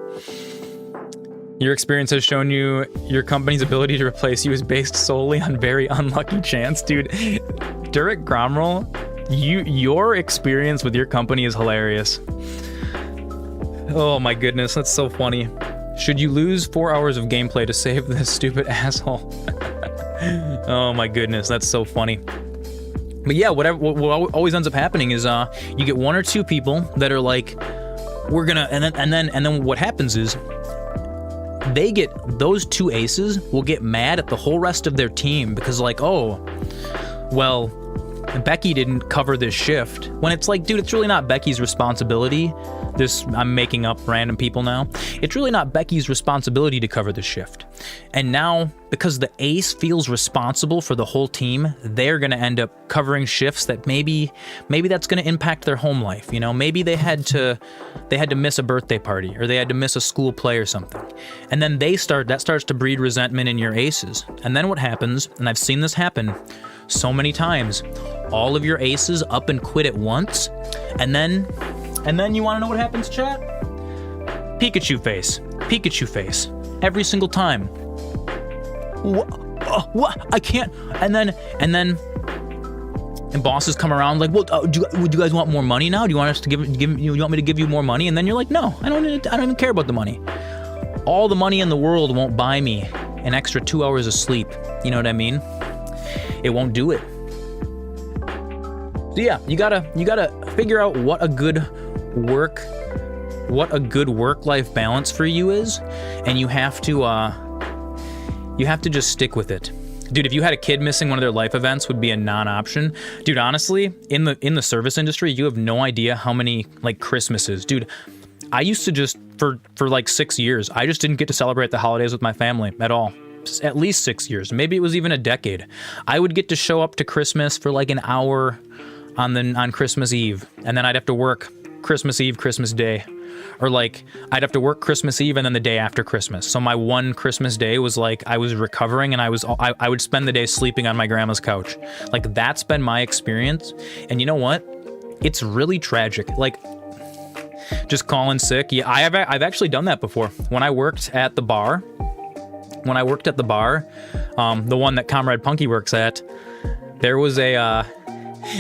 Your experience has shown you your company's ability to replace you is based solely on very unlucky chance. Dude, Derek Gromroll, your experience with your company is hilarious. Oh my goodness, that's so funny. Should you lose 4 hours of gameplay to save this stupid asshole? Oh my goodness, that's so funny. But yeah, what always ends up happening is you get one or two people that are like, we're gonna, and then what happens is those two aces will get mad at the whole rest of their team because like, oh, well, Becky didn't cover this shift, when it's like, dude, it's really not Becky's responsibility. I'm making up random people now. It's really not Becky's responsibility to cover the shift. And now, because the ace feels responsible for the whole team, they're going to end up covering shifts that maybe that's going to impact their home life. You know, maybe they had to miss a birthday party, or they had to miss a school play or something. And then that starts to breed resentment in your aces. And then what happens, and I've seen this happen so many times, all of your aces up and quit at once, and then you want to know what happens, chat? Pikachu face, every single time. What? I can't. And bosses come around like, well, do you guys want more money now? Do you want us to you want me to give you more money? And then you're like, no, I don't even care about the money. All the money in the world won't buy me an extra 2 hours of sleep. You know what I mean? It won't do it. So yeah, you gotta figure out what a good work-life balance for you is, and you have to just stick with it. Dude, if you had a kid missing one of their life events, would be a non-option. Dude, honestly, in the service industry, you have no idea how many like Christmases. Dude, I used to just for like 6 years, I just didn't get to celebrate the holidays with my family at all. At least 6 years. Maybe it was even a decade. I would get to show up to Christmas for like an hour on Christmas Eve, and then I'd have to work Christmas Eve, Christmas Day, or like I'd have to work Christmas Eve and then the day after Christmas. So my one Christmas day was like I was recovering, and I would spend the day sleeping on my grandma's couch. Like, that's been my experience, and you know what? It's really tragic. Like, just calling sick. Yeah, I've actually done that before. When I worked at the bar, the one that Comrade Punky works at, there was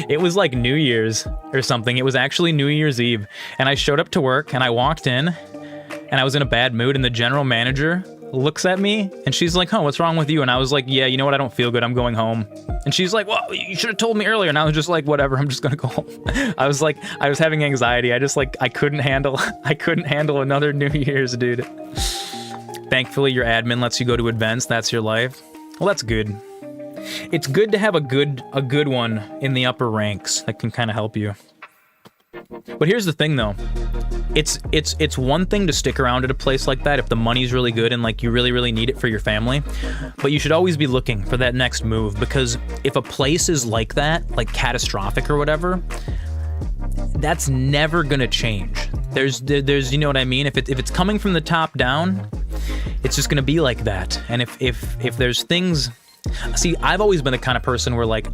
it was like New Year's or something. It was actually New Year's Eve. And I showed up to work, and I walked in, and I was in a bad mood, and the general manager looks at me, and she's like, "Huh, what's wrong with you?" And I was like, "Yeah, you know what? I don't feel good. I'm going home." And she's like, "Well, you should have told me earlier." And I was just like, "Whatever, I'm just gonna go home." I was having anxiety. I couldn't handle another New Year's, dude. Thankfully, your admin lets you go to events. That's your life. Well, that's good. It's good to have a good one in the upper ranks that can kind of help you. But here's the thing, though. It's one thing to stick around at a place like that if the money's really good and like you really, really need it for your family. But you should always be looking for that next move, because if a place is like that, like catastrophic or whatever, that's never gonna change. There's you know what I mean? If it's coming from the top down, it's just gonna be like that. And if there's things, see, I've always been the kind of person where like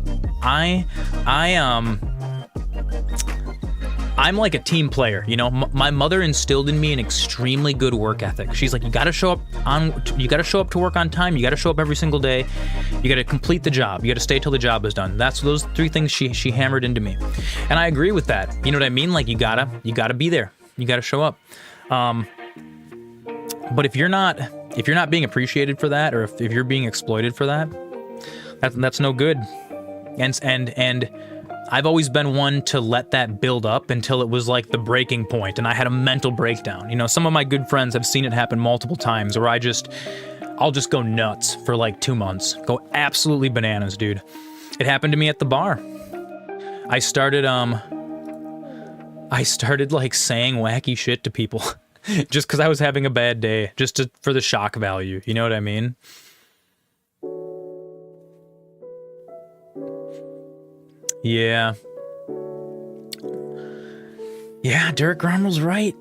I'm like a team player, you know. My mother instilled in me an extremely good work ethic. She's like, you got to show up to work on time. You got to show up every single day. You got to complete the job. You got to stay till the job is done. That's those three things she hammered into me, and I agree with that. You know what I mean? Like, you gotta be there. You got to show up. But if you're not being appreciated for that, or if you're being exploited for that, that's no good. And I've always been one to let that build up until it was like the breaking point, and I had a mental breakdown. You know, some of my good friends have seen it happen multiple times, where I'll just go nuts for like 2 months, go absolutely bananas, dude. It happened to me at the bar. I started like saying wacky shit to people just because I was having a bad day, for the shock value. You know what I mean? Yeah. Yeah, Derek Grommel's right.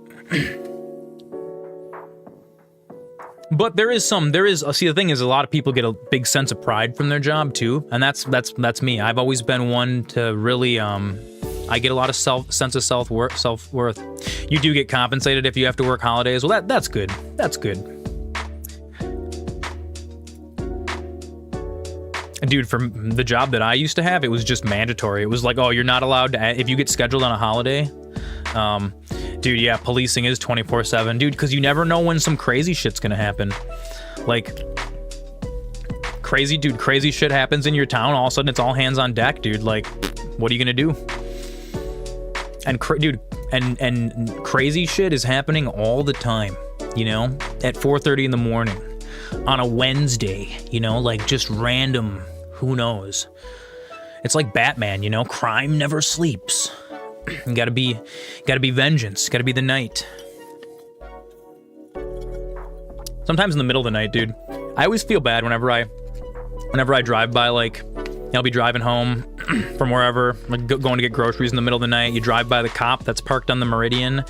But see, the thing is, a lot of people get a big sense of pride from their job too, and that's me. I've always been one to really, I get a lot of sense of self-worth. You do get compensated if you have to work holidays. Well, that's good. That's good. Dude, for the job that I used to have, it was just mandatory. It was like, oh, you're not allowed to, if you get scheduled on a holiday. Dude, yeah, policing is 24/7, dude, because you never know when some crazy shit's gonna happen. Like, crazy shit happens in your town, all of a sudden it's all hands on deck, dude. Like, what are you gonna do? And and crazy shit is happening all the time, you know, at 4:30 in the morning on a Wednesday, you know, like just random, who knows. It's like Batman, you know, crime never sleeps. You gotta be vengeance, gotta be the knight. Sometimes in the middle of the night, dude, I always feel bad whenever I drive by, like, I'll be driving home from wherever, like going to get groceries in the middle of the night. You drive by the cop that's parked on the Meridian,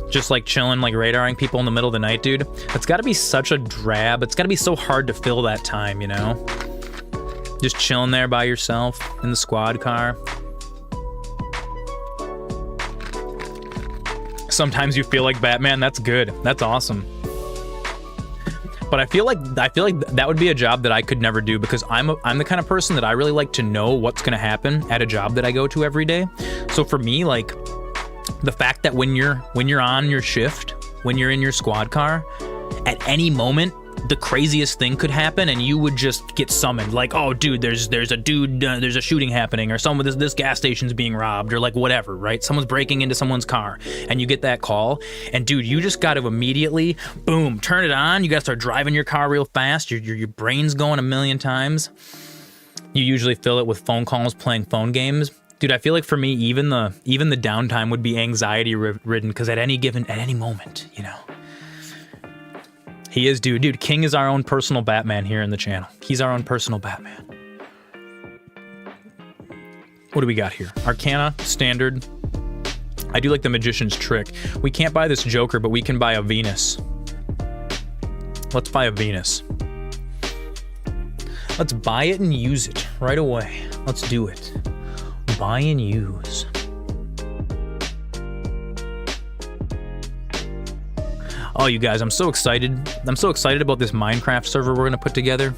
just like chilling, like radaring people in the middle of the night, dude. It's gotta be such a drab. It's gotta be so hard to fill that time, you know? Just chilling there by yourself in the squad car. Sometimes you feel like Batman. That's good. That's awesome. But I feel like that would be a job that I could never do, because I'm the kind of person that I really like to know what's gonna happen at a job that I go to every day. So for me, like, the fact that when you're on your shift, when you're in your squad car, at any moment the craziest thing could happen and you would just get summoned. Like, oh dude, there's a shooting happening, or this gas station's being robbed, or like whatever, right? Someone's breaking into someone's car, and you get that call, and dude, you just got to immediately, boom, turn it on. You got to start driving your car real fast. Your brain's going a million times. You usually fill it with phone calls, playing phone games. Dude, I feel like for me, even the downtime would be anxiety ridden, because at any moment, you know. He is, dude. King is our own personal Batman here in the channel. He's our own personal Batman. What do we got here? Arcana, standard. I do like the Magician's Trick. We can't buy this Joker, but we can buy a Venus. Let's buy a Venus. Let's buy it and use it right away. Let's do it. Buy and use. Oh, you guys, I'm so excited. I'm so excited about this Minecraft server we're gonna put together.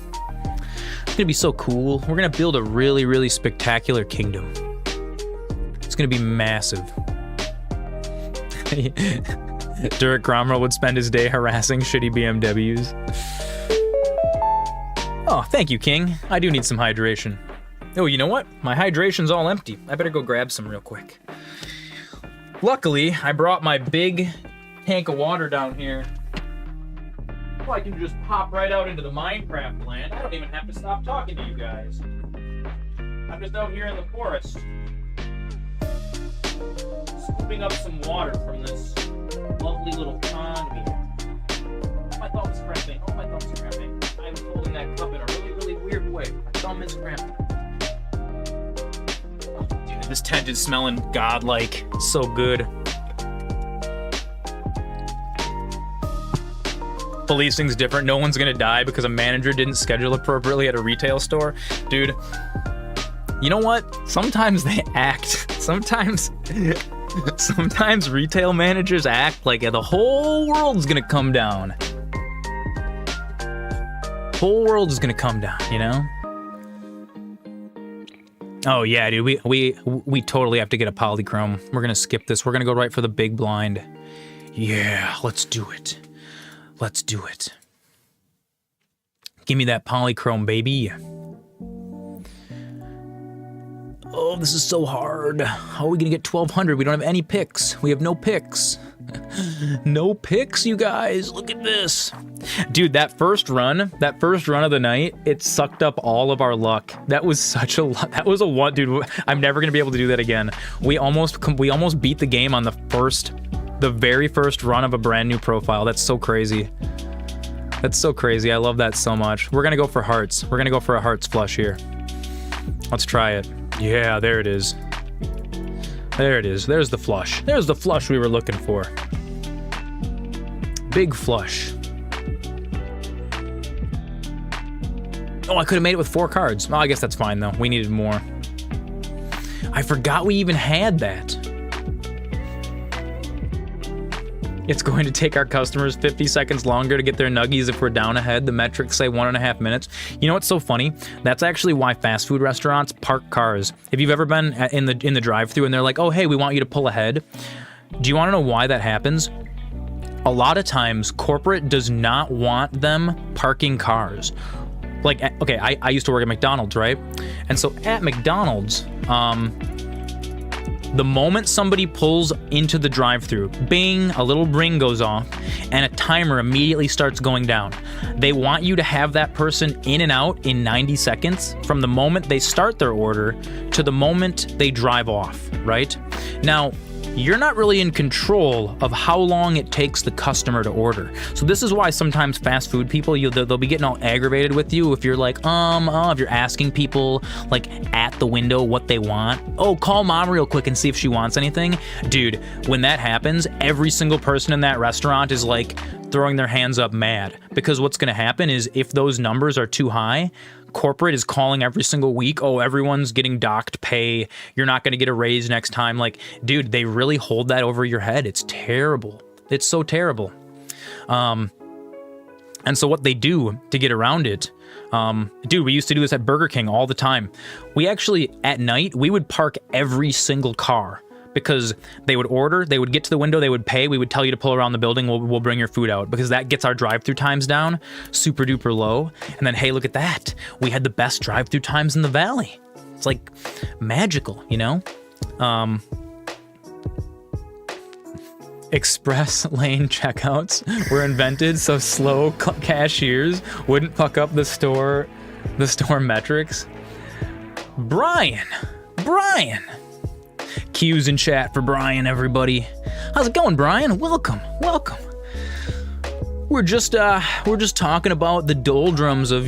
It's gonna be so cool. We're gonna build a really, really spectacular kingdom. It's gonna be massive. Derek Cromwell would spend his day harassing shitty BMWs. Oh, thank you, King. I do need some hydration. Oh, you know what? My hydration's all empty. I better go grab some real quick. Luckily, I brought my big tank of water down here. So I can just pop right out into the Minecraft land. I don't even have to stop talking to you guys. I'm just out here in the forest, scooping up some water from this lovely little pond here. Oh, my thumb's cramping. Oh, my thumb's cramping. I'm holding that cup in a really, really weird way. My thumb is cramping. Oh, dude, this tent is smelling godlike. So good. Policing's different. No one's gonna die because a manager didn't schedule appropriately at a retail store. Dude, you know what? Sometimes they act. Sometimes retail managers act like the whole world's gonna come down. Whole world is gonna come down, you know? Oh yeah, dude, we totally have to get a polychrome. We're gonna skip this. We're gonna go right for the big blind. Yeah, let's do it. Let's do it. Give me that polychrome, baby. Oh, this is so hard. How are we gonna get 1200? We don't have any picks. We have no picks. No picks, you guys. Look at this. Dude, that first run of the night, it sucked up all of our luck. That was such a lot. That was a one, dude. I'm never gonna be able to do that again. We almost beat the game on the very first run of a brand new profile. That's so crazy. That's so crazy. I love that so much. We're gonna go for hearts. We're gonna go for a hearts flush here. Let's try it. Yeah, there it is. There it is. There's the flush. There's the flush we were looking for. Big flush. Oh, I could have made it with 4 cards. Oh, I guess that's fine though. We needed more. I forgot we even had that. It's going to take our customers 50 seconds longer to get their nuggies if we're down ahead. The metrics say 1.5 minutes. You know what's so funny? That's actually why fast food restaurants park cars. If you've ever been in the drive-thru and they're like, oh, hey, we want you to pull ahead. Do you want to know why that happens? A lot of times, corporate does not want them parking cars. Like, okay, I used to work at McDonald's, right? And so at McDonald's, The moment somebody pulls into the drive-thru, bing, a little ring goes off, and a timer immediately starts going down. They want you to have that person in and out in 90 seconds from the moment they start their order to the moment they drive off, right? Now, you're not really in control of how long it takes the customer to order. So this is why sometimes fast food people, they'll be getting all aggravated with you if you're like, if you're asking people like at the window what they want. Oh, call mom real quick and see if she wants anything. Dude, when that happens, every single person in that restaurant is like throwing their hands up mad, because what's gonna happen is if those numbers are too high, corporate is calling every single week, oh, everyone's getting docked pay, you're not going to get a raise next time. Like, dude, they really hold that over your head. It's terrible. It's so terrible. And so what they do to get around it, dude, we used to do this at Burger King all the time. We actually, at night, we would park every single car, because they would order, they would get to the window, they would pay, we would tell you to pull around the building, we'll bring your food out, because that gets our drive-through times down super duper low. And then, hey, look at that, we had the best drive-through times in the valley. It's like magical, you know? Express lane checkouts were invented so slow cashiers wouldn't fuck up the store metrics. Brian. Q's in chat for Brian, everybody. How's it going, Brian? Welcome. We're just talking about the doldrums of,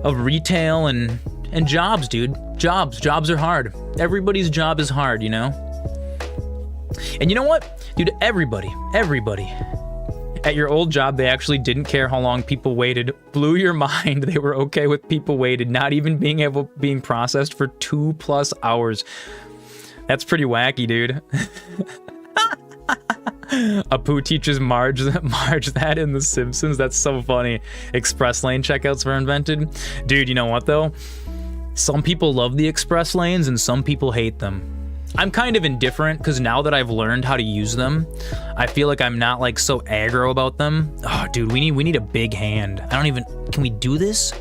of retail and jobs, dude. Jobs are hard. Everybody's job is hard, And you know what? Dude, everybody. At your old job, they actually didn't care how long people waited. Blew your mind. They were okay with people waited, not even being processed for 2+ hours. That's pretty wacky, dude. Apu teaches Marge that in The Simpsons. That's so funny. Express lane checkouts were invented. Dude, you know what though? Some people love the express lanes and some people hate them. I'm kind of indifferent, because now that I've learned how to use them, I feel like I'm not like so aggro about them. Oh, dude, we need a big hand. Can we do this?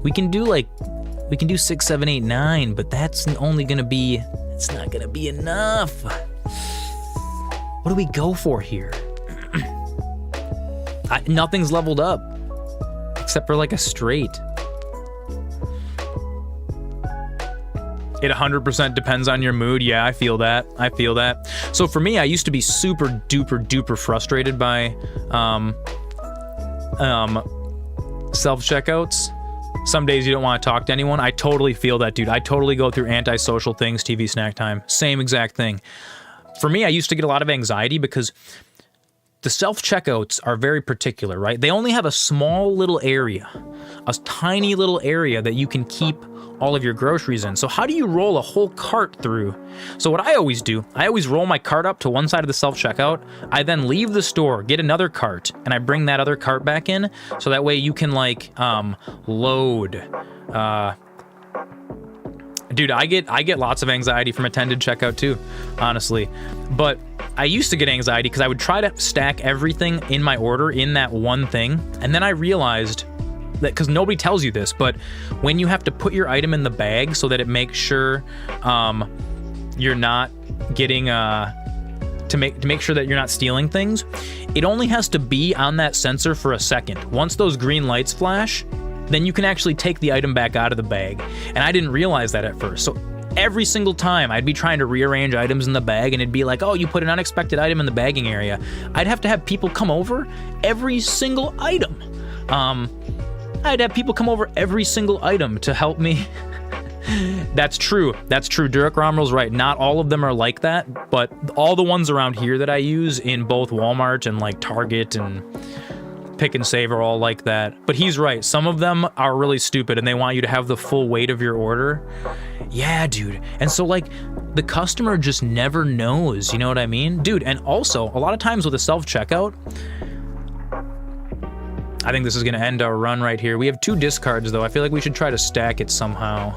We can do 6, 7, 8, 9, but it's not gonna be enough. What do we go for here? Nothing's leveled up, except for like a straight. It 100% depends on your mood. Yeah, I feel that. So for me, I used to be super duper frustrated by self-checkouts. Some days you don't want to talk to anyone. I totally feel that, dude. I totally go through antisocial things, TV snack time. Same exact thing. For me, I used to get a lot of anxiety because the self-checkouts are very particular, right? They only have a small little area, a tiny little area that you can keep all of your groceries in. So how do you roll a whole cart through? So what I always do, I always roll my cart up to one side of the self-checkout. I then leave the store, get another cart, and I bring that other cart back in. So that way you can load. Dude, I get lots of anxiety from attended checkout too, honestly. But I used to get anxiety because I would try to stack everything in my order in that one thing. And then I realized that, because nobody tells you this, but when you have to put your item in the bag so that it makes sure you're not getting to make sure that you're not stealing things, it only has to be on that sensor for a second. Once those green lights flash, then you can actually take the item back out of the bag. And I didn't realize that at first. So every single time I'd be trying to rearrange items in the bag, and it'd be like, oh, you put an unexpected item in the bagging area. I'd have to have people come over every single item. I'd have people come over every single item to help me. That's true. Durek Romeral's right. Not all of them are like that, but all the ones around here that I use in both Walmart and like Target and Pick and Save are all like that. But he's right. Some of them are really stupid and they want you to have the full weight of your order. Yeah, dude. And so like the customer just never knows, you know what I mean? Dude, and also a lot of times with a self-checkout, I think this is gonna end our run right here. We have 2 discards though. I feel like we should try to stack it somehow.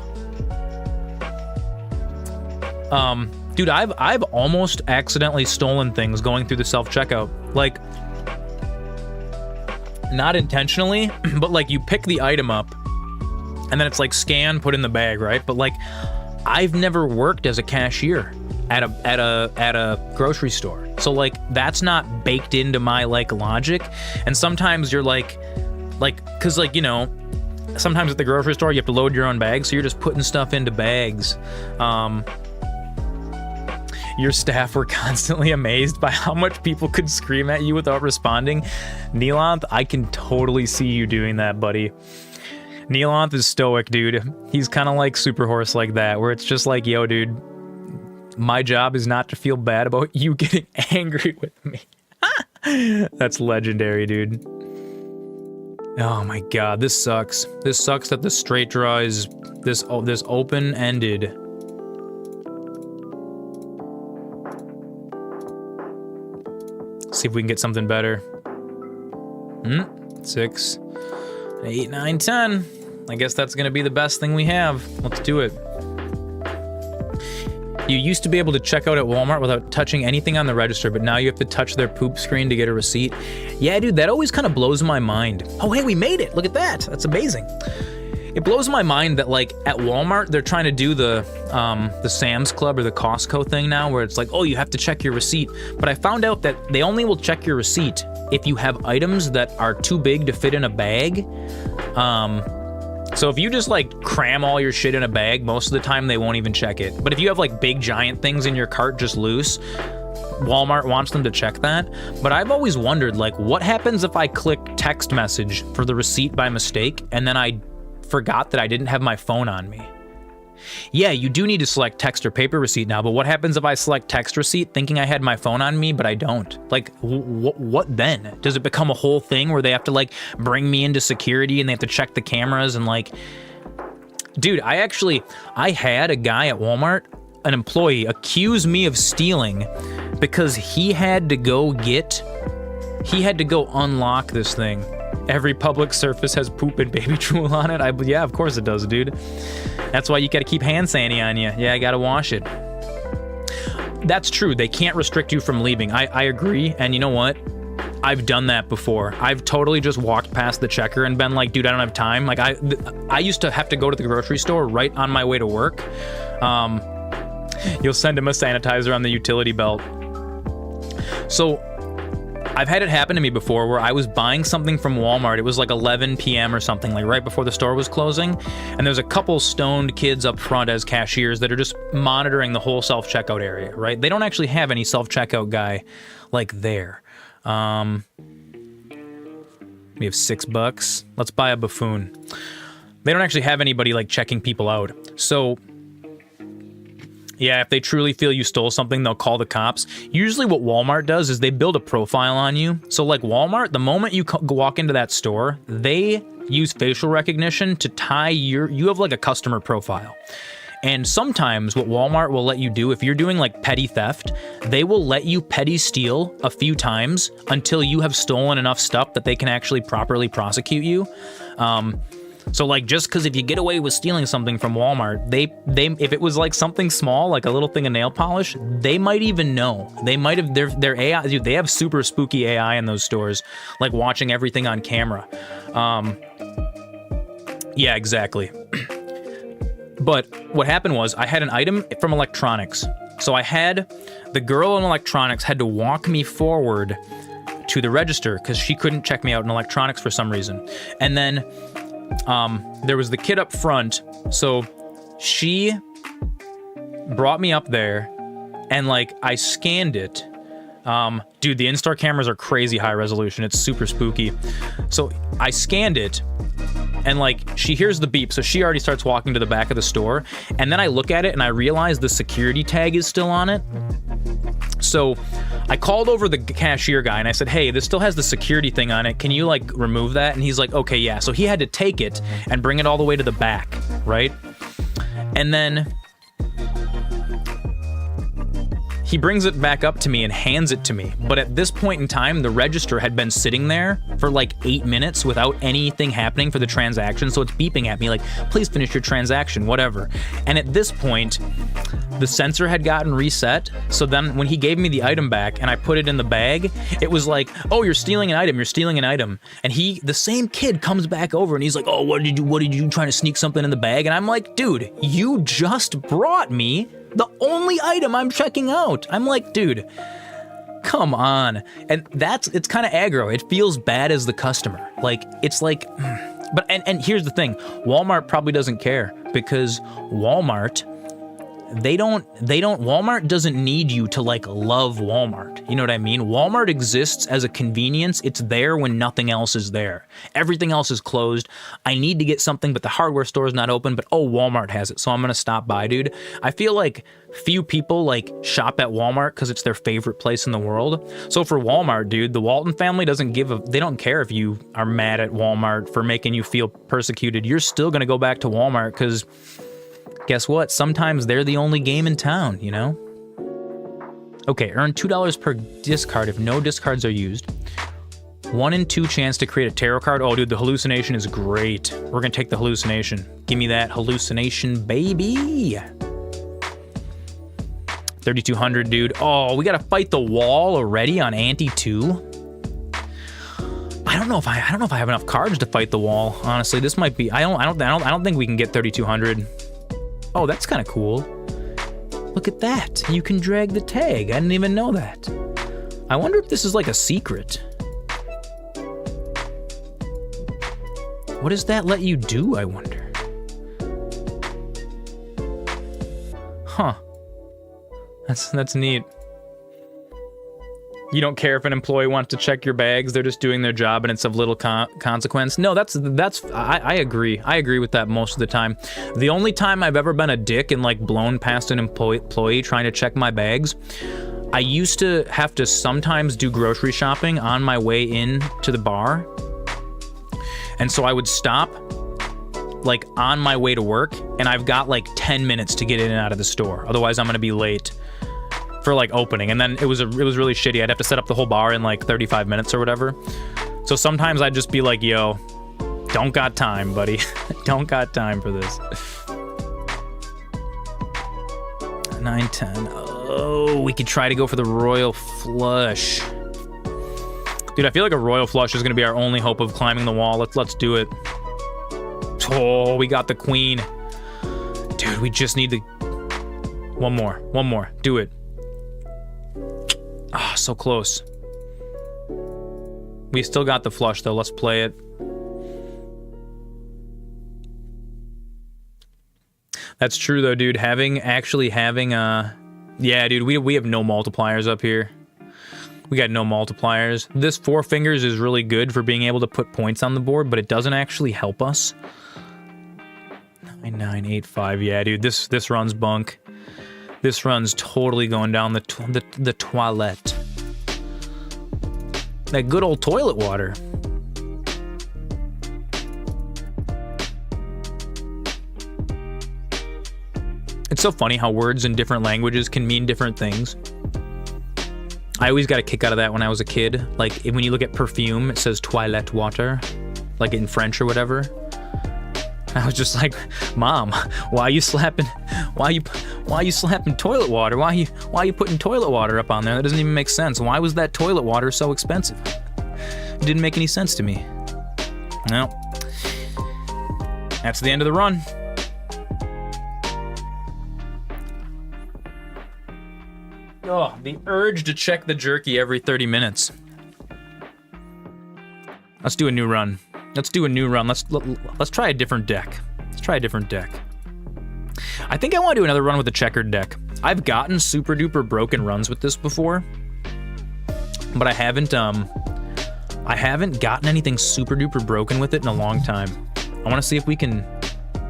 Dude, I've almost accidentally stolen things going through the self-checkout. Like, not intentionally, but like you pick the item up and then it's like scan, put in the bag, right? But like I've never worked as a cashier at a grocery store. So like that's not baked into my like logic. And sometimes you're like cuz like, you know, sometimes at the grocery store you have to load your own bags, so you're just putting stuff into bags. Your staff were constantly amazed by how much people could scream at you without responding. Neelanth, I can totally see you doing that, buddy. Neelanth is stoic, dude. He's kind of like Superhorse like that, where it's just like, yo, dude, my job is not to feel bad about you getting angry with me. That's legendary, dude. Oh my god, this sucks. This sucks that the straight draw is this open-ended. See if we can get something better. 6, 8, 9, 10. I guess that's gonna be the best thing we have. Let's do it. You used to be able to check out at Walmart without touching anything on the register, but now you have to touch their poop screen to get a receipt. Yeah, dude, that always kind of blows my mind. Oh, hey, we made it. Look at that. That's amazing. It blows my mind that, like, at Walmart, they're trying to do the Sam's Club or the Costco thing now, where it's like, oh, you have to check your receipt. But I found out that they only will check your receipt if you have items that are too big to fit in a bag. So if you just, like, cram all your shit in a bag, most of the time they won't even check it. But if you have, like, big giant things in your cart just loose, Walmart wants them to check that. But I've always wondered, like, what happens if I click text message for the receipt by mistake, and then I forgot that I didn't have my phone on me? Yeah, you do need to select text or paper receipt now, but what happens if I select text receipt thinking I had my phone on me, but I don't? Like, what then? Does it become a whole thing where they have to, like, bring me into security and they have to check the cameras and, like... Dude, I had a guy at Walmart, an employee, accuse me of stealing because he had to go unlock this thing. Every public surface has poop and baby drool on it. Yeah, of course it does, dude. That's why you gotta keep hand sani on you. Yeah, I gotta wash it. That's true. They can't restrict you from leaving. I agree. And you know what? I've done that before. I've totally just walked past the checker and been like, dude, I don't have time. Like, I used to have to go to the grocery store right on my way to work. You'll send him a sanitizer on the utility belt. So I've had it happen to me before where I was buying something from Walmart. It was like 11 p.m. or something, like right before the store was closing. And there's a couple stoned kids up front as cashiers that are just monitoring the whole self-checkout area, right? They don't actually have any self-checkout guy like there. We have $6. Let's buy a buffoon. They don't actually have anybody like checking people out. So yeah, if they truly feel you stole something, they'll call the cops. Usually what Walmart does is they build a profile on you. So like Walmart, the moment you walk into that store, they use facial recognition to tie you have like a customer profile. And sometimes what Walmart will let you do, if you're doing like petty theft, they will let you petty steal a few times until you have stolen enough stuff that they can actually properly prosecute you. So like, just because if you get away with stealing something from Walmart, they if it was like something small, like a little thing of nail polish, they might even know. They might have their AI. Dude, they have super spooky AI in those stores, like watching everything on camera. Yeah, exactly. But what happened was I had an item from electronics. So I had the girl in electronics had to walk me forward to the register because she couldn't check me out in electronics for some reason. And then there was the kid up front, so she brought me up there, and like I scanned it. Dude, the in-store cameras are crazy high resolution. It's super spooky. So I scanned it, and like she hears the beep, so she already starts walking to the back of the store, and then I look at it and I realize the security tag is still on it. So I called over the cashier guy and I said, hey, this still has the security thing on it. Can you like remove that? And he's like, okay, yeah. So he had to take it and bring it all the way to the back, right? And then he brings it back up to me and hands it to me. But at this point in time, the register had been sitting there for like 8 minutes without anything happening for the transaction. So it's beeping at me like, please finish your transaction, whatever. And at this point, the sensor had gotten reset. So then when he gave me the item back and I put it in the bag, it was like, oh, you're stealing an item, you're stealing an item. And the same kid comes back over and he's like, oh, what did you do, trying to sneak something in the bag? And I'm like, dude, you just brought me the only item I'm checking out. I'm like, dude, come on. And it's kind of aggro. It feels bad as the customer. Like, it's like, but, and here's the thing. Walmart probably doesn't care because Walmart doesn't need you to like love Walmart. You know what I mean? Walmart exists as a convenience. It's there when nothing else is there. Everything else is closed. I need to get something, but the hardware store is not open, but oh, Walmart has it. So I'm going to stop by, dude. I feel like few people like shop at Walmart because it's their favorite place in the world. So for Walmart, dude, the Walton family they don't care if you are mad at Walmart for making you feel persecuted. You're still going to go back to Walmart because guess what? Sometimes they're the only game in town, you know? Okay, earn $2 per discard if no discards are used. 1 in 2 chance to create a tarot card. Oh, dude, the hallucination is great. We're gonna take the hallucination. Give me that hallucination, baby. 3,200, dude. Oh, we gotta fight the wall already on Ante 2. I don't know if I have enough cards to fight the wall. Honestly, this might be. I don't think we can get 3,200. Oh, that's kind of cool. Look at that. You can drag the tag. I didn't even know that. I wonder if this is like a secret. What does that let you do, I wonder? Huh. That's neat. You don't care if an employee wants to check your bags, they're just doing their job and it's of little consequence. No, I agree. I agree with that most of the time. The only time I've ever been a dick and like blown past an employee trying to check my bags, I used to have to sometimes do grocery shopping on my way in to the bar. And so I would stop like on my way to work and I've got like 10 minutes to get in and out of the store. Otherwise I'm gonna be late for like opening, and then it was really shitty. I'd have to set up the whole bar in like 35 minutes or whatever. So sometimes I'd just be like, yo, don't got time, buddy. Don't got time for this. 9, 10. Oh, we could try to go for the royal flush. Dude, I feel like a royal flush is gonna be our only hope of climbing the wall. Let's do it. Oh, we got the queen. Dude, we just need the one more. Do it. Ah, oh, so close. We still got the flush though. Let's play it. That's true though, dude. Actually having yeah, dude, we have no multipliers up here. We got no multipliers. This 4 fingers is really good for being able to put points on the board, but it doesn't actually help us. 9, 9, 8, 5. Yeah, dude, this runs bunk. This run's totally going down the toilet. That good old toilet water. It's so funny how words in different languages can mean different things. I always got a kick out of that when I was a kid. Like, when you look at perfume, it says toilette water, like in French or whatever. I was just like, Mom, why are you slapping toilet water? Why are you putting toilet water up on there? That doesn't even make sense. Why was that toilet water so expensive? It didn't make any sense to me. No. That's the end of the run. Oh, the urge to check the jerky every 30 minutes. Let's do a new run. Let's try a different deck. I think I want to do another run with a checkered deck. I've gotten super duper broken runs with this before, but I haven't gotten anything super duper broken with it in a long time. I want to see if we can.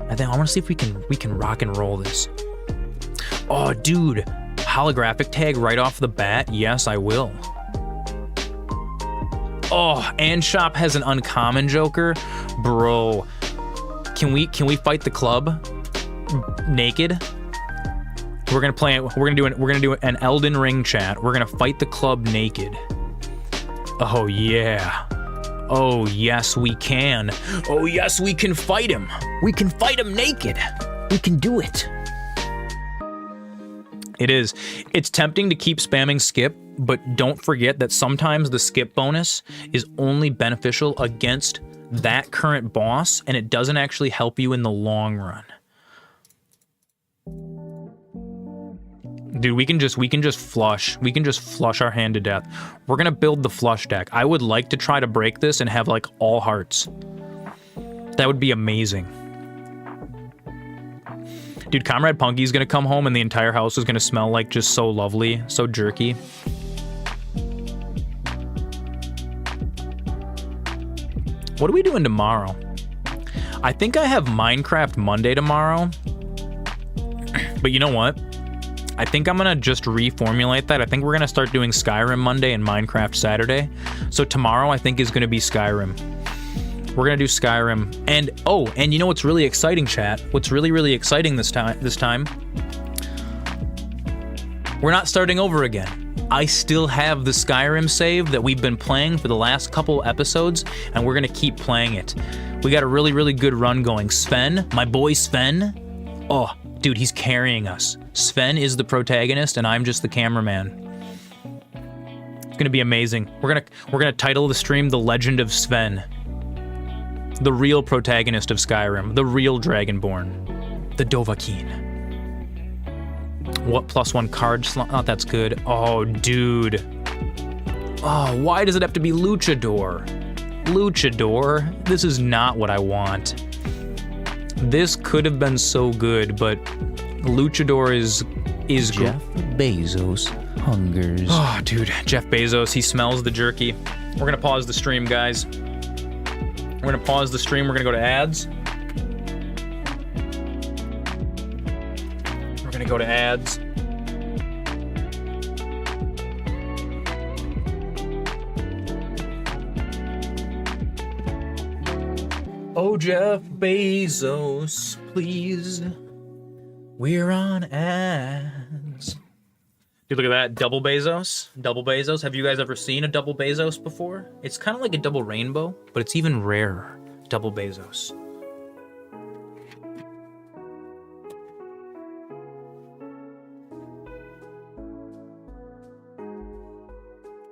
I want to see if we can rock and roll this. Oh, dude, holographic tag right off the bat. Yes, I will. Oh, and Shop has an uncommon joker. Bro, can we fight the club naked? We're gonna do an Elden Ring chat. We're gonna fight the club naked. Oh yeah. Oh yes, we can. Oh yes, we can fight him. We can fight him naked. We can do it. It is. It's tempting to keep spamming skip, but don't forget that sometimes the skip bonus is only beneficial against that current boss, and it doesn't actually help you in the long run. Dude, we can just flush. We can just flush our hand to death. We're gonna build the flush deck. I would like to try to break this and have like all hearts. That would be amazing. Dude, Comrade Punky's gonna come home and the entire house is gonna smell like just so lovely, so jerky. What are we doing tomorrow? I think I have Minecraft Monday tomorrow. But you know what? I think I'm gonna just reformulate that. I think we're gonna start doing Skyrim Monday and Minecraft Saturday. So tomorrow I think is gonna be Skyrim. We're gonna do Skyrim. And oh, and you know what's really exciting, chat? What's really, really exciting this time? We're not starting over again. I still have the Skyrim save that we've been playing for the last couple episodes, and we're gonna keep playing it. We got a really, really good run going. Sven, my boy Sven. Oh, dude, he's carrying us. Sven is the protagonist, and I'm just the cameraman. It's gonna be amazing. We're gonna title the stream "The Legend of Sven," the real protagonist of Skyrim, the real Dragonborn, the Dovahkiin. What +1 card slot? Oh, that's good. Oh, dude. Oh, why does it have to be Luchador? Luchador? This is not what I want. This could have been so good, but Luchador is Jeff Bezos hungers. Oh, dude, Jeff Bezos, he smells the jerky. We're gonna pause the stream, guys. We're gonna pause the stream. We're gonna go to ads. We're gonna go to ads. Oh, Jeff Bezos, please. We're on ads. Dude, look at that. Double Bezos. Double Bezos. Have you guys ever seen a double Bezos before? It's kind of like a double rainbow, but it's even rarer. Double Bezos.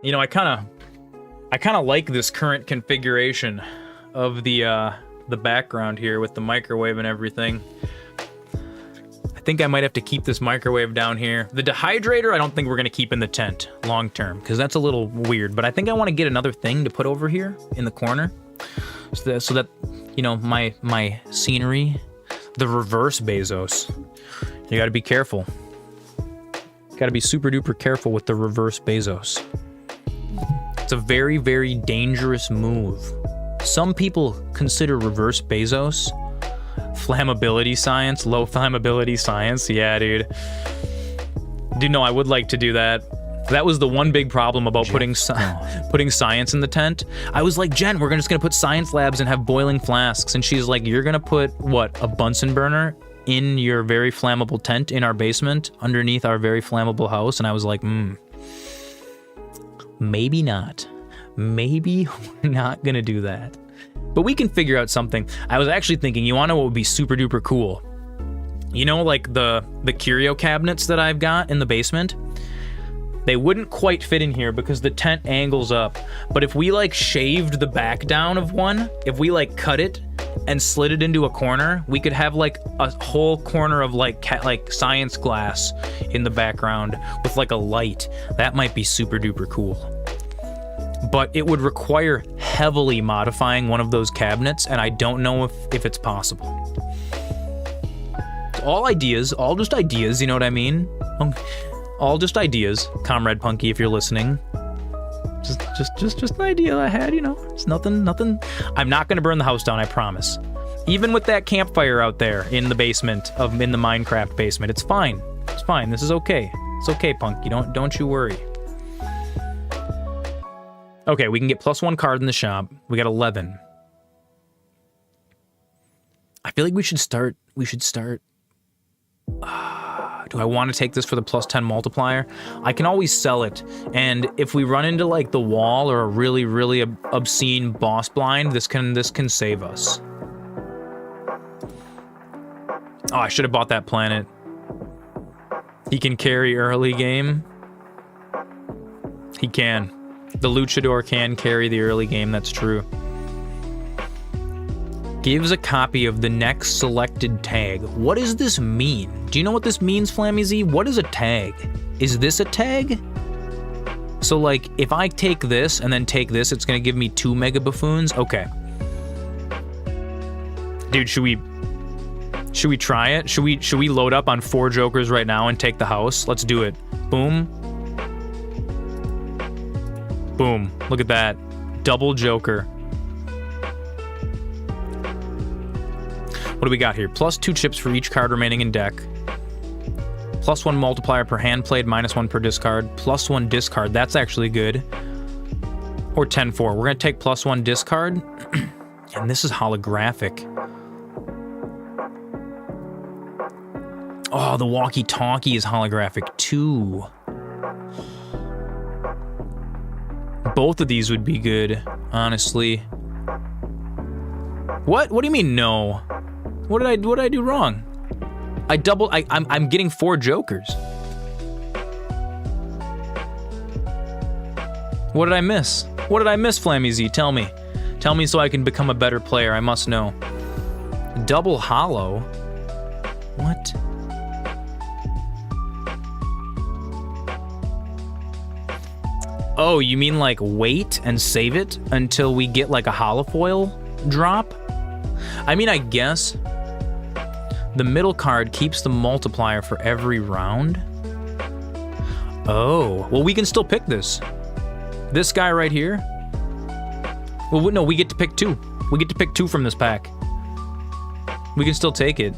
You know, I kind of like this current configuration of the background here with the microwave and everything. I think I might have to keep this microwave down here. The dehydrator, I don't think we're gonna keep in the tent long term, because that's a little weird, but I think I want to get another thing to put over here in the corner, so that you know, my scenery, the reverse Bezos. You gotta be careful. Gotta be super duper careful with the reverse Bezos. It's a very, very dangerous move. Some people consider reverse Bezos flammability science, low flammability science. Yeah, dude. Dude, no, I would like to do that. That was the one big problem about putting science in the tent. I was like, Jen, we're just gonna put science labs and have boiling flasks. And she's like, you're gonna put, what, a Bunsen burner in your very flammable tent in our basement underneath our very flammable house? And I was like, maybe not. Maybe we're not gonna do that. But we can figure out something. I was actually thinking, you wanna know what would be super duper cool? You know, like the curio cabinets that I've got in the basement? They wouldn't quite fit in here because the tent angles up. But if we like shaved the back down of one, if we like cut it and slid it into a corner, we could have like a whole corner of like science glass in the background with like a light. That might be super duper cool. But it would require heavily modifying one of those cabinets, and I don't know if it's possible. All ideas, all just ideas, you know what I mean? All just ideas, Comrade Punky, if you're listening. Just an idea I had, you know. It's nothing. I'm not gonna burn the house down, I promise. Even with that campfire out there in the basement in the Minecraft basement, it's fine. It's fine. This is okay. It's okay, Punky. Don't you worry. Okay, we can get +1 card in the shop. We got 11. I feel like we should start. do I want to take this for the plus 10 multiplier? I can always sell it, and if we run into like the wall or a really, really obscene boss blind, this can save us. Oh, I should have bought that planet. He can carry early game. He can. The luchador can carry the early game, that's true. Gives a copy of the next selected tag. What does this mean? Do you know what this means, Flammy Z? What is a tag? Is this a tag? So, like, if I take this and then take this, it's gonna give me 2 Mega Buffoons? Okay. Dude, should we try it? Should we load up on 4 Jokers right now and take the house? Let's do it. Boom. Boom. Look at that. Double Joker. What do we got here? Plus 2 chips for each card remaining in deck. Plus 1 multiplier per hand played, minus 1 per discard. Plus 1 discard. That's actually good. Or 10-4. We're going to take plus 1 discard. And this is holographic. Oh, the walkie-talkie is holographic too. Both of these would be good, honestly. What? What do you mean no? What did I do wrong? I'm getting 4 Jokers. What did I miss? What did I miss, Flammy Z? Tell me. Tell me so I can become a better player. I must know. Double hollow? What? Oh, you mean like wait and save it until we get like a holofoil drop? I mean, I guess the middle card keeps the multiplier for every round. Oh, well, we can still pick this. This guy right here. Well, no, we get to pick 2. We get to pick 2 from this pack. We can still take it.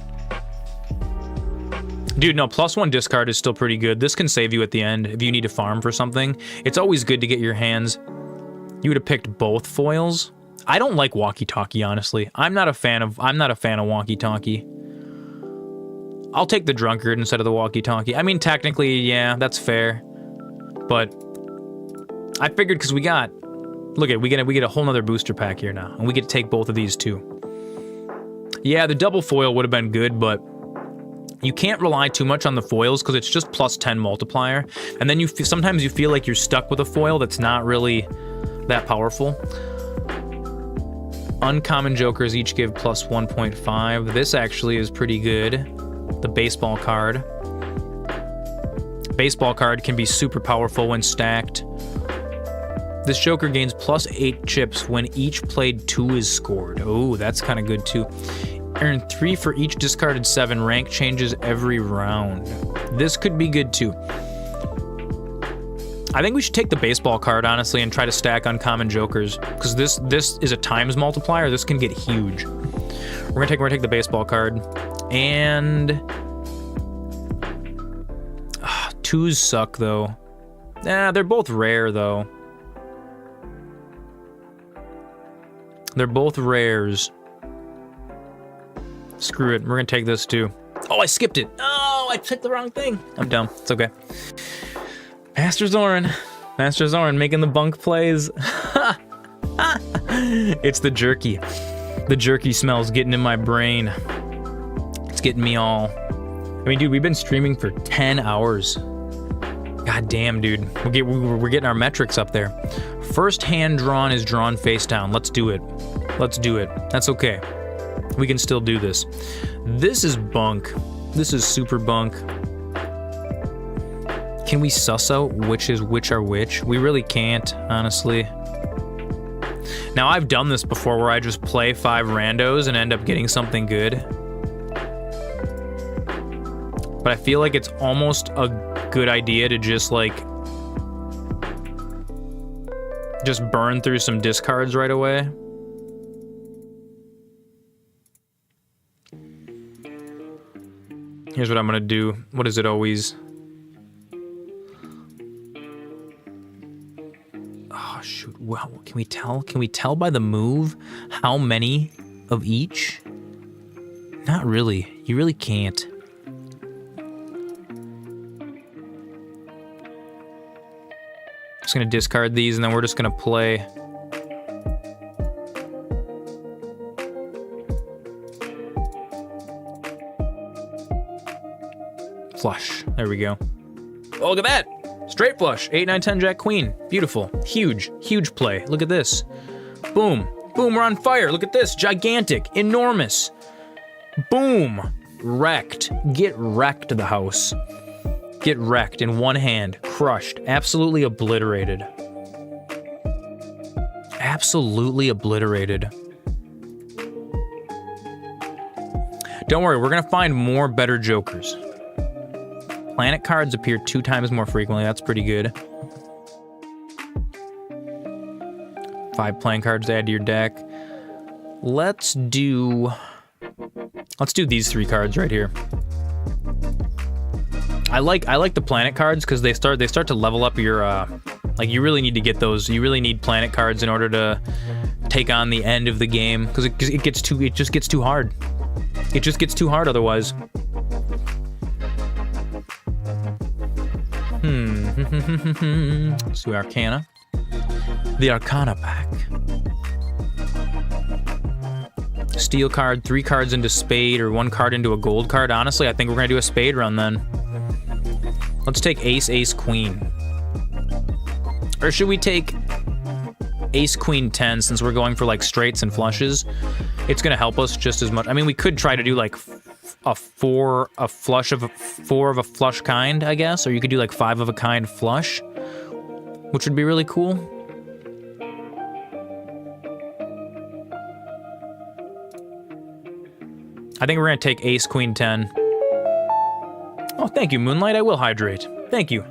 Dude, no, plus 1 discard is still pretty good. This can save you at the end if you need to farm for something. It's always good to get your hands. You would have picked both foils. I don't like walkie-talkie, honestly. I'm not a fan of walkie-talkie. I'll take the drunkard instead of the walkie-talkie. I mean, technically, yeah, that's fair. But I figured because we get a whole nother booster pack here now, and we get to take both of these too. Yeah, the double foil would have been good, but you can't rely too much on the foils because it's just plus 10 multiplier, and then sometimes you feel like you're stuck with a foil that's not really that powerful. Uncommon Jokers each give plus 1.5. This actually is pretty good. The baseball card. Baseball card can be super powerful when stacked. This Joker gains plus 8 chips when each played 2 is scored. Oh, that's kind of good too. Earn 3 for each discarded 7. Rank changes every round. This could be good too. I think we should take the baseball card, honestly, and try to stack uncommon Jokers, because this is a times multiplier. This can get huge. We're gonna take the baseball card, and 2s suck though. Nah, they're both rare though. They're both rares. Screw it. We're gonna take this too. Oh, I skipped it. Oh, I picked the wrong thing. I'm dumb. It's okay. MasterZoran making the bunk plays. It's the jerky. The jerky smell's getting in my brain. It's getting me all. I mean, dude, we've been streaming for 10 hours. God damn, dude. We're getting our metrics up there. First hand drawn is drawn face down. Let's do it. Let's do it. That's okay. We can still do this. This is bunk. This is super bunk. Can we suss out which are which? We really can't, honestly. Now, I've done this before where I just play 5 randos and end up getting something good. But I feel like it's almost a good idea to just, like, just burn through some discards right away. Here's what I'm gonna do. What is it always? Oh shoot! Wow, can we tell? Can we tell by the move how many of each? Not really. You really can't. Just gonna discard these, and then we're just gonna play. Flush. There we go. Oh, look at that! Straight flush. 8, 9, 10, Jack, Queen. Beautiful. Huge. Huge play. Look at this. Boom. Boom, we're on fire. Look at this. Gigantic. Enormous. Boom. Wrecked. Get wrecked, the house. Get wrecked in one hand. Crushed. Absolutely obliterated. Absolutely obliterated. Don't worry, we're gonna find more better jokers. Planet cards appear 2 times more frequently. That's pretty good. 5 playing cards to add to your deck. Let's do these 3 cards right here. I like the planet cards because they start to level up your like you really need to get those. You really need planet cards in order to take on the end of the game because it just gets too hard. It just gets too hard otherwise. Let's do Arcana. The Arcana pack. Steel card, 3 cards into Spade, or 1 card into a gold card. Honestly, I think we're gonna do a Spade run then. Let's take Ace, Ace, Queen. Or should we take Ace, Queen, 10 since we're going for like straights and flushes? It's gonna help us just as much. I mean, we could try to do like a 4 of a flush kind, I guess, or you could do like 5 of a kind flush, which would be really cool. I think we're gonna take Ace, Queen, 10. Oh, thank you, Moonlight. I will hydrate. Thank you.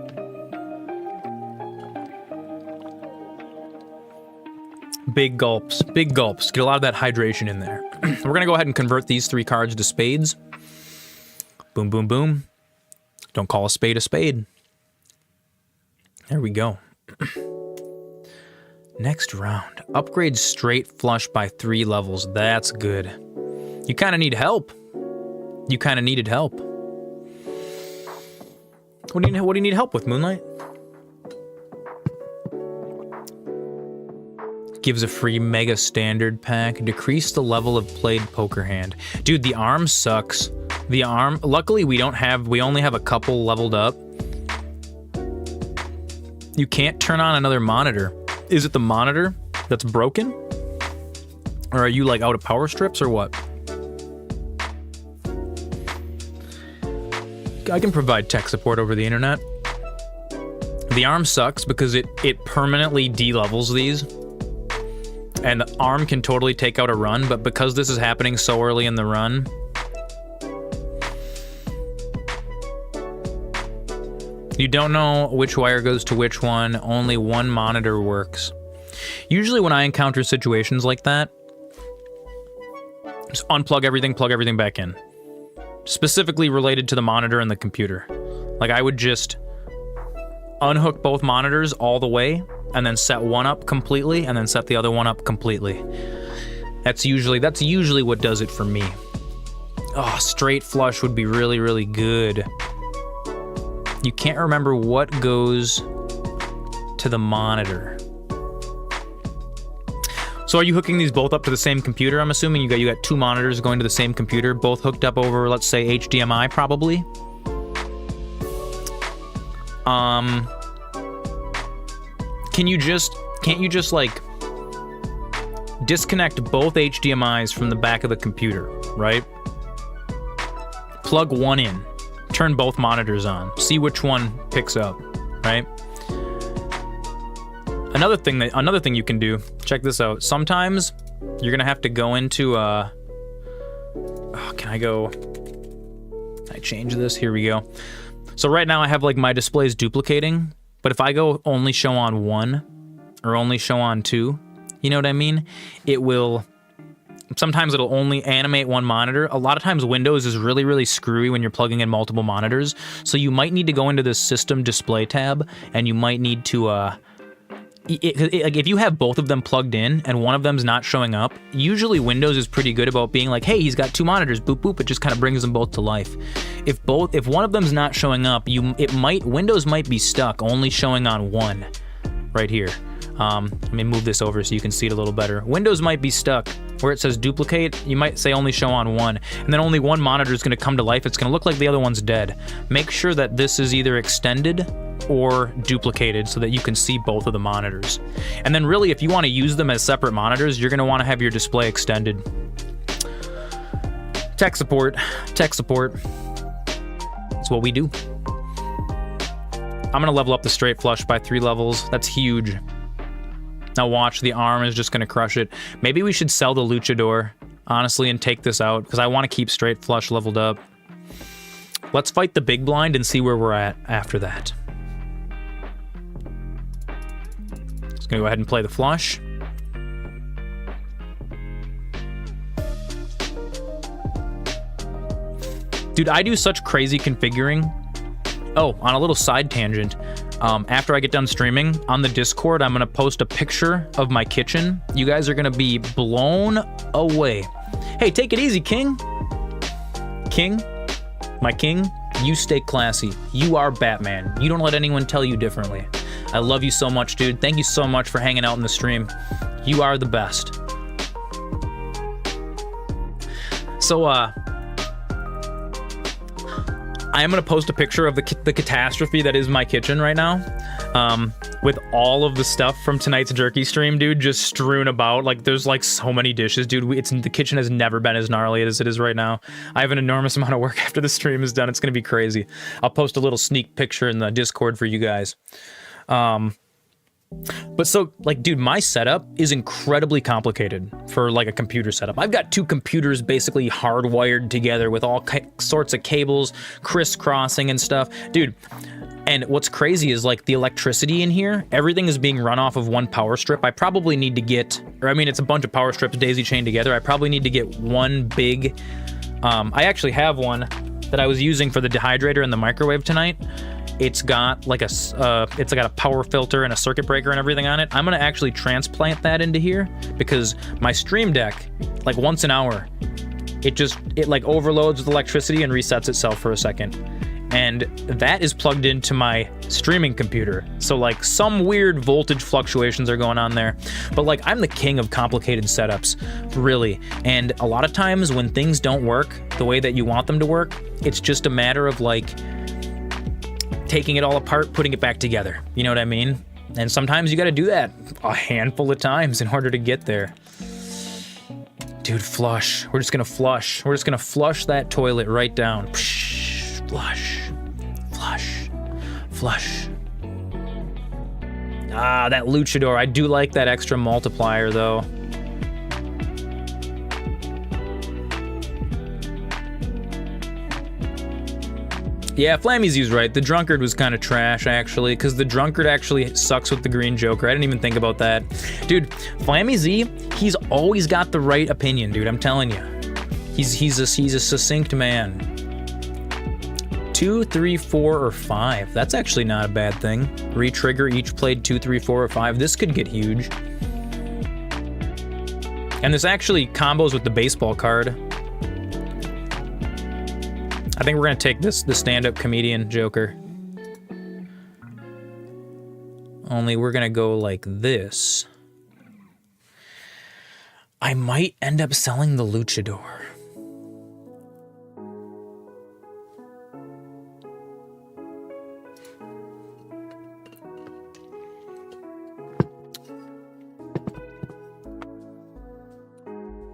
Big gulps, big gulps. Get a lot of that hydration in there. We're gonna go ahead and convert these 3 cards to spades. Boom, boom, boom. Don't call a spade a spade. There we go. Next round. Upgrade straight flush by 3 levels. That's good. You kind of need help. You kind of needed help. What do you need help with, Moonlight? Gives a free mega standard pack. Decrease the level of played poker hand. Dude, the arm sucks. The arm, luckily we only have a couple leveled up. You can't turn on another monitor. Is it the monitor that's broken? Or are you like out of power strips or what? I can provide tech support over the internet. The arm sucks because it permanently de-levels these. And the arm can totally take out a run, but because this is happening so early in the run, you don't know which wire goes to which one, only one monitor works. Usually when I encounter situations like that, just unplug everything, plug everything back in. Specifically related to the monitor and the computer. Like I would just unhook both monitors all the way, and then set one up completely, and then set the other one up completely. That's usually what does it for me. Oh, straight flush would be really, really good. You can't remember what goes to the monitor. So are you hooking these both up to the same computer? I'm assuming you got 2 monitors going to the same computer, both hooked up over, let's say, HDMI, probably. Can't you just like disconnect both HDMIs from the back of the computer, right? Plug one in, turn both monitors on, see which one picks up, right? Another thing you can do, check this out. Sometimes you're gonna have to go into can I change this? Here we go. So right now I have like my displays duplicating, but if I go only show on 1 or only show on 2, you know what I mean? Sometimes it'll only animate one monitor. A lot of times Windows is really, really screwy when you're plugging in multiple monitors. So you might need to go into this system display tab, and you might need to, like if you have both of them plugged in and one of them's not showing up, usually Windows is pretty good about being like, hey, he's got 2 monitors, boop, boop. It just kind of brings them both to life. If one of them's not showing up, Windows might be stuck only showing on 1. right here. Let me move this over so you can see it a little better. Windows might be stuck. Where it says duplicate, you might say only show on one, and then only one monitor is going to come to life. It's going to look like the other one's dead. Make sure that this is either extended or duplicated so that you can see both of the monitors. And then really, if you want to use them as separate monitors, you're going to want to have your display extended. Tech support. That's what we do. I'm going to level up the straight flush by 3 levels. That's huge. Now watch, the arm is just going to crush it. Maybe we should sell the luchador, honestly, and take this out, because I want to keep straight flush leveled up. Let's fight the big blind and see where we're at after that. Just going to go ahead and play the flush. Dude, I do such crazy configuring. Oh, on a little side tangent. After I get done streaming, on the Discord, I'm going to post a picture of my kitchen. You guys are going to be blown away. Hey, take it easy, King. King, my king, you stay classy. You are Batman. You don't let anyone tell you differently. I love you so much, dude. Thank you so much for hanging out in the stream. You are the best. So, I am going to post a picture of the catastrophe that is my kitchen right now, with all of the stuff from tonight's jerky stream, dude, just strewn about. Like, there's like so many dishes, dude. The kitchen has never been as gnarly as it is right now. I have an enormous amount of work after the stream is done. It's going to be crazy. I'll post a little sneak picture in the Discord for you guys. But so, like, dude, my setup is incredibly complicated for, like, a computer setup. I've got 2 computers basically hardwired together with all sorts of cables crisscrossing and stuff. Dude, and what's crazy is, like, the electricity in here, everything is being run off of one power strip. I probably need to get, or I mean, it's a bunch of power strips daisy-chained together. I probably need to get one big, I actually have one that I was using for the dehydrator and the microwave tonight. It's got like it's got a power filter and a circuit breaker and everything on it. I'm gonna actually transplant that into here because my Stream Deck, like once an hour, it like overloads with electricity and resets itself for a second. And that is plugged into my streaming computer. So like some weird voltage fluctuations are going on there. But like I'm the king of complicated setups, really. And a lot of times when things don't work the way that you want them to work, it's just a matter of like taking it all apart, putting it back together. You know what I mean? And sometimes you gotta do that a handful of times in order to get there. Dude, flush. We're just gonna flush. We're just gonna flush that toilet right down. Psh, flush, flush, flush. Ah, that luchador. I do like that extra multiplier though. Yeah, Flammy's right. The drunkard was kind of trash, actually, because the drunkard actually sucks with the green Joker. I didn't even think about that. Dude, Flammy Z, he's always got the right opinion, dude. I'm telling you. He's a succinct man. 2, 3, 4, or 5. That's actually not a bad thing. Re-trigger each played 2, 3, 4, or 5. This could get huge. And this actually combos with the baseball card. I think we're gonna take the stand-up comedian Joker. Only we're gonna go like this. I might end up selling the luchador.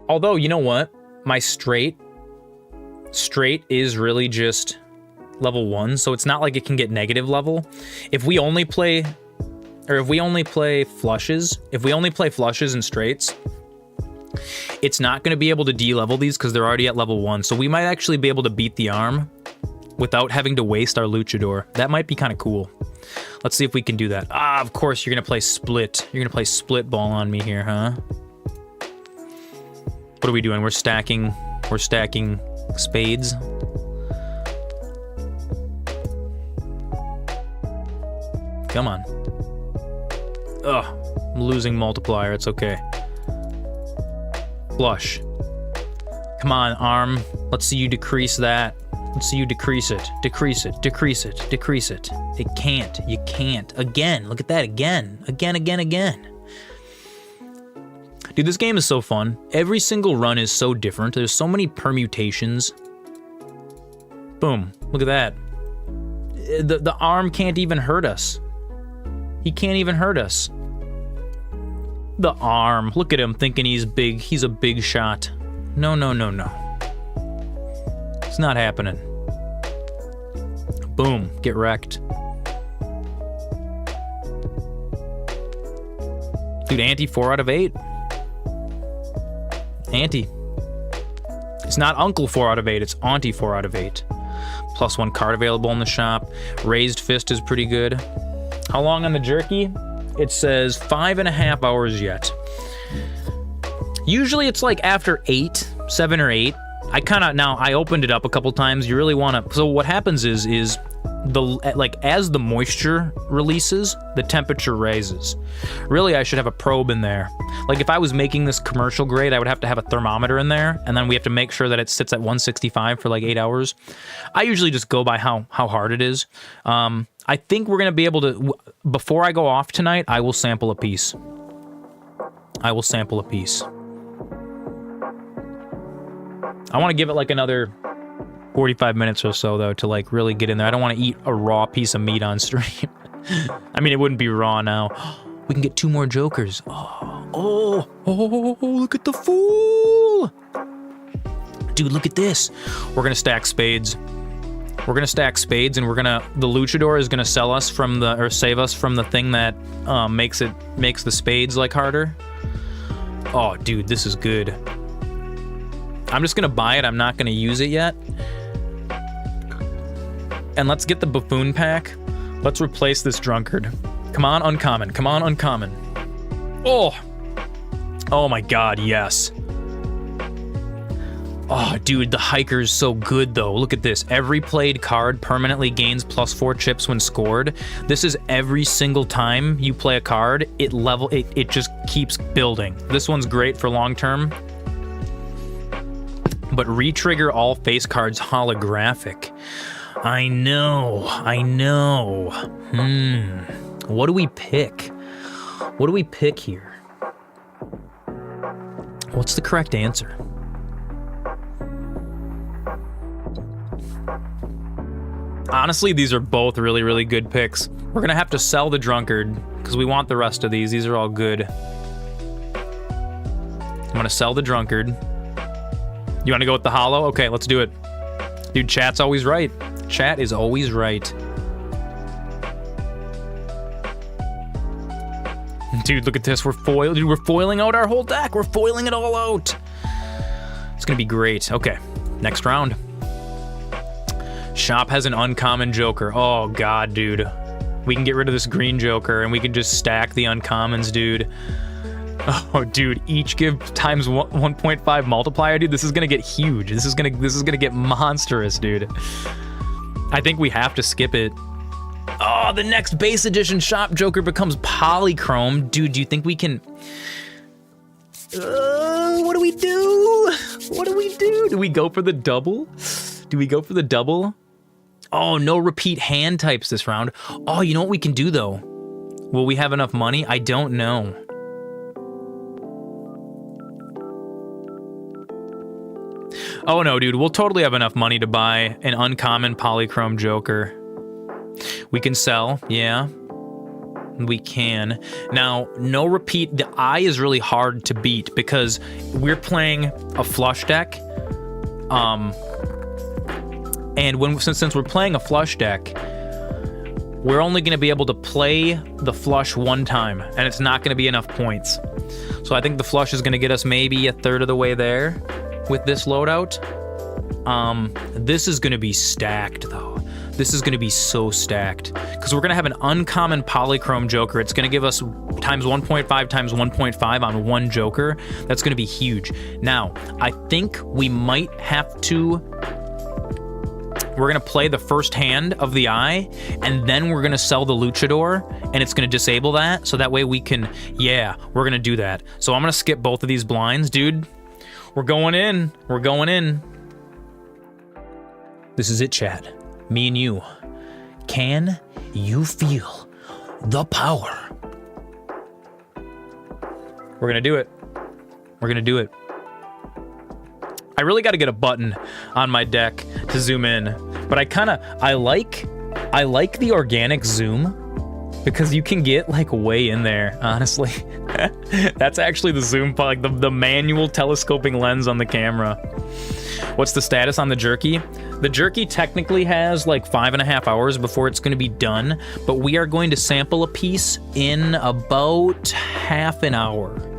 Although, you know what? My straight is really just level 1, so it's not like it can get negative level. If we only play flushes and straights, it's not going to be able to de-level these because they're already at level 1. So we might actually be able to beat the arm without having to waste our luchador. That might be kind of cool. Let's see if we can do that. Ah, of course you're going to play split. You're going to play split ball on me here, huh? What are we doing? We're stacking spades. Come on. Ugh, I'm losing multiplier. It's okay. Flush. Come on, arm. Let's see you decrease that. Let's see you decrease it. Decrease it. Decrease it. Decrease it. It can't. You can't. Again. Look at that. Again. Again, again, again. Dude, this game is so fun. Every single run is so different. There's so many permutations. Boom. Look at that. The arm can't even hurt us. He can't even hurt us. The arm. Look at him thinking he's big. He's a big shot. No, no, no, no. It's not happening. Boom. Get wrecked. Dude, Auntie 4 out of 8. Auntie. It's not Uncle 4 out of 8. It's Auntie 4 out of 8. +1 card available in the shop. Raised Fist is pretty good. How long on the jerky? It says 5.5 hours yet. Usually it's like after 8, 7 or 8. I opened it up a couple times. You really want to, so what happens is as the moisture releases, the temperature raises. Really, I should have a probe in there. Like if I was making this commercial grade, I would have to have a thermometer in there, and then we have to make sure that it sits at 165 for like 8 hours. I usually just go by how hard it is. I think we're gonna be able to, before I go off tonight, I will sample a piece. I will sample a piece. I want to give it like another 45 minutes or so, though, to like really get in there. I don't want to eat a raw piece of meat on stream. I mean, it wouldn't be raw now. We can get 2 more jokers. Oh, look at the fool. Dude, look at this. We're going to stack spades. We're going to stack spades, and the luchador is going to save us from the thing that makes the spades like harder. Oh, dude, this is good. I'm just going to buy it. I'm not going to use it yet. And let's get the buffoon pack. Let's replace this drunkard. Come on, uncommon. Come on, uncommon. Oh my god, yes. Oh, dude, the hiker's so good, though. Look at this. Every played card permanently gains +4 chips when scored. This is every single time you play a card, it just keeps building. This one's great for long term. But re-trigger all face cards holographic. I know. What do we pick? What do we pick here? What's the correct answer? Honestly, these are both really, really good picks. We're gonna have to sell the drunkard because we want the rest of these. These are all good. I'm gonna sell the drunkard. You want to go with the hollow? Okay, let's do it. Dude, chat's always right. Chat is always right. Dude, look at this. We're foiling out our whole deck. We're foiling it all out. It's gonna be great. Okay, next round. Shop has an uncommon joker. Oh god, dude. We can get rid of this green joker and we can just stack the uncommons, dude. Oh, dude, each give times 1.5 multiplier, dude. This is gonna get huge. This is gonna get monstrous, dude. I think we have to skip it. Oh, the next base edition shop joker becomes polychrome. Dude, do you think we can... what do we do? What do we do? Do we go for the double? Do we go for the double? Oh, no repeat hand types this round. Oh, you know what we can do, though? Will we have enough money? I don't know. Oh no, dude, we'll totally have enough money to buy an uncommon polychrome joker. We can sell, yeah. We can. Now, no repeat. The eye is really hard to beat because we're playing a flush deck. And since we're playing a flush deck, we're only going to be able to play the flush one time, and it's not going to be enough points. So I think the flush is going to get us maybe a third of the way there with this loadout. This is going to be stacked, though. This is going to be so stacked because we're going to have an uncommon polychrome joker. It's going to give us times 1.5 times 1.5 on one joker. That's going to be huge. Now, I think we might have to... We're going to play the first hand of the eye, and then we're going to sell the luchador, and it's going to disable that, so that way we can... Yeah, we're going to do that. So I'm going to skip both of these blinds, dude. We're going in. We're going in. This is it, chat. Me and you. Can you feel the power? We're gonna do it. We're gonna do it. I really got to get a button on my deck to zoom in, but I like the organic zoom because you can get like way in there, honestly. That's actually the zoom, like the manual telescoping lens on the camera. What's the status on the jerky? The jerky technically has like 5.5 hours before it's going to be done, but we are going to sample a piece in about half an hour.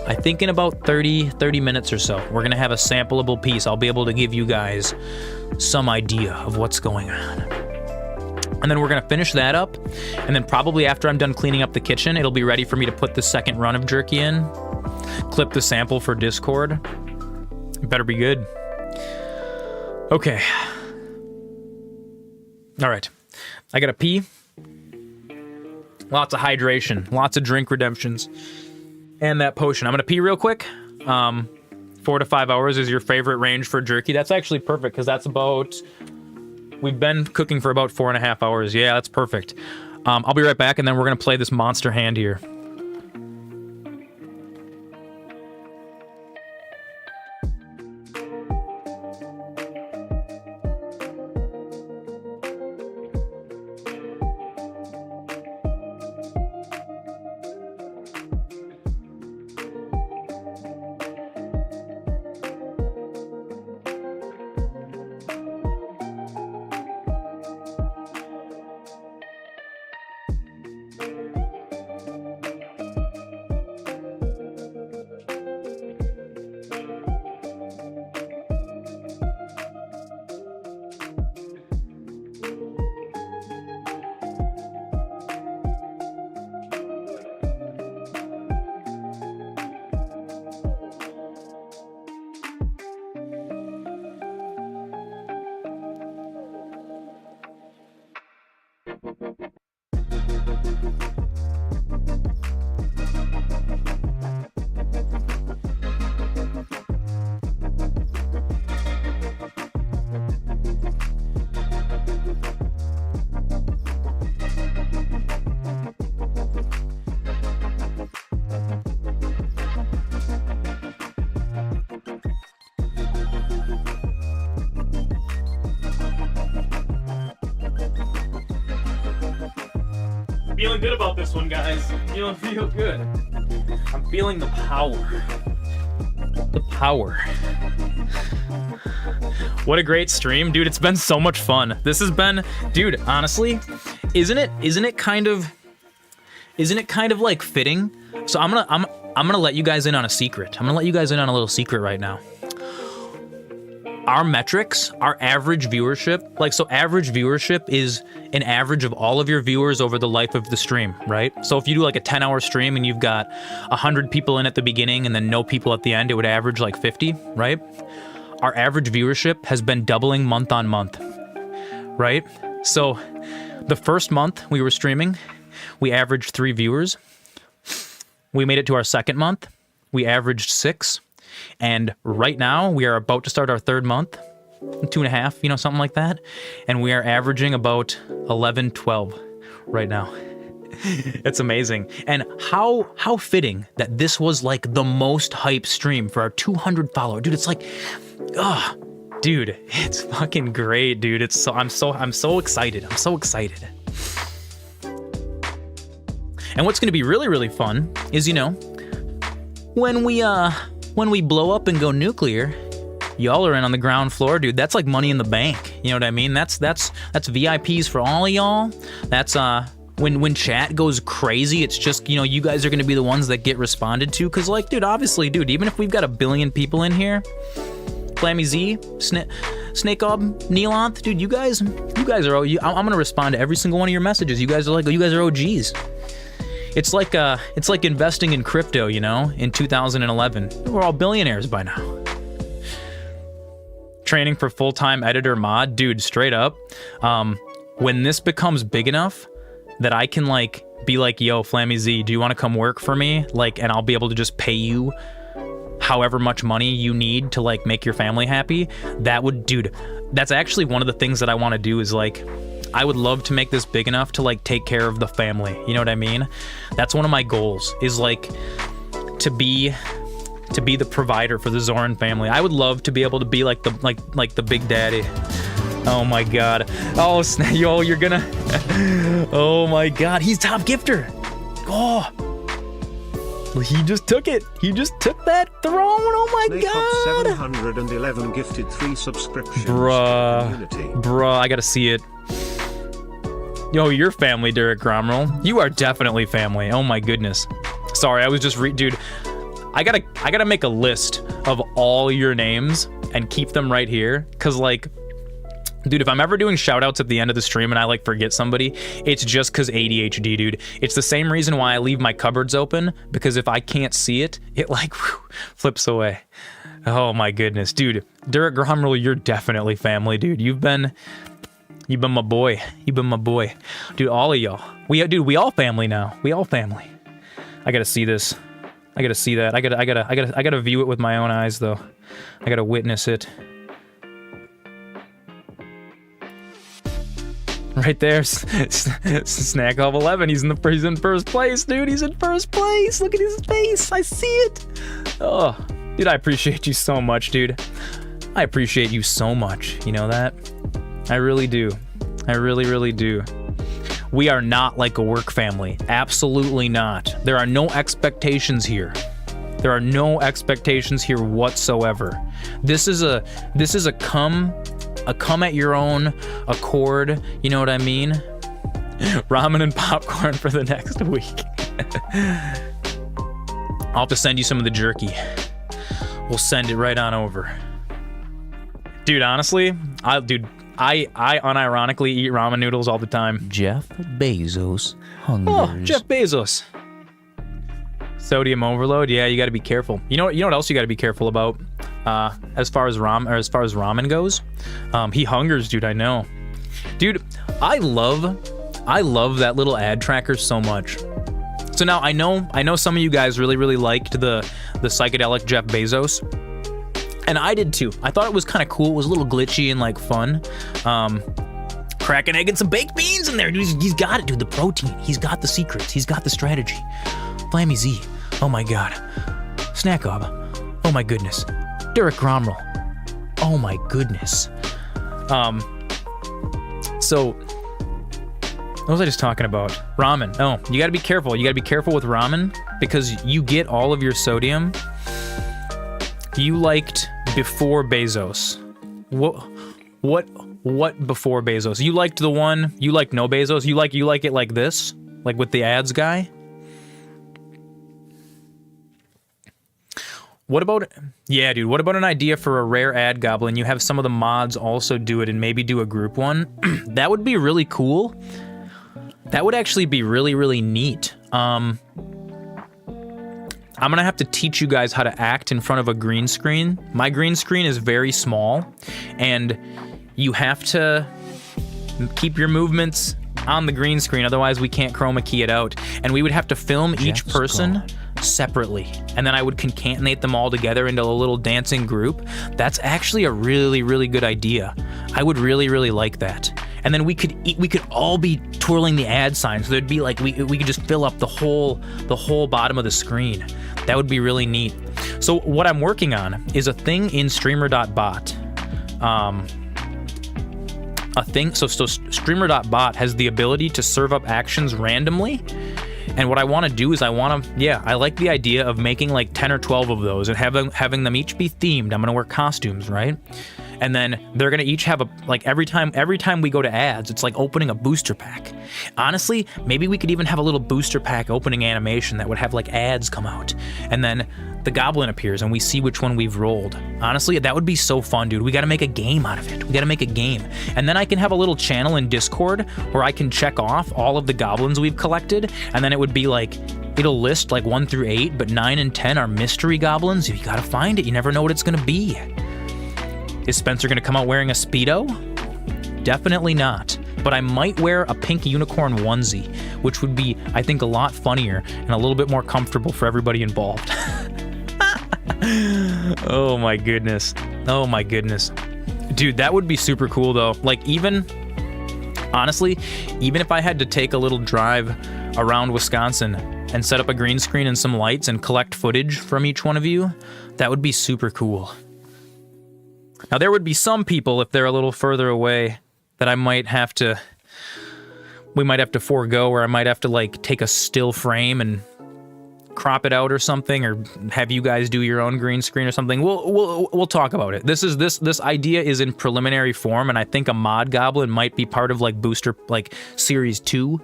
I think in about 30 minutes or so, we're going to have a sampleable piece. I'll be able to give you guys some idea of what's going on. And then we're going to finish that up. And then probably after I'm done cleaning up the kitchen, it'll be ready for me to put the second run of jerky in. Clip the sample for Discord. It better be good. Okay. All right. I got to pee. Lots of hydration. Lots of drink redemptions. And that potion. I'm going to pee real quick. 4 to 5 hours is your favorite range for jerky. That's actually perfect because that's about... We've been cooking for about 4.5 hours. Yeah, that's perfect. I'll be right back, and then we're going to play this monster hand here. Feeling good about this one, guys. Feel good. I'm feeling the power. The power. What a great stream, dude. It's been so much fun. This has been, dude, honestly, isn't it kind of like fitting? So I'm gonna let you guys in on a secret. I'm gonna let you guys in on a little secret right now. Our metrics, our average viewership, average viewership is an average of all of your viewers over the life of the stream, right? So if you do like a 10-hour stream and you've got 100 people in at the beginning and then no people at the end, it would average like 50, right? Our average viewership has been doubling month on month, right? So the first month we were streaming, we averaged 3 viewers. We made it to our second month, we averaged 6. And right now, we are about to start our third month, 2.5, something like that. And we are averaging about 11, 12 right now. It's amazing. And how fitting that this was like the most hype stream for our 200 follower. Dude, it's like, dude, it's fucking great, dude. I'm so excited. I'm so excited. And what's going to be really, really fun is, when we blow up and go nuclear, y'all are in on the ground floor, dude. That's like money in the bank. You know what I mean? That's VIPs for all of y'all. That's when chat goes crazy, it's just, you guys are gonna be the ones that get responded to. Cause like, dude, obviously, dude, even if we've got 1 billion people in here, Flammy Z, Snake Ob, Neelanth, dude, you guys are. I'm gonna respond to every single one of your messages. You guys are OGs. It's like investing in crypto, in 2011. We're all billionaires by now. Training for full-time editor mod, dude, straight up. When this becomes big enough that I can be like, yo, Flammy Z, do you want to come work for me? And I'll be able to just pay you however much money you need to like make your family happy, dude, that's actually one of the things that I want to do is like, I would love to make this big enough to like take care of the family. You know what I mean? That's one of my goals is like to be the provider for the Zoran family. I would love to be able to be like the big daddy. Oh my god. Oh, yo, you're gonna. Oh my god, he's top gifter. Oh. He just took it. He just took that throne. Oh my god. 711 gifted 3 subscriptions. Bruh, I gotta see it. Yo, you're family, Derek Gromrell. You are definitely family. Oh my goodness. Sorry, I was just dude. I gotta make a list of all your names and keep them right here. Cause like, dude, if I'm ever doing shoutouts at the end of the stream and I like forget somebody, it's just cause ADHD, dude. It's the same reason why I leave my cupboards open, because if I can't see it, it like flips away. Oh my goodness, dude. Derek Gromrell, you're definitely family, dude. You've been my boy. You've been my boy. Dude, all of y'all. We all family now. We all family. I gotta see this. I gotta see that. I gotta view it with my own eyes though. I gotta witness it. Right there, Snack Hub 11. He's in first place, dude. He's in first place. Look at his face. I see it. Oh, dude, I appreciate you so much, dude. I appreciate you so much. You know that? I really do. I really, really do. We are not like a work family. Absolutely not. There are no expectations here. There are no expectations here whatsoever. This is a come at your own accord, you know what I mean? Ramen and popcorn for the next week. I'll have to send you some of the jerky. We'll send it right on over. Dude, honestly, I unironically eat ramen noodles all the time. Jeff Bezos hungers. Oh, Jeff Bezos. Sodium overload, yeah, you gotta be careful. You know what else you gotta be careful about? As far as ramen goes, he hungers, dude. I know, dude. I love that little ad tracker so much. So now I know some of you guys really liked the psychedelic Jeff Bezos, and I did too. I thought it was kind of cool. It was a little glitchy and like fun. Crack an egg and some baked beans in there, dude. He's got it, dude. The protein. He's got the secrets. He's got the strategy. Flammy Z. Oh my god. Snack Hub. Oh my goodness. Derek Gromrell. Oh my goodness. So what was I just talking about? Ramen. Oh, you gotta be careful. You gotta be careful with ramen because you get all of your sodium. You liked before Bezos. What before Bezos? You liked the one, you liked no Bezos? You like it like this? Like with the ads guy? What about, yeah, dude, what about an idea for a rare ad goblin? You have some of the mods also do it and maybe do a group one. That would be really cool. That would actually be really, really neat. I'm gonna have to teach you guys how to act in front of a green screen. My green screen is very small and you have to keep your movements on the green screen, otherwise we can't chroma key it out. And we would have to film each person separately, and then I would concatenate them all together into a little dancing group. That's actually a really, really good idea. I would really, really like that. And then we could all be twirling the ad sign, so there'd be like we could just fill up the whole bottom of the screen. That would be really neat. So what I'm working on is a thing in streamer.bot. So streamer.bot has the ability to serve up actions randomly. And what I want to do is I like the idea of making like 10 or 12 of those and having them each be themed. I'm going to wear costumes, right? And then they're going to each have every time we go to ads, it's like opening a booster pack. Honestly, maybe we could even have a little booster pack opening animation that would have like ads come out. And then the goblin appears and we see which one we've rolled. Honestly, that would be so fun, dude. We got to make a game out of it. We got to make a game. And then I can have a little channel in Discord where I can check off all of the goblins we've collected. And then it would be like, it'll list like 1 through 8, but 9 and 10 are mystery goblins. You got to find it. You never know what it's going to be. Is Spencer gonna come out wearing a Speedo? Definitely not. But I might wear a pink unicorn onesie, which would be, I think, a lot funnier and a little bit more comfortable for everybody involved. Oh my goodness. Oh my goodness. Dude, that would be super cool though. Like even, honestly, even if I had to take a little drive around Wisconsin and set up a green screen and some lights and collect footage from each one of you, that would be super cool. Now there would be some people, if they're a little further away, that we might have to forego, or I might have to like take a still frame and crop it out or something, or have you guys do your own green screen or something. We'll talk about it. This idea is in preliminary form, and I think a mod goblin might be part of like booster, like series 2.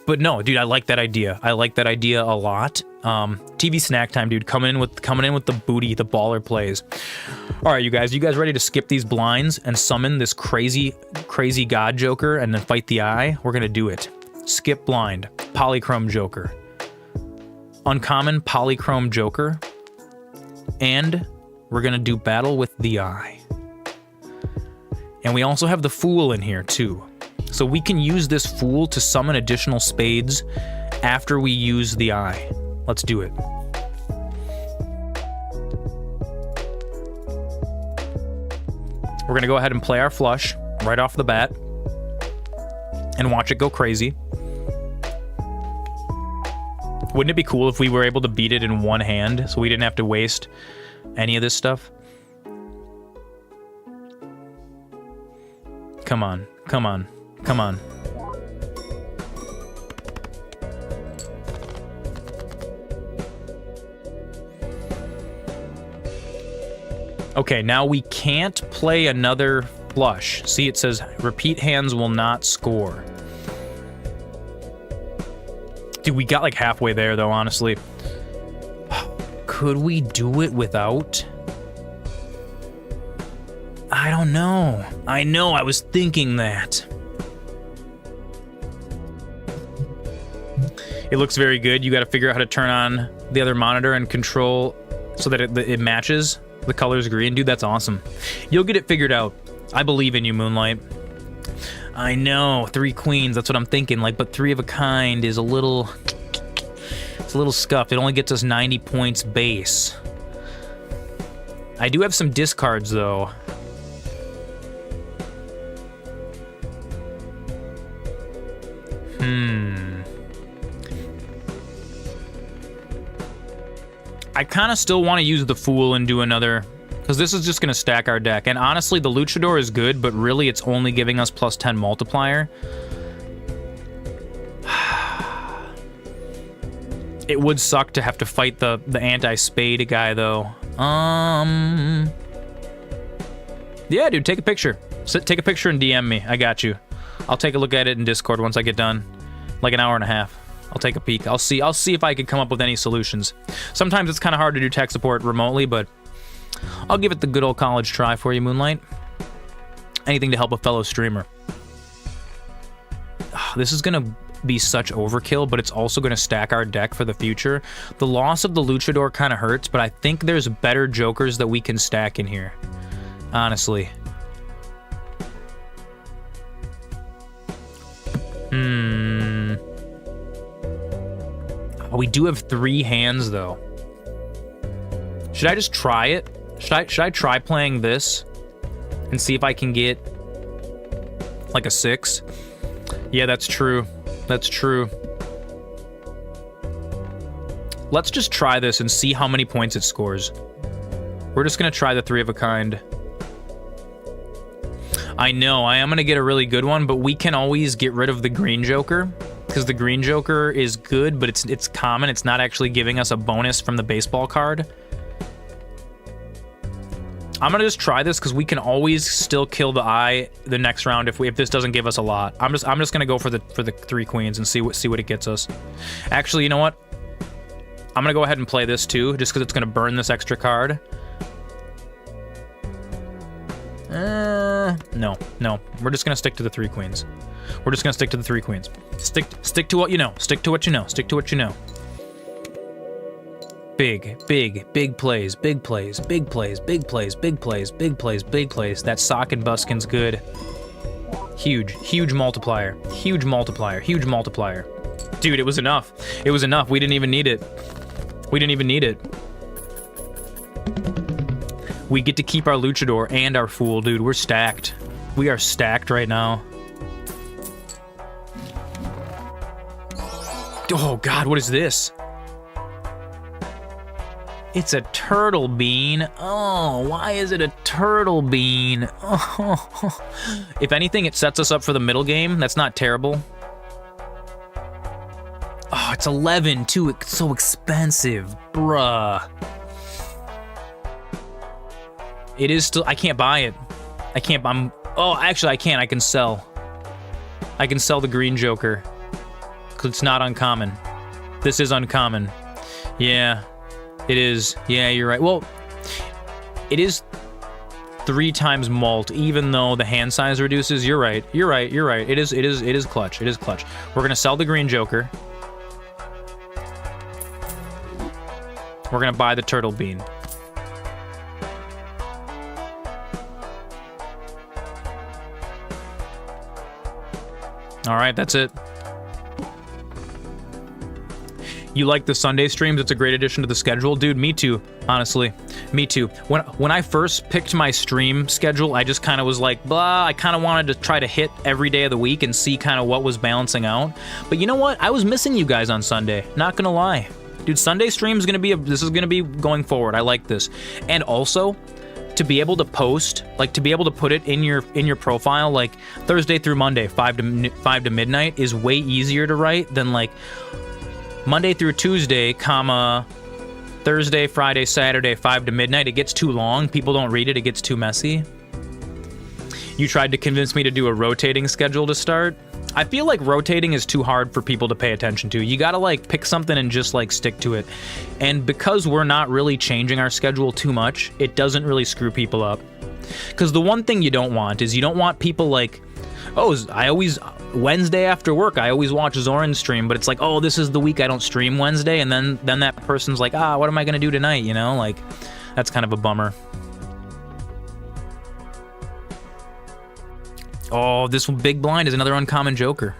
But no, dude, I like that idea. I like that idea a lot. TV snack time, dude. Coming in with the booty, the baller plays. All right, you guys ready to skip these blinds and summon this crazy god joker and then fight the eye? We're gonna do it. Skip blind, polychrome joker, uncommon polychrome joker, and we're gonna do battle with the eye. And we also have the fool in here too. So we can use this fool to summon additional spades after we use the eye. Let's do it. We're gonna go ahead and play our flush right off the bat and watch it go crazy. Wouldn't it be cool if we were able to beat it in one hand so we didn't have to waste any of this stuff? Come on, come on, come on. Okay, now we can't play another flush. See, it says repeat hands will not score. Dude, we got like halfway there though, honestly. Could we do it without? I don't know. I know, I was thinking that. It looks very good. You gotta figure out how to turn on the other monitor and control so that it matches. The color's green. Dude, that's awesome. You'll get it figured out. I believe in you, Moonlight. I know, 3 queens, that's what I'm thinking. Like, but 3 of a kind is a little... It's a little scuffed. It only gets us 90 points base. I do have some discards, though. I kind of still want to use the Fool and do another, because this is just going to stack our deck. And honestly, the Luchador is good, but really it's only giving us plus 10 multiplier. It would suck to have to fight the anti-spade guy, though. Yeah, dude, take a picture. Take a picture and DM me. I got you. I'll take a look at it in Discord once I get done. Like an hour and a half. I'll take a peek. I'll see if I can come up with any solutions. Sometimes it's kind of hard to do tech support remotely, but I'll give it the good old college try for you, Moonlight. Anything to help a fellow streamer. This is gonna be such overkill, but it's also gonna stack our deck for the future. The loss of the Luchador kind of hurts, but I think there's better jokers that we can stack in here. Honestly. Oh, we do have 3 hands, though. Should I just try it? Should I try playing this and see if I can get like a 6? Yeah, that's true. That's true. Let's just try this and see how many points it scores. We're just gonna try the 3 of a kind. I know, I am gonna get a really good one, but we can always get rid of the green joker, because the green joker is good, but it's common. It's not actually giving us a bonus from the baseball card. I'm gonna just try this because we can always still kill the eye the next round if this doesn't give us a lot. I'm just gonna go for the 3 queens and see what it gets us. Actually, you know what? I'm gonna go ahead and play this too, just because it's gonna burn this extra card. No. We're just gonna stick to the 3 queens. We're just gonna stick to the 3 queens. Stick to what you know. Stick to what you know. Stick to what you know. Big plays, big plays, big plays, big plays, big plays, big plays, big plays. That sock and buskin's good. Huge multiplier. Huge multiplier. Huge multiplier. Dude, it was enough. It was enough. We didn't even need it. We didn't even need it. We get to keep our luchador and our fool, dude. We're stacked. We are stacked right now. Oh god, what is this? It's a turtle bean. Oh, why is it a turtle bean? Oh. If anything, it sets us up for the middle game. That's not terrible. Oh, it's 11 too. It's so expensive, bruh. It is still. I can't buy it. I can't. Oh, actually, I can. I can sell. I can sell the green Joker. Cause it's not uncommon. This is uncommon. Yeah, it is. Yeah, you're right. Well, it is 3 times malt, even though the hand size reduces. You're right. You're right. You're right. It is. It is. It is clutch. It is clutch. We're gonna sell the green Joker. We're gonna buy the turtle bean. All right, that's it. You like the Sunday streams? It's a great addition to the schedule. Dude, me too, honestly. Me too. When I first picked my stream schedule, I just kind of was like, blah, I kind of wanted to try to hit every day of the week and see kind of what was balancing out. But you know what? I was missing you guys on Sunday, not gonna lie. Dude, Sunday stream is gonna be, this is gonna be going forward. I like this. And also, to be able to post, like to be able to put it in your profile, like Thursday through Monday, 5 to midnight is way easier to write than like Monday through Tuesday, comma, Thursday, Friday, Saturday, 5 to midnight. It gets too long. People don't read it. It gets too messy. You tried to convince me to do a rotating schedule to start. I feel like rotating is too hard for people to pay attention to. You gotta like pick something and just like stick to it. And because we're not really changing our schedule too much, it doesn't really screw people up. Because the one thing you don't want is you don't want people like, oh, Wednesday after work, I always watch Zoran stream, but it's like, oh, this is the week I don't stream Wednesday, and then that person's like, what am I gonna do tonight, you know? Like, that's kind of a bummer. Oh, this big blind is another uncommon Joker.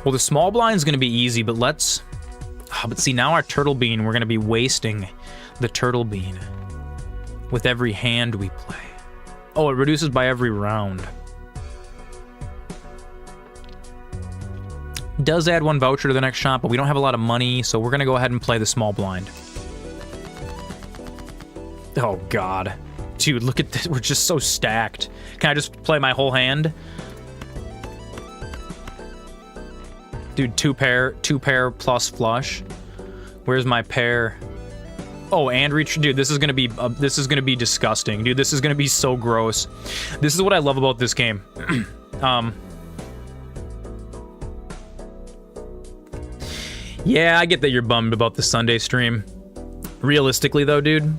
Well, the small blind's gonna be easy, but let's... but see, now our turtle bean, we're gonna be wasting the turtle bean with every hand we play. Oh, it reduces by every round. Does add 1 voucher to the next shop, but we don't have a lot of money, so we're gonna go ahead and play the small blind. Oh, God. Dude, look at this. We're just so stacked. Can I just play my whole hand? Dude, two pair plus flush. Where's my pair? Oh, and reach. Dude, this is gonna be disgusting. Dude, this is gonna be so gross. This is what I love about this game. Yeah, I get that you're bummed about the Sunday stream. Realistically, though, dude,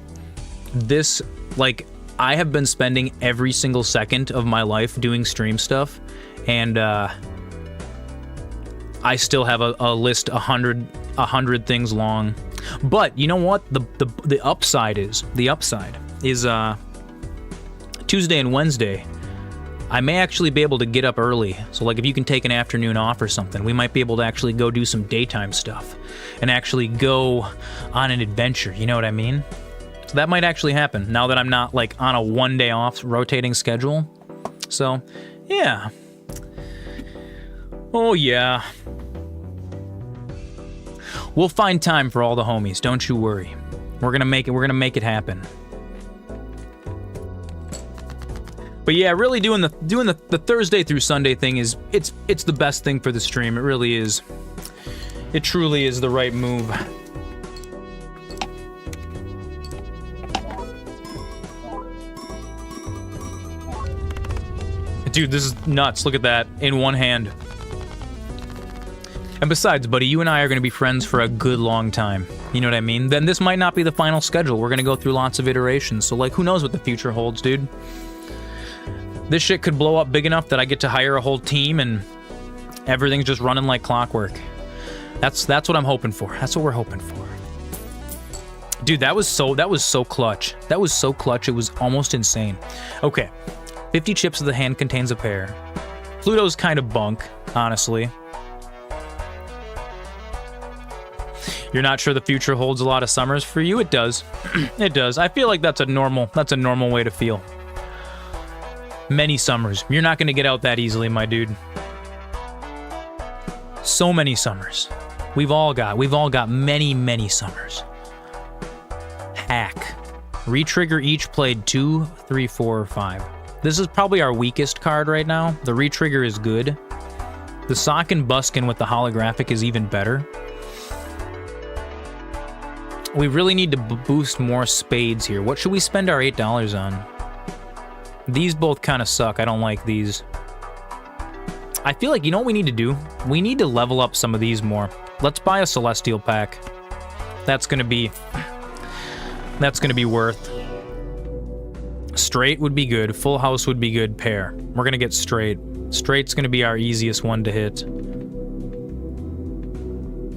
this, like, I have been spending every single second of my life doing stream stuff, and I still have a list 100 things long. But you know what? The upside is Tuesday and Wednesday, I may actually be able to get up early. So like if you can take an afternoon off or something, we might be able to actually go do some daytime stuff and actually go on an adventure, you know what I mean? So that might actually happen now that I'm not like on a 1 day off rotating schedule. So, yeah. Oh yeah. We'll find time for all the homies, don't you worry. We're gonna make it happen. But yeah, really doing the Thursday through Sunday thing is it's the best thing for the stream. It really is. It truly is the right move. Dude, this is nuts. Look at that in one hand. And besides, buddy, you and I are going to be friends for a good long time. You know what I mean? Then this might not be the final schedule. We're going to go through lots of iterations. So, like, who knows what the future holds, dude? This shit could blow up big enough that I get to hire a whole team and everything's just running like clockwork. That's what I'm hoping for. That's what we're hoping for. Dude, that was so clutch. That was so clutch. It was almost insane. Okay. 50 chips of the hand contains a pair. Pluto's kind of bunk, honestly. You're not sure the future holds a lot of summers for you? It does. It does. I feel like that's a normal way to feel. Many summers. You're not going to get out that easily, my dude. So many summers. We've all got many summers. Hack. Retrigger each played 2, 3, 4, 5. This is probably our weakest card right now. The retrigger is good. The sock and buskin with the holographic is even better. We really need to boost more spades here. What should we spend our $8 on? These both kind of suck. I don't like these. I feel like, you know what we need to do? We need to level up some of these more. Let's buy a Celestial pack. That's gonna be worth. Straight would be good. Full house would be good. Pair. We're gonna get straight. Straight's gonna be our easiest one to hit.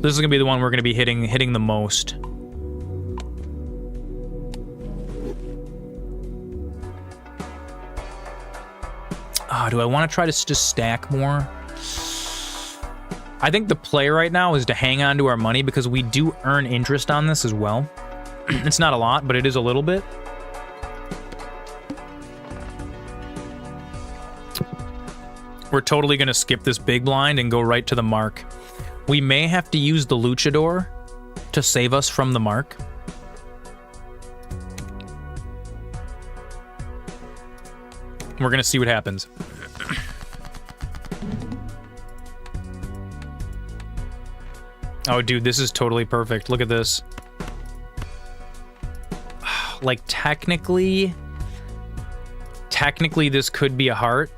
This is gonna be the one we're gonna be hitting the most. Do I want to try to just stack more? I think the play right now is to hang on to our money because we do earn interest on this as well. It's not a lot, but it is a little bit. We're totally going to skip this big blind and go right to the mark. We may have to use the Luchador to save us from the mark. We're going to see what happens. Oh, dude, this is totally perfect. Look at this. Like, technically, this could be a heart,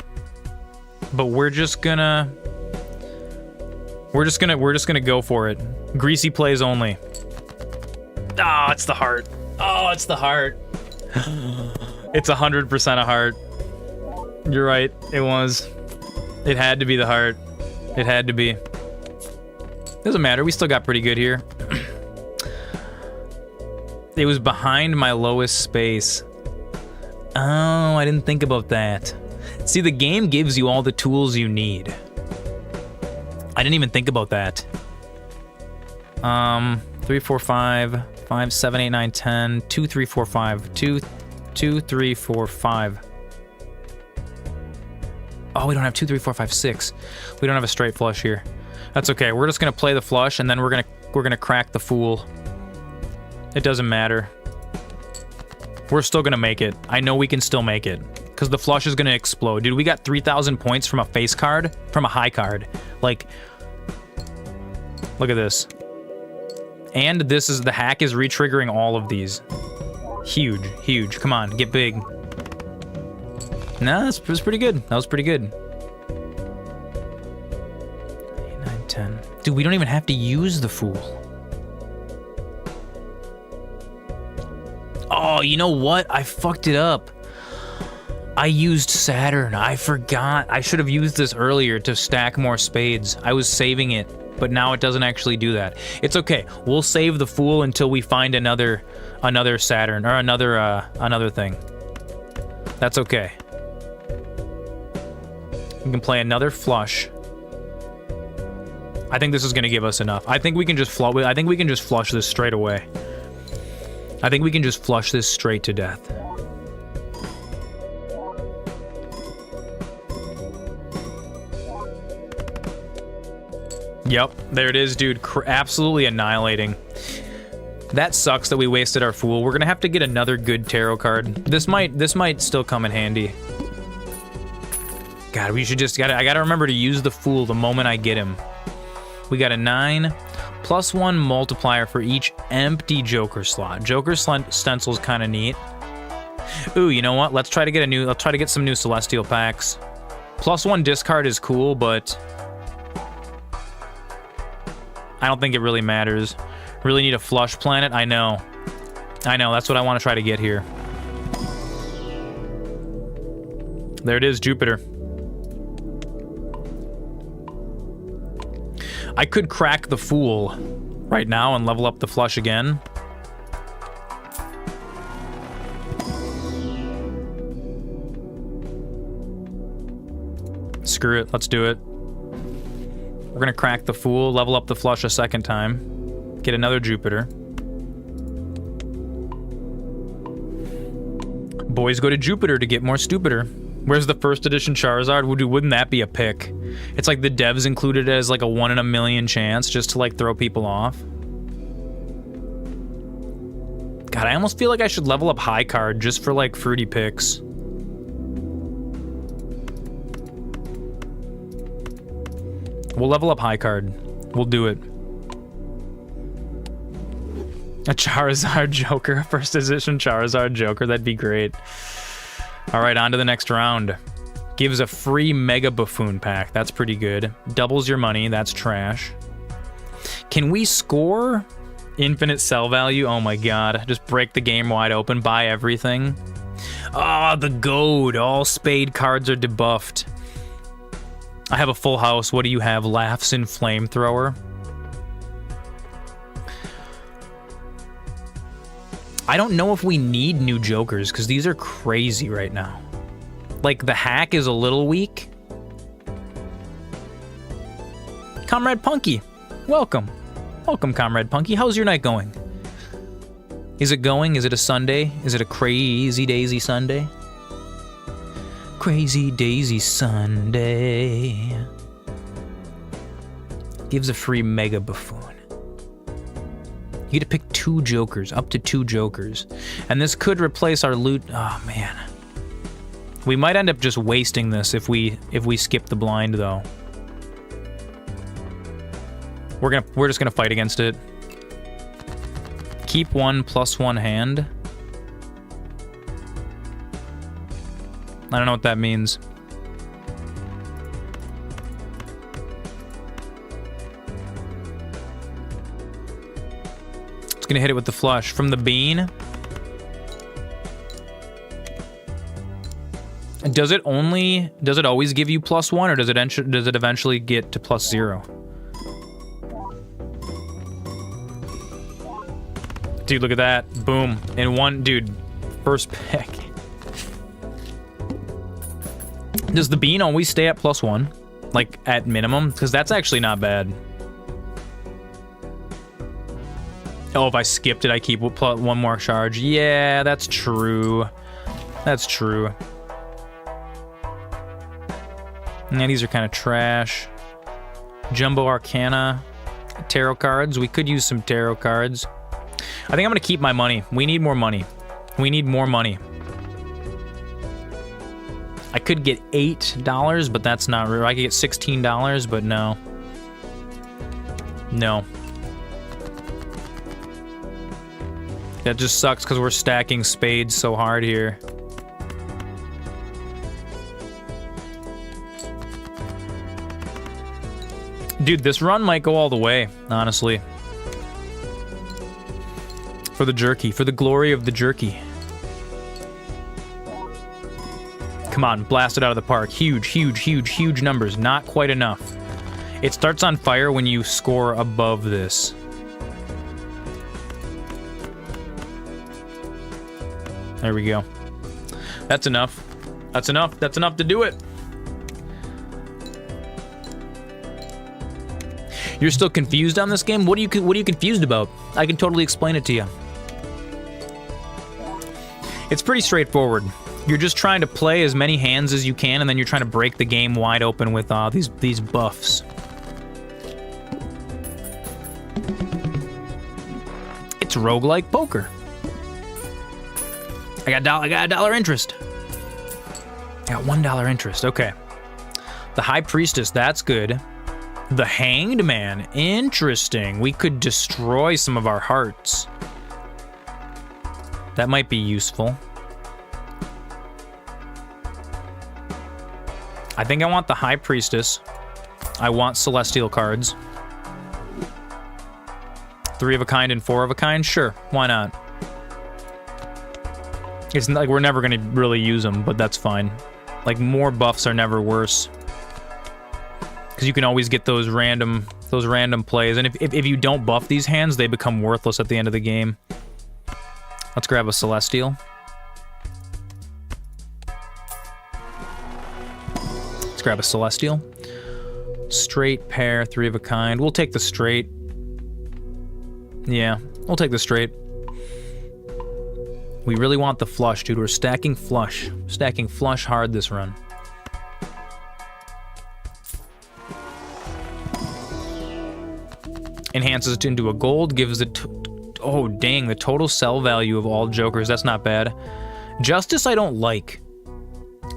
but we're just gonna go for it. Greasy plays only. Oh, it's the heart. Oh, it's the heart. It's 100% a heart. You're right. It was. It had to be the heart. It had to be. Doesn't matter. We still got pretty good here. It was behind my lowest space. Oh, I didn't think about that. See, the game gives you all the tools you need. I didn't even think about that. 3, 4, 5, 5, 7, 8, 9, 10, 2, 3, 4, 5, 2, 3, 4, 5. Oh, we don't have 2, 3, 4, 5, 6. We don't have a straight flush here. That's okay. We're just gonna play the flush, and then we're gonna crack the fool. It doesn't matter. We're still gonna make it. I know we can still make it because the flush is gonna explode, dude. We got 3,000 points from a face card, from a high card. Like, look at this. And this is the hack is retriggering all of these. Huge, huge. Come on, get big. No, that was pretty good. That was pretty good. 8, 9, 10. Dude, we don't even have to use the fool. Oh, you know what? I fucked it up. I used Saturn. I forgot. I should have used this earlier to stack more spades. I was saving it, but now it doesn't actually do that. It's okay. We'll save the fool until we find another Saturn or another thing. That's okay. We can play another flush. I think this is going to give us enough. I think we can just flush this straight away. I think we can just flush this straight to death. Yep, there it is, dude. Absolutely annihilating. That sucks that we wasted our fool. We're gonna have to get another good tarot card. This might still come in handy. God, we should just I gotta remember to use the fool the moment I get him. We got a 9. +1 multiplier for each empty Joker slot. Joker stencil's kind of neat. Ooh, you know what? Let's try to get some new Celestial packs. +1 discard is cool, but I don't think it really matters. Really need a flush planet? I know. That's what I want to try to get here. There it is, Jupiter. I could crack the fool right now and level up the flush again. Screw it, let's do it. We're gonna crack the fool, level up the flush a second time. Get another Jupiter. Boys go to Jupiter to get more stupider. Where's the first edition Charizard? Wouldn't that be a pick? It's like the devs included it as like a 1 in a million chance just to like throw people off. God, I almost feel like I should level up high card just for like fruity picks. We'll level up high card. We'll do it. A Charizard Joker, first edition Charizard Joker, that'd be great. All right, on to the next round. Gives a free Mega Buffoon pack, that's pretty good. Doubles your money, that's trash. Can we score infinite sell value? Oh my god, just break the game wide open, buy everything. Ah, the goad, all spade cards are debuffed. I have a full house, what do you have? Laughs in Flamethrower. I don't know if we need new Jokers, because these are crazy right now. Like, the hack is a little weak. Comrade Punky, welcome. Welcome, Comrade Punky. How's your night going? Is it going? Is it a Sunday? Is it a crazy daisy Sunday? Crazy daisy Sunday. Gives a free Mega Buffoon. You get to pick 2 Jokers, up to 2 Jokers. And this could replace our loot. Oh, man. We might end up just wasting this if we skip the blind, though. We're just gonna fight against it. Keep 1 +1 hand. I don't know what that means. Gonna hit it with the flush from the bean. Does it always give you +1, or does it eventually get to +0? Dude, look at that. Boom. In one, dude, first pick. Does the bean always stay at +1? Like, at minimum? Because that's actually not bad. Oh, if I skipped it, I keep 1 more charge. Yeah, that's true. That's true. Yeah, these are kind of trash. Jumbo Arcana. Tarot cards. We could use some tarot cards. I think I'm going to keep my money. We need more money. We need more money. I could get $8, but that's not real. I could get $16, but no. No. That just sucks because we're stacking spades so hard here. Dude, this run might go all the way, honestly. For the jerky, for the glory of the jerky. Come on, blast it out of the park. Huge, huge, huge, huge numbers. Not quite enough. It starts on fire when you score above this. There we go. That's enough. That's enough. That's enough to do it. You're still confused on this game? What are you confused about? I can totally explain it to you. It's pretty straightforward. You're just trying to play as many hands as you can, and then you're trying to break the game wide open with these buffs. It's roguelike poker. I got $1 interest. I got $1 interest. Okay. The High Priestess, that's good. The Hanged Man, interesting. We could destroy some of our hearts. That might be useful. I think I want the High Priestess. I want Celestial cards. 3 of a kind and 4 of a kind? Sure, why not? It's not like we're never gonna really use them, but that's fine. Like, more buffs are never worse. Because you can always get those random plays, and if you don't buff these hands, they become worthless at the end of the game. Let's grab a Celestial. Let's grab a Celestial. Straight pair, 3 of a kind. We'll take the straight. Yeah, we'll take the straight. We really want the flush, dude. We're stacking flush. Stacking flush hard this run. Enhances it into a gold, gives it... Oh, dang, the total sell value of all jokers. That's not bad. Justice I don't like.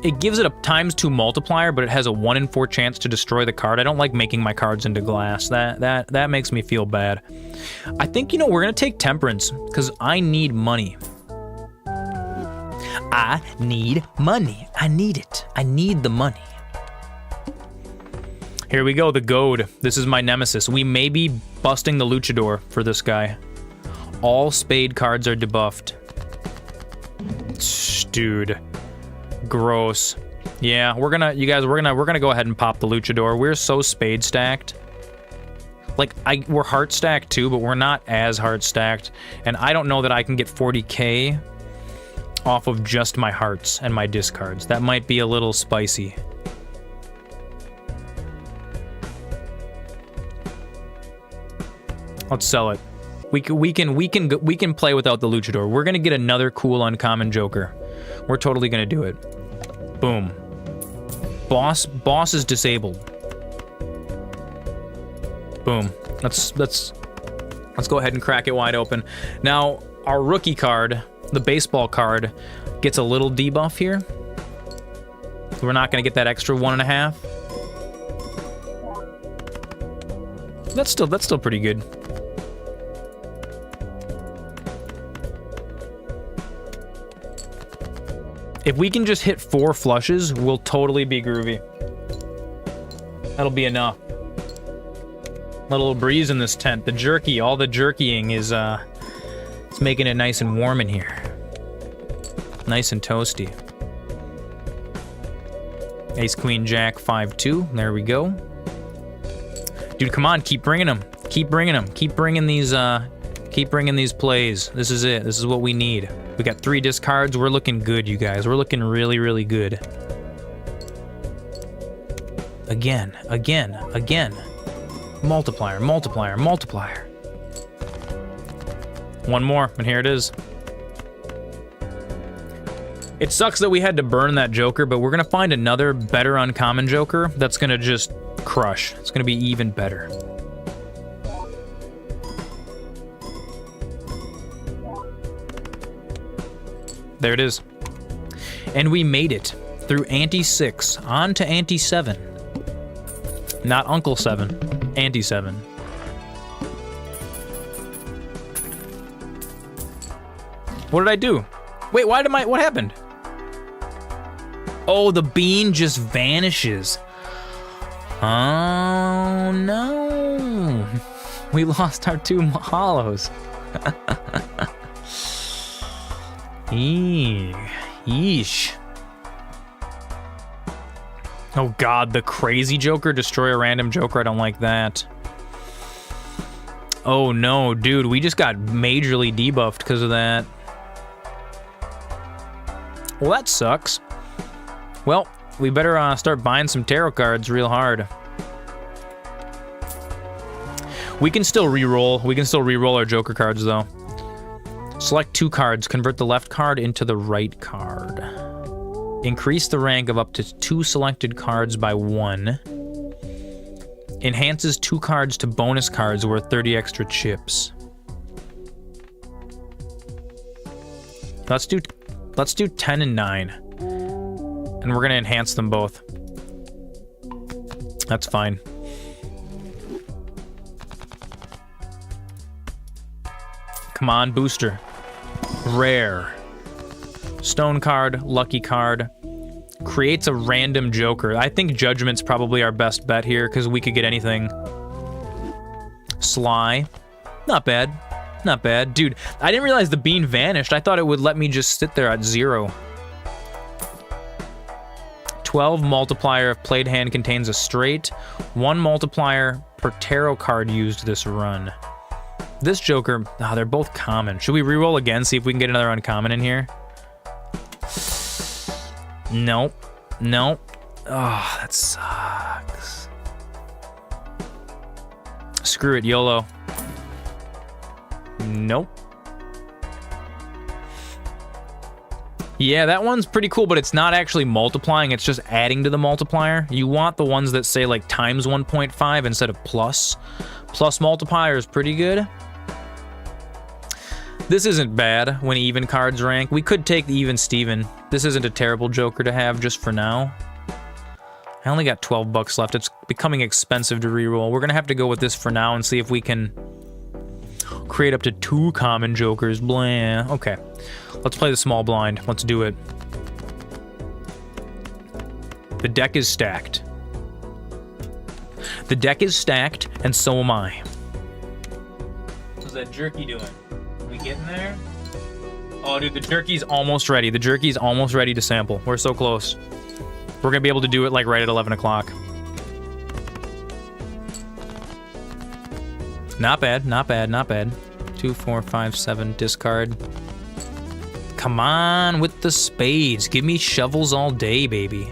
It gives it a ×2 multiplier, but it has a 1 in 4 chance to destroy the card. I don't like making my cards into glass. That makes me feel bad. I think, you know, we're gonna take Temperance, because I need money. I need money. I need it. I need the money. Here we go, the Goad. This is my nemesis. We may be busting the Luchador for this guy. All spade cards are debuffed. Dude. Gross. Yeah, we're gonna go ahead and pop the Luchador. We're so spade stacked. Like, we're heart stacked too, but we're not as heart stacked. And I don't know that I can get 40k off of just my hearts and my discards. That might be a little spicy. Let's sell it. We can play without the Luchador. We're gonna get another cool uncommon joker. We're totally gonna do it. Boom. Boss is disabled. Boom. Let's go ahead and crack it wide open. Now, our rookie card, the baseball card, gets a little debuff here. We're not gonna get that extra 1.5. That's still pretty good. If we can just hit 4 flushes, we'll totally be groovy. That'll be enough. A little breeze in this tent. The jerky, all the jerkying is, it's making it nice and warm in here. Nice and toasty. Ace, Queen, Jack, 5-2. There we go. Dude, come on, keep bringing them. Keep bringing them. Keep bringing these plays. This is it. This is what we need. We got 3 discards. We're looking good, you guys. We're looking really, really good. Again. Multiplier, multiplier, multiplier. One more, and here it is. It sucks that we had to burn that joker, but we're gonna find another better uncommon joker that's gonna just crush. It's gonna be even better. There it is. And we made it through Ante 6 on to Ante 7. Not Uncle 7, Ante 7. What did I do? Wait, what happened? Oh, the bean just vanishes. Oh no. We lost our 2 hollows. Yeesh. Oh god, the crazy joker, destroy a random joker, I don't like that. Oh no, dude, we just got majorly debuffed because of that. Well, that sucks. Well, we better start buying some tarot cards real hard. We can still re-roll. We can still re-roll our joker cards, though. Select 2 cards. Convert the left card into the right card. Increase the rank of up to 2 selected cards by 1. Enhances 2 cards to bonus cards worth 30 extra chips. Let's do 10 and 9. And we're gonna enhance them both. That's fine. Come on, booster. Rare. Stone card, lucky card. Creates a random joker. I think Judgment's probably our best bet here because we could get anything. Sly. Not bad. Not bad. Dude, I didn't realize the bean vanished. I thought it would let me just sit there at 0. 12 multiplier if played hand contains a straight. 1 multiplier per tarot card used this run. This joker, they're both common. Should we reroll again, see if we can get another uncommon in here? Nope. Nope. Oh, that sucks. Screw it, YOLO. Nope. Yeah, that one's pretty cool, but it's not actually multiplying, it's just adding to the multiplier. You want the ones that say like times 1.5 instead of plus. Plus multiplier is pretty good. This isn't bad when even cards rank. We could take the even Steven. This isn't a terrible Joker to have just for now. I only got 12 bucks left. It's becoming expensive to reroll. We're gonna have to go with this for now and see if we can create up to 2 common Jokers. Blah. Okay. Let's play the small blind. Let's do it. The deck is stacked. The deck is stacked, and so am I. How's that jerky doing? We getting there? Oh, dude, the jerky's almost ready. The jerky's almost ready to sample. We're so close. We're gonna be able to do it like right at 11 o'clock. Not bad, not bad, not bad. 2, 4, 5, 7, discard. Come on with the spades. Give me shovels all day, baby.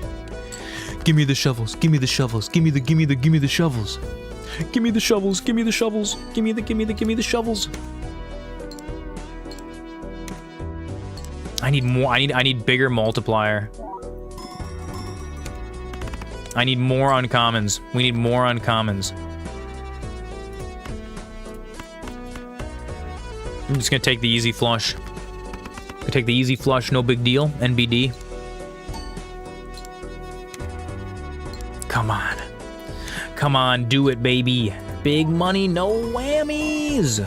Give me the shovels. Give me the shovels. Give me the shovels. Give me the shovels. Give me the shovels. Give me the shovels. I need more. I need bigger multiplier. I need more uncommons. We need more uncommons. I'm just gonna take the easy flush. Take the easy flush, no big deal. NBD. Come on. Come on, do it, baby. Big money, no whammies.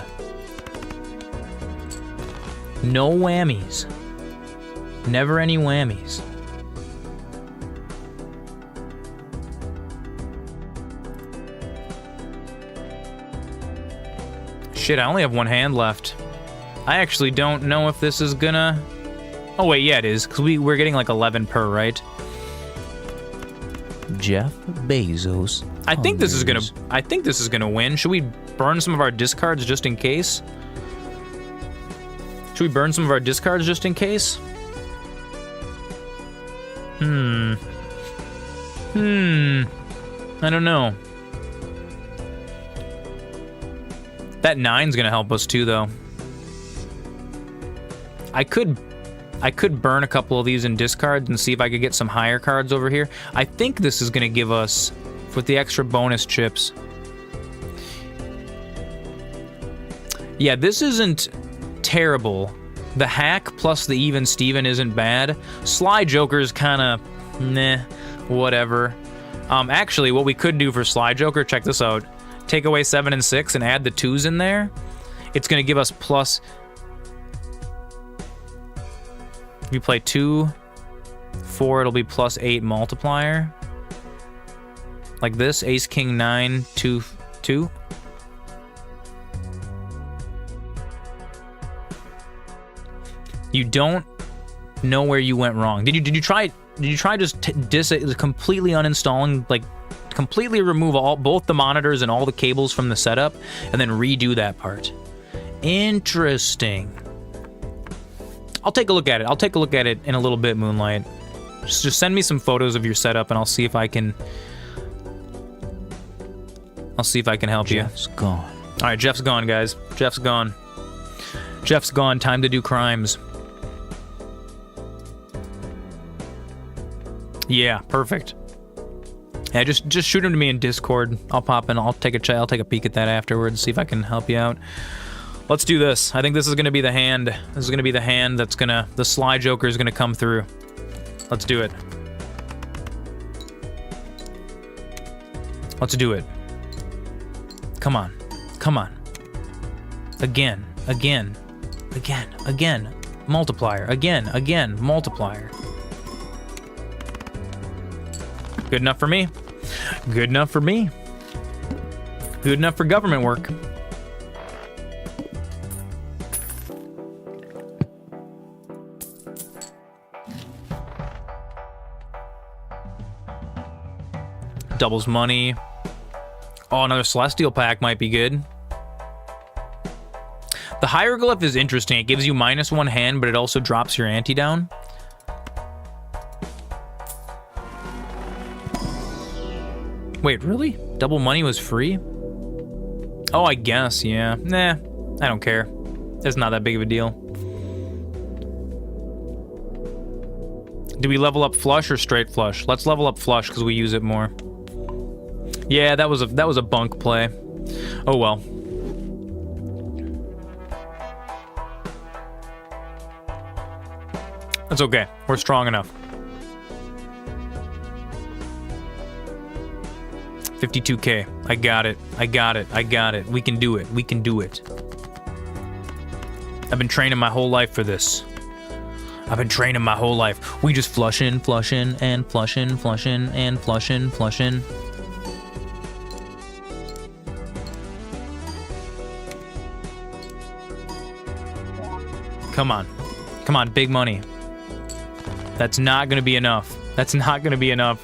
No whammies. Never any whammies. Shit, I only have one hand left. I actually don't know if this is gonna... Oh wait, yeah it is, because we're getting like 11 per, right? Jeff Bezos. I think this is gonna win. Should we burn some of our discards just in case? Should we burn some of our discards just in case? I don't know. That 9's gonna help us too, though. I could burn a couple of these in discards and see if I could get some higher cards over here. I think this is gonna give us, with the extra bonus chips. Yeah, this isn't terrible. The hack plus the even Steven isn't bad. Sly Joker's kinda, meh, whatever. Actually, what we could do for Sly Joker, check this out. Take away 7 and 6 and add the 2s in there. It's gonna give us plus... If you play 2, 4, it'll be plus 8 multiplier. Like this, ace, king, 9, 2, 2. You don't know where you went wrong. Did you try just completely uninstalling, like completely remove both the monitors and all the cables from the setup and then redo that part? Interesting. I'll take a look at it. I'll take a look at it in a little bit, Moonlight. Just send me some photos of your setup and I'll see if I can help you. Jeff's gone. All right, Jeff's gone, guys. Jeff's gone. Jeff's gone. Time to do crimes. Yeah, perfect. Yeah, just shoot him to me in Discord. I'll pop in. I'll take a peek at that afterwards. See if I can help you out. Let's do this. I think this is gonna be the hand. This is gonna be the hand that's gonna. The Sly Joker is gonna come through. Let's do it. Let's do it. Come on. Come on. Again. Again. Again. Again. Multiplier. Again. Again. Multiplier. Good enough for me. Good enough for me. Good enough for government work. Doubles money. Oh, another Celestial pack might be good. The Hieroglyph is interesting. It gives you -1 hand, but it also drops your ante down. Wait, really? Double money was free? Oh, I guess, yeah. Nah, I don't care. It's not that big of a deal. Do we level up flush or straight flush? Let's level up flush because we use it more. Yeah, that was a bunk play. Oh well. That's okay. We're strong enough. 52K. I got it. I got it. I got it. We can do it. We can do it. I've been training my whole life for this. I've been training my whole life. We just flushing, flushing, and flushing, flushing, and flushing, flushing. Come on. Come on, big money. That's not gonna be enough. That's not gonna be enough.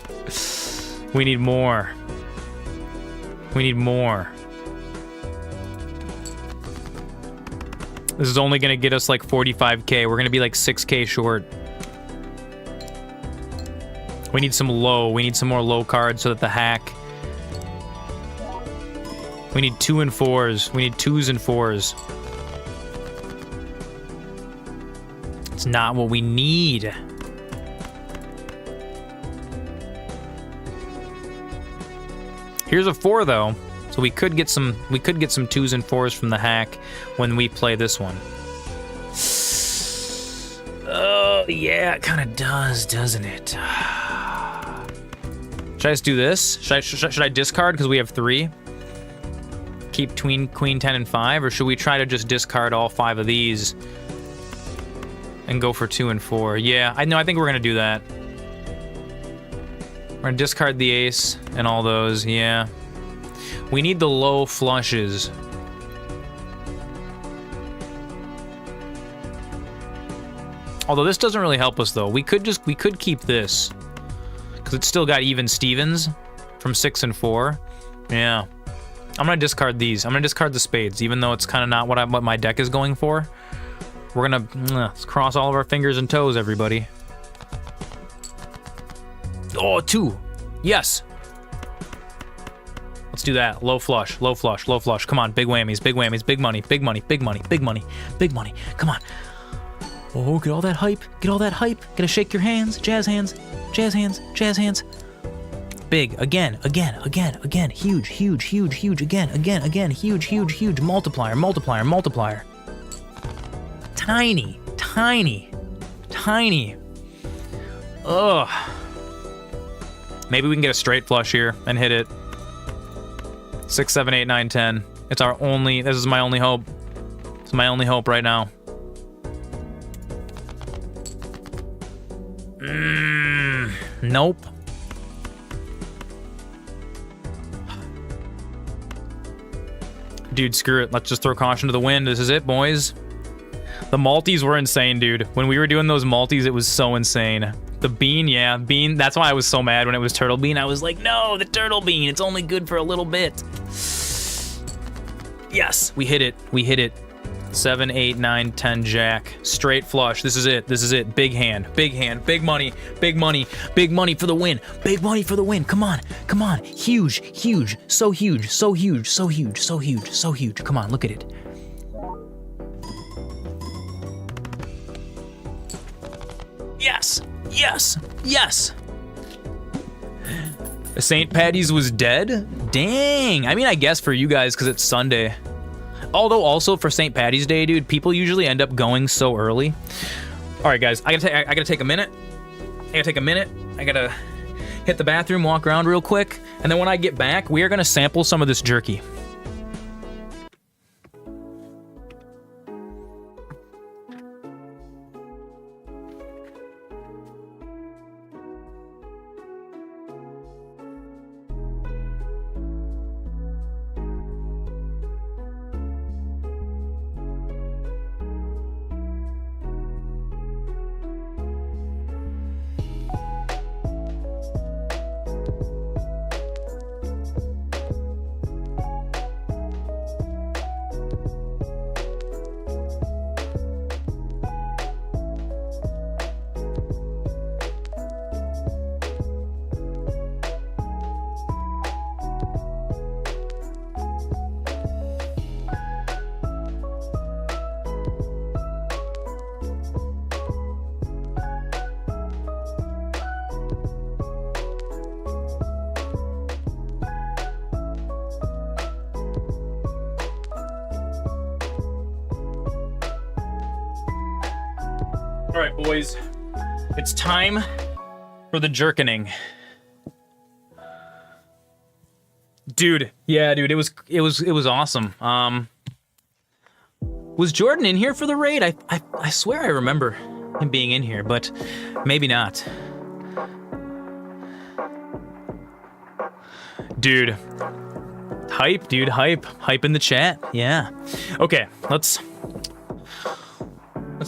We need more. We need more. This is only gonna get us like 45K. We're gonna be like 6K short. We need some low. We need some more low cards so that the hack. We need 2 and 4s. We need 2s and 4s. It's not what we need. Here's a 4 though, so we could get some 2s and 4s from the hack when we play this one. Oh yeah, it kind of does, doesn't it? Should I just do this? Should I discard because we have 3? Keep queen 10 and 5, or should we try to just discard all 5 of these and go for 2 and 4? Yeah, I think we're gonna do that. We're gonna discard the ace and all those, yeah. We need the low flushes. Although this doesn't really help us though. We could keep this. Because it's still got even Stevens from 6 and 4. Yeah. I'm gonna discard these. I'm gonna discard the spades, even though it's kind of not what my deck is going for. We're gonna let's cross all of our fingers and toes, everybody. Oh, 2. Yes. Let's do that. Low flush, low flush, low flush. Come on, big whammies, big whammies, big money, big money, big money, big money, big money. Come on. Oh, get all that hype. Get all that hype. Gotta shake your hands. Jazz hands. Jazz hands. Jazz hands. Big. Again. Again. Again. Again. Huge. Huge. Huge. Huge. Again. Again. Again. Huge. Huge. Huge. Multiplier. Multiplier. Multiplier. Tiny. Tiny. Tiny. Ugh. Maybe we can get a straight flush here and hit it. 6, 7, 8, 9, 10. It's our only. This is my only hope. It's my only hope right now. Nope. Dude, screw it. Let's just throw caution to the wind. This is it, boys. The multis were insane, dude. When we were doing those multis, it was so insane. The bean, yeah, bean. That's why I was so mad when it was turtle bean. I was like, no, the turtle bean. It's only good for a little bit. Yes, we hit it. We hit it. 7, 8, 9, 10, jack. Straight flush. This is it. This is it. Big hand. Big hand. Big money. Big money. Big money for the win. Big money for the win. Come on. Come on. Huge. Huge. So huge. So huge. So huge. So huge. So huge. Come on. Look at it. Yes. Yes. Yes. St. Patty's was dead? Dang. I mean, I guess for you guys because it's Sunday. Although also for St. Patty's Day, dude, people usually end up going so early. All right, guys, I gotta take a minute. I gotta hit the bathroom, walk around real quick, and then when I get back, we are gonna sample some of this jerky. All right, boys. It's time for the jerkening. Dude, yeah, dude, it was awesome. Was Jordan in here for the raid? I swear I remember him being in here, but maybe not. Dude. Hype, dude, hype. Hype in the chat. Yeah. Okay, let's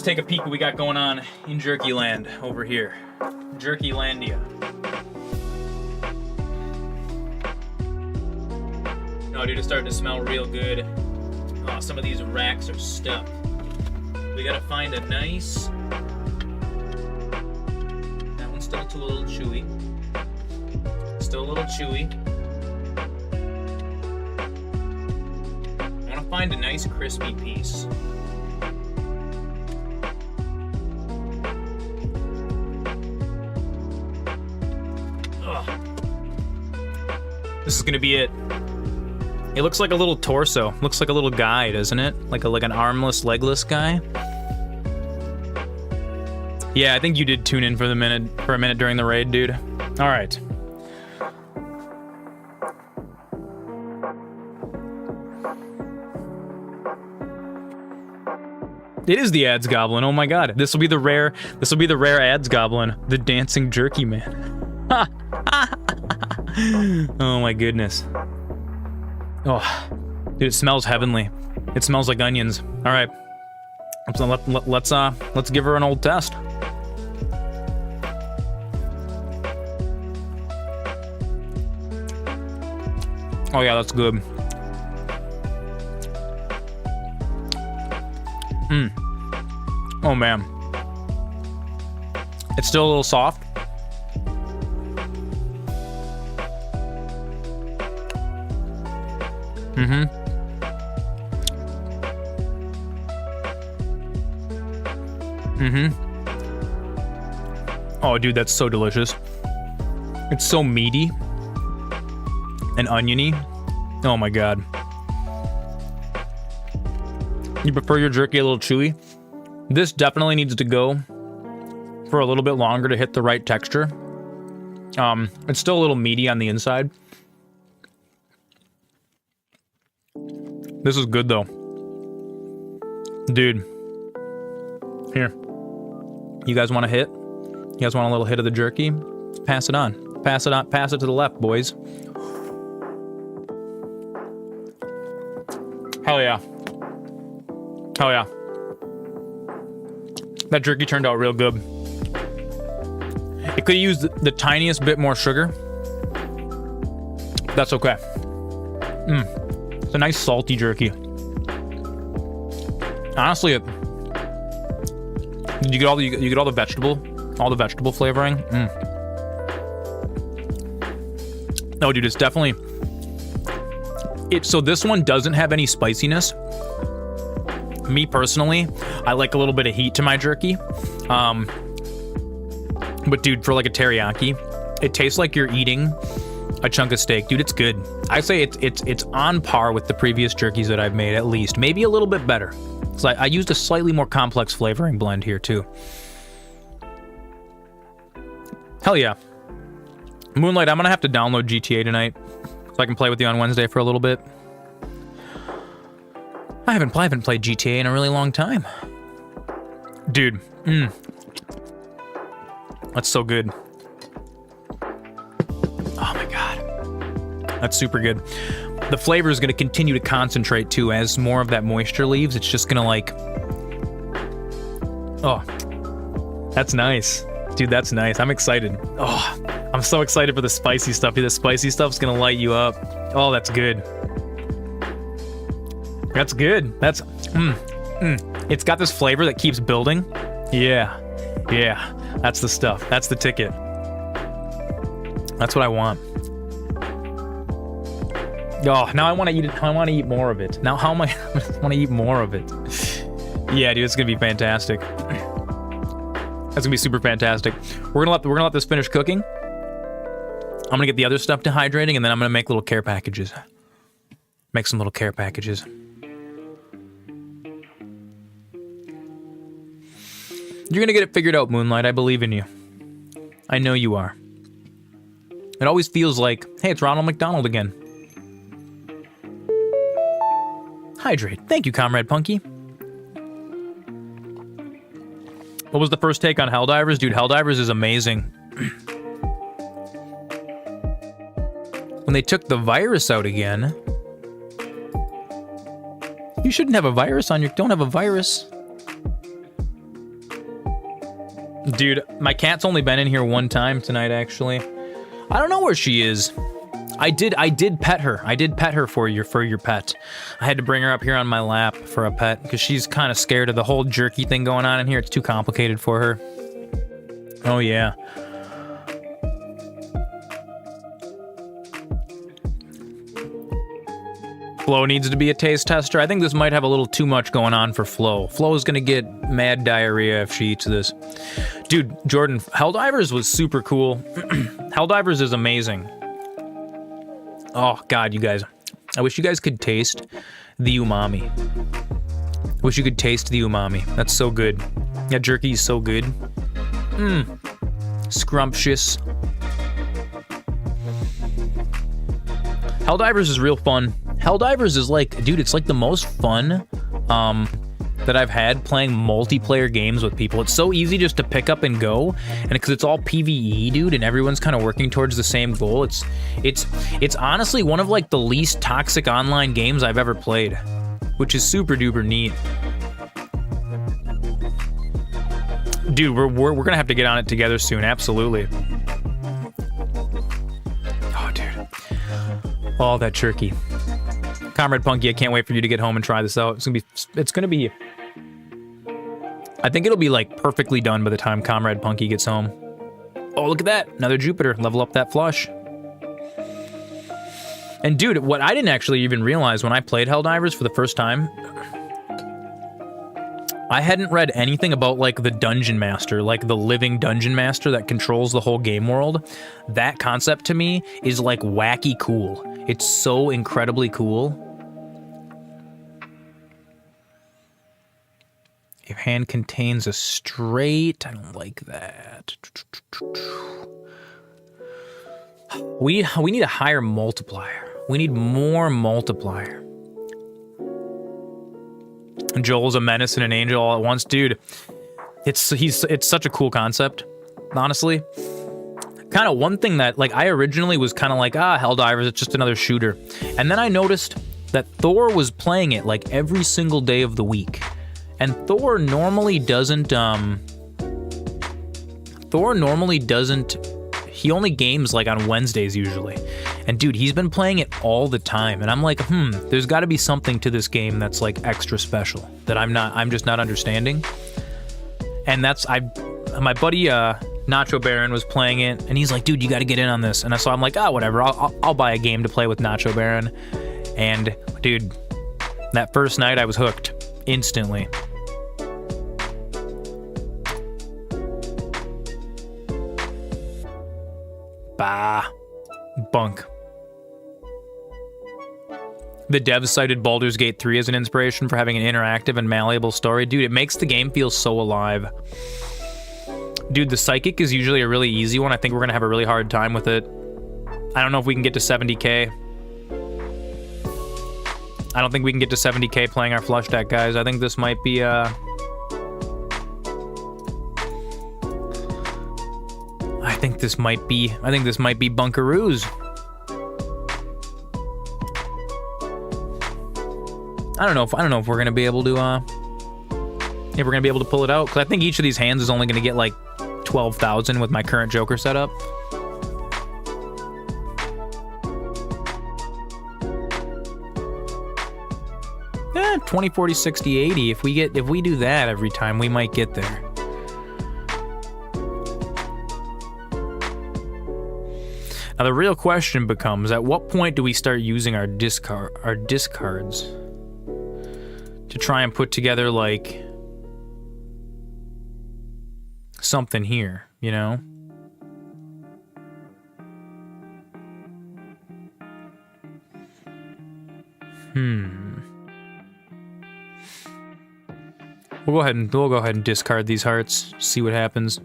take a peek what we got going on in Jerky Land over here. Jerkylandia. Oh, dude, it's starting to smell real good. Oh, some of these racks are stuck. We gotta find a nice... That one's still a little chewy. Still a little chewy. I wanna find a nice crispy piece. This is gonna be it. It looks like a little torso. Looks like a little guy, doesn't it? Like an armless, legless guy. Yeah, I think you did tune in for a minute during the raid, dude. All right. It is the ads goblin. Oh my god. This will be the rare ads goblin, the dancing jerky man. Oh my goodness. Oh, dude, it smells heavenly. It smells like onions. All right, let's give her an old test. Oh yeah, that's good. Oh man, it's still a little soft. Oh, dude, that's so delicious. It's so meaty and oniony. Oh my god. You prefer your jerky a little chewy? This definitely needs to go for a little bit longer to hit the right texture. It's still a little meaty on the inside. This is good though. Dude. Here. You guys want a hit? You guys want a little hit of the jerky? Pass it on. Pass it on. Pass it to the left, boys. Hell yeah. Hell yeah. That jerky turned out real good. It could have used the tiniest bit more sugar. That's okay. It's a nice salty jerky. Honestly, you get all the vegetable flavoring. No, dude, it's definitely so this one doesn't have any spiciness. Me personally, I like a little bit of heat to my jerky. But dude, for like a teriyaki, it tastes like you're eating a chunk of steak. Dude, it's good. I say it's on par with the previous jerkies that I've made, at least. Maybe a little bit better. So I used a slightly more complex flavoring blend here too. Hell yeah. Moonlight, I'm gonna have to download GTA tonight so I can play with you on Wednesday for a little bit. I haven't played GTA in a really long time. Dude, that's so good. Oh my god. That's super good. The flavor is going to continue to concentrate too as more of that moisture leaves. It's just going to like... Oh, that's nice. Dude, that's nice. I'm excited. Oh, I'm so excited for the spicy stuff. Dude, the spicy stuff's going to light you up. Oh, that's good. That's good. That's... It's got this flavor that keeps building. Yeah. Yeah. That's the stuff. That's the ticket. That's what I want. Oh, now I want to eat it. I want to eat more of it. Now how am I want to eat more of it? Yeah, dude, it's gonna be fantastic. That's gonna be super fantastic. We're gonna let this finish cooking. I'm gonna get the other stuff dehydrating, and then I'm gonna make little care packages. Make some little care packages. You're gonna get it figured out, Moonlight. I believe in you. I know you are. It always feels like, hey, it's Ronald McDonald again. Hydrate. Thank you, Comrade Punky. What was the first take on Helldivers? Dude, Helldivers is amazing. When they took the virus out again... You shouldn't have a virus on your... Don't have a virus. Dude, my cat's only been in here one time tonight, actually. I don't know where she is. I did pet her. I did pet her for your pet. I had to bring her up here on my lap for a pet because she's kind of scared of the whole jerky thing going on in here. It's too complicated for her. Oh yeah. Flo needs to be a taste tester. I think this might have a little too much going on for Flo. Flo is gonna get mad diarrhea if she eats this. Dude, Jordan, Helldivers was super cool. Helldivers is amazing. Oh, God, you guys. I wish you guys could taste the umami. I wish you could taste the umami. That's so good. That jerky is so good. Mmm. Scrumptious. Helldivers is real fun. Helldivers is like, dude, it's like the most fun that I've had playing multiplayer games with people. It's so easy just to pick up and go, and because it's all PvE, dude, and everyone's kind of working towards the same goal. It's honestly one of like the least toxic online games I've ever played, which is super duper neat. Dude, we're gonna have to get on it together soon. Absolutely. Oh, dude. Oh, that jerky. Comrade Punky, I can't wait for you to get home and try this out. It's gonna be. I think it'll be like perfectly done by the time Comrade Punky gets home. Oh, look at that. Another Jupiter. Level up that flush. And dude, what I didn't actually even realize when I played Helldivers for the first time, I hadn't read anything about like the Dungeon Master, like the living Dungeon Master that controls the whole game world. That concept to me is like wacky cool. It's so incredibly cool. Your hand contains a straight. I don't like that. We need a higher multiplier. We need more multiplier. Joel's a menace and an angel all at once, dude. It's such a cool concept, honestly. Kind of one thing that like I originally was kind of like, Helldivers, it's just another shooter, and then I noticed that Thor was playing it like every single day of the week. And Thor normally doesn't, he only games like on Wednesdays usually. And dude, he's been playing it all the time. And I'm like, there's gotta be something to this game that's like extra special that I'm just not understanding. And my buddy, Nacho Baron was playing it and he's like, dude, you gotta get in on this. And so I'm like, whatever, I'll buy a game to play with Nacho Baron. And dude, that first night I was hooked instantly. Bah. Bunk. The devs cited Baldur's Gate 3 as an inspiration for having an interactive and malleable story. Dude, it makes the game feel so alive. Dude, the Psychic is usually a really easy one. I think we're gonna have a really hard time with it. I don't know if we can get to 70k. I don't think we can get to 70k playing our flush deck, guys. I think this might be, I think this might be Bunkaroos. I don't know if we're gonna be able to pull it out, because I think each of these hands is only gonna get like 12,000 with my current Joker setup. Yeah, 20, 40, 60, 80. If we do that every time, we might get there. Now the real question becomes, at what point do we start using our discards to try and put together like something here, you know? We'll go ahead and discard these hearts. See what happens.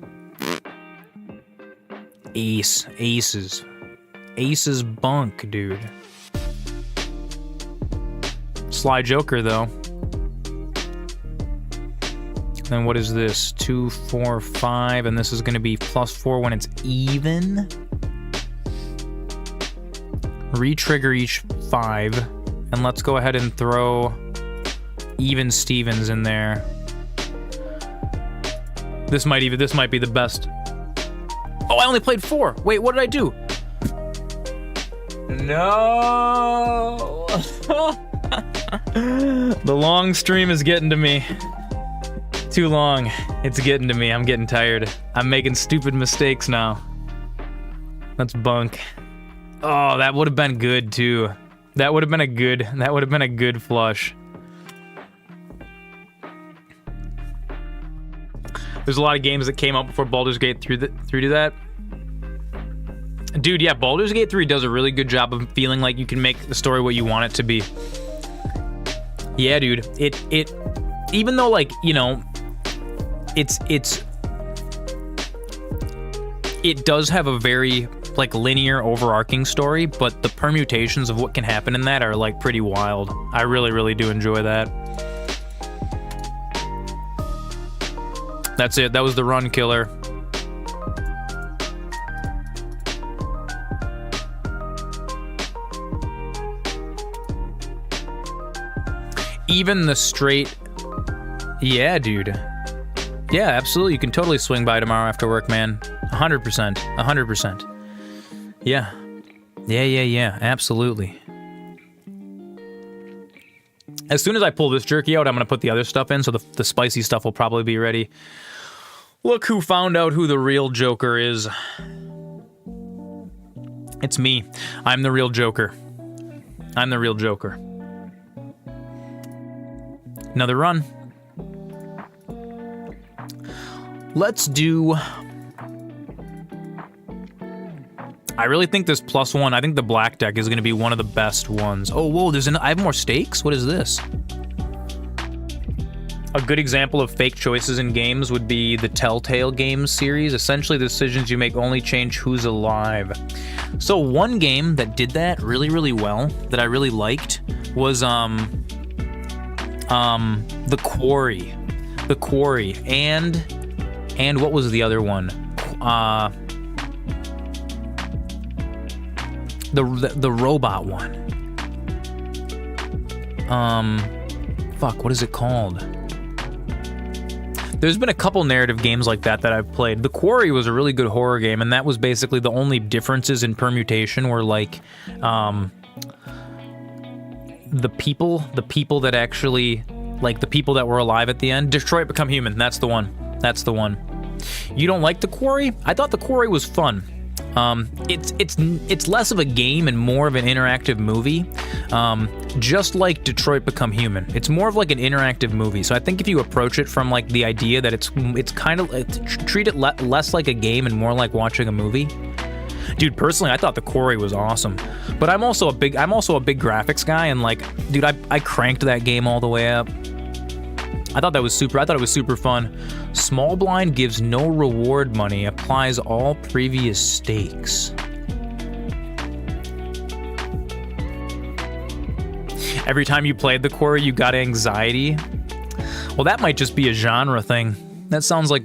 Aces. Aces bunk, dude. Sly Joker, though. Then what is this? 2, 4, 5, and this is going to be +4 when it's even. Re-trigger each 5, and let's go ahead and throw even Stevens in there. This might be the best. Oh, I only played 4. Wait, what did I do? No. The long stream is getting to me. Too long. It's getting to me. I'm getting tired. I'm making stupid mistakes now. That's bunk. Oh, that would have been good too. That would have been a good flush. There's a lot of games that came out before Baldur's Gate 3 to that. Dude, yeah, Baldur's Gate 3 does a really good job of feeling like you can make the story what you want it to be. Yeah, dude. It even though, like, you know, it does have a very, like, linear overarching story, but the permutations of what can happen in that are, like, pretty wild. I really, really do enjoy that. That's it. That was the run killer. Even the straight... Yeah, dude. Yeah, absolutely. You can totally swing by tomorrow after work, man. 100%. 100%. Yeah. Yeah. Absolutely. As soon as I pull this jerky out, I'm going to put the other stuff in, so the spicy stuff will probably be ready. Look who found out who the real Joker is. It's me. I'm the real Joker. I'm the real Joker. Another run. Let's do... I really think this +1, I think the black deck is going to be one of the best ones. Oh, whoa, I have more stakes? What is this? A good example of fake choices in games would be the Telltale Games series. Essentially, the decisions you make only change who's alive. So one game that did that really, really well, that I really liked, was The Quarry. The Quarry, and what was the other one? The robot one. Fuck, what is it called? There's been a couple narrative games like that I've played. The Quarry was a really good horror game, and that was basically the only differences in permutation were like, the people that actually, like the people that were alive at the end. Detroit Become Human, that's the one. That's the one. You don't like The Quarry? I thought The Quarry was fun. It's less of a game and more of an interactive movie, just like Detroit Become Human. It's more of like an interactive movie. So I think if you approach it from like the idea that it's kind of treat it less like a game and more like watching a movie. Dude, personally, I thought The Quarry was awesome, but I'm also a big graphics guy, and like, dude, I cranked that game all the way up. I thought it was super fun. Small blind gives no reward money, applies all previous stakes. Every time you played The Quarry, you got anxiety. Well, that might just be a genre thing. That sounds like...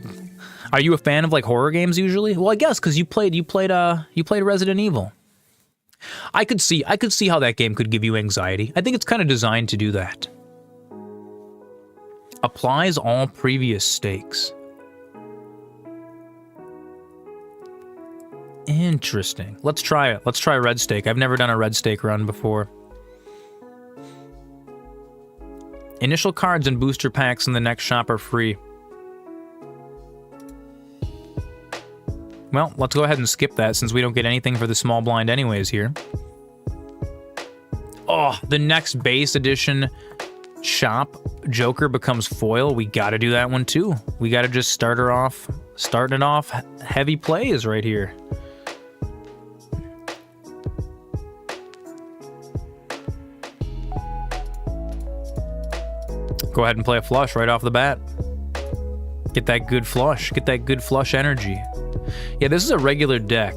Are you a fan of like horror games usually? Well, I guess because you played Resident Evil. I could see how that game could give you anxiety. I think it's kind of designed to do that. Applies all previous stakes. Interesting. Let's try it. Let's try red stake. I've never done a red stake run before. Initial cards and booster packs in the next shop are free. Well, let's go ahead and skip that since we don't get anything for the small blind anyways here. Oh, the next base edition shop, Joker becomes foil. We gotta do that one too. We gotta just starting it off heavy plays right here. Go ahead and play a flush right off the bat. Get that good flush. Get that good flush energy. Yeah, this is a regular deck.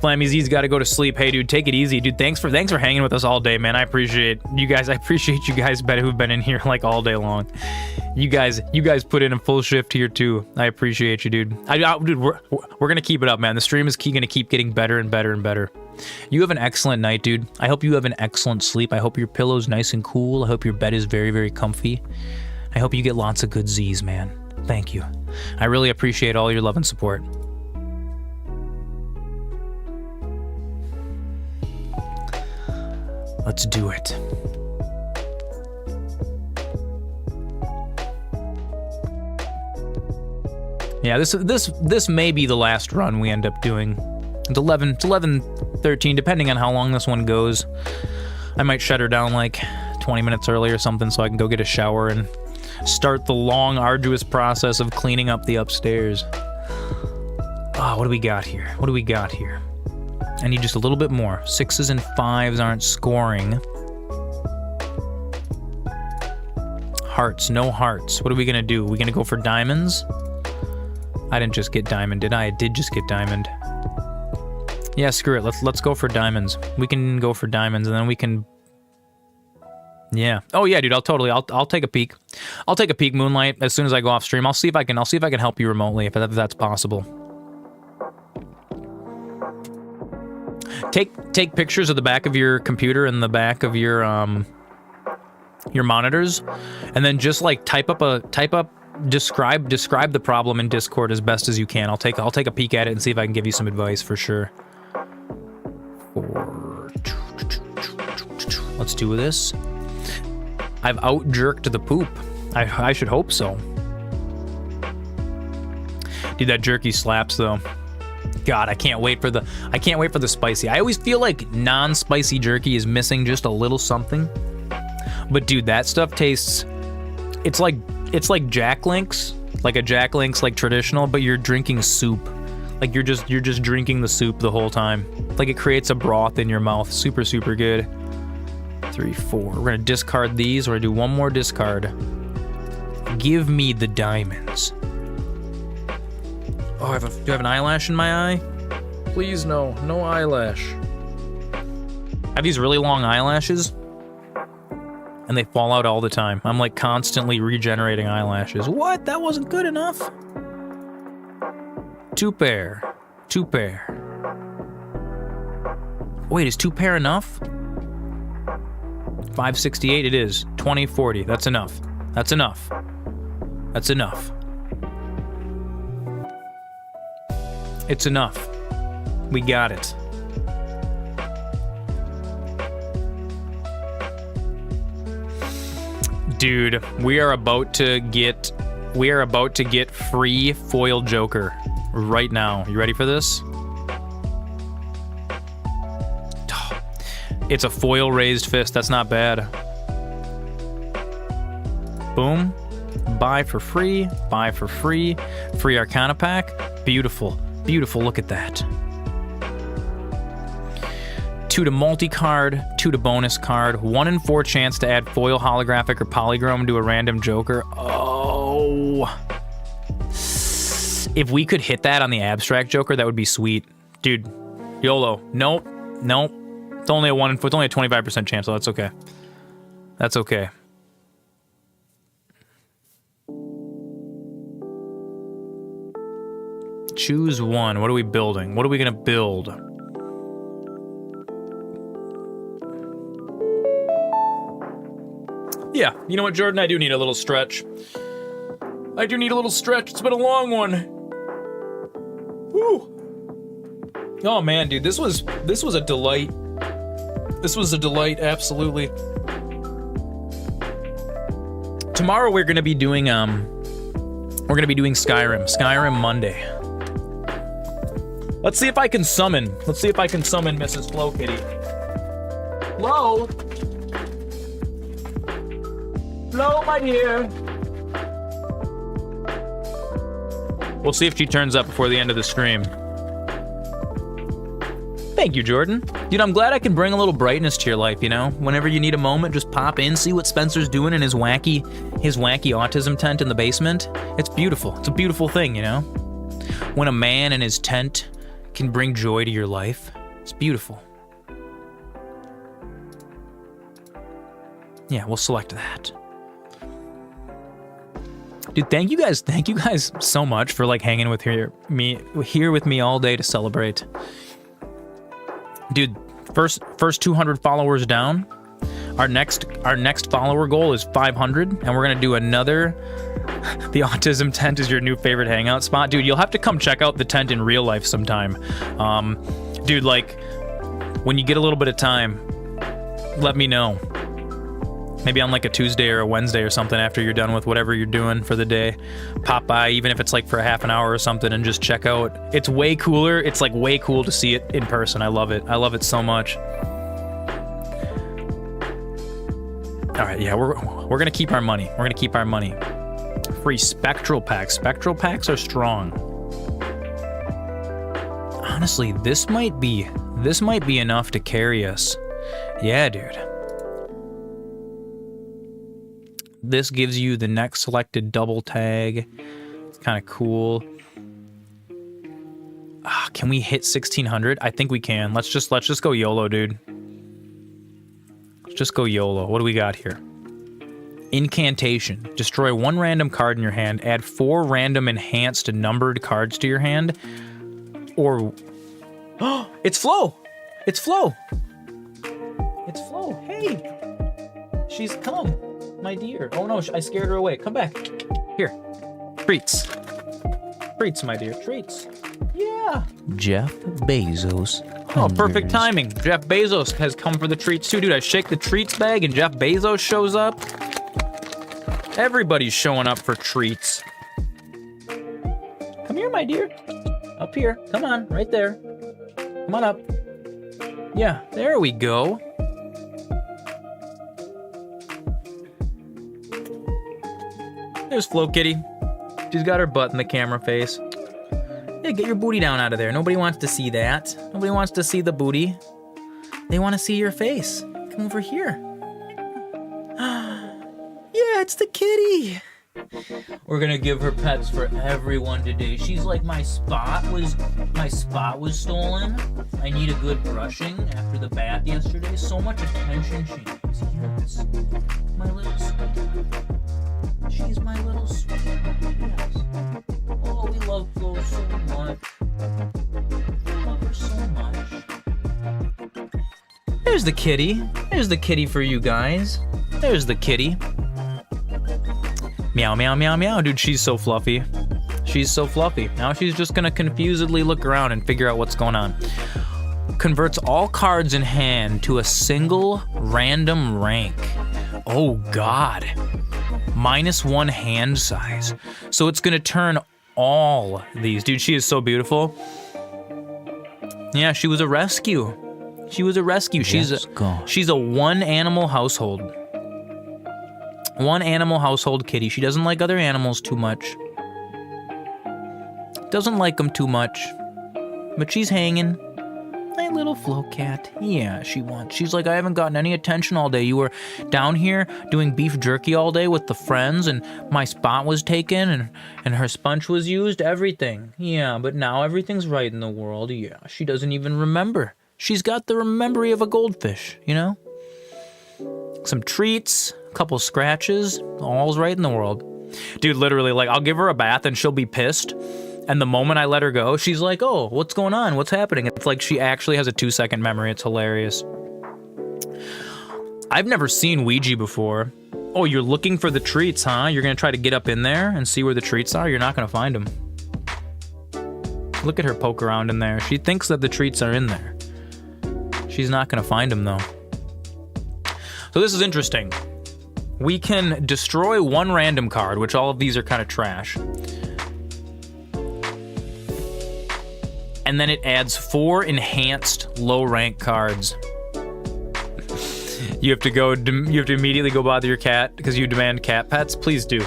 Flammy Z's got to go to sleep. Hey, dude, take it easy, dude. Thanks for hanging with us all day, man. I appreciate you guys. I appreciate you guys who've been in here like all day long. You guys put in a full shift here too. I appreciate you, dude. Dude, we're gonna keep it up, man. The stream is gonna keep getting better and better and better. You have an excellent night, dude. I hope you have an excellent sleep. I hope your pillow's nice and cool. I hope your bed is very, very comfy. I hope you get lots of good Z's, man. Thank you. I really appreciate all your love and support. Let's do it. Yeah, this may be the last run we end up doing. It's 11:13, depending on how long this one goes. I might shut her down like 20 minutes early or something so I can go get a shower and start the long, arduous process of cleaning up the upstairs. Oh, what do we got here? What do we got here? I need just a little bit more. 6s and 5s aren't scoring. Hearts, no hearts. What are we gonna do? We gonna go for diamonds? I didn't just get diamond, did I? I did just get diamond. Yeah, screw it. Let's go for diamonds. We can go for diamonds, and then we can. Yeah. Oh yeah, dude. I'll take a peek. I'll take a peek, Moonlight, as soon as I go off stream. I'll see if I can help you remotely if that's possible. Take pictures of the back of your computer and the back of your monitors, and then just like describe the problem in Discord as best as you can. I'll take a peek at it and see if I can give you some advice for sure. Let's do this. I've out-jerked the poop. I should hope so. Dude, that jerky slaps though. God, I can't wait for the spicy. I always feel like non-spicy jerky is missing just a little something. But dude, that stuff tastes. It's like Jack Links, like a Jack Links like traditional, but you're drinking soup. Like you're just drinking the soup the whole time. Like it creates a broth in your mouth. Super, super good. 3, 4. We're gonna discard these. We're gonna do one more discard. Give me the diamonds. Oh, do I have an eyelash in my eye? Please no eyelash. I have these really long eyelashes, and they fall out all the time. I'm like constantly regenerating eyelashes. What? That wasn't good enough? 2 pair. Wait, is 2 pair enough? 568 it is. 2040. That's enough. That's enough. It's enough. We got it. Dude, we are about to get free foil Joker right now. You ready for this? It's a foil raised fist. That's not bad. Boom. Buy for free. Free Arcana pack. Beautiful. Look at that. 2 to multi-card, 2 to bonus card, 1 in 4 chance to add foil, holographic, or polychrome to a random Joker. Oh. If we could hit that on the abstract Joker, that would be sweet. Dude, YOLO. Nope. It's only a 25% chance, so that's okay. That's okay. Choose one. What are we building? What are we gonna build? Yeah, you know what, Jordan? I do need a little stretch. It's been a long one. Woo. Oh man, dude, this was a delight. Absolutely. Tomorrow we're gonna be doing Skyrim Monday. Let's see if I can summon Mrs. Flo Kitty. Flo? Flo, my dear. We'll see if she turns up before the end of the stream. Thank you, Jordan. Dude, I'm glad I can bring a little brightness to your life, you know? Whenever you need a moment, just pop in, see what Spencer's doing in his wacky autism tent in the basement. It's beautiful. It's a beautiful thing, you know? When a man in his tent can bring joy to your life, it's beautiful. Yeah, we'll select that. Dude, thank you guys so much for like hanging with here with me all day to celebrate. Dude, first 200 followers down. Our next follower goal is 500, and we're gonna do another. The autism tent is your new favorite hangout spot, dude. You'll have to come check out the tent in real life sometime. Dude, like when you get a little bit of time, let me know. Maybe on like a Tuesday or a Wednesday or something after you're done with whatever you're doing for the day. Pop by, even if it's like for a half an hour or something, and just check out. It's way cooler. It's like way cool to see it in person. I love it. I love it so much. All right, yeah, we're gonna keep our money. We're gonna keep our money. Free spectral packs. Spectral packs are strong. Honestly, this might be enough to carry us. Yeah, dude. This gives you the next selected double tag. It's kind of cool. Can we hit 1600? I think we can. Let's just go YOLO, dude. Let's just go YOLO. What do we got here? Incantation. Destroy one random card in your hand. Add 4 random enhanced numbered cards to your hand. Or... Oh, it's Flo! It's Flo! It's Flo. Hey! She's come. My dear. Oh no, I scared her away. Come back. Here. Treats. Treats, my dear. Treats. Yeah. Jeff Bezos. Oh, perfect timing. Jeff Bezos has come for the treats too. Dude, I shake the treats bag and Jeff Bezos shows up. Everybody's showing up for treats. Come here, my dear. Up here. Come on. Right there. Come on up. Yeah, there we go. There's Flo Kitty. She's got her butt in the camera face. Yeah, get your booty down out of there. Nobody wants to see that. Nobody wants to see the booty. They want to see your face. Come over here. Yeah, it's the kitty. We're gonna give her pets for everyone today. She's like, my spot was stolen. I need a good brushing after the bath yesterday. So much attention she needs. Yes. My little sweetie. She's my little sweetie. Yes. Oh, we love Flo so much. We love her so much. There's the kitty. There's the kitty for you guys. There's the kitty. Meow, meow, meow, meow. Dude, she's so fluffy. She's so fluffy. Now she's just gonna confusedly look around and figure out what's going on. Converts all cards in hand to a single random rank. Oh, God. -1 hand size. So it's gonna turn all these. Dude, she is so beautiful. Yeah, she was a rescue. She was a rescue. She's a one animal household. One animal household kitty. She doesn't like other animals too much. Doesn't like them too much. But she's hanging. My little Flo cat. Yeah, she's like, I haven't gotten any attention all day. You were down here doing beef jerky all day with the friends, and my spot was taken, and her sponge was used, everything. Yeah, but now everything's right in the world. Yeah, she doesn't even remember. She's got the memory of a goldfish, you know? Some treats, a couple scratches, all's right in the world. Dude, literally, like, I'll give her a bath and she'll be pissed. And the moment I let her go, she's like, oh, what's going on? What's happening? It's like she actually has a 2-second memory. It's hilarious. I've never seen Ouija before. Oh, you're looking for the treats, huh? You're going to try to get up in there and see where the treats are? You're not going to find them. Look at her poke around in there. She thinks that the treats are in there. She's not going to find them, though. So this is interesting. We can destroy one random card, which all of these are kind of trash. And then it adds 4 enhanced low-rank cards. You have to immediately go bother your cat because you demand cat pets. Please do.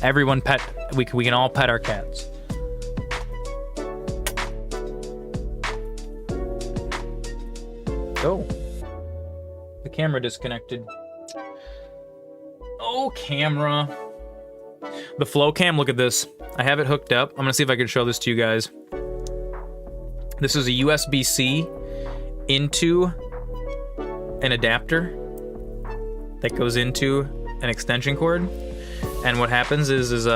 Everyone pet. We can all pet our cats. Oh. The camera disconnected. Oh, camera. The flow cam, look at this. I have it hooked up. I'm gonna see if I can show this to you guys. This is a USB-C into an adapter that goes into an extension cord. And what happens is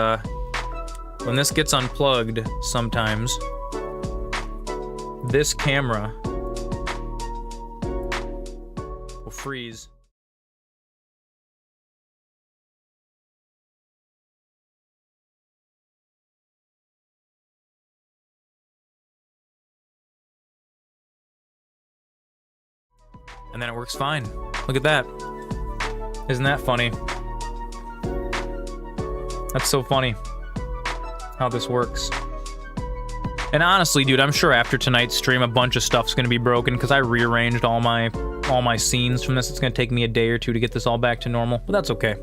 when this gets unplugged sometimes, this camera will freeze. And then it works fine. Look at that. Isn't that funny? That's so funny how this works. And honestly, dude, I'm sure after tonight's stream, a bunch of stuff's gonna be broken because I rearranged all my scenes from this. It's gonna take me a day or two to get this all back to normal, but that's okay.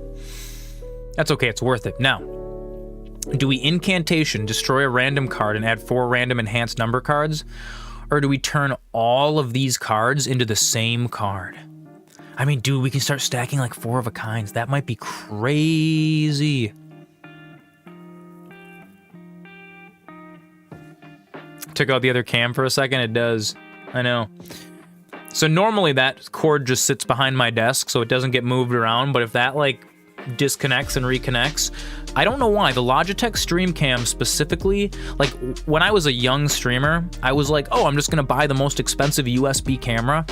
That's okay, it's worth it. Now, do we incantation, destroy a random card and add 4 random enhanced number cards? Or do we turn all of these cards into the same card? I mean, dude, we can start stacking like 4 of a kinds. That might be crazy. Took out the other cam for a second. It does. I know. So normally that cord just sits behind my desk so it doesn't get moved around, but if that like disconnects and reconnects, I don't know why. The Logitech Stream Cam specifically, like when I was a young streamer, I was like, oh, I'm just gonna buy the most expensive USB camera.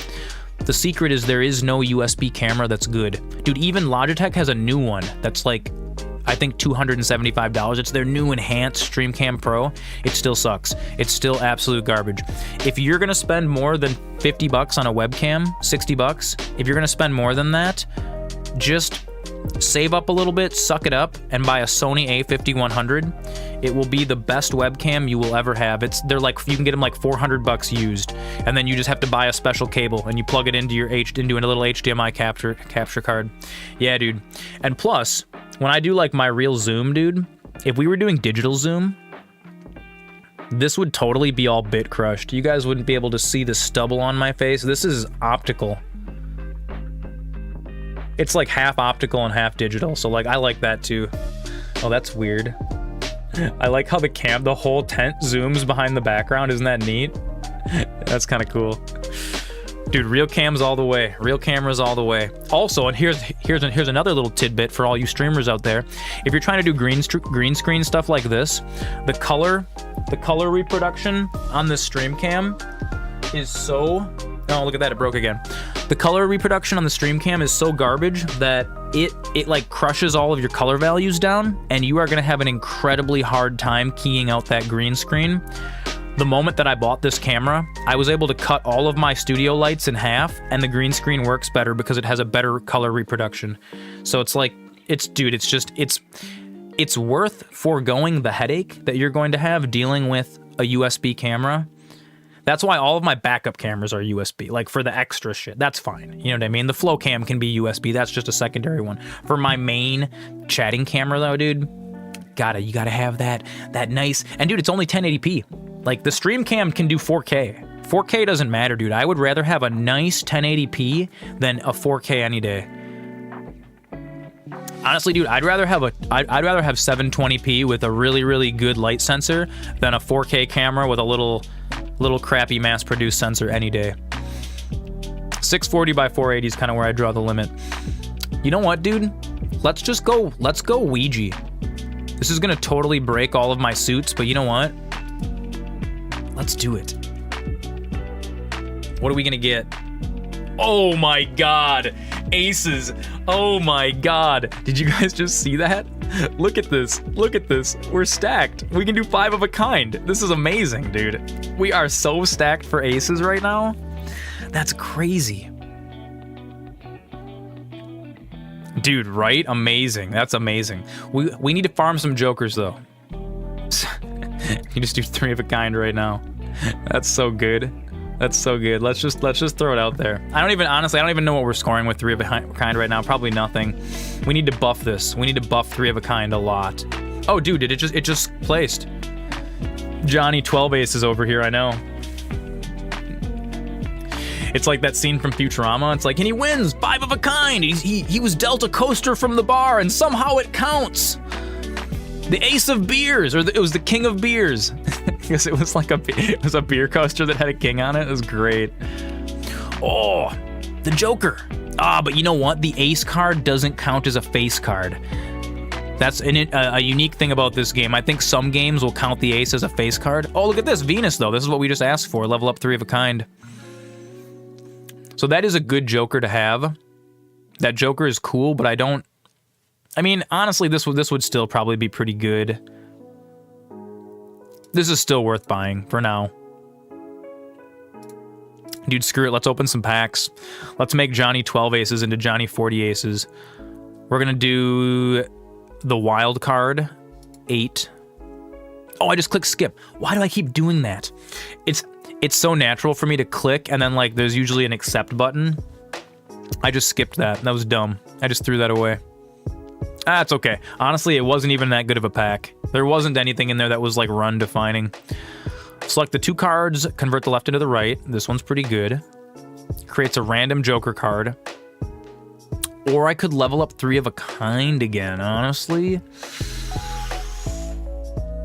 The secret is there is no USB camera that's good. Dude, even Logitech has a new one that's like, I think $275. It's their new enhanced Stream Cam Pro. It still sucks. It's still absolute garbage. If you're gonna spend more than 50 bucks on a webcam, 60 bucks, if you're gonna spend more than that, just save up a little bit, suck it up, and buy a Sony a5100. It will be the best webcam you will ever have. They're like, you can get them like 400 bucks used, and then you just have to buy a special cable and you plug it into into a little HDMI capture card. Yeah, dude. And plus, when I do like my real zoom, dude, if we were doing digital zoom, this would totally be all bit crushed. You guys wouldn't be able to see the stubble on my face. This is optical. It's like half optical and half digital, so like I like that too. Oh, that's weird. I like how the whole tent zooms behind the background. Isn't that neat? That's kind of cool. Dude, real cams all the way. Real cameras all the way. Also, and here's another little tidbit for all you streamers out there. If you're trying to do green screen stuff like this, the color reproduction on this stream cam is so... Oh, look at that, it broke again. The color reproduction on the stream cam is so garbage that it like crushes all of your color values down, and you are gonna have an incredibly hard time keying out that green screen. The moment that I bought this camera, I was able to cut all of my studio lights in half, and the green screen works better because it has a better color reproduction. So it's like, it's worth foregoing the headache that you're going to have dealing with a USB camera. That's why all of my backup cameras are USB, like for the extra shit. That's fine. You know what I mean? The flow cam can be USB. That's just a secondary one. For my main chatting camera though, dude, you gotta have that nice, and dude, it's only 1080p. Like the stream cam can do 4K. 4K doesn't matter, dude. I would rather have a nice 1080p than a 4K any day. Honestly, dude, I'd rather have 720p with a really, really good light sensor than a 4K camera with a little crappy mass-produced sensor any day. 640 by 480 is kind of where I draw the limit. You know what, dude? Let's go Ouija. This is gonna totally break all of my suits, but you know what? Let's do it. What are we gonna get? Oh my god! Aces! Oh my god! Did you guys just see that? Look at this. Look at this. We're stacked. We can do 5 of a kind. This is amazing, dude. We are so stacked for aces right now. That's crazy. Dude, right? Amazing. That's amazing. We need to farm some jokers though. You just do 3 of a kind right now. That's so good. That's so good. Let's just throw it out there. Honestly, I don't even know what we're scoring with 3 of a kind right now. Probably nothing. We need to buff this. We need to buff 3 of a kind a lot. Oh, dude, it just placed. Johnny 12 aces over here, I know. It's like that scene from Futurama. It's like, and he wins 5 of a kind. He was dealt a coaster from the bar, and somehow it counts. The ace of beers, or it was the king of beers. Because it was like it was a beer coaster that had a king on it. It was great. Oh, the Joker. But you know what? The ace card doesn't count as a face card. That's a unique thing about this game. I think some games will count the ace as a face card. Oh, look at this. Venus, though. This is what we just asked for. Level up 3 of a kind. So that is a good Joker to have. That Joker is cool, but I mean, honestly, this would still probably be pretty good. This is still worth buying for now. Dude, screw it. Let's open some packs. Let's make Johnny 12 aces into Johnny 40 aces. We're going to do the wild card, 8. Oh, I just clicked skip. Why do I keep doing that? It's so natural for me to click, and then, like, there's usually an accept button. I just skipped that. That was dumb. I just threw that away. It's okay. Honestly, it wasn't even that good of a pack. There wasn't anything in there that was, like, run defining. Select the 2 cards, convert the left into the right. This one's pretty good. Creates a random Joker card. Or I could level up 3 of a kind again, honestly.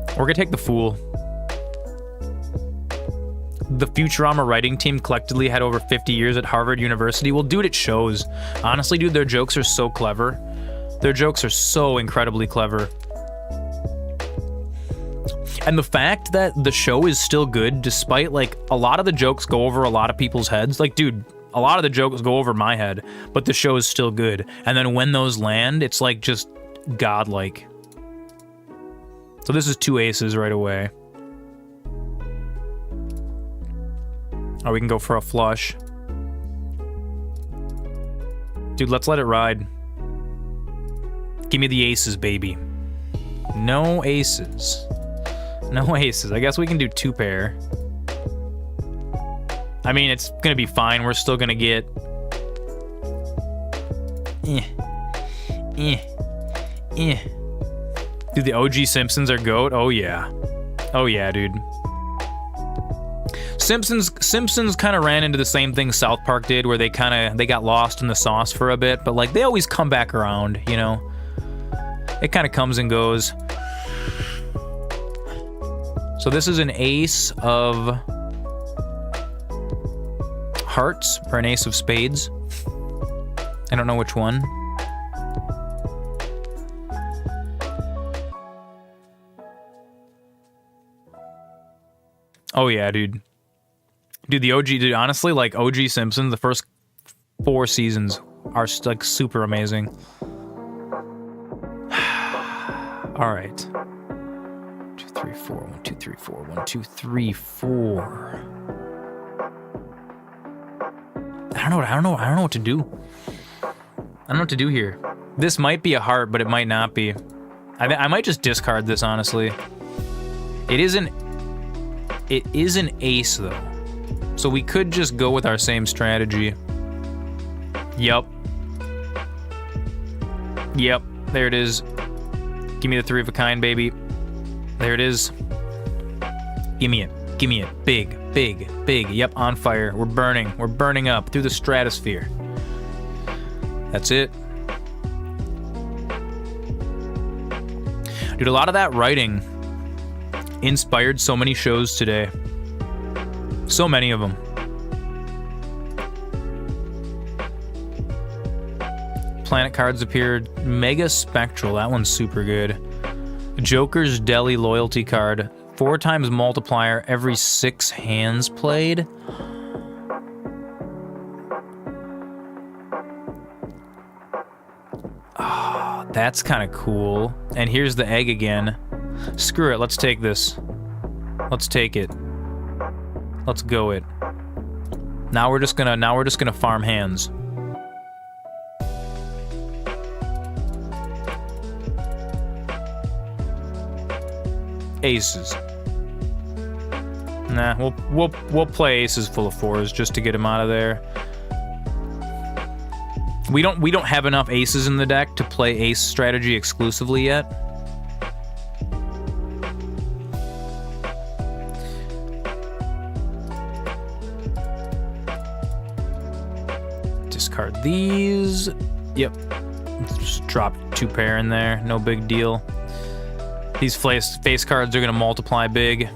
We're gonna take the Fool. The Futurama writing team collectively had over 50 years at Harvard University. Well, dude, it shows. Honestly, dude, their jokes are so clever. Their jokes are so incredibly clever. And the fact that the show is still good, despite, like, a lot of the jokes go over a lot of people's heads. Like, dude, a lot of the jokes go over my head, but the show is still good. And then when those land, it's, like, just godlike. So this is 2 aces right away. Oh, we can go for a flush. Dude, let's let it ride. Give me the aces, baby. No aces. No aces. I guess we can do 2 pair. I mean, it's gonna be fine. We're still gonna get... Dude, the OG Simpsons are GOAT? Oh, yeah. Oh, yeah, dude. Simpsons kind of ran into the same thing South Park did, where they got lost in the sauce for a bit, but, like, they always come back around, you know? It kind of comes and goes. So this is an ace of hearts, or an ace of spades. I don't know which one. Oh yeah, dude. Dude, the OG, dude, honestly, like, OG Simpsons, the first 4 seasons are, like, super amazing. All right. 2, 3, 4. 1, 2, 3, 4. 1, 2, 3, 4. I don't know what to do. I don't know what to do here. This might be a heart, but it might not be. I might just discard this, honestly. It is an ace, though. So we could just go with our same strategy. Yep. Yep, there it is. Give me the 3 of a kind, baby. There it is. Give me it. Give me it. Big, big, big. Yep, on fire. We're burning. We're burning up through the stratosphere. That's it. Dude, a lot of that writing inspired so many shows today. So many of them. Planet cards appeared. Mega Spectral. That one's super good. Joker's Deli loyalty card. 4 times multiplier every 6 hands played. Oh, that's kind of cool. And here's the egg again. Screw it. Let's take this. Let's take it. Let's go it. Now we're just gonna farm hands. Aces. Nah, we'll play aces full of 4s just to get him out of there. We don't have enough aces in the deck to play ace strategy exclusively yet. discard these. Yep. Just drop 2 pair in there. No big deal. These face cards are going to multiply big.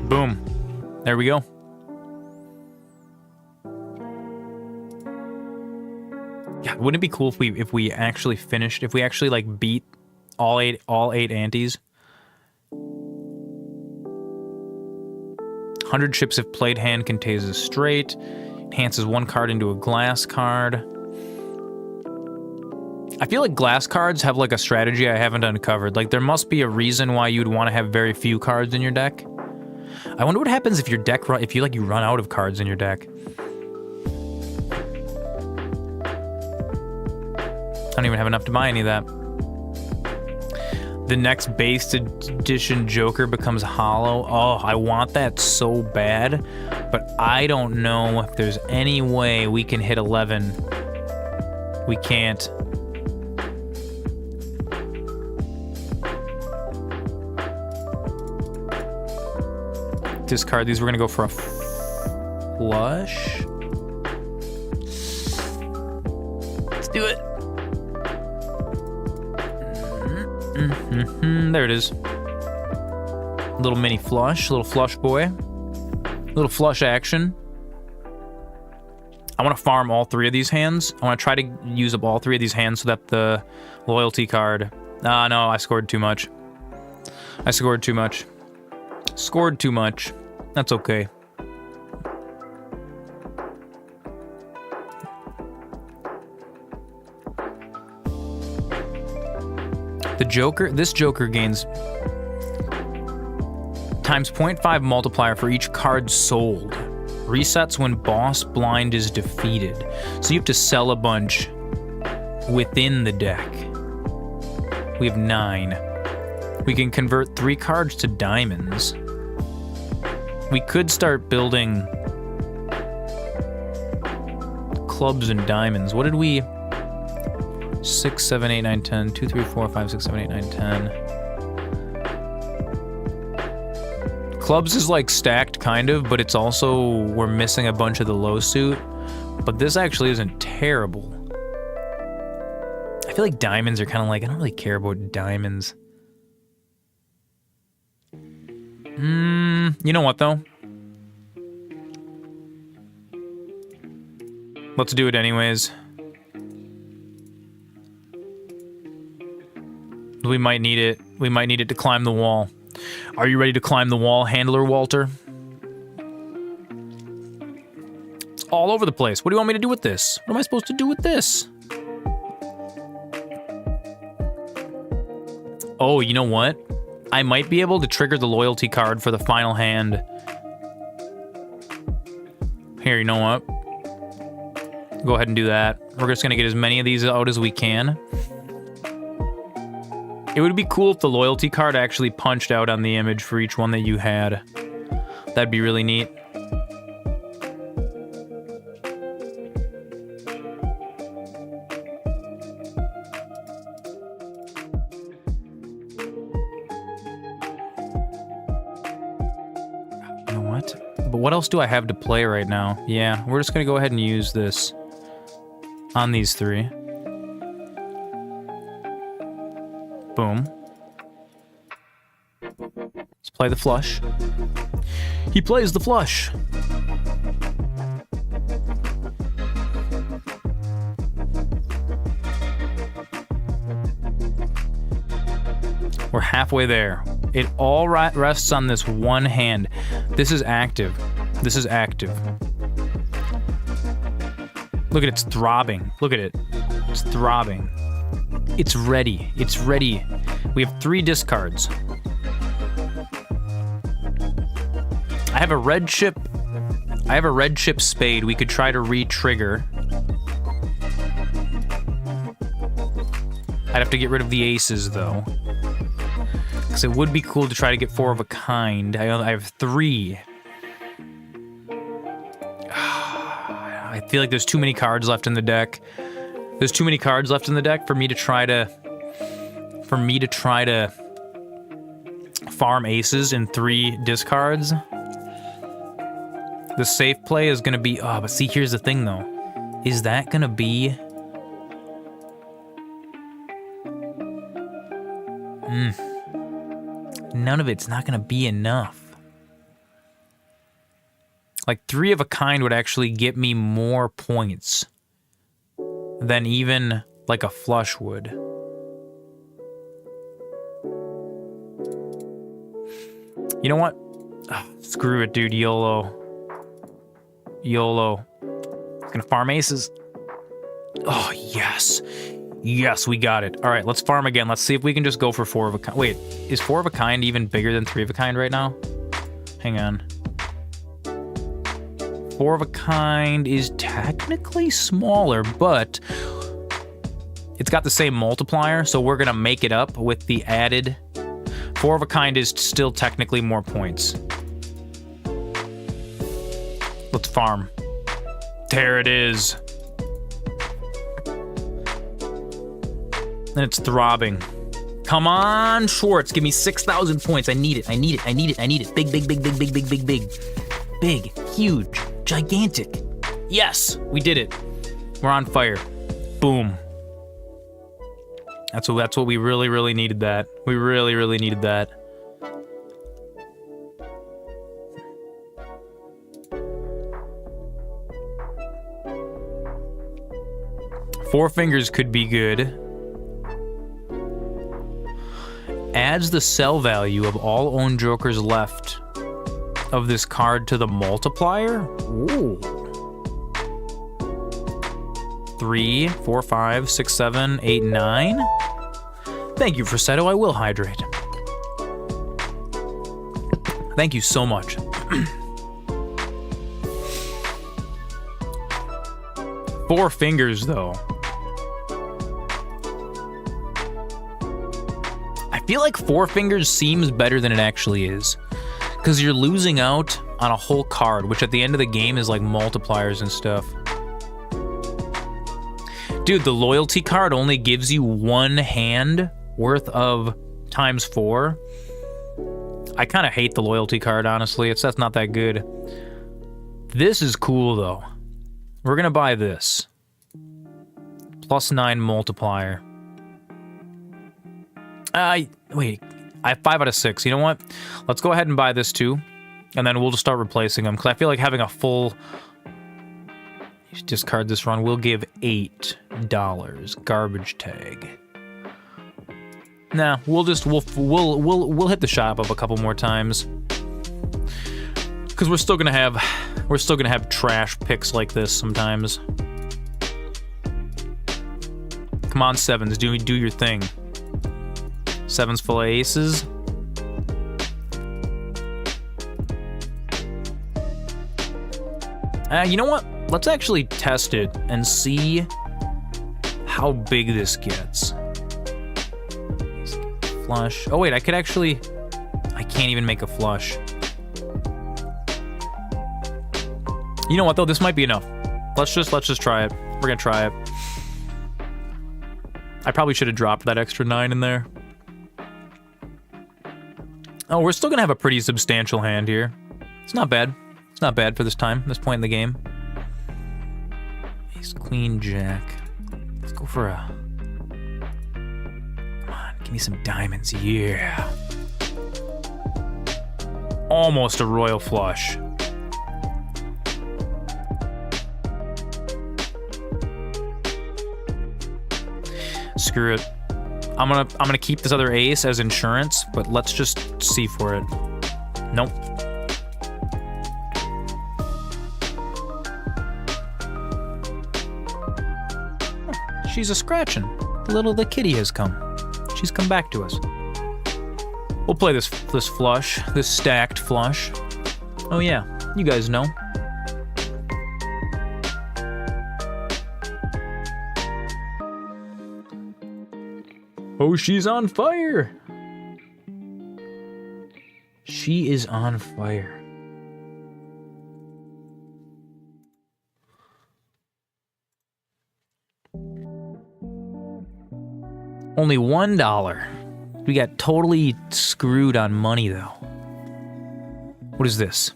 Boom. There we go. Yeah, wouldn't it be cool if we actually finished, if we actually like beat all eight antes? 100 ships if played hand contains a straight. Enhances 1 card into a glass card. I feel like glass cards have like a strategy I haven't uncovered. Like there must be a reason why you'd want to have very few cards in your deck. I wonder what happens if your deck if you run out of cards in your deck. I don't even have enough to buy any of that. The next base edition Joker becomes hollow. Oh, I want that so bad, but I don't know if there's any way we can hit 11. We can't. Discard these. We're gonna go for a flush. Let's do it. There it is. Little mini flush, little flush boy. Little flush action. I want to farm all 3 of these hands. I want to try to use up all 3 of these hands so that the loyalty card... no, I scored too much. I scored too much. Scored too much. That's okay. The Joker, this Joker gains times 0.5 multiplier for each card sold. Resets when boss blind is defeated. So you have to sell a bunch within the deck. We have 9. We can convert 3 cards to diamonds. We could start building clubs and diamonds. What did we... 6, 7, 8, 9, 10. 2, 3, 4, 5, 6, 7, 8, 9, 10. Clubs is like stacked, kind of, but it's also... We're missing a bunch of the low suit. But this actually isn't terrible. I feel like diamonds are kind of like... I don't really care about diamonds. You know what, though? Let's do it anyways. We might need it. We might need it to climb the wall. Are you ready to climb the wall, Handler Walter? It's all over the place. What do you want me to do with this? What am I supposed to do with this? Oh, you know what? I might be able to trigger the loyalty card for the final hand. Here, you know what? Go ahead and do that. We're just gonna get as many of these out as we can. It would be cool if the loyalty card actually punched out on the image for each one that you had. That'd be really neat. You know what? But what else do I have to play right now? Yeah, we're just gonna go ahead and use this on these 3. Boom. Let's play the flush. He plays the flush. We're halfway there. It all rests on this one hand. This is active. This is active. Look at it, it's throbbing. Look at it. It's throbbing. It's ready. It's ready. We have 3 discards. I have a red chip. I have a red chip spade. We could try to re-trigger. I'd have to get rid of the aces, though. Because it would be cool to try to get 4 of a kind. I have 3. I feel like there's too many cards left in the deck. There's too many cards left in the deck for me to try to... farm aces in 3 discards. The safe play is gonna be... Oh, but see, here's the thing, though. Is that gonna be... None of it's not gonna be enough. Like, 3 of a kind would actually get me more points than even, like, a flush would. You know what? Oh, screw it, dude. YOLO. YOLO. Gonna farm aces. Oh, yes. Yes, we got it. All right, let's farm again. Let's see if we can just go for 4 of a kind. Wait, is 4 of a kind even bigger than 3 of a kind right now? Hang on. 4 of a kind is technically smaller, but it's got the same multiplier, so we're gonna make it up with the added. 4 of a kind is still technically more points. Let's farm. There it is. And it's throbbing. Come on, Schwartz, give me 6,000 points. I need it, I need it, I need it, I need it. Big, big, big, big, big, big, big, big. Big, huge, gigantic. Yes, we did it. We're on fire. Boom. That's what we really, really needed that. We really, really needed that. Four Fingers could be good. Adds the sell value of all owned jokers left of this card to the multiplier. Ooh. 3, 4, 5, 6, 7, 8, 9. Thank you, Frisetto. I will hydrate. Thank you so much. Four Fingers, though. I feel like Four Fingers seems better than it actually is. Because you're losing out on a whole card, which at the end of the game is like multipliers and stuff. Dude, the loyalty card only gives you 1 hand worth of ×4. I kind of hate the loyalty card, honestly. That's not that good. This is cool, though. We're going to buy this. +9 multiplier. Wait. I have 5 out of 6. You know what? Let's go ahead and buy this, too. And then we'll just start replacing them. Because I feel like having a full... Discard this run. We'll give $8. Garbage tag. Nah, we'll hit the shop up a couple more times. Because we're still gonna have trash picks like this sometimes. Come on, sevens, do your thing. Sevens full of aces. You know what? Let's actually test it and see how big this gets. Flush. Oh wait, I can't even make a flush. You know what though? This might be enough. Let's just try it. We're gonna try it. I probably should have dropped that extra 9 in there. Oh, we're still gonna have a pretty substantial hand here. It's not bad. It's not bad for this point in the game. Ace, Queen, Jack. Let's go for a... Come on, give me some diamonds. Yeah. Almost a royal flush. Screw it. I'm gonna keep this other ace as insurance, but let's just see for it. Nope. She's a scratching. The kitty has come. She's come back to us. We'll play this flush, this stacked flush. Oh yeah, you guys know. Oh, she's on fire! She is on fire. Only $1. We got totally screwed on money, though. What is this?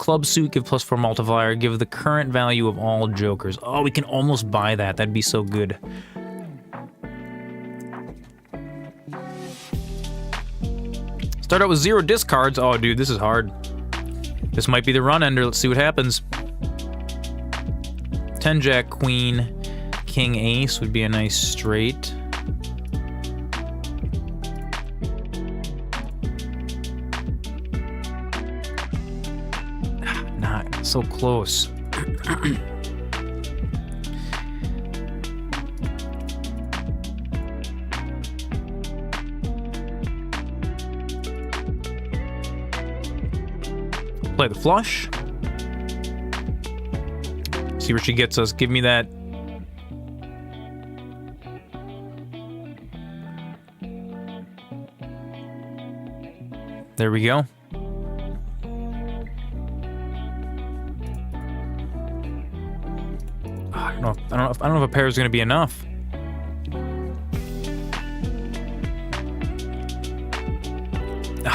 Club suit, give +4 multiplier, give the current value of all jokers. Oh, we can almost buy that. That'd be so good. Start out with 0 discards. Oh, dude, this is hard. This might be the run ender. Let's see what happens. 10 Jack, Queen, King, Ace would be a nice straight. Not so close. Play the flush. See where she gets us. Give me that. There we go. I don't know if a pair is going to be enough.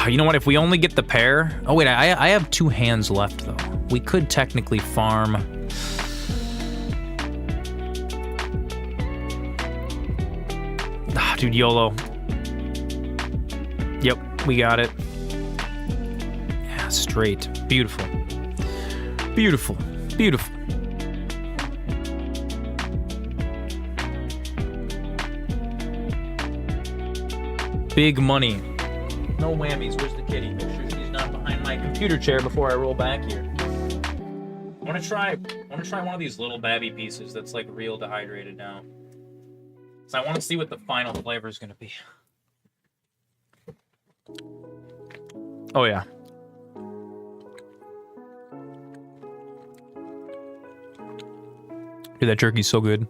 You know what? If we only get the pair... Oh, wait. I have 2 hands left, though. We could technically farm... Dude, YOLO. Yep, we got it. Yeah, straight. Beautiful. Beautiful. Beautiful. Big money. No whammies. Where's the kitty? Make sure she's not behind my computer chair before I roll back here. I want to try one of these little babby pieces that's like real dehydrated now. So I want to see what the final flavor is going to be. Oh yeah. Dude, that jerky's so good.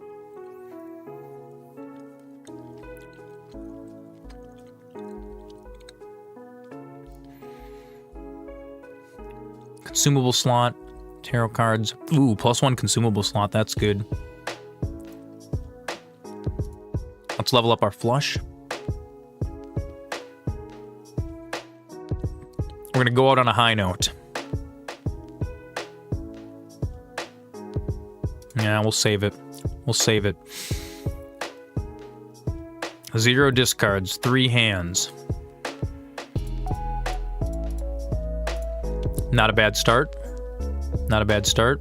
Consumable slot, tarot cards. Ooh, +1 consumable slot. That's good. Let's level up our flush. We're gonna go out on a high note. Yeah, we'll save it. We'll save it. 0 discards, 3 hands. Not a bad start. Not a bad start.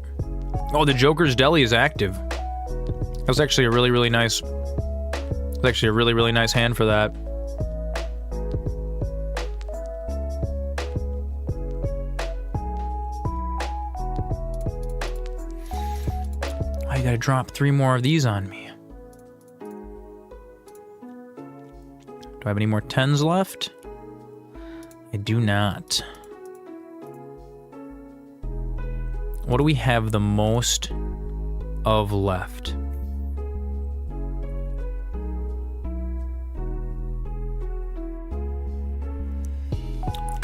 Oh, the Joker's Deli is active. That was actually a really nice... That's actually a really nice hand for that. Oh, you gotta drop 3 more of these on me. Do I have any more 10s left? I do not. What do we have the most of left?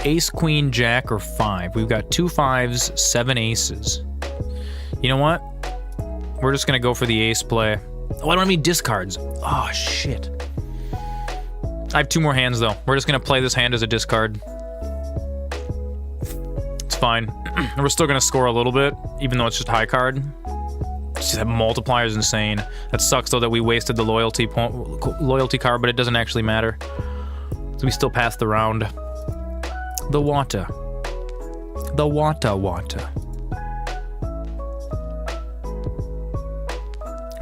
Ace, Queen, Jack, or 5. We've got 2 5s, 7 aces. You know what? We're just gonna go for the ace play. Oh, I don't have any discards. Oh, shit. I have 2 more hands, though. We're just gonna play this hand as a discard. It's fine. We're still gonna score a little bit, even though it's just high card. Just that multiplier is insane. That sucks, though, that we wasted the loyalty card, but it doesn't actually matter. So we still passed the round. The Wata. The Wata.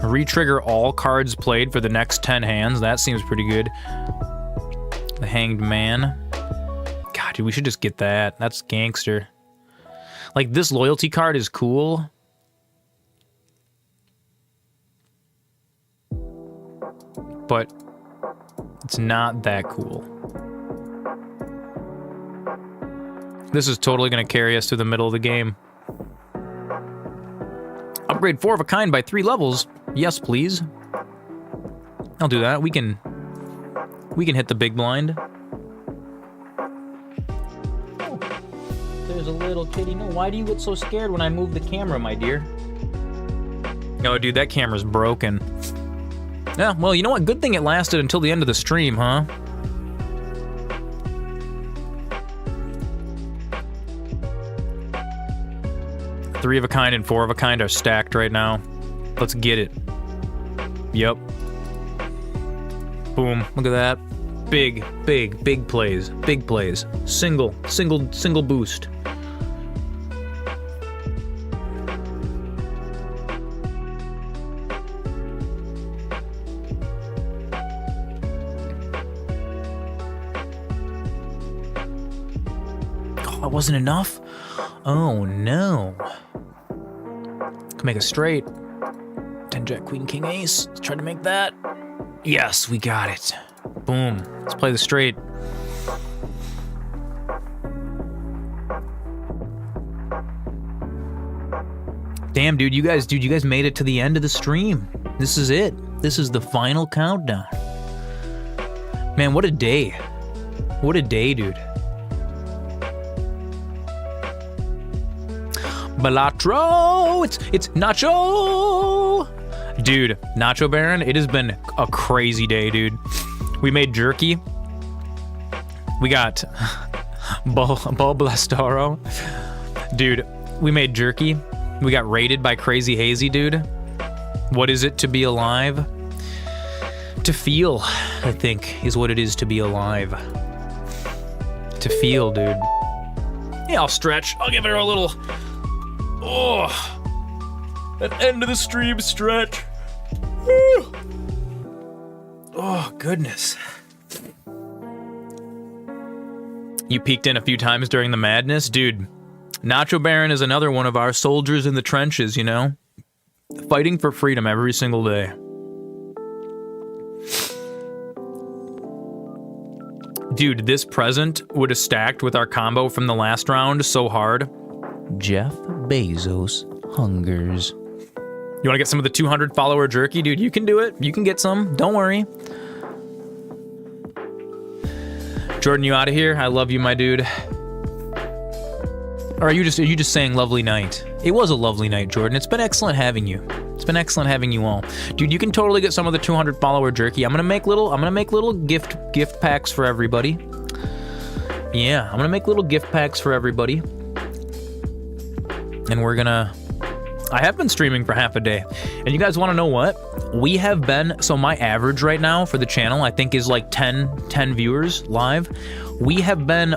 Retrigger all cards played for the next 10 hands. That seems pretty good. The Hanged Man. God, dude, we should just get that. That's gangster. Like, this loyalty card is cool. But it's not that cool. This is totally going to carry us to the middle of the game. Upgrade 4 of a kind by 3 levels. Yes, please. I'll do that. We can hit the big blind. Oh, there's a little kitty. No, why do you get so scared when I move the camera, my dear? Oh, dude, that camera's broken. Yeah, well, you know what? Good thing it lasted until the end of the stream, huh? 3 of a kind and 4 of a kind are stacked right now. Let's get it. Yep. Boom. Look at that. Big plays. Big plays. Single boost. Oh, that wasn't enough? Oh no. Can make a straight. 10 jack queen king ace. Let's try to make that. Yes, we got it. Boom. Let's play the straight. Damn, dude, you guys made it to the end of the stream. This is it. This is the final countdown. Man, what a day. What a day, dude. Balatro! It's Nacho! Dude, Nacho Baron, it has been a crazy day, dude. We made jerky. We got Baldur. Dude, we made jerky. We got raided by Crazy Hazy, dude. What is it to be alive? To feel, I think, is what it is to be alive. To feel, dude. Yeah, I'll stretch. I'll give it a little... Oh, that end of the stream stretch. Woo. Oh, goodness. You peeked in a few times during the madness? Dude, Nacho Baron is another one of our soldiers in the trenches, you know? Fighting for freedom every single day. Dude, this present would have stacked with our combo from the last round so hard. Jeff Bezos hungers. You want to get some of the 200 follower jerky? Dude, you can do it. You can get some. Don't worry. Jordan, you out of here? I love you, my dude. Or are you just saying lovely night? It was a lovely night, Jordan. It's been excellent having you. It's been excellent having you all. Dude, you can totally get some of the 200 follower jerky. I'm gonna make little gift packs for everybody. Yeah, I'm gonna make little gift packs for everybody. And I have been streaming for half a day. And you guys want to know what? We have been, so my average right now for the channel, I think is like 10 viewers live. We have been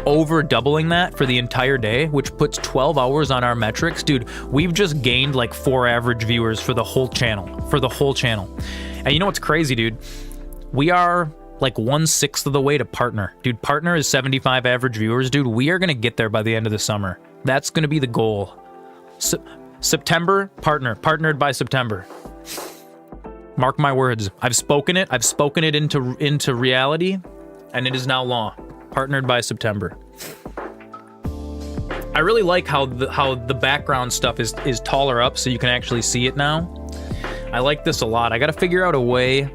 over doubling that for the entire day, which puts 12 hours on our metrics. Dude, we've just gained like 4 average viewers for the whole channel. And you know what's crazy, dude? We are like 1/6 of the way to partner. Dude, partner is 75 average viewers. Dude, we are going to get there by the end of the summer. That's going to be the goal. September, partnered by September. Mark my words. I've spoken it into reality, and it is now law. Partnered by September. I really like how the background stuff is taller up so you can actually see it now. I like this a lot. I got to figure out a way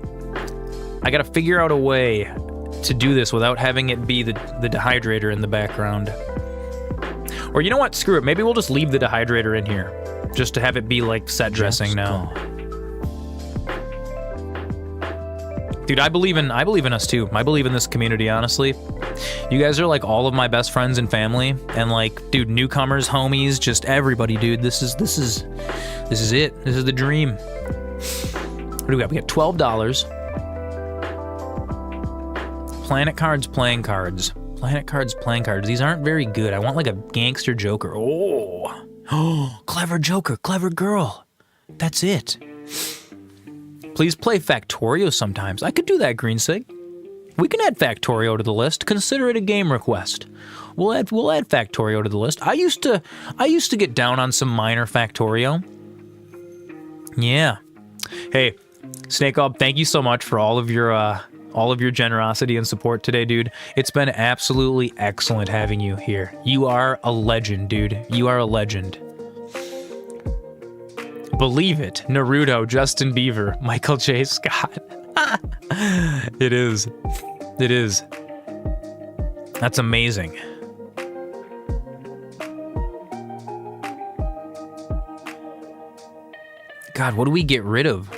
to do this without having it be the dehydrator in the background. Or you know what? Screw it. Maybe we'll just leave the dehydrator in here. Just to have it be like set dressing now. Dude, I believe in us too. I believe in this community, honestly. You guys are like all of my best friends and family. And like, dude, newcomers, homies, just everybody, dude. This is it. This is the dream. What do we got? We got $12. Planet cards, playing cards. Planet cards, playing cards. These aren't very good. I want like a gangster joker. Oh, clever joker, clever girl. That's it. Please play Factorio sometimes. I could do that, Greensig. We can add Factorio to the list. Consider it a game request. We'll add Factorio to the list. I used to get down on some minor Factorio. Yeah. Hey, Snake Ob, thank you so much for all of your generosity and support today, dude. It's been absolutely excellent having you here. You are a legend, dude. You are a legend. Believe it. Naruto, Justin Bieber, Michael J. Scott. It is. It is. That's amazing. God, what do we get rid of?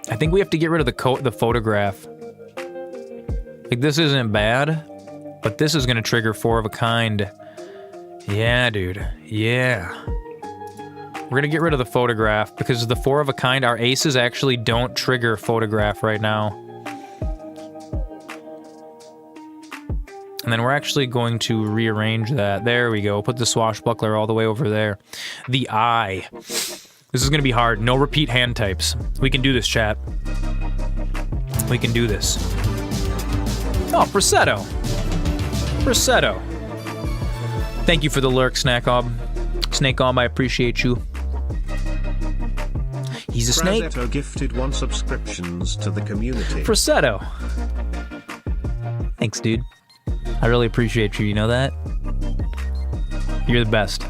I think we have to get rid of the photograph. Like, this isn't bad, but this is going to trigger 4 of a kind. Yeah, dude. Yeah. We're gonna get rid of the photograph because the 4 of a kind, our aces actually don't trigger photograph right now. And then we're actually going to rearrange that. There we go. Put the swashbuckler all the way over there. The eye. This is gonna be hard. No repeat hand types. We can do this, chat. We can do this. Oh, Prosecco. Prosecco. Thank you for the lurk, Snackob. Snakeob, I appreciate you. He's a snake. Frazetto gifted 1 subscriptions to the community. Prosecco. Thanks, dude. I really appreciate you, you know that? You're the best.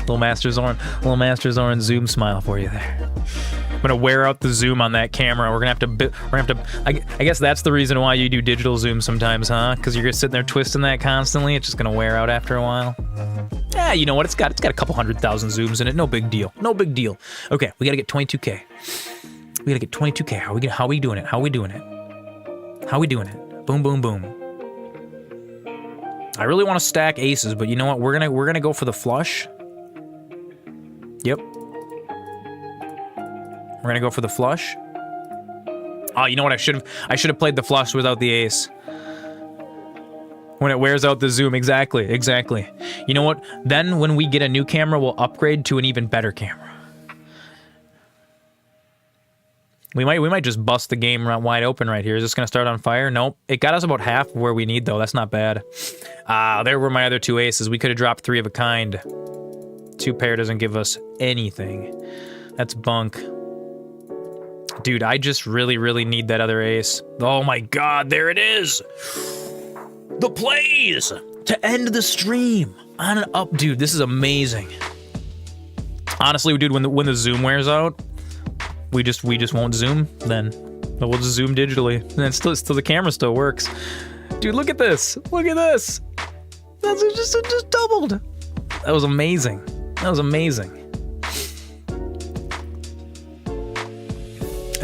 Little MasterZoran zoom smile for you there. I'm gonna wear out the zoom on that camera. We're gonna have to. I guess that's the reason why you do digital zoom sometimes, huh? Because you're just sitting there twisting that constantly. It's just gonna wear out after a while. Yeah, you know what? It's got a couple 100,000 zooms in it. No big deal. No big deal. Okay, we gotta get 22K. We gotta get 22K. How are we doing it? How are we doing it? How are we doing it? Boom, boom, boom. I really want to stack aces, but you know what? We're gonna go for the flush. Yep. We're gonna go for the flush. Oh, you know what? I should have played the flush without the ace. When it wears out the zoom, exactly. You know what? Then when we get a new camera, we'll upgrade to an even better camera. We might just bust the game wide open right here. Is this gonna start on fire? Nope. It got us about half where we need though. That's not bad. There were my other 2 aces. We could have dropped 3 of a kind. 2 pair doesn't give us anything. That's bunk. Dude, I just really need that other ace. Oh my god, there it is! The plays! To end the stream! On and up, dude, this is amazing. Honestly, dude, when the zoom wears out, we just won't zoom then. We'll just zoom digitally. And still the camera still works. Dude, look at this! Look at this! That's just doubled! That was amazing. That was amazing.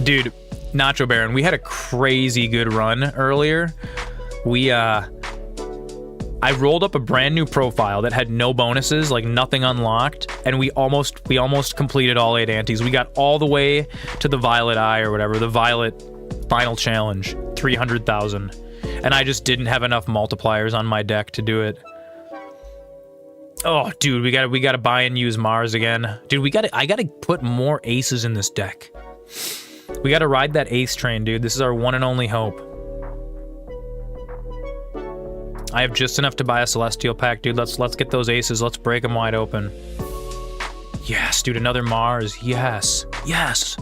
Dude, Nacho Baron, we had a crazy good run earlier. I rolled up a brand new profile that had no bonuses, like nothing unlocked, and we almost completed all 8 antes. We got all the way to the Violet Eye or whatever, the Violet final challenge, 300,000. And I just didn't have enough multipliers on my deck to do it. Oh, dude, we gotta buy and use Mars again. Dude, I gotta put more aces in this deck. We gotta ride that ace train, dude. This is our one and only hope. I have just enough to buy a Celestial pack, dude. Let's get those aces. Let's break them wide open. Yes, dude, another Mars. Yes. Yes.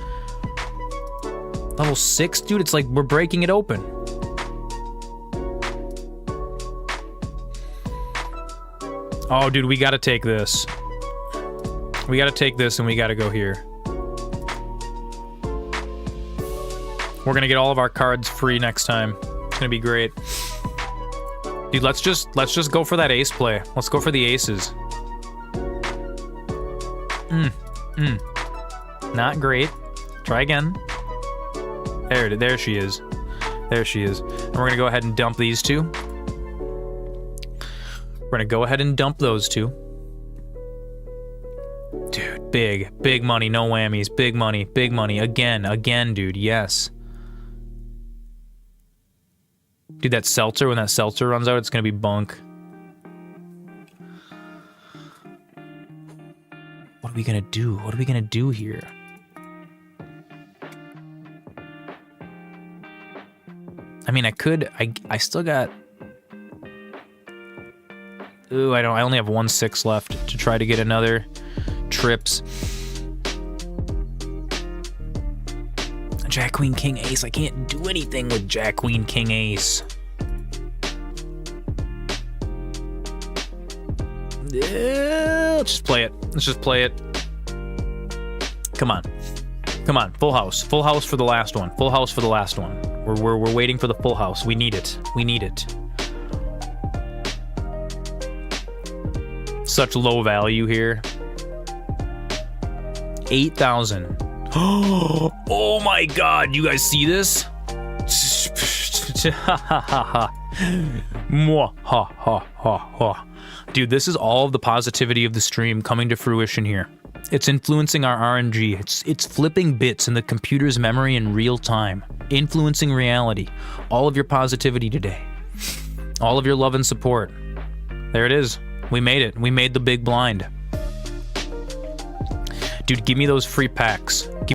Level 6, dude. It's like we're breaking it open. Oh, dude, we gotta take this. We gotta take this and we gotta go here. We're gonna get all of our cards free next time. It's gonna be great. Dude, let's just go for that ace play. Let's go for the aces. Not great. Try again. There she is. There she is. And we're gonna go ahead and dump these 2. We're gonna go ahead and dump those 2. Dude, big money, no whammies. Big money. Again, dude, yes. Dude, that seltzer, when that seltzer runs out, it's gonna be bunk. What are we gonna do? What are we gonna do here? I mean, I still got... Ooh, I only have 1 6 left to try to get another trips. Jack, Queen, King, Ace. I can't do anything with Jack, Queen, King, Ace. Let's just play it. Let's just play it. Come on. Come on. Full house. Full house for the last one. Full house for the last one. We're waiting for the full house. We need it. We need it. Such low value here. 8,000. Oh my god, you guys see this? Dude, this is all of the positivity of the stream coming to fruition here. It's influencing our RNG. It's flipping bits in the computer's memory in real time, influencing reality. All of your positivity today. All of your love and support. There it is. We made it. We made the big blind. Dude, give me those free packs.